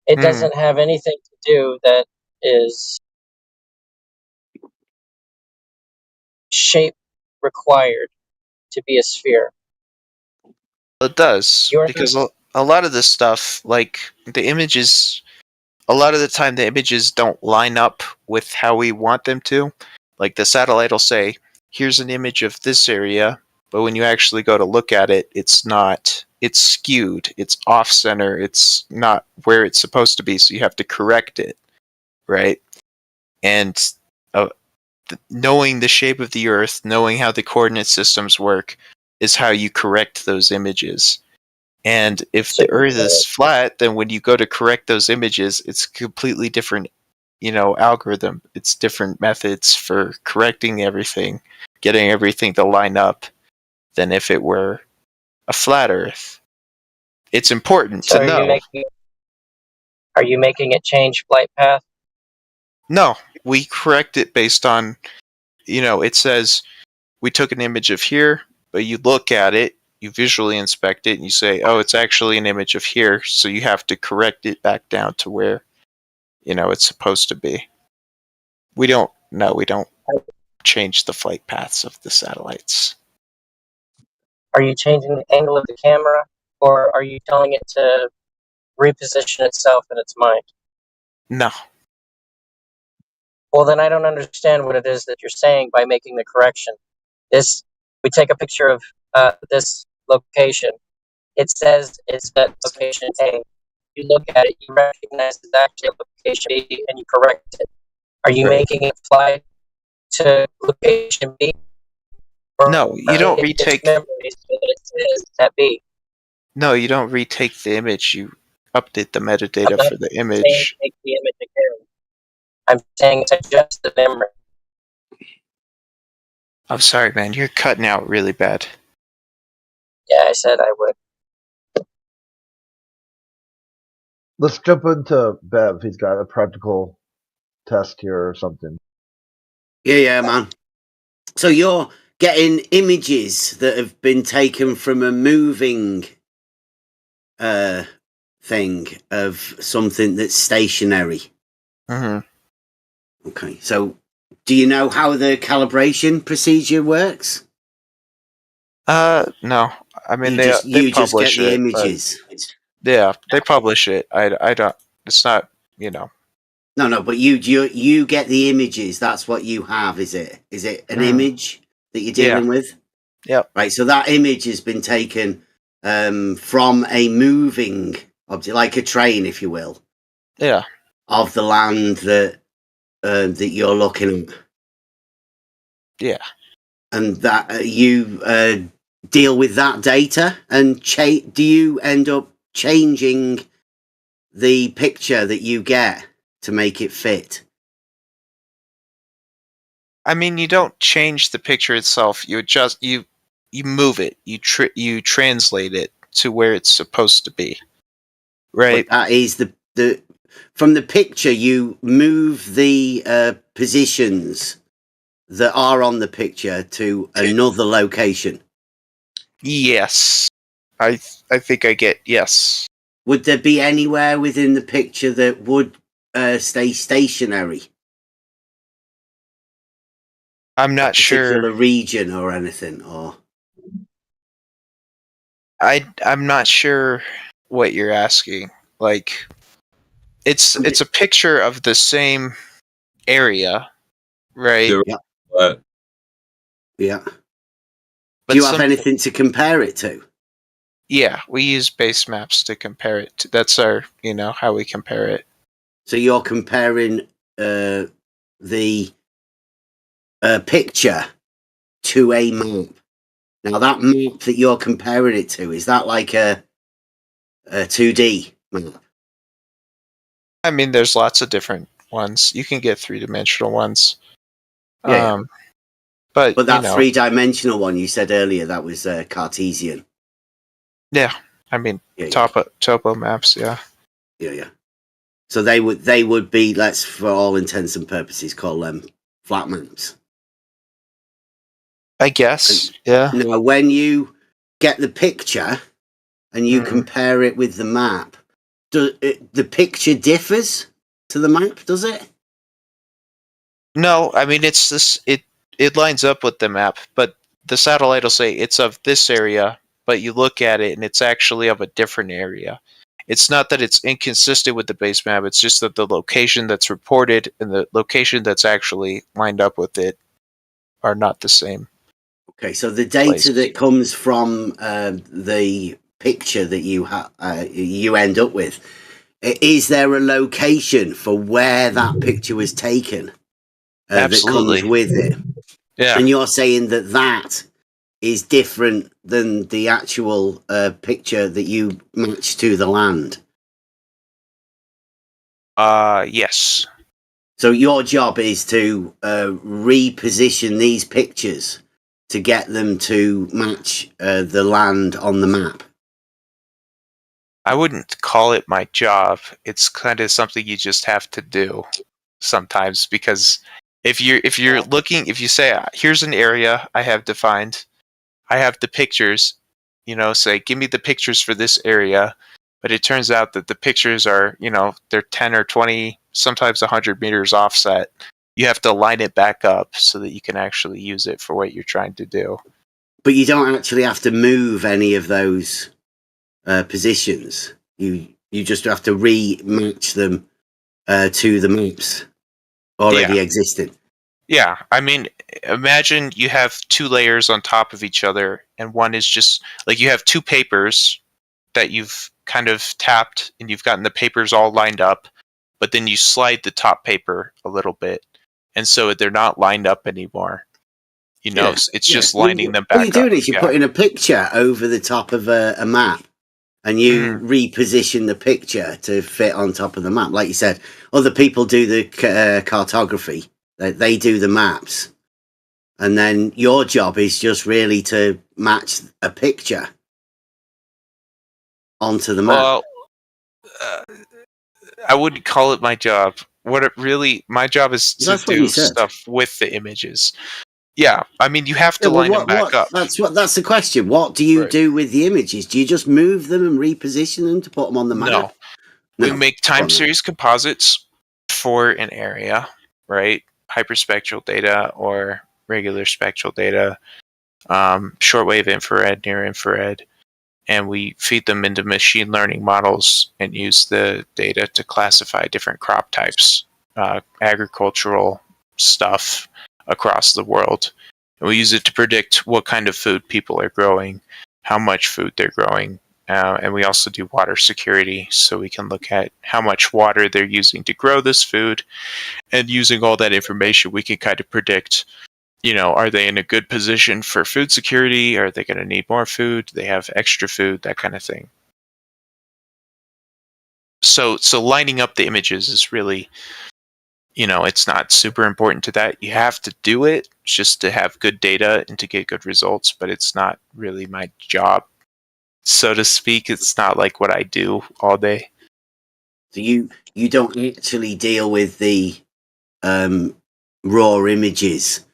It doesn't have anything to do that is shape required to be a sphere. It does, because a lot of this stuff, like the images, a lot of the time the images don't line up with how we want them to. Like the satellite will say, here's an image of this area, but when you actually go to look at it, it's not it's skewed, it's off center, it's not where it's supposed to be, so you have to correct it, right? And knowing the shape of the Earth, knowing how the coordinate systems work, is how you correct those images. And if the Earth is flat, then when you go to correct those images, it's a completely different, algorithm. It's different methods for correcting everything, getting everything to line up, than if it were a flat Earth. It's important to know. Are you making it change flight path? No, we correct it based on, it says we took an image of here, but you look at it, you visually inspect it, and you say, oh, it's actually an image of here, so you have to correct it back down to where, it's supposed to be. We don't change the flight paths of the satellites. Are you changing the angle of the camera, or are you telling it to reposition itself in its mind? No. Well, then I don't understand what it is that you're saying by making the correction. We take a picture of this location. It says it's at location A. You look at it, you recognize it's actually at location B, and you correct it. Are you making it fly to location B? No, you don't retake. Memories so that it says at B. No, you don't retake the image. You update the metadata for the image. Saying take the image again. I'm saying adjust the memory. I'm sorry, man. You're cutting out really bad. Yeah, I said I would. Let's jump into Bev. He's got a practical test here or something. Yeah, man. So you're getting images that have been taken from a moving thing of something that's stationary. Mm-hmm. Okay, so do you know how the calibration procedure works? No. I mean, they just publish get the it, images. Yeah, they publish it. I don't. It's not. No, but you get the images. That's what you have. Is it? Is it an image that you're dealing with? Yep. Right. So that image has been taken from a moving object, like a train, if you will. Yeah. Of the land that you're looking at. Yeah. And that you deal with that data, and do you end up changing the picture that you get to make it fit? I mean, you don't change the picture itself. You adjust. You move it. You translate it to where it's supposed to be. Right. But that is the from the picture. You move the positions that are on the picture to another location. Yes, I think I get yes. Would there be anywhere within the picture that would stay stationary? I'm not sure. A particular region or anything, or I'm not sure what you're asking. Like, it's a picture of the same area, right? Yeah. Do you have anything to compare it to? Yeah, we use base maps to compare it to. That's our, how we compare it. So you're comparing the picture to a map. Now that map that you're comparing it to, is that like a 2D map? I mean, there's lots of different ones. You can get 3-dimensional ones. Yeah. But that 3-dimensional one you said earlier, that was Cartesian. Yeah, I mean, topo maps. Yeah. Yeah. So they would be, let's for all intents and purposes call them flat maps. I guess. Yeah. Now, when you get the picture and you compare it with the map, the picture differs to the map? Does it? No, I mean it's this. It lines up with the map, but the satellite will say it's of this area, but you look at it and it's actually of a different area. It's not that it's inconsistent with the base map, it's just that the location that's reported and the location that's actually lined up with it are not the same. Okay, so the data that comes from the picture that you end up with, is there a location for where that picture was taken that comes with it? Yeah. And you're saying that is different than the actual picture that you match to the land? Yes. So your job is to reposition these pictures to get them to match the land on the map. I wouldn't call it my job. It's kind of something you just have to do sometimes, because if you're looking, if you say, here's an area I have defined, I have the pictures, say, give me the pictures for this area, but it turns out that the pictures are, they're 10 or 20, sometimes 100 meters offset. You have to line it back up so that you can actually use it for what you're trying to do. But you don't actually have to move any of those positions. You just have to rematch them to the maps already existing. Yeah, I mean, imagine you have two layers on top of each other, and one is just like you have two papers that you've kind of tapped, and you've gotten the papers all lined up, but then you slide the top paper a little bit, and so they're not lined up anymore. It's just lining them back up. What you're doing is you're putting a picture over the top of a map, and you reposition the picture to fit on top of the map. Like you said, other people do the cartography. They do the maps. And then your job is just really to match a picture onto the map. Well, I wouldn't call it my job. My job is to do stuff with the images. Yeah, I mean, you have to line them back up. That's the question. What do you do with the images? Do you just move them and reposition them to put them on the map? No. We make time series composites for an area, right? Hyperspectral data or regular spectral data, shortwave infrared, near infrared, and we feed them into machine learning models and use the data to classify different crop types, agricultural stuff across the world. And we use it to predict what kind of food people are growing, how much food they're growing, and we also do water security, so we can look at how much water they're using to grow this food. And using all that information, we can kind of predict, are they in a good position for food security? Are they going to need more food? Do they have extra food? That kind of thing. So lining up the images is really, it's not super important to that. You have to do it just to have good data and to get good results, but it's not really my job, so to speak. It's not like what I do all day. So you don't actually deal with the raw images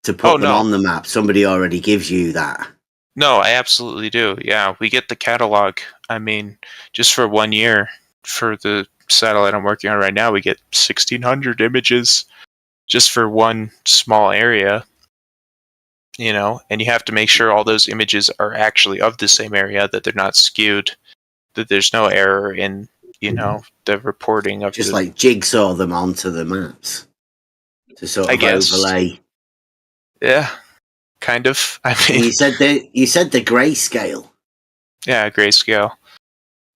to put them on the map. Somebody already gives you that. No, I absolutely do. Yeah, we get the catalog. I mean, just for 1 year, for the satellite I'm working on right now, we get 1,600 images just for one small area. And you have to make sure all those images are actually of the same area, that they're not skewed, that there's no error in, the reporting of just like jigsaw them onto the maps to sort of overlay. Yeah, kind of. I mean, and you said the grayscale. Yeah, grayscale.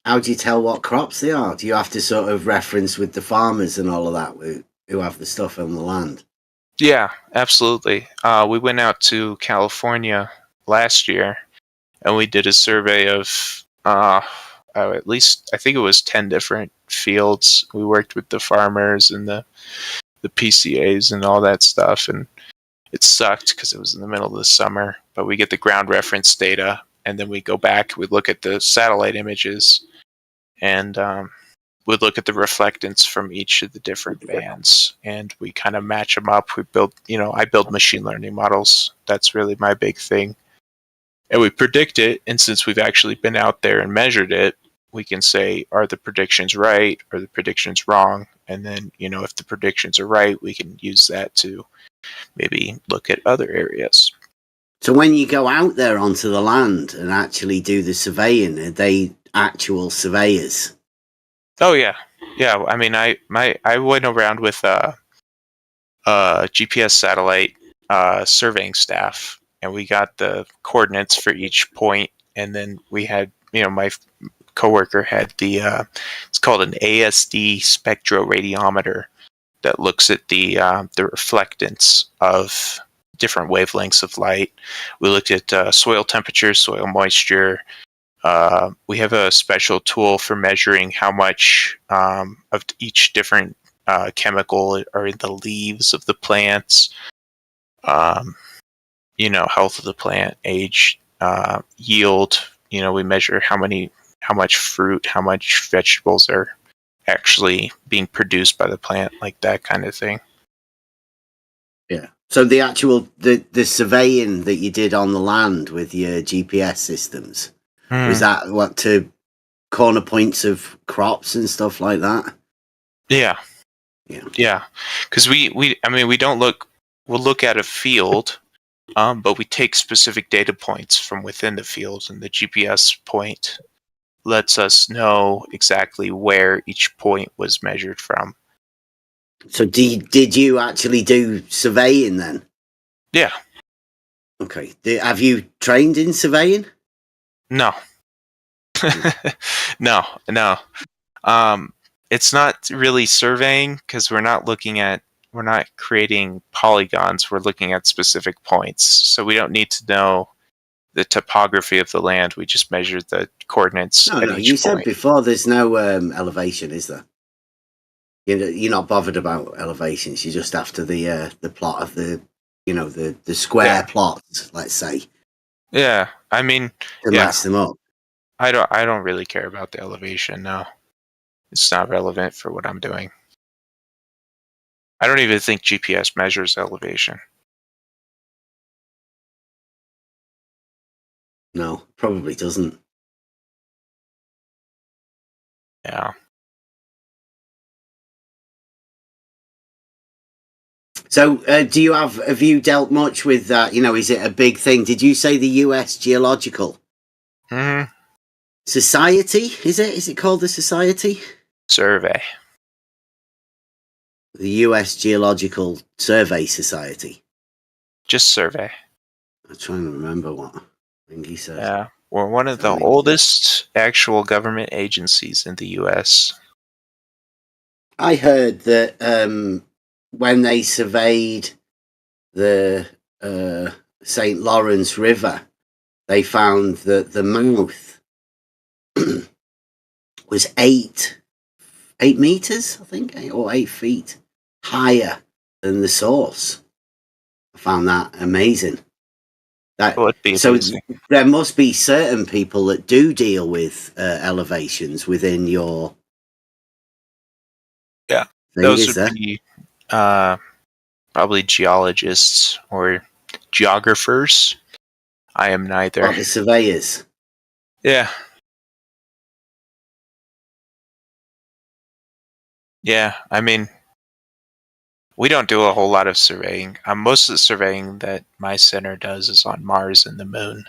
How do you tell what crops they are? Do you have to sort of reference with the farmers and all of that who have the stuff on the land? Yeah, absolutely. We went out to California last year, and we did a survey of at least, I think it was 10 different fields. We worked with the farmers and the PCAs and all that stuff, and it sucked because it was in the middle of the summer. But we get the ground reference data, and then we go back, we look at the satellite images, and we'd look at the reflectance from each of the different bands, and we kind of match them up. We build, I build machine learning models. That's really my big thing. And we predict it, and since we've actually been out there and measured it, we can say, are the predictions right, or the predictions wrong? And then, if the predictions are right, we can use that to maybe look at other areas. So when you go out there onto the land and actually do the surveying, are they actual surveyors? Oh yeah. I mean, I went around with a GPS satellite surveying staff, and we got the coordinates for each point, and then we had my coworker had it's called an ASD spectroradiometer that looks at the reflectance of different wavelengths of light. We looked at soil temperature, soil moisture. We have a special tool for measuring how much of each different chemical are in the leaves of the plants. Health of the plant, age, yield. We measure how much fruit, how much vegetables are actually being produced by the plant, like that kind of thing. Yeah. So the actual the surveying that you did on the land with your GPS systems, was that what, to corner points of crops and stuff like that? Yeah. Because we don't look. We'll look at a field, but we take specific data points from within the field, and the GPS point lets us know exactly where each point was measured from. So did you actually do surveying then? Yeah. Okay. Have you trained in surveying? No. No. It's not really surveying, because we're not creating polygons. We're looking at specific points. So we don't need to know the topography of the land. We just measure the coordinates at each point. You said before there's no elevation, is there? You're not bothered about elevations. You're just after the plot of the square plots, let's say. Yeah, I mean, to match them up. I don't really care about the elevation. No, it's not relevant for what I'm doing. I don't even think GPS measures elevation. No, probably doesn't. Yeah. So, have you dealt much with that? Is it a big thing? Did you say the U.S. Geological Society? Is it called the Society? Survey. The U.S. Geological Survey Society. Just survey. I'm trying to remember what he said. Yeah, we're one of the oldest actual government agencies in the U.S. I heard that when they surveyed the St. Lawrence River, they found that the mouth was 8 meters, I think, or 8 feet higher than the source. I found that amazing. That would be amazing. There must be certain people that do deal with elevations within your. Yeah, those would be probably geologists or geographers. I am neither. Like the surveyors. Yeah. Yeah, I mean, we don't do a whole lot of surveying. Most of the surveying that my center does is on Mars and the Moon.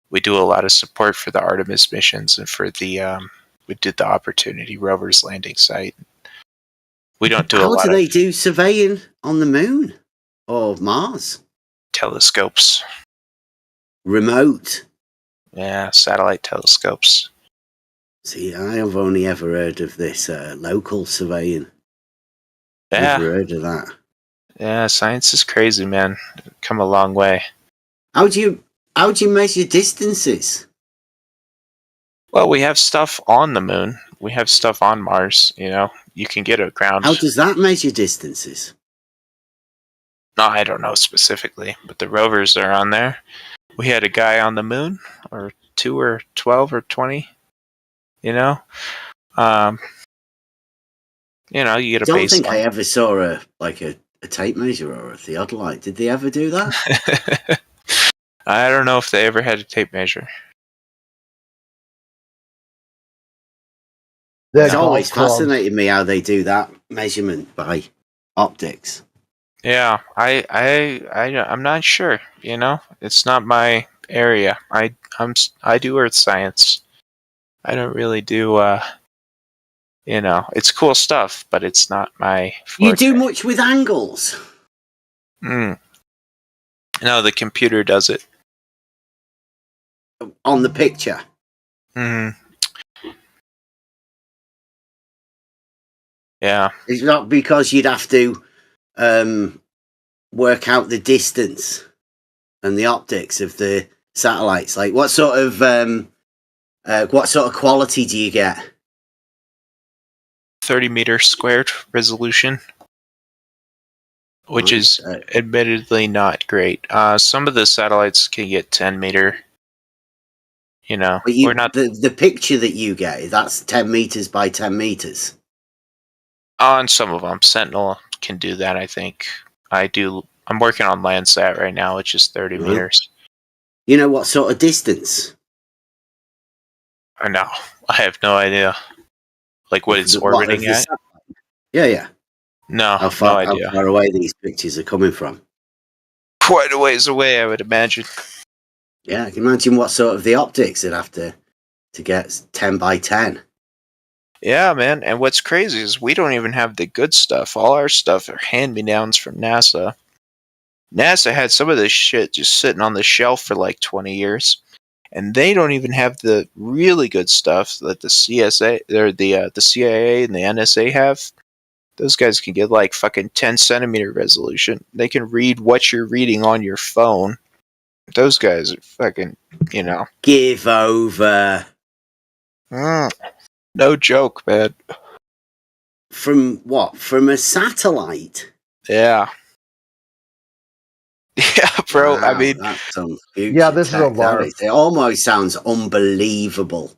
We do a lot of support for the Artemis missions and for the we did the Opportunity rover's landing site. We don't do a lot. How do they do surveying on the Moon or Mars? Telescopes. Remote. Yeah, satellite telescopes. See, I have only ever heard of this local surveying. Yeah. Never heard of that. Yeah, science is crazy, man. Come a long way. How do you measure distances? Well, we have stuff on the Moon. We have stuff on Mars. You can get a ground. How does that measure distances? No, I don't know specifically, but the rovers are on there. We had a guy on the Moon, or 2 or 12 or 20. You get a baseline. I don't think I ever saw a tape measure or a theodolite. Did they ever do that? I don't know if they ever had a tape measure. It's always fascinated me how they do that measurement by optics. Yeah, I'm not sure. It's not my area. I do earth science. I don't really do. It's cool stuff, but it's not my forte. You do much with angles? No, the computer does it. On the picture? Yeah. It's not because you'd have to work out the distance and the optics of the satellites. Like, what sort of quality do you get? 30 meter squared resolution, which is admittedly not great. Some of the satellites can get 10 meter. You know, but we're not the picture that you get. That's 10 meters by 10 meters. On some of them, Sentinel can do that. I think I'm working on Landsat right now, which is 30 meters. You know what sort of distance? No, I have no idea. Like what it's orbiting at? Yeah. No, how far away these pictures are coming from? Quite a ways away, I would imagine. Yeah, I can imagine what sort of the optics it'd have to get 10 by 10. Yeah, man. And what's crazy is we don't even have the good stuff. All our stuff are hand-me-downs from NASA. NASA had some of this shit just sitting on the shelf for like 20 years. And they don't even have the really good stuff that the CSA or the CIA and the NSA have. Those guys can get like fucking 10 centimeter resolution. They can read what you're reading on your phone. Those guys are fucking, you know. Give over. No joke, man. From what? From a satellite? Yeah. Yeah, bro. Wow, I mean, this is a lot. It almost sounds unbelievable.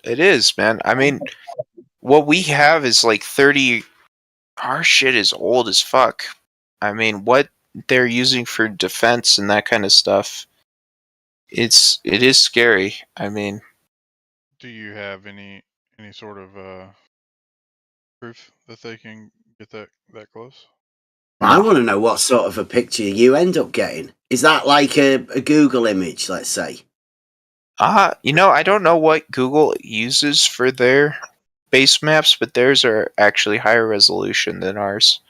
It is, man. I mean, what we have is like 30. Our shit is old as fuck. I mean, what they're using for defense and that kind of stuff, it is scary. I mean, do you have any sort of proof that they can get that close? I want to know what sort of a picture you end up getting. Is that like a Google image, let's say? You know, I don't know what Google uses for their base maps, but theirs are actually higher resolution than ours.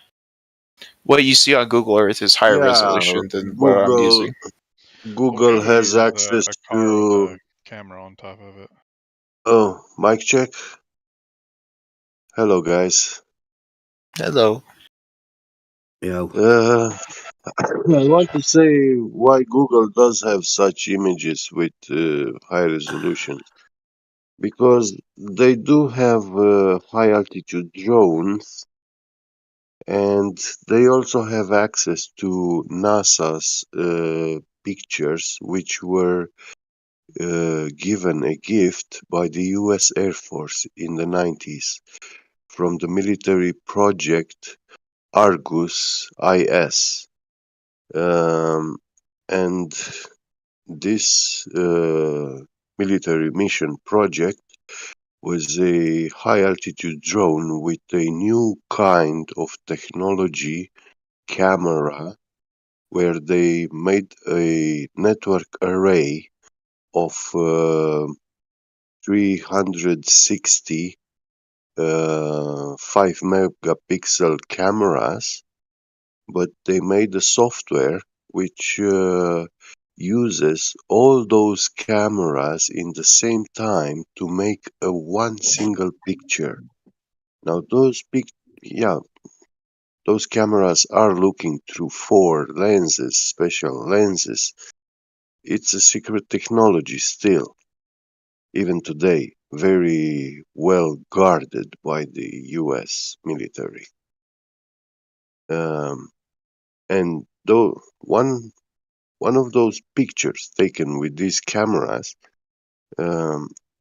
What you see on Google Earth is higher resolution than what I'm using. Google has access to a camera on top of it. Oh, mic check. Hello, guys. Hello. I want to say why Google does have such images with high resolution. Because they do have high altitude drones, and they also have access to NASA's pictures, which were given a gift by the US Air Force in the 90s from the military project Argus IS. And this military mission project was a high altitude drone with a new kind of technology camera where they made a network array of 360 5 megapixel cameras, but they made a software which uses all those cameras in the same time to make a one single picture. Now those cameras are looking through 4 lenses, special lenses. It's a secret technology still, even today, very well guarded by the US military. And though one of those pictures taken with these cameras,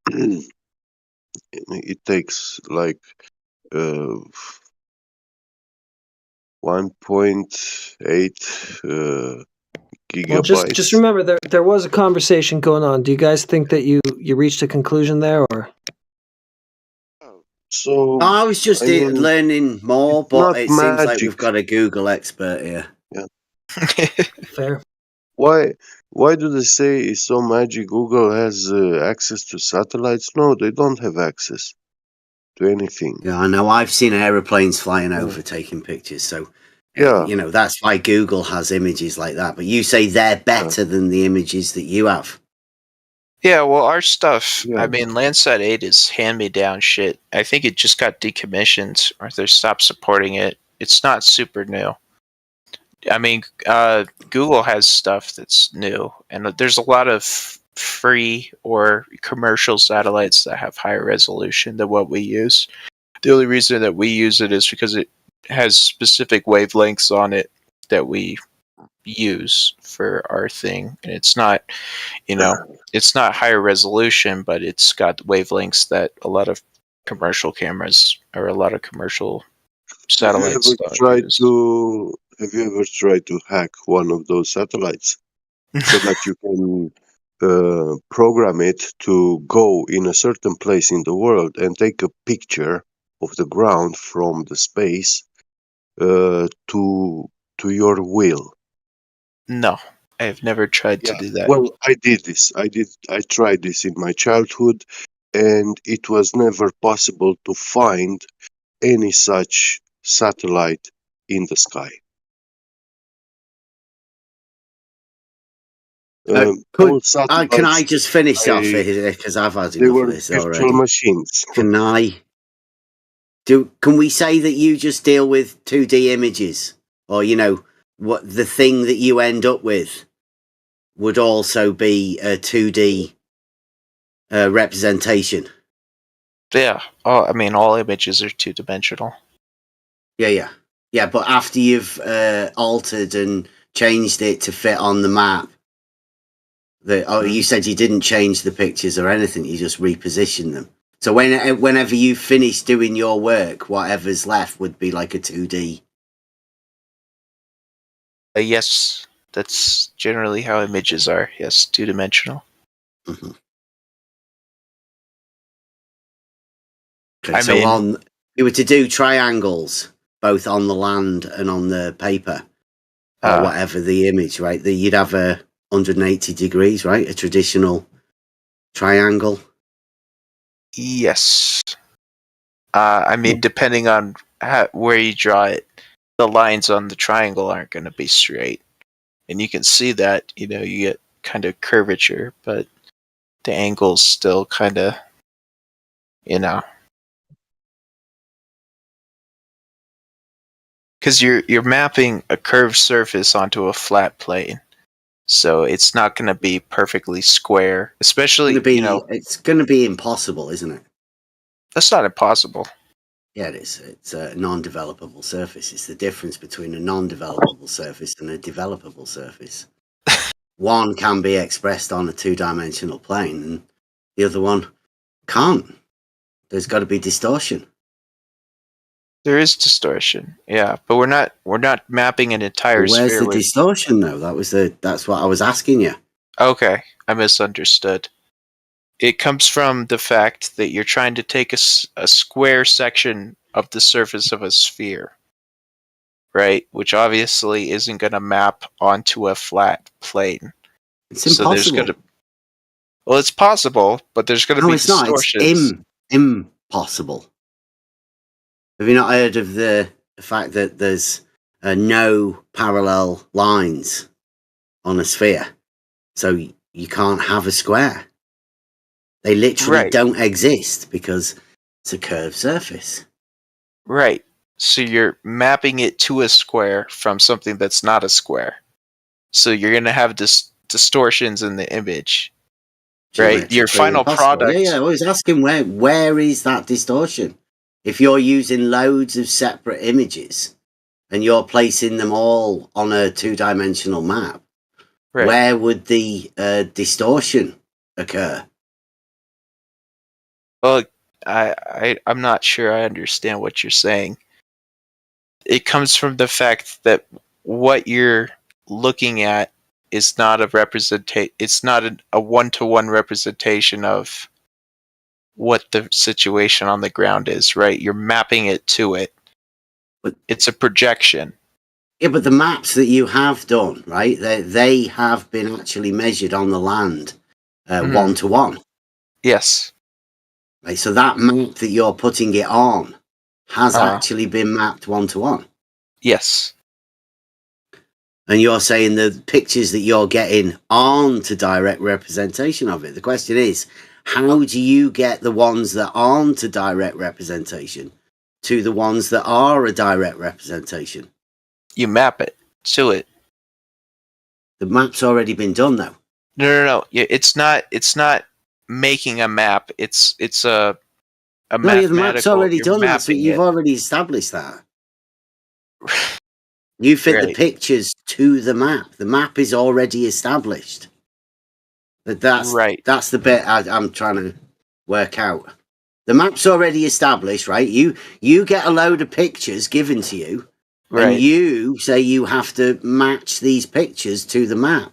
it takes like 1.8 gigabytes. Well, just remember there was a conversation going on. Do you guys think that you reached a conclusion there, or? So I was just learning more, but it seems like we've got a Google expert here. Yeah. Fair. Why do they say it's so magic? Google has access to satellites? No, they don't have access to anything. Yeah, I know. I've seen aeroplanes flying over taking pictures, so you know that's why Google has images like that. But you say they're better than the images that you have. Yeah, well, our stuff, Yeah. I mean, Landsat 8 is hand-me-down shit. I think it just got decommissioned, or they stopped supporting it. It's not super new. I mean, Google has stuff that's new, and there's a lot of free or commercial satellites that have higher resolution than what we use. The only reason that we use it is because it has specific wavelengths on it that we use for our thing, and it's not, it's not higher resolution, but it's got wavelengths that a lot of commercial cameras or a lot of commercial satellites Have you ever tried to hack one of those satellites so that you can program it to go in a certain place in the world and take a picture of the ground from the space to your will? No, I've never tried to do that. Well, I did this. I tried this in my childhood, and it was never possible to find any such satellite in the sky. Can I just finish off here, because I've had enough of this already. Virtual machines. Can we say that you just deal with 2D images, or what the thing that you end up with would also be a 2D representation? Yeah. Oh, I mean, all images are two-dimensional. Yeah. But after you've altered and changed it to fit on the map, you said you didn't change the pictures or anything; you just repositioned them. So whenever you finish doing your work, whatever's left would be like a 2D. Yes, that's generally how images are. Yes, two-dimensional. Mm-hmm. Okay, so you were to do triangles, both on the land and on the paper, or whatever the image, right? You'd have a 180 degrees, right? A traditional triangle. Yes. I mean, depending on where you draw it, the lines on the triangle aren't going to be straight. And you can see that, you get kind of curvature, but the angle's still kind of, because you're mapping a curved surface onto a flat plane. So it's not going to be perfectly square, especially, It's going to be impossible, isn't it? That's not impossible. Yeah, it is. It's a non-developable surface. It's the difference between a non-developable surface and a developable surface. One can be expressed on a two-dimensional plane, and the other one can't. There's got to be distortion. There is distortion, yeah, but we're not mapping an entire sphere. Where's the distortion, though? That's what I was asking you. Okay, I misunderstood. It comes from the fact that you're trying to take a square section of the surface of a sphere, right? Which obviously isn't going to map onto a flat plane. It's impossible. Well, it's possible, but there's going to be distortions. It's impossible. Have you not heard of the fact that there's no parallel lines on a sphere? So you can't have a square. They literally don't exist because it's a curved surface. Right. So you're mapping it to a square from something that's not a square. So you're going to have distortions in the image. Right? Your final product. Yeah, I was asking where is that distortion? If you're using loads of separate images and you're placing them all on a two-dimensional map, where would the distortion occur? Well, I'm not sure I understand what you're saying. It comes from the fact that what you're looking at is not it's not a one-to-one representation of what the situation on the ground is, right? You're mapping it to it. But it's a projection. Yeah, but the maps that you have done, right? They have been actually measured on the land, one-to-one. Yes. Right, so that map that you're putting it on has actually been mapped one-to-one. Yes. And you're saying the pictures that you're getting aren't a direct representation of it. The question is, how do you get the ones that aren't a direct representation to the ones that are a direct representation? You map it to it. The map's already been done, though. No. It's not making a map. It's a No, mathematical. the map's already done. That's what you've already established that. You fit the pictures to the map. The map is already established. That's the bit I'm trying to work out. The map's already established, right? You get a load of pictures given to you, and you say you have to match these pictures to the map.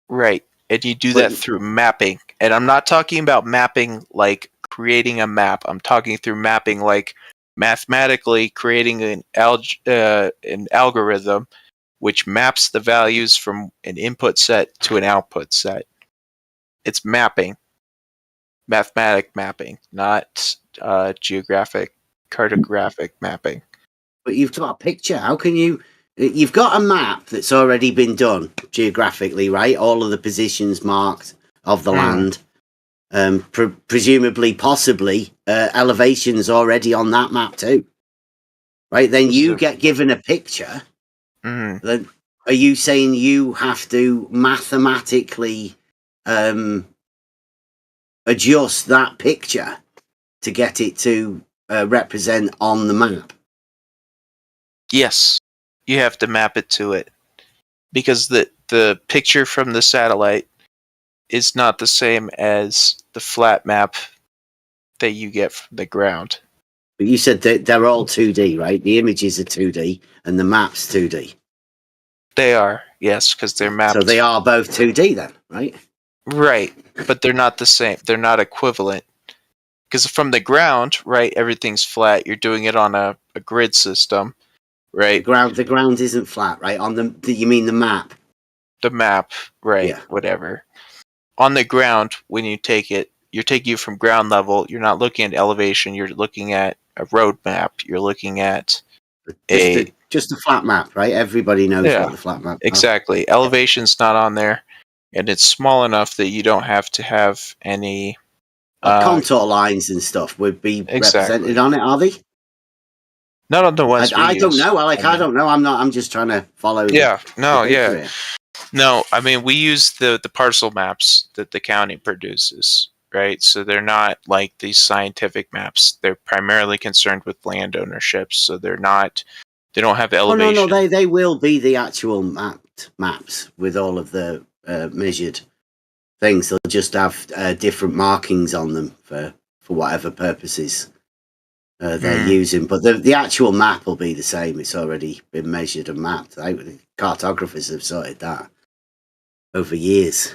Right. And you do that through mapping. And I'm not talking about mapping like creating a map. I'm talking through mapping like mathematically creating an algorithm which maps the values from an input set to an output set. It's mapping. Mathematic mapping, not geographic, cartographic mapping. But you've got a picture. How can you... You've got a map that's already been done geographically, right? All of the positions marked of the land. Presumably, possibly, elevations already on that map too. Right? Then you get given a picture. Then are you saying you have to mathematically adjust that picture to get it to represent on the map? Yes. You have to map it to it. Because the picture from the satellite is not the same as the flat map that you get from the ground. But you said that they're all 2D, right? The images are 2D and the map's 2D. They are, yes, because they're mapped. So they are both 2D then, right? Right, but they're not the same. They're not equivalent. Because from the ground, right, everything's flat. You're doing it on a grid system, right? The ground isn't flat, right? On you mean the map? The map, right, whatever. On the ground, when you take it, you're taking you from ground level. You're not looking at elevation. You're looking at a road map. You're looking at just a flat map, right? Everybody knows what the flat map is. Exactly. Elevation's not on there, and it's small enough that you don't have to have any contour lines and stuff would be represented on it, are they? Not on the ones I don't know. I don't know. I'm just trying to follow. No, I mean, we use the parcel maps that the county produces, right? So they're not like these scientific maps. They're primarily concerned with land ownership, so they don't have elevation. Oh, no, they will be the actual maps with all of the measured things. They'll just have different markings on them for whatever purposes they're using. But the actual map will be the same. It's already been measured and mapped. The cartographers have sorted that over years.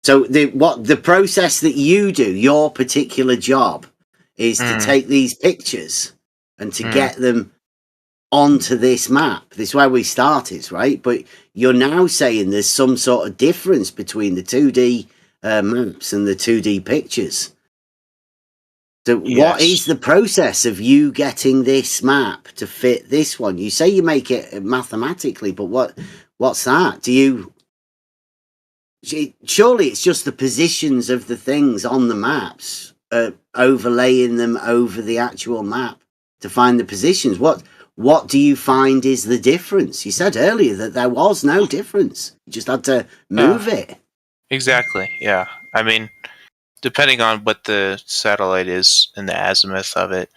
So the process that you do, your particular job, is to take these pictures and to get them onto this map. This is where we started, right? But you're now saying there's some sort of difference between the 2D maps and the 2D pictures. So what is the process of you getting this map to fit this one? You say you make it mathematically, but what's that? Surely it's just the positions of the things on the maps, overlaying them over the actual map to find the positions. What do you find is the difference? You said earlier that there was no difference. You just had to move it. Exactly, yeah. I mean, depending on what the satellite is and the azimuth of it.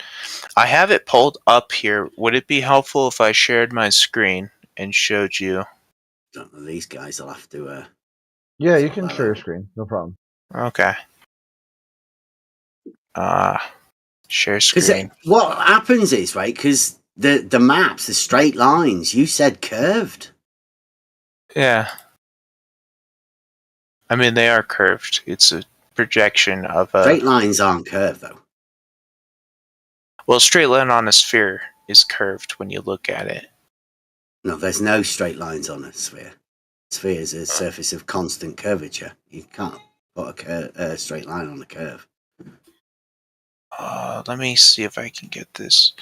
I have it pulled up here. Would it be helpful if I shared my screen and showed you? Don't know, these guys will have to... Yeah, you can share your screen. No problem. Okay. Share screen. What happens is, right, because the maps, the straight lines, you said curved. Yeah. I mean, they are curved. It's a projection of a... Straight lines aren't curved, though. Well, a straight line on a sphere is curved when you look at it. No, there's no straight lines on a sphere. Sphere is a surface of constant curvature. You can't put a straight line on a curve. Let me see if I can get this.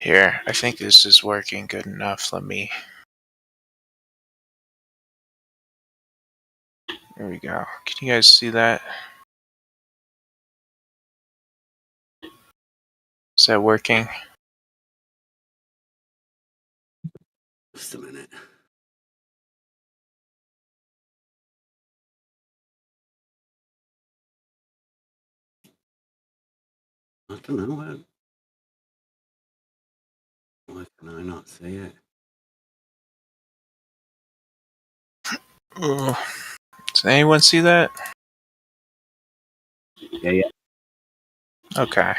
Here, I think this is working good enough. Let me... There we go. Can you guys see that? Is that working? Just a minute. I don't know. Why can I not see it? Does anyone see that? Yeah. Okay.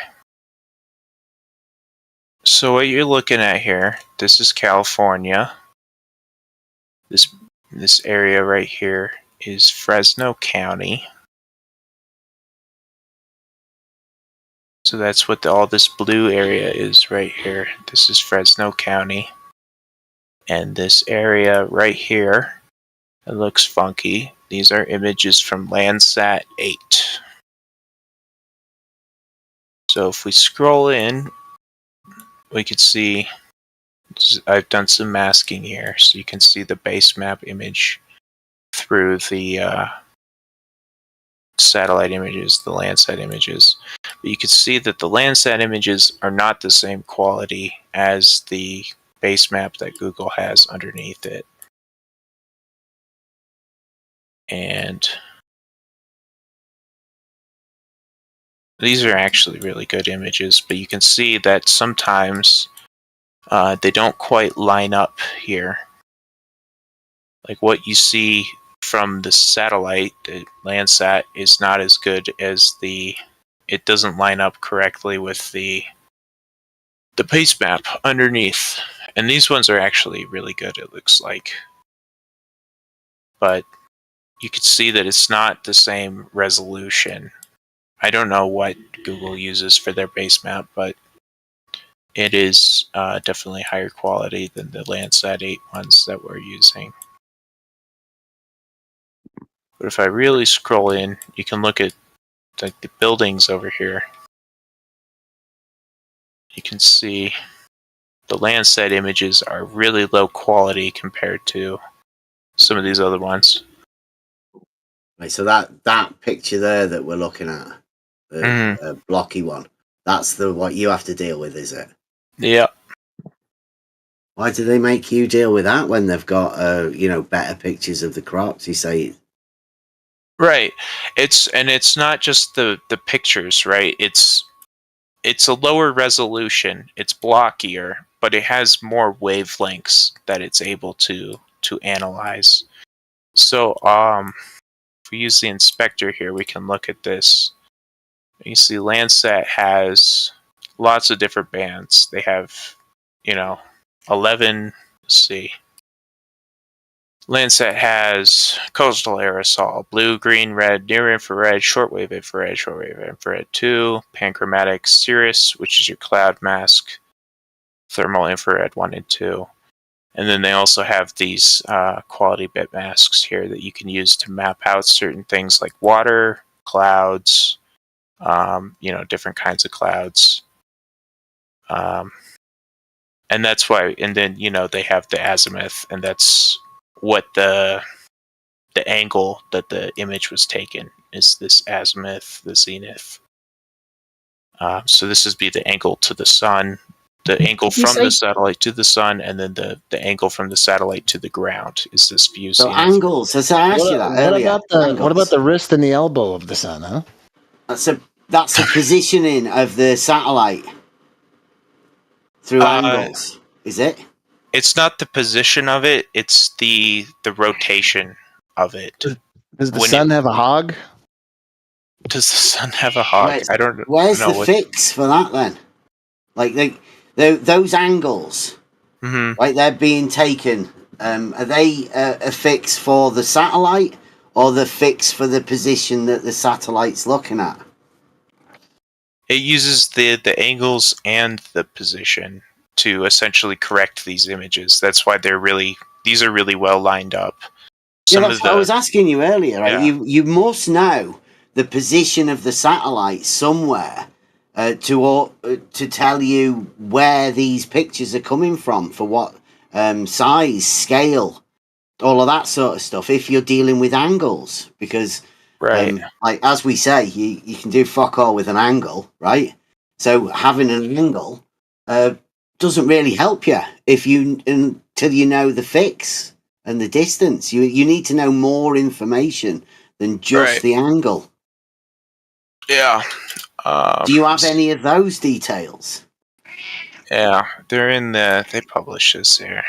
So what you're looking at here, this is California. This area right here is Fresno County. So that's what all this blue area is right here. This is Fresno County. And this area right here, it looks funky. These are images from Landsat 8. So if we scroll in, we could see, I've done some masking here, so you can see the base map image through the satellite images, the Landsat images. But you can see that the Landsat images are not the same quality as the base map that Google has underneath it. And these are actually really good images, but you can see that sometimes they don't quite line up here. Like what you see from the satellite, the Landsat, is not as good as it doesn't line up correctly with the base map underneath. And these ones are actually really good, it looks like. But you can see that it's not the same resolution. I don't know what Google uses for their base map, but it is definitely higher quality than the Landsat 8 ones that we're using. But if I really scroll in, you can look at the buildings over here. You can see the Landsat images are really low quality compared to some of these other ones. Right, so that picture there that we're looking at, the blocky one, that's what you have to deal with, is it? Yeah. Why do they make you deal with that when they've got better pictures of the crops? You say. Right. It's not just the pictures, right? It's a lower resolution. It's blockier, but it has more wavelengths that it's able to analyze. So if we use the inspector here, we can look at this. You see Landsat has lots of different bands. They have, 11, let's see. Landsat has coastal aerosol, blue, green, red, near infrared, shortwave infrared 2, panchromatic cirrus, which is your cloud mask, thermal infrared 1 and 2. And then they also have these quality bit masks here that you can use to map out certain things like water, clouds, different kinds of clouds. And that's why, and then, they have the azimuth, and that's what the angle that the image was taken is, this azimuth, the zenith. So this would be the angle to the sun, the angle from the satellite to the sun, and then the angle from the satellite to the ground is this view. So angles. So I asked you that earlier. What about the wrist and the elbow of the sun, huh? That's a positioning of the satellite through angles, is it? It's not the position of it; it's the rotation of it. Does the sun have a hog? Does the sun have a hog? I don't know. Where's the fix for that then? Like those angles, right? They're being taken. Are they a fix for the satellite, or the fix for the position that the satellite's looking at? It uses the angles and the position to essentially correct these images. That's why these are really well lined up. Yeah, that's what I was asking you earlier. Right? Yeah. You must know the position of the satellite somewhere to tell you where these pictures are coming from, for what size, scale, all of that sort of stuff. If you're dealing with angles, because like as we say, you can do fuck all with an angle, right? So having an angle doesn't really help you until you know the fix and the distance. You need to know more information than just the angle. Yeah. Do you have any of those details? Yeah, they're in they publish this here.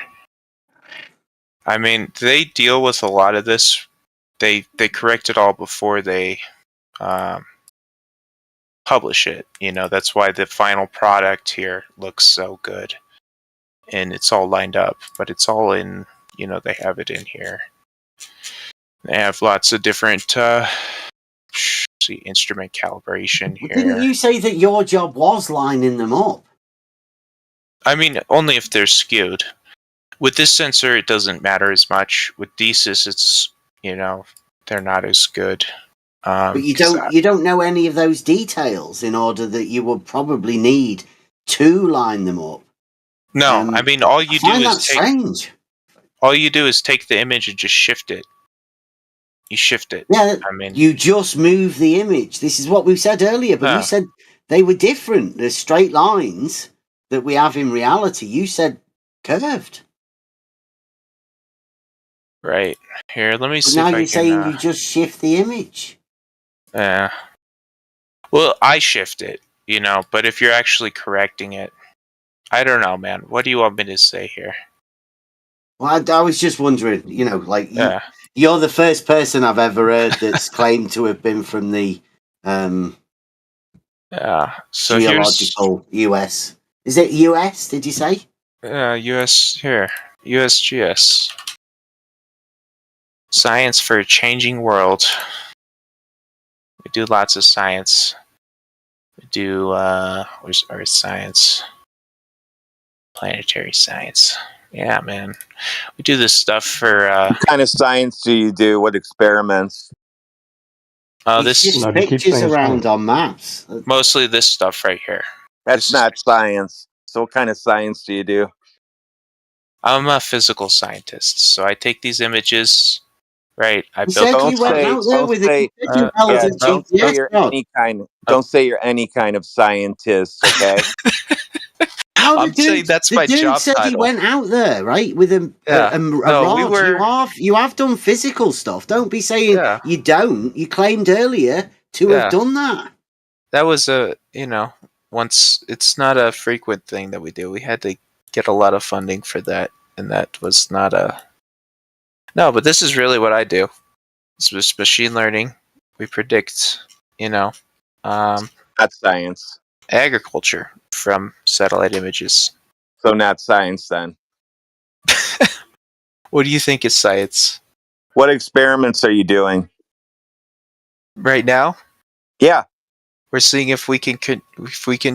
I mean, they deal with a lot of this. They correct it all before they publish it. You know, that's why the final product here looks so good. And it's all lined up, but it's all in, you know, they have it in here. They have lots of different instrument calibration here. Didn't you say that your job was lining them up? I mean, only if they're skewed. With this sensor, it doesn't matter as much. With Desis, it's, you know, they're not as good. But you don't know any of those details in order that you would probably need to line them up. No, I mean, all you do is strange. All you do is take the image and just shift it. You shift it. Yeah, I mean, you just move the image. This is what we said earlier, but you said they were different. The straight lines that we have in reality, you said curved. Right. Here, let me But see now if I you're can... saying you just shift the image. Yeah. Well, I shift it, you know, but if you're actually correcting it, I don't know, man. What do you want me to say here? Well, I was just wondering, you know, like you're the first person I've ever heard that's claimed to have been from the so geological US. Is it US? Did you say? US here, USGS. Science for a changing world. We do lots of science. We do where's Earth science? Planetary science. Yeah, man. We do this stuff for What kind of science do you do? What experiments? This is pictures around on maps. Mostly this stuff right here. That's not science. So what kind of science do you do? I'm a physical scientist, so I take these images, right? I build. Don't say you're any kind of scientist, okay? I'm saying that's my job said title. He went out there, right, with a rod. You have done physical stuff. Don't be saying you don't. You claimed earlier to have done that. That was once. It's not a frequent thing that we do. We had to get a lot of funding for that, and that was not a. No, but this is really what I do. This was machine learning. We predict, not science. Agriculture from satellite images. So not science then. What do you think is science? What experiments are you doing right now? Yeah, we're seeing if we can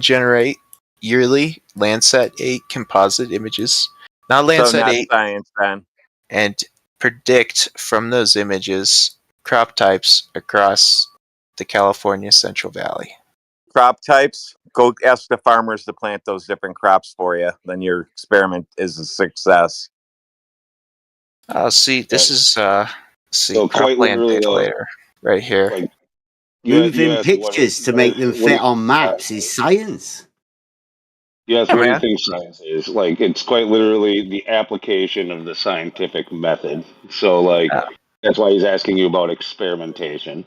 generate yearly Landsat 8 composite images. Not Landsat 8 science then. And predict from those images crop types across the California Central Valley. Crop types? Go ask the farmers to plant those different crops for you. Then your experiment is a success. See, this is cropland data layer right here. Moving pictures to make them fit on maps is science. Yes, what do you think science is? Like, it's quite literally the application of the scientific method. So, like, that's why he's asking you about experimentation.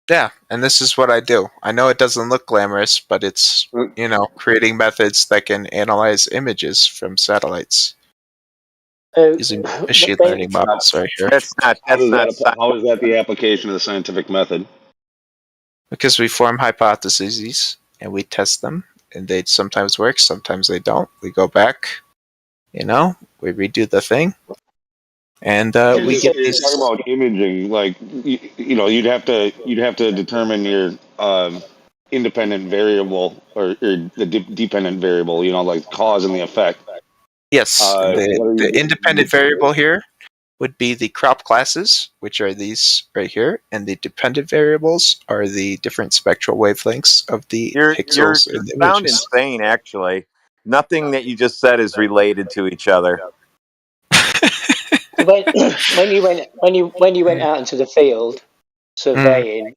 Yeah, and this is what I do. I know it doesn't look glamorous, but it's, creating methods that can analyze images from satellites. Using machine learning models right here. How is that the application of the scientific method? Because we form hypotheses and we test them and they sometimes work, sometimes they don't. We go back, we redo the thing, and we get these. Talking about imaging, like you'd have to determine your independent variable or the dependent variable. Like cause and the effect. Yes, the independent variable here would be the crop classes, which are these right here, and the dependent variables are the different spectral wavelengths of the pixels in the sound images. insane, actually. Nothing that you just said is related to each other. When you went out into the field surveying,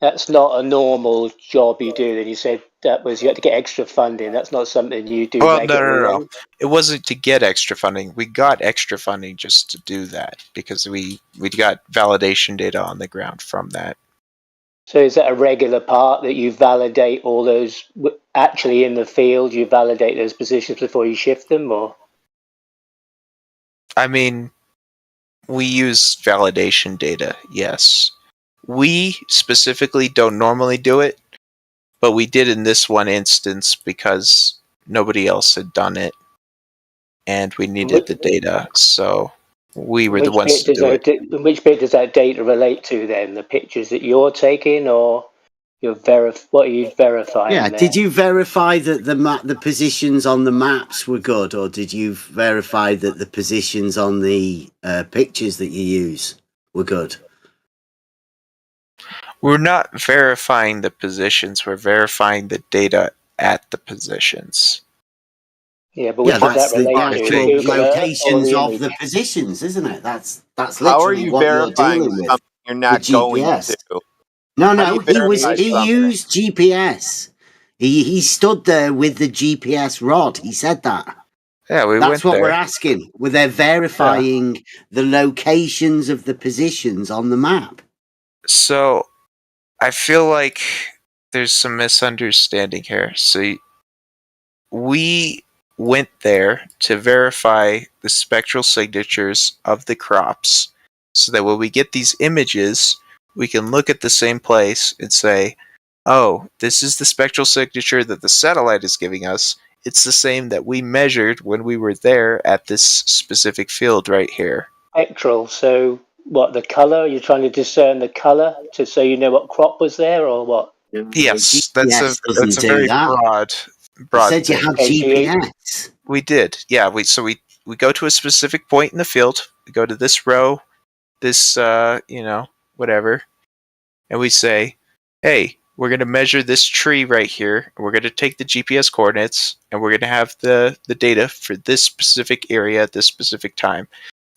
that's not a normal job you do. And you said you had to get extra funding. That's not something you do regularly. No. It wasn't to get extra funding. We got extra funding just to do that because we got validation data on the ground from that. So is that a regular part that you validate all those actually in the field? You validate those positions before you shift them, or? I mean, we use validation data, yes. We specifically don't normally do it, but we did in this one instance because nobody else had done it, and we needed the data, so we were the ones to do it. Which bit does that data relate to then? The pictures that you're taking, or what are you verifying? Yeah, there? did you verify that the positions on the maps were good, or did you verify that the positions on the pictures that you use were good? We're not verifying the positions, we're verifying the data at the positions. Yeah, but which does that relate to? Actual locations of the positions, isn't it? That's literally How are you what you're verifying dealing with. something you're not with going GPS. to? No, he used GPS. He stood there with the GPS rod. He said that. Yeah, That's what we're asking. They're verifying the locations of the positions on the map. So, I feel like there's some misunderstanding here. So, we went there to verify the spectral signatures of the crops so that when we get these images, we can look at the same place and say, oh, this is the spectral signature that the satellite is giving us. It's the same that we measured when we were there at this specific field right here. Spectral, so what, the colour? You're trying to discern the colour so you know what crop was there, or what? Yes, that's a very broad said you had GPS. We did, yeah. We go to a specific point in the field. We go to this row, this whatever, and we say, hey, we're going to measure this tree right here. We're going to take the GPS coordinates, and we're going to have the data for this specific area at this specific time.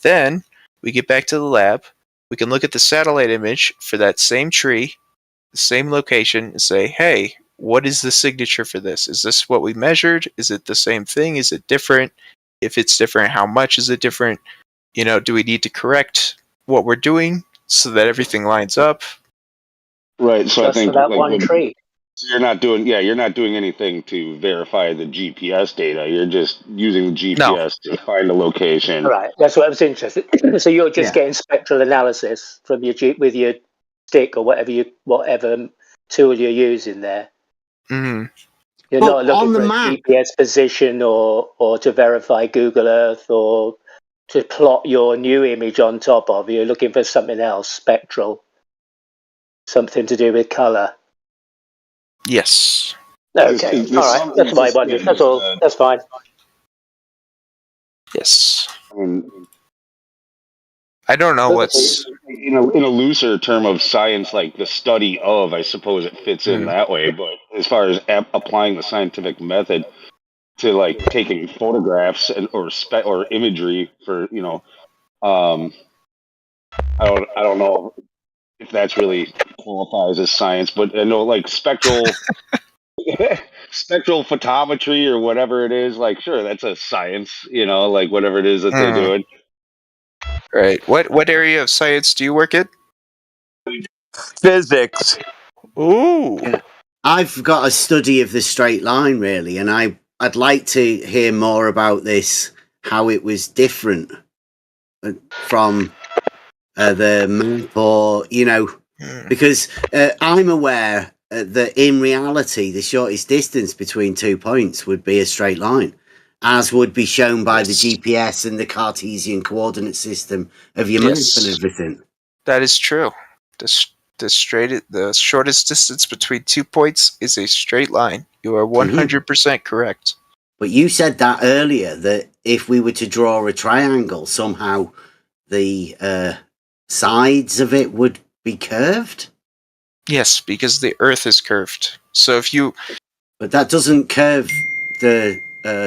Then we get back to the lab. We can look at the satellite image for that same tree, the same location, and say, hey, what is the signature for this? Is this what we measured? Is it the same thing? Is it different? If it's different, how much is it different? Do we need to correct what we're doing so that everything lines up? Right. So just I think for that one tree. So you're not doing anything to verify the GPS data. You're just using the GPS to find a location. All right, that's what I was interested. So you're just getting spectral analysis from with your stick or whatever tool you're using there. Mm-hmm. You're not looking for a GPS position or to verify Google Earth or to plot your new image on top of. You're looking for something else, spectral, something to do with color. Yes. Okay. All right. That's my wonder. That's all. That's fine. Yes. I don't know what's in a looser term of science, like the study of. I suppose it fits in that way. But as far as applying the scientific method to like taking photographs or imagery for I don't know if that's really qualifies as science, but I know like spectral photometry or whatever it is, like sure, that's a science, like whatever it is that they're doing. Right. What area of science do you work in? Physics. Ooh. Yeah. I've got a study of the straight line really, and I'd like to hear more about this, how it was different from the map, or because I'm aware that in reality, the shortest distance between 2 points would be a straight line, as would be shown by the GPS and the Cartesian coordinate system of your map and everything. That is true. The shortest distance between 2 points is a straight line. You are 100% correct. But you said that earlier, that if we were to draw a triangle, somehow the sides of it would be curved? Yes, because the Earth is curved. So if you... But that doesn't curve the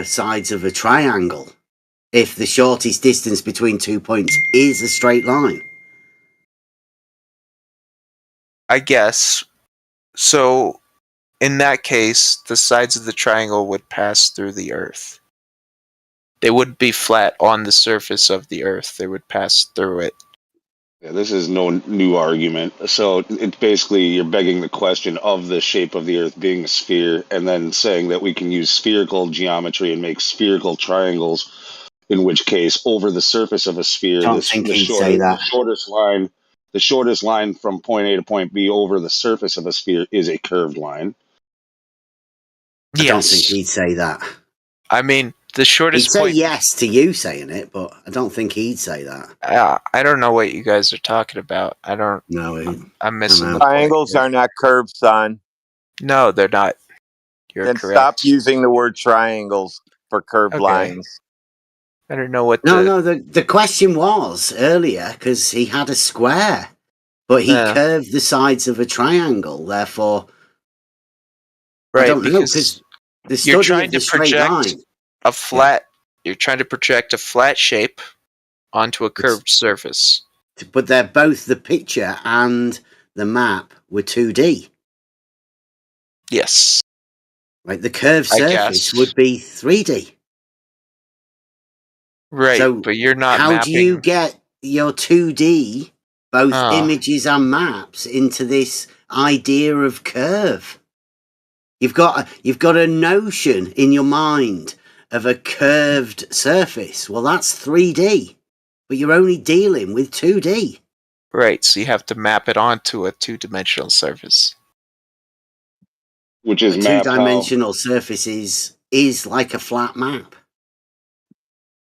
sides of a triangle if the shortest distance between 2 points is a straight line. I guess. So in that case, the sides of the triangle would pass through the Earth. They wouldn't be flat on the surface of the Earth. They would pass through it. Yeah, this is no new argument. So it's basically you're begging the question of the shape of the Earth being a sphere, and then saying that we can use spherical geometry and make spherical triangles. In which case, over the surface of a sphere, the shortest line from point A to point B over the surface of a sphere is a curved line. I don't think he'd say that. I mean, the shortest he'd say point... yes to you saying it, but I don't think he'd say that. I don't know what you guys are talking about. I don't... No, I'm missing the Triangles point. are not curved, son. No, they're not. You're then correct. Stop using the word triangles for curved lines. I don't know what the question was earlier, because he had a square, but he curved the sides of a triangle, therefore... Right, I don't know, because the you're study trying of the to straight project line... a flat... You're trying to project a flat shape onto a curved surface. But they're both, the picture and the map were 2D. Yes. Right, the curved surface would be 3D. Right, so but you're not how mapping... do you get your 2D, both images and maps, into this idea of curve? You've got a notion in your mind of a curved surface. Well, that's 3D, but you're only dealing with 2D. Right, so you have to map it onto a two-dimensional surface. Which is a two-dimensional surface is like a flat map.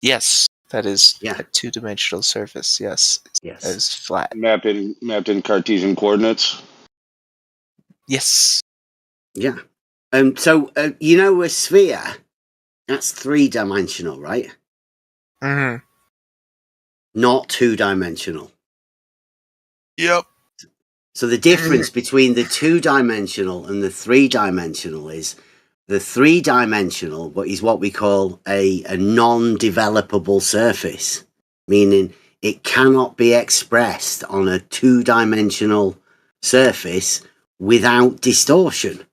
Yes, that is a two-dimensional surface. Yes, that is flat. Mapped in Cartesian coordinates. Yes. Yeah. So you know, a sphere, that's 3-dimensional, right? Mm-hmm. Not 2-dimensional. Yep. So the difference between the 2-dimensional and the 3-dimensional is the 3-dimensional is what we call a non-developable surface, meaning it cannot be expressed on a 2-dimensional surface without distortion.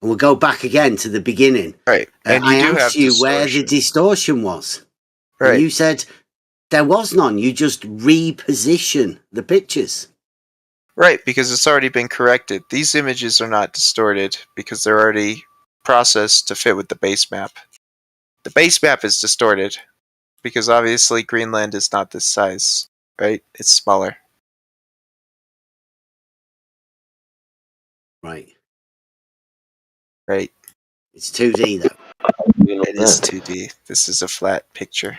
And we'll go back again to the beginning. Right. And I asked you where the distortion was. Right. And you said there was none. You just reposition the pictures. Right, because it's already been corrected. These images are not distorted because they're already processed to fit with the base map. The base map is distorted because obviously Greenland is not this size, right? It's smaller. Right. Right. It's 2D though. It is 2D. This is a flat picture.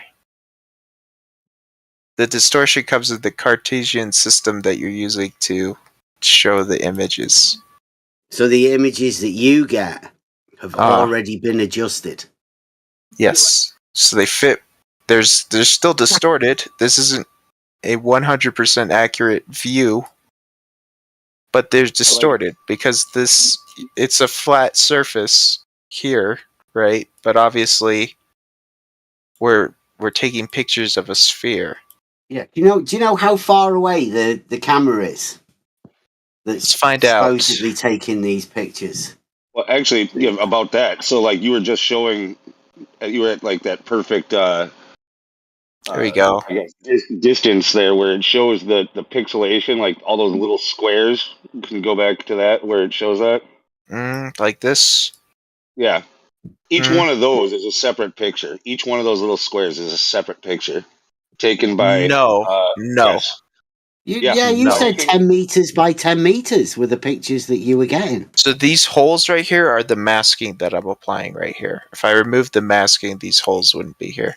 The distortion comes with the Cartesian system that you're using to show the images. So the images that you get have already been adjusted. Yes. So they fit. They're still distorted. This isn't a 100% accurate view, but they're distorted because it's a flat surface here, right? But obviously we're taking pictures of a sphere. Yeah. Do you know how far away the camera is? Let's find out. Supposedly taking these pictures. Well, actually, about that. So, like, you were just showing, you were at like that perfect. There we go. I guess distance there, where it shows the pixelation, like all those little squares. You can go back to that where it shows that. Like this. Yeah. Each one of those is a separate picture. Each one of those little squares is a separate picture taken by. No. Yes. You said 10 meters by 10 meters were the pictures that you were getting. So these holes right here are the masking that I'm applying right here. If I remove the masking, these holes wouldn't be here.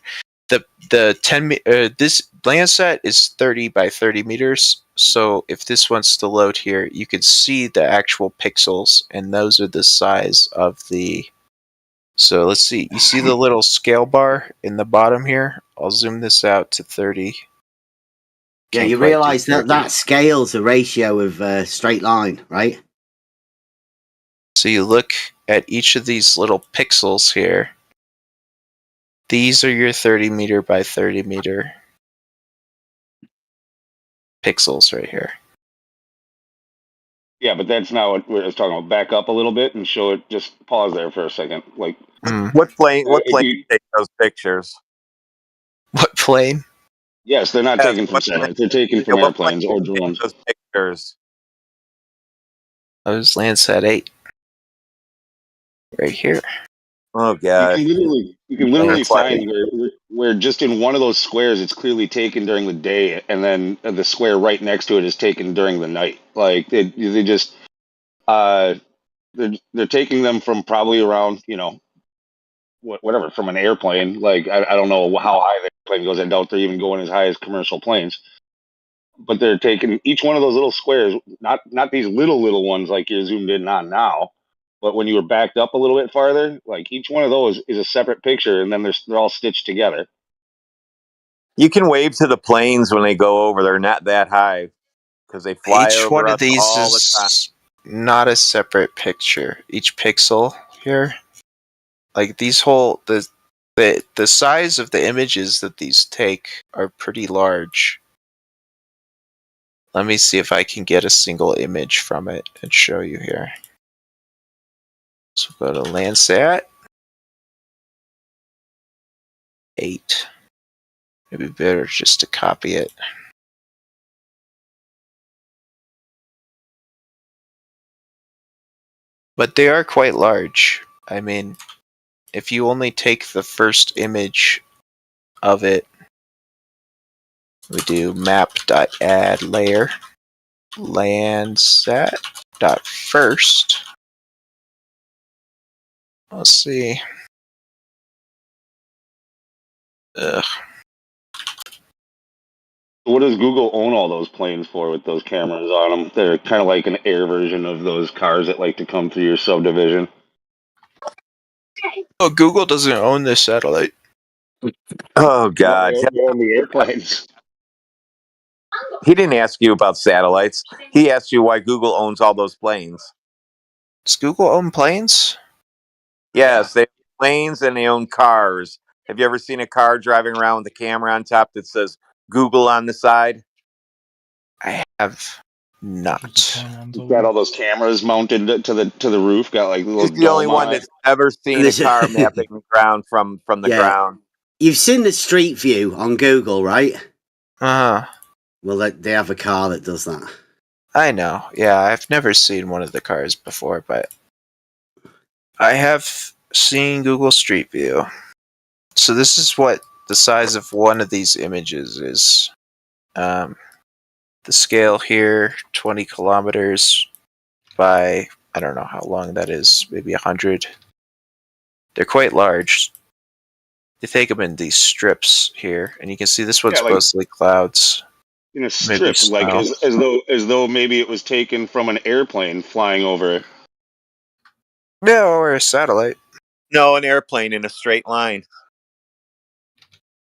The 10 this Landsat is 30 by 30 meters. So if this wants to load here, you can see the actual pixels, and those are the size of the. So let's see. You see the little scale bar in the bottom here? I'll zoom this out to 30. Yeah, you realize that scale's a ratio of straight line, right? So you look at each of these little pixels here. These are your 30 meter by 30 meter pixels right here. Yeah, but that's not what we're talking about. Back up a little bit and show it. Just pause there for a second. Like, what plane take those pictures? What plane? Yes, they're not taken from satellites. They're taken from airplanes or drones. Those pictures. That was Landsat 8. Right here. Oh god! You can literally find where just in one of those squares it's clearly taken during the day, and then the square right next to it is taken during the night. Like they just they're taking them from probably around whatever from an airplane. Like I don't know how high the airplane goes. I doubt they're even going as high as commercial planes. But they're taking each one of those little squares, not these little ones like you're zoomed in on now. But when you were backed up a little bit farther, like each one of those is a separate picture, and then they're all stitched together. You can wave to the planes when they go over. They're not that high because they fly Each over one us of these all is the time. not a separate picture. Each pixel here, like these whole the size of the images that these take are pretty large. Let me see if I can get a single image from it and show you here. So go to Landsat 8. Maybe better just to copy it. But they are quite large. I mean, if you only take the first image of it, we do map.add layer Landsat.first. Let's see. What does Google own all those planes for with those cameras on them? They're kind of like an air version of those cars that like to come through your subdivision. Oh, Google doesn't own this satellite. Oh god! They own the airplanes. He didn't ask you about satellites. He asked you why Google owns all those planes. Does Google own planes? Yes, they own planes and they own cars. Have you ever seen a car driving around with a camera on top that says Google on the side? I have not. Got all those cameras mounted to the roof. Got like little. He's the only one that's ever seen a car mapping the ground from the ground. You've seen the Street View on Google, right? Uh-huh. Well, they have a car that does that. I know. Yeah, I've never seen one of the cars before, but I have seen Google Street View. So this is what the size of one of these images is. The scale here, 20 kilometers by, I don't know how long that is, maybe 100. They're quite large. They take them in these strips here, and you can see this one's mostly clouds. In a strip, like as though maybe it was taken from an airplane flying over. No, or a satellite. No, an airplane in a straight line.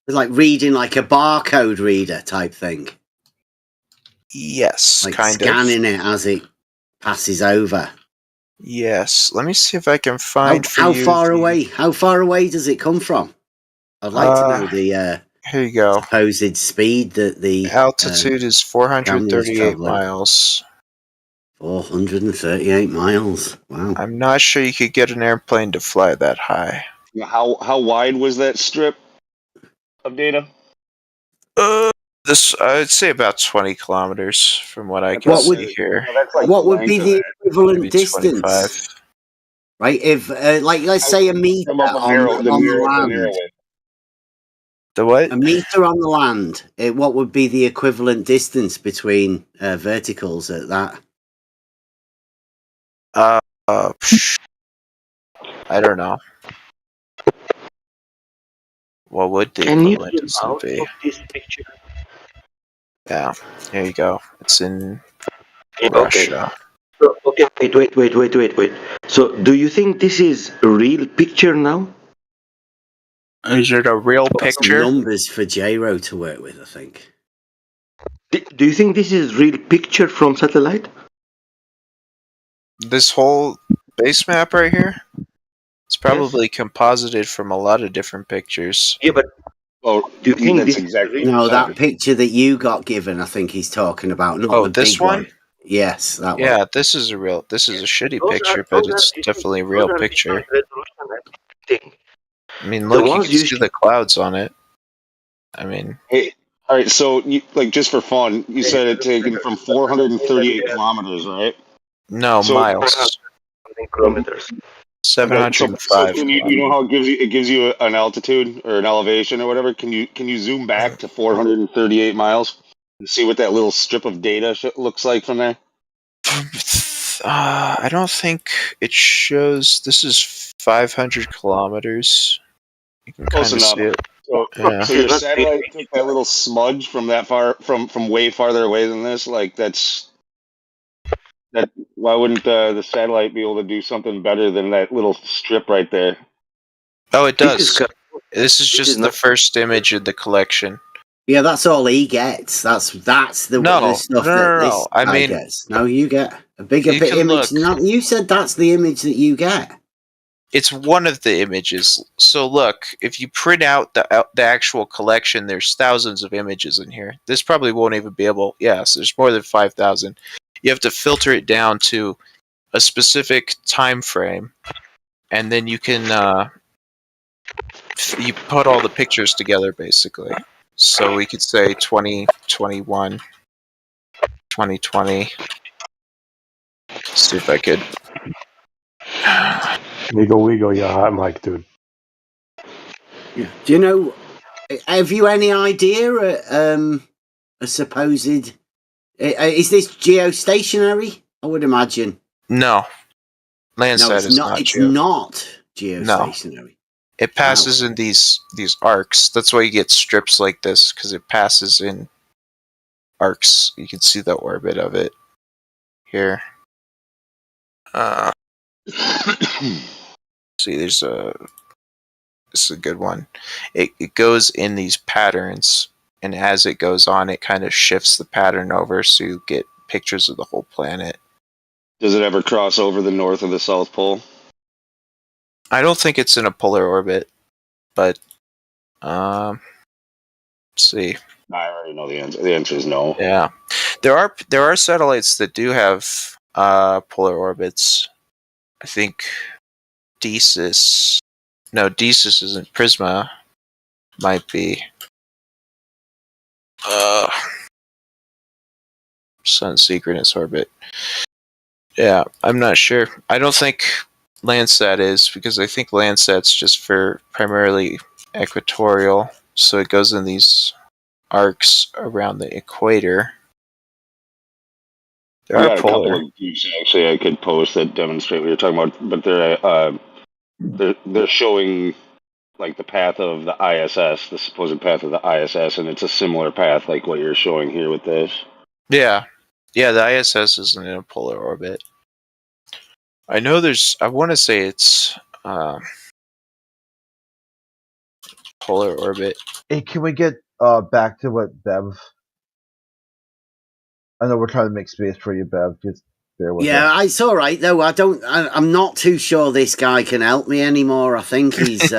It's like reading like a barcode reader type thing. Yes, like kind scanning it as it passes over. Yes, let me see if I can find. How far away? How far away does it come from? I'd like to know the. Here you go. Supposed speed that the altitude is 438 miles. 438 miles. Wow. I'm not sure you could get an airplane to fly that high. How wide was that strip of data? This I'd say about 20 kilometers from what I can see here. What would be the equivalent distance? 25. Right, if like let's say a meter on the land. The what? A meter on the land. What would be the equivalent distance between verticals at that? I don't know. What would the Can you equivalent zoom distance out be? of this picture? Yeah, here you go. It's in Okay. Russia. So, okay, wait. So, do you think this is a real picture now? Is it a real Got some picture? numbers for J-Ro to work with, I think. Do you think this is real picture from satellite? This whole base map right here? It's probably composited from a lot of different pictures. Yeah, but well, do you think that's this exactly is real? No, what that picture that you got given, I think he's talking about, not Oh, the this big one? Yes, that one. Yeah, this is a shitty Those picture, but those it's decent, definitely a those real are picture. decent resolution thing. I mean, The look, you ones can you see the clouds on it. I mean, Hey, all right. So, just for fun, you said it taken from 438 kilometers, right? no, So, miles. kilometers. okay. So 705 can you know how it gives you an altitude or an elevation or whatever? Can you zoom back to 438 miles and see what that little strip of data looks like from there? I don't think it shows. This is 500 kilometers. You can Close kind of enough. see it. So, Yeah. so your satellite took that little smudge from that far, from way farther away than this. Like that. Why wouldn't the satellite be able to do something better than that little strip right there? Oh, it This is does. This is just the first image of the collection. Yeah, that's all he gets. That's the No, stuff no, that no, this no. I guy mean, gets. No, you get a bigger you can image. look. No, you said that's the image that you get. It's one of the images. So look, if you print out the actual collection, there's thousands of images in here. This probably won't even be able. Yes, there's more than 5,000. You have to filter it down to a specific time frame, and then you can you put all the pictures together basically. So we could say 2021, 2020. See if I could. Wiggle, you hot mic, dude. Yeah. Do you know? Have you any idea? A supposed is this geostationary? I would imagine. No, Landsat it's is not. not. It's not geostationary. No. It passes in these arcs. That's why you get strips like this, because it passes in arcs. You can see the orbit of it here. See, this is a good one. It goes in these patterns, and as it goes on, it kind of shifts the pattern over, so you get pictures of the whole planet. Does it ever cross over the North or the South Pole? I don't think it's in a polar orbit, but let's see. I already know the answer. The answer is no. Yeah, there are satellites that do have polar orbits. I think Desis. No, Desis isn't. Prisma might be. Sun Synchronous orbit. Yeah, I'm not sure. I don't think Landsat is, because I think Landsat's just for primarily equatorial, so it goes in these arcs around the equator. There I are got a polar. couple of geeks actually I could post that demonstrate what you're talking about, but they're showing like the path of the ISS, the supposed path of the ISS, and it's a similar path like what you're showing here with this. Yeah, the ISS isn't in a polar orbit. I know there's. I want to say it's polar orbit. Hey, can we get back to what Bev? I know we're trying to make space for you, Bev. Just bear with us. It's all right though. I'm not too sure this guy can help me anymore. I think he's.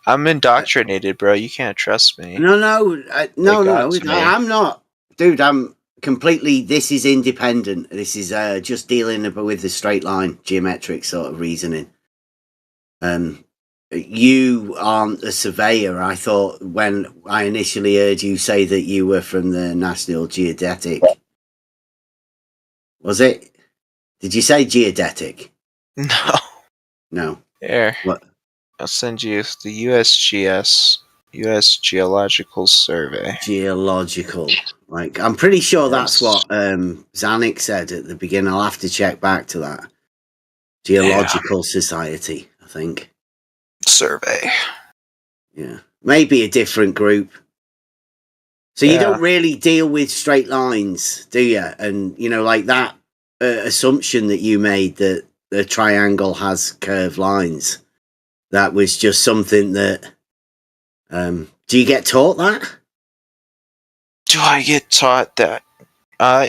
I'm indoctrinated, bro. You can't trust me. No. I'm not, dude. I'm completely. This is independent. This is just dealing with the straight line geometric sort of reasoning. You aren't a surveyor. I thought when I initially heard you say that you were from the National Geodetic. Was it? Did you say geodetic? No. No. There. What? I'll send you the USGS. U.S. Geological Survey. Geological. Like, I'm pretty sure that's what Zanuck said at the beginning. I'll have to check back to that. Geological Society, I think. Survey. Yeah. Maybe a different group. So you don't really deal with straight lines, do you? And, you know, like that assumption that you made that the triangle has curved lines, that was just something that... do you get taught that? Do I get taught that?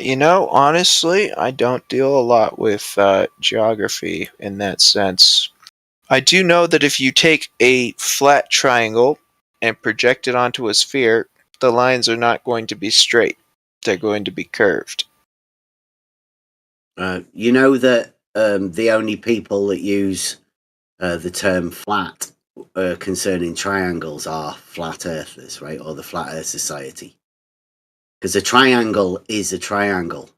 You know, honestly, I don't deal a lot with geography in that sense. I do know that if you take a flat triangle and project it onto a sphere, the lines are not going to be straight. They're going to be curved. You know that the only people that use the term flat concerning triangles are flat earthers, right? Or the Flat Earth Society. Because a triangle is a triangle.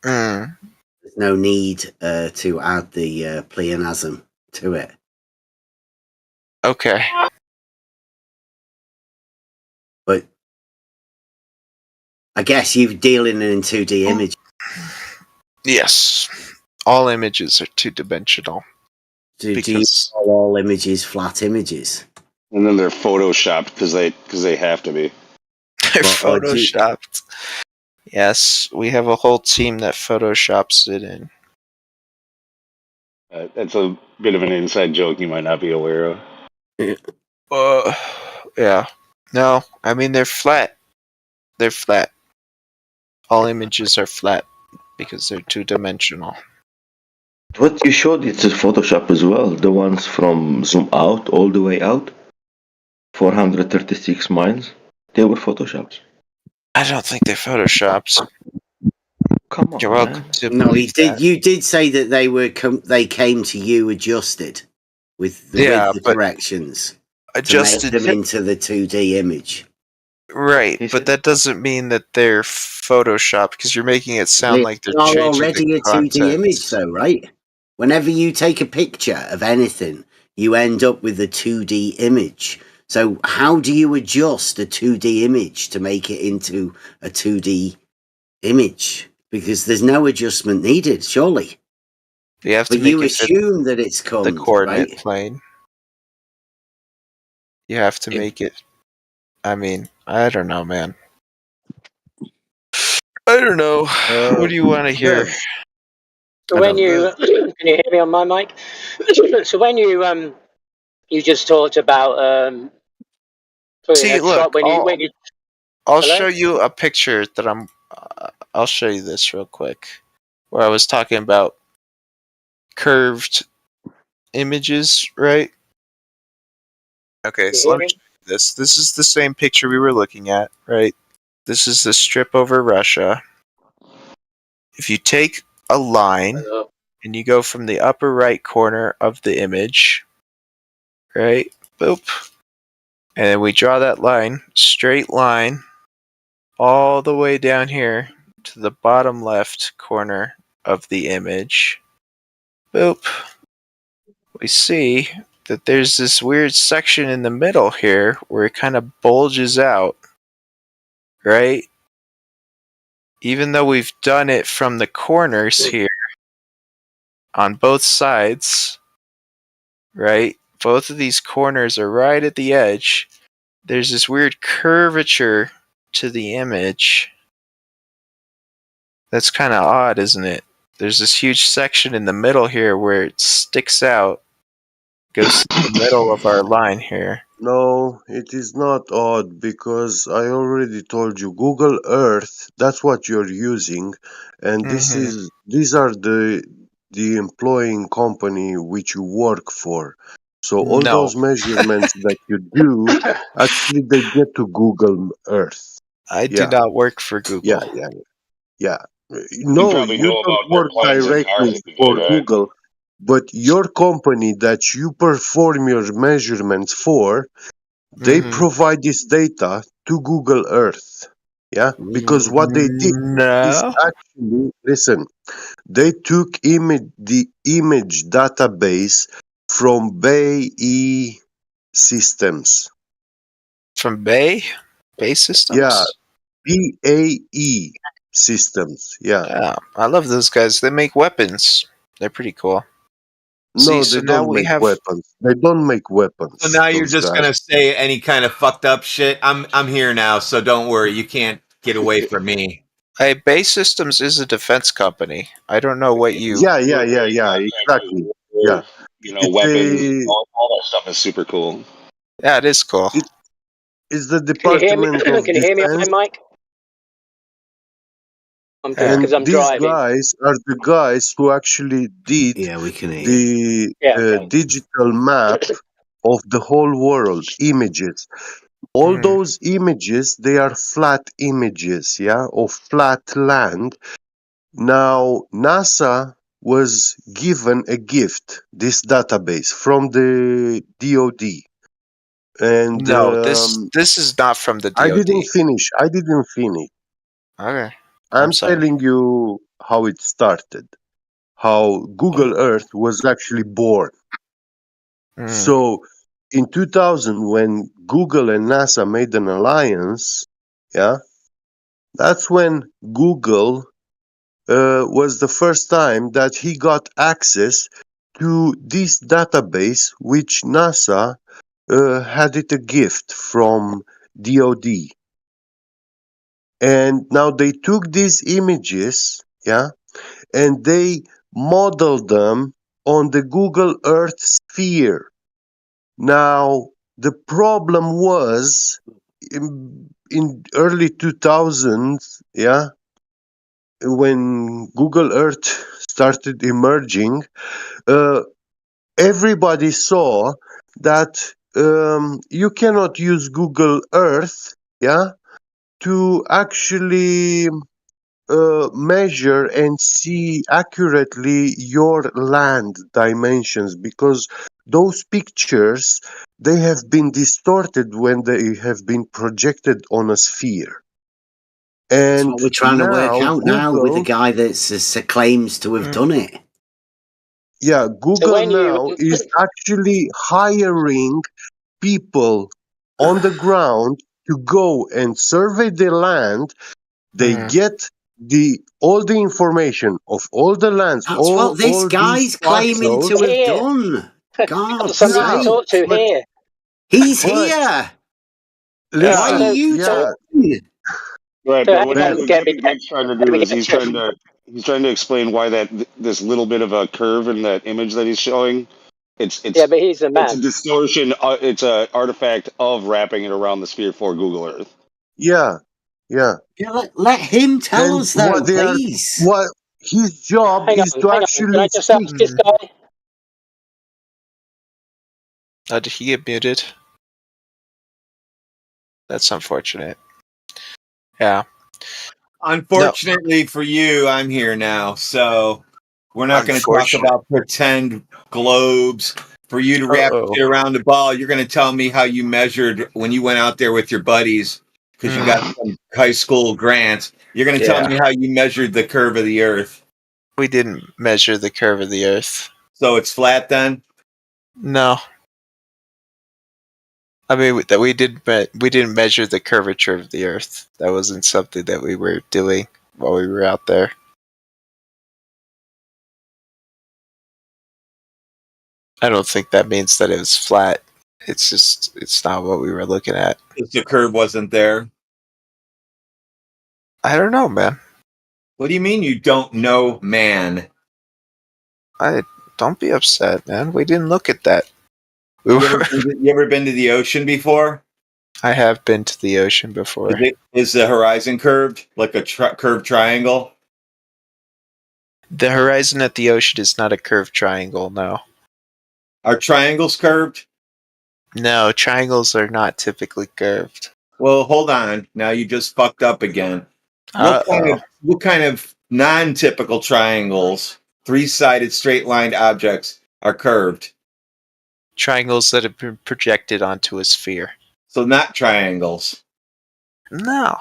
There's no need to add the pleonasm to it. Okay. But I guess you're dealing in 2D image. Yes. All images are two-dimensional. Do you call all images flat images? And then they're photoshopped because they have to be. They're photoshopped. Yes, we have a whole team that photoshops it in. That's a bit of an inside joke you might not be aware of. Yeah. No, I mean they're flat. They're flat. All images are flat because they're two-dimensional. What you showed, it's a Photoshop as well. The ones from zoom out all the way out, 436 miles, they were Photoshops. I don't think they're photoshopped. Come on, you're welcome to No, believe that. You did say that they were they came to you adjusted with the corrections. Adjusted to make them into the 2D image. Right, but that doesn't mean that they're photoshopped because you're making it sound like they're changing already the a 2D image, though, right? Whenever you take a picture of anything, you end up with a 2D image. So how do you adjust a 2D image to make it into a 2D image? Because there's no adjustment needed, surely. You have to but make you it fit assume that it's come, the coordinate right? plane. You have to make it. I mean, I don't know, man. I don't know. What do you want to hear? So when you can you hear me on my mic? So when you just talked about See, look, I'll Hello? show you a picture that I'll show you this real quick, where I was talking about curved images, right? Okay, so let me show you this. This is the same picture we were looking at, right? This is the strip over Russia. If you take a line and you go from the upper right corner of the image, right? Boop. And then we draw that line, straight line, all the way down here to the bottom left corner of the image. Boop. We see that there's this weird section in the middle here where it kind of bulges out, right? Even though we've done it from the corners here on both sides, right? Both of these corners are right at the edge. There's this weird curvature to the image. That's kind of odd, isn't it? There's this huge section in the middle here where it sticks out, goes to the middle of our line here. No, it is not odd because I already told you Google Earth, that's what you're using, and these are the employing company which you work for. So all those measurements that you do, actually they get to Google Earth. I do not work for Google. Yeah. No, probably you know don't about their work planes and cars directly every day, for right? Google, but your company that you perform your measurements for, they provide this data to Google Earth. Yeah, because what they did is actually, listen, they took the image database from BAE Systems. From BAE Systems. Yeah, BAE Systems. Yeah. Yeah, I love those guys. They make weapons. They're pretty cool. No, See, they so now don't we make have. weapons. They don't make weapons. So now you're Those just guys. gonna say any kind of fucked up shit. I'm here now, so don't worry. You can't get away from me. Hey, BAE Systems is a defense company. I don't know what you. Yeah. Exactly. Yeah. You know, It's weapons, a. all that stuff is super cool. Yeah, it is cool. It's the Can you hear me? Department of Can you hear me on Defense. my mic? I'm good And because I'm these driving. guys are the guys who actually did Yeah, we can hear you. the digital map of the whole world, images. All those images, they are flat images, yeah, of flat land. Now, NASA was given a gift, this database, from the DoD. And No, this is not from the DoD. I didn't finish. Okay. I'm sorry. telling you how it started, how Google Earth was actually born. So in 2000, when Google and NASA made an alliance, yeah, that's when Google was the first time that he got access to this database, which NASA had it a gift from DoD. And now they took these images, yeah, and they modeled them on the Google Earth sphere. Now, the problem was in early 2000s, yeah, when Google Earth started emerging, everybody saw that you cannot use Google Earth, yeah, to actually measure and see accurately your land dimensions, because those pictures, they have been distorted when they have been projected on a sphere. That's And what we're trying to work out now with the Google, guy that claims to have done it. Yeah, Google when you- now is actually hiring people on the ground to go and survey the land. They get all the information of all the lands. That's what this guy's claiming to have done. God's somebody to sake. talk to here. He's But- here. Listen, Why are you talking? Right, So but what hang on, get me- Greg's trying to do is he's trying to explain why this little bit of a curve in that image that he's showing, it's Yeah, but he's a man. It's a distortion. It's an artifact of wrapping it around the sphere for Google Earth. Yeah. Let him tell And us though, what they are- please. What his job Hang is on, to hang on. actually Can I just speak. ask this guy? Did he get muted? That's unfortunate. Yeah. Unfortunately for you, I'm here now, so we're not going to talk Unfortunate. about pretend globes. For you to wrap it around the ball, you're going to tell me how you measured when you went out there with your buddies because you got some high school grants. You're going to tell me how you measured the curve of the Earth. We didn't measure the curve of the Earth. So it's flat then? No. I mean, we didn't measure the curvature of the Earth. That wasn't something that we were doing while we were out there. I don't think that means that it was flat. It's not what we were looking at. If the curve wasn't there? I don't know, man. What do you mean you don't know, man? Don't be upset, man. We didn't look at that. You ever been to the ocean before? I have been to the ocean before. Is the horizon curved like a curved triangle? The horizon at the ocean is not a curved triangle, no. Are triangles curved? No, triangles are not typically curved. Well, hold on. Now you just fucked up again. What kind of non-typical triangles, three-sided straight-lined objects, are curved? Triangles that have been projected onto a sphere. So not triangles. No,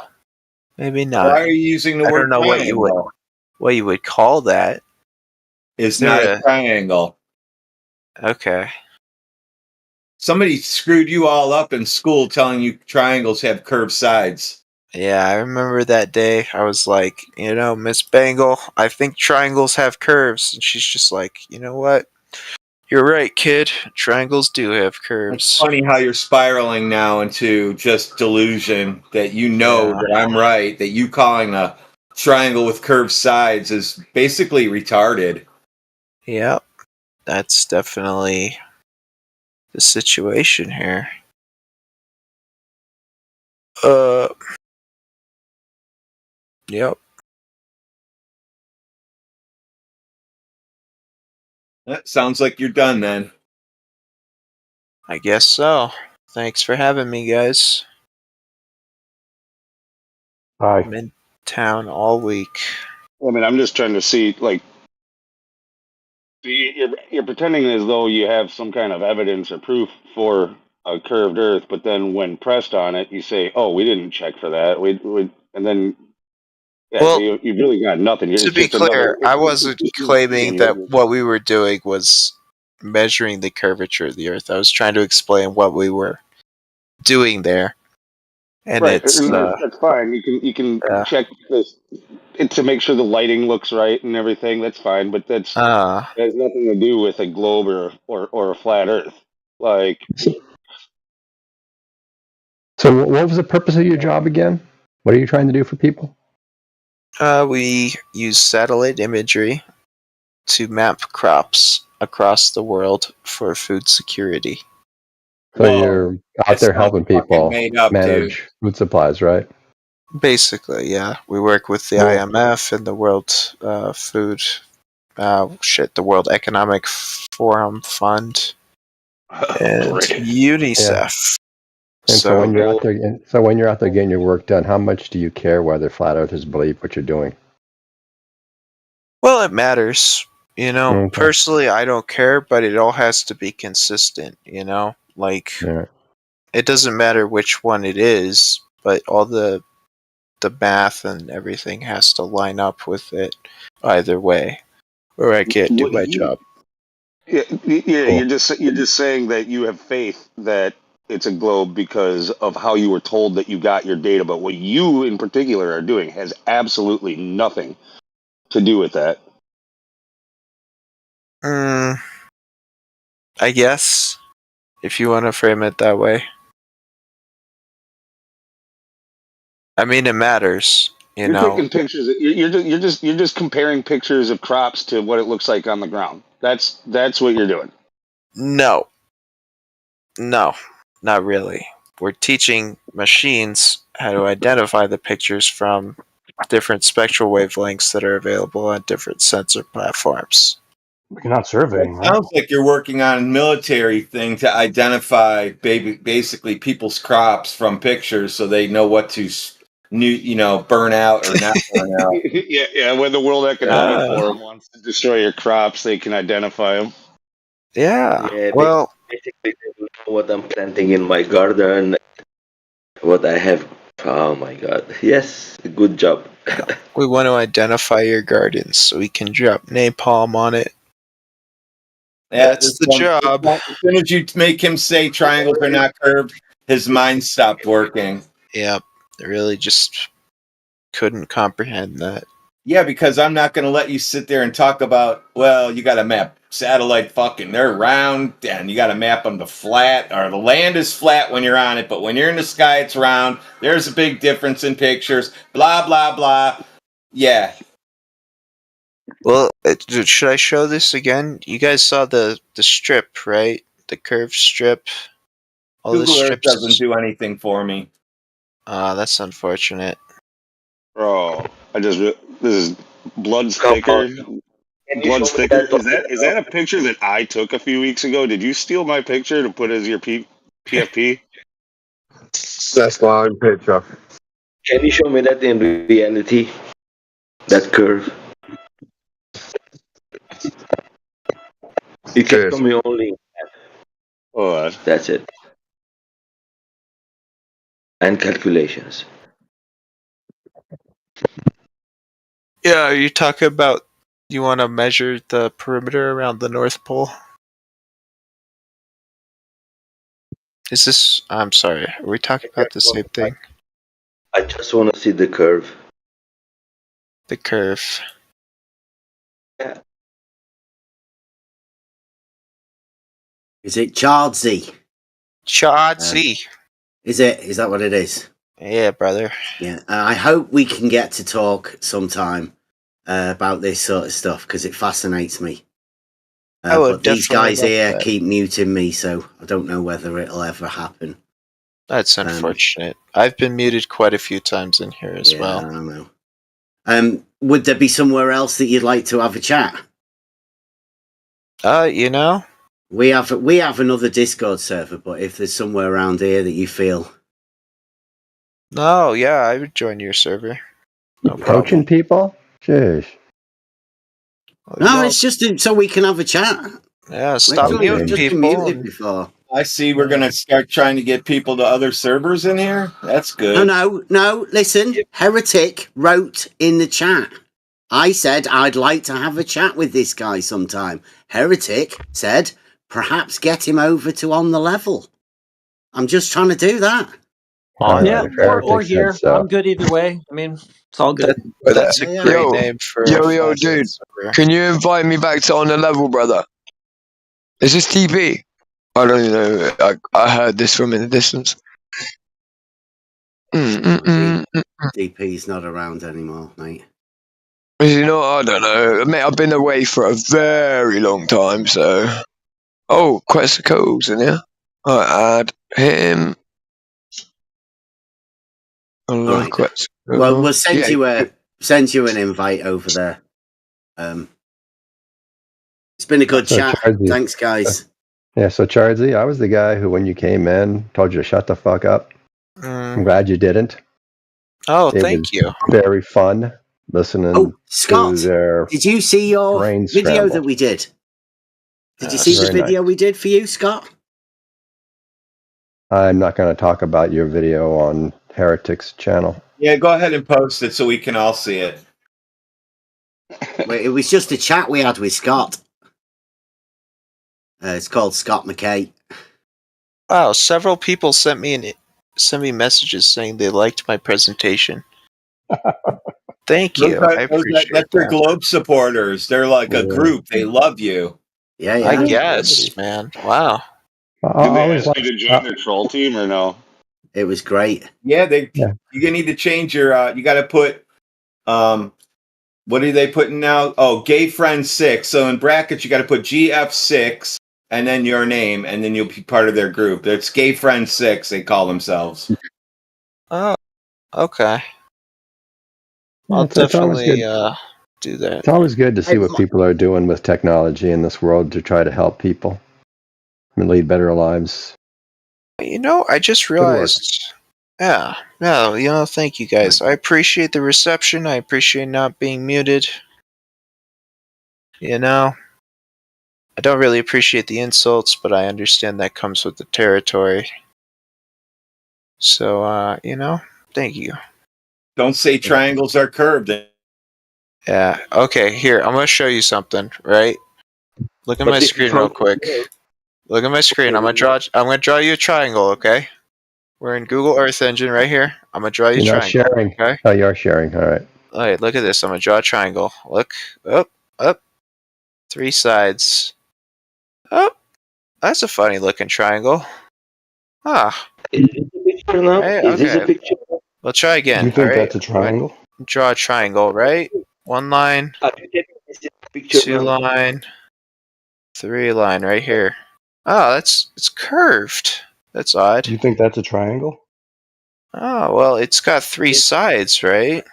maybe not. Why are you using the word I don't know triangle? what you would call that. It's not a triangle. Okay. Somebody screwed you all up in school telling you triangles have curved sides. Yeah, I remember that day. I was like, Miss Bangle, I think triangles have curves. And she's just like, you know what? You're right, kid. Triangles do have curves. It's funny how you're spiraling now into just delusion that that I'm right, that you calling a triangle with curved sides is basically retarded. Yep. That's definitely the situation here. Yep. That sounds like you're done then. I guess so. Thanks for having me, guys. Bye. I'm in town all week. I mean, I'm just trying to see, like, you're pretending as though you have some kind of evidence or proof for a curved Earth, but then when pressed on it, you say, "Oh, we didn't check for that." And then so you've really got nothing. To be clear, I wasn't claiming that what we were doing was measuring the curvature of the Earth. I was trying to explain what we were doing there, and right, it's that's fine. You can check this to make sure the lighting looks right and everything. That's fine, but that has nothing to do with a globe or a flat Earth. Like, So, what was the purpose of your job again? What are you trying to do for people? we use satellite imagery to map crops across the world for food security. So you're out there helping people manage food supplies, right? Basically, yeah. We work with the IMF and the World the World Economic Forum Fund and UNICEF. And so when you're out there, getting your work done, how much do you care whether flat earthers believe what you're doing? Well, it matters. Personally, I don't care, but it all has to be consistent. Like it doesn't matter which one it is, but all the math and everything has to line up with it either way, or I can't do my job. Yeah, you're just saying that you have faith that it's a globe because of how you were told that you got your data, but what you in particular are doing has absolutely nothing to do with that. I guess, if you want to frame it that way. I mean, it matters. You're taking pictures. You're just comparing pictures of crops to what it looks like on the ground. That's what you're doing. No, not really. We're teaching machines how to identify the pictures from different spectral wavelengths that are available on different sensor platforms. You're not surveying, right? Sounds like you're working on a military thing to identify basically people's crops from pictures, so they know what to burn out or not burn out. Yeah. When the World Economic Forum wants to destroy your crops, they can identify them. Yeah. Well, basically, they know what I'm planting in my garden, what I have. Oh my God! Yes, good job. We want to identify your gardens so we can drop napalm on it. That's the job. As soon as you make him say triangles are not curved, his mind stopped working. Yep. I really just couldn't comprehend that. Yeah, because I'm not going to let you sit there and talk about, well, you got to map satellite they're round, and you got to map them to flat, or the land is flat when you're on it, but when you're in the sky, it's round. There's a big difference in pictures, blah, blah, blah. Yeah. Well, should I show this again? You guys saw the strip, right? The curved strip. All Google Earth doesn't do anything for me. That's unfortunate. Bro, this is Blood's thicker. Blood's thicker. Is that a picture that I took a few weeks ago? Did you steal my picture to put as your PFP? That's my picture. Can you show me that in reality? That curve. You can show me only. That's it. And calculations. Yeah, are you talking about you want to measure the perimeter around the North Pole? Is this? I'm sorry. Are we talking about the same thing? I just want to see the curve. The curve. Yeah. Is it Chardsy? Chardsy. Is it? Is that what it is? Yeah, brother. Yeah. I hope we can get to talk sometime about this sort of stuff because it fascinates me. But these guys here keep muting me, so I don't know whether it'll ever happen. That's unfortunate. I've been muted quite a few times in here as well. I don't know. Would there be somewhere else that you'd like to have a chat? You know, we have another Discord server, but if there's somewhere around here that you feel, no, yeah, I would join your server. No Approaching people? Jeez. No, it's just so we can have a chat. Yeah, stop muting people. Before. I see we're going to start trying to get people to other servers in here. That's good. No, listen. Heretic wrote in the chat. I said I'd like to have a chat with this guy sometime. Heretic said, perhaps get him over to On the Level. I'm just trying to do that. Yeah, or here. I'm good either way. I mean, it's all good. That's a great name for Yo, dude. Can you invite me back to On the Level, brother? Is this TP? I don't even know. I heard this from in the distance. DP's not around anymore, mate. Is he not? I don't know. Mate, I've been away for a very long time, so... Oh, Questacle's in here. I add him. Right. Well, we'll send you an invite over there. It's been a good chat. Chardsy, thanks, guys. Yeah, so Chardsy, I was the guy who, when you came in, told you to shut the fuck up. I'm glad you didn't. Oh, thank you. Very fun listening Scott, to their did you see your brain video scramble. that we did? Did you see the video we did for you, Scott? I'm not going to talk about your video on Heretic's channel. Yeah, go ahead and post it so we can all see it. Wait, it was just a chat we had with Scott. It's called Scott McKay. Wow, several people sent me messages saying they liked my presentation. Thank you. I appreciate that's their Globe supporters. They're like a group. They love you. Yeah. I guess, man. Wow. Did they ask you to join their troll team or no? It was great. Yeah, you need to change your. You got to put. What are they putting now? Oh, Gay Friend 6. So in brackets, you got to put GF6 and then your name, and then you'll be part of their group. It's Gay Friend 6. They call themselves. Oh, okay. I'll definitely do that. It's always good to see what people are doing with technology in this world to try to help people and lead better lives. You know, I just realized. Yeah, no, thank you guys. I appreciate the reception. I appreciate not being muted. I don't really appreciate the insults, but I understand that comes with the territory. So, thank you. Don't say triangles are curved. Yeah, okay, here, I'm going to show you something, right? Look at my screen real quick. Look at my screen. I'm going to draw you a triangle, okay? We're in Google Earth Engine right here. I'm going to draw you a triangle. You're not sharing. Okay? Oh, you're sharing. All right. All right, look at this. I'm going to draw a triangle. Look. Up. 3 sides. Oh, that's a funny looking triangle. Ah. Is this a picture now? Right, Is this a picture? We'll try again. You think right? that's a triangle? Draw a triangle, right? 1 line, 2 line, 3 line right here. Oh, it's curved. That's odd. You think that's a triangle? Oh, well, it's got 3 sides, right?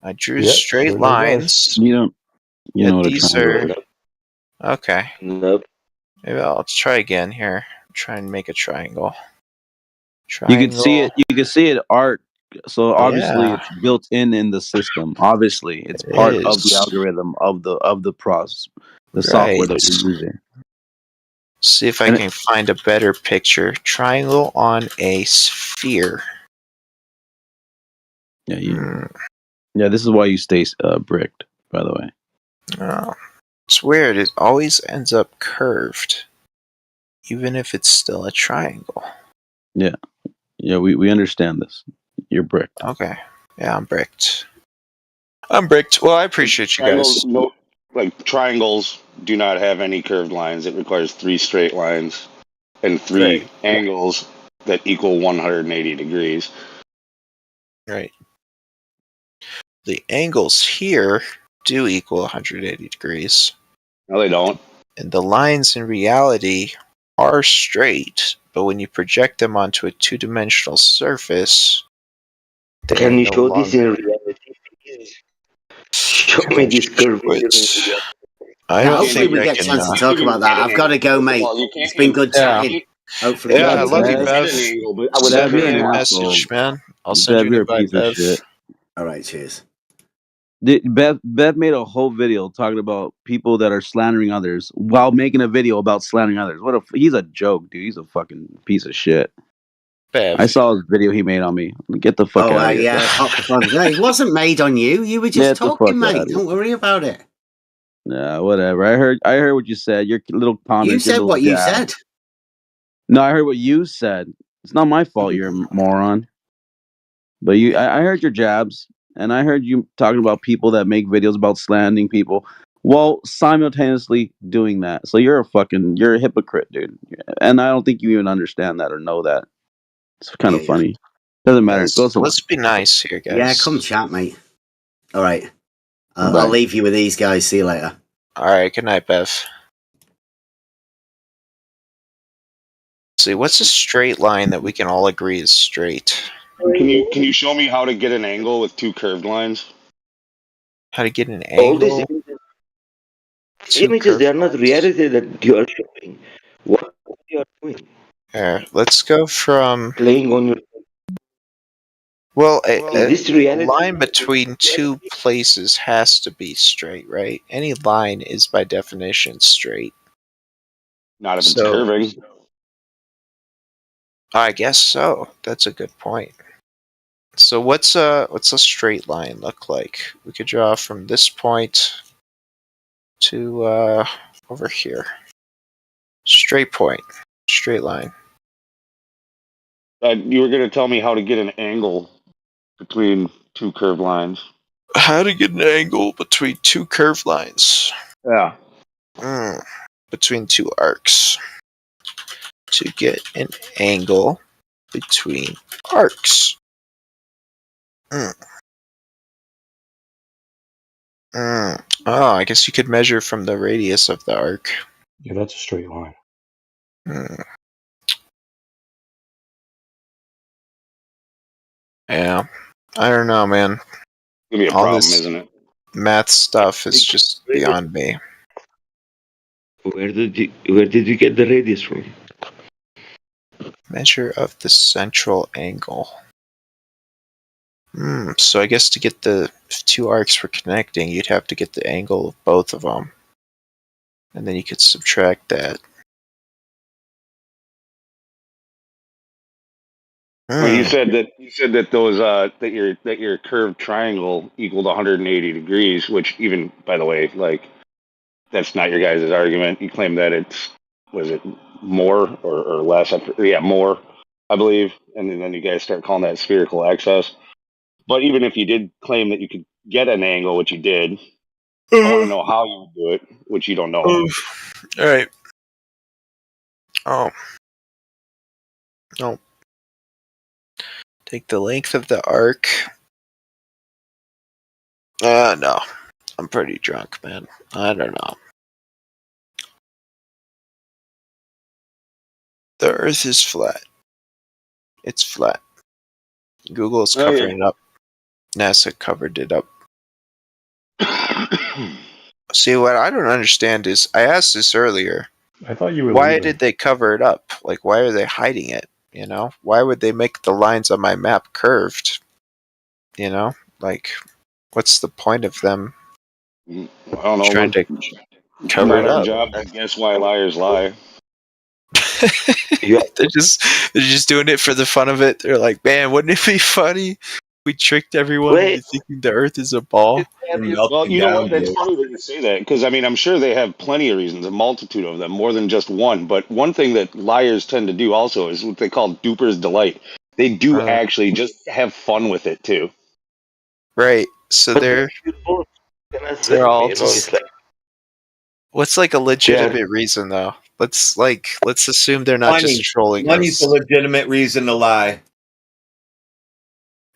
I drew straight lines. You know what these a triangle are... Okay. Nope. Maybe I'll try again here. Try and make a triangle. You can see it. You can see it art. So obviously, it's built in the system. Obviously, it's part of the algorithm of the process, the software that you're using. See if I can find a better picture. Triangle on a sphere. Yeah, this is why you stay bricked, by the way. Oh, it's weird. It always ends up curved, even if it's still a triangle. Yeah. Yeah, we understand this. You're bricked. Okay. Yeah, I'm bricked. Well, I appreciate you guys. No, like triangles do not have any curved lines. It requires 3 straight lines and 3 angles that equal 180 degrees. Right. The angles here do equal 180 degrees. No, they don't. And the lines in reality are straight, but when you project them onto a 2-dimensional surface, can you show this in reality? Show me this curve. Hopefully we get a chance to talk about that. I've got to go, mate. It's been good chatting. Hopefully, I love you, Bev. Send me a message, man. I'll send you an invite, Bev. All right, cheers. Bev made a whole video talking about people that are slandering others while making a video about slandering others. He's a joke, dude. He's a fucking piece of shit. Bev. I saw his video he made on me. Get the fuck out of here. Yeah, it wasn't made on you. You were just talking, mate. Don't worry about it. Nah, whatever. I heard what you said. Your little comment. You said what you said. No, I heard what you said. It's not my fault. You're a moron. But I heard your jabs. And I heard you talking about people that make videos about slandering people while simultaneously doing that. So you're a hypocrite, dude. And I don't think you even understand that or know that. It's kind of funny. Doesn't matter. Let's be nice here, guys. Yeah, come chat, mate. All right. I'll leave you with these guys. See you later. All right. Good night, Bev. See, what's a straight line that we can all agree is straight? Can you show me how to get an angle with 2 curved lines? How to get an angle? All these images, they are not reality that you are showing. What you are doing? Here, let's go from playing on your. Well, a line between 2 places has to be straight, right? Any line is by definition straight. Not if it's curving. I guess so. That's a good point. So what's a straight line look like? We could draw from this point to over here. Straight point, straight line. You were going to tell me how to get an angle between 2 curved lines. How to get an angle between 2 curved lines? Yeah. Between 2 arcs. To get an angle between arcs. Oh, I guess you could measure from the radius of the arc. Yeah, that's a straight line. Yeah. I don't know, man. It's gonna be a problem, isn't it? Math stuff is just beyond me. Where did you get the radius from? Measure of the central angle. So I guess to get the 2 arcs for connecting, you'd have to get the angle of both of them. And then you could subtract that. Well, you said that those that your curved triangle equaled 180 degrees, which even, by the way, like that's not your guys' argument. You claim that was it more or less? More, I believe. And then you guys start calling that spherical excess. But even if you did claim that you could get an angle, which you did, I want to know how you would do it, which you don't know. All right. Oh. No. Take the length of the arc. No. I'm pretty drunk, man. I don't know. The Earth is flat. It's flat. Google is covering it up. NASA covered it up. See, what I don't understand is, I asked this earlier. I thought you were. Why did they cover it up? Like, why are they hiding it? You know, why would they make the lines on my map curved? You know, like, what's the point of them? I don't know. Trying to cover it up. Job to guess why liars lie. They're just doing it for the fun of it. They're like, man, wouldn't it be funny? We tricked everyone into thinking the Earth is a ball. Well, you know what? That's funny that you say that because I mean, I'm sure they have plenty of reasons, a multitude of them, more than just one. But one thing that liars tend to do also is what they call duper's delight. They do actually just have fun with it too. Right. So they're all just. What's like a legitimate reason though? Let's assume they're not just trolling us. Money's a legitimate reason to lie.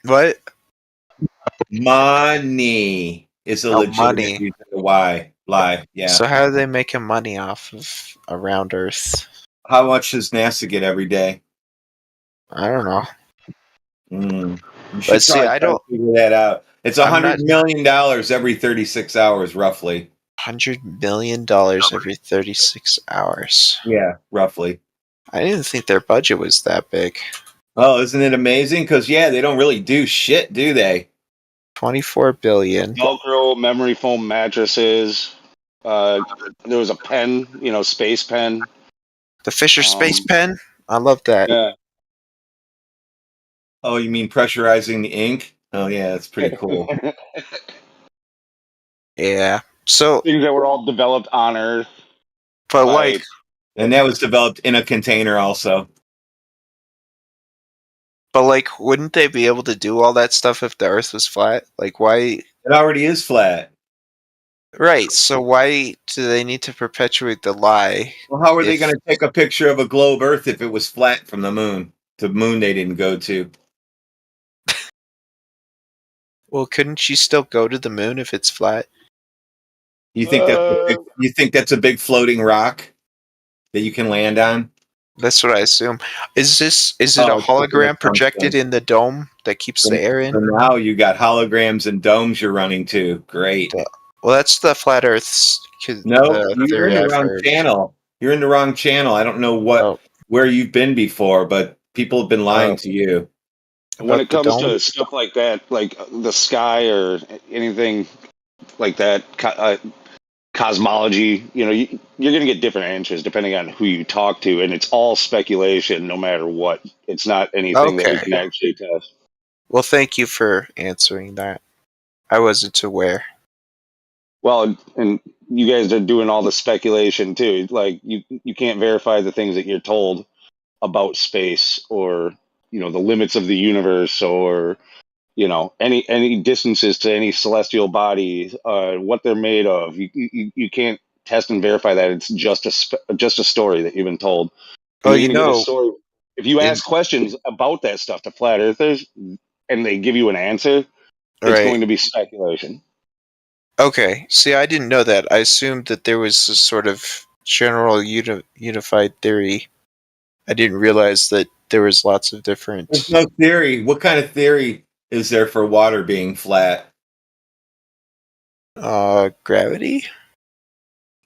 What? Money is a legitimate reason to lie. Yeah. So how are they making money off of around Earth? How much does NASA get every day? I don't know. But see, I don't figure that out. It's $100 million every 36 hours, roughly. $100 million every 36 hours. Yeah, roughly. I didn't think their budget was that big. Oh, isn't it amazing? Because they don't really do shit, do they? $24 billion. Velcro memory foam mattresses. There was a pen, space pen. The Fisher Space Pen? I love that. Yeah. Oh, you mean pressurizing the ink? Oh, yeah, that's pretty cool. Yeah. So things that were all developed on Earth. But and that was developed in a container also. But wouldn't they be able to do all that stuff if the Earth was flat? Why? It already is flat. Right. So why do they need to perpetuate the lie? Well, how are they going to take a picture of a globe Earth if it was flat from the moon? The moon they didn't go to. Well, couldn't you still go to the moon if it's flat? You think that's a big floating rock that you can land on? That's what I assume. Is it a hologram projected in the dome that keeps the air in? So now you got holograms and domes you're running to. Great. Well, that's the flat Earth's. No, you're in the wrong channel. You're in the wrong channel. I don't know where you've been before, but people have been lying to you. When it comes to stuff like that, like the sky or anything like that, cosmology, you're going to get different answers depending on who you talk to, and it's all speculation no matter what. It's not anything that we can actually test. Well, thank you for answering that. I wasn't aware. Well, and you guys are doing all the speculation too. Like you can't verify the things that you're told about space or the limits of the universe or any distances to any celestial body, what they're made of. You can't test and verify that. It's just a story that you've been told. Oh, if you ask questions about that stuff to flat earthers and they give you an answer, it's going to be speculation. Okay. See, I didn't know that. I assumed that there was a sort of general unified theory. I didn't realize that there was lots of different. There's no theory. What kind of theory is there for water being flat? Gravity?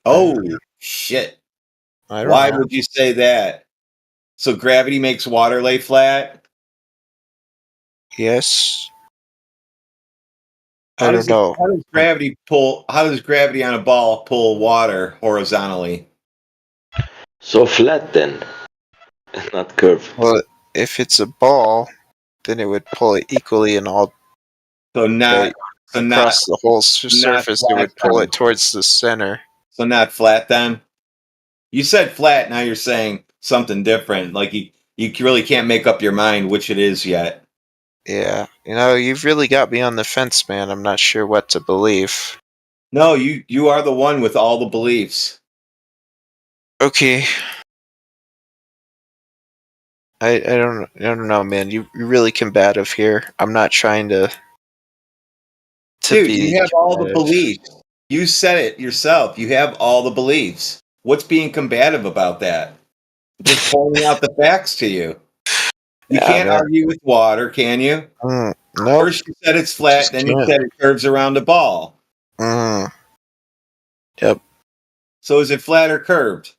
Oh, shit. Why would you say that? So gravity makes water lay flat? Yes. I don't know. How does gravity on a ball pull water horizontally? So flat then, not curved. Well, if it's a ball, then it would pull it equally in all. Across the whole surface, it would pull it towards the center. So not flat then? You said flat, now you're saying something different. Like you really can't make up your mind which it is yet. Yeah. You've really got me on the fence, man. I'm not sure what to believe. No, you are the one with all the beliefs. Okay. I don't know, man. You're really combative here. I'm not trying to Dude, be you have all the combative. beliefs. You said it yourself. You have all the beliefs. What's being combative about that? Just pointing out the facts to you. You can't argue with water, can you? No. First you said it's flat, then you said it curves around a ball. Yep. So is it flat or curved?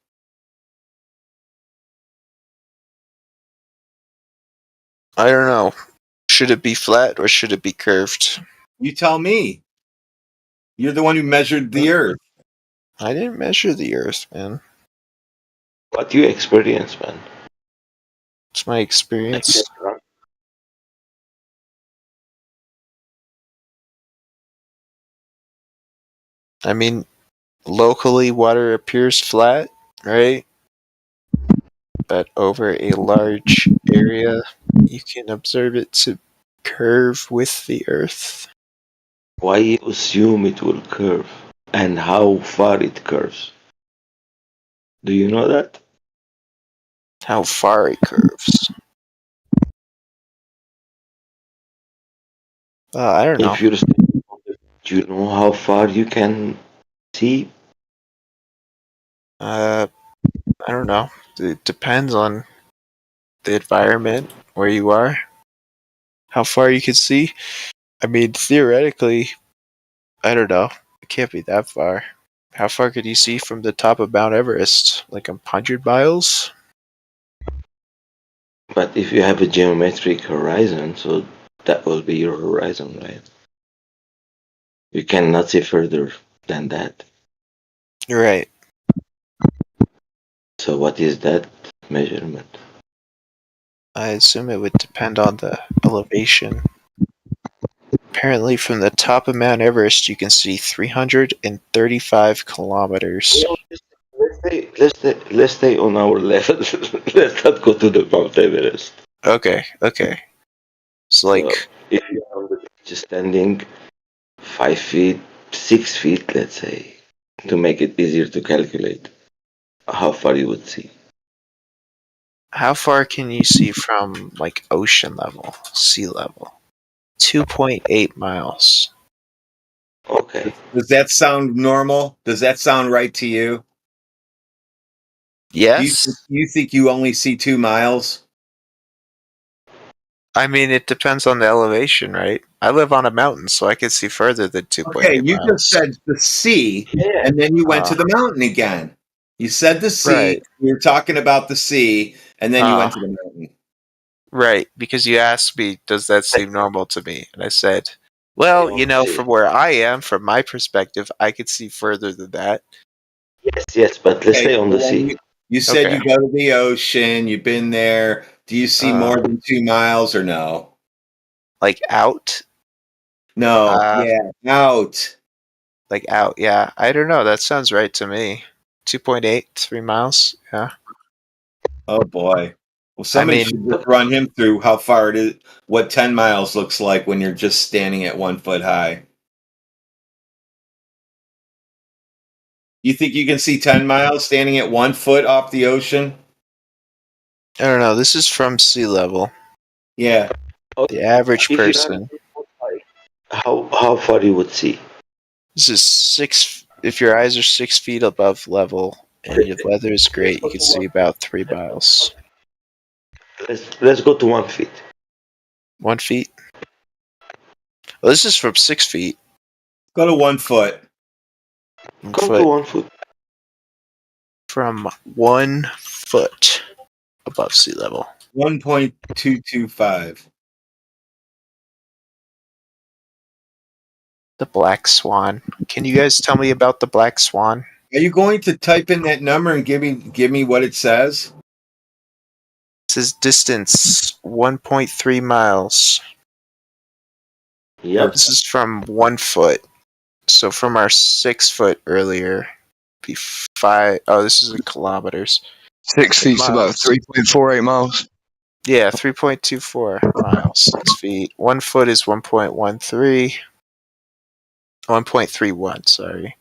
I don't know. Should it be flat or should it be curved? You tell me. You're the one who measured the Earth. I didn't measure the Earth, man. What you experience, man? It's my experience. I mean, locally water appears flat, right? But over a large area, you can observe it to curve with the Earth. Why you assume it will curve? And how far it curves? Do you know that? How far it curves? I don't know. If you're do you know how far you can see? I don't know. It depends on the environment, where you are, how far you can see. I mean, theoretically, I don't know. It can't be that far. How far could you see from the top of Mount Everest? Like 100 miles? But if you have a geometric horizon, so that will be your horizon, right? You cannot see further than that. You're right. So what is that measurement? I assume it would depend on the elevation. Apparently, from the top of Mount Everest, you can see 335 kilometers. Let's stay on our level. Let's not go to the Mount Everest. Okay. It's like if you are just standing 5 feet, 6 feet, let's say, to make it easier to calculate how far you would see. How far can you see from like ocean level, sea level? 2.8 miles. Okay. Does that sound normal? Does that sound right to you? Yes. Do you think you only see 2 miles? I mean, it depends on the elevation, right? I live on a mountain, so I can see further than 2.8 Okay, you miles. just said the sea, and then you went to the mountain again. You said the sea, Right. you were talking about the sea, and then you went to the mountain. Right, because you asked me, does that seem normal to me? And I said, well, you know, from where I am, from my perspective, I could see further than that. Yes, but let's stay on the sea. You said you go to the ocean, you've been there. Do you see more than 2 miles or no? Like out? No, out. Like out, yeah. I don't know. That sounds right to me. 2.8, 3 miles, yeah. Oh boy. Well, somebody should just run him through how far it is, what 10 miles looks like when you're just standing at 1 foot high. You think you can see 10 miles standing at 1 foot off the ocean? I don't know. This is from sea level. Yeah. The average person. How far you would see? This is 6. If your eyes are 6 feet above level and your weather is great, you can see about 3 miles. Let's go to 1 feet. 1 feet? Well, this is from 6 feet. Go to 1 foot. Go to 1 foot. From 1 foot above sea level. 1.225. The black swan. Can you guys tell me about the black swan? Are you going to type in that number and give me what it says? It says distance 1.3 miles. Yep. This is from 1 foot. So from our 6 foot earlier, be 5. Oh, this is in kilometers. 6 feet's about 3.48 miles. Yeah, 3.24 miles. 6 feet. 1 foot is 1.13. 1.31. Sorry.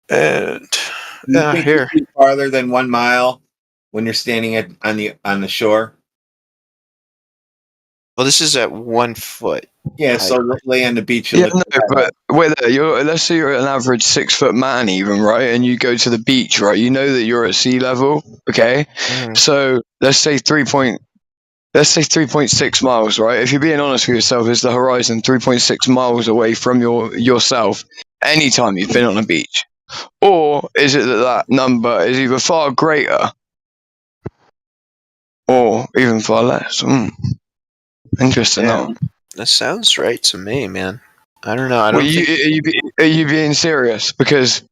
And You think here. you see farther than 1 mile when you're standing on the shore? Well, this is at 1 foot. Yeah, so lay on the beach. Yeah, no, but wait there. Let's say you're at an average 6 foot man, even, right? And you go to the beach, right? You know that you're at sea level, okay? So let's say 3.6 miles, right? If you're being honest with yourself, is the horizon 3.6 miles away from yourself anytime you've been on a beach? Or is it that number is either far greater or even far less? Interesting, though. That sounds right to me, man. I don't know. I Well, don't think... are you being serious? Because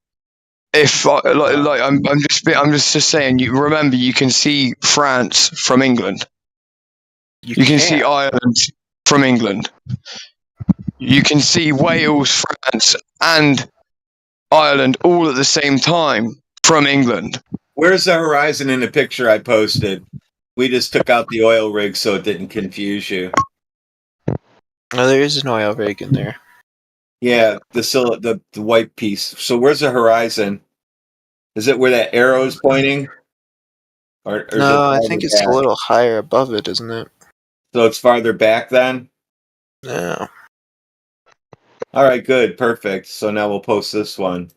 if I'm just saying, you remember you can see France from England. You can see Ireland from England. you can see Wales, France, and Ireland all at the same time from England. Where's the horizon in the picture I posted? We just took out the oil rig so it didn't confuse you. Oh, there is an oil rig in there. Yeah, the white piece. So where's the horizon? Is it where that arrow is pointing? Or no, I think it's a little higher above it, isn't it? So it's farther back then? No. All right, good, perfect. So now we'll post this one.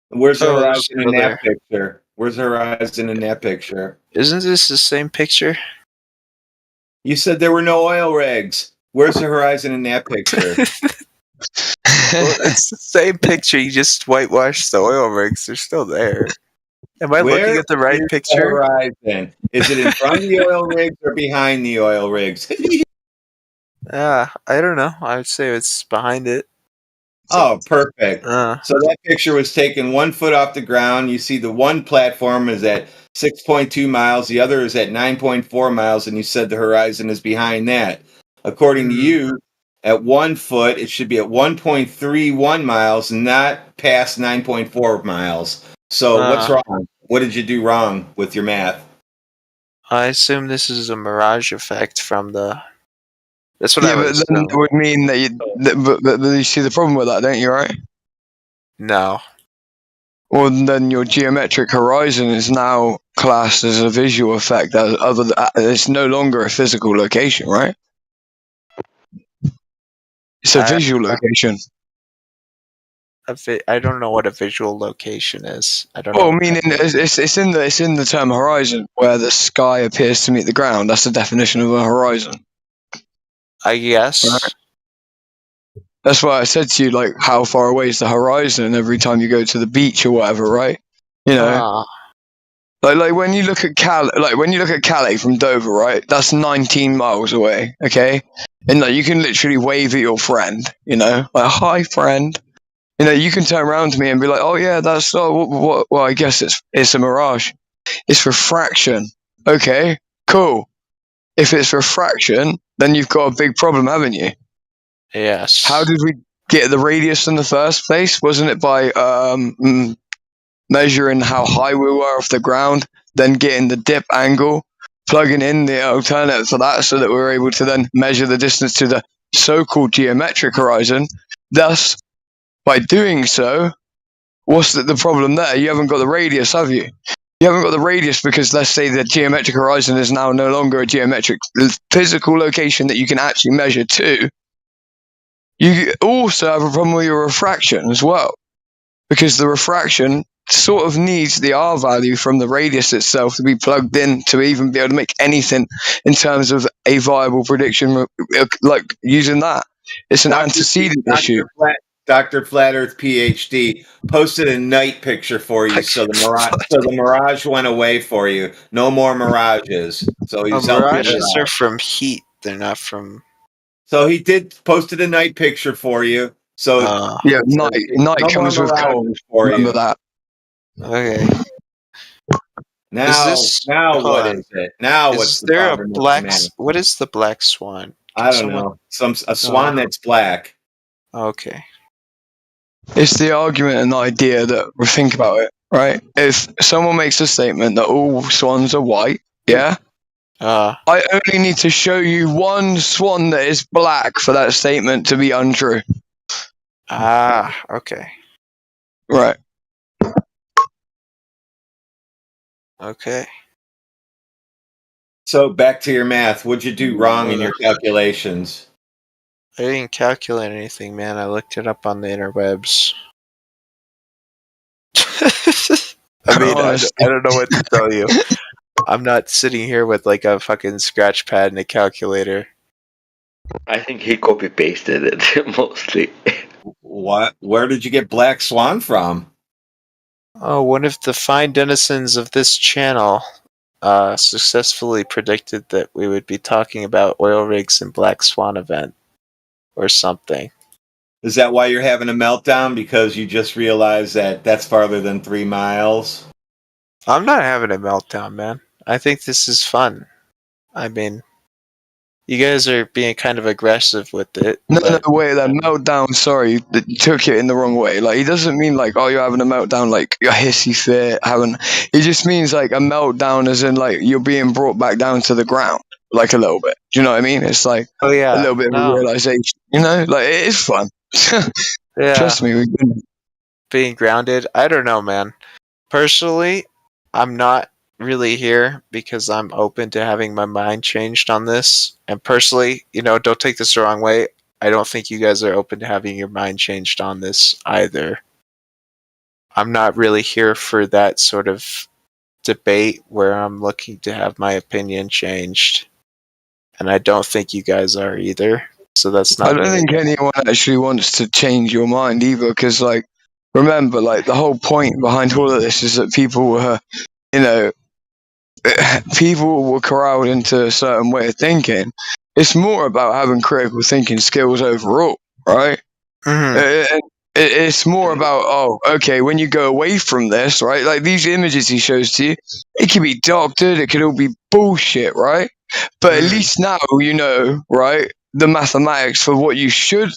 Where's the horizon in that picture? Where's the horizon in that picture? Isn't this the same picture? You said there were no oil rigs. Where's the horizon in that picture? Well, it's the same picture. You just whitewashed the oil rigs. They're still there. Am I looking at the right picture? The horizon? Is it in front of the oil rigs or behind the oil rigs? I don't know. I would say it's behind it. Oh, perfect. So that picture was taken 1 foot off the ground. You see the one platform is at 6.2 miles. The other is at 9.4 miles. And you said the horizon is behind that. According to you, at 1 foot, it should be at 1.31 miles, not past 9.4 miles. So what's wrong? What did you do wrong with your math? I assume this is a mirage effect from the... That's what I would assume. Then it would mean that but you see the problem with that, don't you, right? No. Well, then your geometric horizon is now classed as a visual effect. It's no longer a physical location, right? It's a visual location. I don't know what a visual location is. I don't know. Well, meaning it's in the term horizon where the sky appears to meet the ground. That's the definition of a horizon. I guess. Right? That's why I said to you, like, how far away is the horizon every time you go to the beach or whatever, right? You know, like when you look at Calais from Dover, right? That's 19 miles away, okay? And like you can literally wave at your friend, you know, like, hi, friend. You know, you can turn around to me and be like, oh yeah, that's well, I guess it's a mirage. It's refraction. Okay, cool. If it's refraction, then you've got a big problem, haven't you? Yes. How did we get the radius in the first place? Wasn't it by measuring how high we were off the ground, then getting the dip angle, plugging in the alternate for that so that we were able to then measure the distance to the so-called geometric horizon? Thus, by doing so, what's the problem there? You haven't got the radius, have you? You haven't got the radius because, let's say, the geometric horizon is now no longer a geometric physical location that you can actually measure to. You also have a problem with your refraction as well, because the refraction sort of needs the R value from the radius itself to be plugged in to even be able to make anything in terms of a viable prediction, like using that. It's an antecedent issue. Dr. Flat Earth PhD posted a night picture for you, so the mirage went away for you. No more mirages. So he's mirages are from heat. They're not from. So he posted a night picture for you. So yeah, night comes with cold. Remember that. Okay. Now what is it? Now what's the there problem a black? What is the black swan? I don't know. A swan that's black. Okay. It's the argument and the idea that we think about it, right? If someone makes a statement that all swans are white, yeah. I only need to show you one swan that is black for that statement to be untrue. Okay. Right. Okay. So back to your math. What'd you do wrong in your calculations? I didn't calculate anything, man. I looked it up on the interwebs. I mean, I don't know what to tell you. I'm not sitting here with like a fucking scratch pad and a calculator. I think he copy pasted it mostly. What? Where did you get Black Swan from? Oh, one of the fine denizens of this channel successfully predicted that we would be talking about oil rigs and Black Swan event or something. Is that why you're having a meltdown? Because you just realized that that's farther than 3 miles? I'm not having a meltdown, man. I think this is fun. I mean, You guys are being kind of aggressive with it. No, wait, that meltdown, sorry, you took it in the wrong way. Like, he doesn't mean like, oh, you're having a meltdown, like, you're hissy fit, it just means like a meltdown as in like, you're being brought back down to the ground, like a little bit. Do you know what I mean? It's like a little bit of a realization, you know? Like, it is fun. Trust me, we've been being grounded. I don't know, man. Personally, I'm not really here because I'm open to having my mind changed on this. And personally, don't take this the wrong way. I don't think you guys are open to having your mind changed on this either. I'm not really here for that sort of debate where I'm looking to have my opinion changed. And I don't think you guys are either. So that's not. I don't think anyone actually wants to change your mind either, because, like, remember, like, the whole point behind all of this is that people were, people were corralled into a certain way of thinking. It's more about having critical thinking skills overall, right? Mm-hmm. It's more about, when you go away from this, right? Like, these images he shows to you, it could be doctored, it could all be bullshit, right? But at least now you know, right, the mathematics for what you should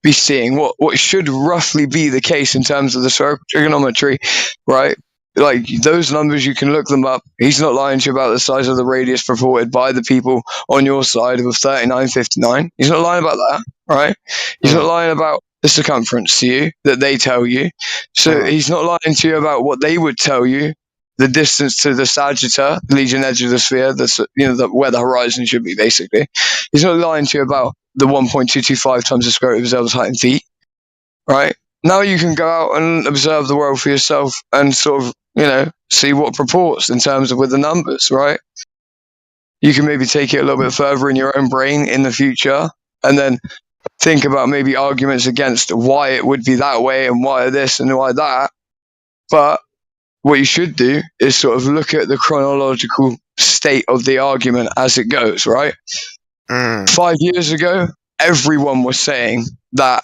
be seeing, what should roughly be the case in terms of the trigonometry, right? Like, those numbers, you can look them up. He's not lying to you about the size of the radius purported by the people on your side of 3959. He's not lying about that, right? He's not lying about the circumference to you that they tell you. So he's not lying to you about what they would tell you, the distance to the sagittar, the legion edge of the sphere, where the horizon should be, basically. He's not lying to you about the 1.225 times the square root of Zelda's height in feet, right? Now you can go out and observe the world for yourself and sort of, see what purports in terms of with the numbers, right? You can maybe take it a little bit further in your own brain in the future and then think about maybe arguments against why it would be that way and why this and why that. But what you should do is sort of look at the chronological state of the argument as it goes, right? 5 years ago, everyone was saying that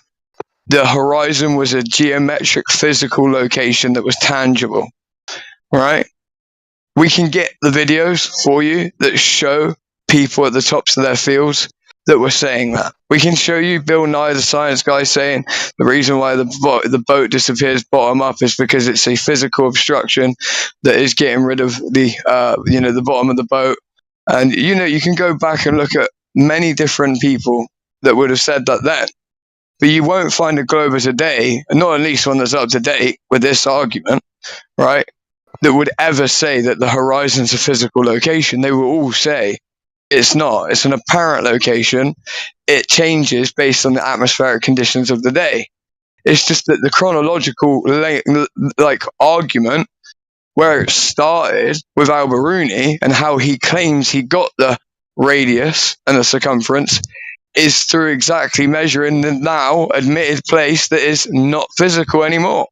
the horizon was a geometric physical location that was tangible, right? We can get the videos for you that show people at the tops of their fields that were saying that. We can show you Bill Nye, the science guy, saying the reason why the boat disappears bottom up is because it's a physical obstruction that is getting rid of the bottom of the boat. And, you can go back and look at many different people that would have said that then. But you won't find a glober today, not at least one that's up to date with this argument, right, that would ever say that the horizon's a physical location. They will all say it's not. It's an apparent location. It changes based on the atmospheric conditions of the day. It's just that the chronological argument where it started with Al-Biruni and how he claims he got the radius and the circumference is through exactly measuring the now admitted place that is not physical anymore.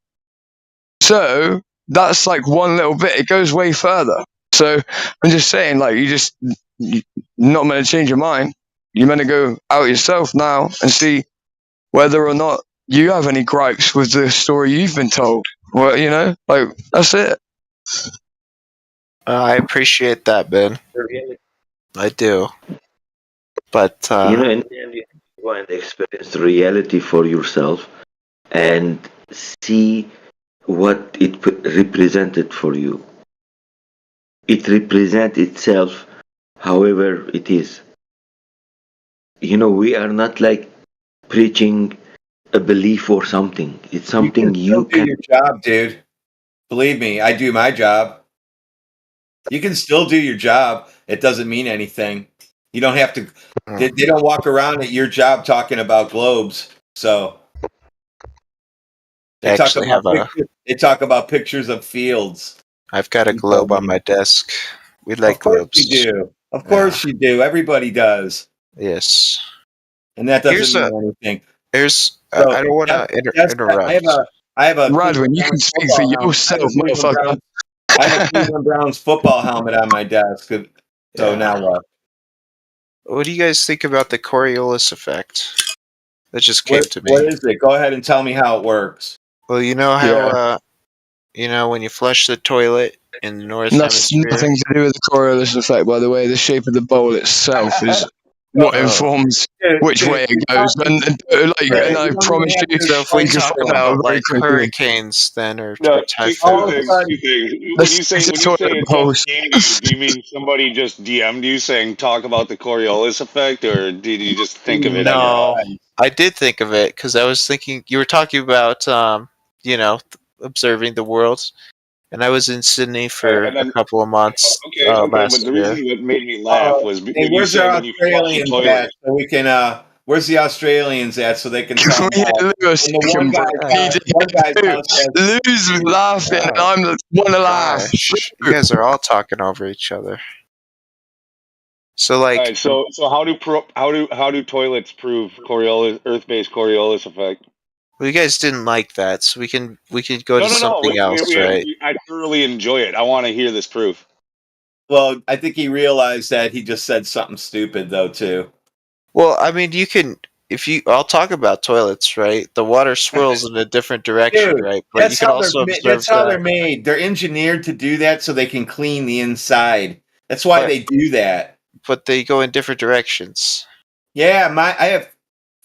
So that's like one little bit. It goes way further. So I'm just saying, like, you're not meant to change your mind. You're meant to go out yourself now and see whether or not you have any gripes with the story you've been told. Well, that's it. I appreciate that, Ben. I do. But in the end, you go and experience the reality for yourself and see what it represented for you. It represents itself however it is. We are not like preaching a belief or something. It's something you can do your job, dude. Believe me, I do my job. You can still do your job. It doesn't mean anything. You don't have to. They don't walk around at your job talking about globes. So they talk about pictures of fields. I've got a globe on my desk. We like globes. You do. Of course you do. Everybody does. Yes. And that doesn't mean anything. I don't want to interrupt. I have a Radwin, you can speak for yourself, motherfucker. I have a Cleveland Browns football helmet on my desk. So now what? What do you guys think about the Coriolis effect? That just came to me. What is it? Go ahead and tell me how it works. Well, you know how when you flush the toilet in the north That's hemisphere. Nothing to do with the Coriolis effect, by the way. The shape of the bowl itself is what informs which way it goes, and I promise you, So if we talk about like hurricanes, then or typhoons. Two things. When you say it just came to you, do you mean somebody just DM'd you saying talk about the Coriolis effect, or did you just think of it on your own? I did think of it because I was thinking you were talking about observing the world, and I was in Sydney for a couple of months last but the year. reason that made me laugh was Hey, because where's you the said when you flush the Australians toilet. at? So we can. Where's the Australians at? So they can tell me. One guy's house has. Lou's laughing, and I'm the one to laugh. Gosh, you guys are all talking over each other. So like, All right, so how do toilets prove Coriolis, Earth-based Coriolis effect? well, you guys didn't like that, so we can go to something else, right? I thoroughly enjoy it. I want to hear this proof. Well, I think he realized that he just said something stupid though too. Well, I mean, you can I'll talk about toilets, right? The water swirls in a different direction, Dude, right? But that's you can how also observe that's how that. they're made. They're engineered to do that so they can clean the inside. That's why they do that. But they go in different directions. Yeah, I have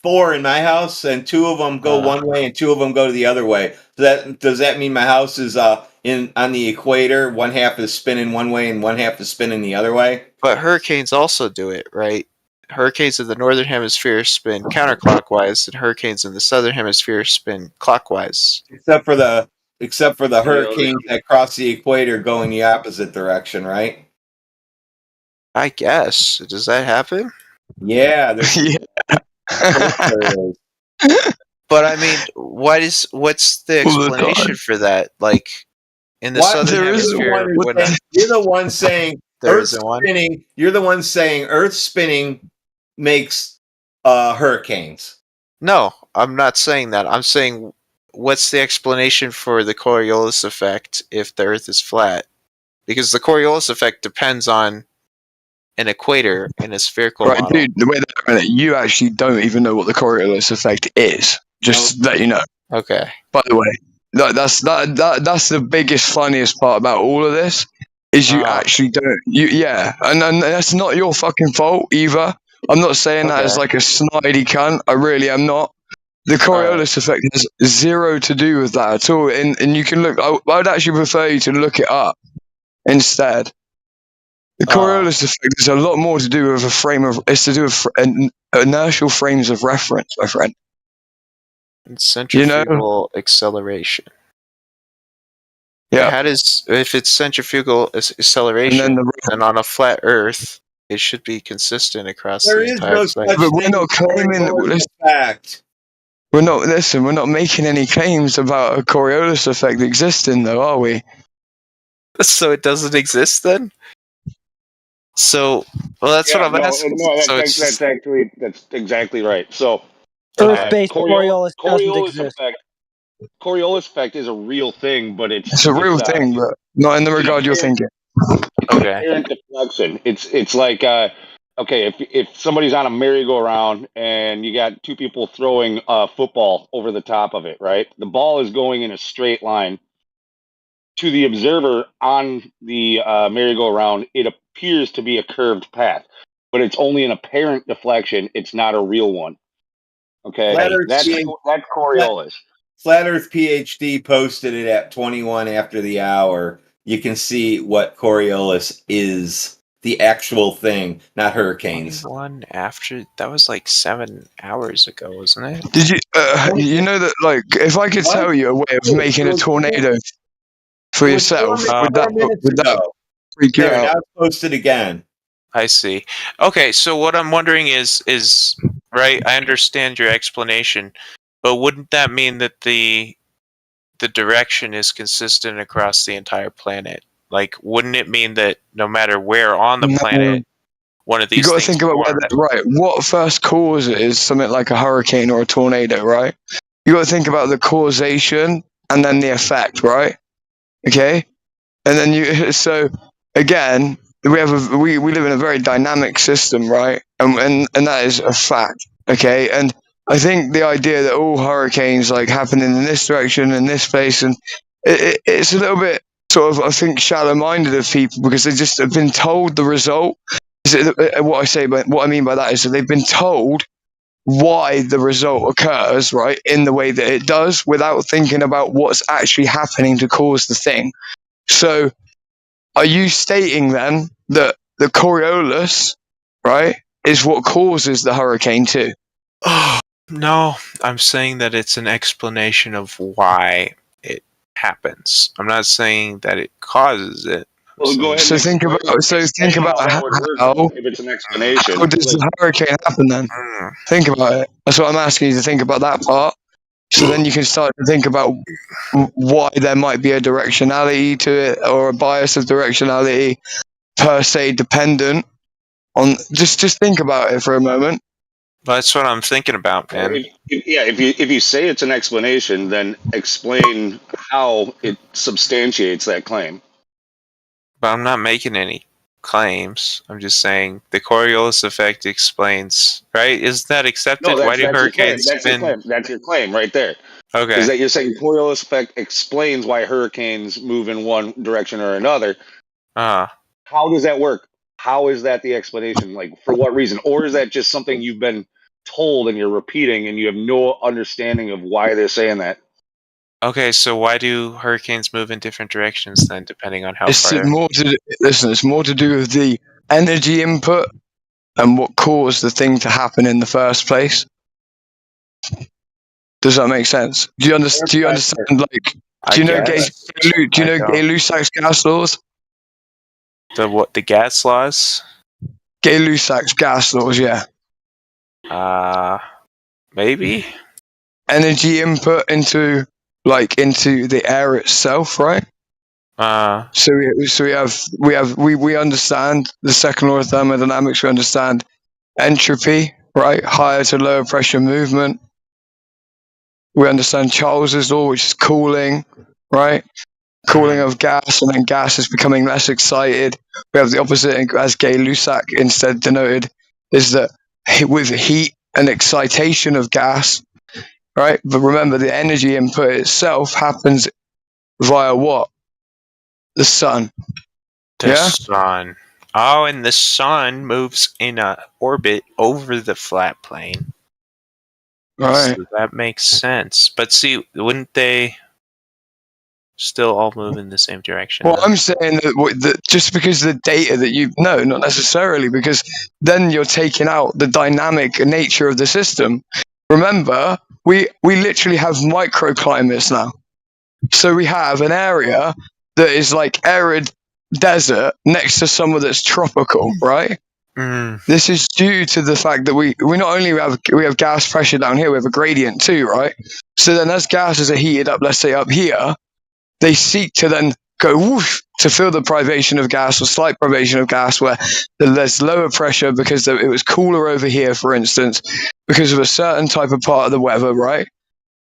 4 in my house, and 2 of them go one way, and 2 of them go the other way. So does that mean my house is on the equator? One half is spinning one way, and one half is spinning the other way. But hurricanes also do it, right? Hurricanes in the northern hemisphere spin counterclockwise, and hurricanes in the southern hemisphere spin clockwise. Except for the hurricanes that cross the equator go in the opposite direction, right? I guess. Does that happen? Yeah. But I mean, what's the explanation for that? Like in the southern hemisphere, you're the one saying Earth's spinning. You're the one saying Earth spinning makes hurricanes. No, I'm not saying that. I'm saying what's the explanation for the Coriolis effect if the Earth is flat? Because the Coriolis effect depends on an equator in a spherical model. Dude, the way that you actually don't even know what the Coriolis effect is. Just let you know. Okay. By the way, that's the biggest, funniest part about all of this is you actually don't. And that's not your fucking fault either. I'm not saying that as like a snidey cunt. I really am not. The Coriolis effect has zero to do with that at all. And you can look. I would actually prefer you to look it up instead. The Coriolis effect has a lot more to do with it's to do with inertial frames of reference, my friend. And centrifugal acceleration. Yeah. If it's centrifugal acceleration, then on a flat Earth, it should be consistent across the entire planet. But we're not claiming fact. We're not making any claims about a Coriolis effect existing, though, are we? So it doesn't exist then? So, well, that's what I'm asking. That's exactly right. So, Earth-based Coriolis doesn't exist. Coriolis effect is a real thing, but it's a real thing, but not in the regard you're thinking. Okay. Inherent deflection. It's like okay, if somebody's on a merry-go-round and you got 2 people throwing a football over the top of it, right? The ball is going in a straight line. To the observer on the merry-go-round, it appears to be a curved path, but it's only an apparent deflection. It's not a real one. Okay, that's Coriolis. Flat Earth PhD posted it at 21 after the hour. You can see what Coriolis is. The actual thing, not hurricanes. 21 after? That was like 7 hours ago, wasn't it? Did you? You know that, like, if I could tell you a way of making a tornado for yourself, would that freak you out? Now it's posted again. I see. Okay, so what I'm wondering is right, I understand your explanation, but wouldn't that mean that the direction is consistent across the entire planet? Like, wouldn't it mean that no matter where on the planet one of these you got to things think about what first causes something like a hurricane or a tornado, right? You got to think about the causation and then the effect, right? Okay, and then so again, we live in a very dynamic system, right? And that is a fact. Okay, and I think the idea that all hurricanes like happen in this direction and this place, and it's a little bit sort of, I think, shallow-minded of people because they just have been told the result. what I mean by that is that they've been told why the result occurs, right, in the way that it does, without thinking about what's actually happening to cause the thing. So, are you stating then that the Coriolis, right, is what causes the hurricane too? Oh, no, I'm saying that it's an explanation of why it happens. I'm not saying that it causes it. Well, go ahead. So think about how if it's an explanation. How does the hurricane happen then? Think about it. That's what I'm asking you to think about that part. So then you can start to think about why there might be a directionality to it, or a bias of directionality per se, dependent on. Just think about it for a moment. That's what I'm thinking about, man. If you say it's an explanation, then explain how it substantiates that claim. But I'm not making any claims. I'm just saying the Coriolis effect explains, right? Isn't that accepted? No, Why do hurricanes spin? That's your claim right there. Okay. Is that you're saying Coriolis effect explains why hurricanes move in one direction or another? How does that work? How is that the explanation? Like, for what reason? Or is that just something you've been told and you're repeating and you have no understanding of why they're saying that? Okay, so why do hurricanes move in different directions then, depending on how far? It's more to do with the energy input and what caused the thing to happen in the first place. Does that make sense? Do you understand? Do you know Gay-Lussac's gas laws? The gas laws? Gay-Lussac's gas laws, yeah. Maybe. Energy input into the air itself, right? So we understand the second law of thermodynamics. We understand entropy, right? Higher to lower pressure movement. We understand Charles's law, which is cooling, right? Cooling of gas, and then gas is becoming less excited. We have the opposite, as Gay-Lussac instead denoted, is that with heat and excitation of gas, right? But remember, the energy input itself happens via what? The sun. The sun. Oh, and the sun moves in a orbit over the flat plane. Right. So that makes sense. But see, wouldn't they still all move in the same direction? Well, I'm saying that just because the data that not necessarily, because then you're taking out the dynamic nature of the system. Remember, we literally have microclimates now. So we have an area that is like arid desert next to somewhere that's tropical, right? This is due to the fact that we not only have gas pressure down here, we have a gradient too, right? So then as gases are heated up, let's say up here, they seek to then go whoosh to feel the privation of gas or slight privation of gas where there's lower pressure because it was cooler over here, for instance, because of a certain type of part of the weather, right?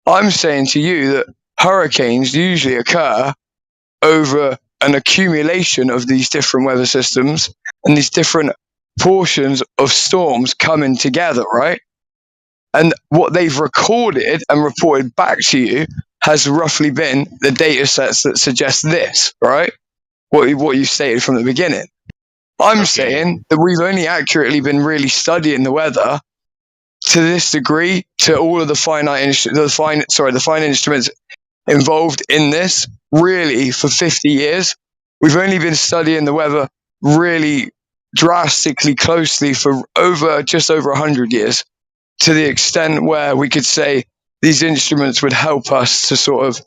I'm saying to you that hurricanes usually occur over an accumulation of these different weather systems and these different portions of storms coming together, right? And what they've recorded and reported back to you has roughly been the data sets that suggest this, right? What you stated from the beginning. I'm saying that we've only accurately been really studying the weather to this degree, to all of the fine instruments involved in this, really for 50 years. We've only been studying the weather really drastically closely for just over 100 years, to the extent where we could say these instruments would help us to sort of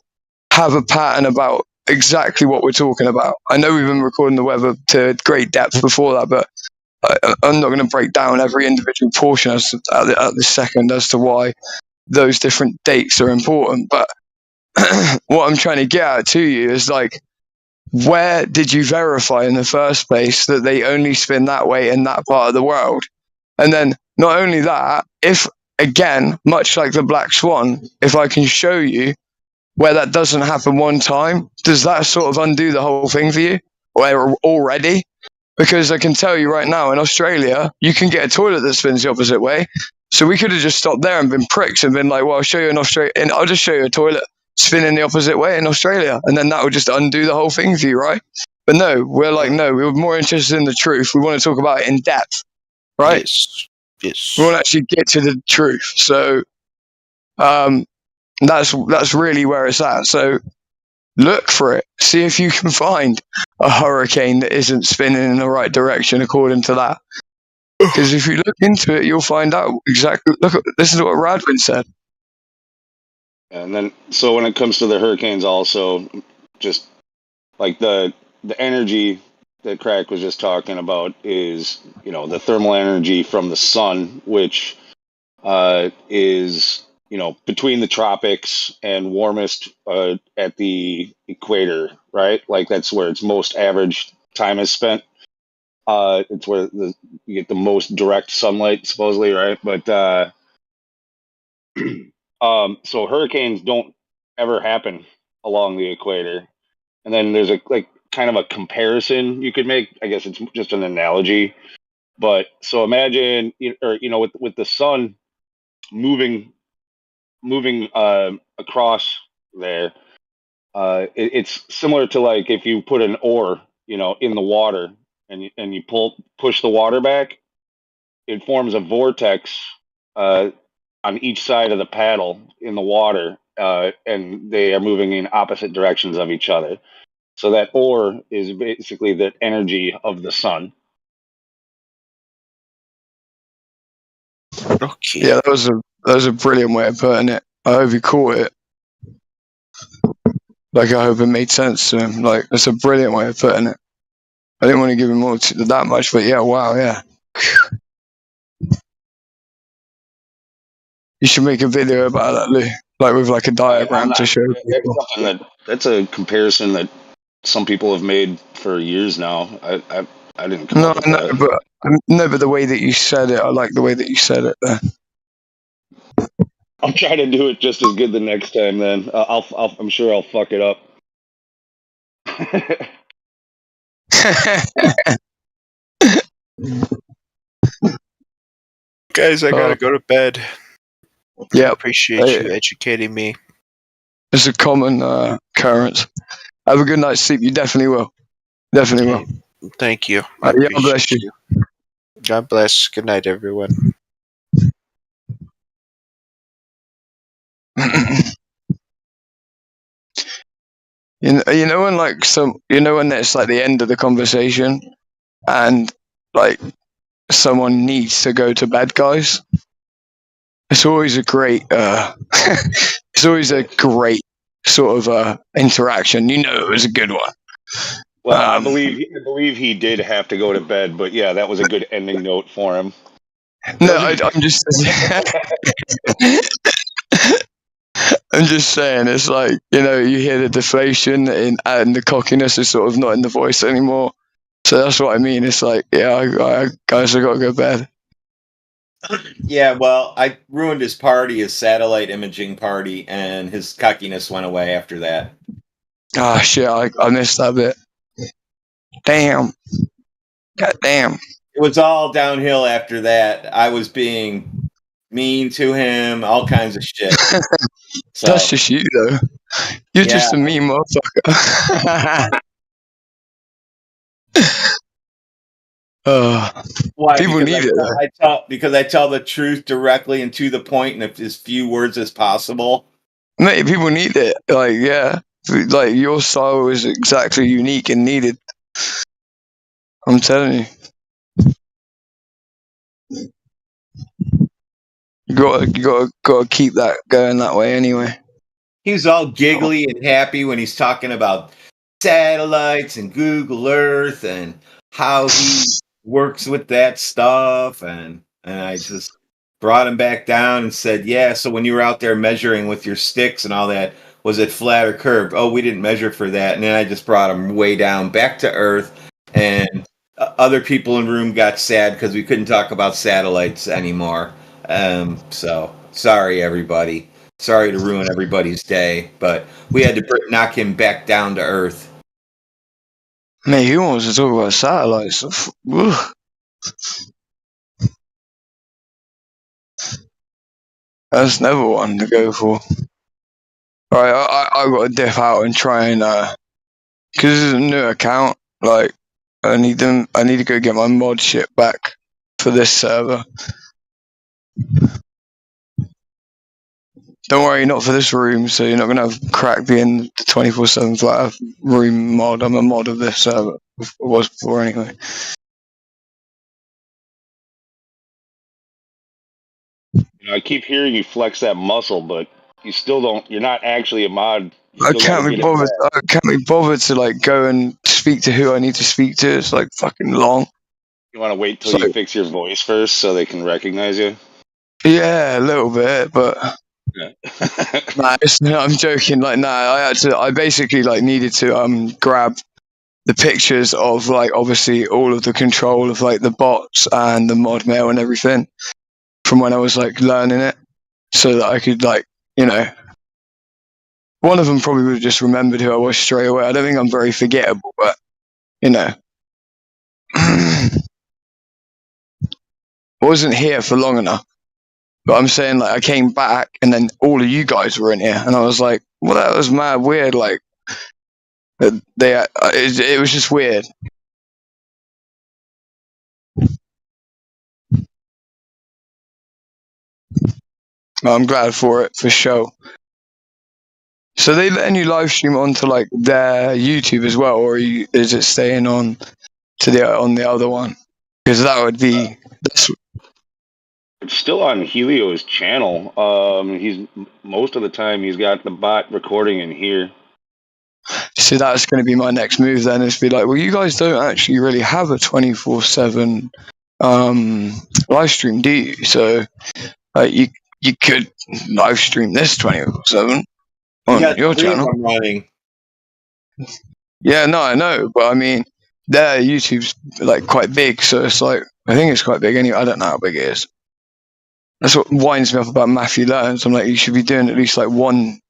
have a pattern about exactly what we're talking about. I know we've been recording the weather to great depth before that, but I'm not going to break down every individual portion at this second as to why those different dates are important. But what I'm trying to get at to you is where did you verify in the first place that they only spin that way in that part of the world? And then not only that, if, again, much like the Black Swan, if I can show you where that doesn't happen one time, does that sort of undo the whole thing for you already? Because I can tell you right now, in Australia, you can get a toilet that spins the opposite way. So we could have just stopped there and been pricks and been like, well, I'll show you I'll just show you a toilet spinning the opposite way in Australia. And then that would just undo the whole thing for you, right? But no, we're like, no, we're more interested in the truth. We want to talk about it in depth, right? Yes. We want to actually get to the truth. So that's really where it's at. So look for it. See if you can find a hurricane that isn't spinning in the right direction according to that. Because if you look into it, you'll find out exactly. This is what Radwin said. And then, so when it comes to the hurricanes, also, just like the energy that Crack was just talking about is, the thermal energy from the sun, which is, between the tropics and warmest at the equator, right? Like that's where its most average time is spent. It's where you get the most direct sunlight, supposedly, right? But so hurricanes don't ever happen along the equator. And then there's a kind of a comparison you could make. I guess it's just an analogy. But so imagine, with the sun moving across there, it's similar to like if you put an oar, in the water and you push the water back, it forms a vortex on each side of the paddle in the water, and they are moving in opposite directions of each other. So that oar is basically the energy of the sun. Okay. Yeah, that was a brilliant way of putting it. I hope you caught it. Like, I hope it made sense to him. Like, it's a brilliant way of putting it. I didn't want to give him that much, but yeah, wow, yeah. You should make a video about that, Lou. Like with like a diagram to show people. That's a comparison that some people have made for years now. I didn't come up with that. But the way that you said it, I like the way that you said it there. I'll try to do it just as good the next time. Then I'm sure I'll fuck it up. Guys, I gotta go to bed. Yeah, appreciate you educating me. It's a common occurrence. Have a good night's sleep. You definitely will. Definitely will. Thank you. God bless you. God bless. Good night, everyone. You know when when it's like the end of the conversation and like someone needs to go to bed, guys. It's always a great it's always a great sort of interaction. It was a good one. Well, I believe he did have to go to bed, but yeah, that was a good ending note for him. No, I'm just I'm just saying, it's like, you hear the deflation and the cockiness is sort of not in the voice anymore. So that's what I mean. It's like, yeah, guys, I gotta go to bed. Yeah, well, I ruined his party, his satellite imaging party, and his cockiness went away after that. Ah, shit, I missed that bit. Damn. God damn. It was all downhill after that. I was being mean to him, all kinds of shit. So, that's just you, though. You're just a mean motherfucker. Why? People need it. Because I tell the truth directly and to the point in as few words as possible. Mate, people need it. Like, yeah. Like, your style is exactly unique and needed. I'm telling you. You gotta keep that going that way anyway. He's all giggly and happy when he's talking about satellites and Google Earth and how he works with that stuff, and I just brought him back down and said, yeah, so when you were out there measuring with your sticks and all that, was it flat or curved? Oh, we didn't measure for that. And then I just brought him way down back to Earth, and other people in the room got sad because we couldn't talk about satellites anymore. So sorry, everybody. Sorry to ruin everybody's day, but we had to knock him back down to Earth. Man, he wants to talk about satellites. That's never one to go for. Alright, I got to dip out and try and, because this is a new account, Like, I need to go get my mod shit back for this server. Don't worry, not for this room. So you're not gonna have crack being the 24/7 flat room mod. I'm a mod of this server. I was before anyway. I keep hearing you flex that muscle, but you still don't. You're not actually a mod. You I still got to can't be get it bothered. back. I can't be bothered to like go and speak to who I need to speak to. It's like fucking long. You want to wait till So, you fix your voice first, so they can recognize you. yeah, a little bit, but Yeah. no, I'm joking. Like, I basically like needed to grab the pictures of like obviously all of the control of like the bots and the mod mail and everything from when I was like learning it, so that I could like, you know, one of them probably would have just remembered who I was straight away. I don't think I'm very forgettable, but you know, I wasn't here for long enough. But I'm saying like I came back and then all of you guys were in here, and I was like, well, that was mad weird. Like it was just weird. I'm glad for it, for sure. So they letting you live stream onto like their YouTube as well, or is it staying on to the other one? Because that would be It's still on Helio's channel. He's most of the time he's got the bot recording in here. So that's going to be my next move then, is be like, well, you guys don't actually really have a 24/7 live stream, do you? So you could live stream this 24/7 You on got your 3 of channel. them running. Yeah, no, I know, but I mean, their YouTube's like quite big, so it's like I think it's quite big anyway. I don't know how big it is. That's what winds me up about Matthew Learns. I'm like, you should be doing at least like one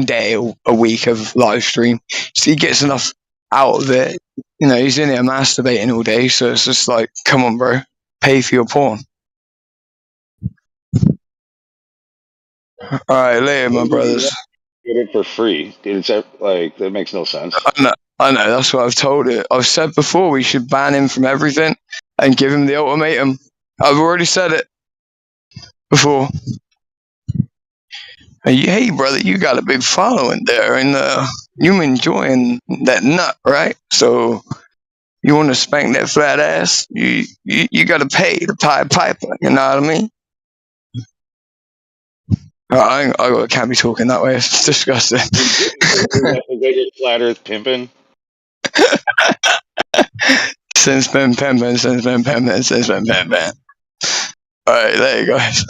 day a week of live stream, so he gets enough out of it. You know, he's in there masturbating all day, so it's just like, come on, bro, pay for your porn. All right, later, my brothers. Get it for free. It's like that makes no sense. I know. That's what I've told it. I've said before we should ban him from everything and give him the ultimatum. I've already said it before. Hey, brother, you got a big following there, and you enjoying that nut, right? So you want to spank that flat ass? You got to pay the Pied Piper. You know what I mean? I can't be talking that way. It's disgusting. You got your flat Earth pimping. Since been pimping. All right, there you guys.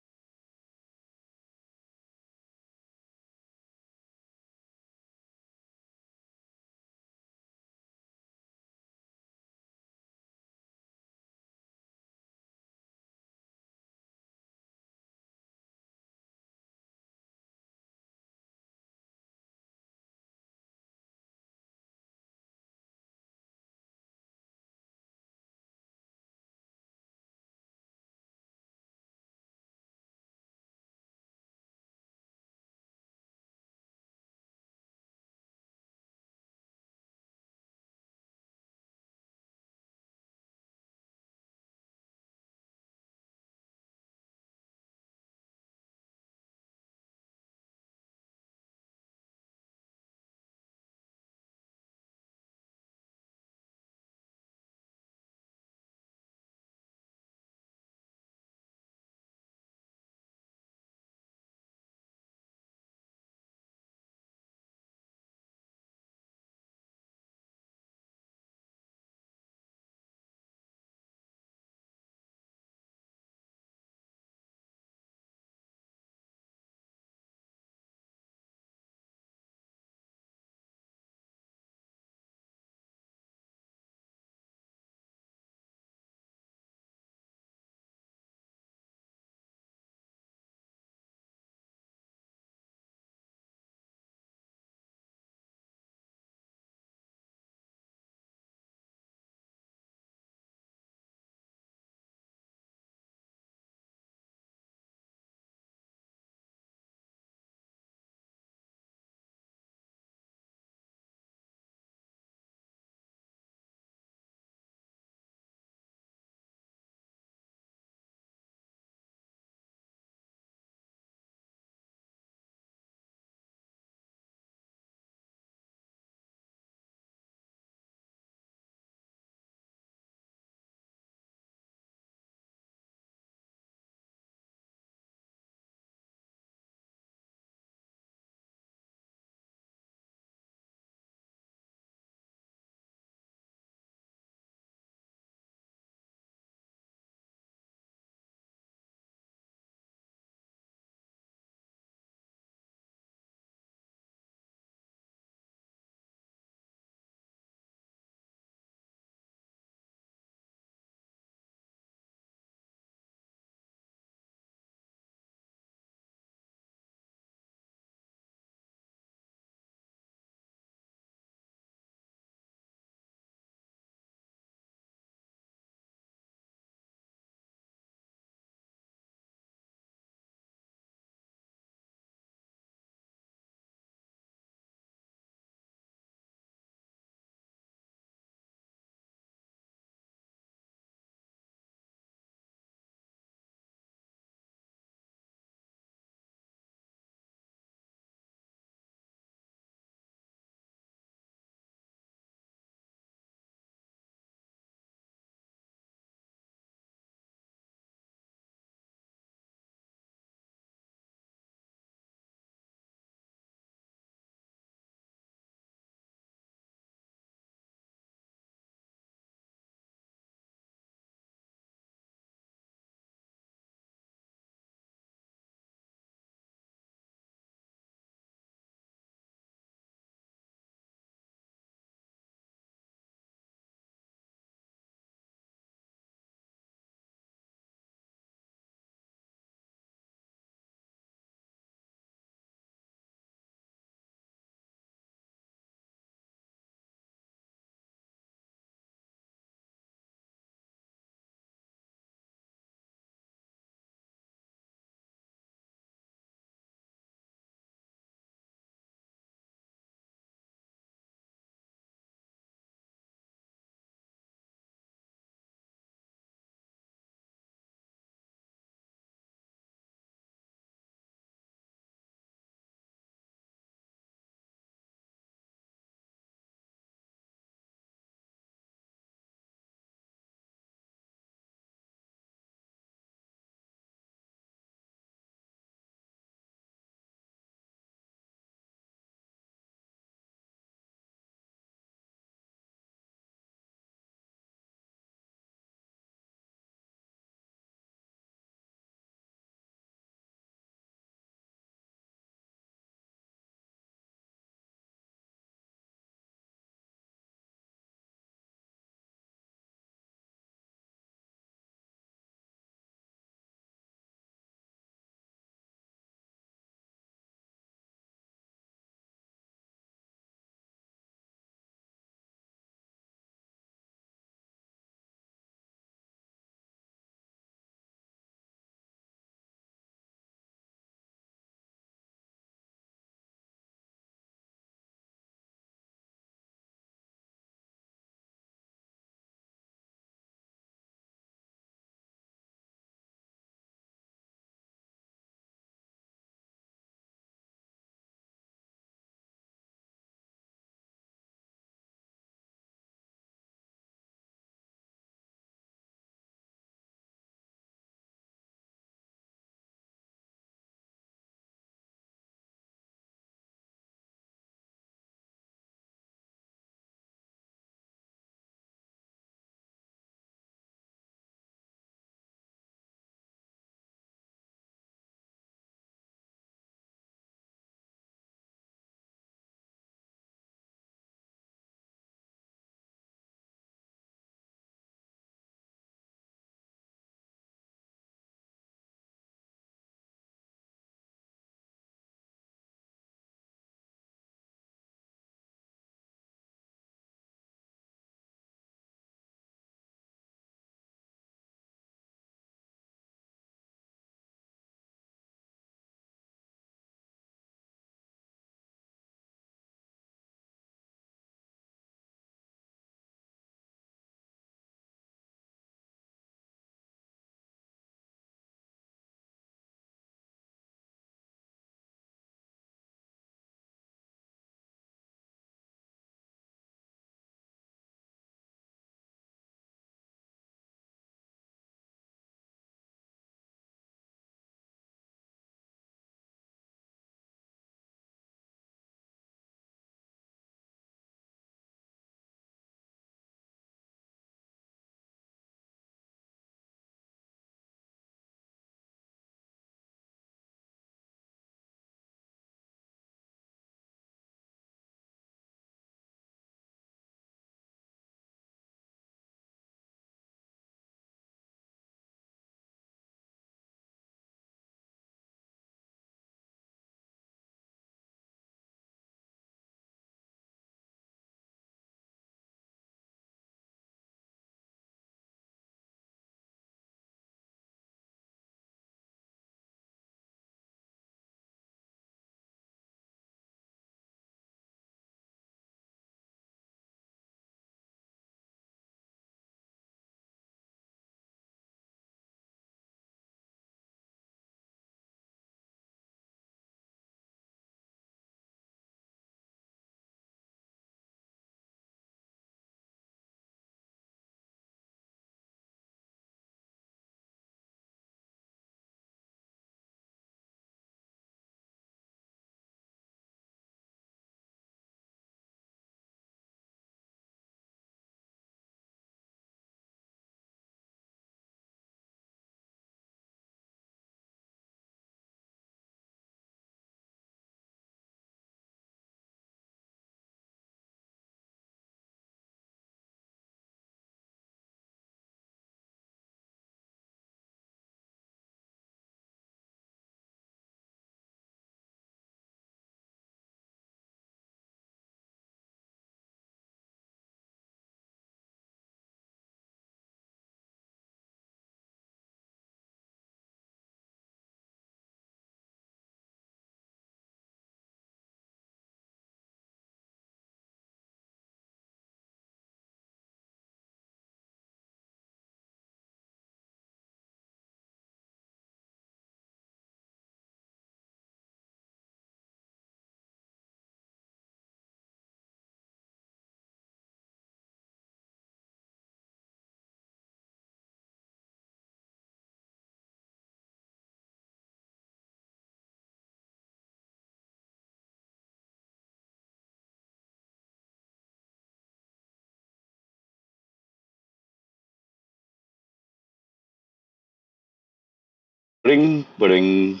Budding.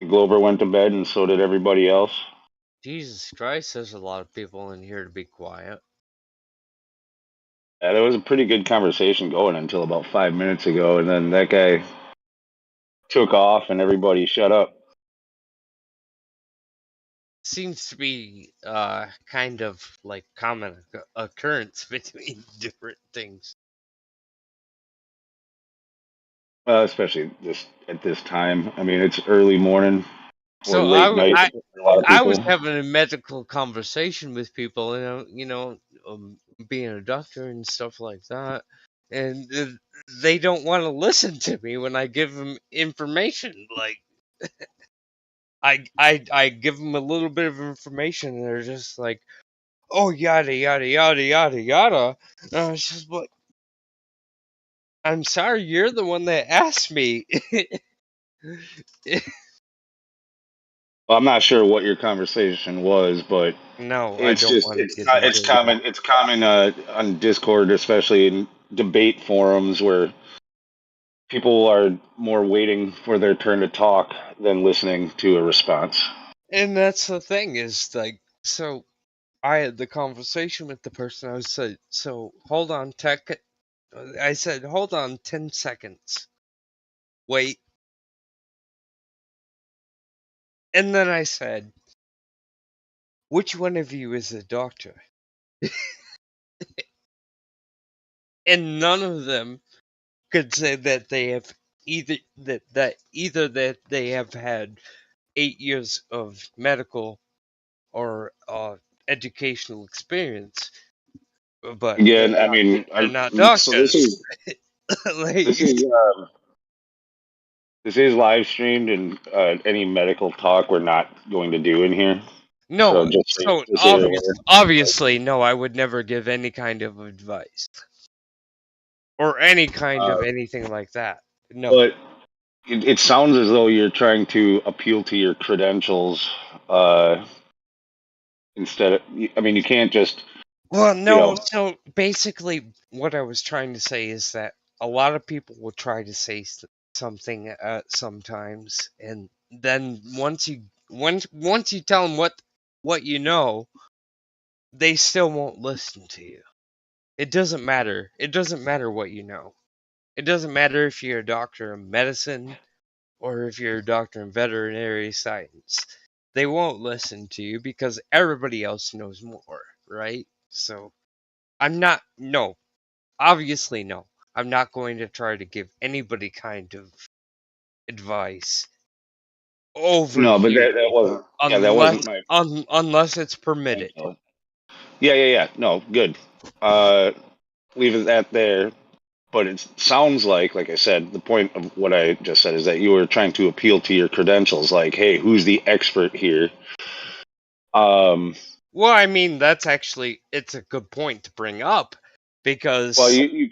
Glover went to bed, and so did everybody else. Jesus Christ, there's a lot of people in here to be quiet. Yeah, there was a pretty good conversation going until about 5 minutes ago, and then that guy took off, and everybody shut up. Seems to be kind of like common occurrence between different things. Especially at this time. I mean, it's early morning or So late night for a lot of I was people. having a medical conversation with people, being a doctor and stuff like that, and they don't want to listen to me when I give them information. Like, I give them a little bit of information, and they're just like, "Oh, yada yada yada yada yada." And I was just like, "I'm sorry, you're the one that asked me." Well, I'm not sure what your conversation was, but No, I it's don't just want to get into it's it. common on Discord, especially in debate forums where people are more waiting for their turn to talk than listening to a response. And that's the thing is like, so I had the conversation with the person. I said, so hold on, I said, hold on 10 seconds. Wait. And then I said, which one of you is a doctor? And none of them could say that they have either that they have had 8 years of medical or educational experience, but Again, I mean, they're not so this doctors. is this is this is live streamed, and any medical talk we're not going to do in here. No, So so obviously, no, I would never give any kind of advice or any kind of anything like that. No. But it sounds as though you're trying to appeal to your credentials instead of. I mean, you can't just. Well, no. So basically, what I was trying to say is that a lot of people will try to say something sometimes, and then once you tell them what you know, they still won't listen to you. It doesn't matter. It doesn't matter what you know. It doesn't matter if you're a doctor of medicine or if you're a doctor in veterinary science. They won't listen to you because everybody else knows more, right? So obviously no. I'm not going to try to give anybody kind of advice over No, but here that wasn't. That unless wasn't my. unless it's permitted. Yeah. No, good. Leave it at there. But it sounds like I said, the point of what I just said is that you were trying to appeal to your credentials. Like, hey, who's the expert here? Well, I mean, it's a good point to bring up because. Well, you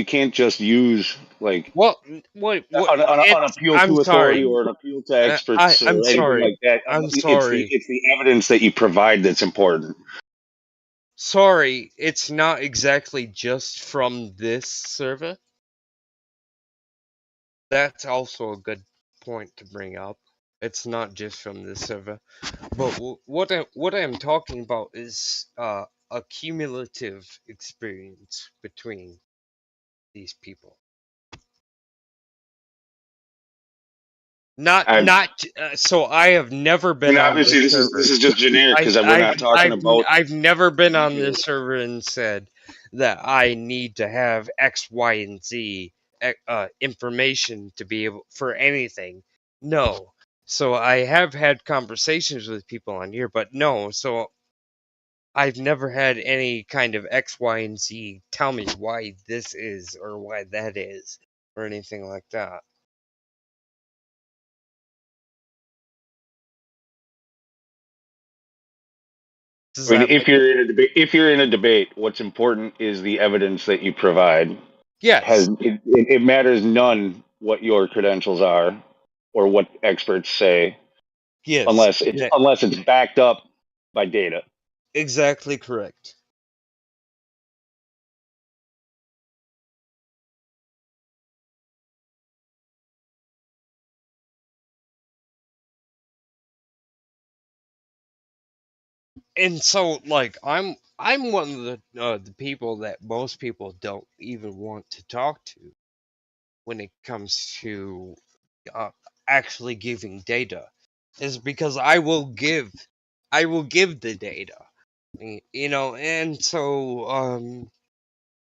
can't just use like. What an appeal to authority or an appeal to experts or anything like that. I'm sorry. It's the evidence that you provide that's important. Sorry, it's not exactly just from this server. That's also a good point to bring up. It's not just from this server, but what I'm talking about is a cumulative experience between these people. So I have never been on this obviously server. this is just generic because we're not talking about. I've never been on this server and said that I need to have X, Y, and Z information to be able for anything. No. So I have had conversations with people on here, but no. So I've never had any kind of X, Y, and Z tell me why this is or why that is or anything like that. I mean, if you're in a debate, what's important is the evidence that you provide. Yes. It matters none what your credentials are or what experts say. Yes. Unless it's backed up by data. Exactly correct. And so, like, I'm one of the people that most people don't even want to talk to when it comes to actually giving data, is because I will give the data, you know. And so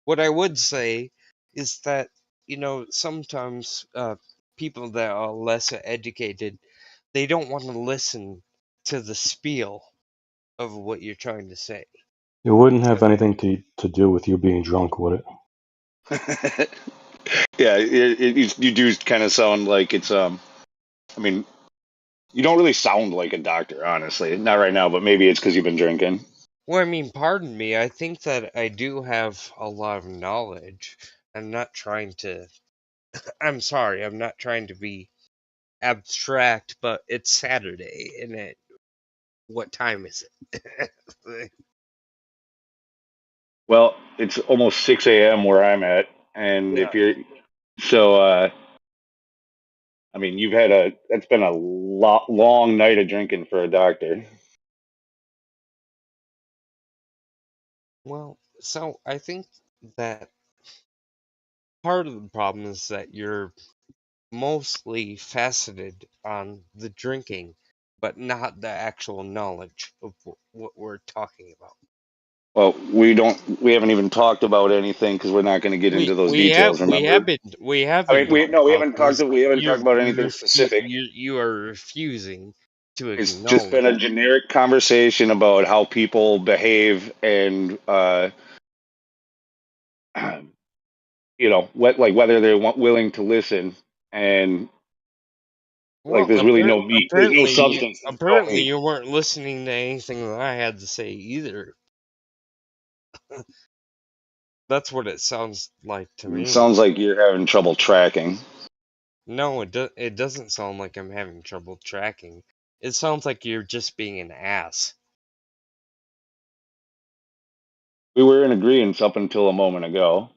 what I would say is that, you know, sometimes people that are less educated, they don't want to listen to the spiel of what you're trying to say. It wouldn't have anything to do with you being drunk, would it? Yeah, you do kind of sound like it's I mean, you don't really sound like a doctor, honestly. Not right now, but maybe it's because you've been drinking. Well, I mean, pardon me. I think that I do have a lot of knowledge. I'm not trying to. I'm sorry. I'm not trying to be abstract, but it's Saturday, and what time is it? Well, it's almost 6 a.m. where I'm at, and Yeah. if you're so, I mean, that's been a long night of drinking for a doctor. Well, so I think that part of the problem is that you're mostly faceted on the drinking, but not the actual knowledge of what we're talking about. Well, we haven't even talked about anything because we're not going to get into those details. Remember? We have I mean, been we talking haven't talked. about We haven't this. talked about anything specific. You are refusing to It's acknowledge. just been a generic conversation about how people behave, and you know, whether they're willing to listen, and Well, there's really no meat. There's no substance. There's no apparently meat. you weren't listening to anything that I had to say either. That's what it sounds like to me. It sounds like you're having trouble tracking. No, it doesn't sound like I'm having trouble tracking. It sounds like you're just being an ass. We were in agreement up until a moment ago.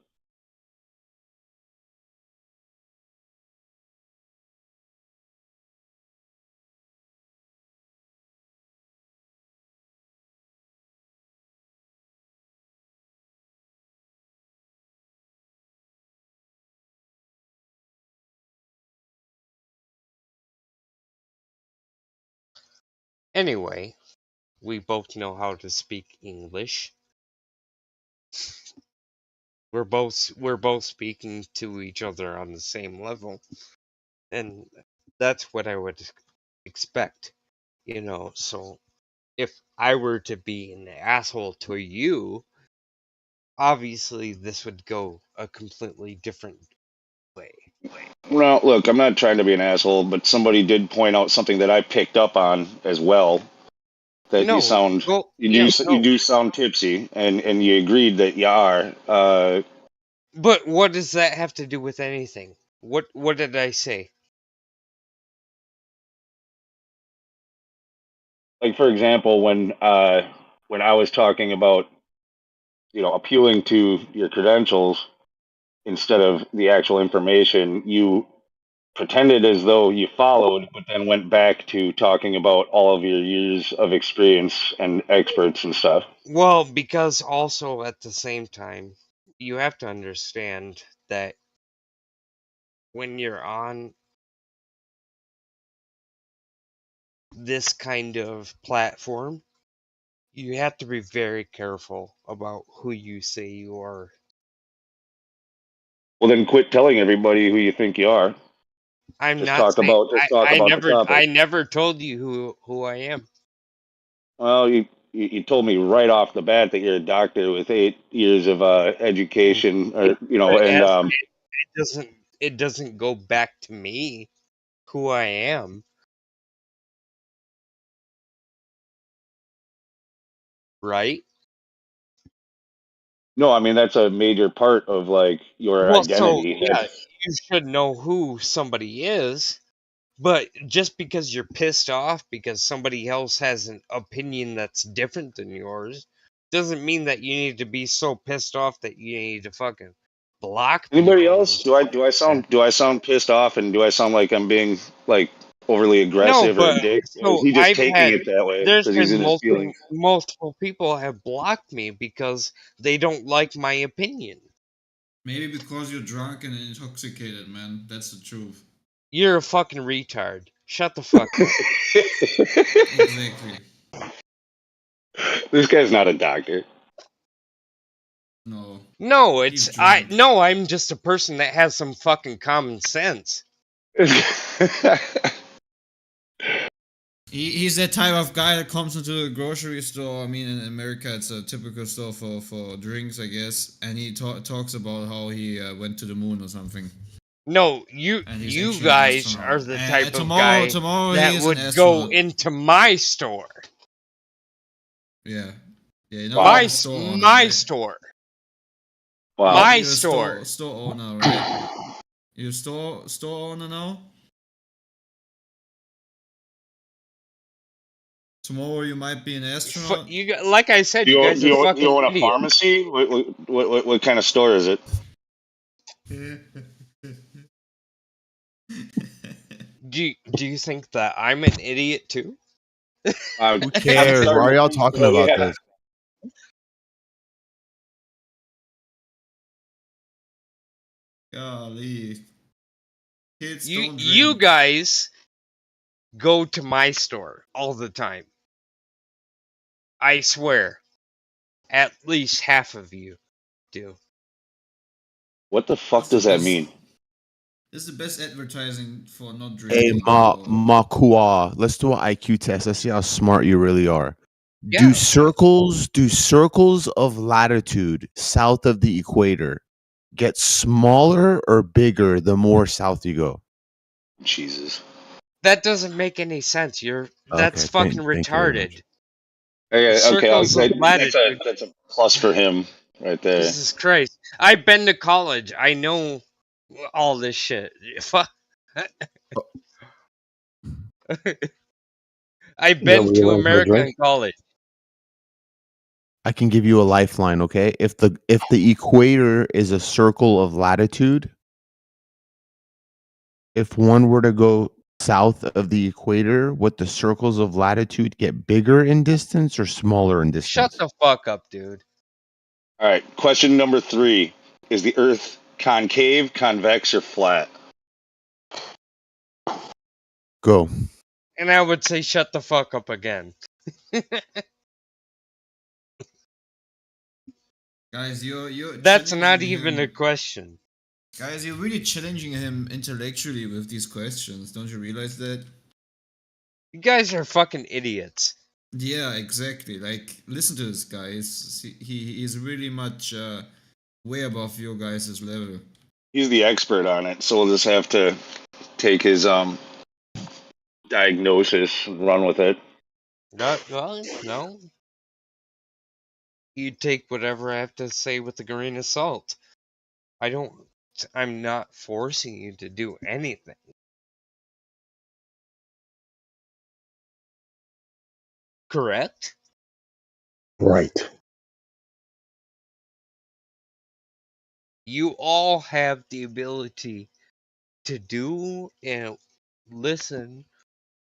Anyway, we both know how to speak English. We're both speaking to each other on the same level, and that's what I would expect, you know. So if I were to be an asshole to you, obviously this would go a completely different way. Well, look, I'm not trying to be an asshole, but somebody did point out something that I picked up on as well. That No, you do sound tipsy, and you agreed that you are. But what does that have to do with anything? What did I say? Like, for example, when I was talking about, you know, appealing to your credentials instead of the actual information, you pretended as though you followed, but then went back to talking about all of your years of experience and experts and stuff. Well, because also at the same time, you have to understand that when you're on this kind of platform, you have to be very careful about who you say you are. Well, then quit telling everybody who you think you are. I'm just not talk saying about the topic. I never told you who I am. Well, you told me right off the bat that you're a doctor with 8 years of education, or you know, and it doesn't go back to me who I am. Right? No, I mean that's a major part of like your identity. So yeah, you should know who somebody is, but just because you're pissed off because somebody else has an opinion that's different than yours doesn't mean that you need to be so pissed off that you need to fucking block Anybody people. else? Do I sound pissed off, and do I sound like I'm being like overly aggressive No, or a but dick? Or is so he just taking it that way there's because he's been in his feelings? multiple people have blocked me because they don't like my opinion. Maybe because you're drunk and intoxicated, man. That's the truth. You're a fucking retard. Shut the fuck up. Exactly. This guy's not a doctor. No. No, I'm just a person that has some fucking common sense. He's that type of guy that comes into a grocery store. I mean, in America, it's a typical store for drinks, I guess. And he talks about how he went to the moon or something. No, you guys are the type of guy that would go into my store. Yeah. Yeah. My store. Wow. My store owner, right? You're a store owner now? Tomorrow you might be an astronaut. Like I said, you guys are fucking you own a idiots. pharmacy? What kind of store is it? Do you think that I'm an idiot too? Who cares? Why are y'all talking about this? Golly. Kids don't drink. You guys go to my store all the time. I swear. At least half of you do. What the fuck does that mean? This is the best advertising for not Hey, drinking. Makua, let's do an IQ test. Let's see how smart you really are. Yeah. Do circles of latitude south of the equator get smaller or bigger the more south you go? Jesus. That doesn't make any sense. That's fucking retarded. Okay, Circles of latitude. That's a plus for him right there. Jesus Christ. I've been to college. I know all this shit. I've been to American college. I can give you a lifeline, okay? If the equator is a circle of latitude, if one were to go south of the equator, would the circles of latitude get bigger in distance or smaller in distance? Shut the fuck up, dude. All right, question number 3. Is the Earth concave, convex, or flat? Go. And I would say shut the fuck up again. Guys, you're That's not even a question. Guys, you're really challenging him intellectually with these questions. Don't you realize that? You guys are fucking idiots. Yeah, exactly. Like, listen to this guy. He is really much way above your guys' level. He's the expert on it, so we'll just have to take his diagnosis and run with it. No. You take whatever I have to say with a grain of salt. I'm not forcing you to do anything. Correct? Right. You all have the ability to do and listen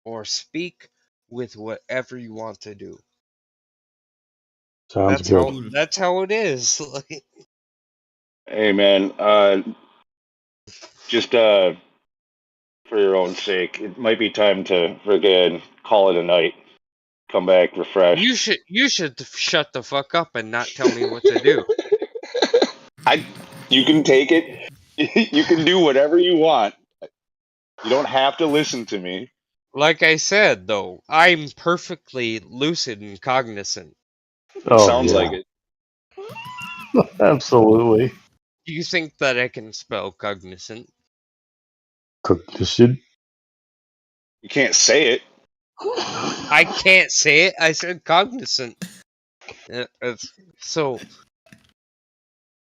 or speak with whatever you want to do. Sounds good. That's how it is. Hey, man, just for your own sake, it might be time to friggin' call it a night. Come back refreshed. You should shut the fuck up and not tell me what to do. You can take it. You can do whatever you want. You don't have to listen to me. Like I said, though, I'm perfectly lucid and cognizant. Sounds like it. Absolutely. Do you think that I can spell cognizant? Cognizant? You can't say it. I can't say it. I said cognizant. So,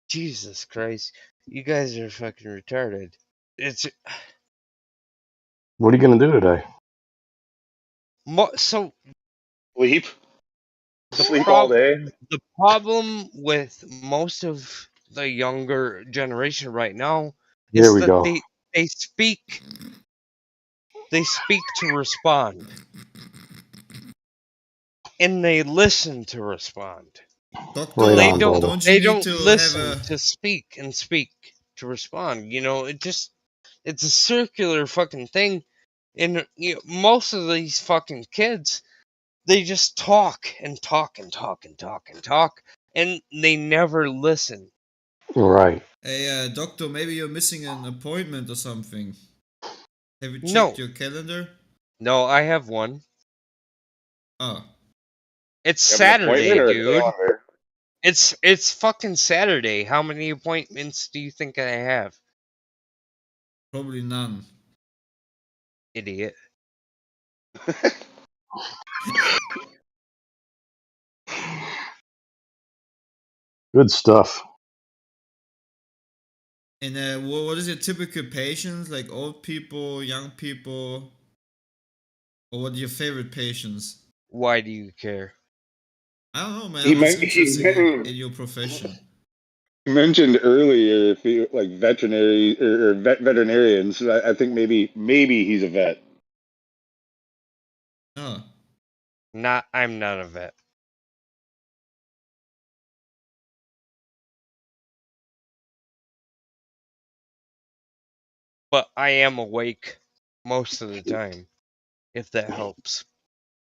Jesus Christ, you guys are fucking retarded. What are you gonna do today? Sleep. Sleep all day. The problem with most of the younger generation right now is that they They speak to respond. And they listen to respond. Doctor, They don't don't you need to listen have a... to speak and speak to respond. You know, it's a circular fucking thing. And most of these fucking kids, they just talk and talk and talk and talk and talk, and they never listen. Right. Hey, doctor, maybe you're missing an appointment or something. Have you checked No. your calendar? No, I have one. Oh. It's You have an appointment Saturday, or a dude. calendar? It's fucking Saturday. How many appointments do you think I have? Probably none. Idiot. Good stuff. And what is your typical patients? Like old people, young people? Or what are your favorite patients? Why do you care? I don't know, man. I'm just interested in your profession. You mentioned earlier, if you, like veterinary or veterinarians. I think maybe he's a vet. Oh. I'm not a vet. But I am awake most of the time, if that helps.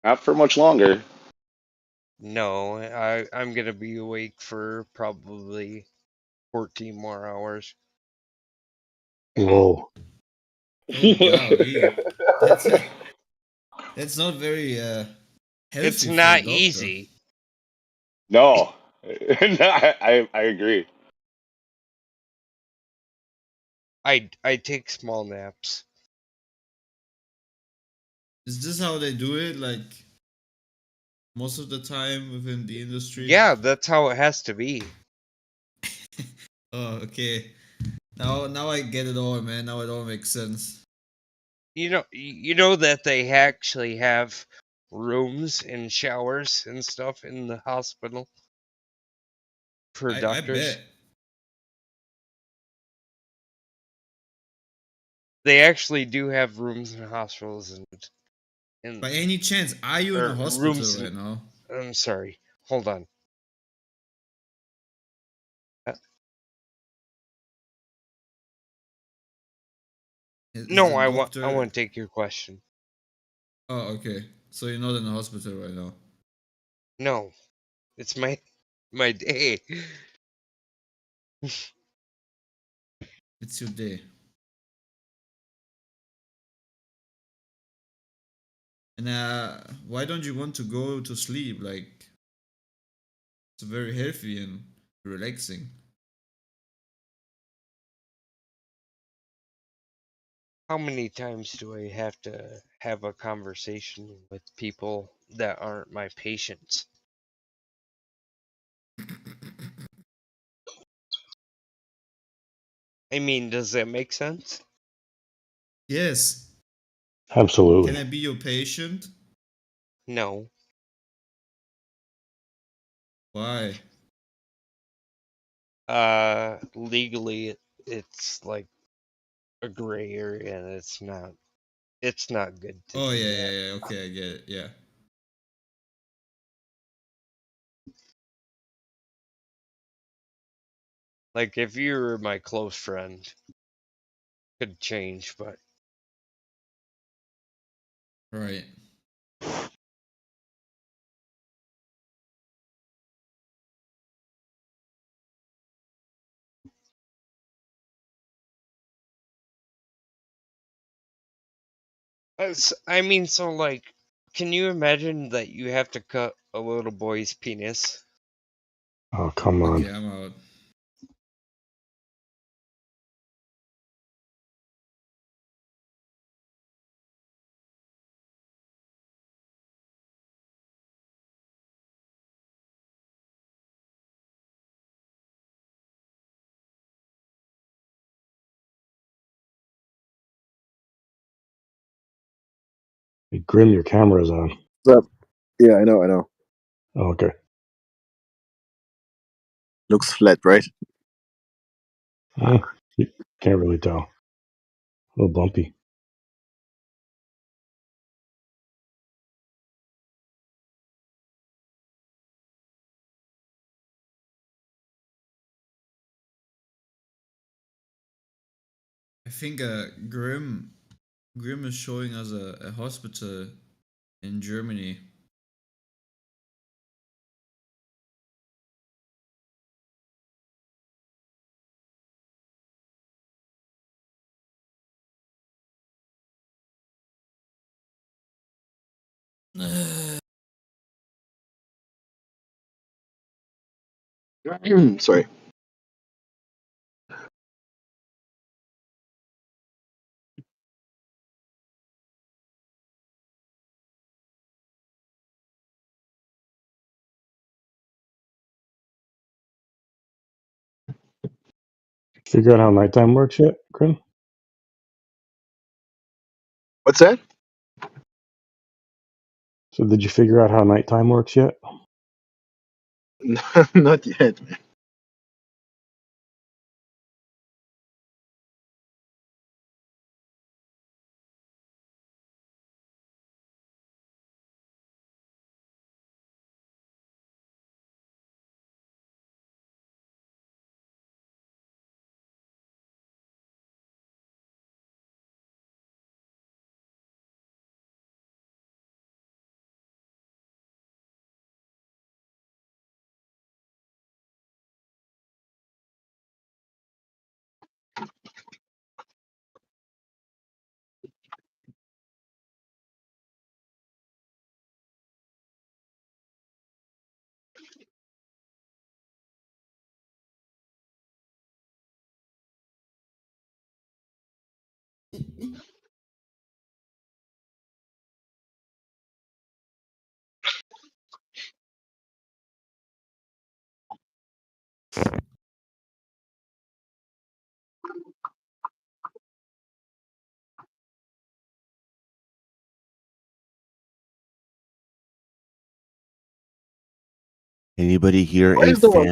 Not for much longer. No, I'm gonna be awake for probably 14 more hours. Whoa. Golly. That's not very healthy. It's for not a doctor. easy. No, I agree. I take small naps. Is this how they do it? Like most of the time within the industry? Yeah, that's how it has to be. Oh, okay. Now I get it all, man. Now it all makes sense. You know that they actually have rooms and showers and stuff in the hospital for doctors. I bet. They actually do have rooms in hospitals and By any chance, are you in a hospital right now? I'm sorry. Hold on. No, I want to take your question. Oh, okay. So you're not in a hospital right now? No, it's my day. It's your day. And why don't you want to go to sleep? Like, it's very healthy and relaxing. How many times do I have to have a conversation with people that aren't my patients? I mean, does that make sense? Yes. Absolutely. Can I be your patient? No. Why? Legally, it's like a gray area, and it's not good. Oh yeah. Okay, I get it. Yeah. Like if you were my close friend, could change, but right. I mean, so like, can you imagine that you have to cut a little boy's penis? Oh, come on. Okay, I'm out. Hey, Grim, your camera's on. What's up? Yeah, I know. Oh, okay. Looks flat, right? You can't really tell. A little bumpy. I think Grim is showing us a hospital in Germany. Sorry. Figure out how nighttime works yet, Grim? What's that? So did you figure out how nighttime works yet? Not yet, man. Anybody here What a is the fan